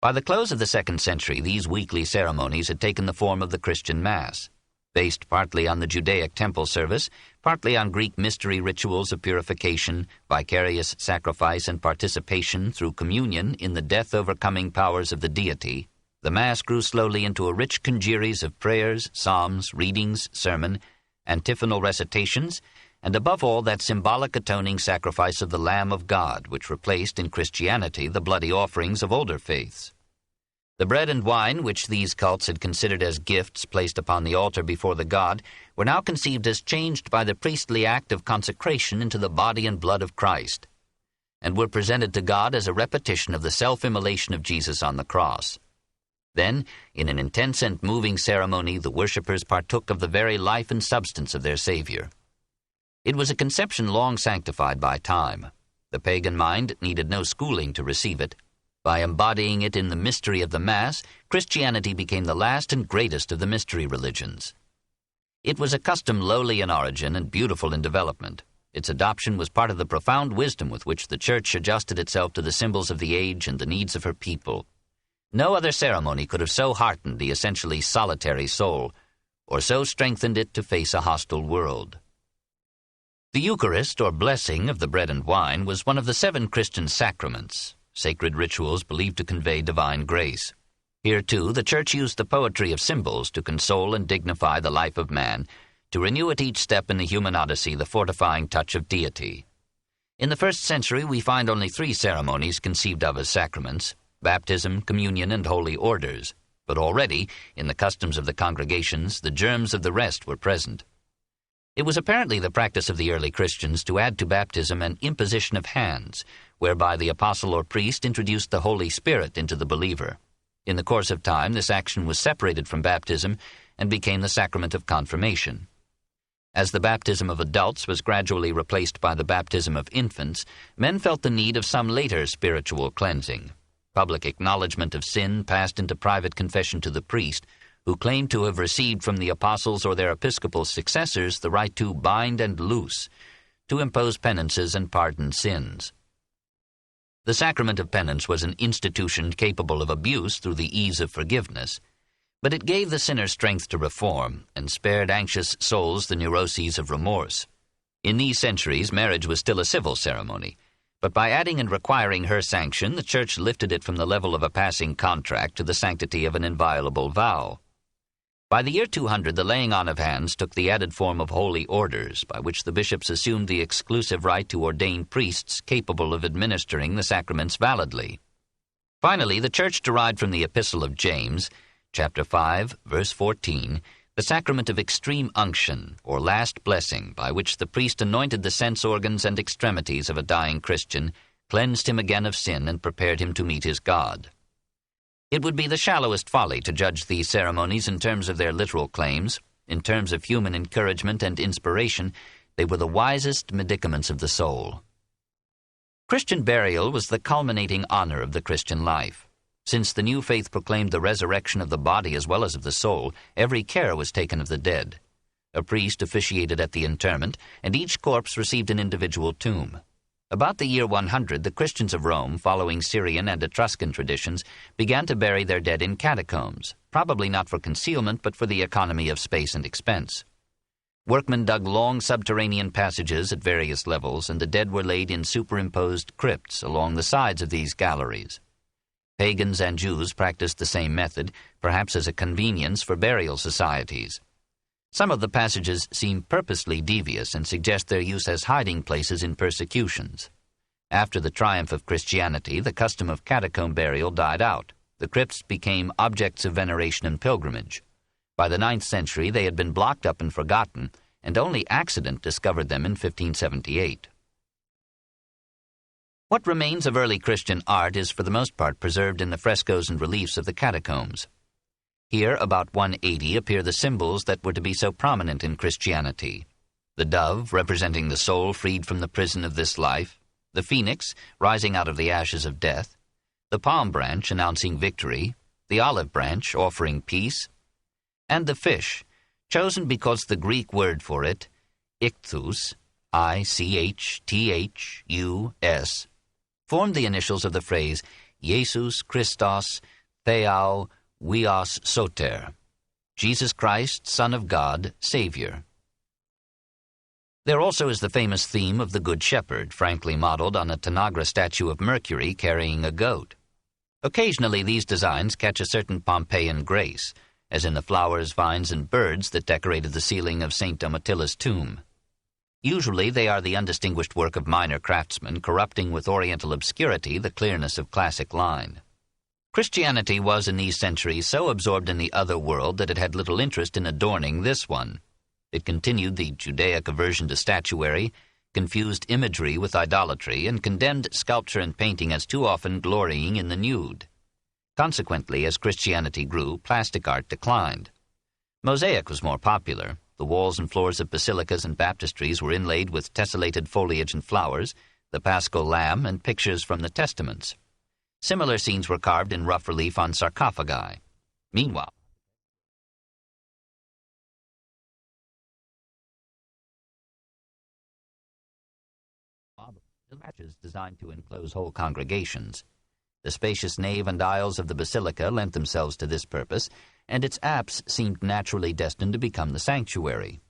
By the close of the 2nd century, these weekly ceremonies had taken the form of the Christian Mass. Based partly on the Judaic temple service, partly on Greek mystery rituals of purification, vicarious sacrifice, and participation through communion in the death-overcoming powers of the deity, the Mass grew slowly into a rich congeries of prayers, psalms, readings, sermon, antiphonal recitations, and above all that symbolic atoning sacrifice of the Lamb of God, which replaced in Christianity the bloody offerings of older faiths. The bread and wine, which these cults had considered as gifts placed upon the altar before the god, were now conceived as changed by the priestly act of consecration into the body and blood of Christ, and were presented to God as a repetition of the self-immolation of Jesus on the cross. Then, in an intense and moving ceremony, the worshippers partook of the very life and substance of their Savior. It was a conception long sanctified by time. The pagan mind needed no schooling to receive it. By embodying it in the mystery of the Mass, Christianity became the last and greatest of the mystery religions. It was a custom lowly in origin and beautiful in development. Its adoption was part of the profound wisdom with which the Church adjusted itself to the symbols of the age and the needs of her people. No other ceremony could have so heartened the essentially solitary soul, or so strengthened it to face a hostile world. The Eucharist, or blessing of the bread and wine, was one of the 7 Christian sacraments, sacred rituals believed to convey divine grace. Here, too, the Church used the poetry of symbols to console and dignify the life of man, to renew at each step in the human odyssey the fortifying touch of deity. In the 1st century, we find only 3 ceremonies conceived of as sacraments: baptism, communion, and holy orders. But already, in the customs of the congregations, the germs of the rest were present. It was apparently the practice of the early Christians to add to baptism an imposition of hands, whereby the apostle or priest introduced the Holy Spirit into the believer. In the course of time, this action was separated from baptism and became the sacrament of confirmation. As the baptism of adults was gradually replaced by the baptism of infants, men felt the need of some later spiritual cleansing. Public acknowledgement of sin passed into private confession to the priest, who claimed to have received from the apostles or their episcopal successors the right to bind and loose, to impose penances and pardon sins. The sacrament of penance was an institution capable of abuse through the ease of forgiveness, but it gave the sinner strength to reform and spared anxious souls the neuroses of remorse. In these centuries, marriage was still a civil ceremony, but by adding and requiring her sanction, the Church lifted it from the level of a passing contract to the sanctity of an inviolable vow. By the year 200, the laying on of hands took the added form of holy orders, by which the bishops assumed the exclusive right to ordain priests capable of administering the sacraments validly. Finally, the Church derived from the Epistle of James, chapter 5, verse 14, the sacrament of extreme unction, or last blessing, by which the priest anointed the sense organs and extremities of a dying Christian, cleansed him again of sin, and prepared him to meet his God. It would be the shallowest folly to judge these ceremonies in terms of their literal claims. In terms of human encouragement and inspiration, they were the wisest medicaments of the soul. Christian burial was the culminating honor of the Christian life. Since the new faith proclaimed the resurrection of the body as well as of the soul, every care was taken of the dead. A priest officiated at the interment, and each corpse received an individual tomb. About the year 100, the Christians of Rome, following Syrian and Etruscan traditions, began to bury their dead in catacombs, probably not for concealment but for the economy of space and expense. Workmen dug long subterranean passages at various levels, and the dead were laid in superimposed crypts along the sides of these galleries. Pagans and Jews practiced the same method, perhaps as a convenience for burial societies. Some of the passages seem purposely devious and suggest their use as hiding places in persecutions. After the triumph of Christianity, the custom of catacomb burial died out. The crypts became objects of veneration and pilgrimage. By the 9th century, they had been blocked up and forgotten, and only accident discovered them in 1578. What remains of early Christian art is for the most part preserved in the frescoes and reliefs of the catacombs. Here, about 180, appear the symbols that were to be so prominent in Christianity: the dove, representing the soul freed from the prison of this life; the phoenix, rising out of the ashes of death; the palm branch, announcing victory; the olive branch offering peace, and the fish, chosen because the Greek word for it, ichthus, I-C-H-T-H-U-S, formed the initials of the phrase Jesus Christos Theou Huios Soter, Jesus Christ, Son of God, Savior. There also is the famous theme of the Good Shepherd, frankly modeled on a Tanagra statue of Mercury carrying a goat. Occasionally these designs catch a certain Pompeian grace, as in the flowers, vines, and birds that decorated the ceiling of St. Domitilla's tomb. Usually they are the undistinguished work of minor craftsmen, corrupting with Oriental obscurity the clearness of classic line. Christianity was in these centuries so absorbed in the other world that it had little interest in adorning this one. It continued the Judaic aversion to statuary, confused imagery with idolatry, and condemned sculpture and painting as too often glorying in the nude. Consequently, as Christianity grew, plastic art declined. Mosaic was more popular. The walls and floors of basilicas and baptistries were inlaid with tessellated foliage and flowers, the paschal lamb, and pictures from the Testaments. Similar scenes were carved in rough relief on sarcophagi. Meanwhile, arches designed to enclose whole congregations. The spacious nave and aisles of the basilica lent themselves to this purpose, and its apse seemed naturally destined to become the sanctuary.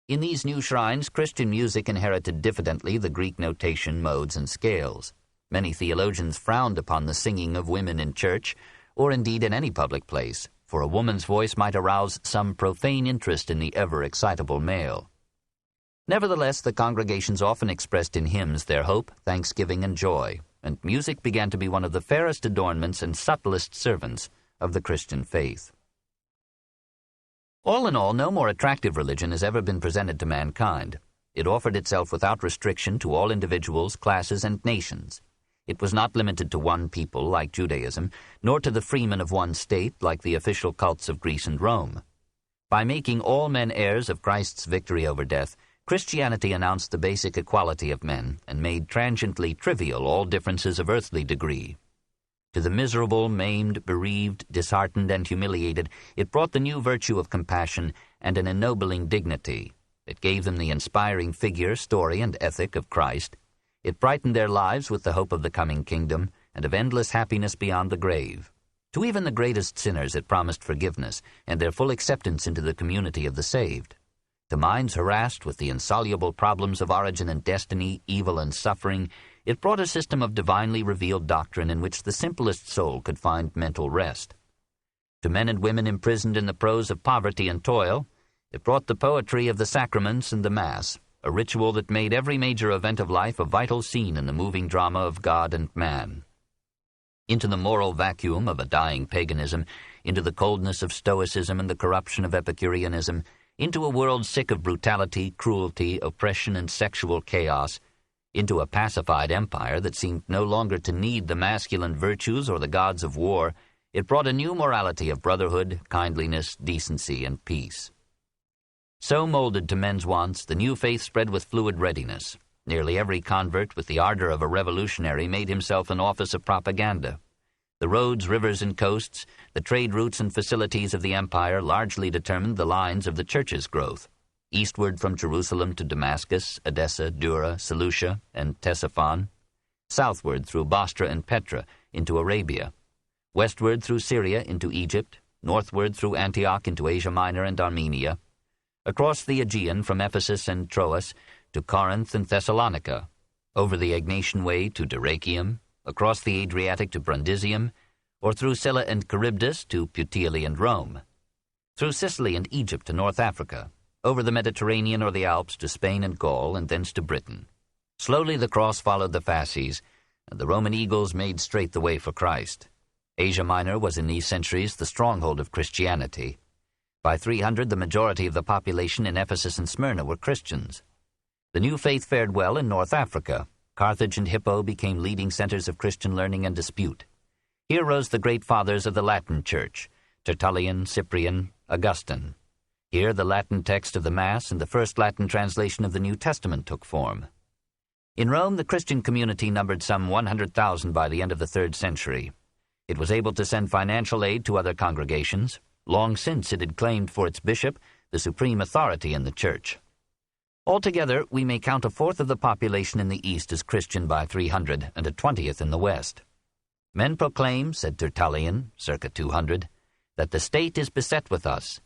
In these new shrines, Christian music inherited diffidently the Greek notation, modes, and scales. Many theologians frowned upon the singing of women in church, or indeed in any public place, for a woman's voice might arouse some profane interest in the ever-excitable male. Nevertheless, the congregations often expressed in hymns their hope, thanksgiving, and joy, and music began to be one of the fairest adornments and subtlest servants of the Christian faith. All in all, no more attractive religion has ever been presented to mankind. It offered itself without restriction to all individuals, classes, and nations. It was not limited to one people, like Judaism, nor to the freemen of one state, like the official cults of Greece and Rome. By making all men heirs of Christ's victory over death, Christianity announced the basic equality of men and made transiently trivial all differences of earthly degree. To the miserable, maimed, bereaved, disheartened, and humiliated, it brought the new virtue of compassion and an ennobling dignity. It gave them the inspiring figure, story, and ethic of Christ. It brightened their lives with the hope of the coming kingdom and of endless happiness beyond the grave. To even the greatest sinners it promised forgiveness and their full acceptance into the community of the saved. To minds harassed with the insoluble problems of origin and destiny, evil and suffering, it brought a system of divinely revealed doctrine in which the simplest soul could find mental rest. To men and women imprisoned in the prose of poverty and toil, it brought the poetry of the sacraments and the Mass, a ritual that made every major event of life a vital scene in the moving drama of God and man. Into the moral vacuum of a dying paganism, into the coldness of Stoicism and the corruption of Epicureanism, into a world sick of brutality, cruelty, oppression, and sexual chaos, into a pacified empire that seemed no longer to need the masculine virtues or the gods of war, it brought a new morality of brotherhood, kindliness, decency, and peace. So molded to men's wants, the new faith spread with fluid readiness. Nearly every convert, with the ardor of a revolutionary, made himself an office of propaganda. The roads, rivers, and coasts, the trade routes and facilities of the empire largely determined the lines of the church's growth. Eastward from Jerusalem to Damascus, Edessa, Dura, Seleucia, and Ctesiphon. Southward through Bostra and Petra into Arabia. Westward through Syria into Egypt. Northward through Antioch into Asia Minor and Armenia. Across the Aegean from Ephesus and Troas to Corinth and Thessalonica. Over the Egnatian Way to Dyrrachium. Across the Adriatic to Brundisium, or through Scylla and Charybdis to Puteoli and Rome, through Sicily and Egypt to North Africa, over the Mediterranean or the Alps to Spain and Gaul, and thence to Britain. Slowly the cross followed the fasces, and the Roman eagles made straight the way for Christ. Asia Minor was in these centuries the stronghold of Christianity. By 300, the majority of the population in Ephesus and Smyrna were Christians. The new faith fared well in North Africa. Carthage and Hippo became leading centers of Christian learning and dispute. Here rose the great fathers of the Latin Church, Tertullian, Cyprian, Augustine. Here the Latin text of the Mass and the first Latin translation of the New Testament took form. In Rome, the Christian community numbered some 100,000 by the end of the 3rd century. It was able to send financial aid to other congregations. Long since it had claimed for its bishop the supreme authority in the Church. Altogether, we may count a fourth of the population in the East as Christian by 300, and a 20th in the West. Men proclaim, said Tertullian, circa 200, that the state is beset with us.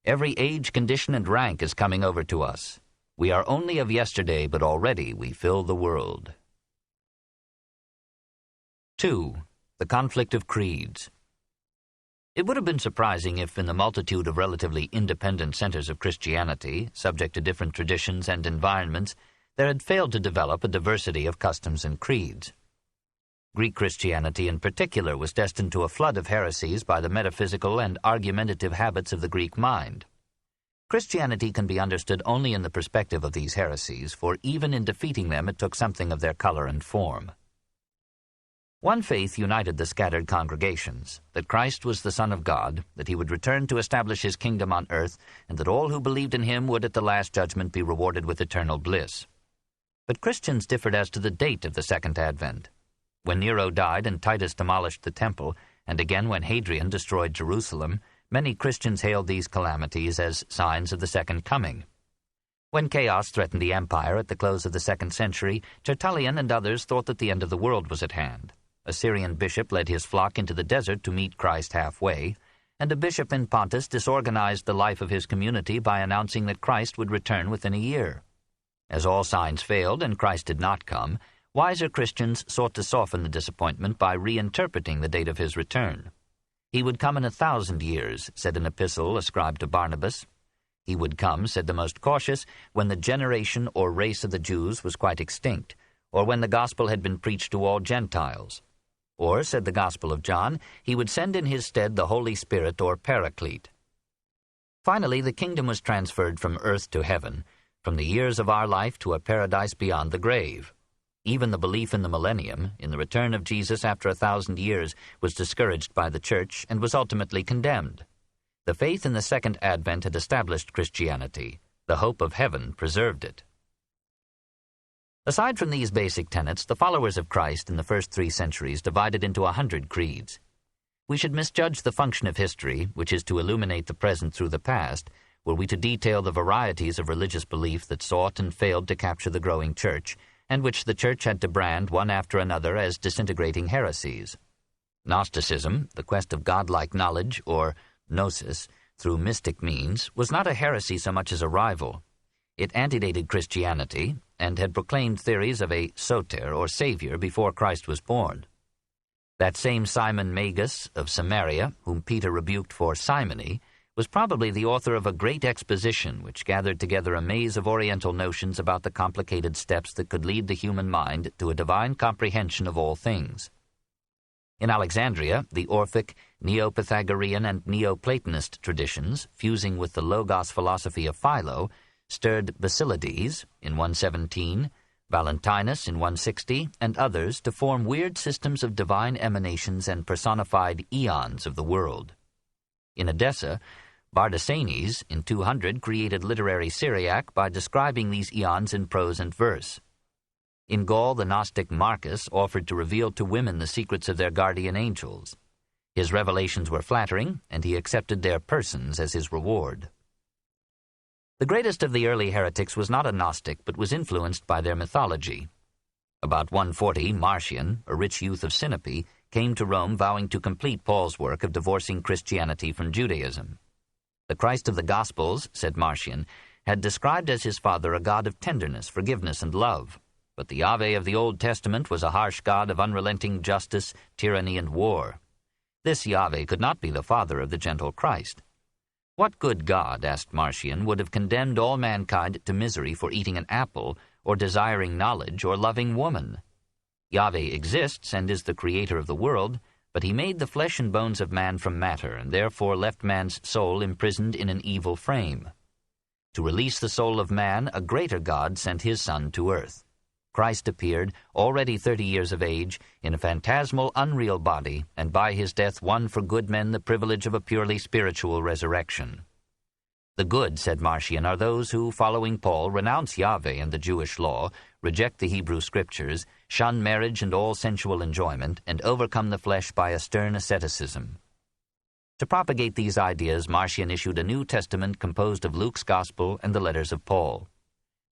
Every age, condition, and rank is coming over to us. We are only of yesterday, but already we fill the world. 2. The conflict of creeds. It would have been surprising if, in the multitude of relatively independent centers of Christianity, subject to different traditions and environments, there had failed to develop a diversity of customs and creeds. Greek Christianity in particular was destined to a flood of heresies by the metaphysical and argumentative habits of the Greek mind. Christianity can be understood only in the perspective of these heresies, for even in defeating them it took something of their color and form. One faith united the scattered congregations, that Christ was the Son of God, that he would return to establish his kingdom on earth, and that all who believed in him would at the last judgment be rewarded with eternal bliss. But Christians differed as to the date of the second advent. When Nero died and Titus demolished the temple, and again when Hadrian destroyed Jerusalem, many Christians hailed these calamities as signs of the second coming. When chaos threatened the empire at the close of the 2nd century, Tertullian and others thought that the end of the world was at hand. A Syrian bishop led his flock into the desert to meet Christ halfway, and a bishop in Pontus disorganized the life of his community by announcing that Christ would return within a year. As all signs failed and Christ did not come, wiser Christians sought to soften the disappointment by reinterpreting the date of his return. He would come in 1,000 years, said an epistle ascribed to Barnabas. He would come, said the most cautious, when the generation or race of the Jews was quite extinct, or when the gospel had been preached to all Gentiles. Or, said the Gospel of John, he would send in his stead the Holy Spirit or Paraclete. Finally, the kingdom was transferred from earth to heaven, from the years of our life to a paradise beyond the grave. Even the belief in the millennium, in the return of Jesus after 1,000 years, was discouraged by the Church and was ultimately condemned. The faith in the second advent had established Christianity. The hope of heaven preserved it. Aside from these basic tenets, the followers of Christ in the first 3 centuries divided into 100 creeds. We should misjudge the function of history, which is to illuminate the present through the past, were we to detail the varieties of religious belief that sought and failed to capture the growing Church, and which the Church had to brand one after another as disintegrating heresies. Gnosticism, the quest of godlike knowledge, or gnosis, through mystic means, was not a heresy so much as a rival. It antedated Christianity, and had proclaimed theories of a soter, or savior, before Christ was born. That same Simon Magus of Samaria, whom Peter rebuked for simony, was probably the author of a great exposition which gathered together a maze of Oriental notions about the complicated steps that could lead the human mind to a divine comprehension of all things. In Alexandria, the Orphic, Neo-Pythagorean, and Neo-Platonist traditions, fusing with the Logos philosophy of Philo, stirred Basilides in 117, Valentinus in 160, and others to form weird systems of divine emanations and personified eons of the world. In Edessa, Bardesanes in 200 created literary Syriac by describing these eons in prose and verse. In Gaul, the Gnostic Marcus offered to reveal to women the secrets of their guardian angels. His revelations were flattering, and he accepted their persons as his reward. The greatest of the early heretics was not a Gnostic, but was influenced by their mythology. About 140, Marcion, a rich youth of Sinope, came to Rome vowing to complete Paul's work of divorcing Christianity from Judaism. The Christ of the Gospels, said Marcion, had described as his father a God of tenderness, forgiveness, and love, but the Yahweh of the Old Testament was a harsh God of unrelenting justice, tyranny, and war. This Yahweh could not be the father of the gentle Christ. What good God, asked Marcion, would have condemned all mankind to misery for eating an apple, or desiring knowledge, or loving woman? Yahweh exists and is the creator of the world, but he made the flesh and bones of man from matter, and therefore left man's soul imprisoned in an evil frame. To release the soul of man, a greater God sent his Son to earth. Christ appeared, already 30 years of age, in a phantasmal, unreal body, and by his death won for good men the privilege of a purely spiritual resurrection. The good, said Marcion, are those who, following Paul, renounce Yahweh and the Jewish law, reject the Hebrew Scriptures, shun marriage and all sensual enjoyment, and overcome the flesh by a stern asceticism. To propagate these ideas, Marcion issued a New Testament composed of Luke's Gospel and the letters of Paul.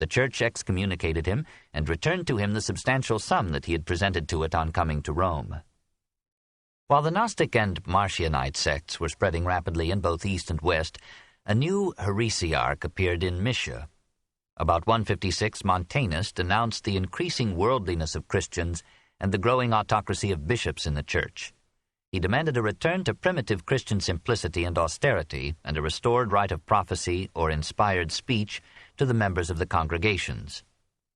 The Church excommunicated him and returned to him the substantial sum that he had presented to it on coming to Rome. While the Gnostic and Marcionite sects were spreading rapidly in both East and West, a new heresiarch appeared in Mysia. About 156, Montanus denounced the increasing worldliness of Christians and the growing autocracy of bishops in the Church. He demanded a return to primitive Christian simplicity and austerity and a restored right of prophecy or inspired speech to the members of the congregations.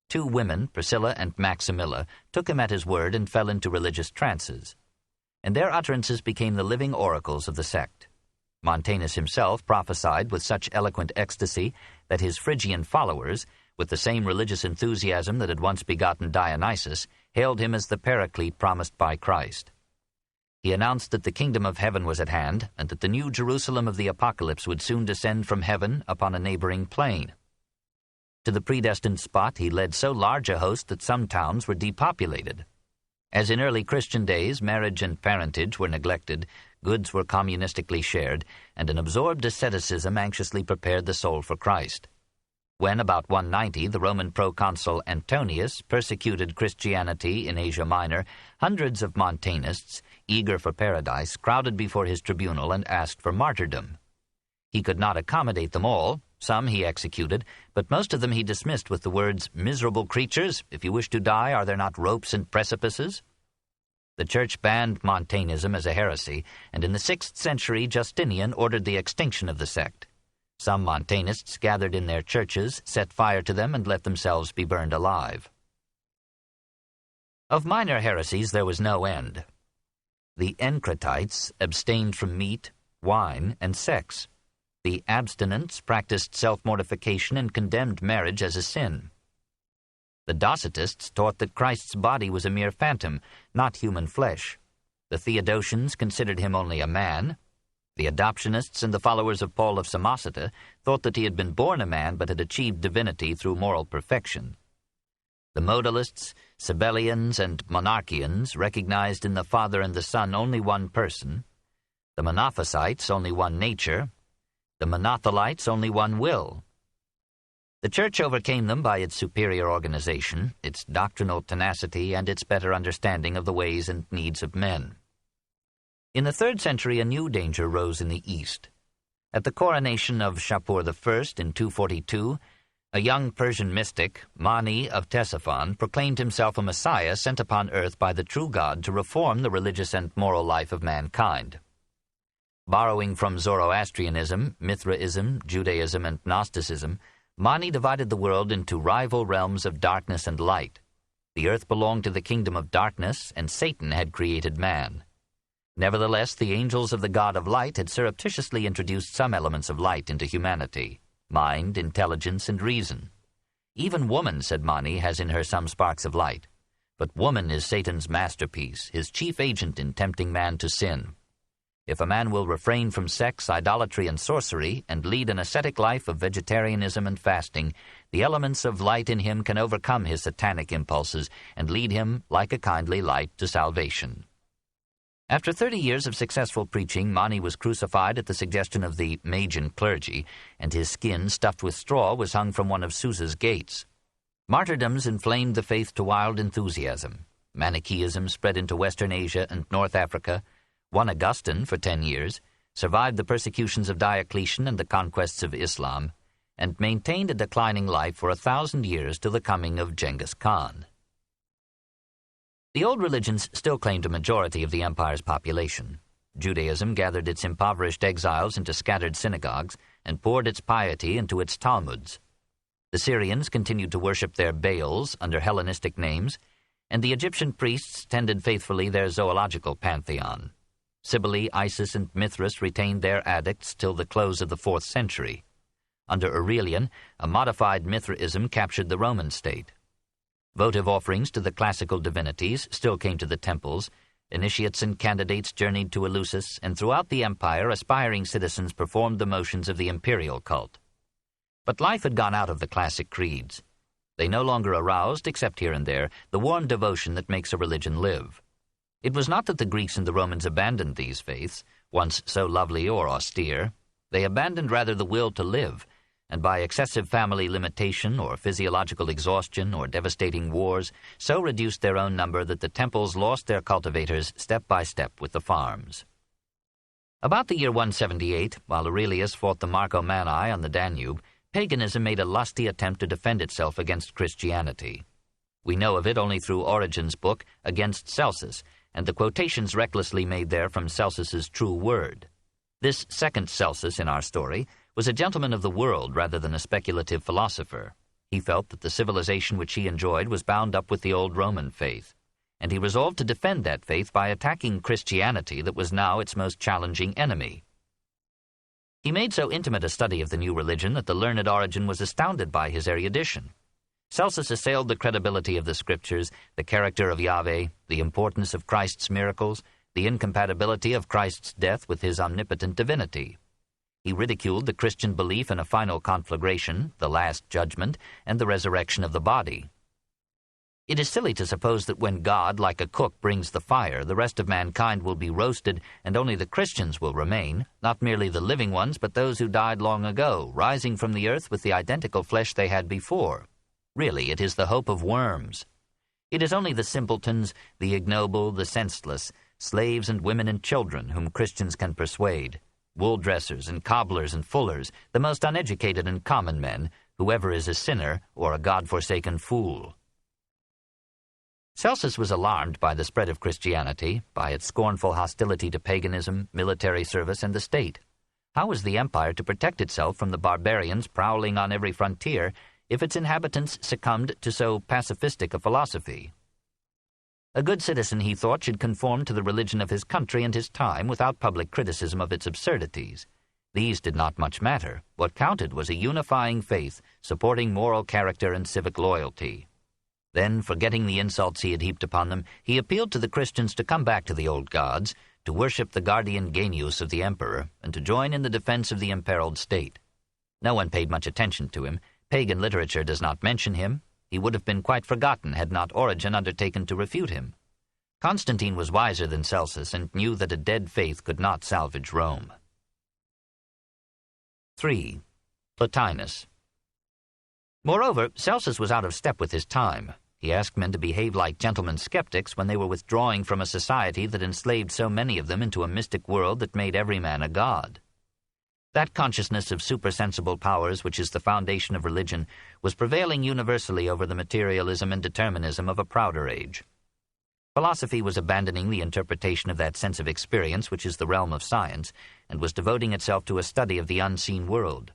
2 women, Priscilla and Maximilla, took him at his word and fell into religious trances, and their utterances became the living oracles of the sect. Montanus himself prophesied with such eloquent ecstasy that his Phrygian followers, with the same religious enthusiasm that had once begotten Dionysus, hailed him as the Paraclete promised by Christ. He announced that the kingdom of heaven was at hand, and that the new Jerusalem of the Apocalypse would soon descend from heaven upon a neighboring plain. To the predestined spot he led so large a host that some towns were depopulated. As in early Christian days, marriage and parentage were neglected, goods were communistically shared, and an absorbed asceticism anxiously prepared the soul for Christ. When, about 190, the Roman proconsul Antonius persecuted Christianity in Asia Minor, hundreds of Montanists, eager for paradise, crowded before his tribunal and asked for martyrdom. He could not accommodate them all. Some he executed, but most of them he dismissed with the words, "Miserable creatures, if you wish to die, are there not ropes and precipices?" The Church banned Montanism as a heresy, and in the 6th century Justinian ordered the extinction of the sect. Some Montanists gathered in their churches, set fire to them, and let themselves be burned alive. Of minor heresies there was no end. The Encratites abstained from meat, wine, and sex. The abstinents practiced self-mortification and condemned marriage as a sin. The Docetists taught that Christ's body was a mere phantom, not human flesh. The Theodosians considered him only a man. The Adoptionists and the followers of Paul of Samosata thought that he had been born a man but had achieved divinity through moral perfection. The Modalists, Sabellians, and Monarchians recognized in the Father and the Son only one person, the Monophysites only one nature, the Monothelites only one will. The Church overcame them by its superior organization, its doctrinal tenacity, and its better understanding of the ways and needs of men. In the 3rd century, a new danger rose in the East. At the coronation of Shapur I in 242, a young Persian mystic, Mani of Ctesiphon, proclaimed himself a Messiah sent upon earth by the true God to reform the religious and moral life of mankind. Borrowing from Zoroastrianism, Mithraism, Judaism, and Gnosticism, Mani divided the world into rival realms of darkness and light. The earth belonged to the kingdom of darkness, and Satan had created man. Nevertheless, the angels of the God of light had surreptitiously introduced some elements of light into humanity: mind, intelligence, and reason. Even woman, said Mani, has in her some sparks of light. But woman is Satan's masterpiece, his chief agent in tempting man to sin. If a man will refrain from sex, idolatry, and sorcery, and lead an ascetic life of vegetarianism and fasting, the elements of light in him can overcome his satanic impulses and lead him, like a kindly light, to salvation. After 30 years of successful preaching, Mani was crucified at the suggestion of the Magian clergy, and his skin, stuffed with straw, was hung from one of Susa's gates. Martyrdoms inflamed the faith to wild enthusiasm. Manichaeism spread into Western Asia and North Africa. One Augustine, for 10 years, survived the persecutions of Diocletian and the conquests of Islam, and maintained a declining life for 1,000 years till the coming of Genghis Khan. The old religions still claimed a majority of the empire's population. Judaism gathered its impoverished exiles into scattered synagogues and poured its piety into its Talmuds. The Syrians continued to worship their Baals under Hellenistic names, and the Egyptian priests tended faithfully their zoological pantheon. Cybele, Isis, and Mithras retained their adepts till the close of the 4th century. Under Aurelian, a modified Mithraism captured the Roman state. Votive offerings to the classical divinities still came to the temples. Initiates and candidates journeyed to Eleusis, and throughout the empire aspiring citizens performed the motions of the imperial cult. But life had gone out of the classic creeds. They no longer aroused, except here and there, the warm devotion that makes a religion live. It was not that the Greeks and the Romans abandoned these faiths, once so lovely or austere. They abandoned rather the will to live, and by excessive family limitation or physiological exhaustion or devastating wars, so reduced their own number that the temples lost their cultivators step by step with the farms. About the year 178, while Aurelius fought the Marcomanni on the Danube, paganism made a lusty attempt to defend itself against Christianity. We know of it only through Origen's book, Against Celsus, and the quotations recklessly made there from Celsus's true word. This second Celsus in our story was a gentleman of the world rather than a speculative philosopher. He felt that the civilization which he enjoyed was bound up with the old Roman faith, and he resolved to defend that faith by attacking Christianity that was now its most challenging enemy. He made so intimate a study of the new religion that the learned Origen was astounded by his erudition. Celsus assailed the credibility of the Scriptures, the character of Yahweh, the importance of Christ's miracles, the incompatibility of Christ's death with his omnipotent divinity. He ridiculed the Christian belief in a final conflagration, the last judgment, and the resurrection of the body. It is silly to suppose that when God, like a cook, brings the fire, the rest of mankind will be roasted, and only the Christians will remain, not merely the living ones, but those who died long ago, rising from the earth with the identical flesh they had before. Really, it is the hope of worms. It is only the simpletons, the ignoble, the senseless, slaves and women and children whom Christians can persuade, wool-dressers and cobblers and fullers, the most uneducated and common men, whoever is a sinner or a God-forsaken fool. Celsus was alarmed by the spread of Christianity, by its scornful hostility to paganism, military service, and the state. How was the empire to protect itself from the barbarians prowling on every frontier if its inhabitants succumbed to so pacifistic a philosophy? A good citizen, he thought, should conform to the religion of his country and his time without public criticism of its absurdities. These did not much matter. What counted was a unifying faith, supporting moral character and civic loyalty. Then, forgetting the insults he had heaped upon them, he appealed to the Christians to come back to the old gods, to worship the guardian genius of the emperor, and to join in the defense of the imperiled state. No one paid much attention to him. Pagan literature does not mention him. He would have been quite forgotten had not Origen undertaken to refute him. Constantine was wiser than Celsus and knew that a dead faith could not salvage Rome. 3. Plotinus. Moreover, Celsus was out of step with his time. He asked men to behave like gentlemen skeptics when they were withdrawing from a society that enslaved so many of them into a mystic world that made every man a god. That consciousness of supersensible powers which is the foundation of religion was prevailing universally over the materialism and determinism of a prouder age. Philosophy was abandoning the interpretation of that sense of experience which is the realm of science, and was devoting itself to a study of the unseen world.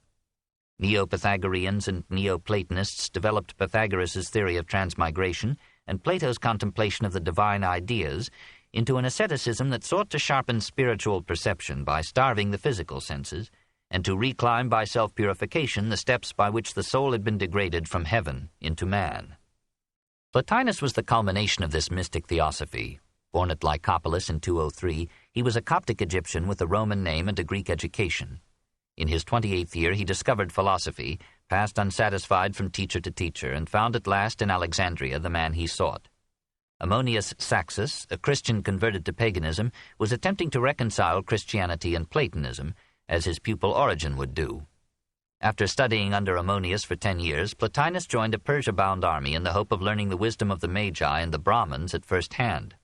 Neo-Pythagoreans and Neo-Platonists developed Pythagoras' theory of transmigration and Plato's contemplation of the divine ideas into an asceticism that sought to sharpen spiritual perception by starving the physical senses, and to reclimb by self-purification the steps by which the soul had been degraded from heaven into man. Plotinus was the culmination of this mystic theosophy. Born at Lycopolis in 203, he was a Coptic Egyptian with a Roman name and a Greek education. In his 28th year he discovered philosophy, passed unsatisfied from teacher to teacher, and found at last in Alexandria the man he sought. Ammonius Saxus, a Christian converted to paganism, was attempting to reconcile Christianity and Platonism, as his pupil Origen would do. After studying under Ammonius for 10 years, Plotinus joined a Persia-bound army in the hope of learning the wisdom of the Magi and the Brahmins at first hand.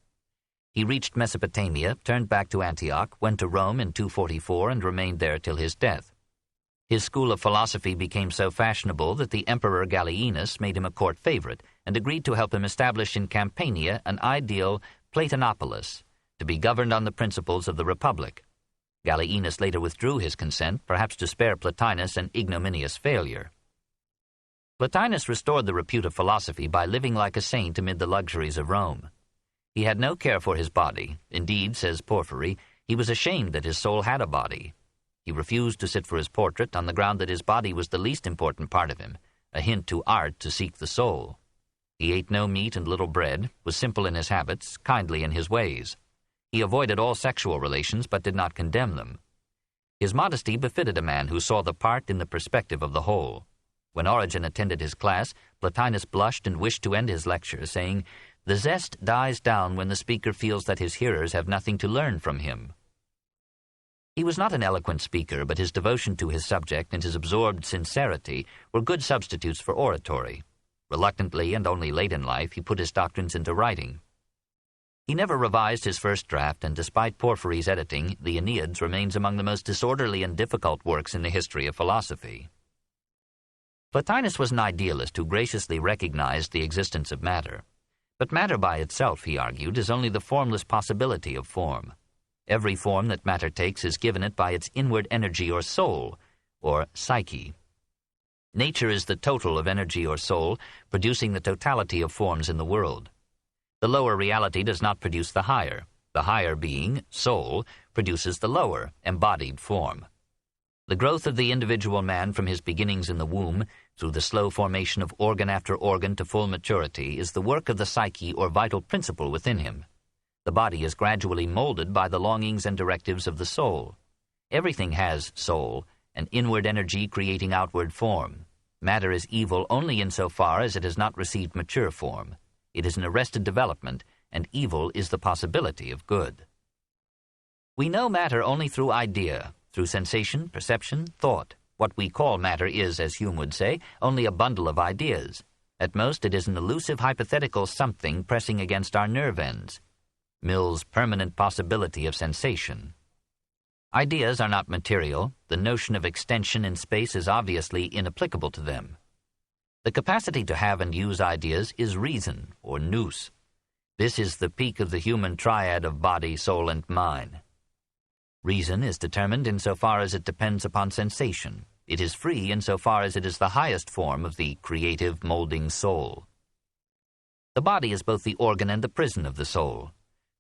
He reached Mesopotamia, turned back to Antioch, went to Rome in 244, and remained there till his death. His school of philosophy became so fashionable that the Emperor Gallienus made him a court favorite and agreed to help him establish in Campania an ideal Platonopolis, to be governed on the principles of the Republic. Gallienus later withdrew his consent, perhaps to spare Plotinus an ignominious failure. Plotinus restored the repute of philosophy by living like a saint amid the luxuries of Rome. He had no care for his body. Indeed, says Porphyry, he was ashamed that his soul had a body. He refused to sit for his portrait on the ground that his body was the least important part of him, a hint to art to seek the soul. He ate no meat and little bread, was simple in his habits, kindly in his ways. He avoided all sexual relations but did not condemn them. His modesty befitted a man who saw the part in the perspective of the whole. When Origen attended his class, Plotinus blushed and wished to end his lecture, saying, "The zest dies down when the speaker feels that his hearers have nothing to learn from him." He was not an eloquent speaker, but his devotion to his subject and his absorbed sincerity were good substitutes for oratory. Reluctantly and only late in life, he put his doctrines into writing. He never revised his first draft, and despite Porphyry's editing, the Aeneid remains among the most disorderly and difficult works in the history of philosophy. Plotinus was an idealist who graciously recognized the existence of matter. But matter by itself, he argued, is only the formless possibility of form. Every form that matter takes is given it by its inward energy or soul, or psyche. Nature is the total of energy or soul, producing the totality of forms in the world. The lower reality does not produce the higher. The higher being, soul, produces the lower, embodied form. The growth of the individual man from his beginnings in the womb, through the slow formation of organ after organ to full maturity, is the work of the psyche or vital principle within him. The body is gradually molded by the longings and directives of the soul. Everything has soul, an inward energy creating outward form. Matter is evil only insofar as it has not received mature form. It is an arrested development, and evil is the possibility of good. We know matter only through idea, through sensation, perception, thought. What we call matter is, as Hume would say, only a bundle of ideas. At most, it is an elusive hypothetical something pressing against our nerve ends. Mill's permanent possibility of sensation. Ideas are not material. The notion of extension in space is obviously inapplicable to them. The capacity to have and use ideas is reason, or nous. This is the peak of the human triad of body, soul, and mind. Reason is determined insofar as it depends upon sensation. It is free insofar as it is the highest form of the creative, molding soul. The body is both the organ and the prison of the soul.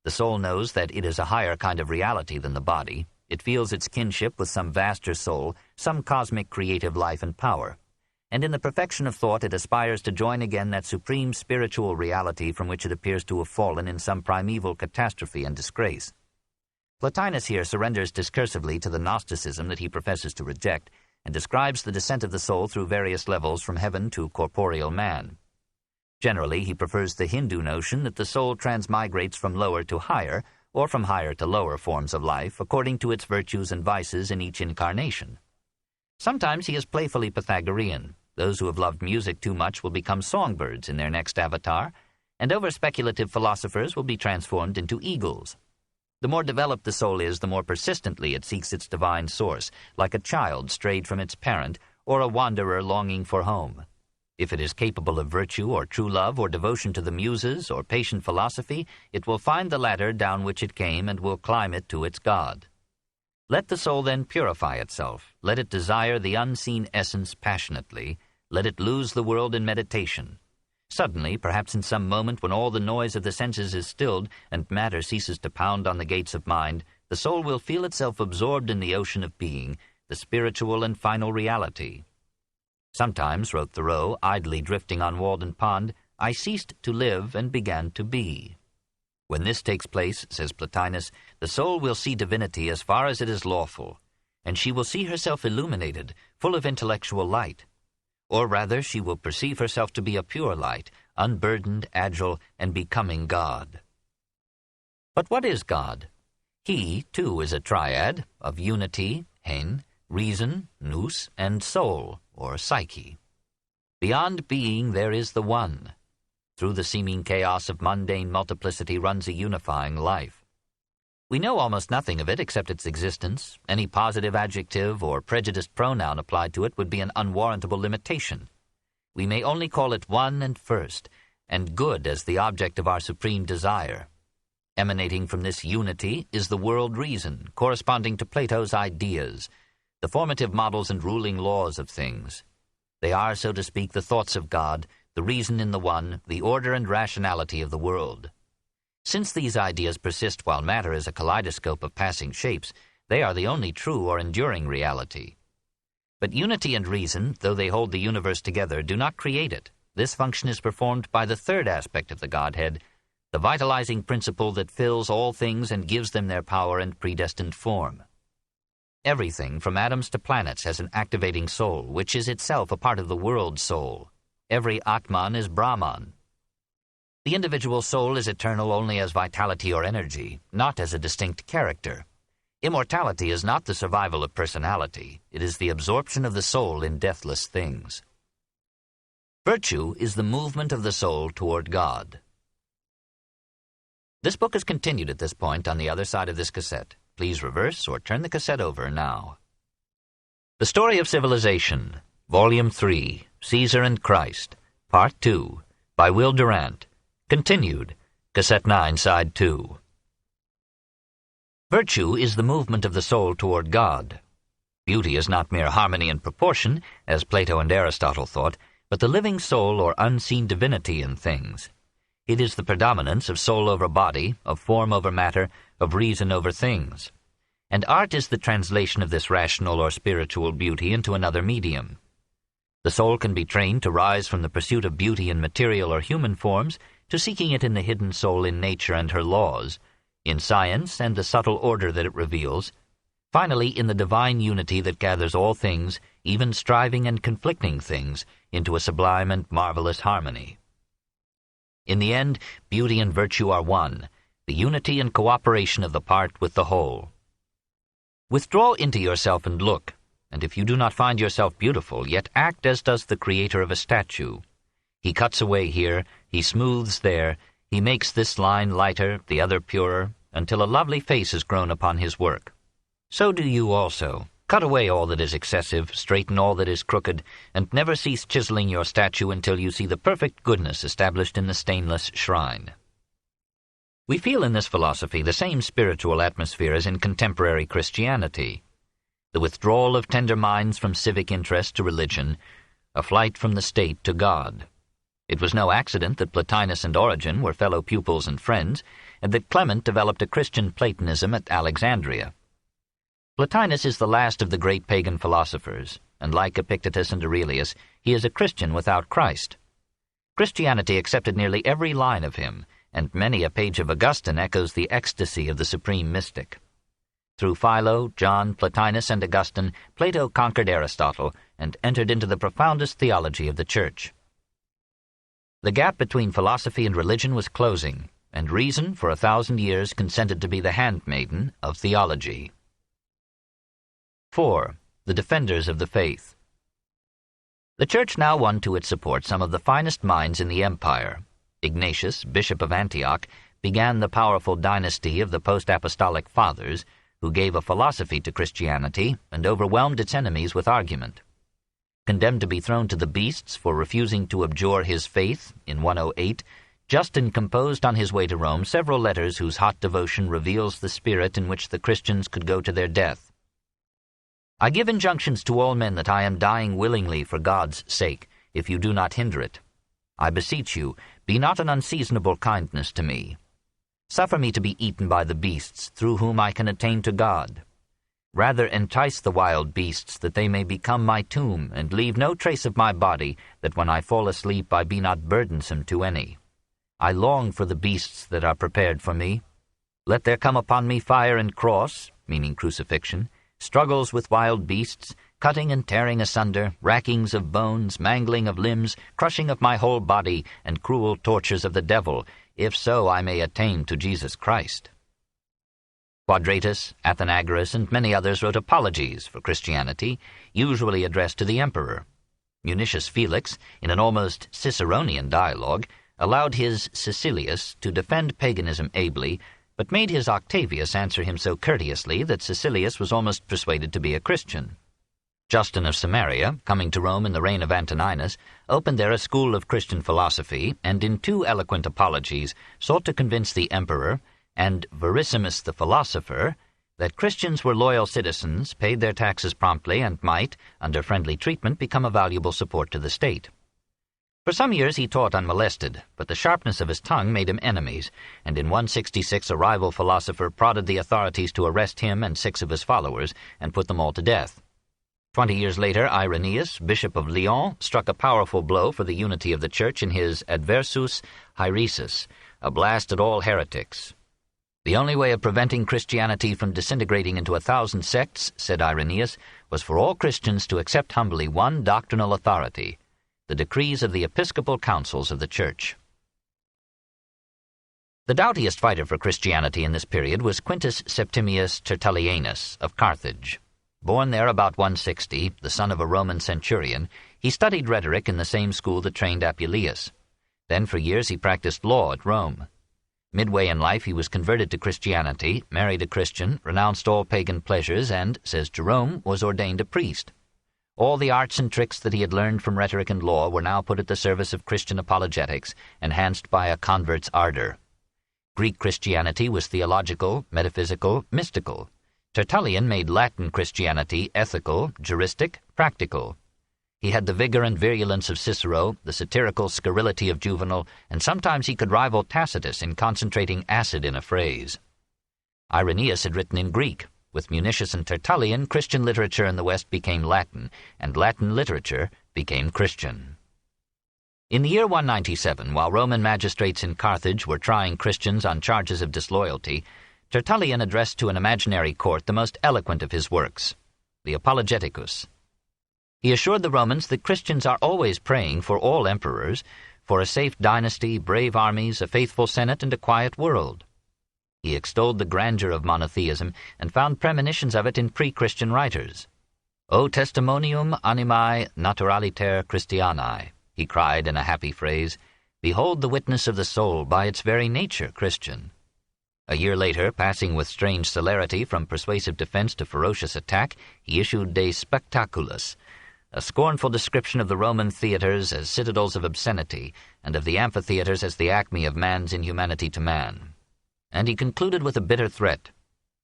The soul knows that it is a higher kind of reality than the body. It feels its kinship with some vaster soul, some cosmic creative life and power. And in the perfection of thought it aspires to join again that supreme spiritual reality from which it appears to have fallen in some primeval catastrophe and disgrace. Plotinus here surrenders discursively to the Gnosticism that he professes to reject, and describes the descent of the soul through various levels from heaven to corporeal man. Generally, he prefers the Hindu notion that the soul transmigrates from lower to higher, or from higher to lower forms of life, according to its virtues and vices in each incarnation. Sometimes he is playfully Pythagorean. Those who have loved music too much will become songbirds in their next avatar, and over-speculative philosophers will be transformed into eagles. The more developed the soul is, the more persistently it seeks its divine source, like a child strayed from its parent, or a wanderer longing for home. If it is capable of virtue or true love or devotion to the muses or patient philosophy, it will find the ladder down which it came and will climb it to its God. Let the soul then purify itself. Let it desire the unseen essence passionately. Let it lose the world in meditation. Suddenly, perhaps in some moment when all the noise of the senses is stilled and matter ceases to pound on the gates of mind, the soul will feel itself absorbed in the ocean of being, the spiritual and final reality. Sometimes, wrote Thoreau, idly drifting on Walden Pond, I ceased to live and began to be. When this takes place, says Plotinus, the soul will see divinity as far as it is lawful, and she will see herself illuminated, full of intellectual light. Or rather, she will perceive herself to be a pure light, unburdened, agile, and becoming God. But what is God? He, too, is a triad of unity, hen, reason, nous, and soul, or psyche. Beyond being there is the one. Through the seeming chaos of mundane multiplicity runs a unifying life. We know almost nothing of it except its existence. Any positive adjective or prejudiced pronoun applied to it would be an unwarrantable limitation. We may only call it one and first, and good as the object of our supreme desire. Emanating from this unity is the world reason, corresponding to Plato's ideas, the formative models and ruling laws of things. They are, so to speak, the thoughts of God, the reason in the one, the order and rationality of the world. Since these ideas persist while matter is a kaleidoscope of passing shapes, they are the only true or enduring reality. But unity and reason, though they hold the universe together, do not create it. This function is performed by the third aspect of the Godhead, the vitalizing principle that fills all things and gives them their power and predestined form. Everything, from atoms to planets, has an activating soul, which is itself a part of the world soul. Every Atman is Brahman. The individual soul is eternal only as vitality or energy, not as a distinct character. Immortality is not the survival of personality. It is the absorption of the soul in deathless things. Virtue is the movement of the soul toward God. This book is continued at this point on the other side of this cassette. Please reverse or turn the cassette over now. The Story of Civilization, Volume 3, Caesar and Christ, Part 2, by Will Durant, continued, Cassette 9, Side 2. Virtue is the movement of the soul toward God. Beauty is not mere harmony and proportion, as Plato and Aristotle thought, but the living soul or unseen divinity in things. It is the predominance of soul over body, of form over matter, of reason over things. And art is the translation of this rational or spiritual beauty into another medium. The soul can be trained to rise from the pursuit of beauty in material or human forms to seeking it in the hidden soul in nature and her laws, in science and the subtle order that it reveals, finally in the divine unity that gathers all things, even striving and conflicting things, into a sublime and marvelous harmony. In the end, beauty and virtue are one, the unity and cooperation of the part with the whole. Withdraw into yourself and look, and if you do not find yourself beautiful, yet act as does the creator of a statue. He cuts away here, he smooths there, he makes this line lighter, the other purer, until a lovely face is grown upon his work. So do you also. Cut away all that is excessive, straighten all that is crooked, and never cease chiseling your statue until you see the perfect goodness established in the stainless shrine. We feel in this philosophy the same spiritual atmosphere as in contemporary Christianity. The withdrawal of tender minds from civic interest to religion, a flight from the state to God. It was no accident that Plotinus and Origen were fellow pupils and friends, and that Clement developed a Christian Platonism at Alexandria. Plotinus is the last of the great pagan philosophers, and like Epictetus and Aurelius, he is a Christian without Christ. Christianity accepted nearly every line of him, and many a page of Augustine echoes the ecstasy of the supreme mystic. Through Philo, John, Plotinus, and Augustine, Plato conquered Aristotle and entered into the profoundest theology of the Church. The gap between philosophy and religion was closing, and reason for 1,000 years consented to be the handmaiden of theology. 4. The Defenders of the Faith. The Church now won to its support some of the finest minds in the empire. Ignatius, Bishop of Antioch, began the powerful dynasty of the post-apostolic fathers, who gave a philosophy to Christianity and overwhelmed its enemies with argument. Condemned to be thrown to the beasts for refusing to abjure his faith in 108, Justin composed on his way to Rome several letters whose hot devotion reveals the spirit in which the Christians could go to their death. I give injunctions to all men that I am dying willingly for God's sake, if you do not hinder it. I beseech you, be not an unseasonable kindness to me. Suffer me to be eaten by the beasts, through whom I can attain to God. Rather entice the wild beasts, that they may become my tomb, and leave no trace of my body, that when I fall asleep I be not burdensome to any. I long for the beasts that are prepared for me. Let there come upon me fire and cross, meaning crucifixion, struggles with wild beasts, cutting and tearing asunder, rackings of bones, mangling of limbs, crushing of my whole body, and cruel tortures of the devil, if so I may attain to Jesus Christ. Quadratus, Athenagoras, and many others wrote apologies for Christianity, usually addressed to the emperor. Municius Felix, in an almost Ciceronian dialogue, allowed his Caecilius to defend paganism ably, but made his Octavius answer him so courteously that Caecilius was almost persuaded to be a Christian. Justin of Samaria, coming to Rome in the reign of Antoninus, opened there a school of Christian philosophy, and in 2 eloquent apologies sought to convince the emperor and Verissimus the philosopher that Christians were loyal citizens, paid their taxes promptly, and might, under friendly treatment, become a valuable support to the state. For some years he taught unmolested, but the sharpness of his tongue made him enemies, and in 166 a rival philosopher prodded the authorities to arrest him and 6 of his followers, and put them all to death. 20 years later, Irenaeus, Bishop of Lyons, struck a powerful blow for the unity of the Church in his Adversus Haeresis, a blast at all heretics. The only way of preventing Christianity from disintegrating into 1,000 sects, said Irenaeus, was for all Christians to accept humbly one doctrinal authority, the decrees of the episcopal councils of the Church. The doughtiest fighter for Christianity in this period was Quintus Septimius Tertullianus of Carthage. Born there about 160, the son of a Roman centurion, he studied rhetoric in the same school that trained Apuleius. Then for years he practiced law at Rome. Midway in life he was converted to Christianity, married a Christian, renounced all pagan pleasures, and, says Jerome, was ordained a priest. All the arts and tricks that he had learned from rhetoric and law were now put at the service of Christian apologetics, enhanced by a convert's ardor. Greek Christianity was theological, metaphysical, mystical. Tertullian made Latin Christianity ethical, juristic, practical. He had the vigor and virulence of Cicero, the satirical scurrility of Juvenal, and sometimes he could rival Tacitus in concentrating acid in a phrase. Irenaeus had written in Greek. With Municius and Tertullian, Christian literature in the West became Latin, and Latin literature became Christian. In the year 197, while Roman magistrates in Carthage were trying Christians on charges of disloyalty, Tertullian addressed to an imaginary court the most eloquent of his works, the Apologeticus. He assured the Romans that Christians are always praying for all emperors, for a safe dynasty, brave armies, a faithful senate, and a quiet world. He extolled the grandeur of monotheism and found premonitions of it in pre-Christian writers. O testimonium animae naturaliter Christianae, he cried in a happy phrase, behold the witness of the soul by its very nature Christian. A year later, passing with strange celerity from persuasive defense to ferocious attack, he issued De Spectaculis, a scornful description of the Roman theatres as citadels of obscenity, and of the amphitheatres as the acme of man's inhumanity to man. And he concluded with a bitter threat.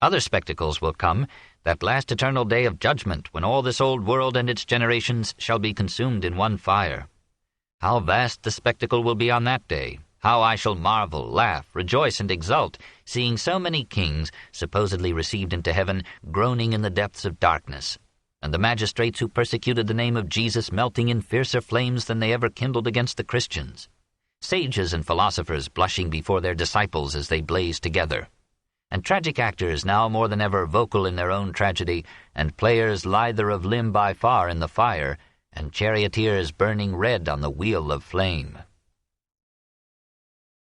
Other spectacles will come, that last eternal day of judgment, when all this old world and its generations shall be consumed in one fire. How vast the spectacle will be on that day! How I shall marvel, laugh, rejoice, and exult, seeing so many kings, supposedly received into heaven, groaning in the depths of darkness, and the magistrates who persecuted the name of Jesus melting in fiercer flames than they ever kindled against the Christians. Sages and philosophers blushing before their disciples as they blazed together, and tragic actors now more than ever vocal in their own tragedy, and players lither of limb by far in the fire, and charioteers burning red on the wheel of flame.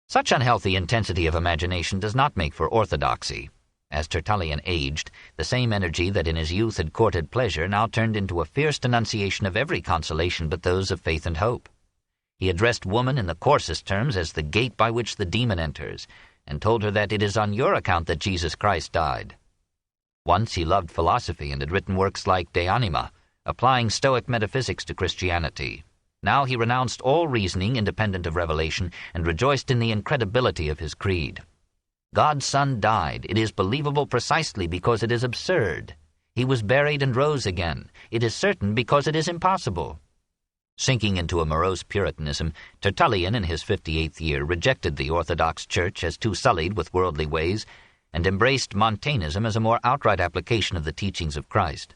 Such unhealthy intensity of imagination does not make for orthodoxy. As Tertullian aged, the same energy that in his youth had courted pleasure now turned into a fierce denunciation of every consolation but those of faith and hope. He addressed woman in the coarsest terms as the gate by which the demon enters, and told her that it is on your account that Jesus Christ died. Once he loved philosophy and had written works like De Anima, applying Stoic metaphysics to Christianity. Now he renounced all reasoning independent of revelation and rejoiced in the incredibility of his creed. God's Son died. It is believable precisely because it is absurd. He was buried and rose again. It is certain because it is impossible. Sinking into a morose Puritanism, Tertullian in his 58th year rejected the Orthodox Church as too sullied with worldly ways, and embraced Montanism as a more outright application of the teachings of Christ.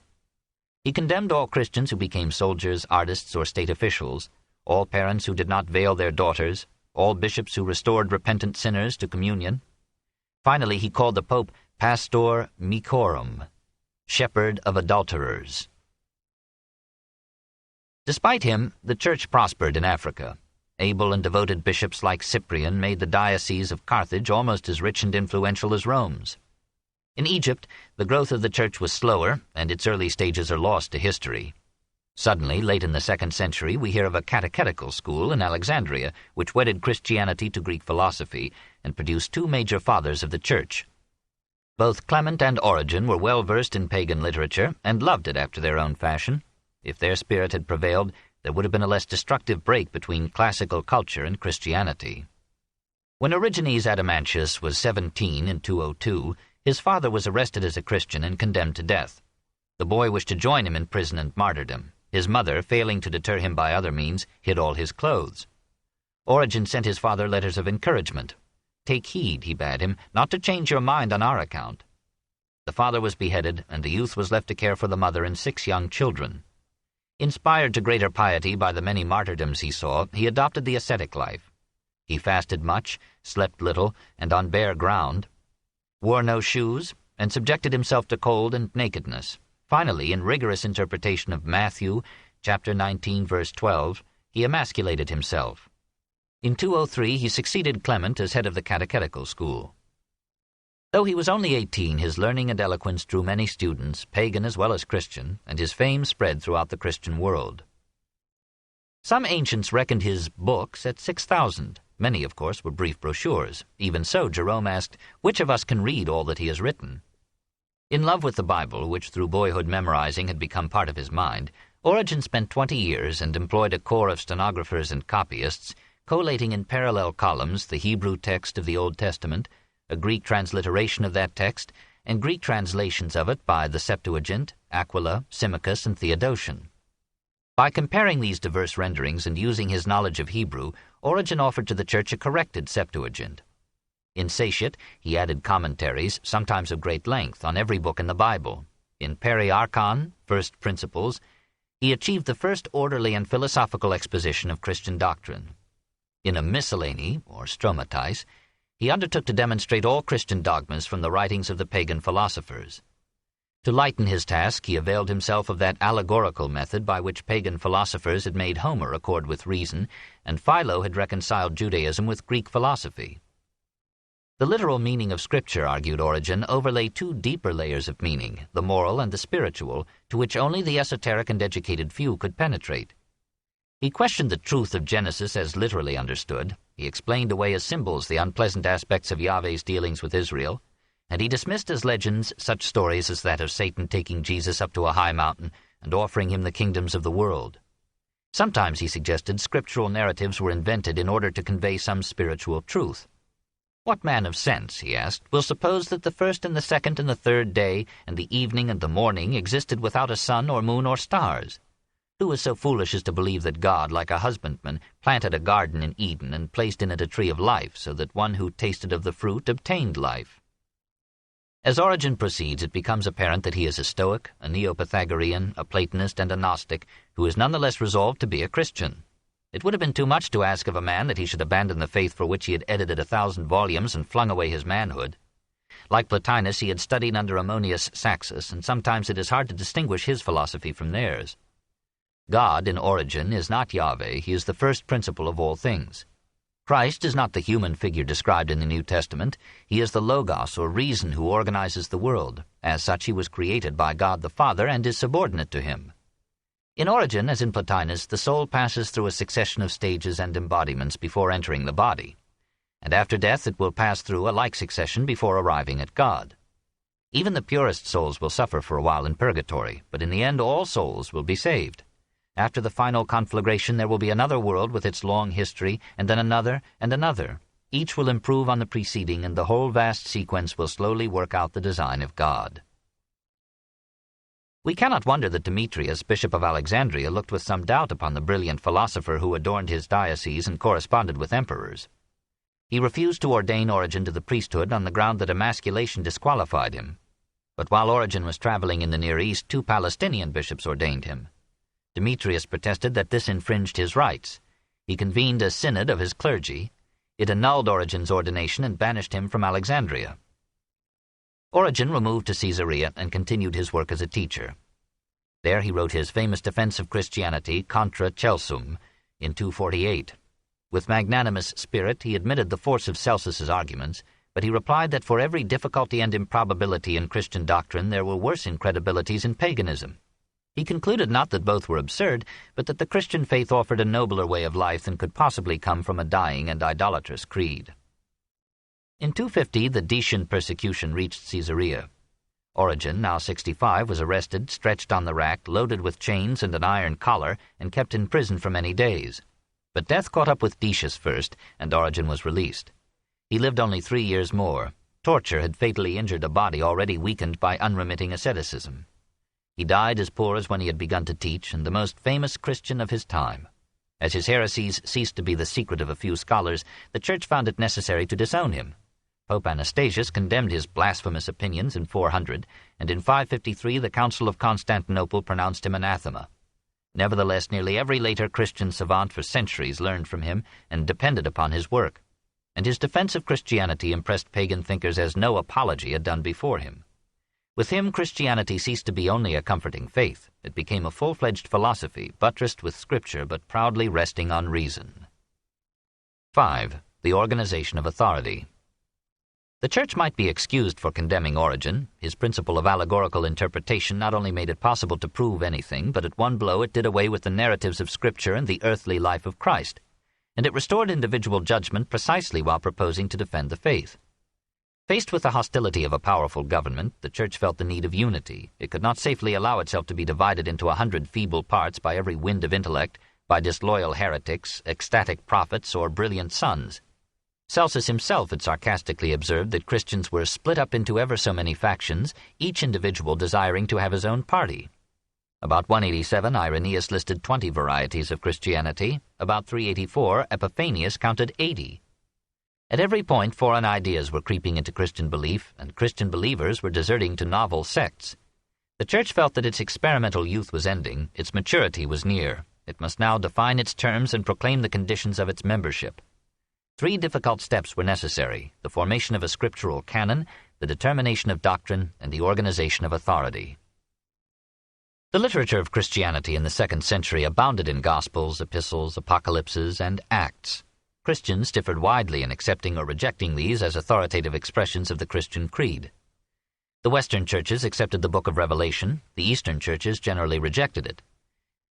He condemned all Christians who became soldiers, artists, or state officials, all parents who did not veil their daughters, all bishops who restored repentant sinners to communion. Finally, he called the Pope Pastor Micorum, shepherd of adulterers. Despite him, the Church prospered in Africa. Able and devoted bishops like Cyprian made the diocese of Carthage almost as rich and influential as Rome's. In Egypt, the growth of the Church was slower, and its early stages are lost to history. Suddenly, late in the 2nd century, we hear of a catechetical school in Alexandria, which wedded Christianity to Greek philosophy and produced two major fathers of the Church. Both Clement and Origen were well versed in pagan literature and loved it after their own fashion. If their spirit had prevailed, there would have been a less destructive break between classical culture and Christianity. When Origenes Adamantius was 17 in 202, his father was arrested as a Christian and condemned to death. The boy wished to join him in prison and martyrdom. His mother, failing to deter him by other means, hid all his clothes. Origen sent his father letters of encouragement. "Take heed," he bade him, "not to change your mind on our account." The father was beheaded, and the youth was left to care for the mother and 6 young children. Inspired to greater piety by the many martyrdoms he saw, he adopted the ascetic life. He fasted much, slept little, and on bare ground. wore no shoes, and subjected himself to cold and nakedness. Finally, in rigorous interpretation of Matthew, chapter 19, verse 12, he emasculated himself. In 203 he succeeded Clement as head of the catechetical school. Though he was only 18, his learning and eloquence drew many students, pagan as well as Christian, and his fame spread throughout the Christian world. Some ancients reckoned his books at 6,000. Many, of course, were brief brochures. Even so, Jerome asked, "Which of us can read all that he has written?" In love with the Bible, which through boyhood memorizing had become part of his mind, Origen spent 20 years and employed a corps of stenographers and copyists, collating in parallel columns the Hebrew text of the Old Testament, a Greek transliteration of that text, and Greek translations of it by the Septuagint, Aquila, Symmachus, and Theodotion. By comparing these diverse renderings and using his knowledge of Hebrew, Origen offered to the Church a corrected Septuagint. Insatiate, he added commentaries, sometimes of great length, on every book in the Bible. In Periarchon, First Principles, he achieved the first orderly and philosophical exposition of Christian doctrine. In a Miscellany, or Stromatise, he undertook to demonstrate all Christian dogmas from the writings of the pagan philosophers. To lighten his task, he availed himself of that allegorical method by which pagan philosophers had made Homer accord with reason, and Philo had reconciled Judaism with Greek philosophy. The literal meaning of Scripture, argued Origen, overlay two deeper layers of meaning, the moral and the spiritual, to which only the esoteric and educated few could penetrate. He questioned the truth of Genesis as literally understood. He explained away as symbols the unpleasant aspects of Yahweh's dealings with Israel, and he dismissed as legends such stories as that of Satan taking Jesus up to a high mountain and offering him the kingdoms of the world. Sometimes, he suggested, scriptural narratives were invented in order to convey some spiritual truth. What man of sense, he asked, will suppose that the first and the second and the third day, and the evening and the morning, existed without a sun or moon or stars? Who is so foolish as to believe that God, like a husbandman, planted a garden in Eden and placed in it a tree of life, so that one who tasted of the fruit obtained life? As Origen proceeds, it becomes apparent that he is a Stoic, a Neo-Pythagorean, a Platonist, and a Gnostic, who is nonetheless resolved to be a Christian. It would have been too much to ask of a man that he should abandon the faith for which he had edited 1,000 volumes and flung away his manhood. Like Plotinus, he had studied under Ammonius Saxus, and sometimes it is hard to distinguish his philosophy from theirs. God, in Origen, is not Yahweh. He is the first principle of all things. Christ is not the human figure described in the New Testament. He is the Logos, or reason, who organizes the world. As such, he was created by God the Father and is subordinate to him. In Origen, as in Plotinus, the soul passes through a succession of stages and embodiments before entering the body, and after death it will pass through a like succession before arriving at God. Even the purest souls will suffer for a while in purgatory, but in the end all souls will be saved. After the final conflagration there will be another world with its long history, and then another and another. Each will improve on the preceding, and the whole vast sequence will slowly work out the design of God. We cannot wonder that Demetrius, Bishop of Alexandria, looked with some doubt upon the brilliant philosopher who adorned his diocese and corresponded with emperors. He refused to ordain Origen to the priesthood on the ground that emasculation disqualified him. But while Origen was traveling in the Near East, 2 Palestinian bishops ordained him. Demetrius protested that this infringed his rights. He convened a synod of his clergy. It annulled Origen's ordination and banished him from Alexandria. Origen removed to Caesarea and continued his work as a teacher. There he wrote his famous defense of Christianity, Contra Celsum, in 248. With magnanimous spirit he admitted the force of Celsus's arguments, but he replied that for every difficulty and improbability in Christian doctrine there were worse incredibilities in paganism. He concluded not that both were absurd, but that the Christian faith offered a nobler way of life than could possibly come from a dying and idolatrous creed. In 250, the Decian persecution reached Caesarea. Origen, now 65, was arrested, stretched on the rack, loaded with chains and an iron collar, and kept in prison for many days. But death caught up with Decius first, and Origen was released. He lived only 3 years more. Torture had fatally injured a body already weakened by unremitting asceticism. He died as poor as when he had begun to teach, and the most famous Christian of his time. As his heresies ceased to be the secret of a few scholars, the Church found it necessary to disown him. Pope Anastasius condemned his blasphemous opinions in 400, and in 553 the Council of Constantinople pronounced him anathema. Nevertheless, nearly every later Christian savant for centuries learned from him and depended upon his work. and his defense of Christianity impressed pagan thinkers as no apology had done before him. With him, Christianity ceased to be only a comforting faith. It became a full-fledged philosophy, buttressed with Scripture but proudly resting on reason. 5. The organization of authority. The Church might be excused for condemning Origen. His principle of allegorical interpretation not only made it possible to prove anything, but at one blow it did away with the narratives of Scripture and the earthly life of Christ, and it restored individual judgment precisely while proposing to defend the faith. Faced with the hostility of a powerful government, the Church felt the need of unity. It could not safely allow itself to be divided into 100 feeble parts by every wind of intellect, by disloyal heretics, ecstatic prophets, or brilliant sons. Celsus himself had sarcastically observed that Christians were split up into ever so many factions, each individual desiring to have his own party. About 187, Irenaeus listed 20 varieties of Christianity. About 384, Epiphanius counted 80. At every point, foreign ideas were creeping into Christian belief, and Christian believers were deserting to novel sects. The Church felt that its experimental youth was ending, its maturity was near. It must now define its terms and proclaim the conditions of its membership. 3 difficult steps were necessary: the formation of a scriptural canon, the determination of doctrine, and the organization of authority. The literature of Christianity in the 2nd century abounded in Gospels, epistles, apocalypses, and Acts. Christians differed widely in accepting or rejecting these as authoritative expressions of the Christian creed. The Western churches accepted the Book of Revelation. The Eastern churches generally rejected it.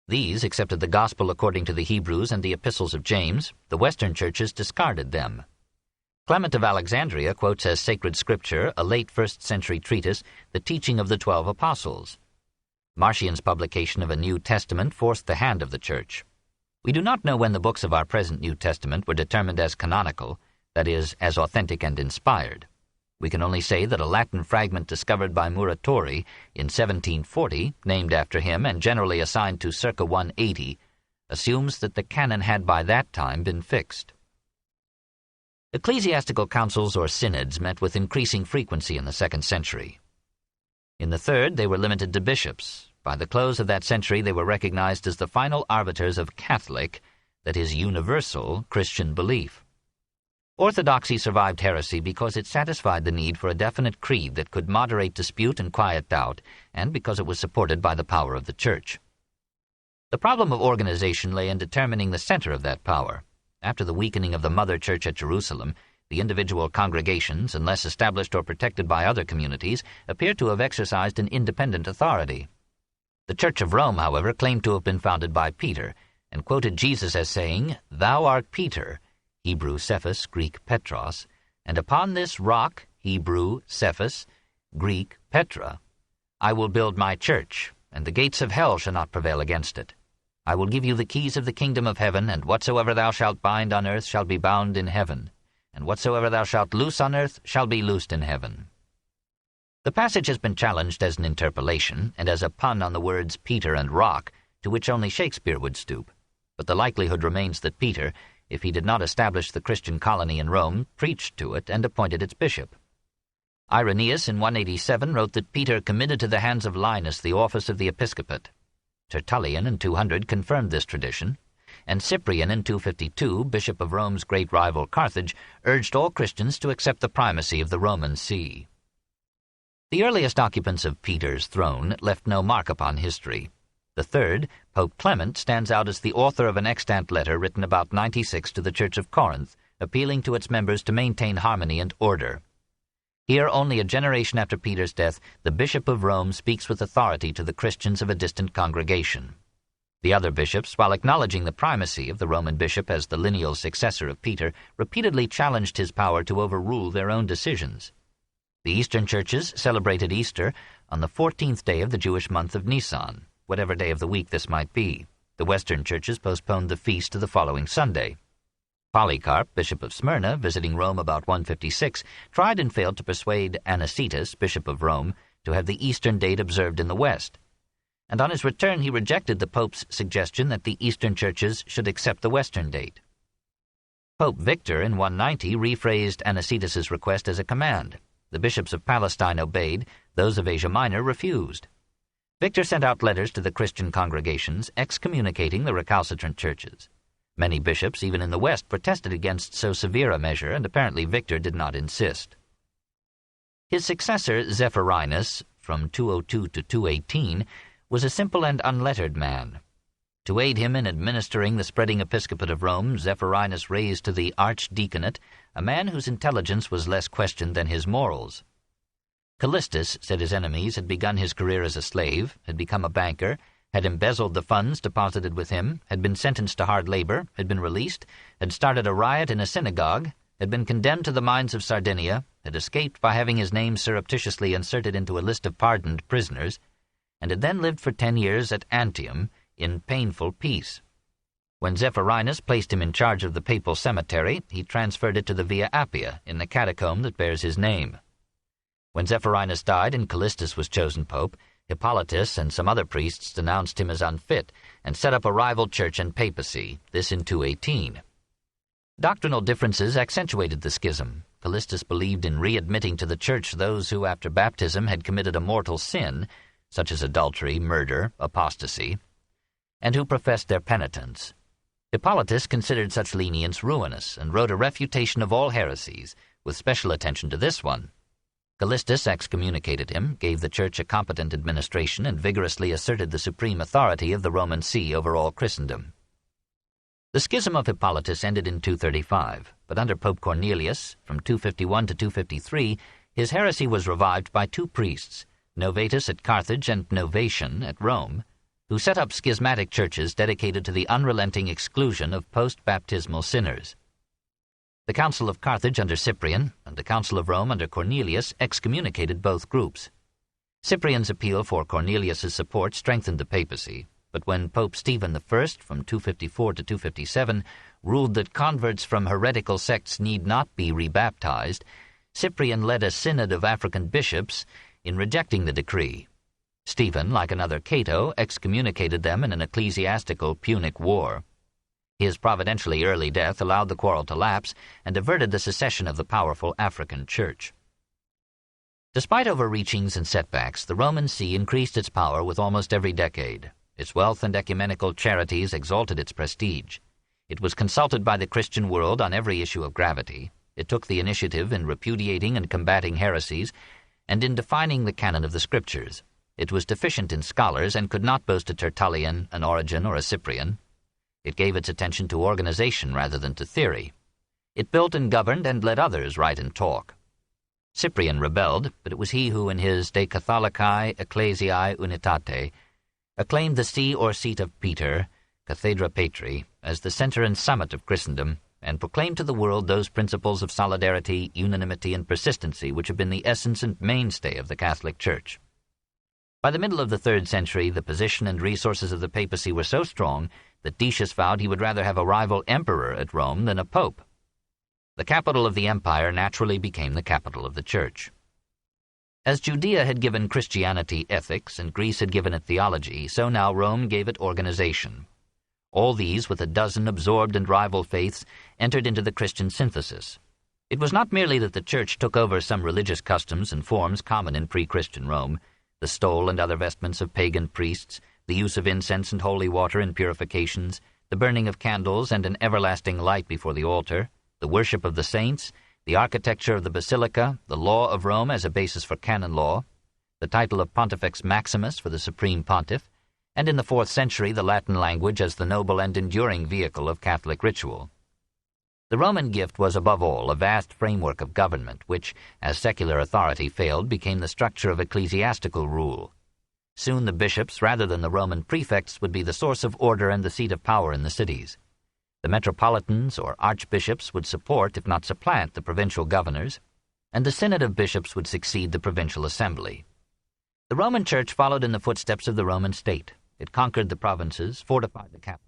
These accepted the Gospel according to the Hebrews and the epistles of James. The Western churches discarded them. Clement of Alexandria quotes as sacred scripture a late 1st century treatise, The Teaching of the 12 Apostles. Marcion's publication of a New Testament forced the hand of the Church. We do not know when the books of our present New Testament were determined as canonical, that is, as authentic and inspired. We can only say that a Latin fragment discovered by Muratori in 1740, named after him and generally assigned to circa 180, assumes that the canon had by that time been fixed. Ecclesiastical councils or synods met with increasing frequency in the 2nd century. In the 3rd, they were limited to bishops. By the close of that century, they were recognized as the final arbiters of Catholic, that is, universal, Christian belief. Orthodoxy survived heresy because it satisfied the need for a definite creed that could moderate dispute and quiet doubt, and because it was supported by the power of the Church. The problem of organization lay in determining the center of that power. After the weakening of the Mother Church at Jerusalem, the individual congregations, unless established or protected by other communities, appear to have exercised an independent authority. The Church of Rome, however, claimed to have been founded by Peter, and quoted Jesus as saying, "Thou art Peter," Hebrew Cephas, Greek Petros, "and upon this rock," Hebrew Cephas, Greek Petra, "I will build my church, and the gates of hell shall not prevail against it. I will give you the keys of the kingdom of heaven, and whatsoever thou shalt bind on earth shall be bound in heaven, and whatsoever thou shalt loose on earth shall be loosed in heaven." The passage has been challenged as an interpolation and as a pun on the words Peter and rock, to which only Shakespeare would stoop. But the likelihood remains that Peter, if he did not establish the Christian colony in Rome, preached to it and appointed its bishop. Irenaeus in 187 wrote that Peter committed to the hands of Linus the office of the episcopate. Tertullian in 200 confirmed this tradition, and Cyprian in 252, bishop of Rome's great rival Carthage, urged all Christians to accept the primacy of the Roman see. The earliest occupants of Peter's throne left no mark upon history. The 3rd, Pope Clement, stands out as the author of an extant letter written about 96 to the Church of Corinth, appealing to its members to maintain harmony and order. Here, only a generation after Peter's death, the Bishop of Rome speaks with authority to the Christians of a distant congregation. The other bishops, while acknowledging the primacy of the Roman bishop as the lineal successor of Peter, repeatedly challenged his power to overrule their own decisions. The Eastern churches celebrated Easter on the 14th day of the Jewish month of Nisan, whatever day of the week this might be. The Western churches postponed the feast to the following Sunday. Polycarp, bishop of Smyrna, visiting Rome about 156, tried and failed to persuade Anicetus, bishop of Rome, to have the Eastern date observed in the West. And on his return he rejected the Pope's suggestion that the Eastern churches should accept the Western date. Pope Victor in 190 rephrased Anicetus's request as a command. The bishops of Palestine obeyed, those of Asia Minor refused. Victor sent out letters to the Christian congregations excommunicating the recalcitrant churches. Many bishops, even in the West, protested against so severe a measure, and apparently Victor did not insist. His successor, Zephyrinus, from 202 to 218, was a simple and unlettered man. To aid him in administering the spreading episcopate of Rome, Zephyrinus raised to the archdeaconate a man whose intelligence was less questioned than his morals. Callistus, said his enemies, had begun his career as a slave, had become a banker, had embezzled the funds deposited with him, had been sentenced to hard labor, had been released, had started a riot in a synagogue, had been condemned to the mines of Sardinia, had escaped by having his name surreptitiously inserted into a list of pardoned prisoners, and had then lived for 10 years at Antium in painful peace. When Zephyrinus placed him in charge of the papal cemetery, he transferred it to the Via Appia in the catacomb that bears his name. When Zephyrinus died and Callistus was chosen pope, Hippolytus and some other priests denounced him as unfit and set up a rival church and papacy, this in 218. Doctrinal differences accentuated the schism. Callistus believed in readmitting to the church those who, after baptism, had committed a mortal sin, such as adultery, murder, apostasy, and who professed their penitence. Hippolytus considered such lenience ruinous and wrote a refutation of all heresies, with special attention to this one. Callistus excommunicated him, gave the Church a competent administration, and vigorously asserted the supreme authority of the Roman See over all Christendom. The schism of Hippolytus ended in 235, but under Pope Cornelius, from 251 to 253, his heresy was revived by two priests, Novatus at Carthage and Novatian at Rome, who set up schismatic churches dedicated to the unrelenting exclusion of post-baptismal sinners. The Council of Carthage under Cyprian and the Council of Rome under Cornelius excommunicated both groups. Cyprian's appeal for Cornelius's support strengthened the papacy, but when Pope Stephen I, from 254 to 257, ruled that converts from heretical sects need not be rebaptized, Cyprian led a synod of African bishops in rejecting the decree. Stephen, like another Cato, excommunicated them in an ecclesiastical Punic war. His providentially early death allowed the quarrel to lapse and averted the secession of the powerful African Church. Despite overreachings and setbacks, the Roman See increased its power with almost every decade. Its wealth and ecumenical charities exalted its prestige. It was consulted by the Christian world on every issue of gravity. It took the initiative in repudiating and combating heresies and in defining the canon of the Scriptures. It was deficient in scholars and could not boast a Tertullian, an Origen, or a Cyprian. It gave its attention to organization rather than to theory. It built and governed and let others write and talk. Cyprian rebelled, but it was he who, in his De Catholicae Ecclesiae Unitate, acclaimed the see or seat of Peter, Cathedra Patri, as the center and summit of Christendom, and proclaimed to the world those principles of solidarity, unanimity, and persistency which have been the essence and mainstay of the Catholic Church. By the middle of the 3rd century, the position and resources of the papacy were so strong that Decius vowed he would rather have a rival emperor at Rome than a pope. The capital of the empire naturally became the capital of the Church. As Judea had given Christianity ethics and Greece had given it theology, so now Rome gave it organization. All these, with a dozen absorbed and rival faiths, entered into the Christian synthesis. It was not merely that the Church took over some religious customs and forms common in pre-Christian Rome, the stole and other vestments of pagan priests, the use of incense and holy water in purifications, the burning of candles and an everlasting light before the altar, the worship of the saints, the architecture of the basilica, the law of Rome as a basis for canon law, the title of Pontifex Maximus for the supreme pontiff, and in the 4th century the Latin language as the noble and enduring vehicle of Catholic ritual. The Roman gift was above all a vast framework of government which, as secular authority failed, became the structure of ecclesiastical rule. Soon the bishops, rather than the Roman prefects, would be the source of order and the seat of power in the cities. The metropolitans or archbishops would support, if not supplant, the provincial governors, and the synod of bishops would succeed the provincial assembly. The Roman Church followed in the footsteps of the Roman state. It conquered the provinces, fortified the capital.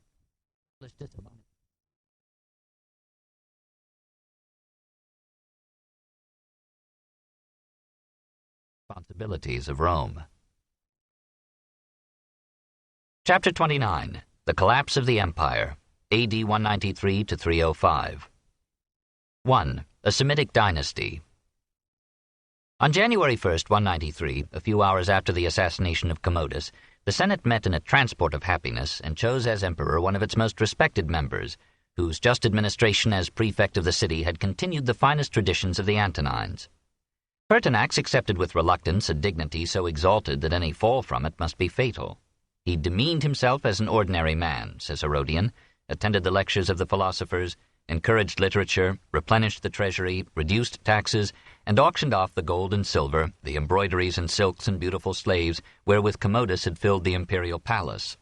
Responsibilities of Rome. Chapter 29. The Collapse of the Empire, A.D. 193 to 305. 1. A Semitic Dynasty. On January 1st, 193, a few hours after the assassination of Commodus, the Senate met in a transport of happiness and chose as emperor one of its most respected members, whose just administration as prefect of the city had continued the finest traditions of the Antonines. Pertinax accepted with reluctance a dignity so exalted that any fall from it must be fatal. He demeaned himself as an ordinary man, says Herodian, attended the lectures of the philosophers, encouraged literature, replenished the treasury, reduced taxes, and auctioned off the gold and silver, the embroideries and silks and beautiful slaves, wherewith Commodus had filled the imperial palace.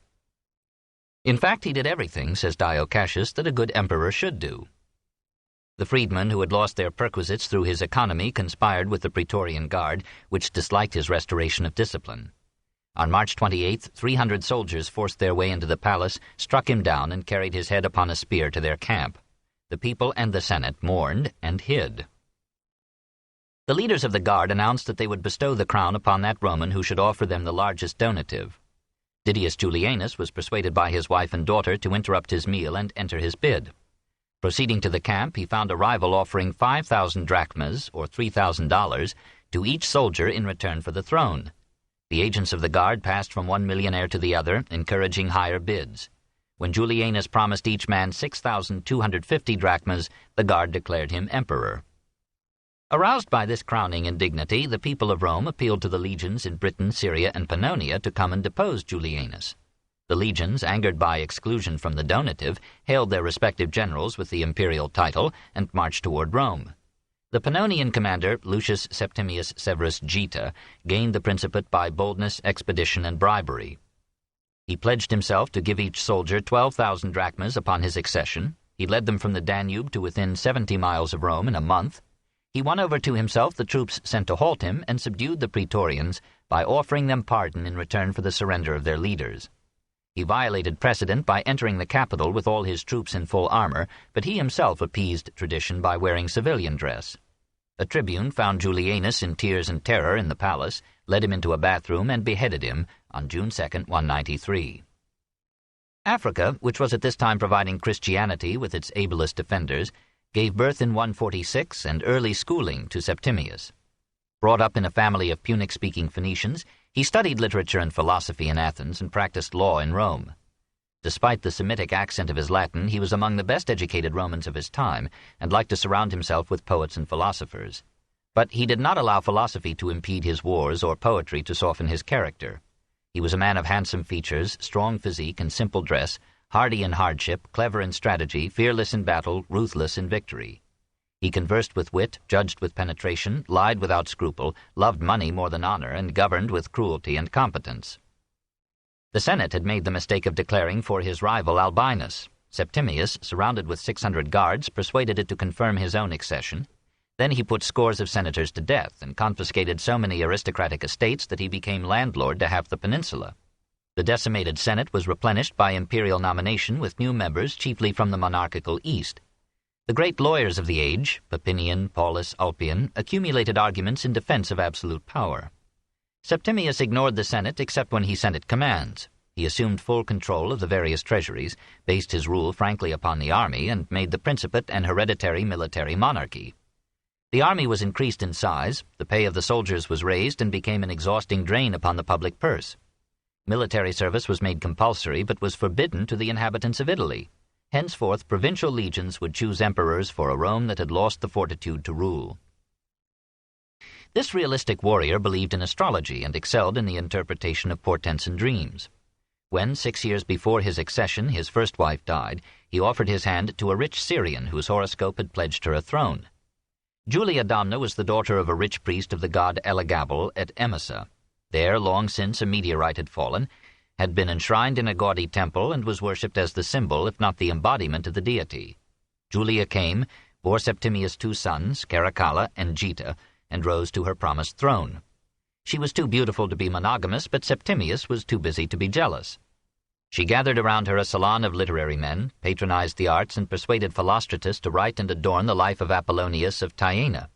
In fact, he did everything, says Dio Cassius, that a good emperor should do. The freedmen who had lost their perquisites through his economy conspired with the Praetorian Guard, which disliked his restoration of discipline. On March 28th, 300 soldiers forced their way into the palace, struck him down, and carried his head upon a spear to their camp. The people and the Senate mourned and hid. The leaders of the Guard announced that they would bestow the crown upon that Roman who should offer them the largest donative. Didius Julianus was persuaded by his wife and daughter to interrupt his meal and enter his bid. Proceeding to the camp, he found a rival offering 5,000 drachmas, or $3,000, to each soldier in return for the throne. The agents of the Guard passed from one millionaire to the other, encouraging higher bids. When Julianus promised each man 6,250 drachmas, the Guard declared him emperor. Aroused by this crowning indignity, the people of Rome appealed to the legions in Britain, Syria, and Pannonia to come and depose Julianus. The legions, angered by exclusion from the donative, hailed their respective generals with the imperial title and marched toward Rome. The Pannonian commander, Lucius Septimius Severus Geta, gained the principate by boldness, expedition, and bribery. He pledged himself to give each soldier 12,000 drachmas upon his accession. He led them from the Danube to within 70 miles of Rome in a month. He won over to himself the troops sent to halt him and subdued the Praetorians by offering them pardon in return for the surrender of their leaders. He violated precedent by entering the capital with all his troops in full armor, but he himself appeased tradition by wearing civilian dress. A tribune found Julianus in tears and terror in the palace, led him into a bathroom, and beheaded him on June 2, 193. Africa, which was at this time providing Christianity with its ablest defenders, gave birth in 146 and early schooling to Septimius. Brought up in a family of Punic-speaking Phoenicians, he studied literature and philosophy in Athens and practiced law in Rome. Despite the Semitic accent of his Latin, he was among the best-educated Romans of his time and liked to surround himself with poets and philosophers. But he did not allow philosophy to impede his wars or poetry to soften his character. He was a man of handsome features, strong physique, and simple dress, hardy in hardship, clever in strategy, fearless in battle, ruthless in victory. He conversed with wit, judged with penetration, lied without scruple, loved money more than honor, and governed with cruelty and competence. The Senate had made the mistake of declaring for his rival Albinus. Septimius, surrounded with 600 guards, persuaded it to confirm his own accession. Then he put scores of senators to death and confiscated so many aristocratic estates that he became landlord to half the peninsula. The decimated Senate was replenished by imperial nomination with new members chiefly from the monarchical East. The great lawyers of the age, Papinian, Paulus, Ulpian, accumulated arguments in defense of absolute power. Septimius ignored the Senate except when he sent it commands. He assumed full control of the various treasuries, based his rule frankly upon the army, and made the Principate an hereditary military monarchy. The army was increased in size, the pay of the soldiers was raised, and became an exhausting drain upon the public purse. Military service was made compulsory, but was forbidden to the inhabitants of Italy. Henceforth, provincial legions would choose emperors for a Rome that had lost the fortitude to rule. This realistic warrior believed in astrology and excelled in the interpretation of portents and dreams. When, 6 years before his accession, his first wife died, he offered his hand to a rich Syrian whose horoscope had pledged her a throne. Julia Domna was the daughter of a rich priest of the god Elagabal at Emesa. There, long since, a meteorite had fallen, had been enshrined in a gaudy temple, and was worshipped as the symbol, if not the embodiment, of the deity. Julia came, bore Septimius 2 sons, Caracalla and Geta, and rose to her promised throne. She was too beautiful to be monogamous, but Septimius was too busy to be jealous. She gathered around her a salon of literary men, patronized the arts, and persuaded Philostratus to write and adorn the life of Apollonius of Tyana.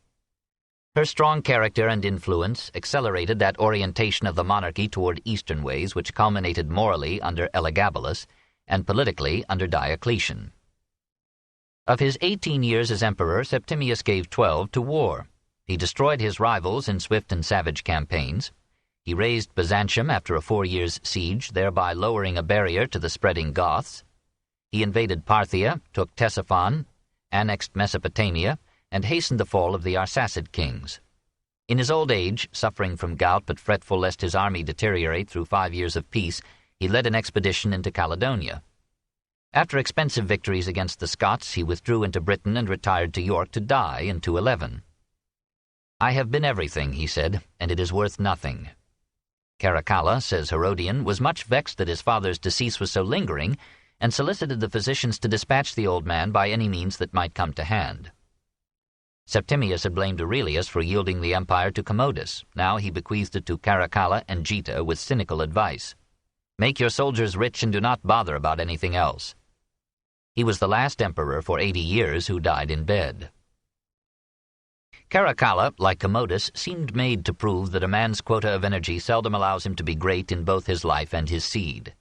Her strong character and influence accelerated that orientation of the monarchy toward Eastern ways which culminated morally under Elagabalus and politically under Diocletian. Of his 18 years as emperor, Septimius gave 12 to war. He destroyed his rivals in swift and savage campaigns. He razed Byzantium after a 4 years' siege, thereby lowering a barrier to the spreading Goths. He invaded Parthia, took Ctesiphon, annexed Mesopotamia, and hastened the fall of the Arsacid kings. In his old age, suffering from gout but fretful lest his army deteriorate through 5 years of peace, he led an expedition into Caledonia. After expensive victories against the Scots, he withdrew into Britain and retired to York to die in 211. "I have been everything," he said, "and it is worth nothing." Caracalla, says Herodian, was much vexed that his father's decease was so lingering, and solicited the physicians to dispatch the old man by any means that might come to hand. Septimius had blamed Aurelius for yielding the empire to Commodus. Now he bequeathed it to Caracalla and Geta with cynical advice. "Make your soldiers rich and do not bother about anything else." He was the last emperor for 80 years who died in bed. Caracalla, like Commodus, seemed made to prove that a man's quota of energy seldom allows him to be great in both his life and his seed.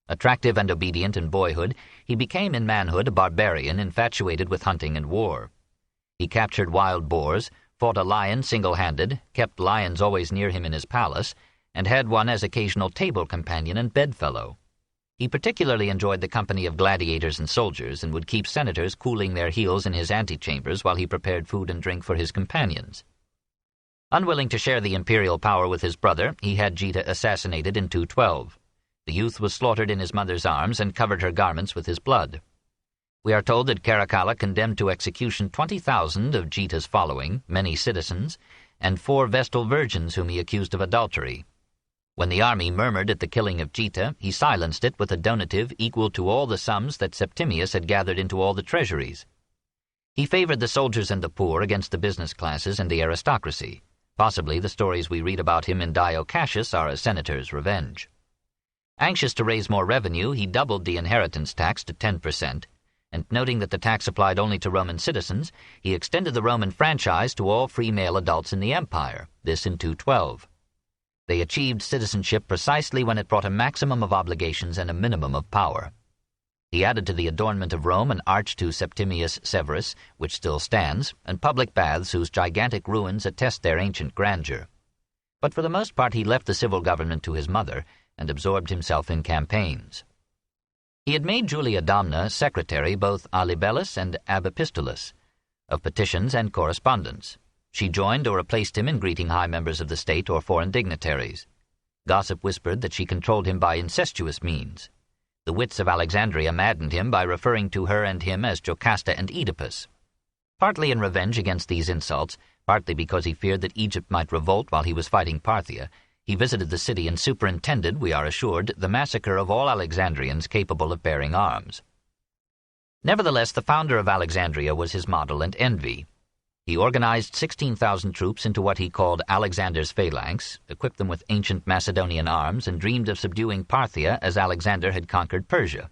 Attractive and obedient in boyhood, he became in manhood a barbarian infatuated with hunting and war. He captured wild boars, fought a lion single-handed, kept lions always near him in his palace, and had one as occasional table companion and bedfellow. He particularly enjoyed the company of gladiators and soldiers, and would keep senators cooling their heels in his antechambers while he prepared food and drink for his companions. Unwilling to share the imperial power with his brother, he had Geta assassinated in 212. The youth was slaughtered in his mother's arms and covered her garments with his blood. We are told that Caracalla condemned to execution 20,000 of Geta's following, many citizens, and 4 Vestal virgins whom he accused of adultery. When the army murmured at the killing of Geta, he silenced it with a donative equal to all the sums that Septimius had gathered into all the treasuries. He favored the soldiers and the poor against the business classes and the aristocracy. Possibly the stories we read about him in Dio Cassius are a senator's revenge. Anxious to raise more revenue, he doubled the inheritance tax to 10%, and noting that the tax applied only to Roman citizens, he extended the Roman franchise to all free male adults in the empire, this in 212. They achieved citizenship precisely when it brought a maximum of obligations and a minimum of power. He added to the adornment of Rome an arch to Septimius Severus, which still stands, and public baths whose gigantic ruins attest their ancient grandeur. But for the most part he left the civil government to his mother, and absorbed himself in campaigns. He had made Julia Domna secretary both a libellis and ab epistulis, of petitions and correspondence. She joined or replaced him in greeting high members of the state or foreign dignitaries. Gossip whispered that she controlled him by incestuous means. The wits of Alexandria maddened him by referring to her and him as Jocasta and Oedipus. Partly in revenge against these insults, partly because he feared that Egypt might revolt while he was fighting Parthia, he visited the city and superintended, we are assured, the massacre of all Alexandrians capable of bearing arms. Nevertheless, the founder of Alexandria was his model and envy. He organized 16,000 troops into what he called Alexander's phalanx, equipped them with ancient Macedonian arms, and dreamed of subduing Parthia as Alexander had conquered Persia.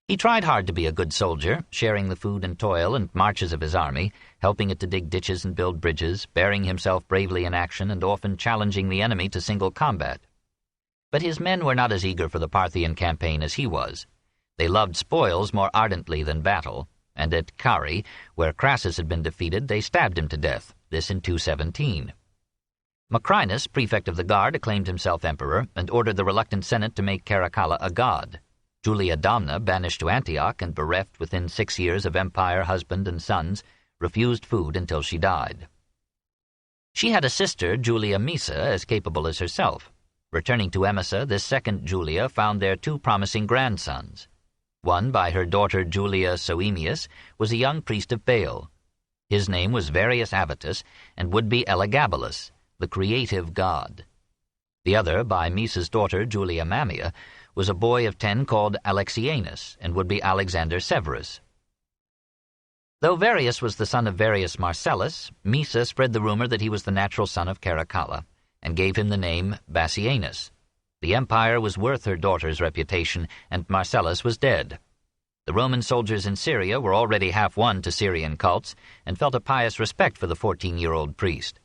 He tried hard to be a good soldier, sharing the food and toil and marches of his army, helping it to dig ditches and build bridges, bearing himself bravely in action, and often challenging the enemy to single combat. But his men were not as eager for the Parthian campaign as he was. They loved spoils more ardently than battle, and at Cari, where Crassus had been defeated, they stabbed him to death, this in 217. Macrinus, prefect of the guard, acclaimed himself emperor, and ordered the reluctant Senate to make Caracalla a god. Julia Domna, banished to Antioch and bereft within 6 years of empire, husband, and sons, refused food until she died. She had a sister, Julia Misa, as capable as herself. Returning to Emesa, this second Julia found there 2 promising grandsons. One, by her daughter Julia Soemius, was a young priest of Baal. His name was Varius Avitus, and would be Elagabalus, the creative god. The other, by Misa's daughter Julia Mammia, was a boy of 10 called Alexianus, and would be Alexander Severus. Though Varius was the son of Varius Marcellus, Misa spread the rumor that he was the natural son of Caracalla, and gave him the name Bassianus. The empire was worth her daughter's reputation, and Marcellus was dead. The Roman soldiers in Syria were already half won to Syrian cults, and felt a pious respect for the 14-year-old priest.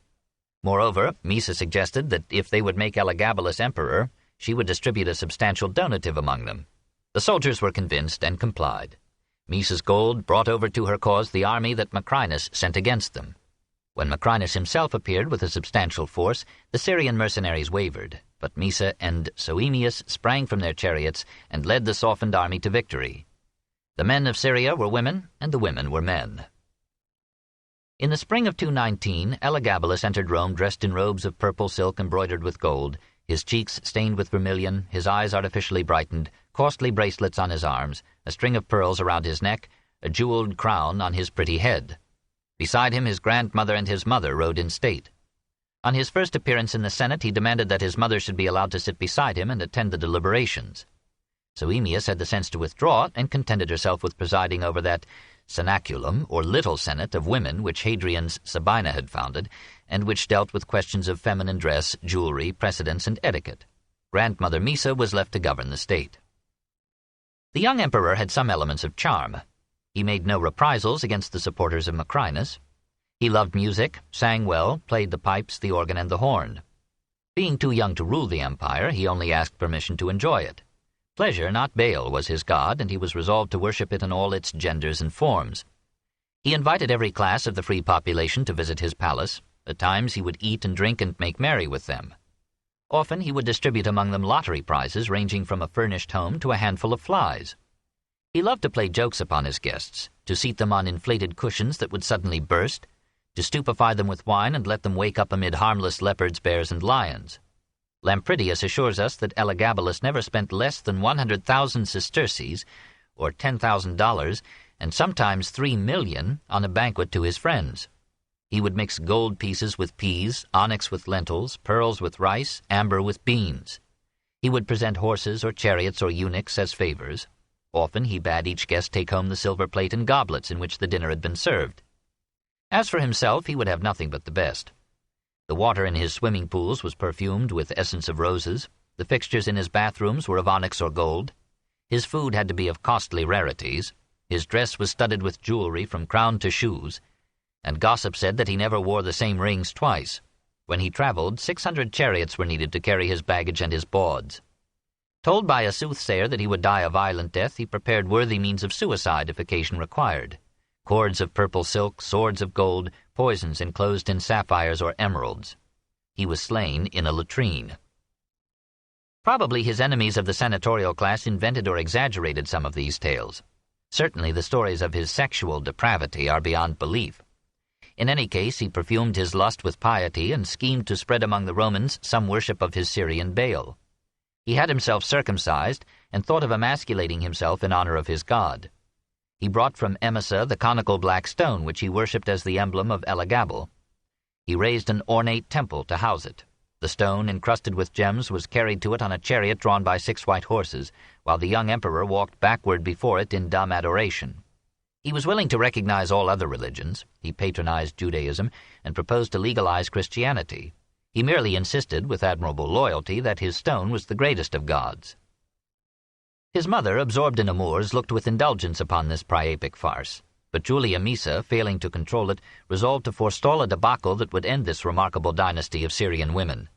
Moreover, Misa suggested that if they would make Elagabalus emperor, she would distribute a substantial donative among them. The soldiers were convinced and complied. Misa's gold brought over to her cause the army that Macrinus sent against them. When Macrinus himself appeared with a substantial force, the Syrian mercenaries wavered, but Misa and Soemius sprang from their chariots and led the softened army to victory. The men of Syria were women, and the women were men. In the spring of 219, Elagabalus entered Rome dressed in robes of purple silk embroidered with gold, his cheeks stained with vermilion, his eyes artificially brightened, costly bracelets on his arms, a string of pearls around his neck, a jeweled crown on his pretty head. Beside him his grandmother and his mother rode in state. On his first appearance in the Senate, he demanded that his mother should be allowed to sit beside him and attend the deliberations. Soaemius had the sense to withdraw, and contented herself with presiding over that cenaculum, or little senate of women, which Hadrian's Sabina had founded, and which dealt with questions of feminine dress, jewelry, precedence, and etiquette. Grandmother Misa was left to govern the state. The young emperor had some elements of charm. He made no reprisals against the supporters of Macrinus. He loved music, sang well, played the pipes, the organ, and the horn. Being too young to rule the empire, he only asked permission to enjoy it. Pleasure, not Baal, was his god, and he was resolved to worship it in all its genders and forms. He invited every class of the free population to visit his palace. At times he would eat and drink and make merry with them. Often he would distribute among them lottery prizes ranging from a furnished home to a handful of flies. He loved to play jokes upon his guests, to seat them on inflated cushions that would suddenly burst, to stupefy them with wine and let them wake up amid harmless leopards, bears, and lions. Lampridius assures us that Elagabalus never spent less than 100,000 sesterces, or $10,000, and sometimes 3,000,000, on a banquet to his friends. He would mix gold pieces with peas, onyx with lentils, pearls with rice, amber with beans. He would present horses or chariots or eunuchs as favors. Often he bade each guest take home the silver plate and goblets in which the dinner had been served. As for himself, he would have nothing but the best. The water in his swimming pools was perfumed with essence of roses. The fixtures in his bathrooms were of onyx or gold. His food had to be of costly rarities. His dress was studded with jewelry from crown to shoes. And gossip said that he never wore the same rings twice. When he traveled, 600 chariots were needed to carry his baggage and his bauds. Told by a soothsayer that he would die a violent death, he prepared worthy means of suicide if occasion required. Cords of purple silk, swords of gold, poisons enclosed in sapphires or emeralds. He was slain in a latrine. Probably his enemies of the senatorial class invented or exaggerated some of these tales. Certainly the stories of his sexual depravity are beyond belief. In any case, he perfumed his lust with piety and schemed to spread among the Romans some worship of his Syrian Baal. He had himself circumcised and thought of emasculating himself in honor of his god. He brought from Emesa the conical black stone which he worshipped as the emblem of Elagabal. He raised an ornate temple to house it. The stone, encrusted with gems, was carried to it on a chariot drawn by 6 white horses, while the young emperor walked backward before it in dumb adoration. He was willing to recognize all other religions. He patronized Judaism and proposed to legalize Christianity. He merely insisted, with admirable loyalty, that his stone was the greatest of gods. His mother, absorbed in amours, looked with indulgence upon this priapic farce, but Julia Misa, failing to control it, resolved to forestall a debacle that would end this remarkable dynasty of Syrian women.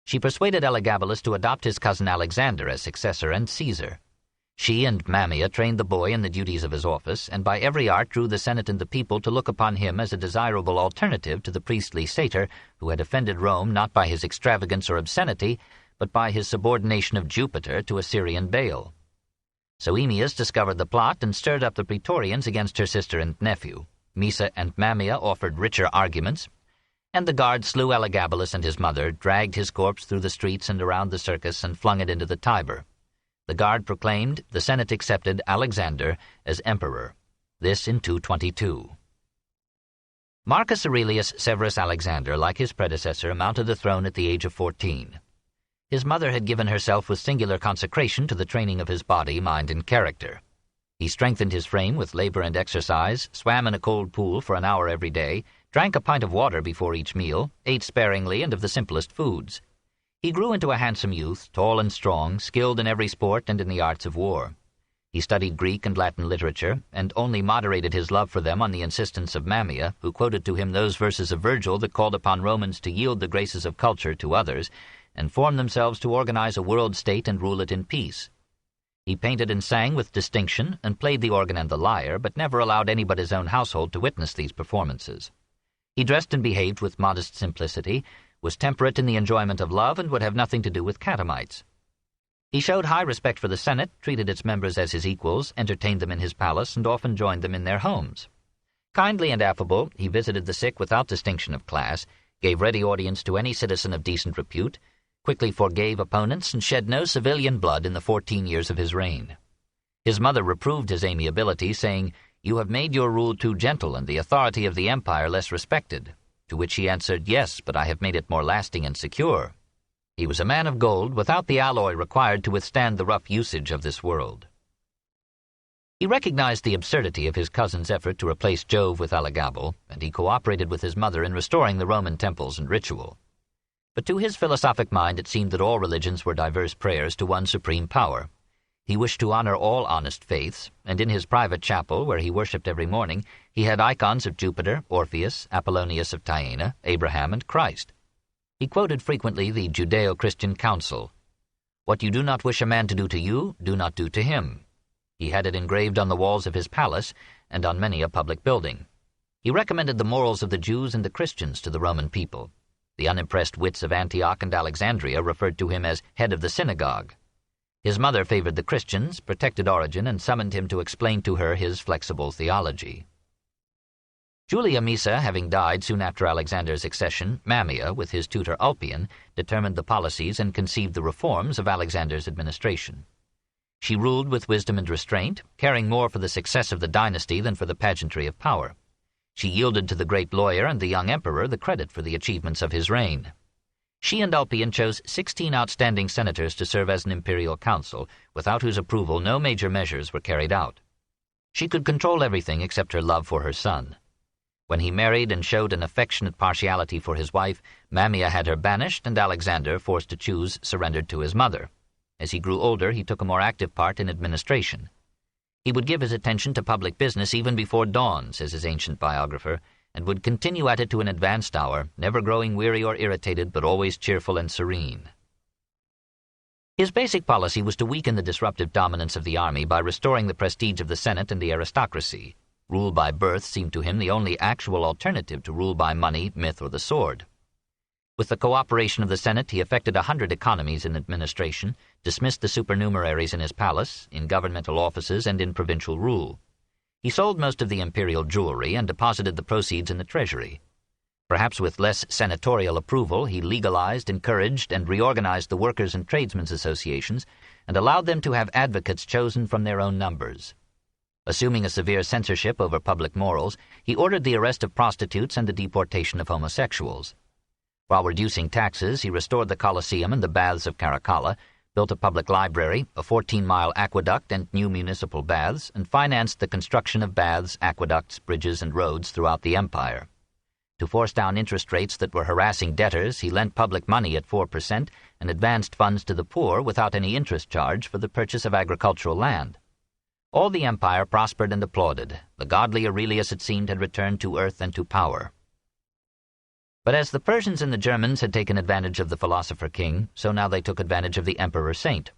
She persuaded Elagabalus to adopt his cousin Alexander as successor and Caesar. She and Mammia trained the boy in the duties of his office, and by every art drew the Senate and the people to look upon him as a desirable alternative to the priestly satyr who had offended Rome not by his extravagance or obscenity, but by his subordination of Jupiter to a Syrian Baal. Soaemius discovered the plot and stirred up the Praetorians against her sister and nephew. Misa and Mammia offered richer arguments, and the guard slew Elagabalus and his mother, dragged his corpse through the streets and around the circus, and flung it into the Tiber. The guard proclaimed, the Senate accepted Alexander as emperor. This in 222. Marcus Aurelius Severus Alexander, like his predecessor, mounted the throne at the age of 14. His mother had given herself with singular consecration to the training of his body, mind, and character. He strengthened his frame with labor and exercise, swam in a cold pool for an hour every day, drank a pint of water before each meal, ate sparingly and of the simplest foods. He grew into a handsome youth, tall and strong, skilled in every sport and in the arts of war. He studied Greek and Latin literature, and only moderated his love for them on the insistence of Mammia, who quoted to him those verses of Virgil that called upon Romans to yield the graces of culture to others, and form themselves to organize a world state and rule it in peace. He painted and sang with distinction, and played the organ and the lyre, but never allowed any but his own household to witness these performances. He dressed and behaved with modest simplicity, was temperate in the enjoyment of love, and would have nothing to do with catamites. He showed high respect for the Senate, treated its members as his equals, entertained them in his palace, and often joined them in their homes. Kindly and affable, he visited the sick without distinction of class, gave ready audience to any citizen of decent repute, quickly forgave opponents, and shed no civilian blood in the 14 years of his reign. His mother reproved his amiability, saying, "You have made your rule too gentle and the authority of the empire less respected," to which he answered, "Yes, but I have made it more lasting and secure." He was a man of gold, without the alloy required to withstand the rough usage of this world. He recognized the absurdity of his cousin's effort to replace Jove with Elagabalus, and he cooperated with his mother in restoring the Roman temples and ritual. But to his philosophic mind it seemed that all religions were diverse prayers to one supreme power. He wished to honor all honest faiths, and in his private chapel, where he worshipped every morning, he had icons of Jupiter, Orpheus, Apollonius of Tyana, Abraham, and Christ. He quoted frequently the Judeo-Christian counsel, "What you do not wish a man to do to you, do not do to him." He had it engraved on the walls of his palace and on many a public building. He recommended the morals of the Jews and the Christians to the Roman people. The unimpressed wits of Antioch and Alexandria referred to him as head of the synagogue. His mother favored the Christians, protected Origen, and summoned him to explain to her his flexible theology. Julia Misa having died soon after Alexander's accession, Mammia, with his tutor Ulpian, determined the policies and conceived the reforms of Alexander's administration. She ruled with wisdom and restraint, caring more for the success of the dynasty than for the pageantry of power. She yielded to the great lawyer and the young emperor the credit for the achievements of his reign. She and Ulpian chose 16 outstanding senators to serve as an imperial council, without whose approval no major measures were carried out. She could control everything except her love for her son. When he married and showed an affectionate partiality for his wife, Mammia had her banished, and Alexander, forced to choose, surrendered to his mother. As he grew older, he took a more active part in administration. He would give his attention to public business even before dawn, says his ancient biographer, and would continue at it to an advanced hour, never growing weary or irritated, but always cheerful and serene. His basic policy was to weaken the disruptive dominance of the army by restoring the prestige of the Senate and the aristocracy. Rule by birth seemed to him the only actual alternative to rule by money, myth, or the sword. With the cooperation of the Senate, he effected 100 economies in administration, dismissed the supernumeraries in his palace, in governmental offices, and in provincial rule. He sold most of the imperial jewelry and deposited the proceeds in the treasury. Perhaps with less senatorial approval, he legalized, encouraged, and reorganized the workers' and tradesmen's associations, and allowed them to have advocates chosen from their own numbers. Assuming a severe censorship over public morals, he ordered the arrest of prostitutes and the deportation of homosexuals. While reducing taxes, he restored the Colosseum and the baths of Caracalla, built a public library, a 14-mile aqueduct and new municipal baths, and financed the construction of baths, aqueducts, bridges, and roads throughout the empire. To force down interest rates that were harassing debtors, he lent public money at 4% and advanced funds to the poor without any interest charge for the purchase of agricultural land. All the empire prospered and applauded. The godly Aurelius, it seemed, had returned to earth and to power. But as the Persians and the Germans had taken advantage of the philosopher king, so now they took advantage of the emperor saint.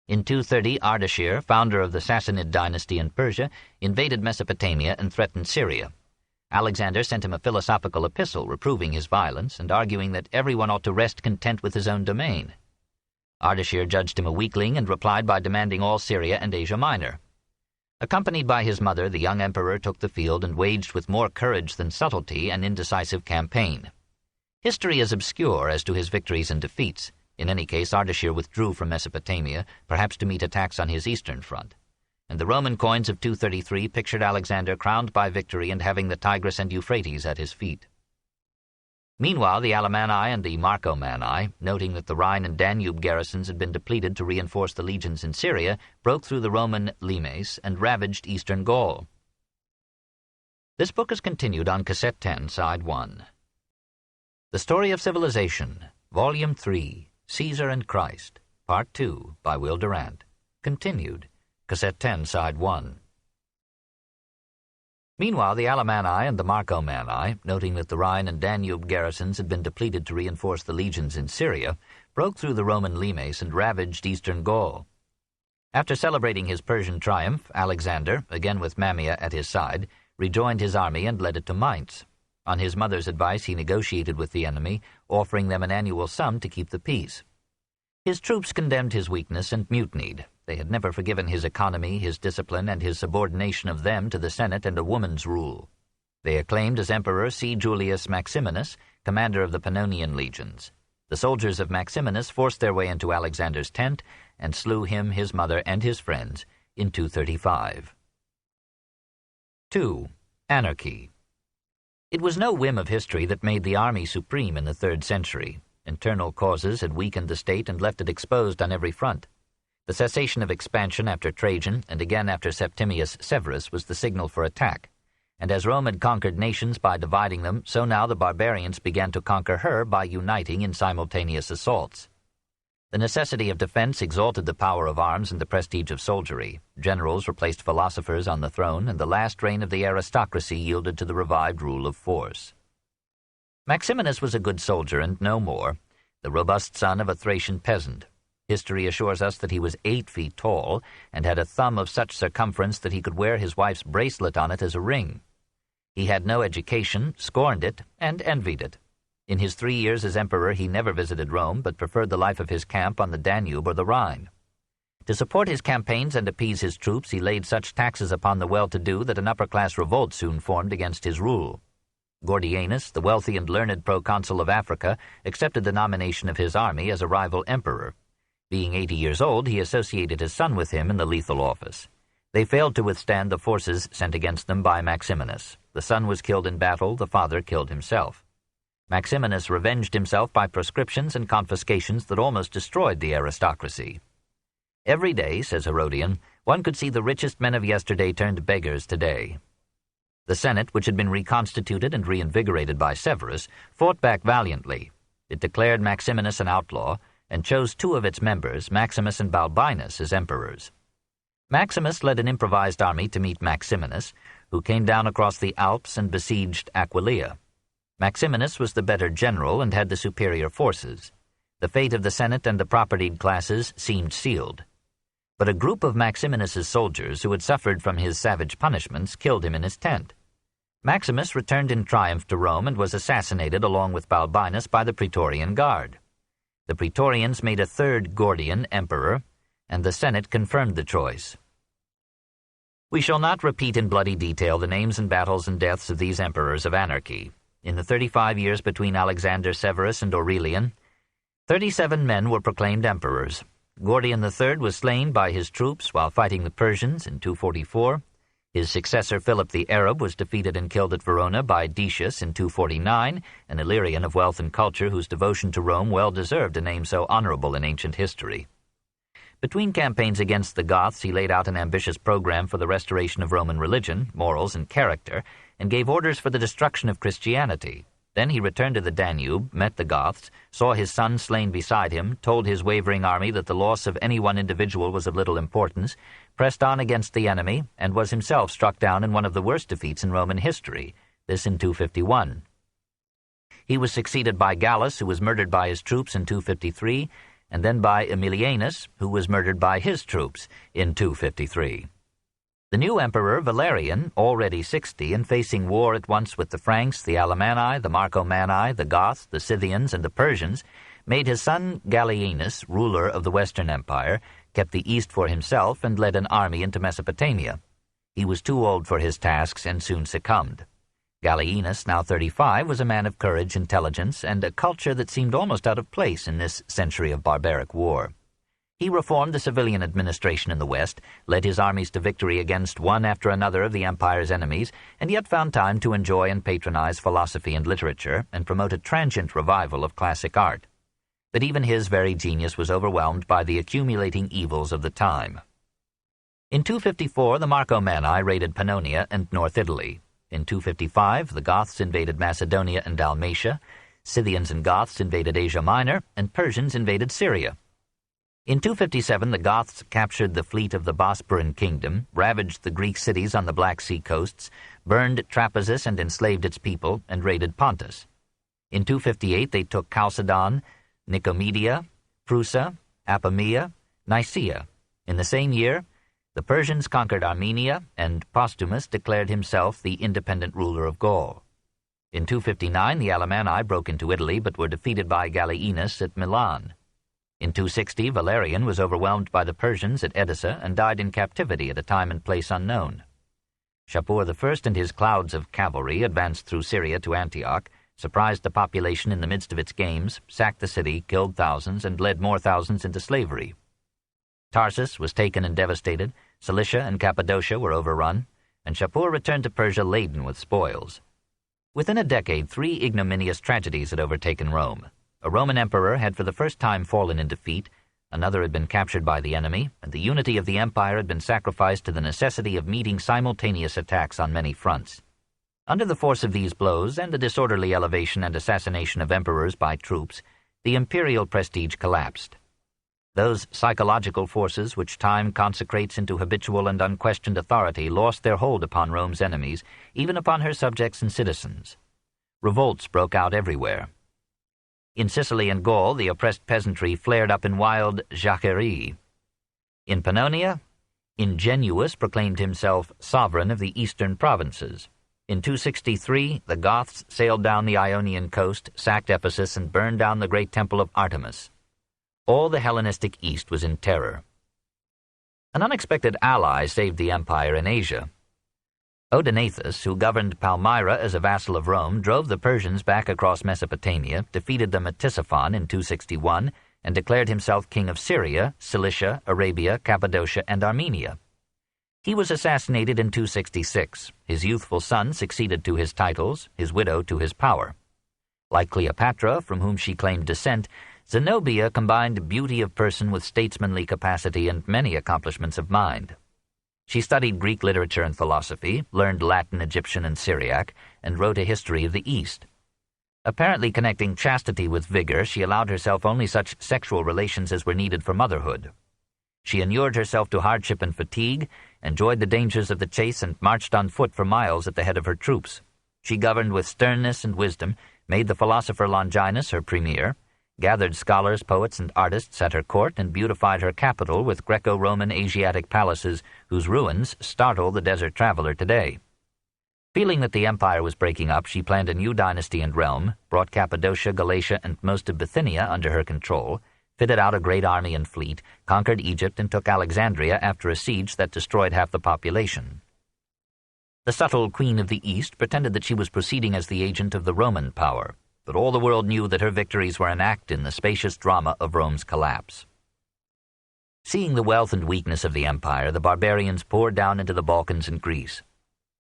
In 230, Ardashir, founder of the Sassanid dynasty in Persia, invaded Mesopotamia and threatened Syria. Alexander sent him a philosophical epistle reproving his violence and arguing that everyone ought to rest content with his own domain. Ardashir judged him a weakling and replied by demanding all Syria and Asia Minor. Accompanied by his mother, the young emperor took the field and waged with more courage than subtlety an indecisive campaign. History is obscure as to his victories and defeats. In any case, Ardashir withdrew from Mesopotamia, perhaps to meet attacks on his eastern front. And the Roman coins of 233 pictured Alexander crowned by victory and having the Tigris and Euphrates at his feet. Meanwhile, the Alemanni and the Marcomanni, noting that the Rhine and Danube garrisons had been depleted to reinforce the legions in Syria, broke through the Roman limes and ravaged eastern Gaul. This book is continued on Cassette 10, Side 1. The Story of Civilization, Volume 3, Caesar and Christ, Part 2, by Will Durant. Continued, Cassette 10, Side 1. Meanwhile, the Alemanni and the Marcomanni, noting that the Rhine and Danube garrisons had been depleted to reinforce the legions in Syria, broke through the Roman limes and ravaged eastern Gaul. After celebrating his Persian triumph, Alexander, again with Mammia at his side, rejoined his army and led it to Mainz. On his mother's advice, he negotiated with the enemy, offering them an annual sum to keep the peace. His troops condemned his weakness and mutinied. They had never forgiven his economy, his discipline, and his subordination of them to the Senate and a woman's rule. They acclaimed as emperor C. Julius Maximinus, commander of the Pannonian legions. The soldiers of Maximinus forced their way into Alexander's tent and slew him, his mother, and his friends in 235. 2. Anarchy. It was no whim of history that made the army supreme in the 3rd century. Internal causes had weakened the state and left it exposed on every front. The cessation of expansion after Trajan and again after Septimius Severus was the signal for attack. And as Rome had conquered nations by dividing them, so now the barbarians began to conquer her by uniting in simultaneous assaults. The necessity of defense exalted the power of arms and the prestige of soldiery. Generals replaced philosophers on the throne, and the last reign of the aristocracy yielded to the revived rule of force. Maximinus was a good soldier and no more, the robust son of a Thracian peasant. History assures us that he was 8 feet tall and had a thumb of such circumference that he could wear his wife's bracelet on it as a ring. He had no education, scorned it, and envied it. In his 3 years as emperor he never visited Rome, but preferred the life of his camp on the Danube or the Rhine. To support his campaigns and appease his troops, he laid such taxes upon the well-to-do that an upper-class revolt soon formed against his rule. Gordianus, the wealthy and learned proconsul of Africa, accepted the nomination of his army as a rival emperor. Being 80 years old, he associated his son with him in the lethal office. They failed to withstand the forces sent against them by Maximinus. The son was killed in battle, the father killed himself. Maximinus revenged himself by proscriptions and confiscations that almost destroyed the aristocracy. Every day, says Herodian, one could see the richest men of yesterday turned beggars today. The Senate, which had been reconstituted and reinvigorated by Severus, fought back valiantly. It declared Maximinus an outlaw, and chose 2 of its members, Maximus and Balbinus, as emperors. Maximus led an improvised army to meet Maximinus, who came down across the Alps and besieged Aquileia. Maximinus was the better general and had the superior forces. The fate of the Senate and the propertied classes seemed sealed. But a group of Maximinus's soldiers who had suffered from his savage punishments killed him in his tent. Maximus returned in triumph to Rome and was assassinated along with Balbinus by the Praetorian Guard. The Praetorians made a 3rd Gordian emperor, and the Senate confirmed the choice. We shall not repeat in bloody detail the names and battles and deaths of these emperors of anarchy. In the 35 years between Alexander Severus and Aurelian, 37 men were proclaimed emperors. Gordian III was slain by his troops while fighting the Persians in 244. His successor Philip the Arab was defeated and killed at Verona by Decius in 249, an Illyrian of wealth and culture whose devotion to Rome well deserved a name so honorable in ancient history. Between campaigns against the Goths, he laid out an ambitious program for the restoration of Roman religion, morals, and character, and gave orders for the destruction of Christianity. Then he returned to the Danube, met the Goths, saw his son slain beside him, told his wavering army that the loss of any one individual was of little importance, pressed on against the enemy, and was himself struck down in one of the worst defeats in Roman history, this in 251. He was succeeded by Gallus, who was murdered by his troops in 253, and then by Aemilianus, who was murdered by his troops in 253. The new emperor, Valerian, already 60 and facing war at once with the Franks, the Alemanni, the Marcomanni, the Goths, the Scythians, and the Persians, made his son Gallienus ruler of the Western Empire, kept the east for himself, and led an army into Mesopotamia. He was too old for his tasks and soon succumbed. Gallienus, now 35, was a man of courage, intelligence, and a culture that seemed almost out of place in this century of barbaric war. He reformed the civilian administration in the West, led his armies to victory against one after another of the empire's enemies, and yet found time to enjoy and patronize philosophy and literature, and promote a transient revival of classic art. But even his very genius was overwhelmed by the accumulating evils of the time. In 254, the Marcomanni raided Pannonia and North Italy. In 255, the Goths invaded Macedonia and Dalmatia, Scythians and Goths invaded Asia Minor, and Persians invaded Syria. In 257, the Goths captured the fleet of the Bosporan kingdom, ravaged the Greek cities on the Black Sea coasts, burned Trapezus and enslaved its people, and raided Pontus. In 258, they took Chalcedon, Nicomedia, Prusa, Apamea, Nicaea. In the same year, the Persians conquered Armenia, and Postumus declared himself the independent ruler of Gaul. In 259, the Alemanni broke into Italy, but were defeated by Gallienus at Milan. In 260, Valerian was overwhelmed by the Persians at Edessa and died in captivity at a time and place unknown. Shapur I and his clouds of cavalry advanced through Syria to Antioch, surprised the population in the midst of its games, sacked the city, killed thousands, and led more thousands into slavery. Tarsus was taken and devastated, Cilicia and Cappadocia were overrun, and Shapur returned to Persia laden with spoils. Within a decade, 3 ignominious tragedies had overtaken Rome. A Roman emperor had for the first time fallen in defeat, another had been captured by the enemy, and the unity of the empire had been sacrificed to the necessity of meeting simultaneous attacks on many fronts. Under the force of these blows and the disorderly elevation and assassination of emperors by troops, the imperial prestige collapsed. Those psychological forces which time consecrates into habitual and unquestioned authority lost their hold upon Rome's enemies, even upon her subjects and citizens. Revolts broke out everywhere. In Sicily and Gaul, the oppressed peasantry flared up in wild jacquerie. In Pannonia, Ingenuus proclaimed himself sovereign of the eastern provinces. In 263, the Goths sailed down the Ionian coast, sacked Ephesus, and burned down the great temple of Artemis. All the Hellenistic East was in terror. An unexpected ally saved the empire in Asia. Odenathus, who governed Palmyra as a vassal of Rome, drove the Persians back across Mesopotamia, defeated them at Tisiphon in 261, and declared himself king of Syria, Cilicia, Arabia, Cappadocia, and Armenia. He was assassinated in 266. His youthful son succeeded to his titles, his widow to his power. Like Cleopatra, from whom she claimed descent, Zenobia combined beauty of person with statesmanly capacity and many accomplishments of mind. She studied Greek literature and philosophy, learned Latin, Egyptian, and Syriac, and wrote a history of the East. Apparently connecting chastity with vigor, she allowed herself only such sexual relations as were needed for motherhood. She inured herself to hardship and fatigue, enjoyed the dangers of the chase, and marched on foot for miles at the head of her troops. She governed with sternness and wisdom, made the philosopher Longinus her premier, gathered scholars, poets, and artists at her court, and beautified her capital with Greco-Roman Asiatic palaces whose ruins startle the desert traveler today. Feeling that the empire was breaking up, she planned a new dynasty and realm, brought Cappadocia, Galatia, and most of Bithynia under her control, fitted out a great army and fleet, conquered Egypt, and took Alexandria after a siege that destroyed half the population. The subtle Queen of the East pretended that she was proceeding as the agent of the Roman power, but all the world knew that her victories were an act in the spacious drama of Rome's collapse. Seeing the wealth and weakness of the empire, the barbarians poured down into the Balkans and Greece.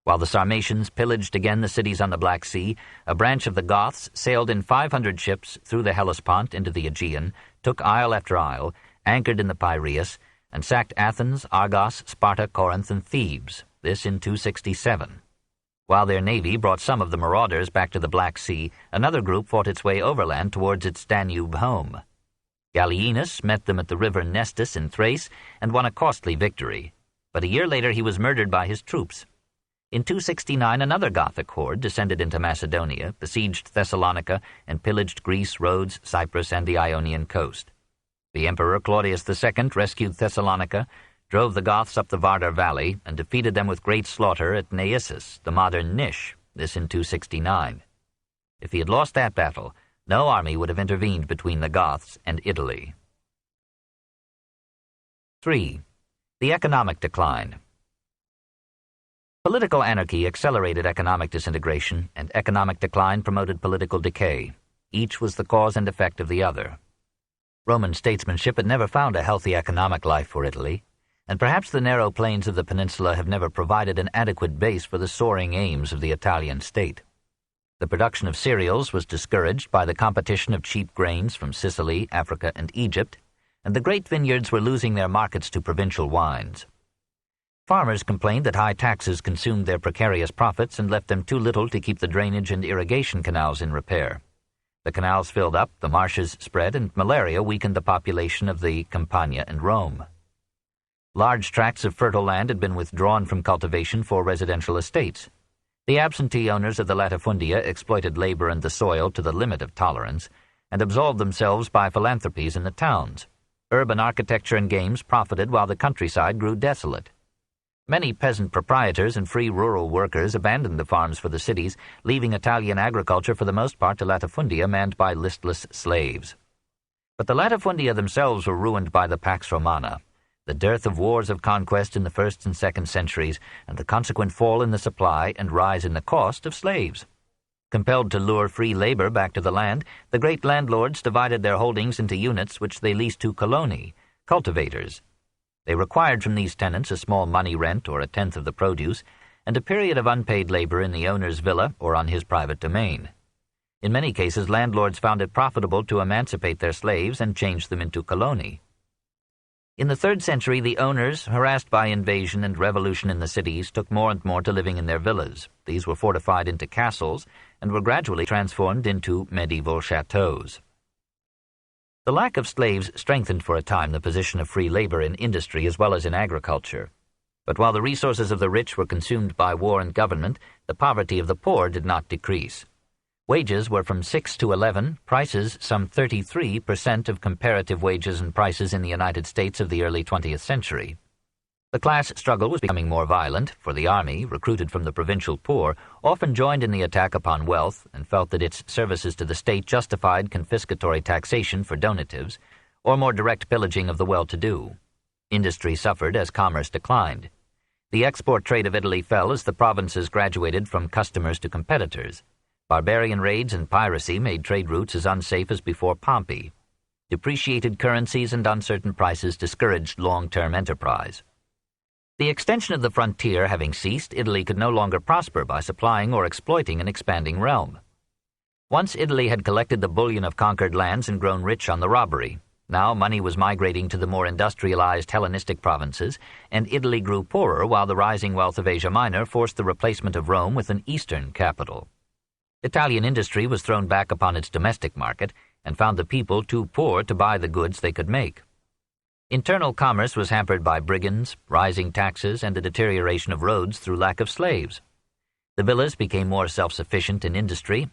While the Sarmatians pillaged again the cities on the Black Sea, a branch of the Goths sailed in 500 ships through the Hellespont into the Aegean, took isle after isle, anchored in the Piraeus, and sacked Athens, Argos, Sparta, Corinth, and Thebes, this in 267. While their navy brought some of the marauders back to the Black Sea, another group fought its way overland towards its Danube home. Gallienus met them at the river Nestus in Thrace and won a costly victory, but a year later he was murdered by his troops. In 269, another Gothic horde descended into Macedonia, besieged Thessalonica, and pillaged Greece, Rhodes, Cyprus, and the Ionian coast. The Emperor Claudius II rescued Thessalonica, drove the Goths up the Vardar Valley, and defeated them with great slaughter at Naissus, the modern Nish, this in 269. If he had lost that battle, no army would have intervened between the Goths and Italy. 3. The economic decline. Political anarchy accelerated economic disintegration, and economic decline promoted political decay. Each was the cause and effect of the other. Roman statesmanship had never found a healthy economic life for Italy, and perhaps the narrow plains of the peninsula have never provided an adequate base for the soaring aims of the Italian state. The production of cereals was discouraged by the competition of cheap grains from Sicily, Africa, and Egypt, and the great vineyards were losing their markets to provincial wines. Farmers complained that high taxes consumed their precarious profits and left them too little to keep the drainage and irrigation canals in repair. The canals filled up, the marshes spread, and malaria weakened the population of the Campagna and Rome. Large tracts of fertile land had been withdrawn from cultivation for residential estates. The absentee owners of the latifundia exploited labor and the soil to the limit of tolerance, and absolved themselves by philanthropies in the towns. Urban architecture and games profited while the countryside grew desolate. Many peasant proprietors and free rural workers abandoned the farms for the cities, leaving Italian agriculture for the most part to latifundia manned by listless slaves. But the latifundia themselves were ruined by the Pax Romana, the dearth of wars of conquest in the 1st and 2nd centuries, and the consequent fall in the supply and rise in the cost of slaves. Compelled to lure free labor back to the land, the great landlords divided their holdings into units which they leased to coloni, cultivators. They required from these tenants a small money rent or a tenth of the produce, and a period of unpaid labor in the owner's villa or on his private domain. In many cases, landlords found it profitable to emancipate their slaves and change them into coloni. In the 3rd century, the owners, harassed by invasion and revolution in the cities, took more and more to living in their villas. These were fortified into castles and were gradually transformed into medieval chateaux. The lack of slaves strengthened for a time the position of free labor in industry as well as in agriculture. But while the resources of the rich were consumed by war and government, the poverty of the poor did not decrease. Wages were from 6 to 11, prices some 33% of comparative wages and prices in the United States of the early 20th century. The class struggle was becoming more violent, for the army, recruited from the provincial poor, often joined in the attack upon wealth and felt that its services to the state justified confiscatory taxation for donatives, or more direct pillaging of the well-to-do. Industry suffered as commerce declined. The export trade of Italy fell as the provinces graduated from customers to competitors. Barbarian raids and piracy made trade routes as unsafe as before Pompeii. Depreciated currencies and uncertain prices discouraged long-term enterprise. The extension of the frontier having ceased, Italy could no longer prosper by supplying or exploiting an expanding realm. Once Italy had collected the bullion of conquered lands and grown rich on the robbery. Now money was migrating to the more industrialized Hellenistic provinces, and Italy grew poorer while the rising wealth of Asia Minor forced the replacement of Rome with an eastern capital. Italian industry was thrown back upon its domestic market and found the people too poor to buy the goods they could make. Internal commerce was hampered by brigands, rising taxes, and the deterioration of roads through lack of slaves. The villas became more self-sufficient in industry,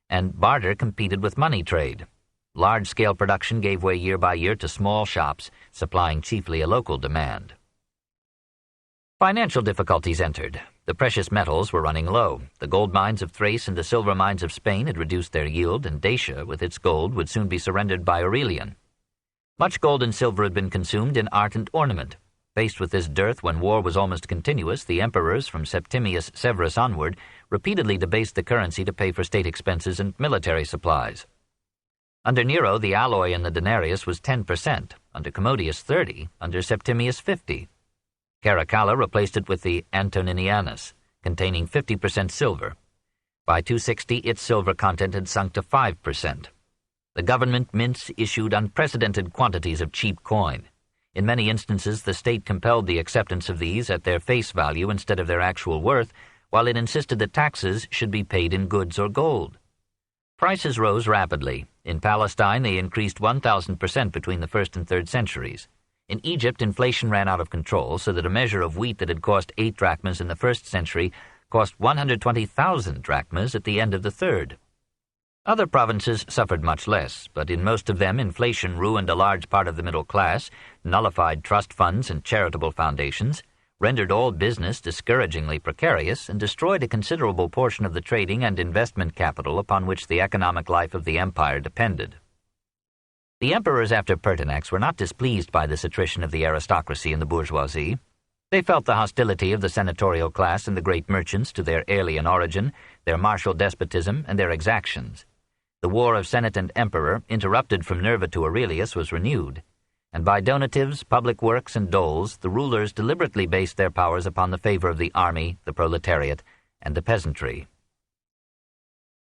and barter competed with money trade. Large-scale production gave way year by year to small shops, supplying chiefly a local demand. Financial difficulties entered. The precious metals were running low. The gold mines of Thrace and the silver mines of Spain had reduced their yield, and Dacia, with its gold, would soon be surrendered by Aurelian. Much gold and silver had been consumed in art and ornament. Faced with this dearth when war was almost continuous, the emperors, from Septimius Severus onward, repeatedly debased the currency to pay for state expenses and military supplies. Under Nero, the alloy in the denarius was 10%, under Commodus 30%, under Septimius 50%. Caracalla replaced it with the Antoninianus, containing 50% silver. By 260, its silver content had sunk to 5%. The government mints issued unprecedented quantities of cheap coin. In many instances, the state compelled the acceptance of these at their face value instead of their actual worth, while it insisted that taxes should be paid in goods or gold. Prices rose rapidly. In Palestine, they increased 1,000% between the 1st and 3rd centuries. In Egypt, inflation ran out of control, so that a measure of wheat that had cost 8 drachmas in the 1st century cost 120,000 drachmas at the end of the 3rd. Other provinces suffered much less, but in most of them inflation ruined a large part of the middle class, nullified trust funds and charitable foundations, rendered all business discouragingly precarious, and destroyed a considerable portion of the trading and investment capital upon which the economic life of the empire depended. The emperors after Pertinax were not displeased by this attrition of the aristocracy and the bourgeoisie. They felt the hostility of the senatorial class and the great merchants to their alien origin, their martial despotism, and their exactions. The war of Senate and Emperor, interrupted from Nerva to Aurelius, was renewed, and by donatives, public works, and doles, the rulers deliberately based their powers upon the favor of the army, the proletariat, and the peasantry.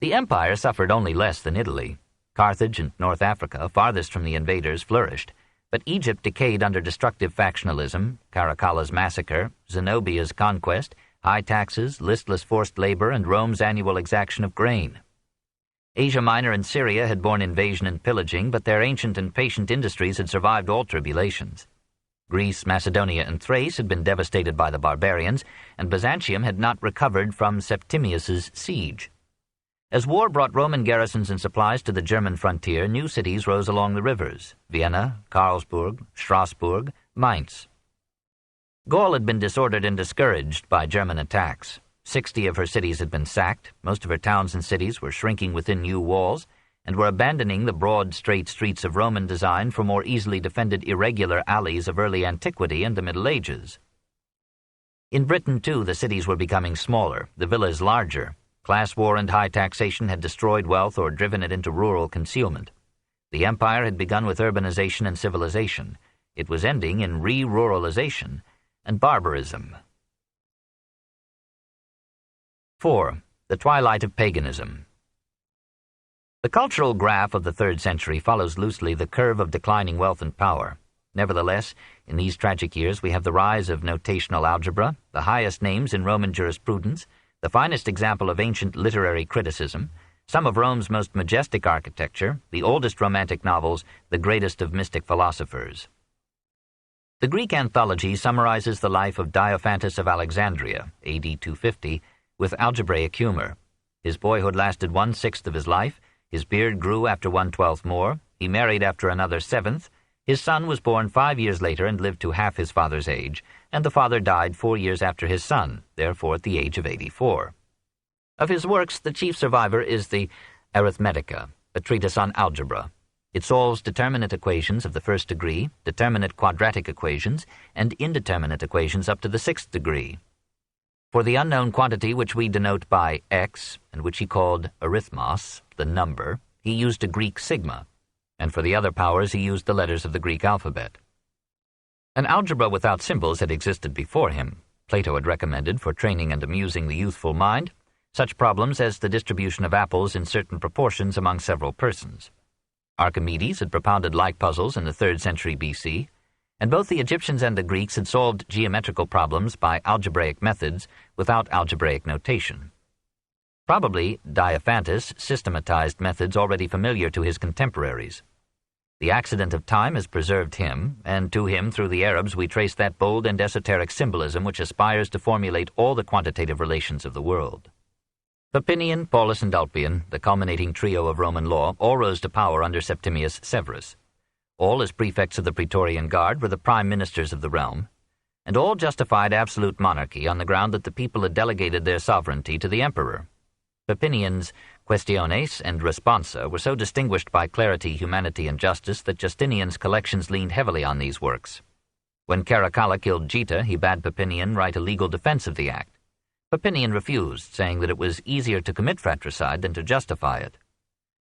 The empire suffered only less than Italy. Carthage and North Africa, farthest from the invaders, flourished, but Egypt decayed under destructive factionalism, Caracalla's massacre, Zenobia's conquest, high taxes, listless forced labor, and Rome's annual exaction of grain. Asia Minor and Syria had borne invasion and pillaging, but their ancient and patient industries had survived all tribulations. Greece, Macedonia, and Thrace had been devastated by the barbarians, and Byzantium had not recovered from Septimius's siege. As war brought Roman garrisons and supplies to the German frontier, new cities rose along the rivers: Vienna, Karlsburg, Strasbourg, Mainz. Gaul had been disordered and discouraged by German attacks. 60 of her cities had been sacked, most of her towns and cities were shrinking within new walls, and were abandoning the broad, straight streets of Roman design for more easily defended irregular alleys of early antiquity and the Middle Ages. In Britain, too, the cities were becoming smaller, the villas larger. Class war and high taxation had destroyed wealth or driven it into rural concealment. The empire had begun with urbanization and civilization. It was ending in re-ruralization and barbarism. 4. The twilight of paganism. The cultural graph of the 3rd century follows loosely the curve of declining wealth and power. Nevertheless, in these tragic years we have the rise of notational algebra, the highest names in Roman jurisprudence, the finest example of ancient literary criticism, some of Rome's most majestic architecture, the oldest romantic novels, the greatest of mystic philosophers. The Greek anthology summarizes the life of Diophantus of Alexandria, AD 250, with algebraic humor. His boyhood lasted 1/6 of his life, his beard grew after 1/12 more, he married after another 7th, his son was born 5 years later and lived to half his father's age, and the father died 4 years after his son, therefore at the age of 84. Of his works, the chief survivor is the Arithmetica, a treatise on algebra. It solves determinate equations of the 1st degree, determinate quadratic equations, and indeterminate equations up to the 6th degree. For the unknown quantity which we denote by x, and which he called arithmos, the number, he used a Greek sigma, and for the other powers he used the letters of the Greek alphabet. An algebra without symbols had existed before him. Plato had recommended, for training and amusing the youthful mind, such problems as the distribution of apples in certain proportions among several persons. Archimedes had propounded like puzzles in the 3rd century BC, and both the Egyptians and the Greeks had solved geometrical problems by algebraic methods without algebraic notation. Probably Diophantus systematized methods already familiar to his contemporaries. The accident of time has preserved him, and to him through the Arabs we trace that bold and esoteric symbolism which aspires to formulate all the quantitative relations of the world. Papinian, Paulus, and Ulpian, the culminating trio of Roman law, all rose to power under Septimius Severus. All, as prefects of the Praetorian Guard, were the prime ministers of the realm, and all justified absolute monarchy on the ground that the people had delegated their sovereignty to the emperor. Papinian's Questiones and Responsa were so distinguished by clarity, humanity, and justice that Justinian's collections leaned heavily on these works. When Caracalla killed Geta, he bade Papinian write a legal defense of the act. Papinian refused, saying that it was easier to commit fratricide than to justify it.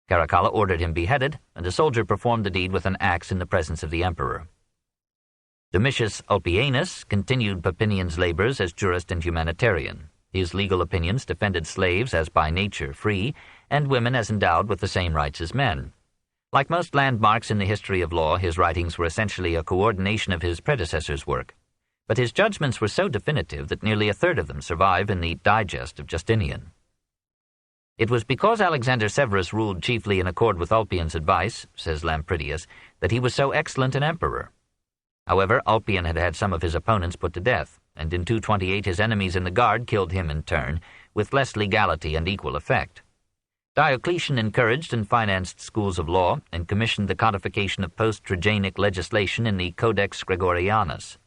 Caracalla ordered him beheaded, and a soldier performed the deed with an axe in the presence of the emperor. Domitius Ulpianus continued Papinian's labors as jurist and humanitarian. His legal opinions defended slaves as by nature free, and women as endowed with the same rights as men. Like most landmarks in the history of law, his writings were essentially a coordination of his predecessor's work. But his judgments were so definitive that nearly a third of them survive in the Digest of Justinian. It was because Alexander Severus ruled chiefly in accord with Ulpian's advice, says Lampridius, that he was so excellent an emperor. However, Ulpian had had some of his opponents put to death, and in 228 his enemies in the guard killed him in turn, with less legality and equal effect. Diocletian encouraged and financed schools of law and commissioned the codification of post-Trajanic legislation in the Codex Gregorianus.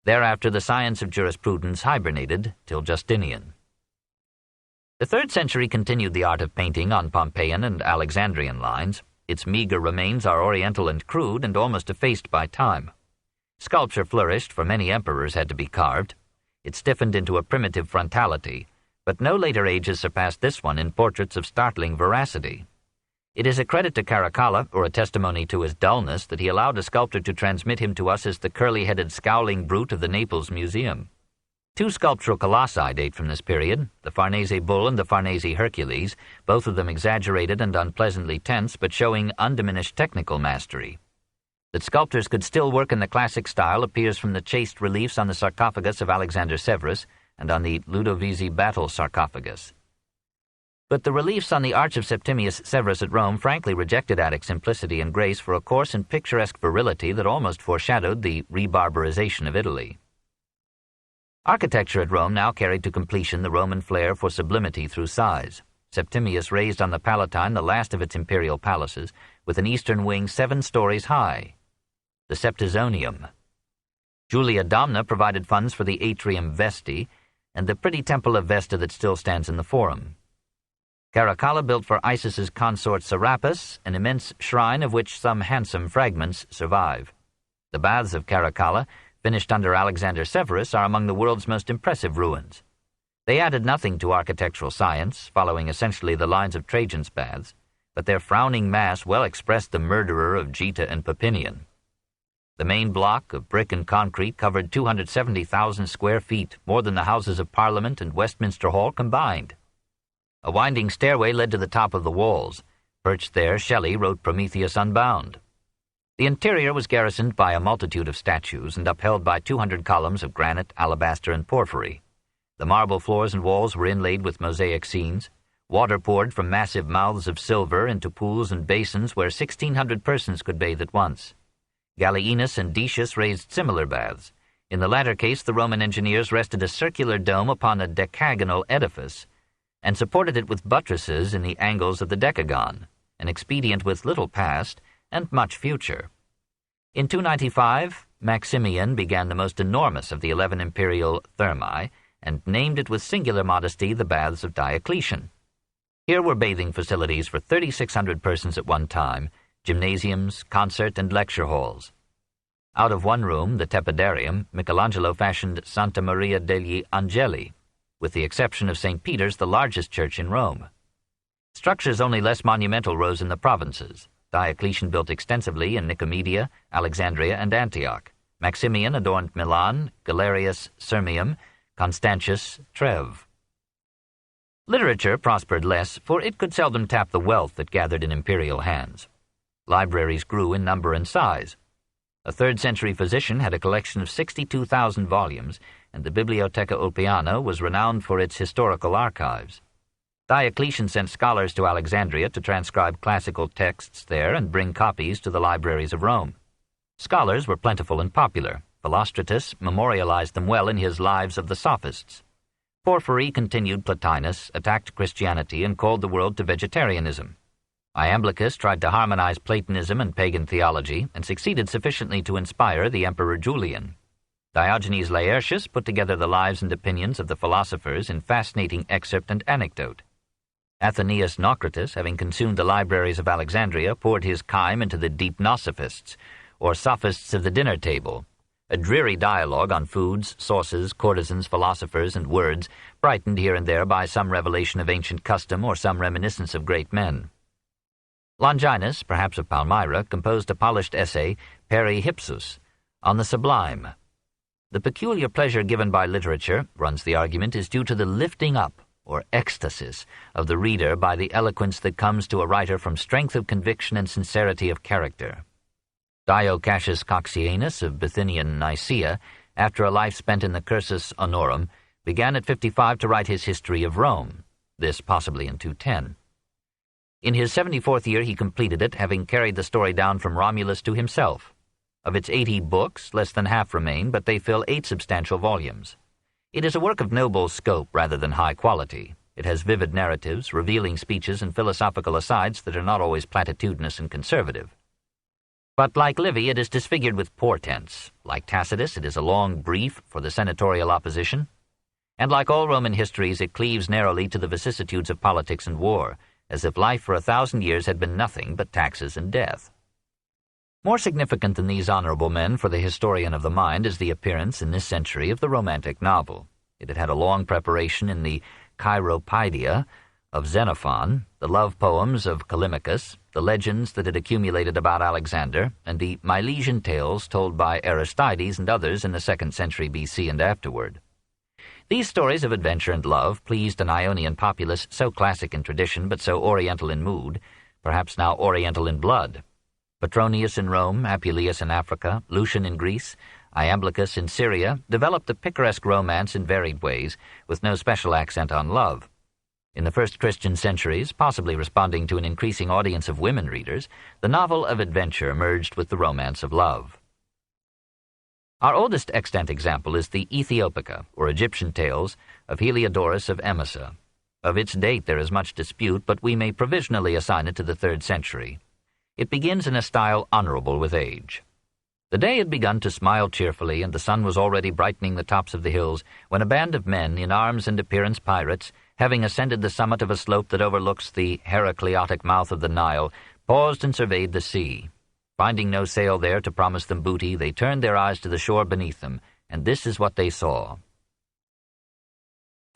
Thereafter the science of jurisprudence hibernated till Justinian. The 3rd century continued the art of painting on Pompeian and Alexandrian lines. Its meager remains are oriental and crude and almost effaced by time. Sculpture flourished, for many emperors had to be carved. It stiffened into a primitive frontality, but no later age has surpassed this one in portraits of startling veracity. It is a credit to Caracalla, or a testimony to his dullness, that he allowed a sculptor to transmit him to us as the curly-headed scowling brute of the Naples Museum. 2 sculptural colossi date from this period, the Farnese Bull and the Farnese Hercules, both of them exaggerated and unpleasantly tense, but showing undiminished technical mastery. That sculptors could still work in the classic style appears from the chaste reliefs on the sarcophagus of Alexander Severus and on the Ludovisi battle sarcophagus. But the reliefs on the Arch of Septimius Severus at Rome frankly rejected Attic simplicity and grace for a coarse and picturesque virility that almost foreshadowed the rebarbarization of Italy. Architecture at Rome now carried to completion the Roman flair for sublimity through size. Septimius raised on the Palatine the last of its imperial palaces, with an eastern wing 7 stories high, the Septizonium. Julia Domna provided funds for the Atrium Vesti and the pretty temple of Vesta that still stands in the Forum. Caracalla built for Isis's consort Serapis an immense shrine of which some handsome fragments survive. The baths of Caracalla, finished under Alexander Severus, are among the world's most impressive ruins. They added nothing to architectural science, following essentially the lines of Trajan's baths, but their frowning mass well expressed the murderer of Geta and Papinian. The main block of brick and concrete covered 270,000 square feet, more than the Houses of Parliament and Westminster Hall combined. A winding stairway led to the top of the walls. Perched there, Shelley wrote Prometheus Unbound. The interior was garrisoned by a multitude of statues and upheld by 200 columns of granite, alabaster, and porphyry. The marble floors and walls were inlaid with mosaic scenes. Water poured from massive mouths of silver into pools and basins where 1,600 persons could bathe at once. Gallienus and Decius raised similar baths. In the latter case, the Roman engineers rested a circular dome upon a decagonal edifice and supported it with buttresses in the angles of the decagon, an expedient with little past and much future. In 295, Maximian began the most enormous of the 11 imperial thermae and named it with singular modesty the Baths of Diocletian. Here were bathing facilities for 3,600 persons at one time, gymnasiums, concert and lecture halls. Out of one room, the Tepidarium, Michelangelo fashioned Santa Maria degli Angeli, with the exception of St. Peter's, the largest church in Rome. Structures only less monumental rose in the provinces. Diocletian built extensively in Nicomedia, Alexandria, and Antioch. Maximian adorned Milan, Galerius Sirmium, Constantius Treves. Literature prospered less, for it could seldom tap the wealth that gathered in imperial hands. Libraries grew in number and size. A third-century physician had a collection of 62,000 volumes, and the Bibliotheca Ulpiana was renowned for its historical archives. Diocletian sent scholars to Alexandria to transcribe classical texts there and bring copies to the libraries of Rome. Scholars were plentiful and popular. Philostratus memorialized them well in his Lives of the Sophists. Porphyry continued Plotinus, attacked Christianity, and called the world to vegetarianism. Iamblichus tried to harmonize Platonism and pagan theology, and succeeded sufficiently to inspire the Emperor Julian. Diogenes Laertius put together the lives and opinions of the philosophers in fascinating excerpt and anecdote. Athenaeus Naucratis, having consumed the libraries of Alexandria, poured his chyme into the deep Nosophists, or sophists of the dinner table, a dreary dialogue on foods, sauces, courtesans, philosophers, and words, brightened here and there by some revelation of ancient custom or some reminiscence of great men. Longinus, perhaps of Palmyra, composed a polished essay, Peri Hypsus, on the sublime. The peculiar pleasure given by literature, runs the argument, is due to the lifting up, or ecstasis, of the reader by the eloquence that comes to a writer from strength of conviction and sincerity of character. Dio Cassius Coxianus of Bithynian Nicaea, after a life spent in the Cursus Honorum, began at 55 to write his History of Rome, this possibly in 210. In his 74th year he completed it, having carried the story down from Romulus to himself. Of its 80 books, less than half remain, but they fill 8 substantial volumes. It is a work of noble scope rather than high quality. It has vivid narratives, revealing speeches, and philosophical asides that are not always platitudinous and conservative. But like Livy, it is disfigured with portents. Like Tacitus, it is a long brief for the senatorial opposition. And like all Roman histories, it cleaves narrowly to the vicissitudes of politics and war, as if life for 1,000 years had been nothing but taxes and death. More significant than these honorable men for the historian of the mind is the appearance in this century of the romantic novel. It had had a long preparation in the Chiropaidia of Xenophon, the love poems of Callimachus, the legends that had accumulated about Alexander, and the Milesian tales told by Aristides and others in the 2nd century B.C. and afterward. These stories of adventure and love pleased an Ionian populace so classic in tradition but so oriental in mood, perhaps now oriental in blood. Petronius in Rome, Apuleius in Africa, Lucian in Greece, Iamblichus in Syria developed the picaresque romance in varied ways, with no special accent on love. In the first Christian centuries, possibly responding to an increasing audience of women readers, the novel of adventure merged with the romance of love. Our oldest extant example is the Ethiopica, or Egyptian tales, of Heliodorus of Emesa. Of its date there is much dispute, but we may provisionally assign it to the 3rd century. It begins in a style honorable with age. The day had begun to smile cheerfully, and the sun was already brightening the tops of the hills, when a band of men, in arms and appearance pirates, having ascended the summit of a slope that overlooks the Heracleotic mouth of the Nile, paused and surveyed the sea. Finding no sail there to promise them booty, they turned their eyes to the shore beneath them, and this is what they saw.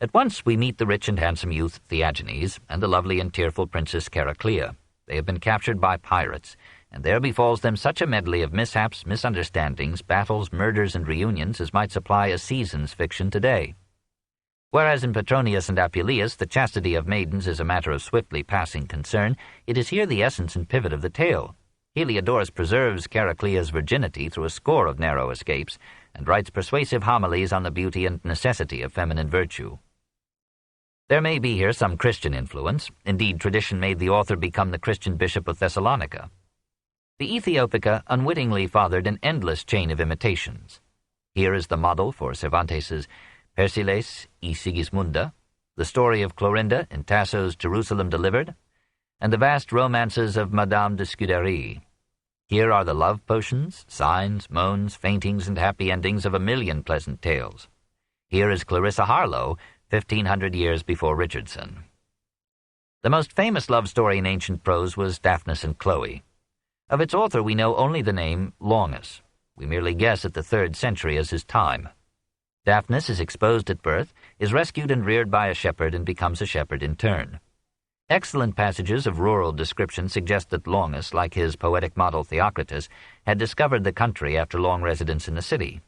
At once we meet the rich and handsome youth Theagenes and the lovely and tearful Princess Chariclea. They have been captured by pirates, and there befalls them such a medley of mishaps, misunderstandings, battles, murders, and reunions as might supply a season's fiction today. Whereas in Petronius and Apuleius the chastity of maidens is a matter of swiftly passing concern, it is here the essence and pivot of the tale. Heliodorus preserves Chariclea's virginity through a score of narrow escapes, and writes persuasive homilies on the beauty and necessity of feminine virtue. There may be here some Christian influence. Indeed, tradition made the author become the Christian bishop of Thessalonica. The Ethiopica unwittingly fathered an endless chain of imitations. Here is the model for Cervantes's Persiles y Sigismunda, the story of Clorinda in Tasso's Jerusalem Delivered, and the vast romances of Madame de Scudéry. Here are the love potions, signs, moans, faintings, and happy endings of a million pleasant tales. Here is Clarissa Harlowe, 1,500 years before Richardson. The most famous love story in ancient prose was Daphnis and Chloe. Of its author we know only the name Longus. We merely guess at the 3rd century as his time. Daphnis is exposed at birth, is rescued and reared by a shepherd, and becomes a shepherd in turn. Excellent passages of rural description suggest that Longus, like his poetic model Theocritus, had discovered the country after long residence in the city.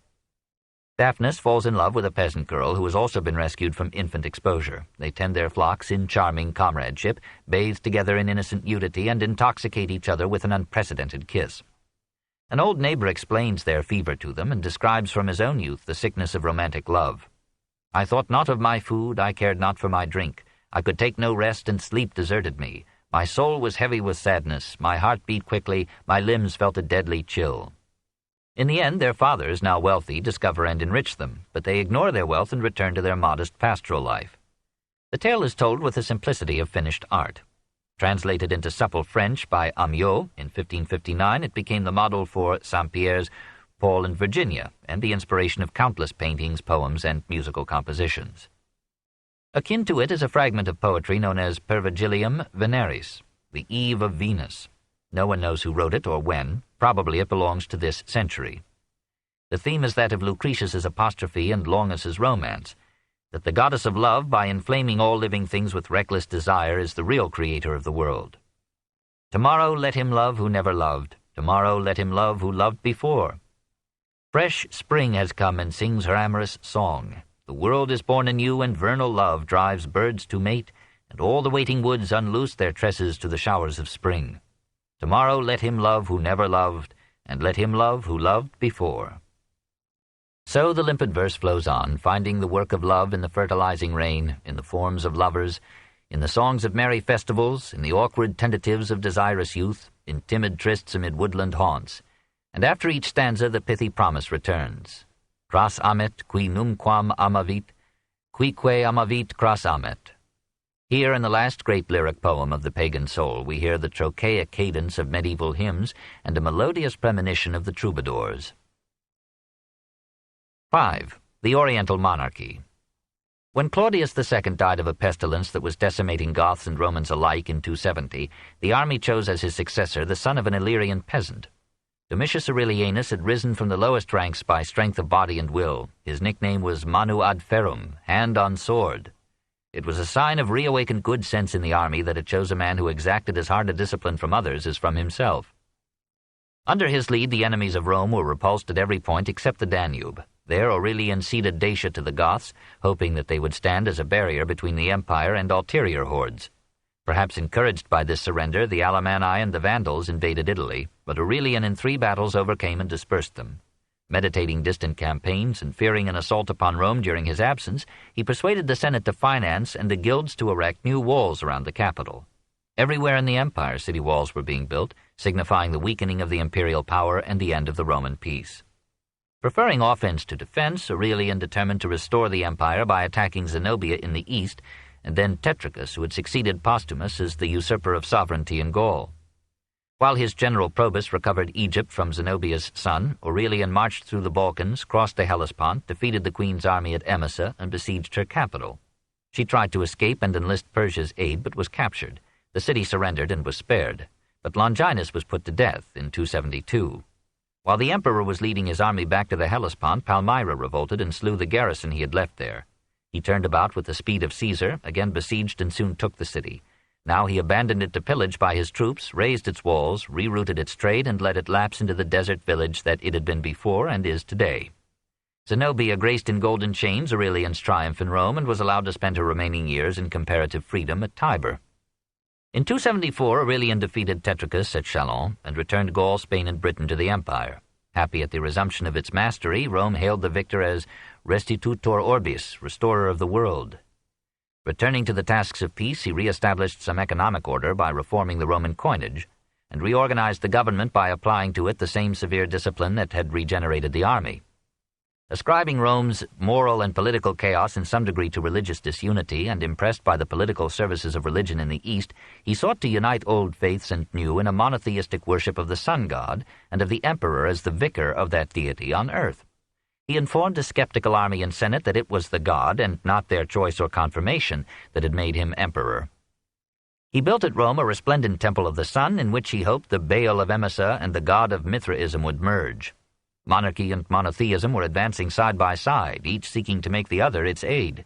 Daphnis falls in love with a peasant girl who has also been rescued from infant exposure. They tend their flocks in charming comradeship, bathe together in innocent nudity, and intoxicate each other with an unprecedented kiss. An old neighbor explains their fever to them and describes from his own youth the sickness of romantic love. "I thought not of my food, I cared not for my drink. I could take no rest, and sleep deserted me. My soul was heavy with sadness, my heart beat quickly, my limbs felt a deadly chill." In the end, their fathers, now wealthy, discover and enrich them, but they ignore their wealth and return to their modest pastoral life. The tale is told with the simplicity of finished art. Translated into supple French by Amiot in 1559, it became the model for Saint-Pierre's Paul and Virginia, and the inspiration of countless paintings, poems, and musical compositions. Akin to it is a fragment of poetry known as Per Vigilium Veneris, the Eve of Venus. No one knows who wrote it or when. Probably it belongs to this century. The theme is that of Lucretius's apostrophe and Longus's romance, that the goddess of love, by inflaming all living things with reckless desire, is the real creator of the world. Tomorrow let him love who never loved. Tomorrow let him love who loved before. Fresh spring has come and sings her amorous song. The world is born anew, and vernal love drives birds to mate, and all the waiting woods unloose their tresses to the showers of spring. Tomorrow let him love who never loved, and let him love who loved before. So the limpid verse flows on, finding the work of love in the fertilizing rain, in the forms of lovers, in the songs of merry festivals, in the awkward tentatives of desirous youth, in timid trysts amid woodland haunts. And after each stanza the pithy promise returns. Cras amet qui numquam amavit, quique amavit cras amet. Here in the last great lyric poem of the pagan soul we hear the trochaic cadence of medieval hymns and a melodious premonition of the troubadours. 5. The Oriental Monarchy. When Claudius II died of a pestilence that was decimating Goths and Romans alike in 270, the army chose as his successor the son of an Illyrian peasant. Domitius Aurelianus had risen from the lowest ranks by strength of body and will. His nickname was Manu ad Ferrum, hand on sword. It was a sign of reawakened good sense in the army that it chose a man who exacted as hard a discipline from others as from himself. Under his lead, the enemies of Rome were repulsed at every point except the Danube. There Aurelian ceded Dacia to the Goths, hoping that they would stand as a barrier between the empire and ulterior hordes. Perhaps encouraged by this surrender, the Alemanni and the Vandals invaded Italy, but Aurelian in 3 battles overcame and dispersed them. Meditating distant campaigns and fearing an assault upon Rome during his absence, he persuaded the Senate to finance and the guilds to erect new walls around the capital. Everywhere in the empire city walls were being built, signifying the weakening of the imperial power and the end of the Roman peace. Preferring offense to defense, Aurelian determined to restore the empire by attacking Zenobia in the east, and then Tetricus, who had succeeded Postumus as the usurper of sovereignty in Gaul. While his general Probus recovered Egypt from Zenobia's son, Aurelian marched through the Balkans, crossed the Hellespont, defeated the queen's army at Emesa, and besieged her capital. She tried to escape and enlist Persia's aid, but was captured. The city surrendered and was spared, but Longinus was put to death in 272. While the emperor was leading his army back to the Hellespont, Palmyra revolted and slew the garrison he had left there. He turned about with the speed of Caesar, again besieged and soon took the city. Now he abandoned it to pillage by his troops, razed its walls, rerouted its trade, and let it lapse into the desert village that it had been before and is today. Zenobia graced in golden chains Aurelian's triumph in Rome and was allowed to spend her remaining years in comparative freedom at Tibur. In 274, Aurelian defeated Tetricus at Chalons and returned Gaul, Spain, and Britain to the empire. Happy at the resumption of its mastery, Rome hailed the victor as Restitutor Orbis, restorer of the world. Returning to the tasks of peace, he re-established some economic order by reforming the Roman coinage, and reorganized the government by applying to it the same severe discipline that had regenerated the army. Ascribing Rome's moral and political chaos in some degree to religious disunity, and impressed by the political services of religion in the East, he sought to unite old faiths and new in a monotheistic worship of the sun god and of the emperor as the vicar of that deity on earth. He informed the skeptical army and senate that it was the god, and not their choice or confirmation, that had made him emperor. He built at Rome a resplendent temple of the sun, in which he hoped the Baal of Emesa and the god of Mithraism would merge. Monarchy and monotheism were advancing side by side, each seeking to make the other its aid.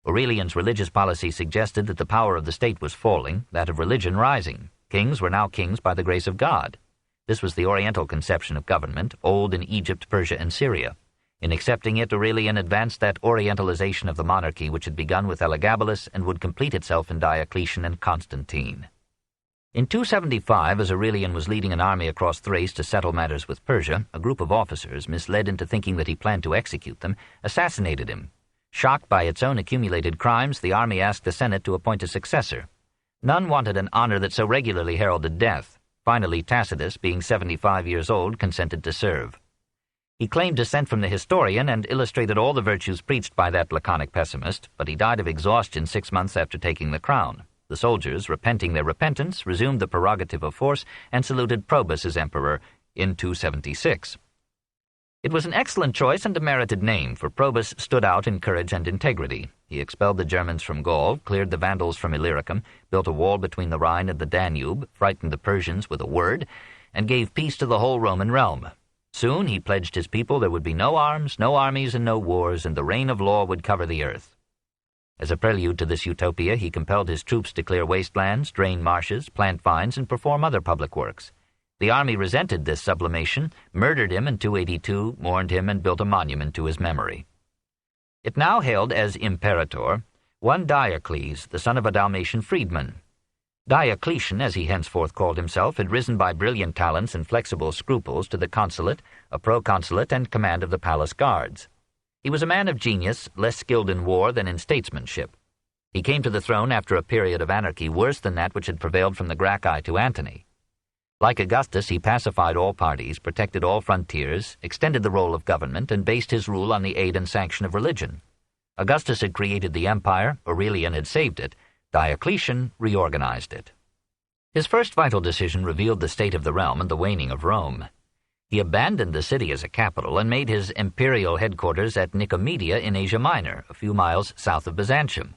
Aurelian's religious policy suggested that the power of the state was falling, that of religion rising. Kings were now kings by the grace of God. This was the Oriental conception of government, old in Egypt, Persia, and Syria. In accepting it, Aurelian advanced that Orientalization of the monarchy which had begun with Elagabalus and would complete itself in Diocletian and Constantine. In 275, as Aurelian was leading an army across Thrace to settle matters with Persia, a group of officers, misled into thinking that he planned to execute them, assassinated him. Shocked by its own accumulated crimes, the army asked the Senate to appoint a successor. None wanted an honor that so regularly heralded death. Finally, Tacitus, being 75 years old, consented to serve. He claimed descent from the historian and illustrated all the virtues preached by that laconic pessimist, but he died of exhaustion 6 months after taking the crown. The soldiers, repenting their repentance, resumed the prerogative of force and saluted Probus as emperor in 276. It was an excellent choice and a merited name, for Probus stood out in courage and integrity. He expelled the Germans from Gaul, cleared the Vandals from Illyricum, built a wall between the Rhine and the Danube, frightened the Persians with a word, and gave peace to the whole Roman realm. Soon he pledged his people there would be no arms, no armies, and no wars, and the reign of law would cover the earth. As a prelude to this utopia, he compelled his troops to clear wastelands, drain marshes, plant vines, and perform other public works. The army resented this sublimation, murdered him in 282, mourned him, and built a monument to his memory. It now hailed as imperator one Diocles, the son of a Dalmatian freedman. Diocletian, as he henceforth called himself, had risen by brilliant talents and flexible scruples to the consulate, a proconsulate, and command of the palace guards. He was a man of genius, less skilled in war than in statesmanship. He came to the throne after a period of anarchy worse than that which had prevailed from the Gracchi to Antony. Like Augustus, he pacified all parties, protected all frontiers, extended the role of government, and based his rule on the aid and sanction of religion. Augustus had created the empire, Aurelian had saved it, Diocletian reorganized it. His first vital decision revealed the state of the realm and the waning of Rome. He abandoned the city as a capital and made his imperial headquarters at Nicomedia in Asia Minor, a few miles south of Byzantium.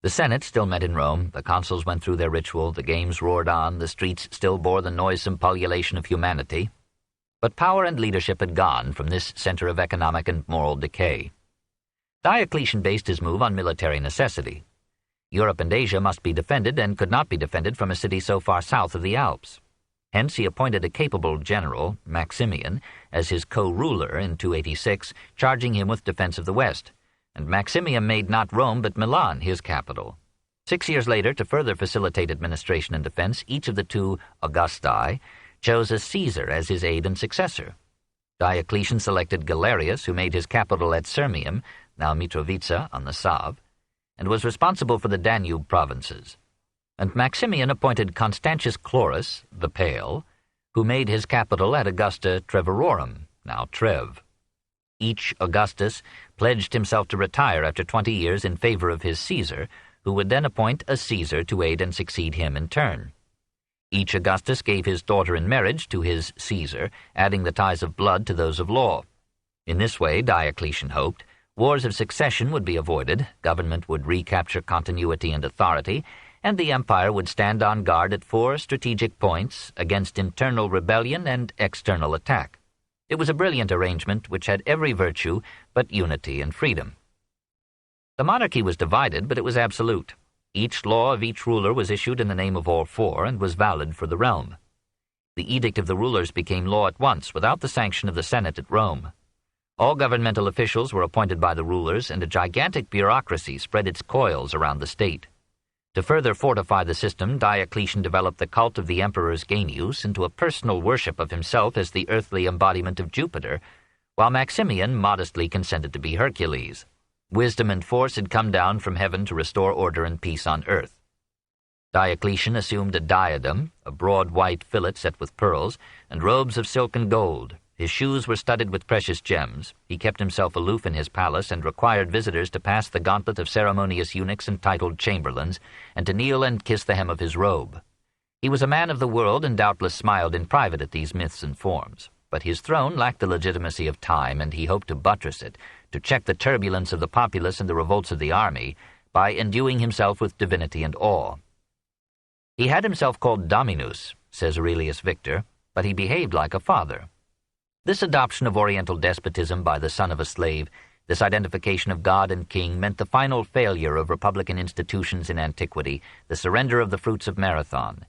The Senate still met in Rome, the consuls went through their ritual, the games roared on, the streets still bore the noisome pullulation of humanity. But power and leadership had gone from this center of economic and moral decay. Diocletian based his move on military necessity. Europe and Asia must be defended and could not be defended from a city so far south of the Alps. Hence he appointed a capable general, Maximian, as his co-ruler in 286, charging him with defense of the West, and Maximian made not Rome but Milan his capital. 6 years later, to further facilitate administration and defense, each of the two Augusti chose a Caesar as his aide and successor. Diocletian selected Galerius, who made his capital at Sirmium, now Mitrovica on the Save, and was responsible for the Danube provinces. And Maximian appointed Constantius Chlorus, the Pale, who made his capital at Augusta Treverorum, now Trev. Each Augustus pledged himself to retire after 20 years in favor of his Caesar, who would then appoint a Caesar to aid and succeed him in turn. Each Augustus gave his daughter in marriage to his Caesar, adding the ties of blood to those of law. In this way, Diocletian hoped, Wars of succession would be avoided, government would recapture continuity and authority, and the empire would stand on guard at 4 strategic points against internal rebellion and external attack. It was a brilliant arrangement which had every virtue but unity and freedom. The monarchy was divided, but it was absolute. Each law of each ruler was issued in the name of all 4 and was valid for the realm. The edict of the rulers became law at once, without the sanction of the Senate at Rome. All governmental officials were appointed by the rulers, and a gigantic bureaucracy spread its coils around the state. To further fortify the system, Diocletian developed the cult of the emperor's Genius into a personal worship of himself as the earthly embodiment of Jupiter, while Maximian modestly consented to be Hercules. Wisdom and force had come down from heaven to restore order and peace on earth. Diocletian assumed a diadem, a broad white fillet set with pearls, and robes of silk and gold. His shoes were studded with precious gems. He kept himself aloof in his palace and required visitors to pass the gauntlet of ceremonious eunuchs and titled chamberlains, and to kneel and kiss the hem of his robe. He was a man of the world and doubtless smiled in private at these myths and forms. But his throne lacked the legitimacy of time, and he hoped to buttress it, to check the turbulence of the populace and the revolts of the army, by enduing himself with divinity and awe. He had himself called Dominus, says Aurelius Victor, but he behaved like a father. This adoption of Oriental despotism by the son of a slave, this identification of God and king, meant the final failure of republican institutions in antiquity, the surrender of the fruits of Marathon.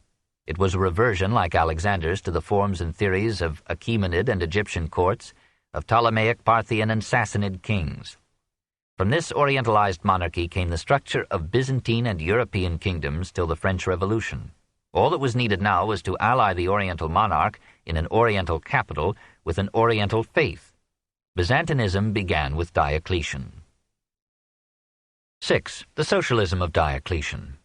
It was a reversion, like Alexander's, to the forms and theories of Achaemenid and Egyptian courts, of Ptolemaic, Parthian, and Sassanid kings. From this Orientalized monarchy came the structure of Byzantine and European kingdoms till the French Revolution. All that was needed now was to ally the Oriental monarch in an Oriental capital with an Oriental faith. Byzantinism began with Diocletian. 6. The socialism of Diocletian.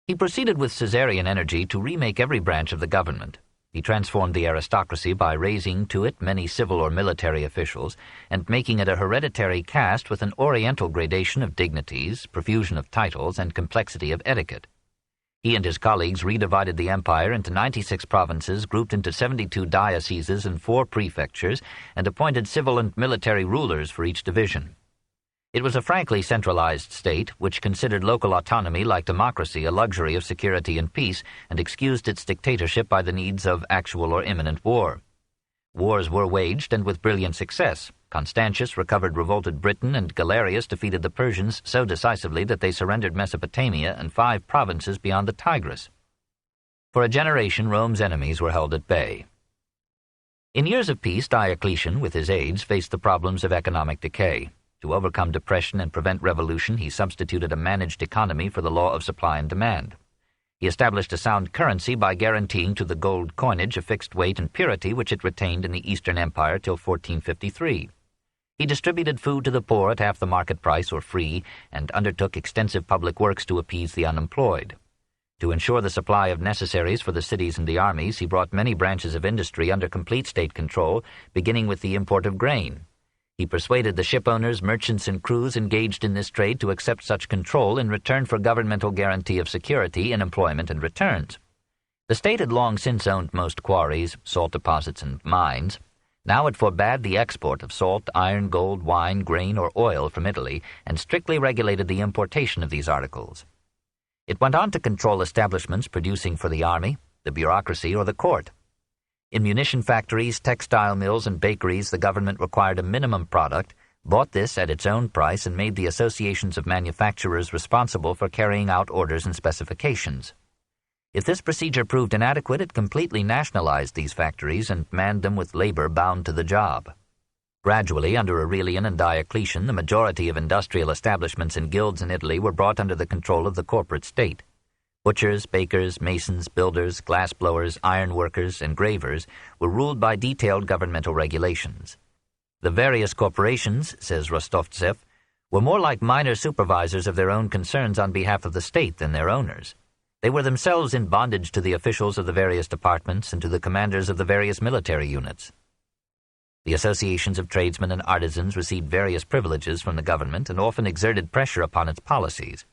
He proceeded with Caesarian energy to remake every branch of the government. He transformed the aristocracy by raising to it many civil or military officials, and making it a hereditary caste with an Oriental gradation of dignities, profusion of titles, and complexity of etiquette. He and his colleagues redivided the empire into 96 provinces, grouped into 72 dioceses and 4 prefectures, and appointed civil and military rulers for each division. It was a frankly centralized state, which considered local autonomy like democracy a luxury of security and peace, and excused its dictatorship by the needs of actual or imminent war. Wars were waged, and with brilliant success. Constantius recovered revolted Britain, and Galerius defeated the Persians so decisively that they surrendered Mesopotamia and 5 provinces beyond the Tigris. For a generation, Rome's enemies were held at bay. In years of peace, Diocletian, with his aides, faced the problems of economic decay. To overcome depression and prevent revolution, he substituted a managed economy for the law of supply and demand. He established a sound currency by guaranteeing to the gold coinage a fixed weight and purity which it retained in the Eastern Empire till 1453. He distributed food to the poor at half the market price or free, and undertook extensive public works to appease the unemployed. To ensure the supply of necessaries for the cities and the armies, he brought many branches of industry under complete state control, beginning with the import of grain. He persuaded the shipowners, merchants, and crews engaged in this trade to accept such control in return for governmental guarantee of security in employment and returns. The state had long since owned most quarries, salt deposits, and mines. Now it forbade the export of salt, iron, gold, wine, grain, or oil from Italy, and strictly regulated the importation of these articles. It went on to control establishments producing for the army, the bureaucracy, or the court. In munition factories, textile mills, and bakeries, the government required a minimum product, bought this at its own price, and made the associations of manufacturers responsible for carrying out orders and specifications. If this procedure proved inadequate, it completely nationalized these factories and manned them with labor bound to the job. Gradually, under Aurelian and Diocletian, the majority of industrial establishments and guilds in Italy were brought under the control of the corporate state. Butchers, bakers, masons, builders, glassblowers, ironworkers, and gravers were ruled by detailed governmental regulations. The various corporations, says Rostovtsev, were more like minor supervisors of their own concerns on behalf of the state than their owners. They were themselves in bondage to the officials of the various departments and to the commanders of the various military units. The associations of tradesmen and artisans received various privileges from the government and often exerted pressure upon its policies.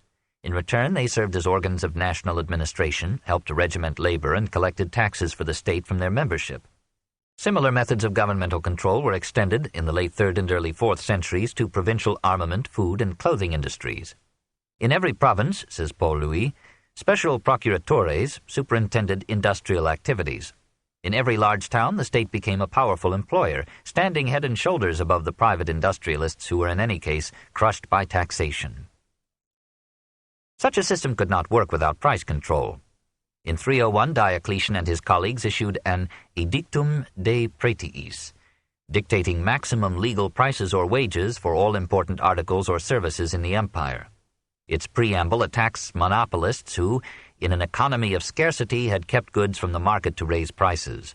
In return, they served as organs of national administration, helped to regiment labor, and collected taxes for the state from their membership. Similar methods of governmental control were extended in the late 3rd and early 4th centuries to provincial armament, food, and clothing industries. In every province, says Paul Louis, special procuratores superintended industrial activities. In every large town, the state became a powerful employer, standing head and shoulders above the private industrialists who were in any case crushed by taxation. Such a system could not work without price control. In 301, Diocletian and his colleagues issued an Edictum de Pretiis, dictating maximum legal prices or wages for all important articles or services in the empire. Its preamble attacks monopolists who, in an economy of scarcity, had kept goods from the market to raise prices.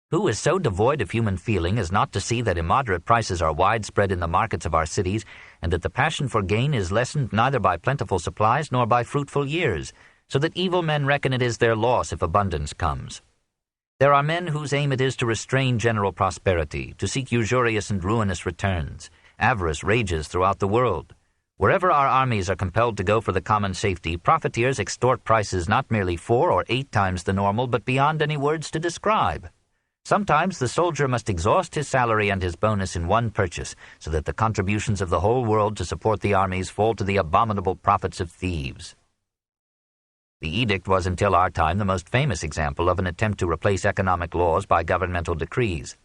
Who is so devoid of human feeling as not to see that immoderate prices are widespread in the markets of our cities, and that the passion for gain is lessened neither by plentiful supplies nor by fruitful years, so that evil men reckon it is their loss if abundance comes? There are men whose aim it is to restrain general prosperity, to seek usurious and ruinous returns. Avarice rages throughout the world. Wherever our armies are compelled to go for the common safety, profiteers extort prices not merely 4 or 8 times the normal, but beyond any words to describe. Sometimes the soldier must exhaust his salary and his bonus in one purchase, so that the contributions of the whole world to support the armies fall to the abominable profits of thieves. The edict was until our time the most famous example of an attempt to replace economic laws by governmental decrees.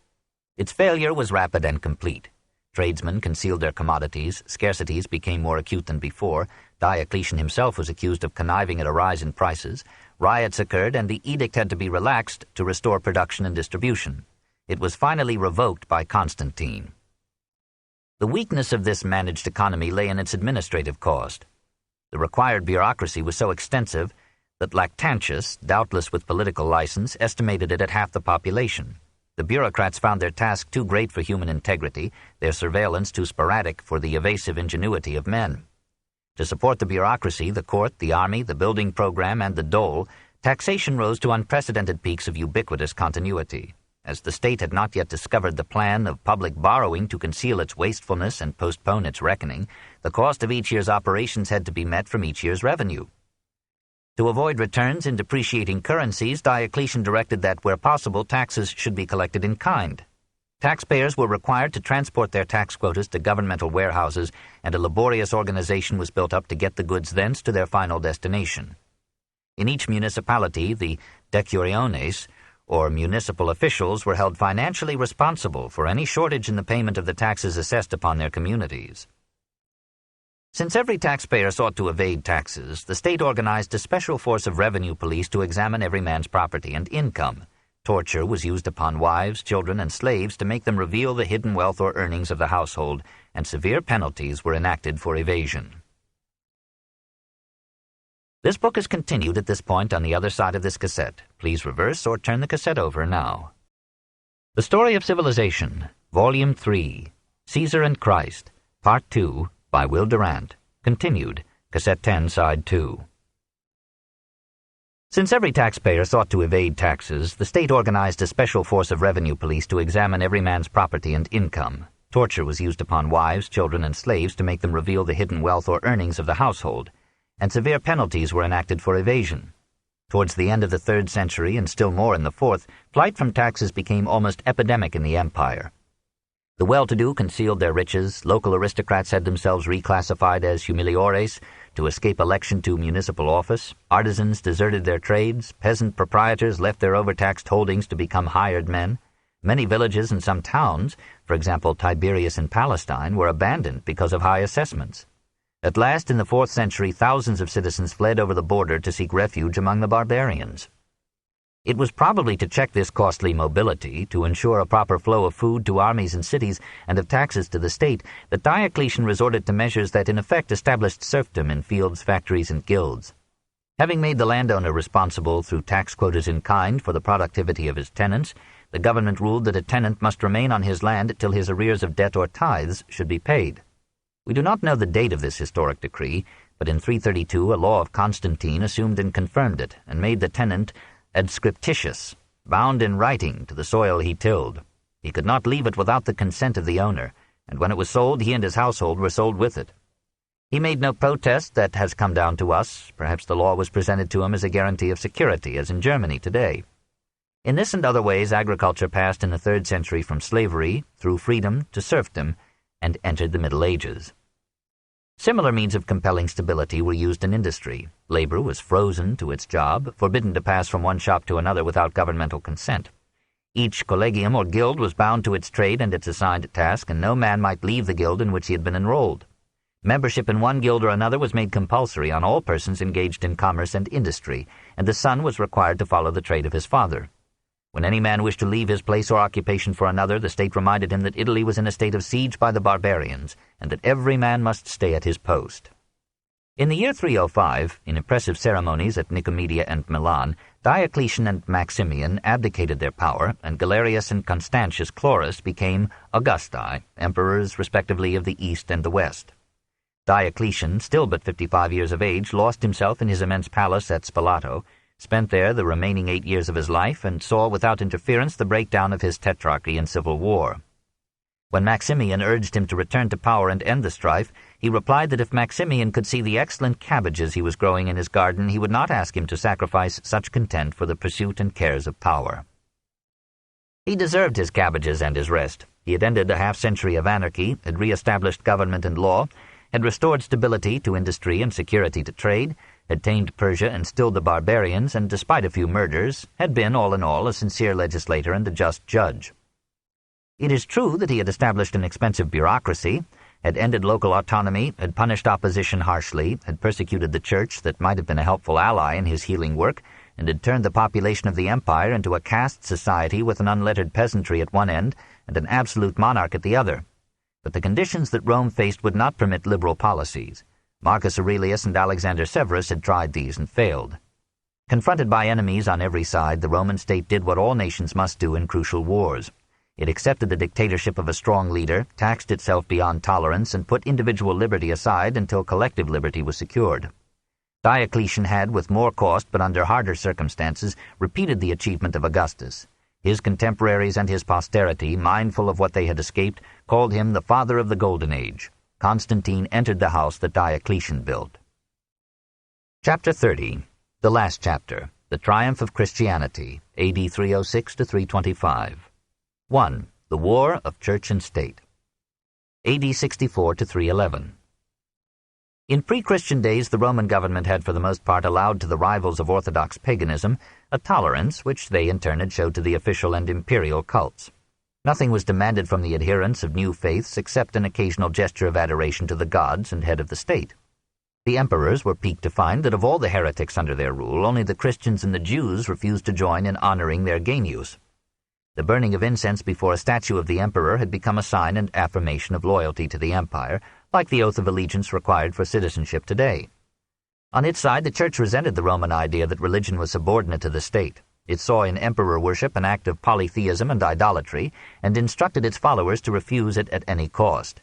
Its failure was rapid and complete. Tradesmen concealed their commodities, scarcities became more acute than before, Diocletian himself was accused of conniving at a rise in prices, riots occurred, and the edict had to be relaxed to restore production and distribution. It was finally revoked by Constantine. The weakness of this managed economy lay in its administrative cost. The required bureaucracy was so extensive that Lactantius, doubtless with political license, estimated it at half the population. The bureaucrats found their task too great for human integrity, their surveillance too sporadic for the evasive ingenuity of men. To support the bureaucracy, the court, the army, the building program, and the dole, taxation rose to unprecedented peaks of ubiquitous continuity. As the state had not yet discovered the plan of public borrowing to conceal its wastefulness and postpone its reckoning, the cost of each year's operations had to be met from each year's revenue. To avoid returns in depreciating currencies, Diocletian directed that, where possible, taxes should be collected in kind. Taxpayers were required to transport their tax quotas to governmental warehouses, and a laborious organization was built up to get the goods thence to their final destination. In each municipality, the decuriones, or municipal officials, were held financially responsible for any shortage in the payment of the taxes assessed upon their communities. Since every taxpayer sought to evade taxes, the state organized a special force of revenue police to examine every man's property and income. Torture was used upon wives, children, and slaves to make them reveal the hidden wealth or earnings of the household, and severe penalties were enacted for evasion. This book is continued at this point on the other side of this cassette. Please reverse or turn the cassette over now. The Story of Civilization, Volume 3, Caesar and Christ, Part 2, by Will Durant, continued, Cassette 10, Side 2. Since every taxpayer sought to evade taxes, the state organized a special force of revenue police to examine every man's property and income. Torture was used upon wives, children, and slaves to make them reveal the hidden wealth or earnings of the household, and severe penalties were enacted for evasion. Towards the end of the 3rd century, and still more in the 4th, flight from taxes became almost epidemic in the empire. The well-to-do concealed their riches, local aristocrats had themselves reclassified as humiliores to escape election to municipal office, artisans deserted their trades, peasant proprietors left their overtaxed holdings to become hired men. Many villages and some towns, for example Tiberias in Palestine, were abandoned because of high assessments. At last, in the 4th century, thousands of citizens fled over the border to seek refuge among the barbarians. It was probably to check this costly mobility, to ensure a proper flow of food to armies and cities and of taxes to the state, that Diocletian resorted to measures that in effect established serfdom in fields, factories, and guilds. Having made the landowner responsible through tax quotas in kind for the productivity of his tenants, the government ruled that a tenant must remain on his land till his arrears of debt or tithes should be paid. We do not know the date of this historic decree, but in 332 a law of Constantine assumed and confirmed it, and made the tenant adscriptitious, bound in writing to the soil he tilled. He could not leave it without the consent of the owner, and when it was sold, he and his household were sold with it. He made no protest that has come down to us. Perhaps the law was presented to him as a guarantee of security, as in Germany today. In this and other ways, agriculture passed in the 3rd century from slavery, through freedom, to serfdom, and entered the Middle Ages. Similar means of compelling stability were used in industry. Labor was frozen to its job, forbidden to pass from one shop to another without governmental consent. Each collegium or guild was bound to its trade and its assigned task, and no man might leave the guild in which he had been enrolled. Membership in one guild or another was made compulsory on all persons engaged in commerce and industry, and the son was required to follow the trade of his father. When any man wished to leave his place or occupation for another, the state reminded him that Italy was in a state of siege by the barbarians, and that every man must stay at his post. In the year 305, in impressive ceremonies at Nicomedia and Milan, Diocletian and Maximian abdicated their power, and Galerius and Constantius Chlorus became Augusti, emperors respectively of the East and the West. Diocletian, still but 55 years of age, lost himself in his immense palace at Spalato, spent there the remaining 8 years of his life, and saw without interference the breakdown of his tetrarchy and civil war. When Maximian urged him to return to power and end the strife, he replied that if Maximian could see the excellent cabbages he was growing in his garden, he would not ask him to sacrifice such content for the pursuit and cares of power. He deserved his cabbages and his rest. He had ended a half-century of anarchy, had re-established government and law, had restored stability to industry and security to trade, had tamed Persia and stilled the barbarians, and despite a few murders, had been, all in all, a sincere legislator and a just judge. It is true that he had established an expensive bureaucracy, had ended local autonomy, had punished opposition harshly, had persecuted the church that might have been a helpful ally in his healing work, and had turned the population of the empire into a caste society with an unlettered peasantry at one end and an absolute monarch at the other. But the conditions that Rome faced would not permit liberal policies. Marcus Aurelius and Alexander Severus had tried these and failed. Confronted by enemies on every side, the Roman state did what all nations must do in crucial wars. It accepted the dictatorship of a strong leader, taxed itself beyond tolerance, and put individual liberty aside until collective liberty was secured. Diocletian had, with more cost but under harder circumstances, repeated the achievement of Augustus. His contemporaries and his posterity, mindful of what they had escaped, called him the father of the Golden Age. Constantine entered the house that Diocletian built. Chapter 30, the last chapter, the triumph of Christianity, AD 306 to 325. 1. The War of Church and State, AD 64 to 311. In pre-Christian days, the Roman government had for the most part allowed to the rivals of Orthodox paganism a tolerance which they in turn had showed to the official and imperial cults. Nothing was demanded from the adherents of new faiths except an occasional gesture of adoration to the gods and head of the state. The emperors were piqued to find that of all the heretics under their rule, only the Christians and the Jews refused to join in honoring their Genius. The burning of incense before a statue of the emperor had become a sign and affirmation of loyalty to the empire, like the oath of allegiance required for citizenship today. On its side, the Church resented the Roman idea that religion was subordinate to the state. It saw in emperor worship an act of polytheism and idolatry, and instructed its followers to refuse it at any cost.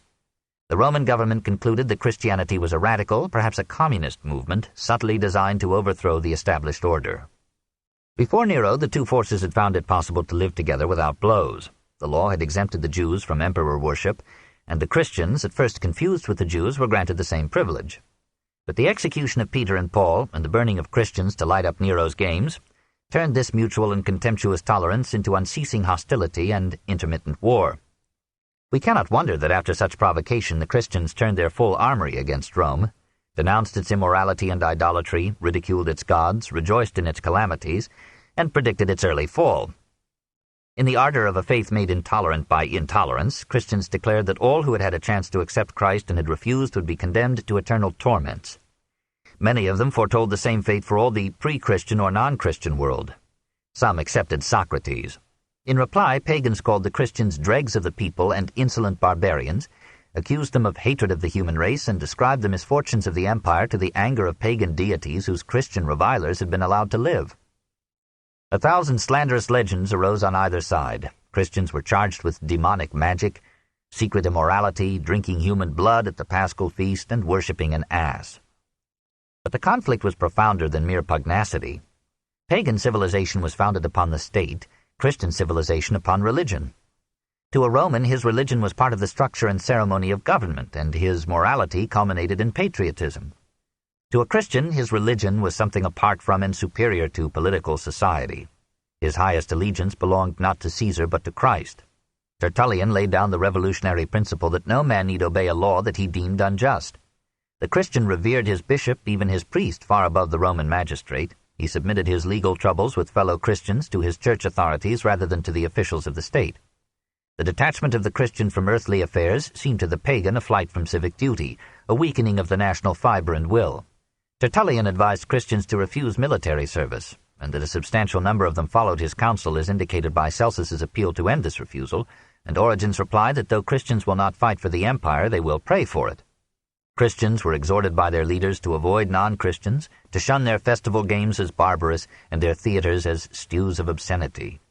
The Roman government concluded that Christianity was a radical, perhaps a communist movement, subtly designed to overthrow the established order. Before Nero, the two forces had found it possible to live together without blows. The law had exempted the Jews from emperor worship, and the Christians, at first confused with the Jews, were granted the same privilege. But the execution of Peter and Paul, and the burning of Christians to light up Nero's games, turned this mutual and contemptuous tolerance into unceasing hostility and intermittent war. We cannot wonder that after such provocation the Christians turned their full armory against Rome, denounced its immorality and idolatry, ridiculed its gods, rejoiced in its calamities, and predicted its early fall. In the ardor of a faith made intolerant by intolerance, Christians declared that all who had had a chance to accept Christ and had refused would be condemned to eternal torments. Many of them foretold the same fate for all the pre-Christian or non-Christian world. Some accepted Socrates. In reply, pagans called the Christians dregs of the people and insolent barbarians, accused them of hatred of the human race, and described the misfortunes of the empire to the anger of pagan deities whose Christian revilers had been allowed to live. 1,000 slanderous legends arose on either side. Christians were charged with demonic magic, secret immorality, drinking human blood at the Paschal feast, and worshipping an ass. But the conflict was profounder than mere pugnacity. Pagan civilization was founded upon the state, Christian civilization upon religion. To a Roman, his religion was part of the structure and ceremony of government, and his morality culminated in patriotism. To a Christian, his religion was something apart from and superior to political society. His highest allegiance belonged not to Caesar but to Christ. Tertullian laid down the revolutionary principle that no man need obey a law that he deemed unjust. The Christian revered his bishop, even his priest, far above the Roman magistrate. He submitted his legal troubles with fellow Christians to his church authorities rather than to the officials of the state. The detachment of the Christian from earthly affairs seemed to the pagan a flight from civic duty, a weakening of the national fibre and will. Tertullian advised Christians to refuse military service, and that a substantial number of them followed his counsel is indicated by Celsus's appeal to end this refusal, and Origen's reply that though Christians will not fight for the empire, they will pray for it. Christians were exhorted by their leaders to avoid non-Christians, to shun their festival games as barbarous, and their theatres as stews of obscenity.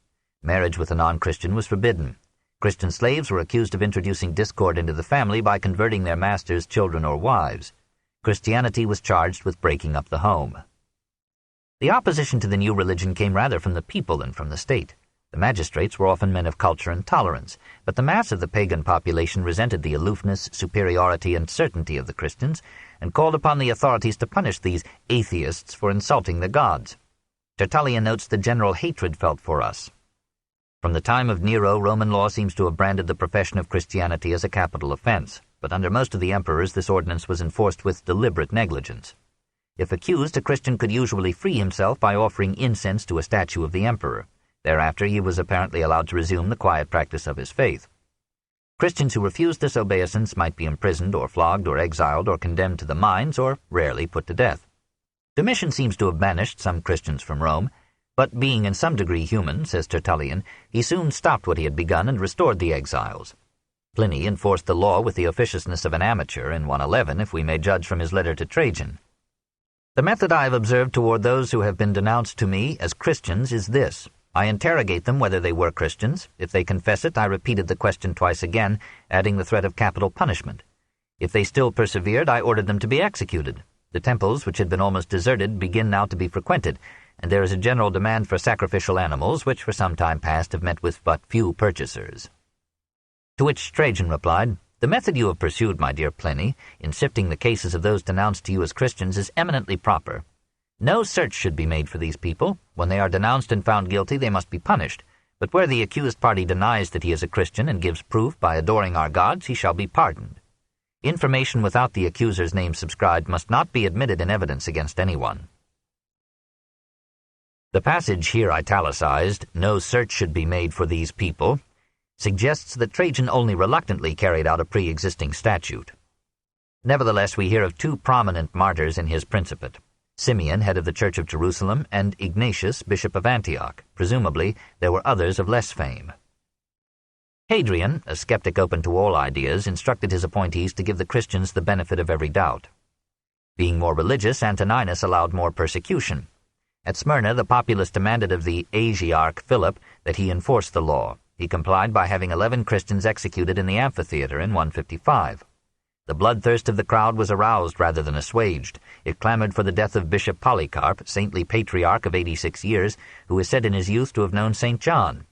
Marriage with a non-Christian was forbidden. Christian slaves were accused of introducing discord into the family by converting their masters, children, or wives. Christianity was charged with breaking up the home. The opposition to the new religion came rather from the people than from the state. The magistrates were often men of culture and tolerance, but the mass of the pagan population resented the aloofness, superiority, and certainty of the Christians, and called upon the authorities to punish these atheists for insulting the gods. Tertullian notes the general hatred felt for us. From the time of Nero, Roman law seems to have branded the profession of Christianity as a capital offense, but under most of the emperors this ordinance was enforced with deliberate negligence. If accused, a Christian could usually free himself by offering incense to a statue of the emperor. Thereafter he was apparently allowed to resume the quiet practice of his faith. Christians who refused this obeisance might be imprisoned or flogged or exiled or condemned to the mines or, rarely, put to death. Domitian seems to have banished some Christians from Rome, but being in some degree human, says Tertullian, he soon stopped what he had begun and restored the exiles. Pliny enforced the law with the officiousness of an amateur in 111, if we may judge from his letter to Trajan. The method I have observed toward those who have been denounced to me as Christians is this. I interrogate them whether they were Christians. If they confess it, I repeated the question twice again, adding the threat of capital punishment. If they still persevered, I ordered them to be executed. The temples, which had been almost deserted, begin now to be frequented, and there is a general demand for sacrificial animals, which for some time past have met with but few purchasers. To which Trajan replied, The method you have pursued, my dear Pliny, in sifting the cases of those denounced to you as Christians is eminently proper. No search should be made for these people. When they are denounced and found guilty, they must be punished. But where the accused party denies that he is a Christian and gives proof by adoring our gods, he shall be pardoned. Information without the accuser's name subscribed must not be admitted in evidence against anyone. The passage here italicized, no search should be made for these people, suggests that Trajan only reluctantly carried out a pre-existing statute. Nevertheless, we hear of two prominent martyrs in his principate, Simeon, head of the Church of Jerusalem, and Ignatius, bishop of Antioch. Presumably, there were others of less fame. Hadrian, a skeptic open to all ideas, instructed his appointees to give the Christians the benefit of every doubt. Being more religious, Antoninus allowed more persecution. At Smyrna, the populace demanded of the Asiarch Philip that he enforce the law. He complied by having 11 Christians executed in the amphitheater in 155. The bloodthirst of the crowd was aroused rather than assuaged. It clamored for the death of Bishop Polycarp, saintly patriarch of 86 years, who is said in his youth to have known St. John.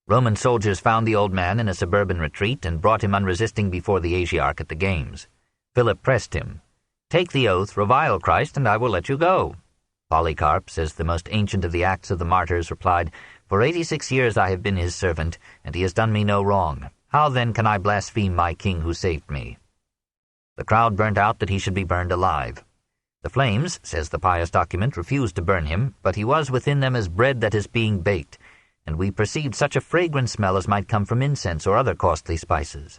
Roman soldiers found the old man in a suburban retreat and brought him unresisting before the Asiarch at the games. Philip pressed him. "Take the oath, revile Christ, and I will let you go." Polycarp, says the most ancient of the Acts of the Martyrs, replied, "For 86 years I have been his servant, and he has done me no wrong. How then can I blaspheme my king who saved me?" The crowd burnt out that he should be burned alive. The flames, says the pious document, refused to burn him, but he was within them as bread that is being baked, and we perceived such a fragrant smell as might come from incense or other costly spices.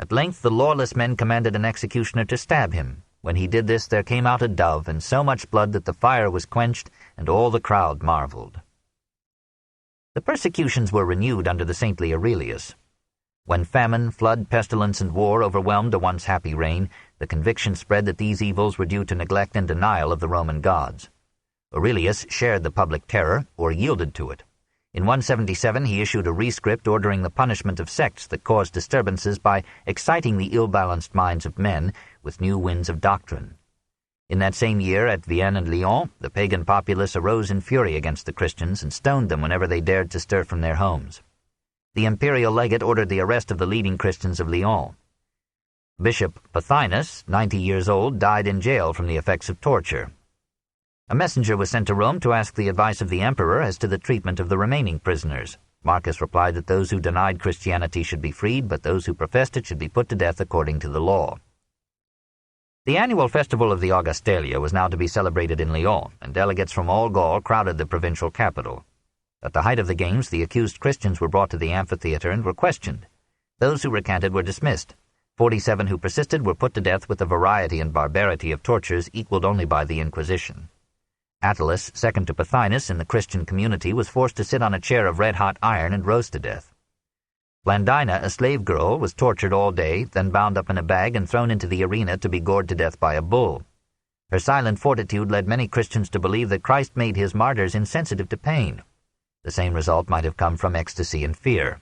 At length the lawless men commanded an executioner to stab him. When he did this, there came out a dove, and so much blood that the fire was quenched, and all the crowd marveled. The persecutions were renewed under the saintly Aurelius. When famine, flood, pestilence, and war overwhelmed a once happy reign, the conviction spread that these evils were due to neglect and denial of the Roman gods. Aurelius shared the public terror, or yielded to it. In 177 he issued a rescript ordering the punishment of sects that caused disturbances by exciting the ill-balanced minds of men with new winds of doctrine. In that same year, at Vienne and Lyon, the pagan populace arose in fury against the Christians and stoned them whenever they dared to stir from their homes. The imperial legate ordered the arrest of the leading Christians of Lyon. Bishop Pothinus, 90 years old, died in jail from the effects of torture. A messenger was sent to Rome to ask the advice of the emperor as to the treatment of the remaining prisoners. Marcus replied that those who denied Christianity should be freed, but those who professed it should be put to death according to the law. The annual festival of the Augustalia was now to be celebrated in Lyon, and delegates from all Gaul crowded the provincial capital. At the height of the games, the accused Christians were brought to the amphitheatre and were questioned. Those who recanted were dismissed. 47 who persisted were put to death with a variety and barbarity of tortures equaled only by the Inquisition. Attalus, second to Pothinus in the Christian community, was forced to sit on a chair of red-hot iron and roast to death. Blandina, a slave girl, was tortured all day, then bound up in a bag and thrown into the arena to be gored to death by a bull. Her silent fortitude led many Christians to believe that Christ made his martyrs insensitive to pain. The same result might have come from ecstasy and fear.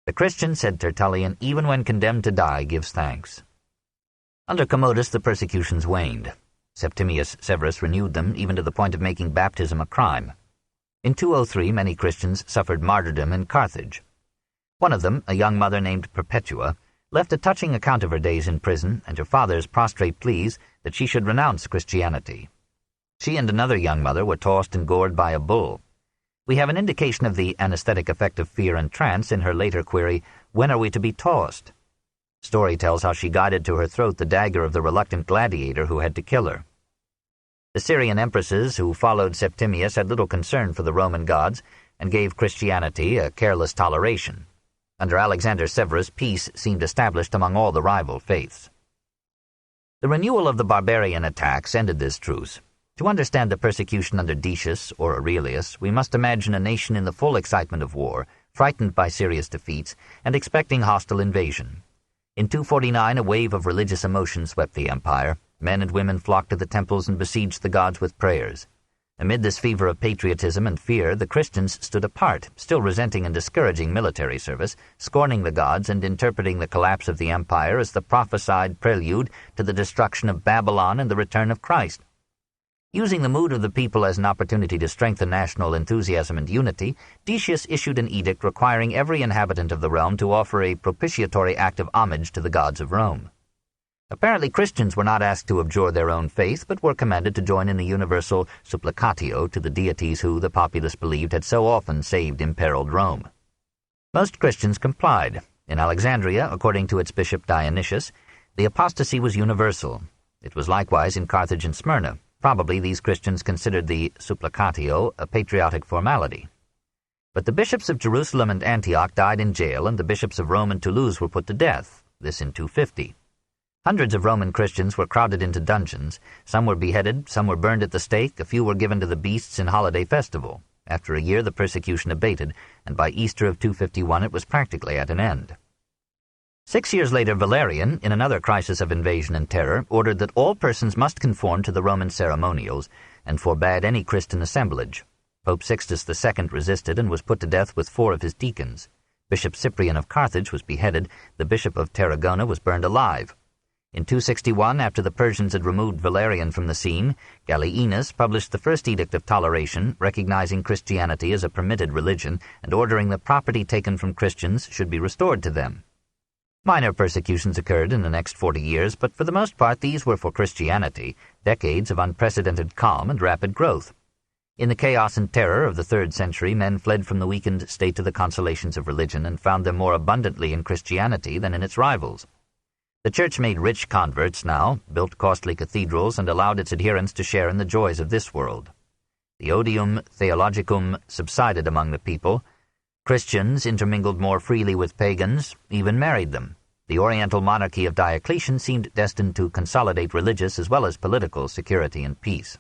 The Christian, said Tertullian, even when condemned to die, gives thanks. Under Commodus the persecutions waned. Septimius Severus renewed them, even to the point of making baptism a crime. In 203 many Christians suffered martyrdom in Carthage. One of them, a young mother named Perpetua, left a touching account of her days in prison and her father's prostrate pleas that she should renounce Christianity. She and another young mother were tossed and gored by a bull. We have an indication of the anesthetic effect of fear and trance in her later query, "When are we to be tossed?" Story tells how she guided to her throat the dagger of the reluctant gladiator who had to kill her. The Syrian empresses who followed Septimius had little concern for the Roman gods and gave Christianity a careless toleration. Under Alexander Severus, peace seemed established among all the rival faiths. The renewal of the barbarian attacks ended this truce. To understand the persecution under Decius or Aurelius, we must imagine a nation in the full excitement of war, frightened by serious defeats, and expecting hostile invasion. In 249 a wave of religious emotion swept the empire. Men and women flocked to the temples and besieged the gods with prayers. Amid this fever of patriotism and fear, the Christians stood apart, still resenting and discouraging military service, scorning the gods and interpreting the collapse of the empire as the prophesied prelude to the destruction of Babylon and the return of Christ. Using the mood of the people as an opportunity to strengthen national enthusiasm and unity, Decius issued an edict requiring every inhabitant of the realm to offer a propitiatory act of homage to the gods of Rome. Apparently Christians were not asked to abjure their own faith, but were commanded to join in the universal supplicatio to the deities who, the populace believed, had so often saved imperiled Rome. Most Christians complied. In Alexandria, according to its bishop Dionysius, the apostasy was universal. It was likewise in Carthage and Smyrna. Probably these Christians considered the supplicatio a patriotic formality. But the bishops of Jerusalem and Antioch died in jail, and the bishops of Rome and Toulouse were put to death, this in 250. Hundreds of Roman Christians were crowded into dungeons. Some were beheaded, some were burned at the stake, a few were given to the beasts in holiday festival. After a year the persecution abated, and by Easter of 251 it was practically at an end. 6 years later Valerian, in another crisis of invasion and terror, ordered that all persons must conform to the Roman ceremonials, and forbade any Christian assemblage. Pope Sixtus II resisted and was put to death with 4 of his deacons. Bishop Cyprian of Carthage was beheaded, the Bishop of Tarragona was burned alive. In 261, after the Persians had removed Valerian from the scene, Gallienus published the first edict of toleration, recognizing Christianity as a permitted religion and ordering that property taken from Christians should be restored to them. Minor persecutions occurred in the next 40 years, but for the most part these were for Christianity, decades of unprecedented calm and rapid growth. In the chaos and terror of the 3rd century, men fled from the weakened state to the consolations of religion and found them more abundantly in Christianity than in its rivals. The Church made rich converts now, built costly cathedrals, and allowed its adherents to share in the joys of this world. The odium theologicum subsided among the people. Christians intermingled more freely with pagans, even married them. The Oriental monarchy of Diocletian seemed destined to consolidate religious as well as political security and peace.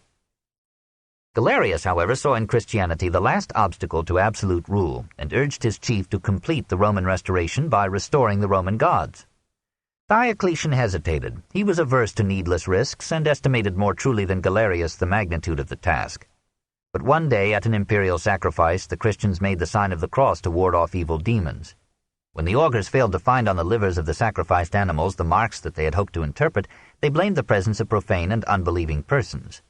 Galerius, however, saw in Christianity the last obstacle to absolute rule and urged his chief to complete the Roman restoration by restoring the Roman gods. Diocletian hesitated. He was averse to needless risks and estimated more truly than Galerius the magnitude of the task. But one day, at an imperial sacrifice, the Christians made the sign of the cross to ward off evil demons. When the augurs failed to find on the livers of the sacrificed animals the marks that they had hoped to interpret, they blamed the presence of profane and unbelieving persons.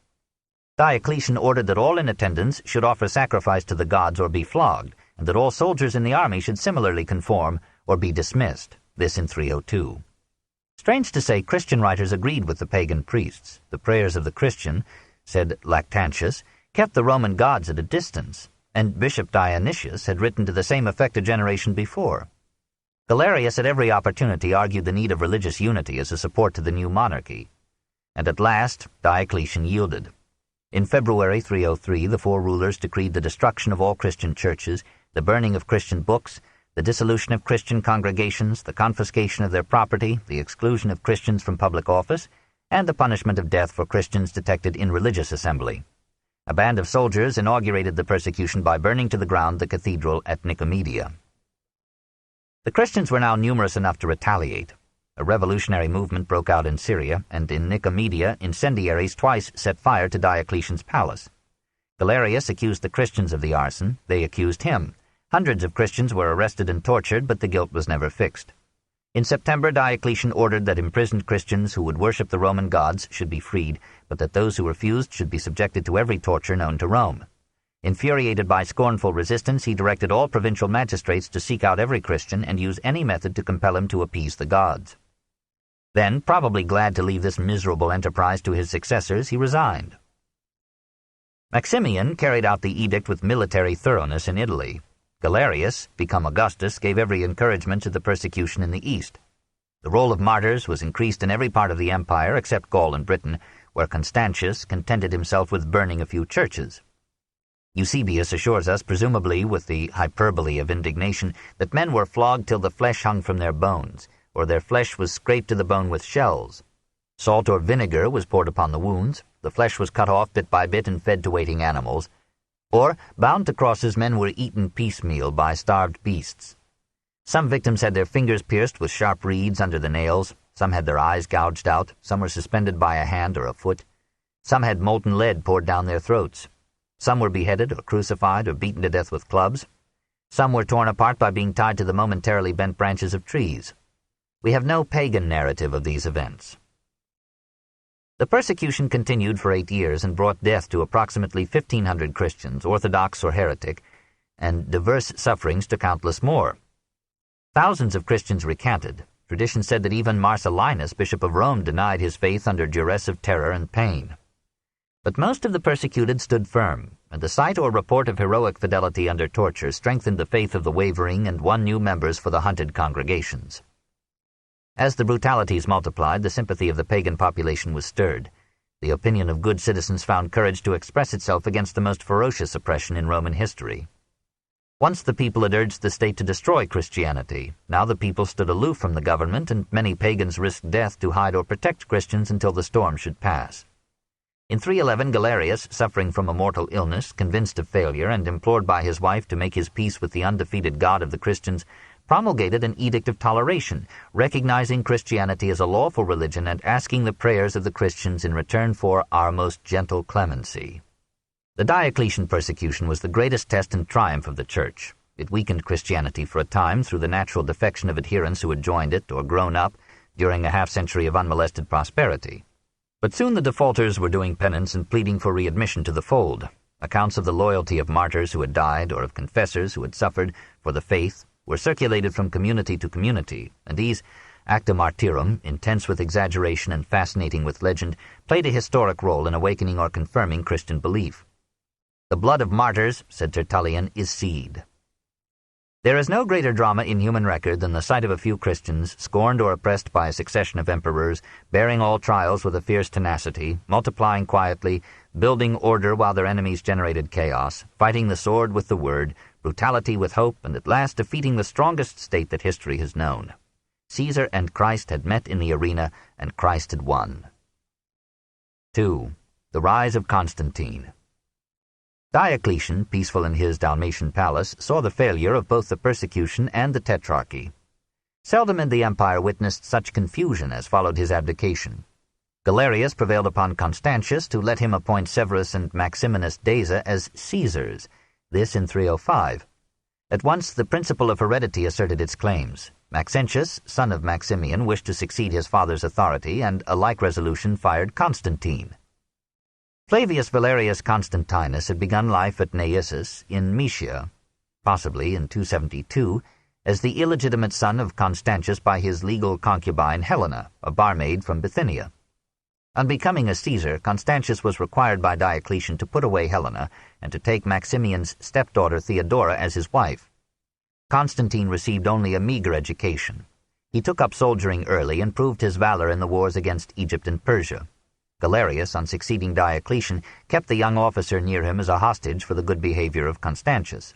Diocletian ordered that all in attendance should offer sacrifice to the gods or be flogged, and that all soldiers in the army should similarly conform or be dismissed, this in 302. Strange to say, Christian writers agreed with the pagan priests. The prayers of the Christian, said Lactantius, kept the Roman gods at a distance, and Bishop Dionysius had written to the same effect a generation before. Galerius at every opportunity argued the need of religious unity as a support to the new monarchy, and at last Diocletian yielded. In February 303, the four rulers decreed the destruction of all Christian churches, the burning of Christian books, the dissolution of Christian congregations, the confiscation of their property, the exclusion of Christians from public office, and the punishment of death for Christians detected in religious assembly. A band of soldiers inaugurated the persecution by burning to the ground the cathedral at Nicomedia. The Christians were now numerous enough to retaliate. A revolutionary movement broke out in Syria, and in Nicomedia incendiaries twice set fire to Diocletian's palace. Galerius accused the Christians of the arson. They accused him. Hundreds of Christians were arrested and tortured, but the guilt was never fixed. In September, Diocletian ordered that imprisoned Christians who would worship the Roman gods should be freed, but that those who refused should be subjected to every torture known to Rome. Infuriated by scornful resistance, he directed all provincial magistrates to seek out every Christian and use any method to compel him to appease the gods. Then, probably glad to leave this miserable enterprise to his successors, he resigned. Maximian carried out the edict with military thoroughness in Italy. Galerius, become Augustus, gave every encouragement to the persecution in the east. The roll of martyrs was increased in every part of the empire except Gaul and Britain, where Constantius contented himself with burning a few churches. Eusebius assures us, presumably with the hyperbole of indignation, that men were flogged till the flesh hung from their bones, or their flesh was scraped to the bone with shells. Salt or vinegar was poured upon the wounds, the flesh was cut off bit by bit and fed to waiting animals, or, bound to crosses, men were eaten piecemeal by starved beasts. Some victims had their fingers pierced with sharp reeds under the nails, some had their eyes gouged out, some were suspended by a hand or a foot, some had molten lead poured down their throats. Some were beheaded or crucified or beaten to death with clubs. Some were torn apart by being tied to the momentarily bent branches of trees. We have no pagan narrative of these events. The persecution continued for 8 years and brought death to approximately 1,500 Christians, Orthodox or heretic, and diverse sufferings to countless more. Thousands of Christians recanted. Tradition said that even Marcellinus, Bishop of Rome, denied his faith under duress of terror and pain. But most of the persecuted stood firm, and the sight or report of heroic fidelity under torture strengthened the faith of the wavering and won new members for the hunted congregations. As the brutalities multiplied, the sympathy of the pagan population was stirred. The opinion of good citizens found courage to express itself against the most ferocious oppression in Roman history. Once the people had urged the state to destroy Christianity. Now the people stood aloof from the government, and many pagans risked death to hide or protect Christians until the storm should pass. In 311, Galerius, suffering from a mortal illness, convinced of failure, and implored by his wife to make his peace with the undefeated God of the Christians, promulgated an edict of toleration, recognizing Christianity as a lawful religion and asking the prayers of the Christians in return for our most gentle clemency. The Diocletian persecution was the greatest test and triumph of the Church. It weakened Christianity for a time through the natural defection of adherents who had joined it or grown up during a half-century of unmolested prosperity. But soon the defaulters were doing penance and pleading for readmission to the fold. Accounts of the loyalty of martyrs who had died or of confessors who had suffered for the faith were circulated from community to community, and these, acta martyrum, intense with exaggeration and fascinating with legend, played a historic role in awakening or confirming Christian belief. The blood of martyrs, said Tertullian, is seed. There is no greater drama in human record than the sight of a few Christians, scorned or oppressed by a succession of emperors, bearing all trials with a fierce tenacity, multiplying quietly, building order while their enemies generated chaos, fighting the sword with the word, brutality with hope, and at last defeating the strongest state that history has known. Caesar and Christ had met in the arena, and Christ had won. 2. The rise of Constantine. Diocletian, peaceful in his Dalmatian palace, saw the failure of both the persecution and the tetrarchy. Seldom in the empire witnessed such confusion as followed his abdication. Galerius prevailed upon Constantius to let him appoint Severus and Maximinus Daza as Caesars, this in 305. At once the principle of heredity asserted its claims. Maxentius, son of Maximian, wished to succeed his father's authority, and a like resolution fired Constantine. Flavius Valerius Constantinus had begun life at Naissus in Moesia, possibly in 272, as the illegitimate son of Constantius by his legal concubine Helena, a barmaid from Bithynia. On becoming a Caesar, Constantius was required by Diocletian to put away Helena and to take Maximian's stepdaughter Theodora as his wife. Constantine received only a meager education. He took up soldiering early and proved his valor in the wars against Egypt and Persia. Galerius, on succeeding Diocletian, kept the young officer near him as a hostage for the good behavior of Constantius.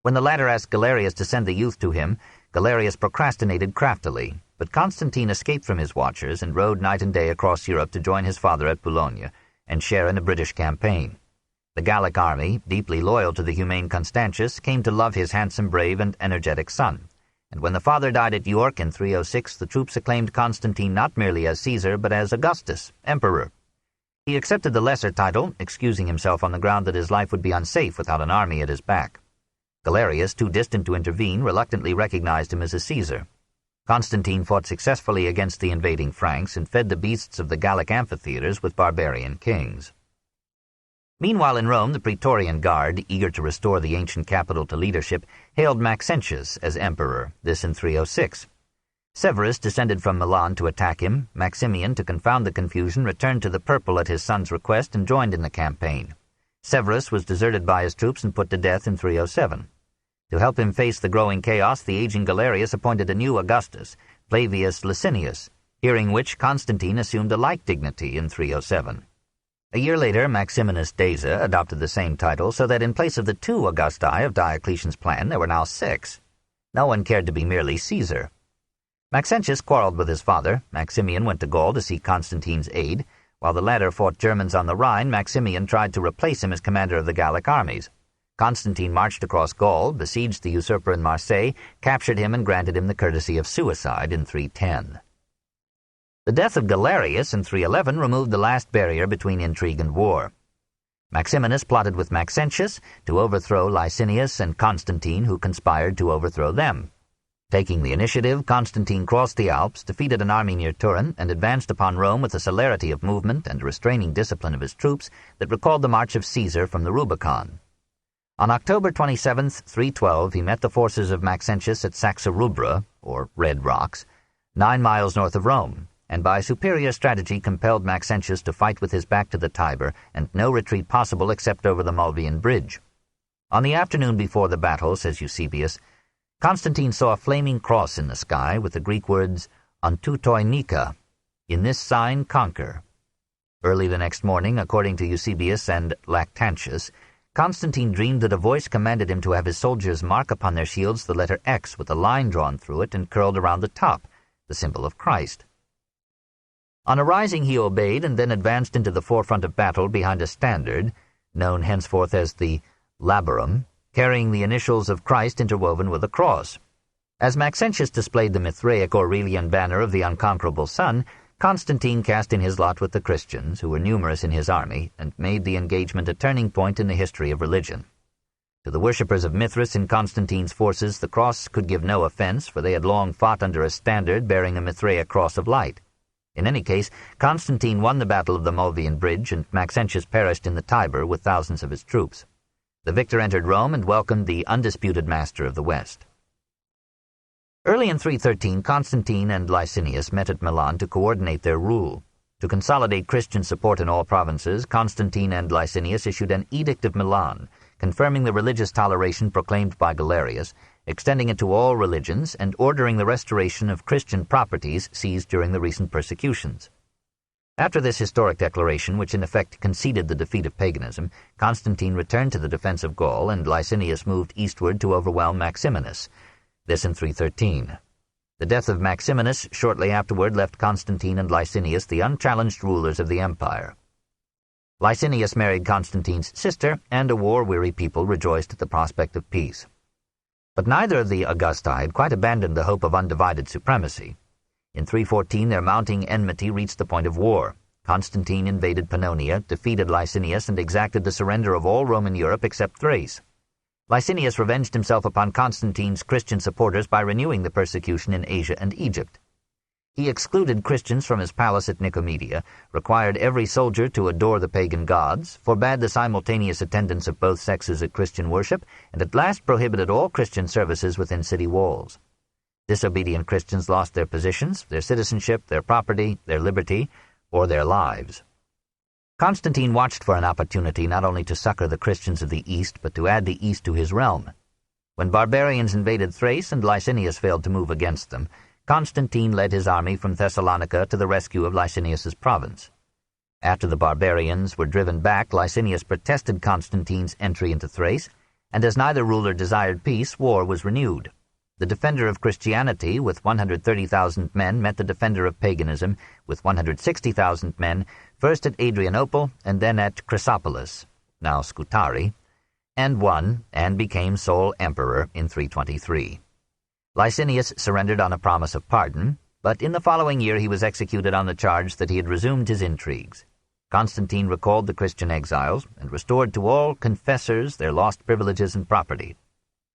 When the latter asked Galerius to send the youth to him, Galerius procrastinated craftily, but Constantine escaped from his watchers and rode night and day across Europe to join his father at Boulogne and share in a British campaign. The Gallic army, deeply loyal to the humane Constantius, came to love his handsome, brave, and energetic son. And when the father died at York in 306, the troops acclaimed Constantine not merely as Caesar, but as Augustus, emperor. He accepted the lesser title, excusing himself on the ground that his life would be unsafe without an army at his back. Galerius, too distant to intervene, reluctantly recognized him as a Caesar. Constantine fought successfully against the invading Franks and fed the beasts of the Gallic amphitheaters with barbarian kings. Meanwhile in Rome, the Praetorian Guard, eager to restore the ancient capital to leadership, hailed Maxentius as emperor, this in 306. Severus descended from Milan to attack him. Maximian, to confound the confusion, returned to the purple at his son's request and joined in the campaign. Severus was deserted by his troops and put to death in 307. To help him face the growing chaos, the aging Galerius appointed a new Augustus, Flavius Licinius, hearing which Constantine assumed a like dignity in 307. A year later, Maximinus Daza adopted the same title, so that in place of the 2 Augusti of Diocletian's plan, there were now 6. No one cared to be merely Caesar. Maxentius quarreled with his father. Maximian went to Gaul to seek Constantine's aid. While the latter fought Germans on the Rhine, Maximian tried to replace him as commander of the Gallic armies. Constantine marched across Gaul, besieged the usurper in Marseille, captured him and granted him the courtesy of suicide in 310. The death of Galerius in 311 removed the last barrier between intrigue and war. Maximinus plotted with Maxentius to overthrow Licinius and Constantine, who conspired to overthrow them. Taking the initiative, Constantine crossed the Alps, defeated an army near Turin, and advanced upon Rome with a celerity of movement and restraining discipline of his troops that recalled the march of Caesar from the Rubicon. On October 27, 312, he met the forces of Maxentius at Saxa-Rubra, or Red Rocks, 9 miles north of Rome, and by superior strategy compelled Maxentius to fight with his back to the Tiber and no retreat possible except over the Mulvian Bridge. On the afternoon before the battle, says Eusebius, Constantine saw a flaming cross in the sky with the Greek words, "Ontutoi Nika," in this sign conquer. Early the next morning, according to Eusebius and Lactantius, Constantine dreamed that a voice commanded him to have his soldiers mark upon their shields the letter X with a line drawn through it and curled around the top, the symbol of Christ. On arising he obeyed and then advanced into the forefront of battle behind a standard, known henceforth as the labarum, carrying the initials of Christ interwoven with a cross. As Maxentius displayed the Mithraic Aurelian banner of the unconquerable sun, Constantine cast in his lot with the Christians, who were numerous in his army, and made the engagement a turning point in the history of religion. To the worshippers of Mithras in Constantine's forces, the cross could give no offense, for they had long fought under a standard bearing a Mithraic cross of light. In any case, Constantine won the Battle of the Mulvian Bridge, and Maxentius perished in the Tiber with thousands of his troops. The victor entered Rome and welcomed the undisputed master of the West. Early in 313, Constantine and Licinius met at Milan to coordinate their rule. To consolidate Christian support in all provinces, Constantine and Licinius issued an Edict of Milan, confirming the religious toleration proclaimed by Galerius, extending it to all religions, and ordering the restoration of Christian properties seized during the recent persecutions. After this historic declaration, which in effect conceded the defeat of paganism, Constantine returned to the defense of Gaul, and Licinius moved eastward to overwhelm Maximinus, this in 313. The death of Maximinus shortly afterward left Constantine and Licinius the unchallenged rulers of the empire. Licinius married Constantine's sister, and a war-weary people rejoiced at the prospect of peace. But neither of the Augusti had quite abandoned the hope of undivided supremacy. In 314 their mounting enmity reached the point of war. Constantine invaded Pannonia, defeated Licinius, and exacted the surrender of all Roman Europe except Thrace. Licinius revenged himself upon Constantine's Christian supporters by renewing the persecution in Asia and Egypt. He excluded Christians from his palace at Nicomedia, required every soldier to adore the pagan gods, forbade the simultaneous attendance of both sexes at Christian worship, and at last prohibited all Christian services within city walls. Disobedient Christians lost their positions, their citizenship, their property, their liberty, or their lives. Constantine watched for an opportunity not only to succor the Christians of the East, but to add the East to his realm. When barbarians invaded Thrace and Licinius failed to move against them, Constantine led his army from Thessalonica to the rescue of Licinius's province. After the barbarians were driven back, Licinius protested Constantine's entry into Thrace, and as neither ruler desired peace, war was renewed. The defender of Christianity with 130,000 men met the defender of paganism with 160,000 men, first at Adrianople and then at Chrysopolis, now Scutari, and won and became sole emperor in 323. Licinius surrendered on a promise of pardon, but in the following year he was executed on the charge that he had resumed his intrigues. Constantine recalled the Christian exiles and restored to all confessors their lost privileges and property.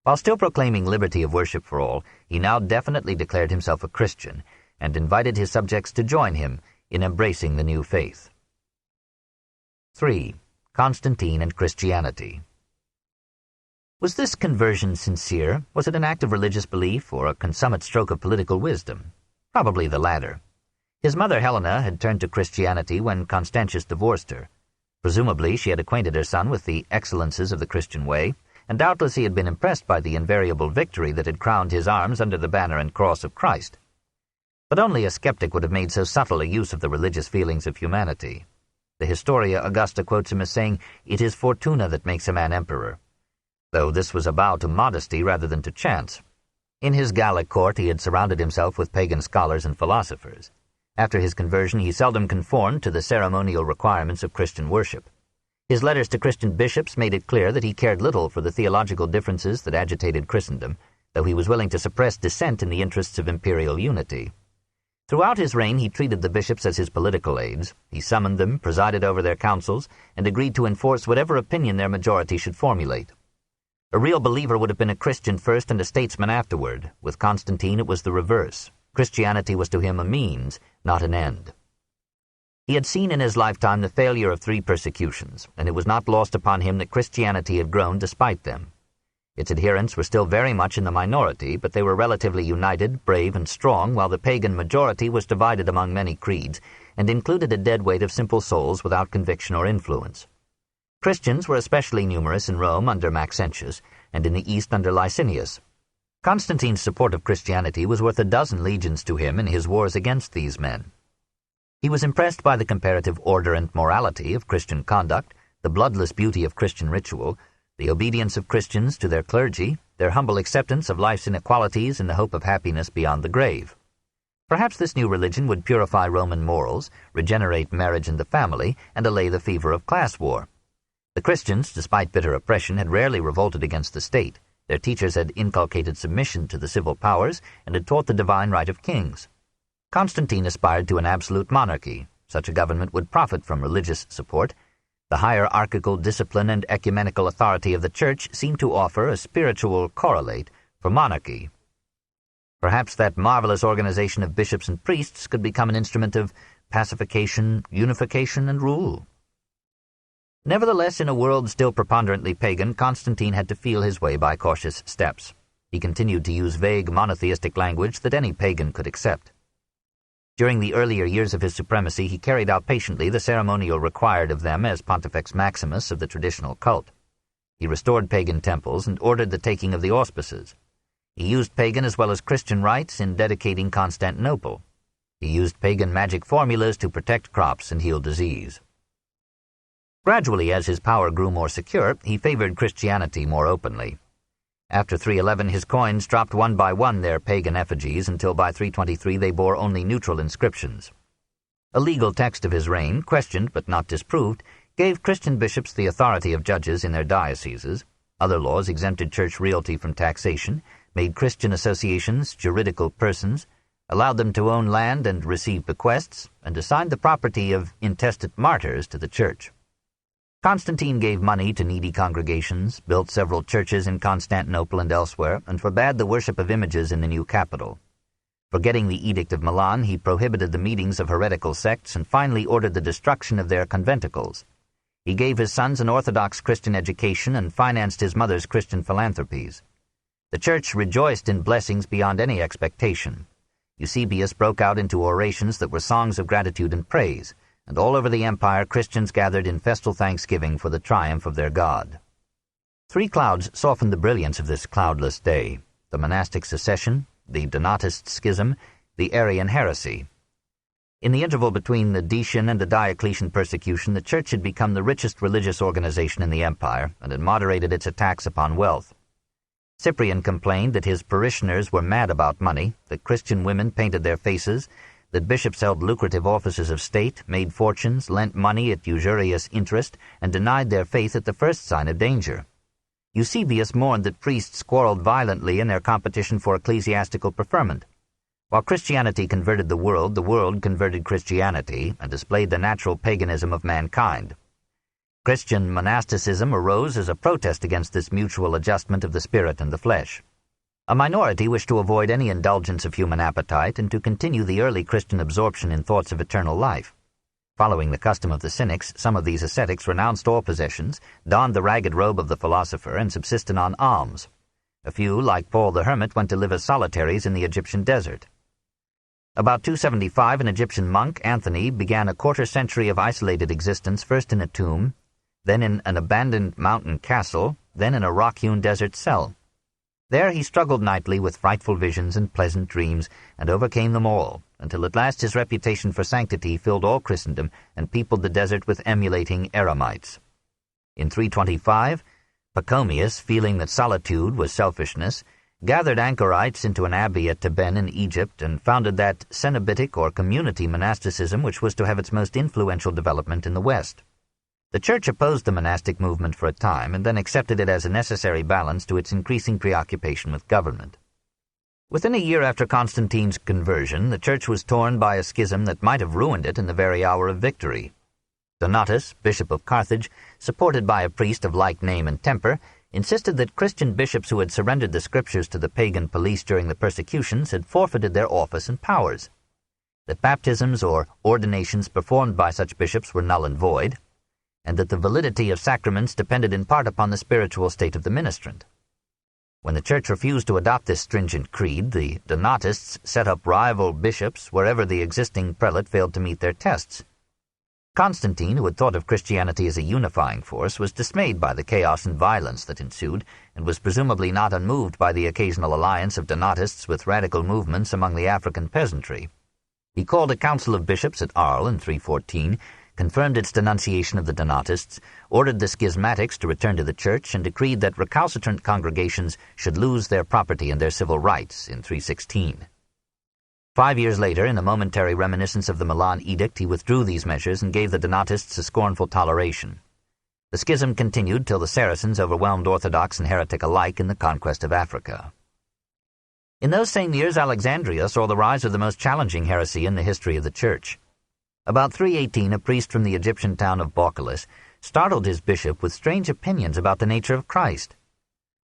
While still proclaiming liberty of worship for all, he now definitely declared himself a Christian and invited his subjects to join him in embracing the new faith. 3. Constantine and Christianity. Was this conversion sincere? Was it an act of religious belief or a consummate stroke of political wisdom? Probably the latter. His mother Helena had turned to Christianity when Constantius divorced her. Presumably she had acquainted her son with the excellences of the Christian way, and doubtless he had been impressed by the invariable victory that had crowned his arms under the banner and cross of Christ. But only a skeptic would have made so subtle a use of the religious feelings of humanity. The Historia Augusta quotes him as saying, "It is Fortuna that makes a man emperor," though this was a bow to modesty rather than to chance. In his Gallic court he had surrounded himself with pagan scholars and philosophers. After his conversion he seldom conformed to the ceremonial requirements of Christian worship. His letters to Christian bishops made it clear that he cared little for the theological differences that agitated Christendom, though he was willing to suppress dissent in the interests of imperial unity. Throughout his reign he treated the bishops as his political aides. He summoned them, presided over their councils, and agreed to enforce whatever opinion their majority should formulate. A real believer would have been a Christian first and a statesman afterward. With Constantine it was the reverse. Christianity was to him a means, not an end. He had seen in his lifetime the failure of 3 persecutions, and it was not lost upon him that Christianity had grown despite them. Its adherents were still very much in the minority, but they were relatively united, brave, and strong, while the pagan majority was divided among many creeds, and included a dead weight of simple souls without conviction or influence. Christians were especially numerous in Rome under Maxentius, and in the East under Licinius. Constantine's support of Christianity was worth a dozen legions to him in his wars against these men. He was impressed by the comparative order and morality of Christian conduct, the bloodless beauty of Christian ritual, the obedience of Christians to their clergy, their humble acceptance of life's inequalities in the hope of happiness beyond the grave. Perhaps this new religion would purify Roman morals, regenerate marriage and the family, and allay the fever of class war. The Christians, despite bitter oppression, had rarely revolted against the state. Their teachers had inculcated submission to the civil powers and had taught the divine right of kings. Constantine aspired to an absolute monarchy. Such a government would profit from religious support. The hierarchical discipline and ecumenical authority of the Church seemed to offer a spiritual correlate for monarchy. Perhaps that marvelous organization of bishops and priests could become an instrument of pacification, unification, and rule. Nevertheless, in a world still preponderantly pagan, Constantine had to feel his way by cautious steps. He continued to use vague monotheistic language that any pagan could accept. During the earlier years of his supremacy, he carried out patiently the ceremonial required of them as Pontifex Maximus of the traditional cult. He restored pagan temples and ordered the taking of the auspices. He used pagan as well as Christian rites in dedicating Constantinople. He used pagan magic formulas to protect crops and heal disease. Gradually, as his power grew more secure, he favored Christianity more openly. After 311, his coins dropped one by one their pagan effigies until by 323 they bore only neutral inscriptions. A legal text of his reign, questioned but not disproved, gave Christian bishops the authority of judges in their dioceses. Other laws exempted church realty from taxation, made Christian associations juridical persons, allowed them to own land and receive bequests, and assigned the property of intestate martyrs to the church. Constantine gave money to needy congregations, built several churches in Constantinople and elsewhere, and forbade the worship of images in the new capital. Forgetting the Edict of Milan, he prohibited the meetings of heretical sects and finally ordered the destruction of their conventicles. He gave his sons an orthodox Christian education and financed his mother's Christian philanthropies. The church rejoiced in blessings beyond any expectation. Eusebius broke out into orations that were songs of gratitude and praise. and all over the empire Christians gathered in festal thanksgiving for the triumph of their god. 3 clouds softened the brilliance of this cloudless day: the monastic secession, the Donatist schism, the Arian heresy. In the interval between the Decian and the Diocletian persecution, the Church had become the richest religious organization in the empire and had moderated its attacks upon wealth. Cyprian complained that his parishioners were mad about money, that Christian women painted their faces, that bishops held lucrative offices of state, made fortunes, lent money at usurious interest, and denied their faith at the first sign of danger. Eusebius mourned that priests quarreled violently in their competition for ecclesiastical preferment. While Christianity converted the world converted Christianity and displayed the natural paganism of mankind. Christian monasticism arose as a protest against this mutual adjustment of the spirit and the flesh. A minority wished to avoid any indulgence of human appetite and to continue the early Christian absorption in thoughts of eternal life. Following the custom of the Cynics, some of these ascetics renounced all possessions, donned the ragged robe of the philosopher, and subsisted on alms. A few, like Paul the hermit, went to live as solitaries in the Egyptian desert. About 275, an Egyptian monk, Anthony, began a quarter-century of isolated existence, first in a tomb, then in an abandoned mountain castle, then in a rock-hewn desert cell. There he struggled nightly with frightful visions and pleasant dreams, and overcame them all, until at last his reputation for sanctity filled all Christendom and peopled the desert with emulating eremites. In 325, Pachomius, feeling that solitude was selfishness, gathered anchorites into an abbey at Taben in Egypt and founded that cenobitic or community monasticism which was to have its most influential development in the West. The Church opposed the monastic movement for a time and then accepted it as a necessary balance to its increasing preoccupation with government. Within a year after Constantine's conversion, the Church was torn by a schism that might have ruined it in the very hour of victory. Donatus, bishop of Carthage, supported by a priest of like name and temper, insisted that Christian bishops who had surrendered the scriptures to the pagan police during the persecutions had forfeited their office and powers, that baptisms or ordinations performed by such bishops were null and void, and that the validity of sacraments depended in part upon the spiritual state of the ministrant. When the Church refused to adopt this stringent creed, the Donatists set up rival bishops wherever the existing prelate failed to meet their tests. Constantine, who had thought of Christianity as a unifying force, was dismayed by the chaos and violence that ensued, and was presumably not unmoved by the occasional alliance of Donatists with radical movements among the African peasantry. He called a council of bishops at Arles in 314, confirmed its denunciation of the Donatists, ordered the schismatics to return to the Church, and decreed that recalcitrant congregations should lose their property and their civil rights in 316. 5 years later, in a momentary reminiscence of the Milan Edict, he withdrew these measures and gave the Donatists a scornful toleration. The schism continued till the Saracens overwhelmed Orthodox and heretic alike in the conquest of Africa. In those same years, Alexandria saw the rise of the most challenging heresy in the history of the Church. About 318, a priest from the Egyptian town of Baucalis startled his bishop with strange opinions about the nature of Christ.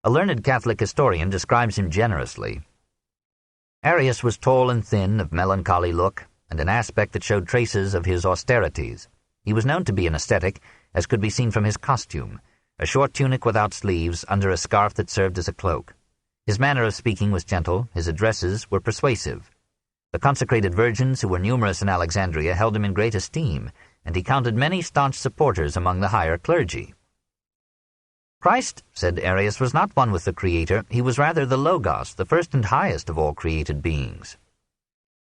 A learned Catholic historian describes him generously. Arius was tall and thin, of melancholy look, and an aspect that showed traces of his austerities. He was known to be an ascetic, as could be seen from his costume, a short tunic without sleeves under a scarf that served as a cloak. His manner of speaking was gentle, his addresses were persuasive. The consecrated virgins, who were numerous in Alexandria, held him in great esteem, and he counted many staunch supporters among the higher clergy. Christ, said Arius, was not one with the Creator, he was rather the Logos, the first and highest of all created beings.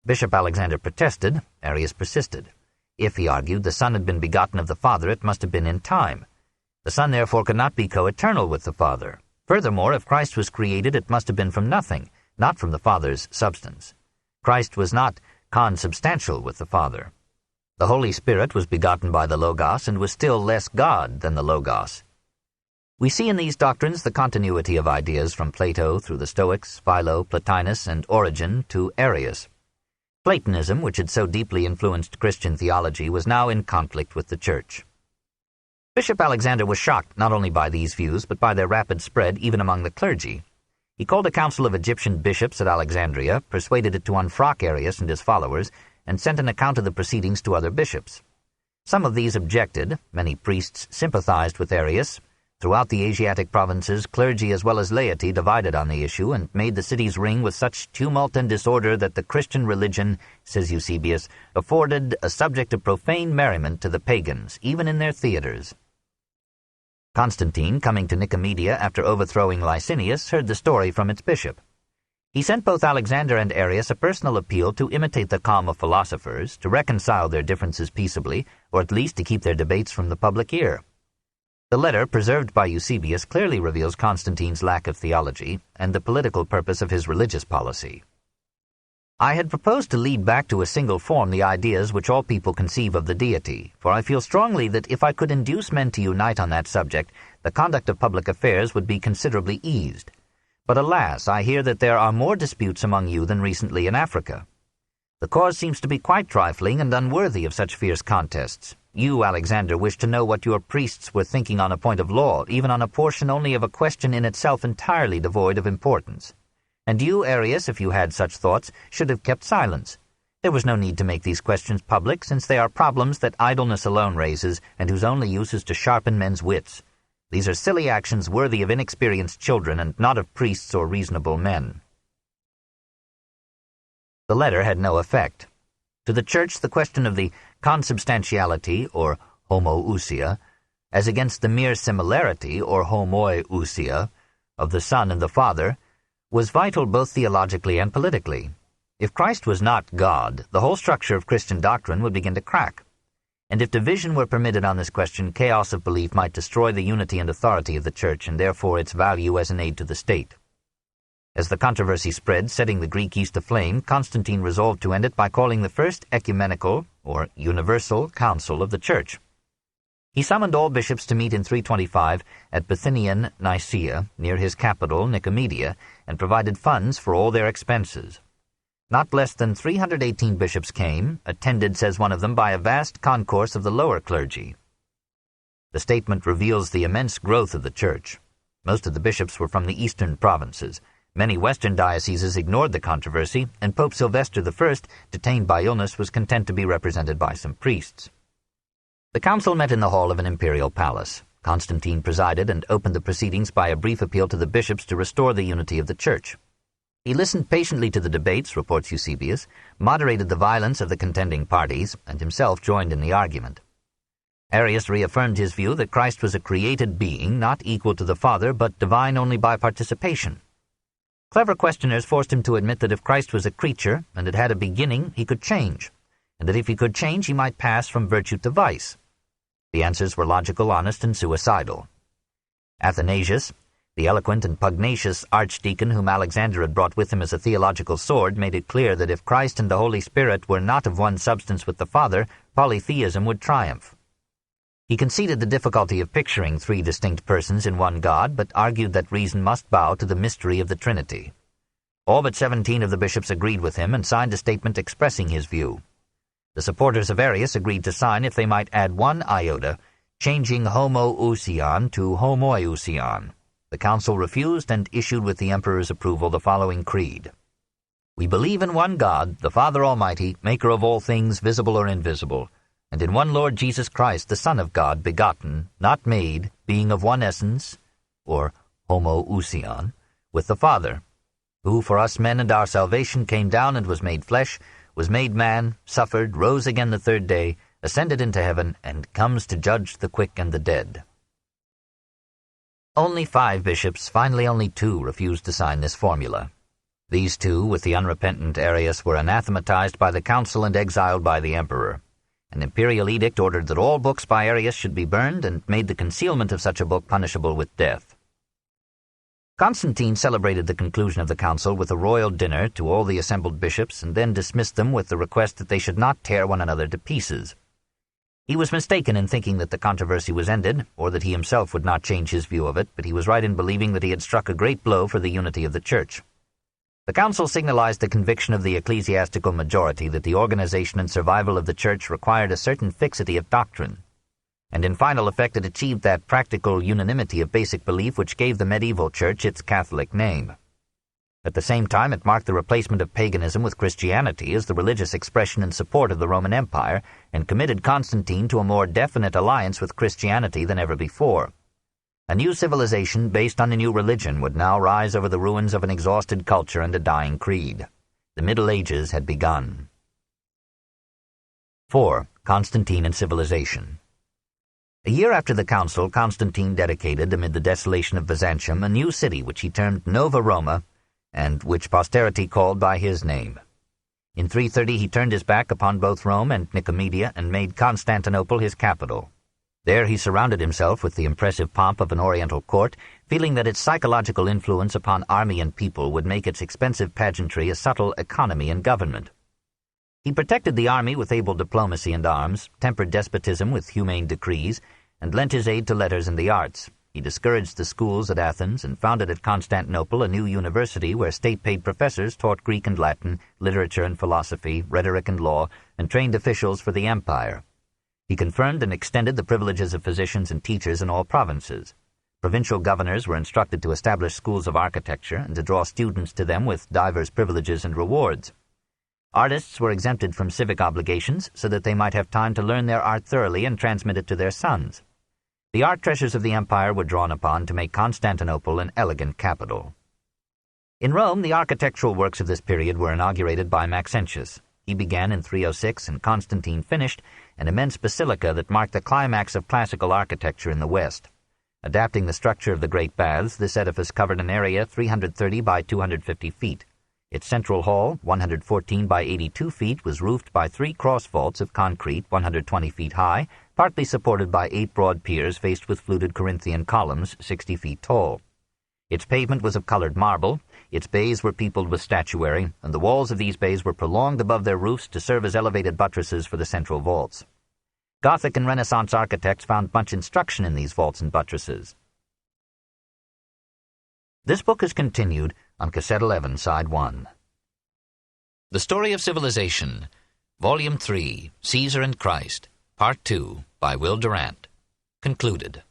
Bishop Alexander protested, Arius persisted. If, he argued, the Son had been begotten of the Father, it must have been in time. The Son therefore could not be co-eternal with the Father. Furthermore, if Christ was created, it must have been from nothing, not from the Father's substance. Christ was not consubstantial with the Father. The Holy Spirit was begotten by the Logos and was still less God than the Logos. We see in these doctrines the continuity of ideas from Plato through the Stoics, Philo, Plotinus, and Origen to Arius. Platonism, which had so deeply influenced Christian theology, was now in conflict with the Church. Bishop Alexander was shocked not only by these views, but by their rapid spread even among the clergy. He called a council of Egyptian bishops at Alexandria, persuaded it to unfrock Arius and his followers, and sent an account of the proceedings to other bishops. Some of these objected, many priests sympathized with Arius. Throughout the Asiatic provinces, clergy as well as laity divided on the issue and made the cities ring with such tumult and disorder that the Christian religion, says Eusebius, afforded a subject of profane merriment to the pagans, even in their theatres. Constantine, coming to Nicomedia after overthrowing Licinius, heard the story from its bishop. He sent both Alexander and Arius a personal appeal to imitate the calm of philosophers, to reconcile their differences peaceably, or at least to keep their debates from the public ear. The letter, preserved by Eusebius, clearly reveals Constantine's lack of theology and the political purpose of his religious policy. I had proposed to lead back to a single form the ideas which all people conceive of the deity, for I feel strongly that if I could induce men to unite on that subject, the conduct of public affairs would be considerably eased. But alas, I hear that there are more disputes among you than recently in Africa. The cause seems to be quite trifling and unworthy of such fierce contests. You, Alexander, wish to know what your priests were thinking on a point of law, even on a portion only of a question in itself entirely devoid of importance. And you, Arius, if you had such thoughts, should have kept silence. There was no need to make these questions public, since they are problems that idleness alone raises, and whose only use is to sharpen men's wits. These are silly actions worthy of inexperienced children, and not of priests or reasonable men. The letter had no effect. To the Church, the question of the consubstantiality, or homoousia, as against the mere similarity, or homoiousia, of the Son and the Father, was vital both theologically and politically. If Christ was not God, the whole structure of Christian doctrine would begin to crack. And if division were permitted on this question, chaos of belief might destroy the unity and authority of the Church, and therefore its value as an aid to the state. As the controversy spread, setting the Greek East aflame, Constantine resolved to end it by calling the first ecumenical, or universal, council of the Church. He summoned all bishops to meet in 325 at Bithynian Nicaea, near his capital, Nicomedia, and provided funds for all their expenses. Not less than 318 bishops came, attended, says one of them, by a vast concourse of the lower clergy. The statement reveals the immense growth of the Church. Most of the bishops were from the eastern provinces. Many western dioceses ignored the controversy, and Pope Sylvester I, detained by illness, was content to be represented by some priests. The council met in the hall of an imperial palace. Constantine presided and opened the proceedings by a brief appeal to the bishops to restore the unity of the Church. He listened patiently to the debates, reports Eusebius, moderated the violence of the contending parties, and himself joined in the argument. Arius reaffirmed his view that Christ was a created being, not equal to the Father, but divine only by participation. Clever questioners forced him to admit that if Christ was a creature, and had had a beginning, he could change, and that if he could change, he might pass from virtue to vice. The answers were logical, honest, and suicidal. Athanasius, the eloquent and pugnacious archdeacon whom Alexander had brought with him as a theological sword, made it clear that if Christ and the Holy Spirit were not of one substance with the Father, polytheism would triumph. He conceded the difficulty of picturing three distinct persons in one God, but argued that reason must bow to the mystery of the Trinity. All but 17 of the bishops agreed with him and signed a statement expressing his view. The supporters of Arius agreed to sign if they might add one iota, changing homoousion to homoiousion. The council refused and issued with the emperor's approval the following creed. We believe in one God, the Father Almighty, maker of all things visible or invisible, and in one Lord Jesus Christ, the Son of God, begotten, not made, being of one essence, or homoousion, with the Father, who for us men and our salvation came down and was made flesh, was made man, suffered, rose again the third day, ascended into heaven, and comes to judge the quick and the dead. Only 5 bishops, finally only 2, refused to sign this formula. These 2, with the unrepentant Arius, were anathematized by the council and exiled by the emperor. An imperial edict ordered that all books by Arius should be burned and made the concealment of such a book punishable with death. Constantine celebrated the conclusion of the council with a royal dinner to all the assembled bishops and then dismissed them with the request that they should not tear one another to pieces. He was mistaken in thinking that the controversy was ended, or that he himself would not change his view of it, but he was right in believing that he had struck a great blow for the unity of the Church. The council signalized the conviction of the ecclesiastical majority that the organization and survival of the Church required a certain fixity of doctrine, and in final effect it achieved that practical unanimity of basic belief which gave the medieval Church its Catholic name. At the same time, it marked the replacement of paganism with Christianity as the religious expression and support of the Roman Empire, and committed Constantine to a more definite alliance with Christianity than ever before. A new civilization based on a new religion would now rise over the ruins of an exhausted culture and a dying creed. The Middle Ages had begun. 4. Constantine and civilization. A year after the council, Constantine dedicated, amid the desolation of Byzantium, a new city which he termed Nova Roma, and which posterity called by his name. In 330 he turned his back upon both Rome and Nicomedia and made Constantinople his capital. There he surrounded himself with the impressive pomp of an Oriental court, feeling that its psychological influence upon army and people would make its expensive pageantry a subtle economy in government. He protected the army with able diplomacy and arms, tempered despotism with humane decrees, and lent his aid to letters and the arts. He discouraged the schools at Athens and founded at Constantinople a new university where state-paid professors taught Greek and Latin, literature and philosophy, rhetoric and law, and trained officials for the empire. He confirmed and extended the privileges of physicians and teachers in all provinces. Provincial governors were instructed to establish schools of architecture and to draw students to them with divers privileges and rewards. Artists were exempted from civic obligations so that they might have time to learn their art thoroughly and transmit it to their sons. The art treasures of the empire were drawn upon to make Constantinople an elegant capital. In Rome, the architectural works of this period were inaugurated by Maxentius. He began in 306 and Constantine finished an immense basilica that marked the climax of classical architecture in the West. Adapting the structure of the great baths, this edifice covered an area 330 by 250 feet. Its central hall, 114 by 82 feet, was roofed by 3 cross vaults of concrete 120 feet high, partly supported by 8 broad piers faced with fluted Corinthian columns 60 feet tall. Its pavement was of colored marble, its bays were peopled with statuary, and the walls of these bays were prolonged above their roofs to serve as elevated buttresses for the central vaults. Gothic and Renaissance architects found much instruction in these vaults and buttresses. This book is continued on Cassette 11, Side 1. The Story of Civilization, Volume 3, Caesar and Christ, Part 2, by Will Durant. Concluded.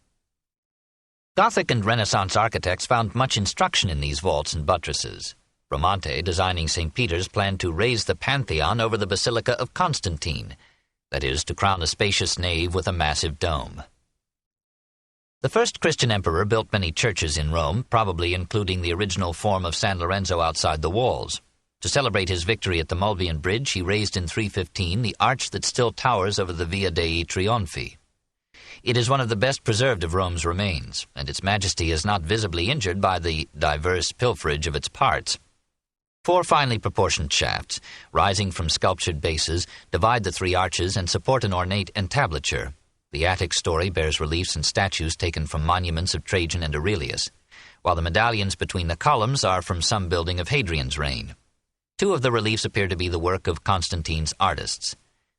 Gothic and Renaissance architects found much instruction in these vaults and buttresses. Bramante, designing St. Peter's, planned to raise the Pantheon over the Basilica of Constantine, that is, to crown a spacious nave with a massive dome. The first Christian emperor built many churches in Rome, probably including the original form of San Lorenzo outside the walls. To celebrate his victory at the Mulvian Bridge, he raised in 315 the arch that still towers over the Via dei Trionfi. It is one of the best preserved of Rome's remains, and its majesty is not visibly injured by the diverse pilferage of its parts. 4 finely proportioned shafts, rising from sculptured bases, divide the 3 arches and support an ornate entablature. The attic story bears reliefs and statues taken from monuments of Trajan and Aurelius, while the medallions between the columns are from some building of Hadrian's reign. 2 of the reliefs appear to be the work of Constantine's artists.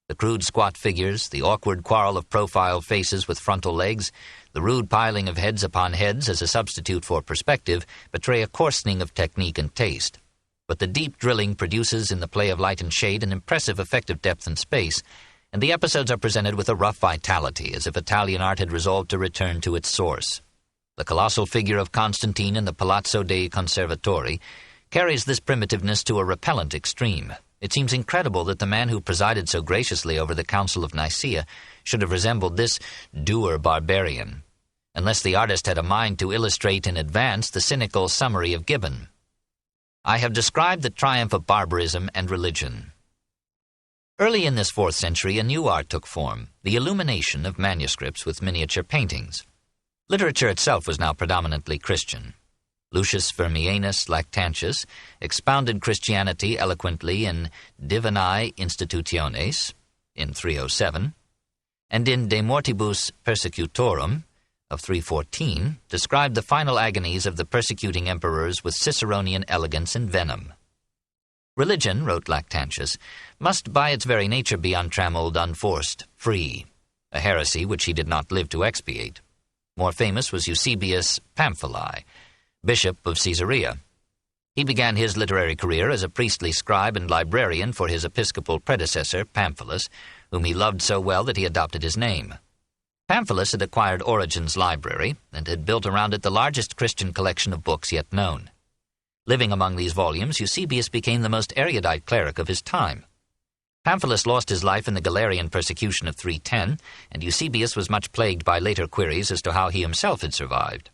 The crude squat figures, the awkward quarrel of profile faces with frontal legs, the rude piling of heads upon heads as a substitute for perspective betray a coarsening of technique and taste. But the deep drilling produces in the play of light and shade an impressive effect of depth and space, and the episodes are presented with a rough vitality, as if Italian art had resolved to return to its source. The colossal figure of Constantine in the Palazzo dei Conservatori carries this primitiveness to a repellent extreme. It seems incredible that the man who presided so graciously over the Council of Nicaea should have resembled this dour barbarian, unless the artist had a mind to illustrate in advance the cynical summary of Gibbon. I have described the triumph of barbarism and religion. Early in this 4th century, a new art took form, the illumination of manuscripts with miniature paintings. Literature itself was now predominantly Christian. Lucius Firmianus Lactantius expounded Christianity eloquently in Divinae Institutiones in 307, and in De Mortibus Persecutorum of 314 described the final agonies of the persecuting emperors with Ciceronian elegance and venom. Religion, wrote Lactantius, must by its very nature be untrammeled, unforced, free, a heresy which he did not live to expiate. More famous was Eusebius Pamphili, bishop of Caesarea. He began his literary career as a priestly scribe and librarian for his episcopal predecessor, Pamphilus, whom he loved so well that he adopted his name. Pamphilus had acquired Origen's library and had built around it the largest Christian collection of books yet known. Living among these volumes, Eusebius became the most erudite cleric of his time. Pamphilus lost his life in the Galerian persecution of 310, and Eusebius was much plagued by later queries as to how he himself had survived.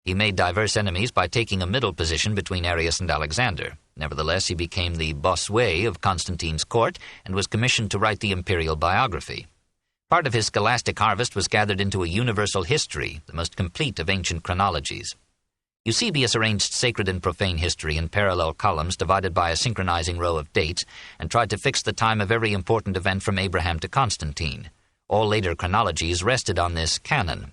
He made diverse enemies by taking a middle position between Arius and Alexander. Nevertheless, he became the bossuet of Constantine's court and was commissioned to write the imperial biography. Part of his scholastic harvest was gathered into a universal history, the most complete of ancient chronologies. Eusebius arranged sacred and profane history in parallel columns divided by a synchronizing row of dates, and tried to fix the time of every important event from Abraham to Constantine. All later chronologies rested on this canon.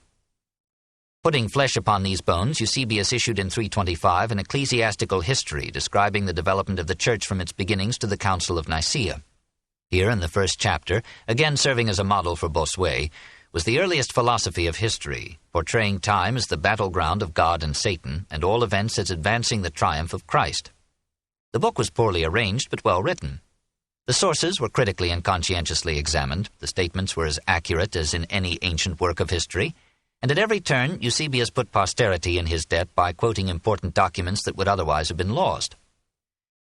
Putting flesh upon these bones, Eusebius issued in 325 an ecclesiastical history describing the development of the Church from its beginnings to the Council of Nicaea. Here, in the first chapter, again serving as a model for Bossuet, was the earliest philosophy of history, portraying time as the battleground of God and Satan, and all events as advancing the triumph of Christ. The book was poorly arranged, but well written. The sources were critically and conscientiously examined, the statements were as accurate as in any ancient work of history, and at every turn Eusebius put posterity in his debt by quoting important documents that would otherwise have been lost.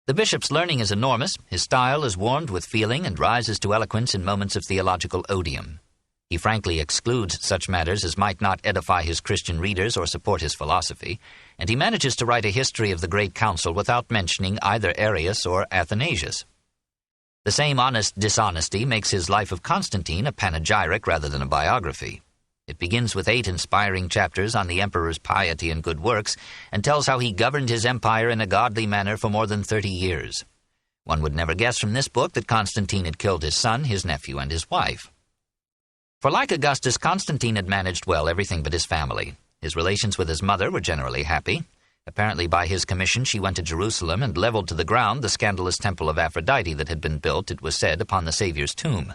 The bishop's learning is enormous, his style is warmed with feeling and rises to eloquence in moments of theological odium. He frankly excludes such matters as might not edify his Christian readers or support his philosophy, and he manages to write a history of the Great Council without mentioning either Arius or Athanasius. The same honest dishonesty makes his Life of Constantine a panegyric rather than a biography. It begins with 8 inspiring chapters on the emperor's piety and good works, and tells how he governed his empire in a godly manner for more than 30 years. One would never guess from this book that Constantine had killed his son, his nephew, and his wife. For like Augustus, Constantine had managed well everything but his family. His relations with his mother were generally happy. Apparently by his commission she went to Jerusalem and leveled to the ground the scandalous temple of Aphrodite that had been built, it was said, upon the Saviour's tomb.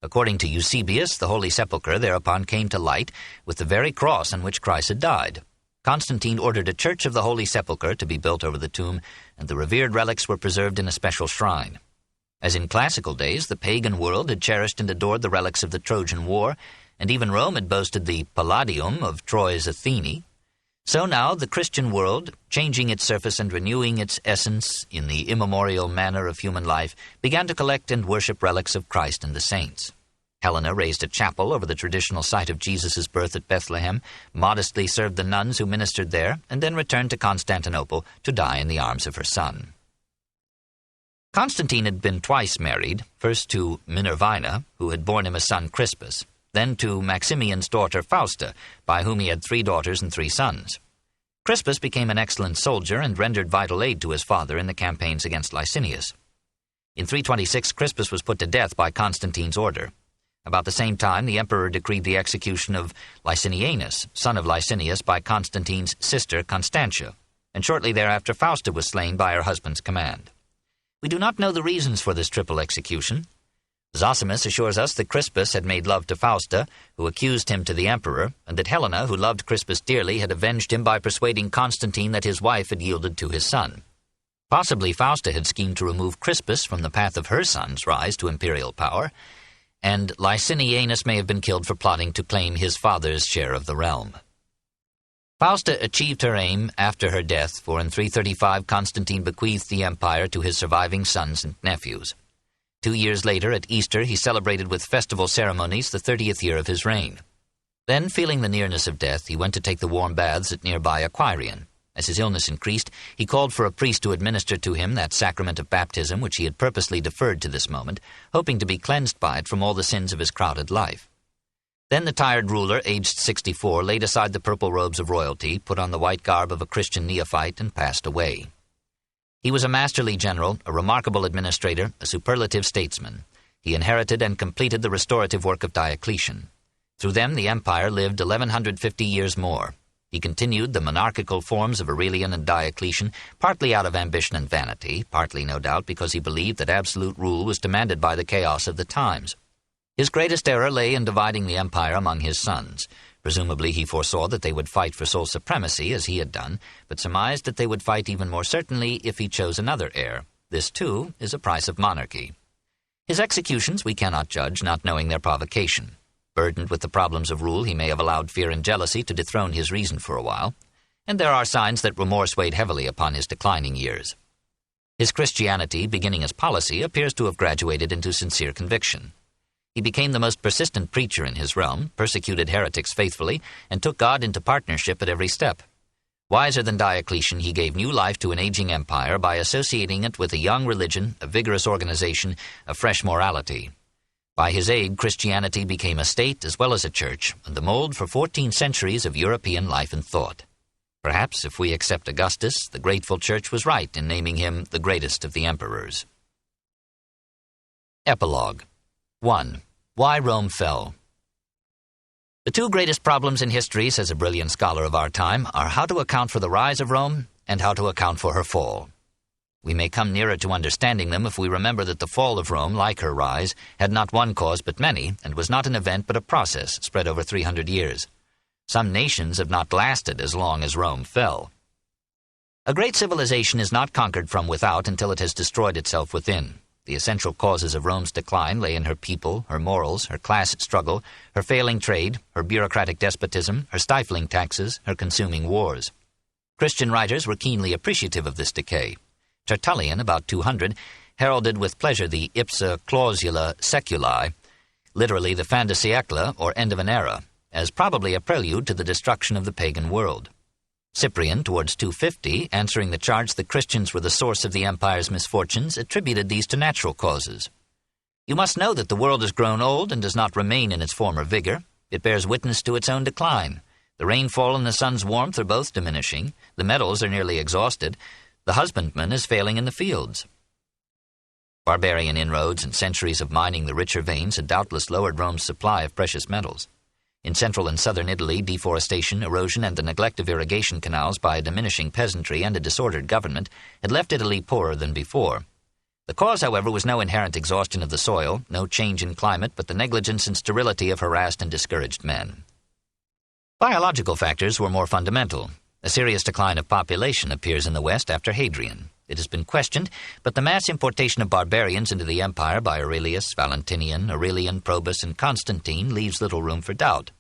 According to Eusebius, the Holy Sepulchre thereupon came to light with the very cross on which Christ had died. Constantine ordered a church of the Holy Sepulchre to be built over the tomb, and the revered relics were preserved in a special shrine. As in classical days, the pagan world had cherished and adored the relics of the Trojan War, and even Rome had boasted the Palladium of Troy's Athene. So now the Christian world, changing its surface and renewing its essence in the immemorial manner of human life, began to collect and worship relics of Christ and the saints. Helena raised a chapel over the traditional site of Jesus' birth at Bethlehem, modestly served the nuns who ministered there, and then returned to Constantinople to die in the arms of her son. Constantine had been twice married, first to Minervina, who had borne him a son Crispus, then to Maximian's daughter Fausta, by whom he had 3 daughters and 3 sons. Crispus became an excellent soldier and rendered vital aid to his father in the campaigns against Licinius. In 326, Crispus was put to death by Constantine's order. About the same time, the emperor decreed the execution of Licinianus, son of Licinius, by Constantine's sister Constantia, and shortly thereafter Fausta was slain by her husband's command. We do not know the reasons for this triple execution. Zosimus assures us that Crispus had made love to Fausta, who accused him to the emperor, and that Helena, who loved Crispus dearly, had avenged him by persuading Constantine that his wife had yielded to his son. Possibly Fausta had schemed to remove Crispus from the path of her son's rise to imperial power, and Licinianus may have been killed for plotting to claim his father's share of the realm. Fausta achieved her aim after her death, for in 335 Constantine bequeathed the empire to his surviving sons and nephews. 2 years later, at Easter, he celebrated with festival ceremonies the 30th year of his reign. Then, feeling the nearness of death, he went to take the warm baths at nearby Aquirion. As his illness increased, he called for a priest to administer to him that sacrament of baptism which he had purposely deferred to this moment, hoping to be cleansed by it from all the sins of his crowded life. Then the tired ruler, aged 64, laid aside the purple robes of royalty, put on the white garb of a Christian neophyte, and passed away. He was a masterly general, a remarkable administrator, a superlative statesman. He inherited and completed the restorative work of Diocletian. Through them the empire lived 1150 years more. He continued the monarchical forms of Aurelian and Diocletian, partly out of ambition and vanity, partly, no doubt, because he believed that absolute rule was demanded by the chaos of the times. His greatest error lay in dividing the empire among his sons. Presumably he foresaw that they would fight for sole supremacy, as he had done, but surmised that they would fight even more certainly if he chose another heir. This, too, is a price of monarchy. His executions we cannot judge, not knowing their provocation. Burdened with the problems of rule, he may have allowed fear and jealousy to dethrone his reason for a while, and there are signs that remorse weighed heavily upon his declining years. His Christianity, beginning as policy, appears to have graduated into sincere conviction. He became the most persistent preacher in his realm, persecuted heretics faithfully, and took God into partnership at every step. Wiser than Diocletian, he gave new life to an aging empire by associating it with a young religion, a vigorous organization, a fresh morality. By his aid, Christianity became a state as well as a church, and the mold for 14 centuries of European life and thought. Perhaps, if we accept Augustus, the grateful church was right in naming him the greatest of the emperors. Epilogue. 1. Why Rome Fell. The two greatest problems in history, says a brilliant scholar of our time, are how to account for the rise of Rome and how to account for her fall. We may come nearer to understanding them if we remember that the fall of Rome, like her rise, had not one cause but many, and was not an event but a process spread over 300 years. Some nations have not lasted as long as Rome fell. A great civilization is not conquered from without until it has destroyed itself within. The essential causes of Rome's decline lay in her people, her morals, her class struggle, her failing trade, her bureaucratic despotism, her stifling taxes, her consuming wars. Christian writers were keenly appreciative of this decay. Tertullian, about 200, heralded with pleasure the ipsa clausula seculi, literally the fin de siècle, or end of an era, as probably a prelude to the destruction of the pagan world. Cyprian, towards 250, answering the charge that Christians were the source of the empire's misfortunes, attributed these to natural causes. You must know that the world has grown old and does not remain in its former vigor. It bears witness to its own decline. The rainfall and the sun's warmth are both diminishing. The metals are nearly exhausted. The husbandman is failing in the fields. Barbarian inroads and centuries of mining the richer veins had doubtless lowered Rome's supply of precious metals. In central and southern Italy, deforestation, erosion, and the neglect of irrigation canals by a diminishing peasantry and a disordered government had left Italy poorer than before. The cause, however, was no inherent exhaustion of the soil, no change in climate, but the negligence and sterility of harassed and discouraged men. Biological factors were more fundamental. A serious decline of population appears in the West after Hadrian. It has been questioned, but the mass importation of barbarians into the empire by Aurelius, Valentinian, Aurelian, Probus, and Constantine leaves little room for doubt.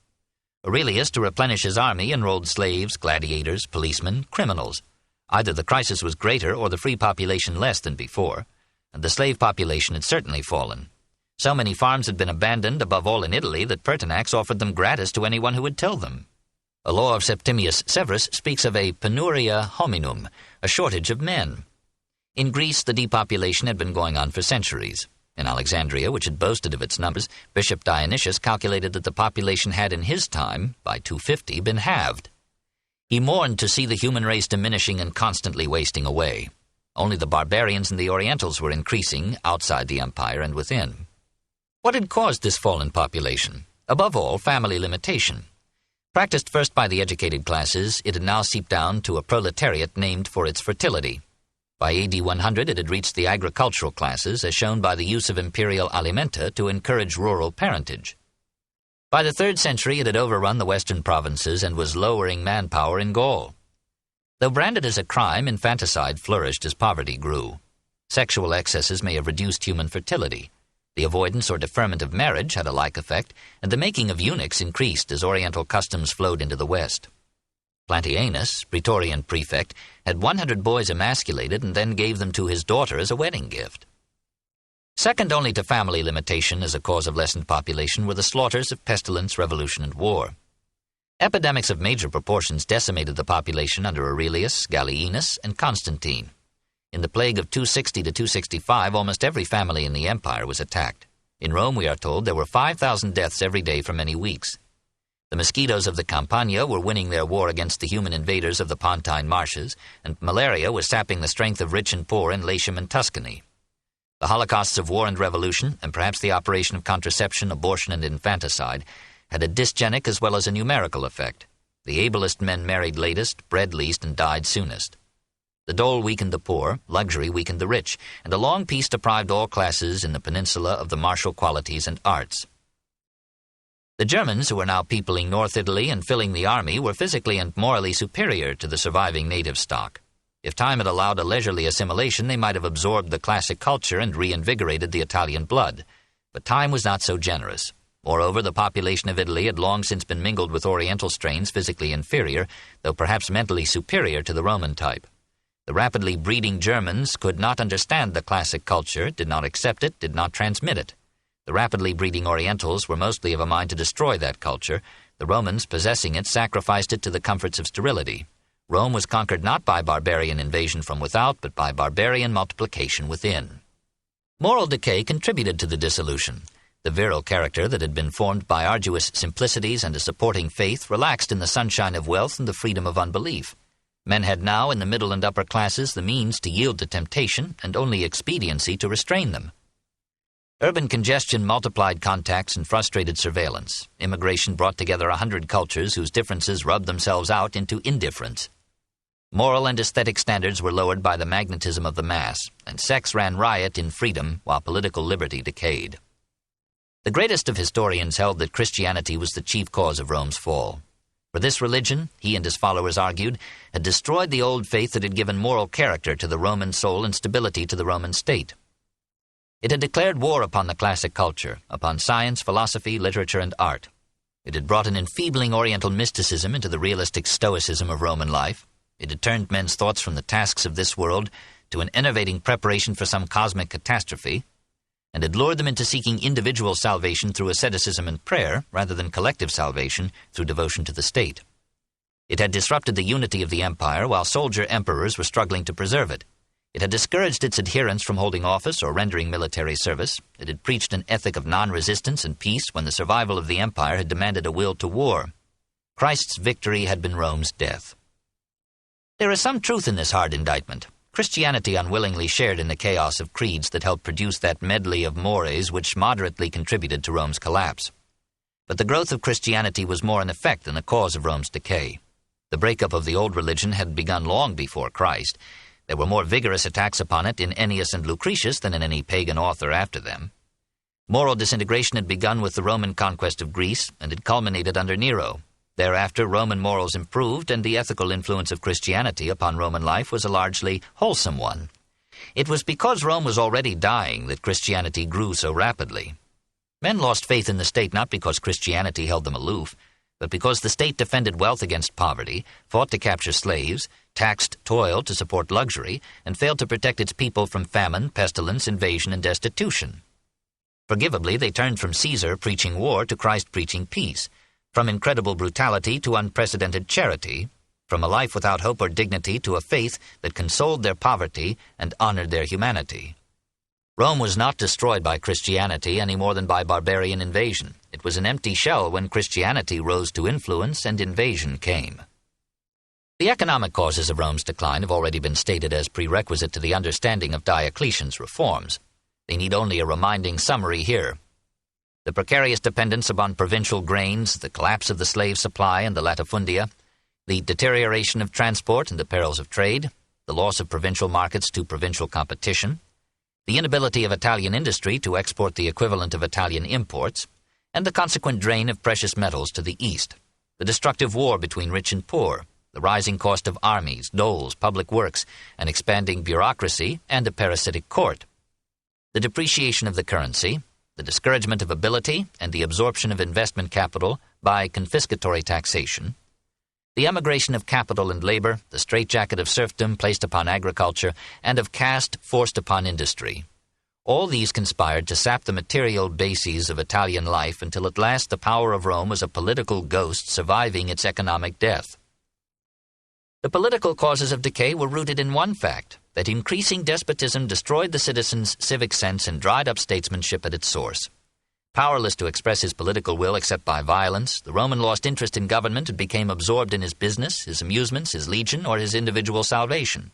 Aurelius, to replenish his army, enrolled slaves, gladiators, policemen, criminals. Either the crisis was greater or the free population less than before, and the slave population had certainly fallen. So many farms had been abandoned, above all in Italy, that Pertinax offered them gratis to anyone who would till them. A law of Septimius Severus speaks of a penuria hominum, a shortage of men. In Greece, the depopulation had been going on for centuries. In Alexandria, which had boasted of its numbers, Bishop Dionysius calculated that the population had in his time, by 250, been halved. He mourned to see the human race diminishing and constantly wasting away. Only the barbarians and the Orientals were increasing, outside the empire and within. What had caused this fall in population? Above all, family limitation. Practiced first by the educated classes, it had now seeped down to a proletariat named for its fertility. By AD 100, it had reached the agricultural classes, as shown by the use of imperial alimenta to encourage rural parentage. By the 3rd century, it had overrun the western provinces and was lowering manpower in Gaul. Though branded as a crime, infanticide flourished as poverty grew. Sexual excesses may have reduced human fertility. The avoidance or deferment of marriage had a like effect, and the making of eunuchs increased as Oriental customs flowed into the West. Plantianus, Praetorian prefect, had 100 boys emasculated and then gave them to his daughter as a wedding gift. Second only to family limitation as a cause of lessened population were the slaughters of pestilence, revolution, and war. Epidemics of major proportions decimated the population under Aurelius, Gallienus, and Constantine. In the plague of 260 to 265, almost every family in the empire was attacked. In Rome, we are told, there were 5,000 deaths every day for many weeks. The mosquitoes of the Campania were winning their war against the human invaders of the Pontine marshes, and malaria was sapping the strength of rich and poor in Latium and Tuscany. The holocausts of war and revolution, and perhaps the operation of contraception, abortion, and infanticide, had a dysgenic as well as a numerical effect. The ablest men married latest, bred least, and died soonest. The dole weakened the poor, luxury weakened the rich, and a long peace deprived all classes in the peninsula of the martial qualities and arts. The Germans, who were now peopling North Italy and filling the army, were physically and morally superior to the surviving native stock. If time had allowed a leisurely assimilation, they might have absorbed the classic culture and reinvigorated the Italian blood. But time was not so generous. Moreover, the population of Italy had long since been mingled with Oriental strains physically inferior, though perhaps mentally superior to the Roman type. The rapidly breeding Germans could not understand the classic culture, did not accept it, did not transmit it. The rapidly breeding Orientals were mostly of a mind to destroy that culture. The Romans, possessing it, sacrificed it to the comforts of sterility. Rome was conquered not by barbarian invasion from without, but by barbarian multiplication within. Moral decay contributed to the dissolution. The virile character that had been formed by arduous simplicities and a supporting faith relaxed in the sunshine of wealth and the freedom of unbelief. Men had now, in the middle and upper classes, the means to yield to temptation and only expediency to restrain them. Urban congestion multiplied contacts and frustrated surveillance. Immigration brought together 100 cultures whose differences rubbed themselves out into indifference. Moral and aesthetic standards were lowered by the magnetism of the mass, and sex ran riot in freedom while political liberty decayed. The greatest of historians held that Christianity was the chief cause of Rome's fall. For this religion, he and his followers argued, had destroyed the old faith that had given moral character to the Roman soul and stability to the Roman state. It had declared war upon the classic culture, upon science, philosophy, literature, and art. It had brought an enfeebling Oriental mysticism into the realistic stoicism of Roman life. It had turned men's thoughts from the tasks of this world to an enervating preparation for some cosmic catastrophe, and had lured them into seeking individual salvation through asceticism and prayer rather than collective salvation through devotion to the state. It had disrupted the unity of the empire while soldier emperors were struggling to preserve it. It had discouraged its adherents from holding office or rendering military service. It had preached an ethic of non-resistance and peace when the survival of the empire had demanded a will to war. Christ's victory had been Rome's death. There is some truth in this hard indictment. Christianity unwillingly shared in the chaos of creeds that helped produce that medley of mores which moderately contributed to Rome's collapse. But the growth of Christianity was more an effect than a cause of Rome's decay. The breakup of the old religion had begun long before Christ. There were more vigorous attacks upon it in Ennius and Lucretius than in any pagan author after them. Moral disintegration had begun with the Roman conquest of Greece and had culminated under Nero. Thereafter, Roman morals improved, and the ethical influence of Christianity upon Roman life was a largely wholesome one. It was because Rome was already dying that Christianity grew so rapidly. Men lost faith in the state not because Christianity held them aloof, but because the state defended wealth against poverty, fought to capture slaves, taxed toil to support luxury, and failed to protect its people from famine, pestilence, invasion, and destitution. Forgivably, they turned from Caesar preaching war to Christ preaching peace, from incredible brutality to unprecedented charity, from a life without hope or dignity to a faith that consoled their poverty and honored their humanity. Rome was not destroyed by Christianity any more than by barbarian invasion. It was an empty shell when Christianity rose to influence and invasion came. The economic causes of Rome's decline have already been stated as prerequisite to the understanding of Diocletian's reforms. They need only a reminding summary here. The precarious dependence upon provincial grains, the collapse of the slave supply and the latifundia, the deterioration of transport and the perils of trade, the loss of provincial markets to provincial competition, the inability of Italian industry to export the equivalent of Italian imports, and the consequent drain of precious metals to the east, the destructive war between rich and poor, the rising cost of armies, doles, public works, an expanding bureaucracy, and a parasitic court, the depreciation of the currency, the discouragement of ability and the absorption of investment capital by confiscatory taxation, the emigration of capital and labor, the straitjacket of serfdom placed upon agriculture, and of caste forced upon industry. All these conspired to sap the material bases of Italian life until at last the power of Rome was a political ghost surviving its economic death. The political causes of decay were rooted in one fact, that increasing despotism destroyed the citizen's civic sense and dried up statesmanship at its source. Powerless to express his political will except by violence, the Roman lost interest in government and became absorbed in his business, his amusements, his legion, or his individual salvation.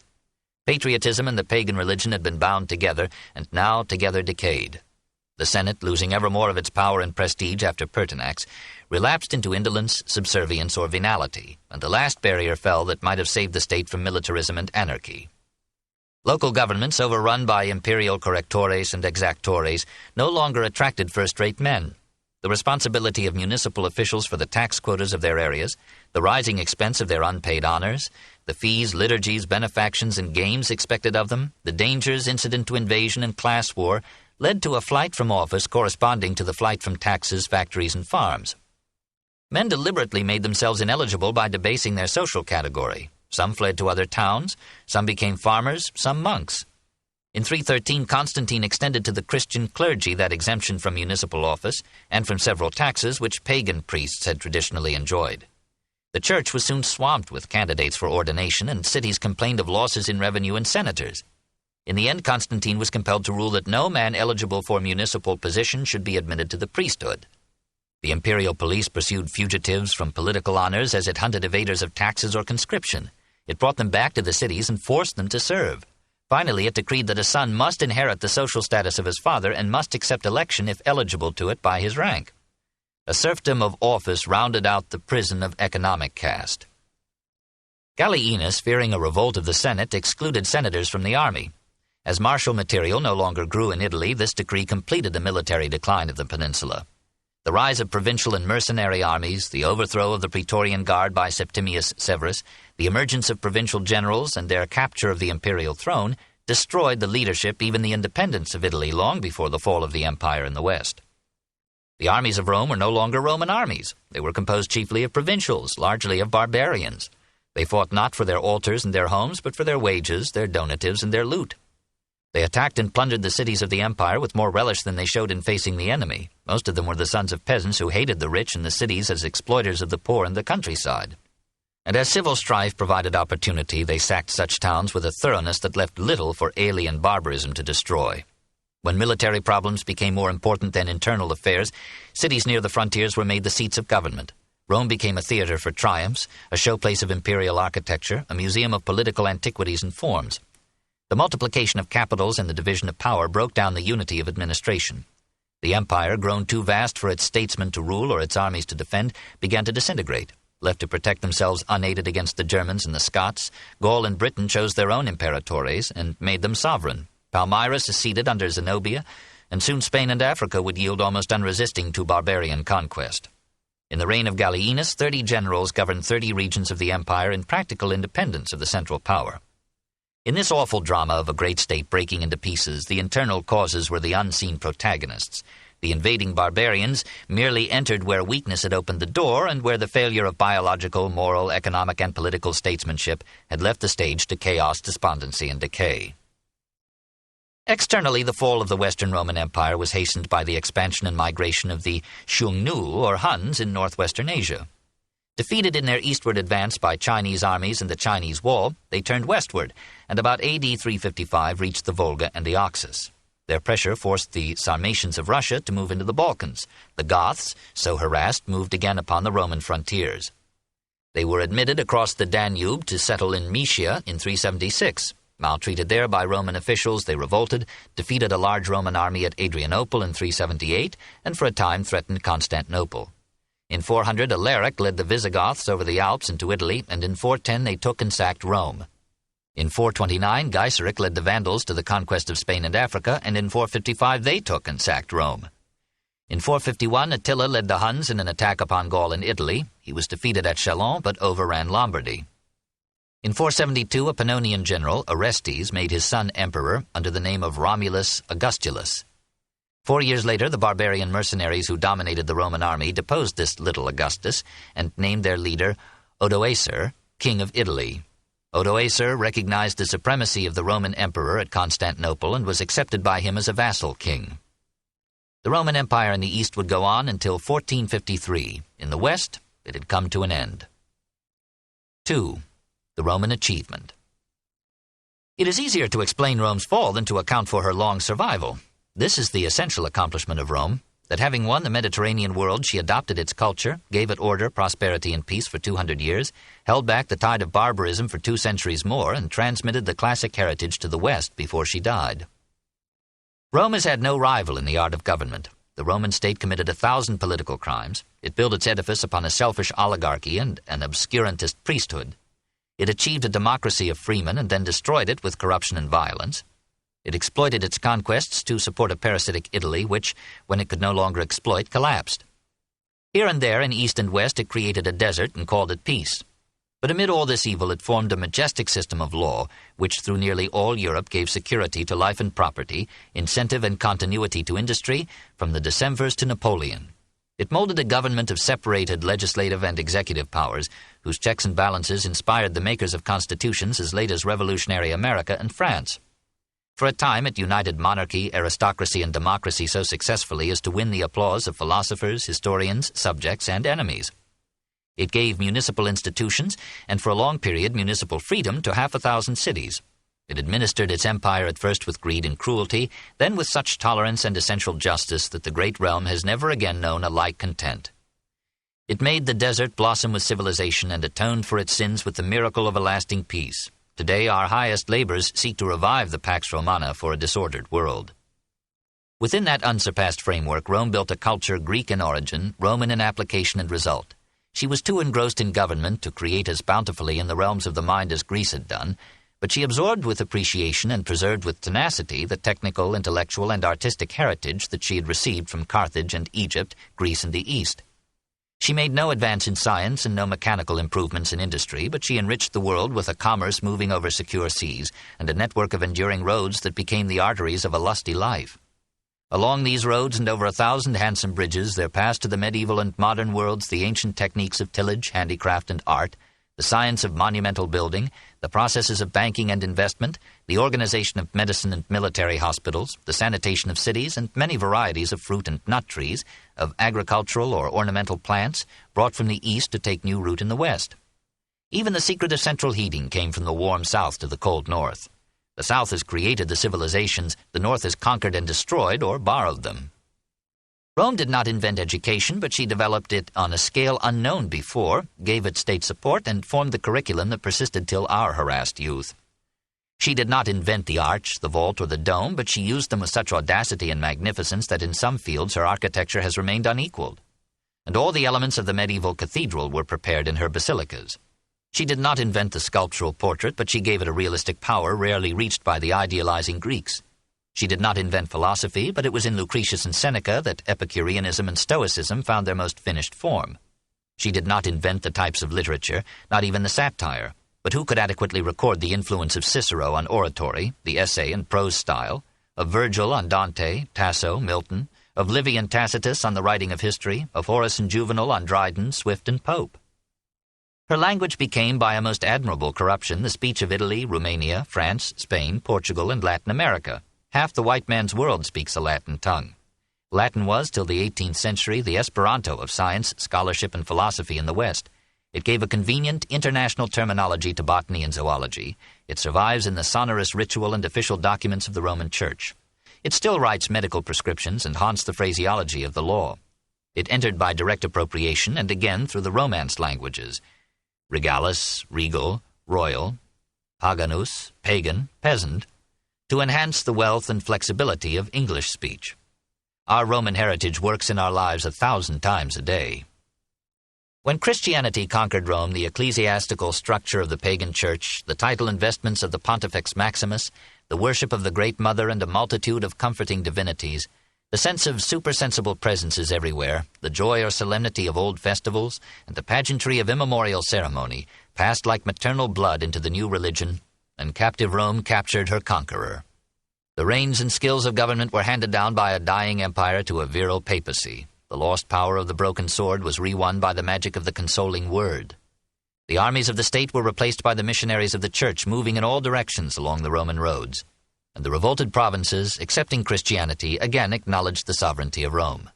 Patriotism and the pagan religion had been bound together, and now together decayed. The Senate, losing ever more of its power and prestige after Pertinax, relapsed into indolence, subservience, or venality, and the last barrier fell that might have saved the state from militarism and anarchy. Local governments, overrun by imperial correctores and exactores, no longer attracted first-rate men. The responsibility of municipal officials for the tax quotas of their areas, the rising expense of their unpaid honors, the fees, liturgies, benefactions, and games expected of them, the dangers incident to invasion and class war, led to a flight from office corresponding to the flight from taxes, factories, and farms. Men deliberately made themselves ineligible by debasing their social category. some fled to other towns, some became farmers, some monks. In 313, Constantine extended to the Christian clergy that exemption from municipal office and from several taxes which pagan priests had traditionally enjoyed. The church was soon swamped with candidates for ordination, and cities complained of losses in revenue and senators. In the end, Constantine was compelled to rule that no man eligible for municipal position should be admitted to the priesthood. The imperial police pursued fugitives from political honors as it hunted evaders of taxes or conscription. It brought them back to the cities and forced them to serve. Finally, it decreed that a son must inherit the social status of his father and must accept election if eligible to it by his rank. A serfdom of office rounded out the prison of economic caste. Gallienus, fearing a revolt of the Senate, excluded senators from the army. As martial material no longer grew in Italy, this decree completed the military decline of the peninsula. The rise of provincial and mercenary armies, the overthrow of the Praetorian Guard by Septimius Severus, the emergence of provincial generals, and their capture of the imperial throne destroyed the leadership, even the independence of Italy, long before the fall of the empire in the west. The armies of Rome were no longer Roman armies. They were composed chiefly of provincials, largely of barbarians. They fought not for their altars and their homes, but for their wages, their donatives, and their loot. They attacked and plundered the cities of the empire with more relish than they showed in facing the enemy. Most of them were the sons of peasants who hated the rich in the cities as exploiters of the poor in the countryside. And as civil strife provided opportunity, they sacked such towns with a thoroughness that left little for alien barbarism to destroy. When military problems became more important than internal affairs, cities near the frontiers were made the seats of government. Rome became a theater for triumphs, a showplace of imperial architecture, a museum of political antiquities and forms. The multiplication of capitals and the division of power broke down the unity of administration. The empire, grown too vast for its statesmen to rule or its armies to defend, began to disintegrate. Left to protect themselves unaided against the Germans and the Scots, Gaul and Britain chose their own imperatores and made them sovereign. Palmyra seceded under Zenobia, and soon Spain and Africa would yield almost unresisting to barbarian conquest. In the reign of Gallienus, 30 generals governed 30 regions of the empire in practical independence of the central power. In this awful drama of a great state breaking into pieces, the internal causes were the unseen protagonists. The invading barbarians merely entered where weakness had opened the door and where the failure of biological, moral, economic, and political statesmanship had left the stage to chaos, despondency, and decay. Externally, the fall of the Western Roman Empire was hastened by the expansion and migration of the Xiongnu, or Huns, in northwestern Asia. Defeated in their eastward advance by Chinese armies in the Chinese Wall, they turned westward, and about AD 355 reached the Volga and the Oxus. Their pressure forced the Sarmatians of Russia to move into the Balkans. The Goths, so harassed, moved again upon the Roman frontiers. They were admitted across the Danube to settle in Mysia in 376. Maltreated there by Roman officials, they revolted, defeated a large Roman army at Adrianople in 378, and for a time threatened Constantinople. In 400, Alaric led the Visigoths over the Alps into Italy, and in 410 they took and sacked Rome. In 429, Gaiseric led the Vandals to the conquest of Spain and Africa, and in 455 they took and sacked Rome. In 451, Attila led the Huns in an attack upon Gaul and Italy. He was defeated at Chalons, but overran Lombardy. In 472, a Pannonian general, Orestes, made his son emperor under the name of Romulus Augustulus. 4 years later, the barbarian mercenaries who dominated the Roman army deposed this little Augustus and named their leader Odoacer, king of Italy. Odoacer recognized the supremacy of the Roman emperor at Constantinople and was accepted by him as a vassal king. The Roman Empire in the east would go on until 1453. In the west, it had come to an end. 2. The Roman achievement. It is easier to explain Rome's fall than to account for her long survival. This is the essential accomplishment of Rome, that having won the Mediterranean world, she adopted its culture, gave it order, prosperity, and peace for 200 years, held back the tide of barbarism for 2 centuries more, and transmitted the classic heritage to the West before she died. Rome has had no rival in the art of government. The Roman state committed 1,000 political crimes. It built its edifice upon a selfish oligarchy and an obscurantist priesthood. It achieved a democracy of freemen and then destroyed it with corruption and violence. It exploited its conquests to support a parasitic Italy which, when it could no longer exploit, collapsed. Here and there in east and west it created a desert and called it peace. But amid all this evil it formed a majestic system of law which through nearly all Europe gave security to life and property, incentive and continuity to industry, from the decemvirs to Napoleon. It molded a government of separated legislative and executive powers, whose checks and balances inspired the makers of constitutions as late as revolutionary America and France. For a time it united monarchy, aristocracy, and democracy so successfully as to win the applause of philosophers, historians, subjects, and enemies. It gave municipal institutions, and for a long period municipal freedom, to 1,000 cities. It administered its empire at first with greed and cruelty, then with such tolerance and essential justice that the great realm has never again known a like content. It made the desert blossom with civilization and atoned for its sins with the miracle of a lasting peace. Today our highest labors seek to revive the Pax Romana for a disordered world. Within that unsurpassed framework, Rome built a culture Greek in origin, Roman in application and result. She was too engrossed in government to create as bountifully in the realms of the mind as Greece had done, but she absorbed with appreciation and preserved with tenacity the technical, intellectual, and artistic heritage that she had received from Carthage and Egypt, Greece and the East. She made no advance in science and no mechanical improvements in industry, but she enriched the world with a commerce moving over secure seas and a network of enduring roads that became the arteries of a lusty life. Along these roads and over 1,000 handsome bridges there passed to the medieval and modern worlds the ancient techniques of tillage, handicraft, and art, the science of monumental building, the processes of banking and investment, the organization of medicine and military hospitals, the sanitation of cities, and many varieties of fruit and nut trees, of agricultural or ornamental plants, brought from the East to take new root in the West. Even the secret of central heating came from the warm South to the cold North. The South has created the civilizations, the North has conquered and destroyed or borrowed them. Rome did not invent education, but she developed it on a scale unknown before, gave it state support, and formed the curriculum that persisted till our harassed youth. She did not invent the arch, the vault, or the dome, but she used them with such audacity and magnificence that in some fields her architecture has remained unequaled. And all the elements of the medieval cathedral were prepared in her basilicas. She did not invent the sculptural portrait, but she gave it a realistic power rarely reached by the idealizing Greeks. She did not invent philosophy, but it was in Lucretius and Seneca that Epicureanism and Stoicism found their most finished form. She did not invent the types of literature, not even the satire, but who could adequately record the influence of Cicero on oratory, the essay and prose style, of Virgil on Dante, Tasso, Milton, of Livy and Tacitus on the writing of history, of Horace and Juvenal on Dryden, Swift, and Pope? Her language became, by a most admirable corruption, the speech of Italy, Romania, France, Spain, Portugal, and Latin America. Half the white man's world speaks a Latin tongue. Latin was, till the 18th century, the Esperanto of science, scholarship, and philosophy in the West. It gave a convenient international terminology to botany and zoology. It survives in the sonorous ritual and official documents of the Roman Church. It still writes medical prescriptions and haunts the phraseology of the law. It entered by direct appropriation and again through the Romance languages: regalis, regal, royal, paganus, pagan, peasant, to enhance the wealth and flexibility of English speech. Our Roman heritage works in our lives 1,000 times a day. When Christianity conquered Rome, the ecclesiastical structure of the pagan church, the title and vestments of the Pontifex Maximus, the worship of the Great Mother, and a multitude of comforting divinities, the sense of supersensible presences everywhere, the joy or solemnity of old festivals, and the pageantry of immemorial ceremony, passed like maternal blood into the new religion, and captive Rome captured her conqueror. The reins and skills of government were handed down by a dying empire to a virile papacy. The lost power of the broken sword was re-won by the magic of the consoling word. The armies of the state were replaced by the missionaries of the church, moving in all directions along the Roman roads. And the revolted provinces, accepting Christianity, again acknowledged the sovereignty of Rome.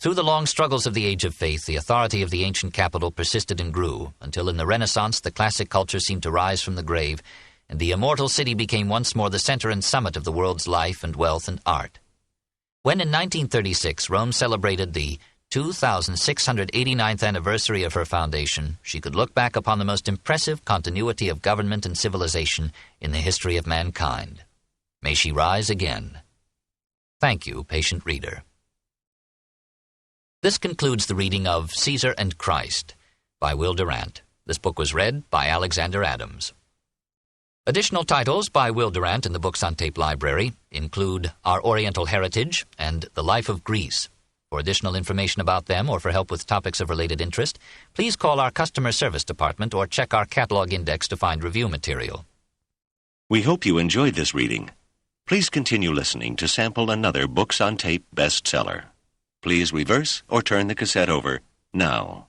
Through the long struggles of the Age of Faith, the authority of the ancient capital persisted and grew, until in the Renaissance the classic culture seemed to rise from the grave, and the immortal city became once more the center and summit of the world's life and wealth and art. When in 1936 Rome celebrated the 2,689th anniversary of her foundation, she could look back upon the most impressive continuity of government and civilization in the history of mankind. May she rise again. Thank you, patient reader. This concludes the reading of Caesar and Christ by Will Durant. This book was read by Alexander Adams. Additional titles by Will Durant in the Books on Tape library include Our Oriental Heritage and The Life of Greece. For additional information about them or for help with topics of related interest, please call our customer service department or check our catalog index to find review material. We hope you enjoyed this reading. Please continue listening to sample another Books on Tape bestseller. Please reverse or turn the cassette over now.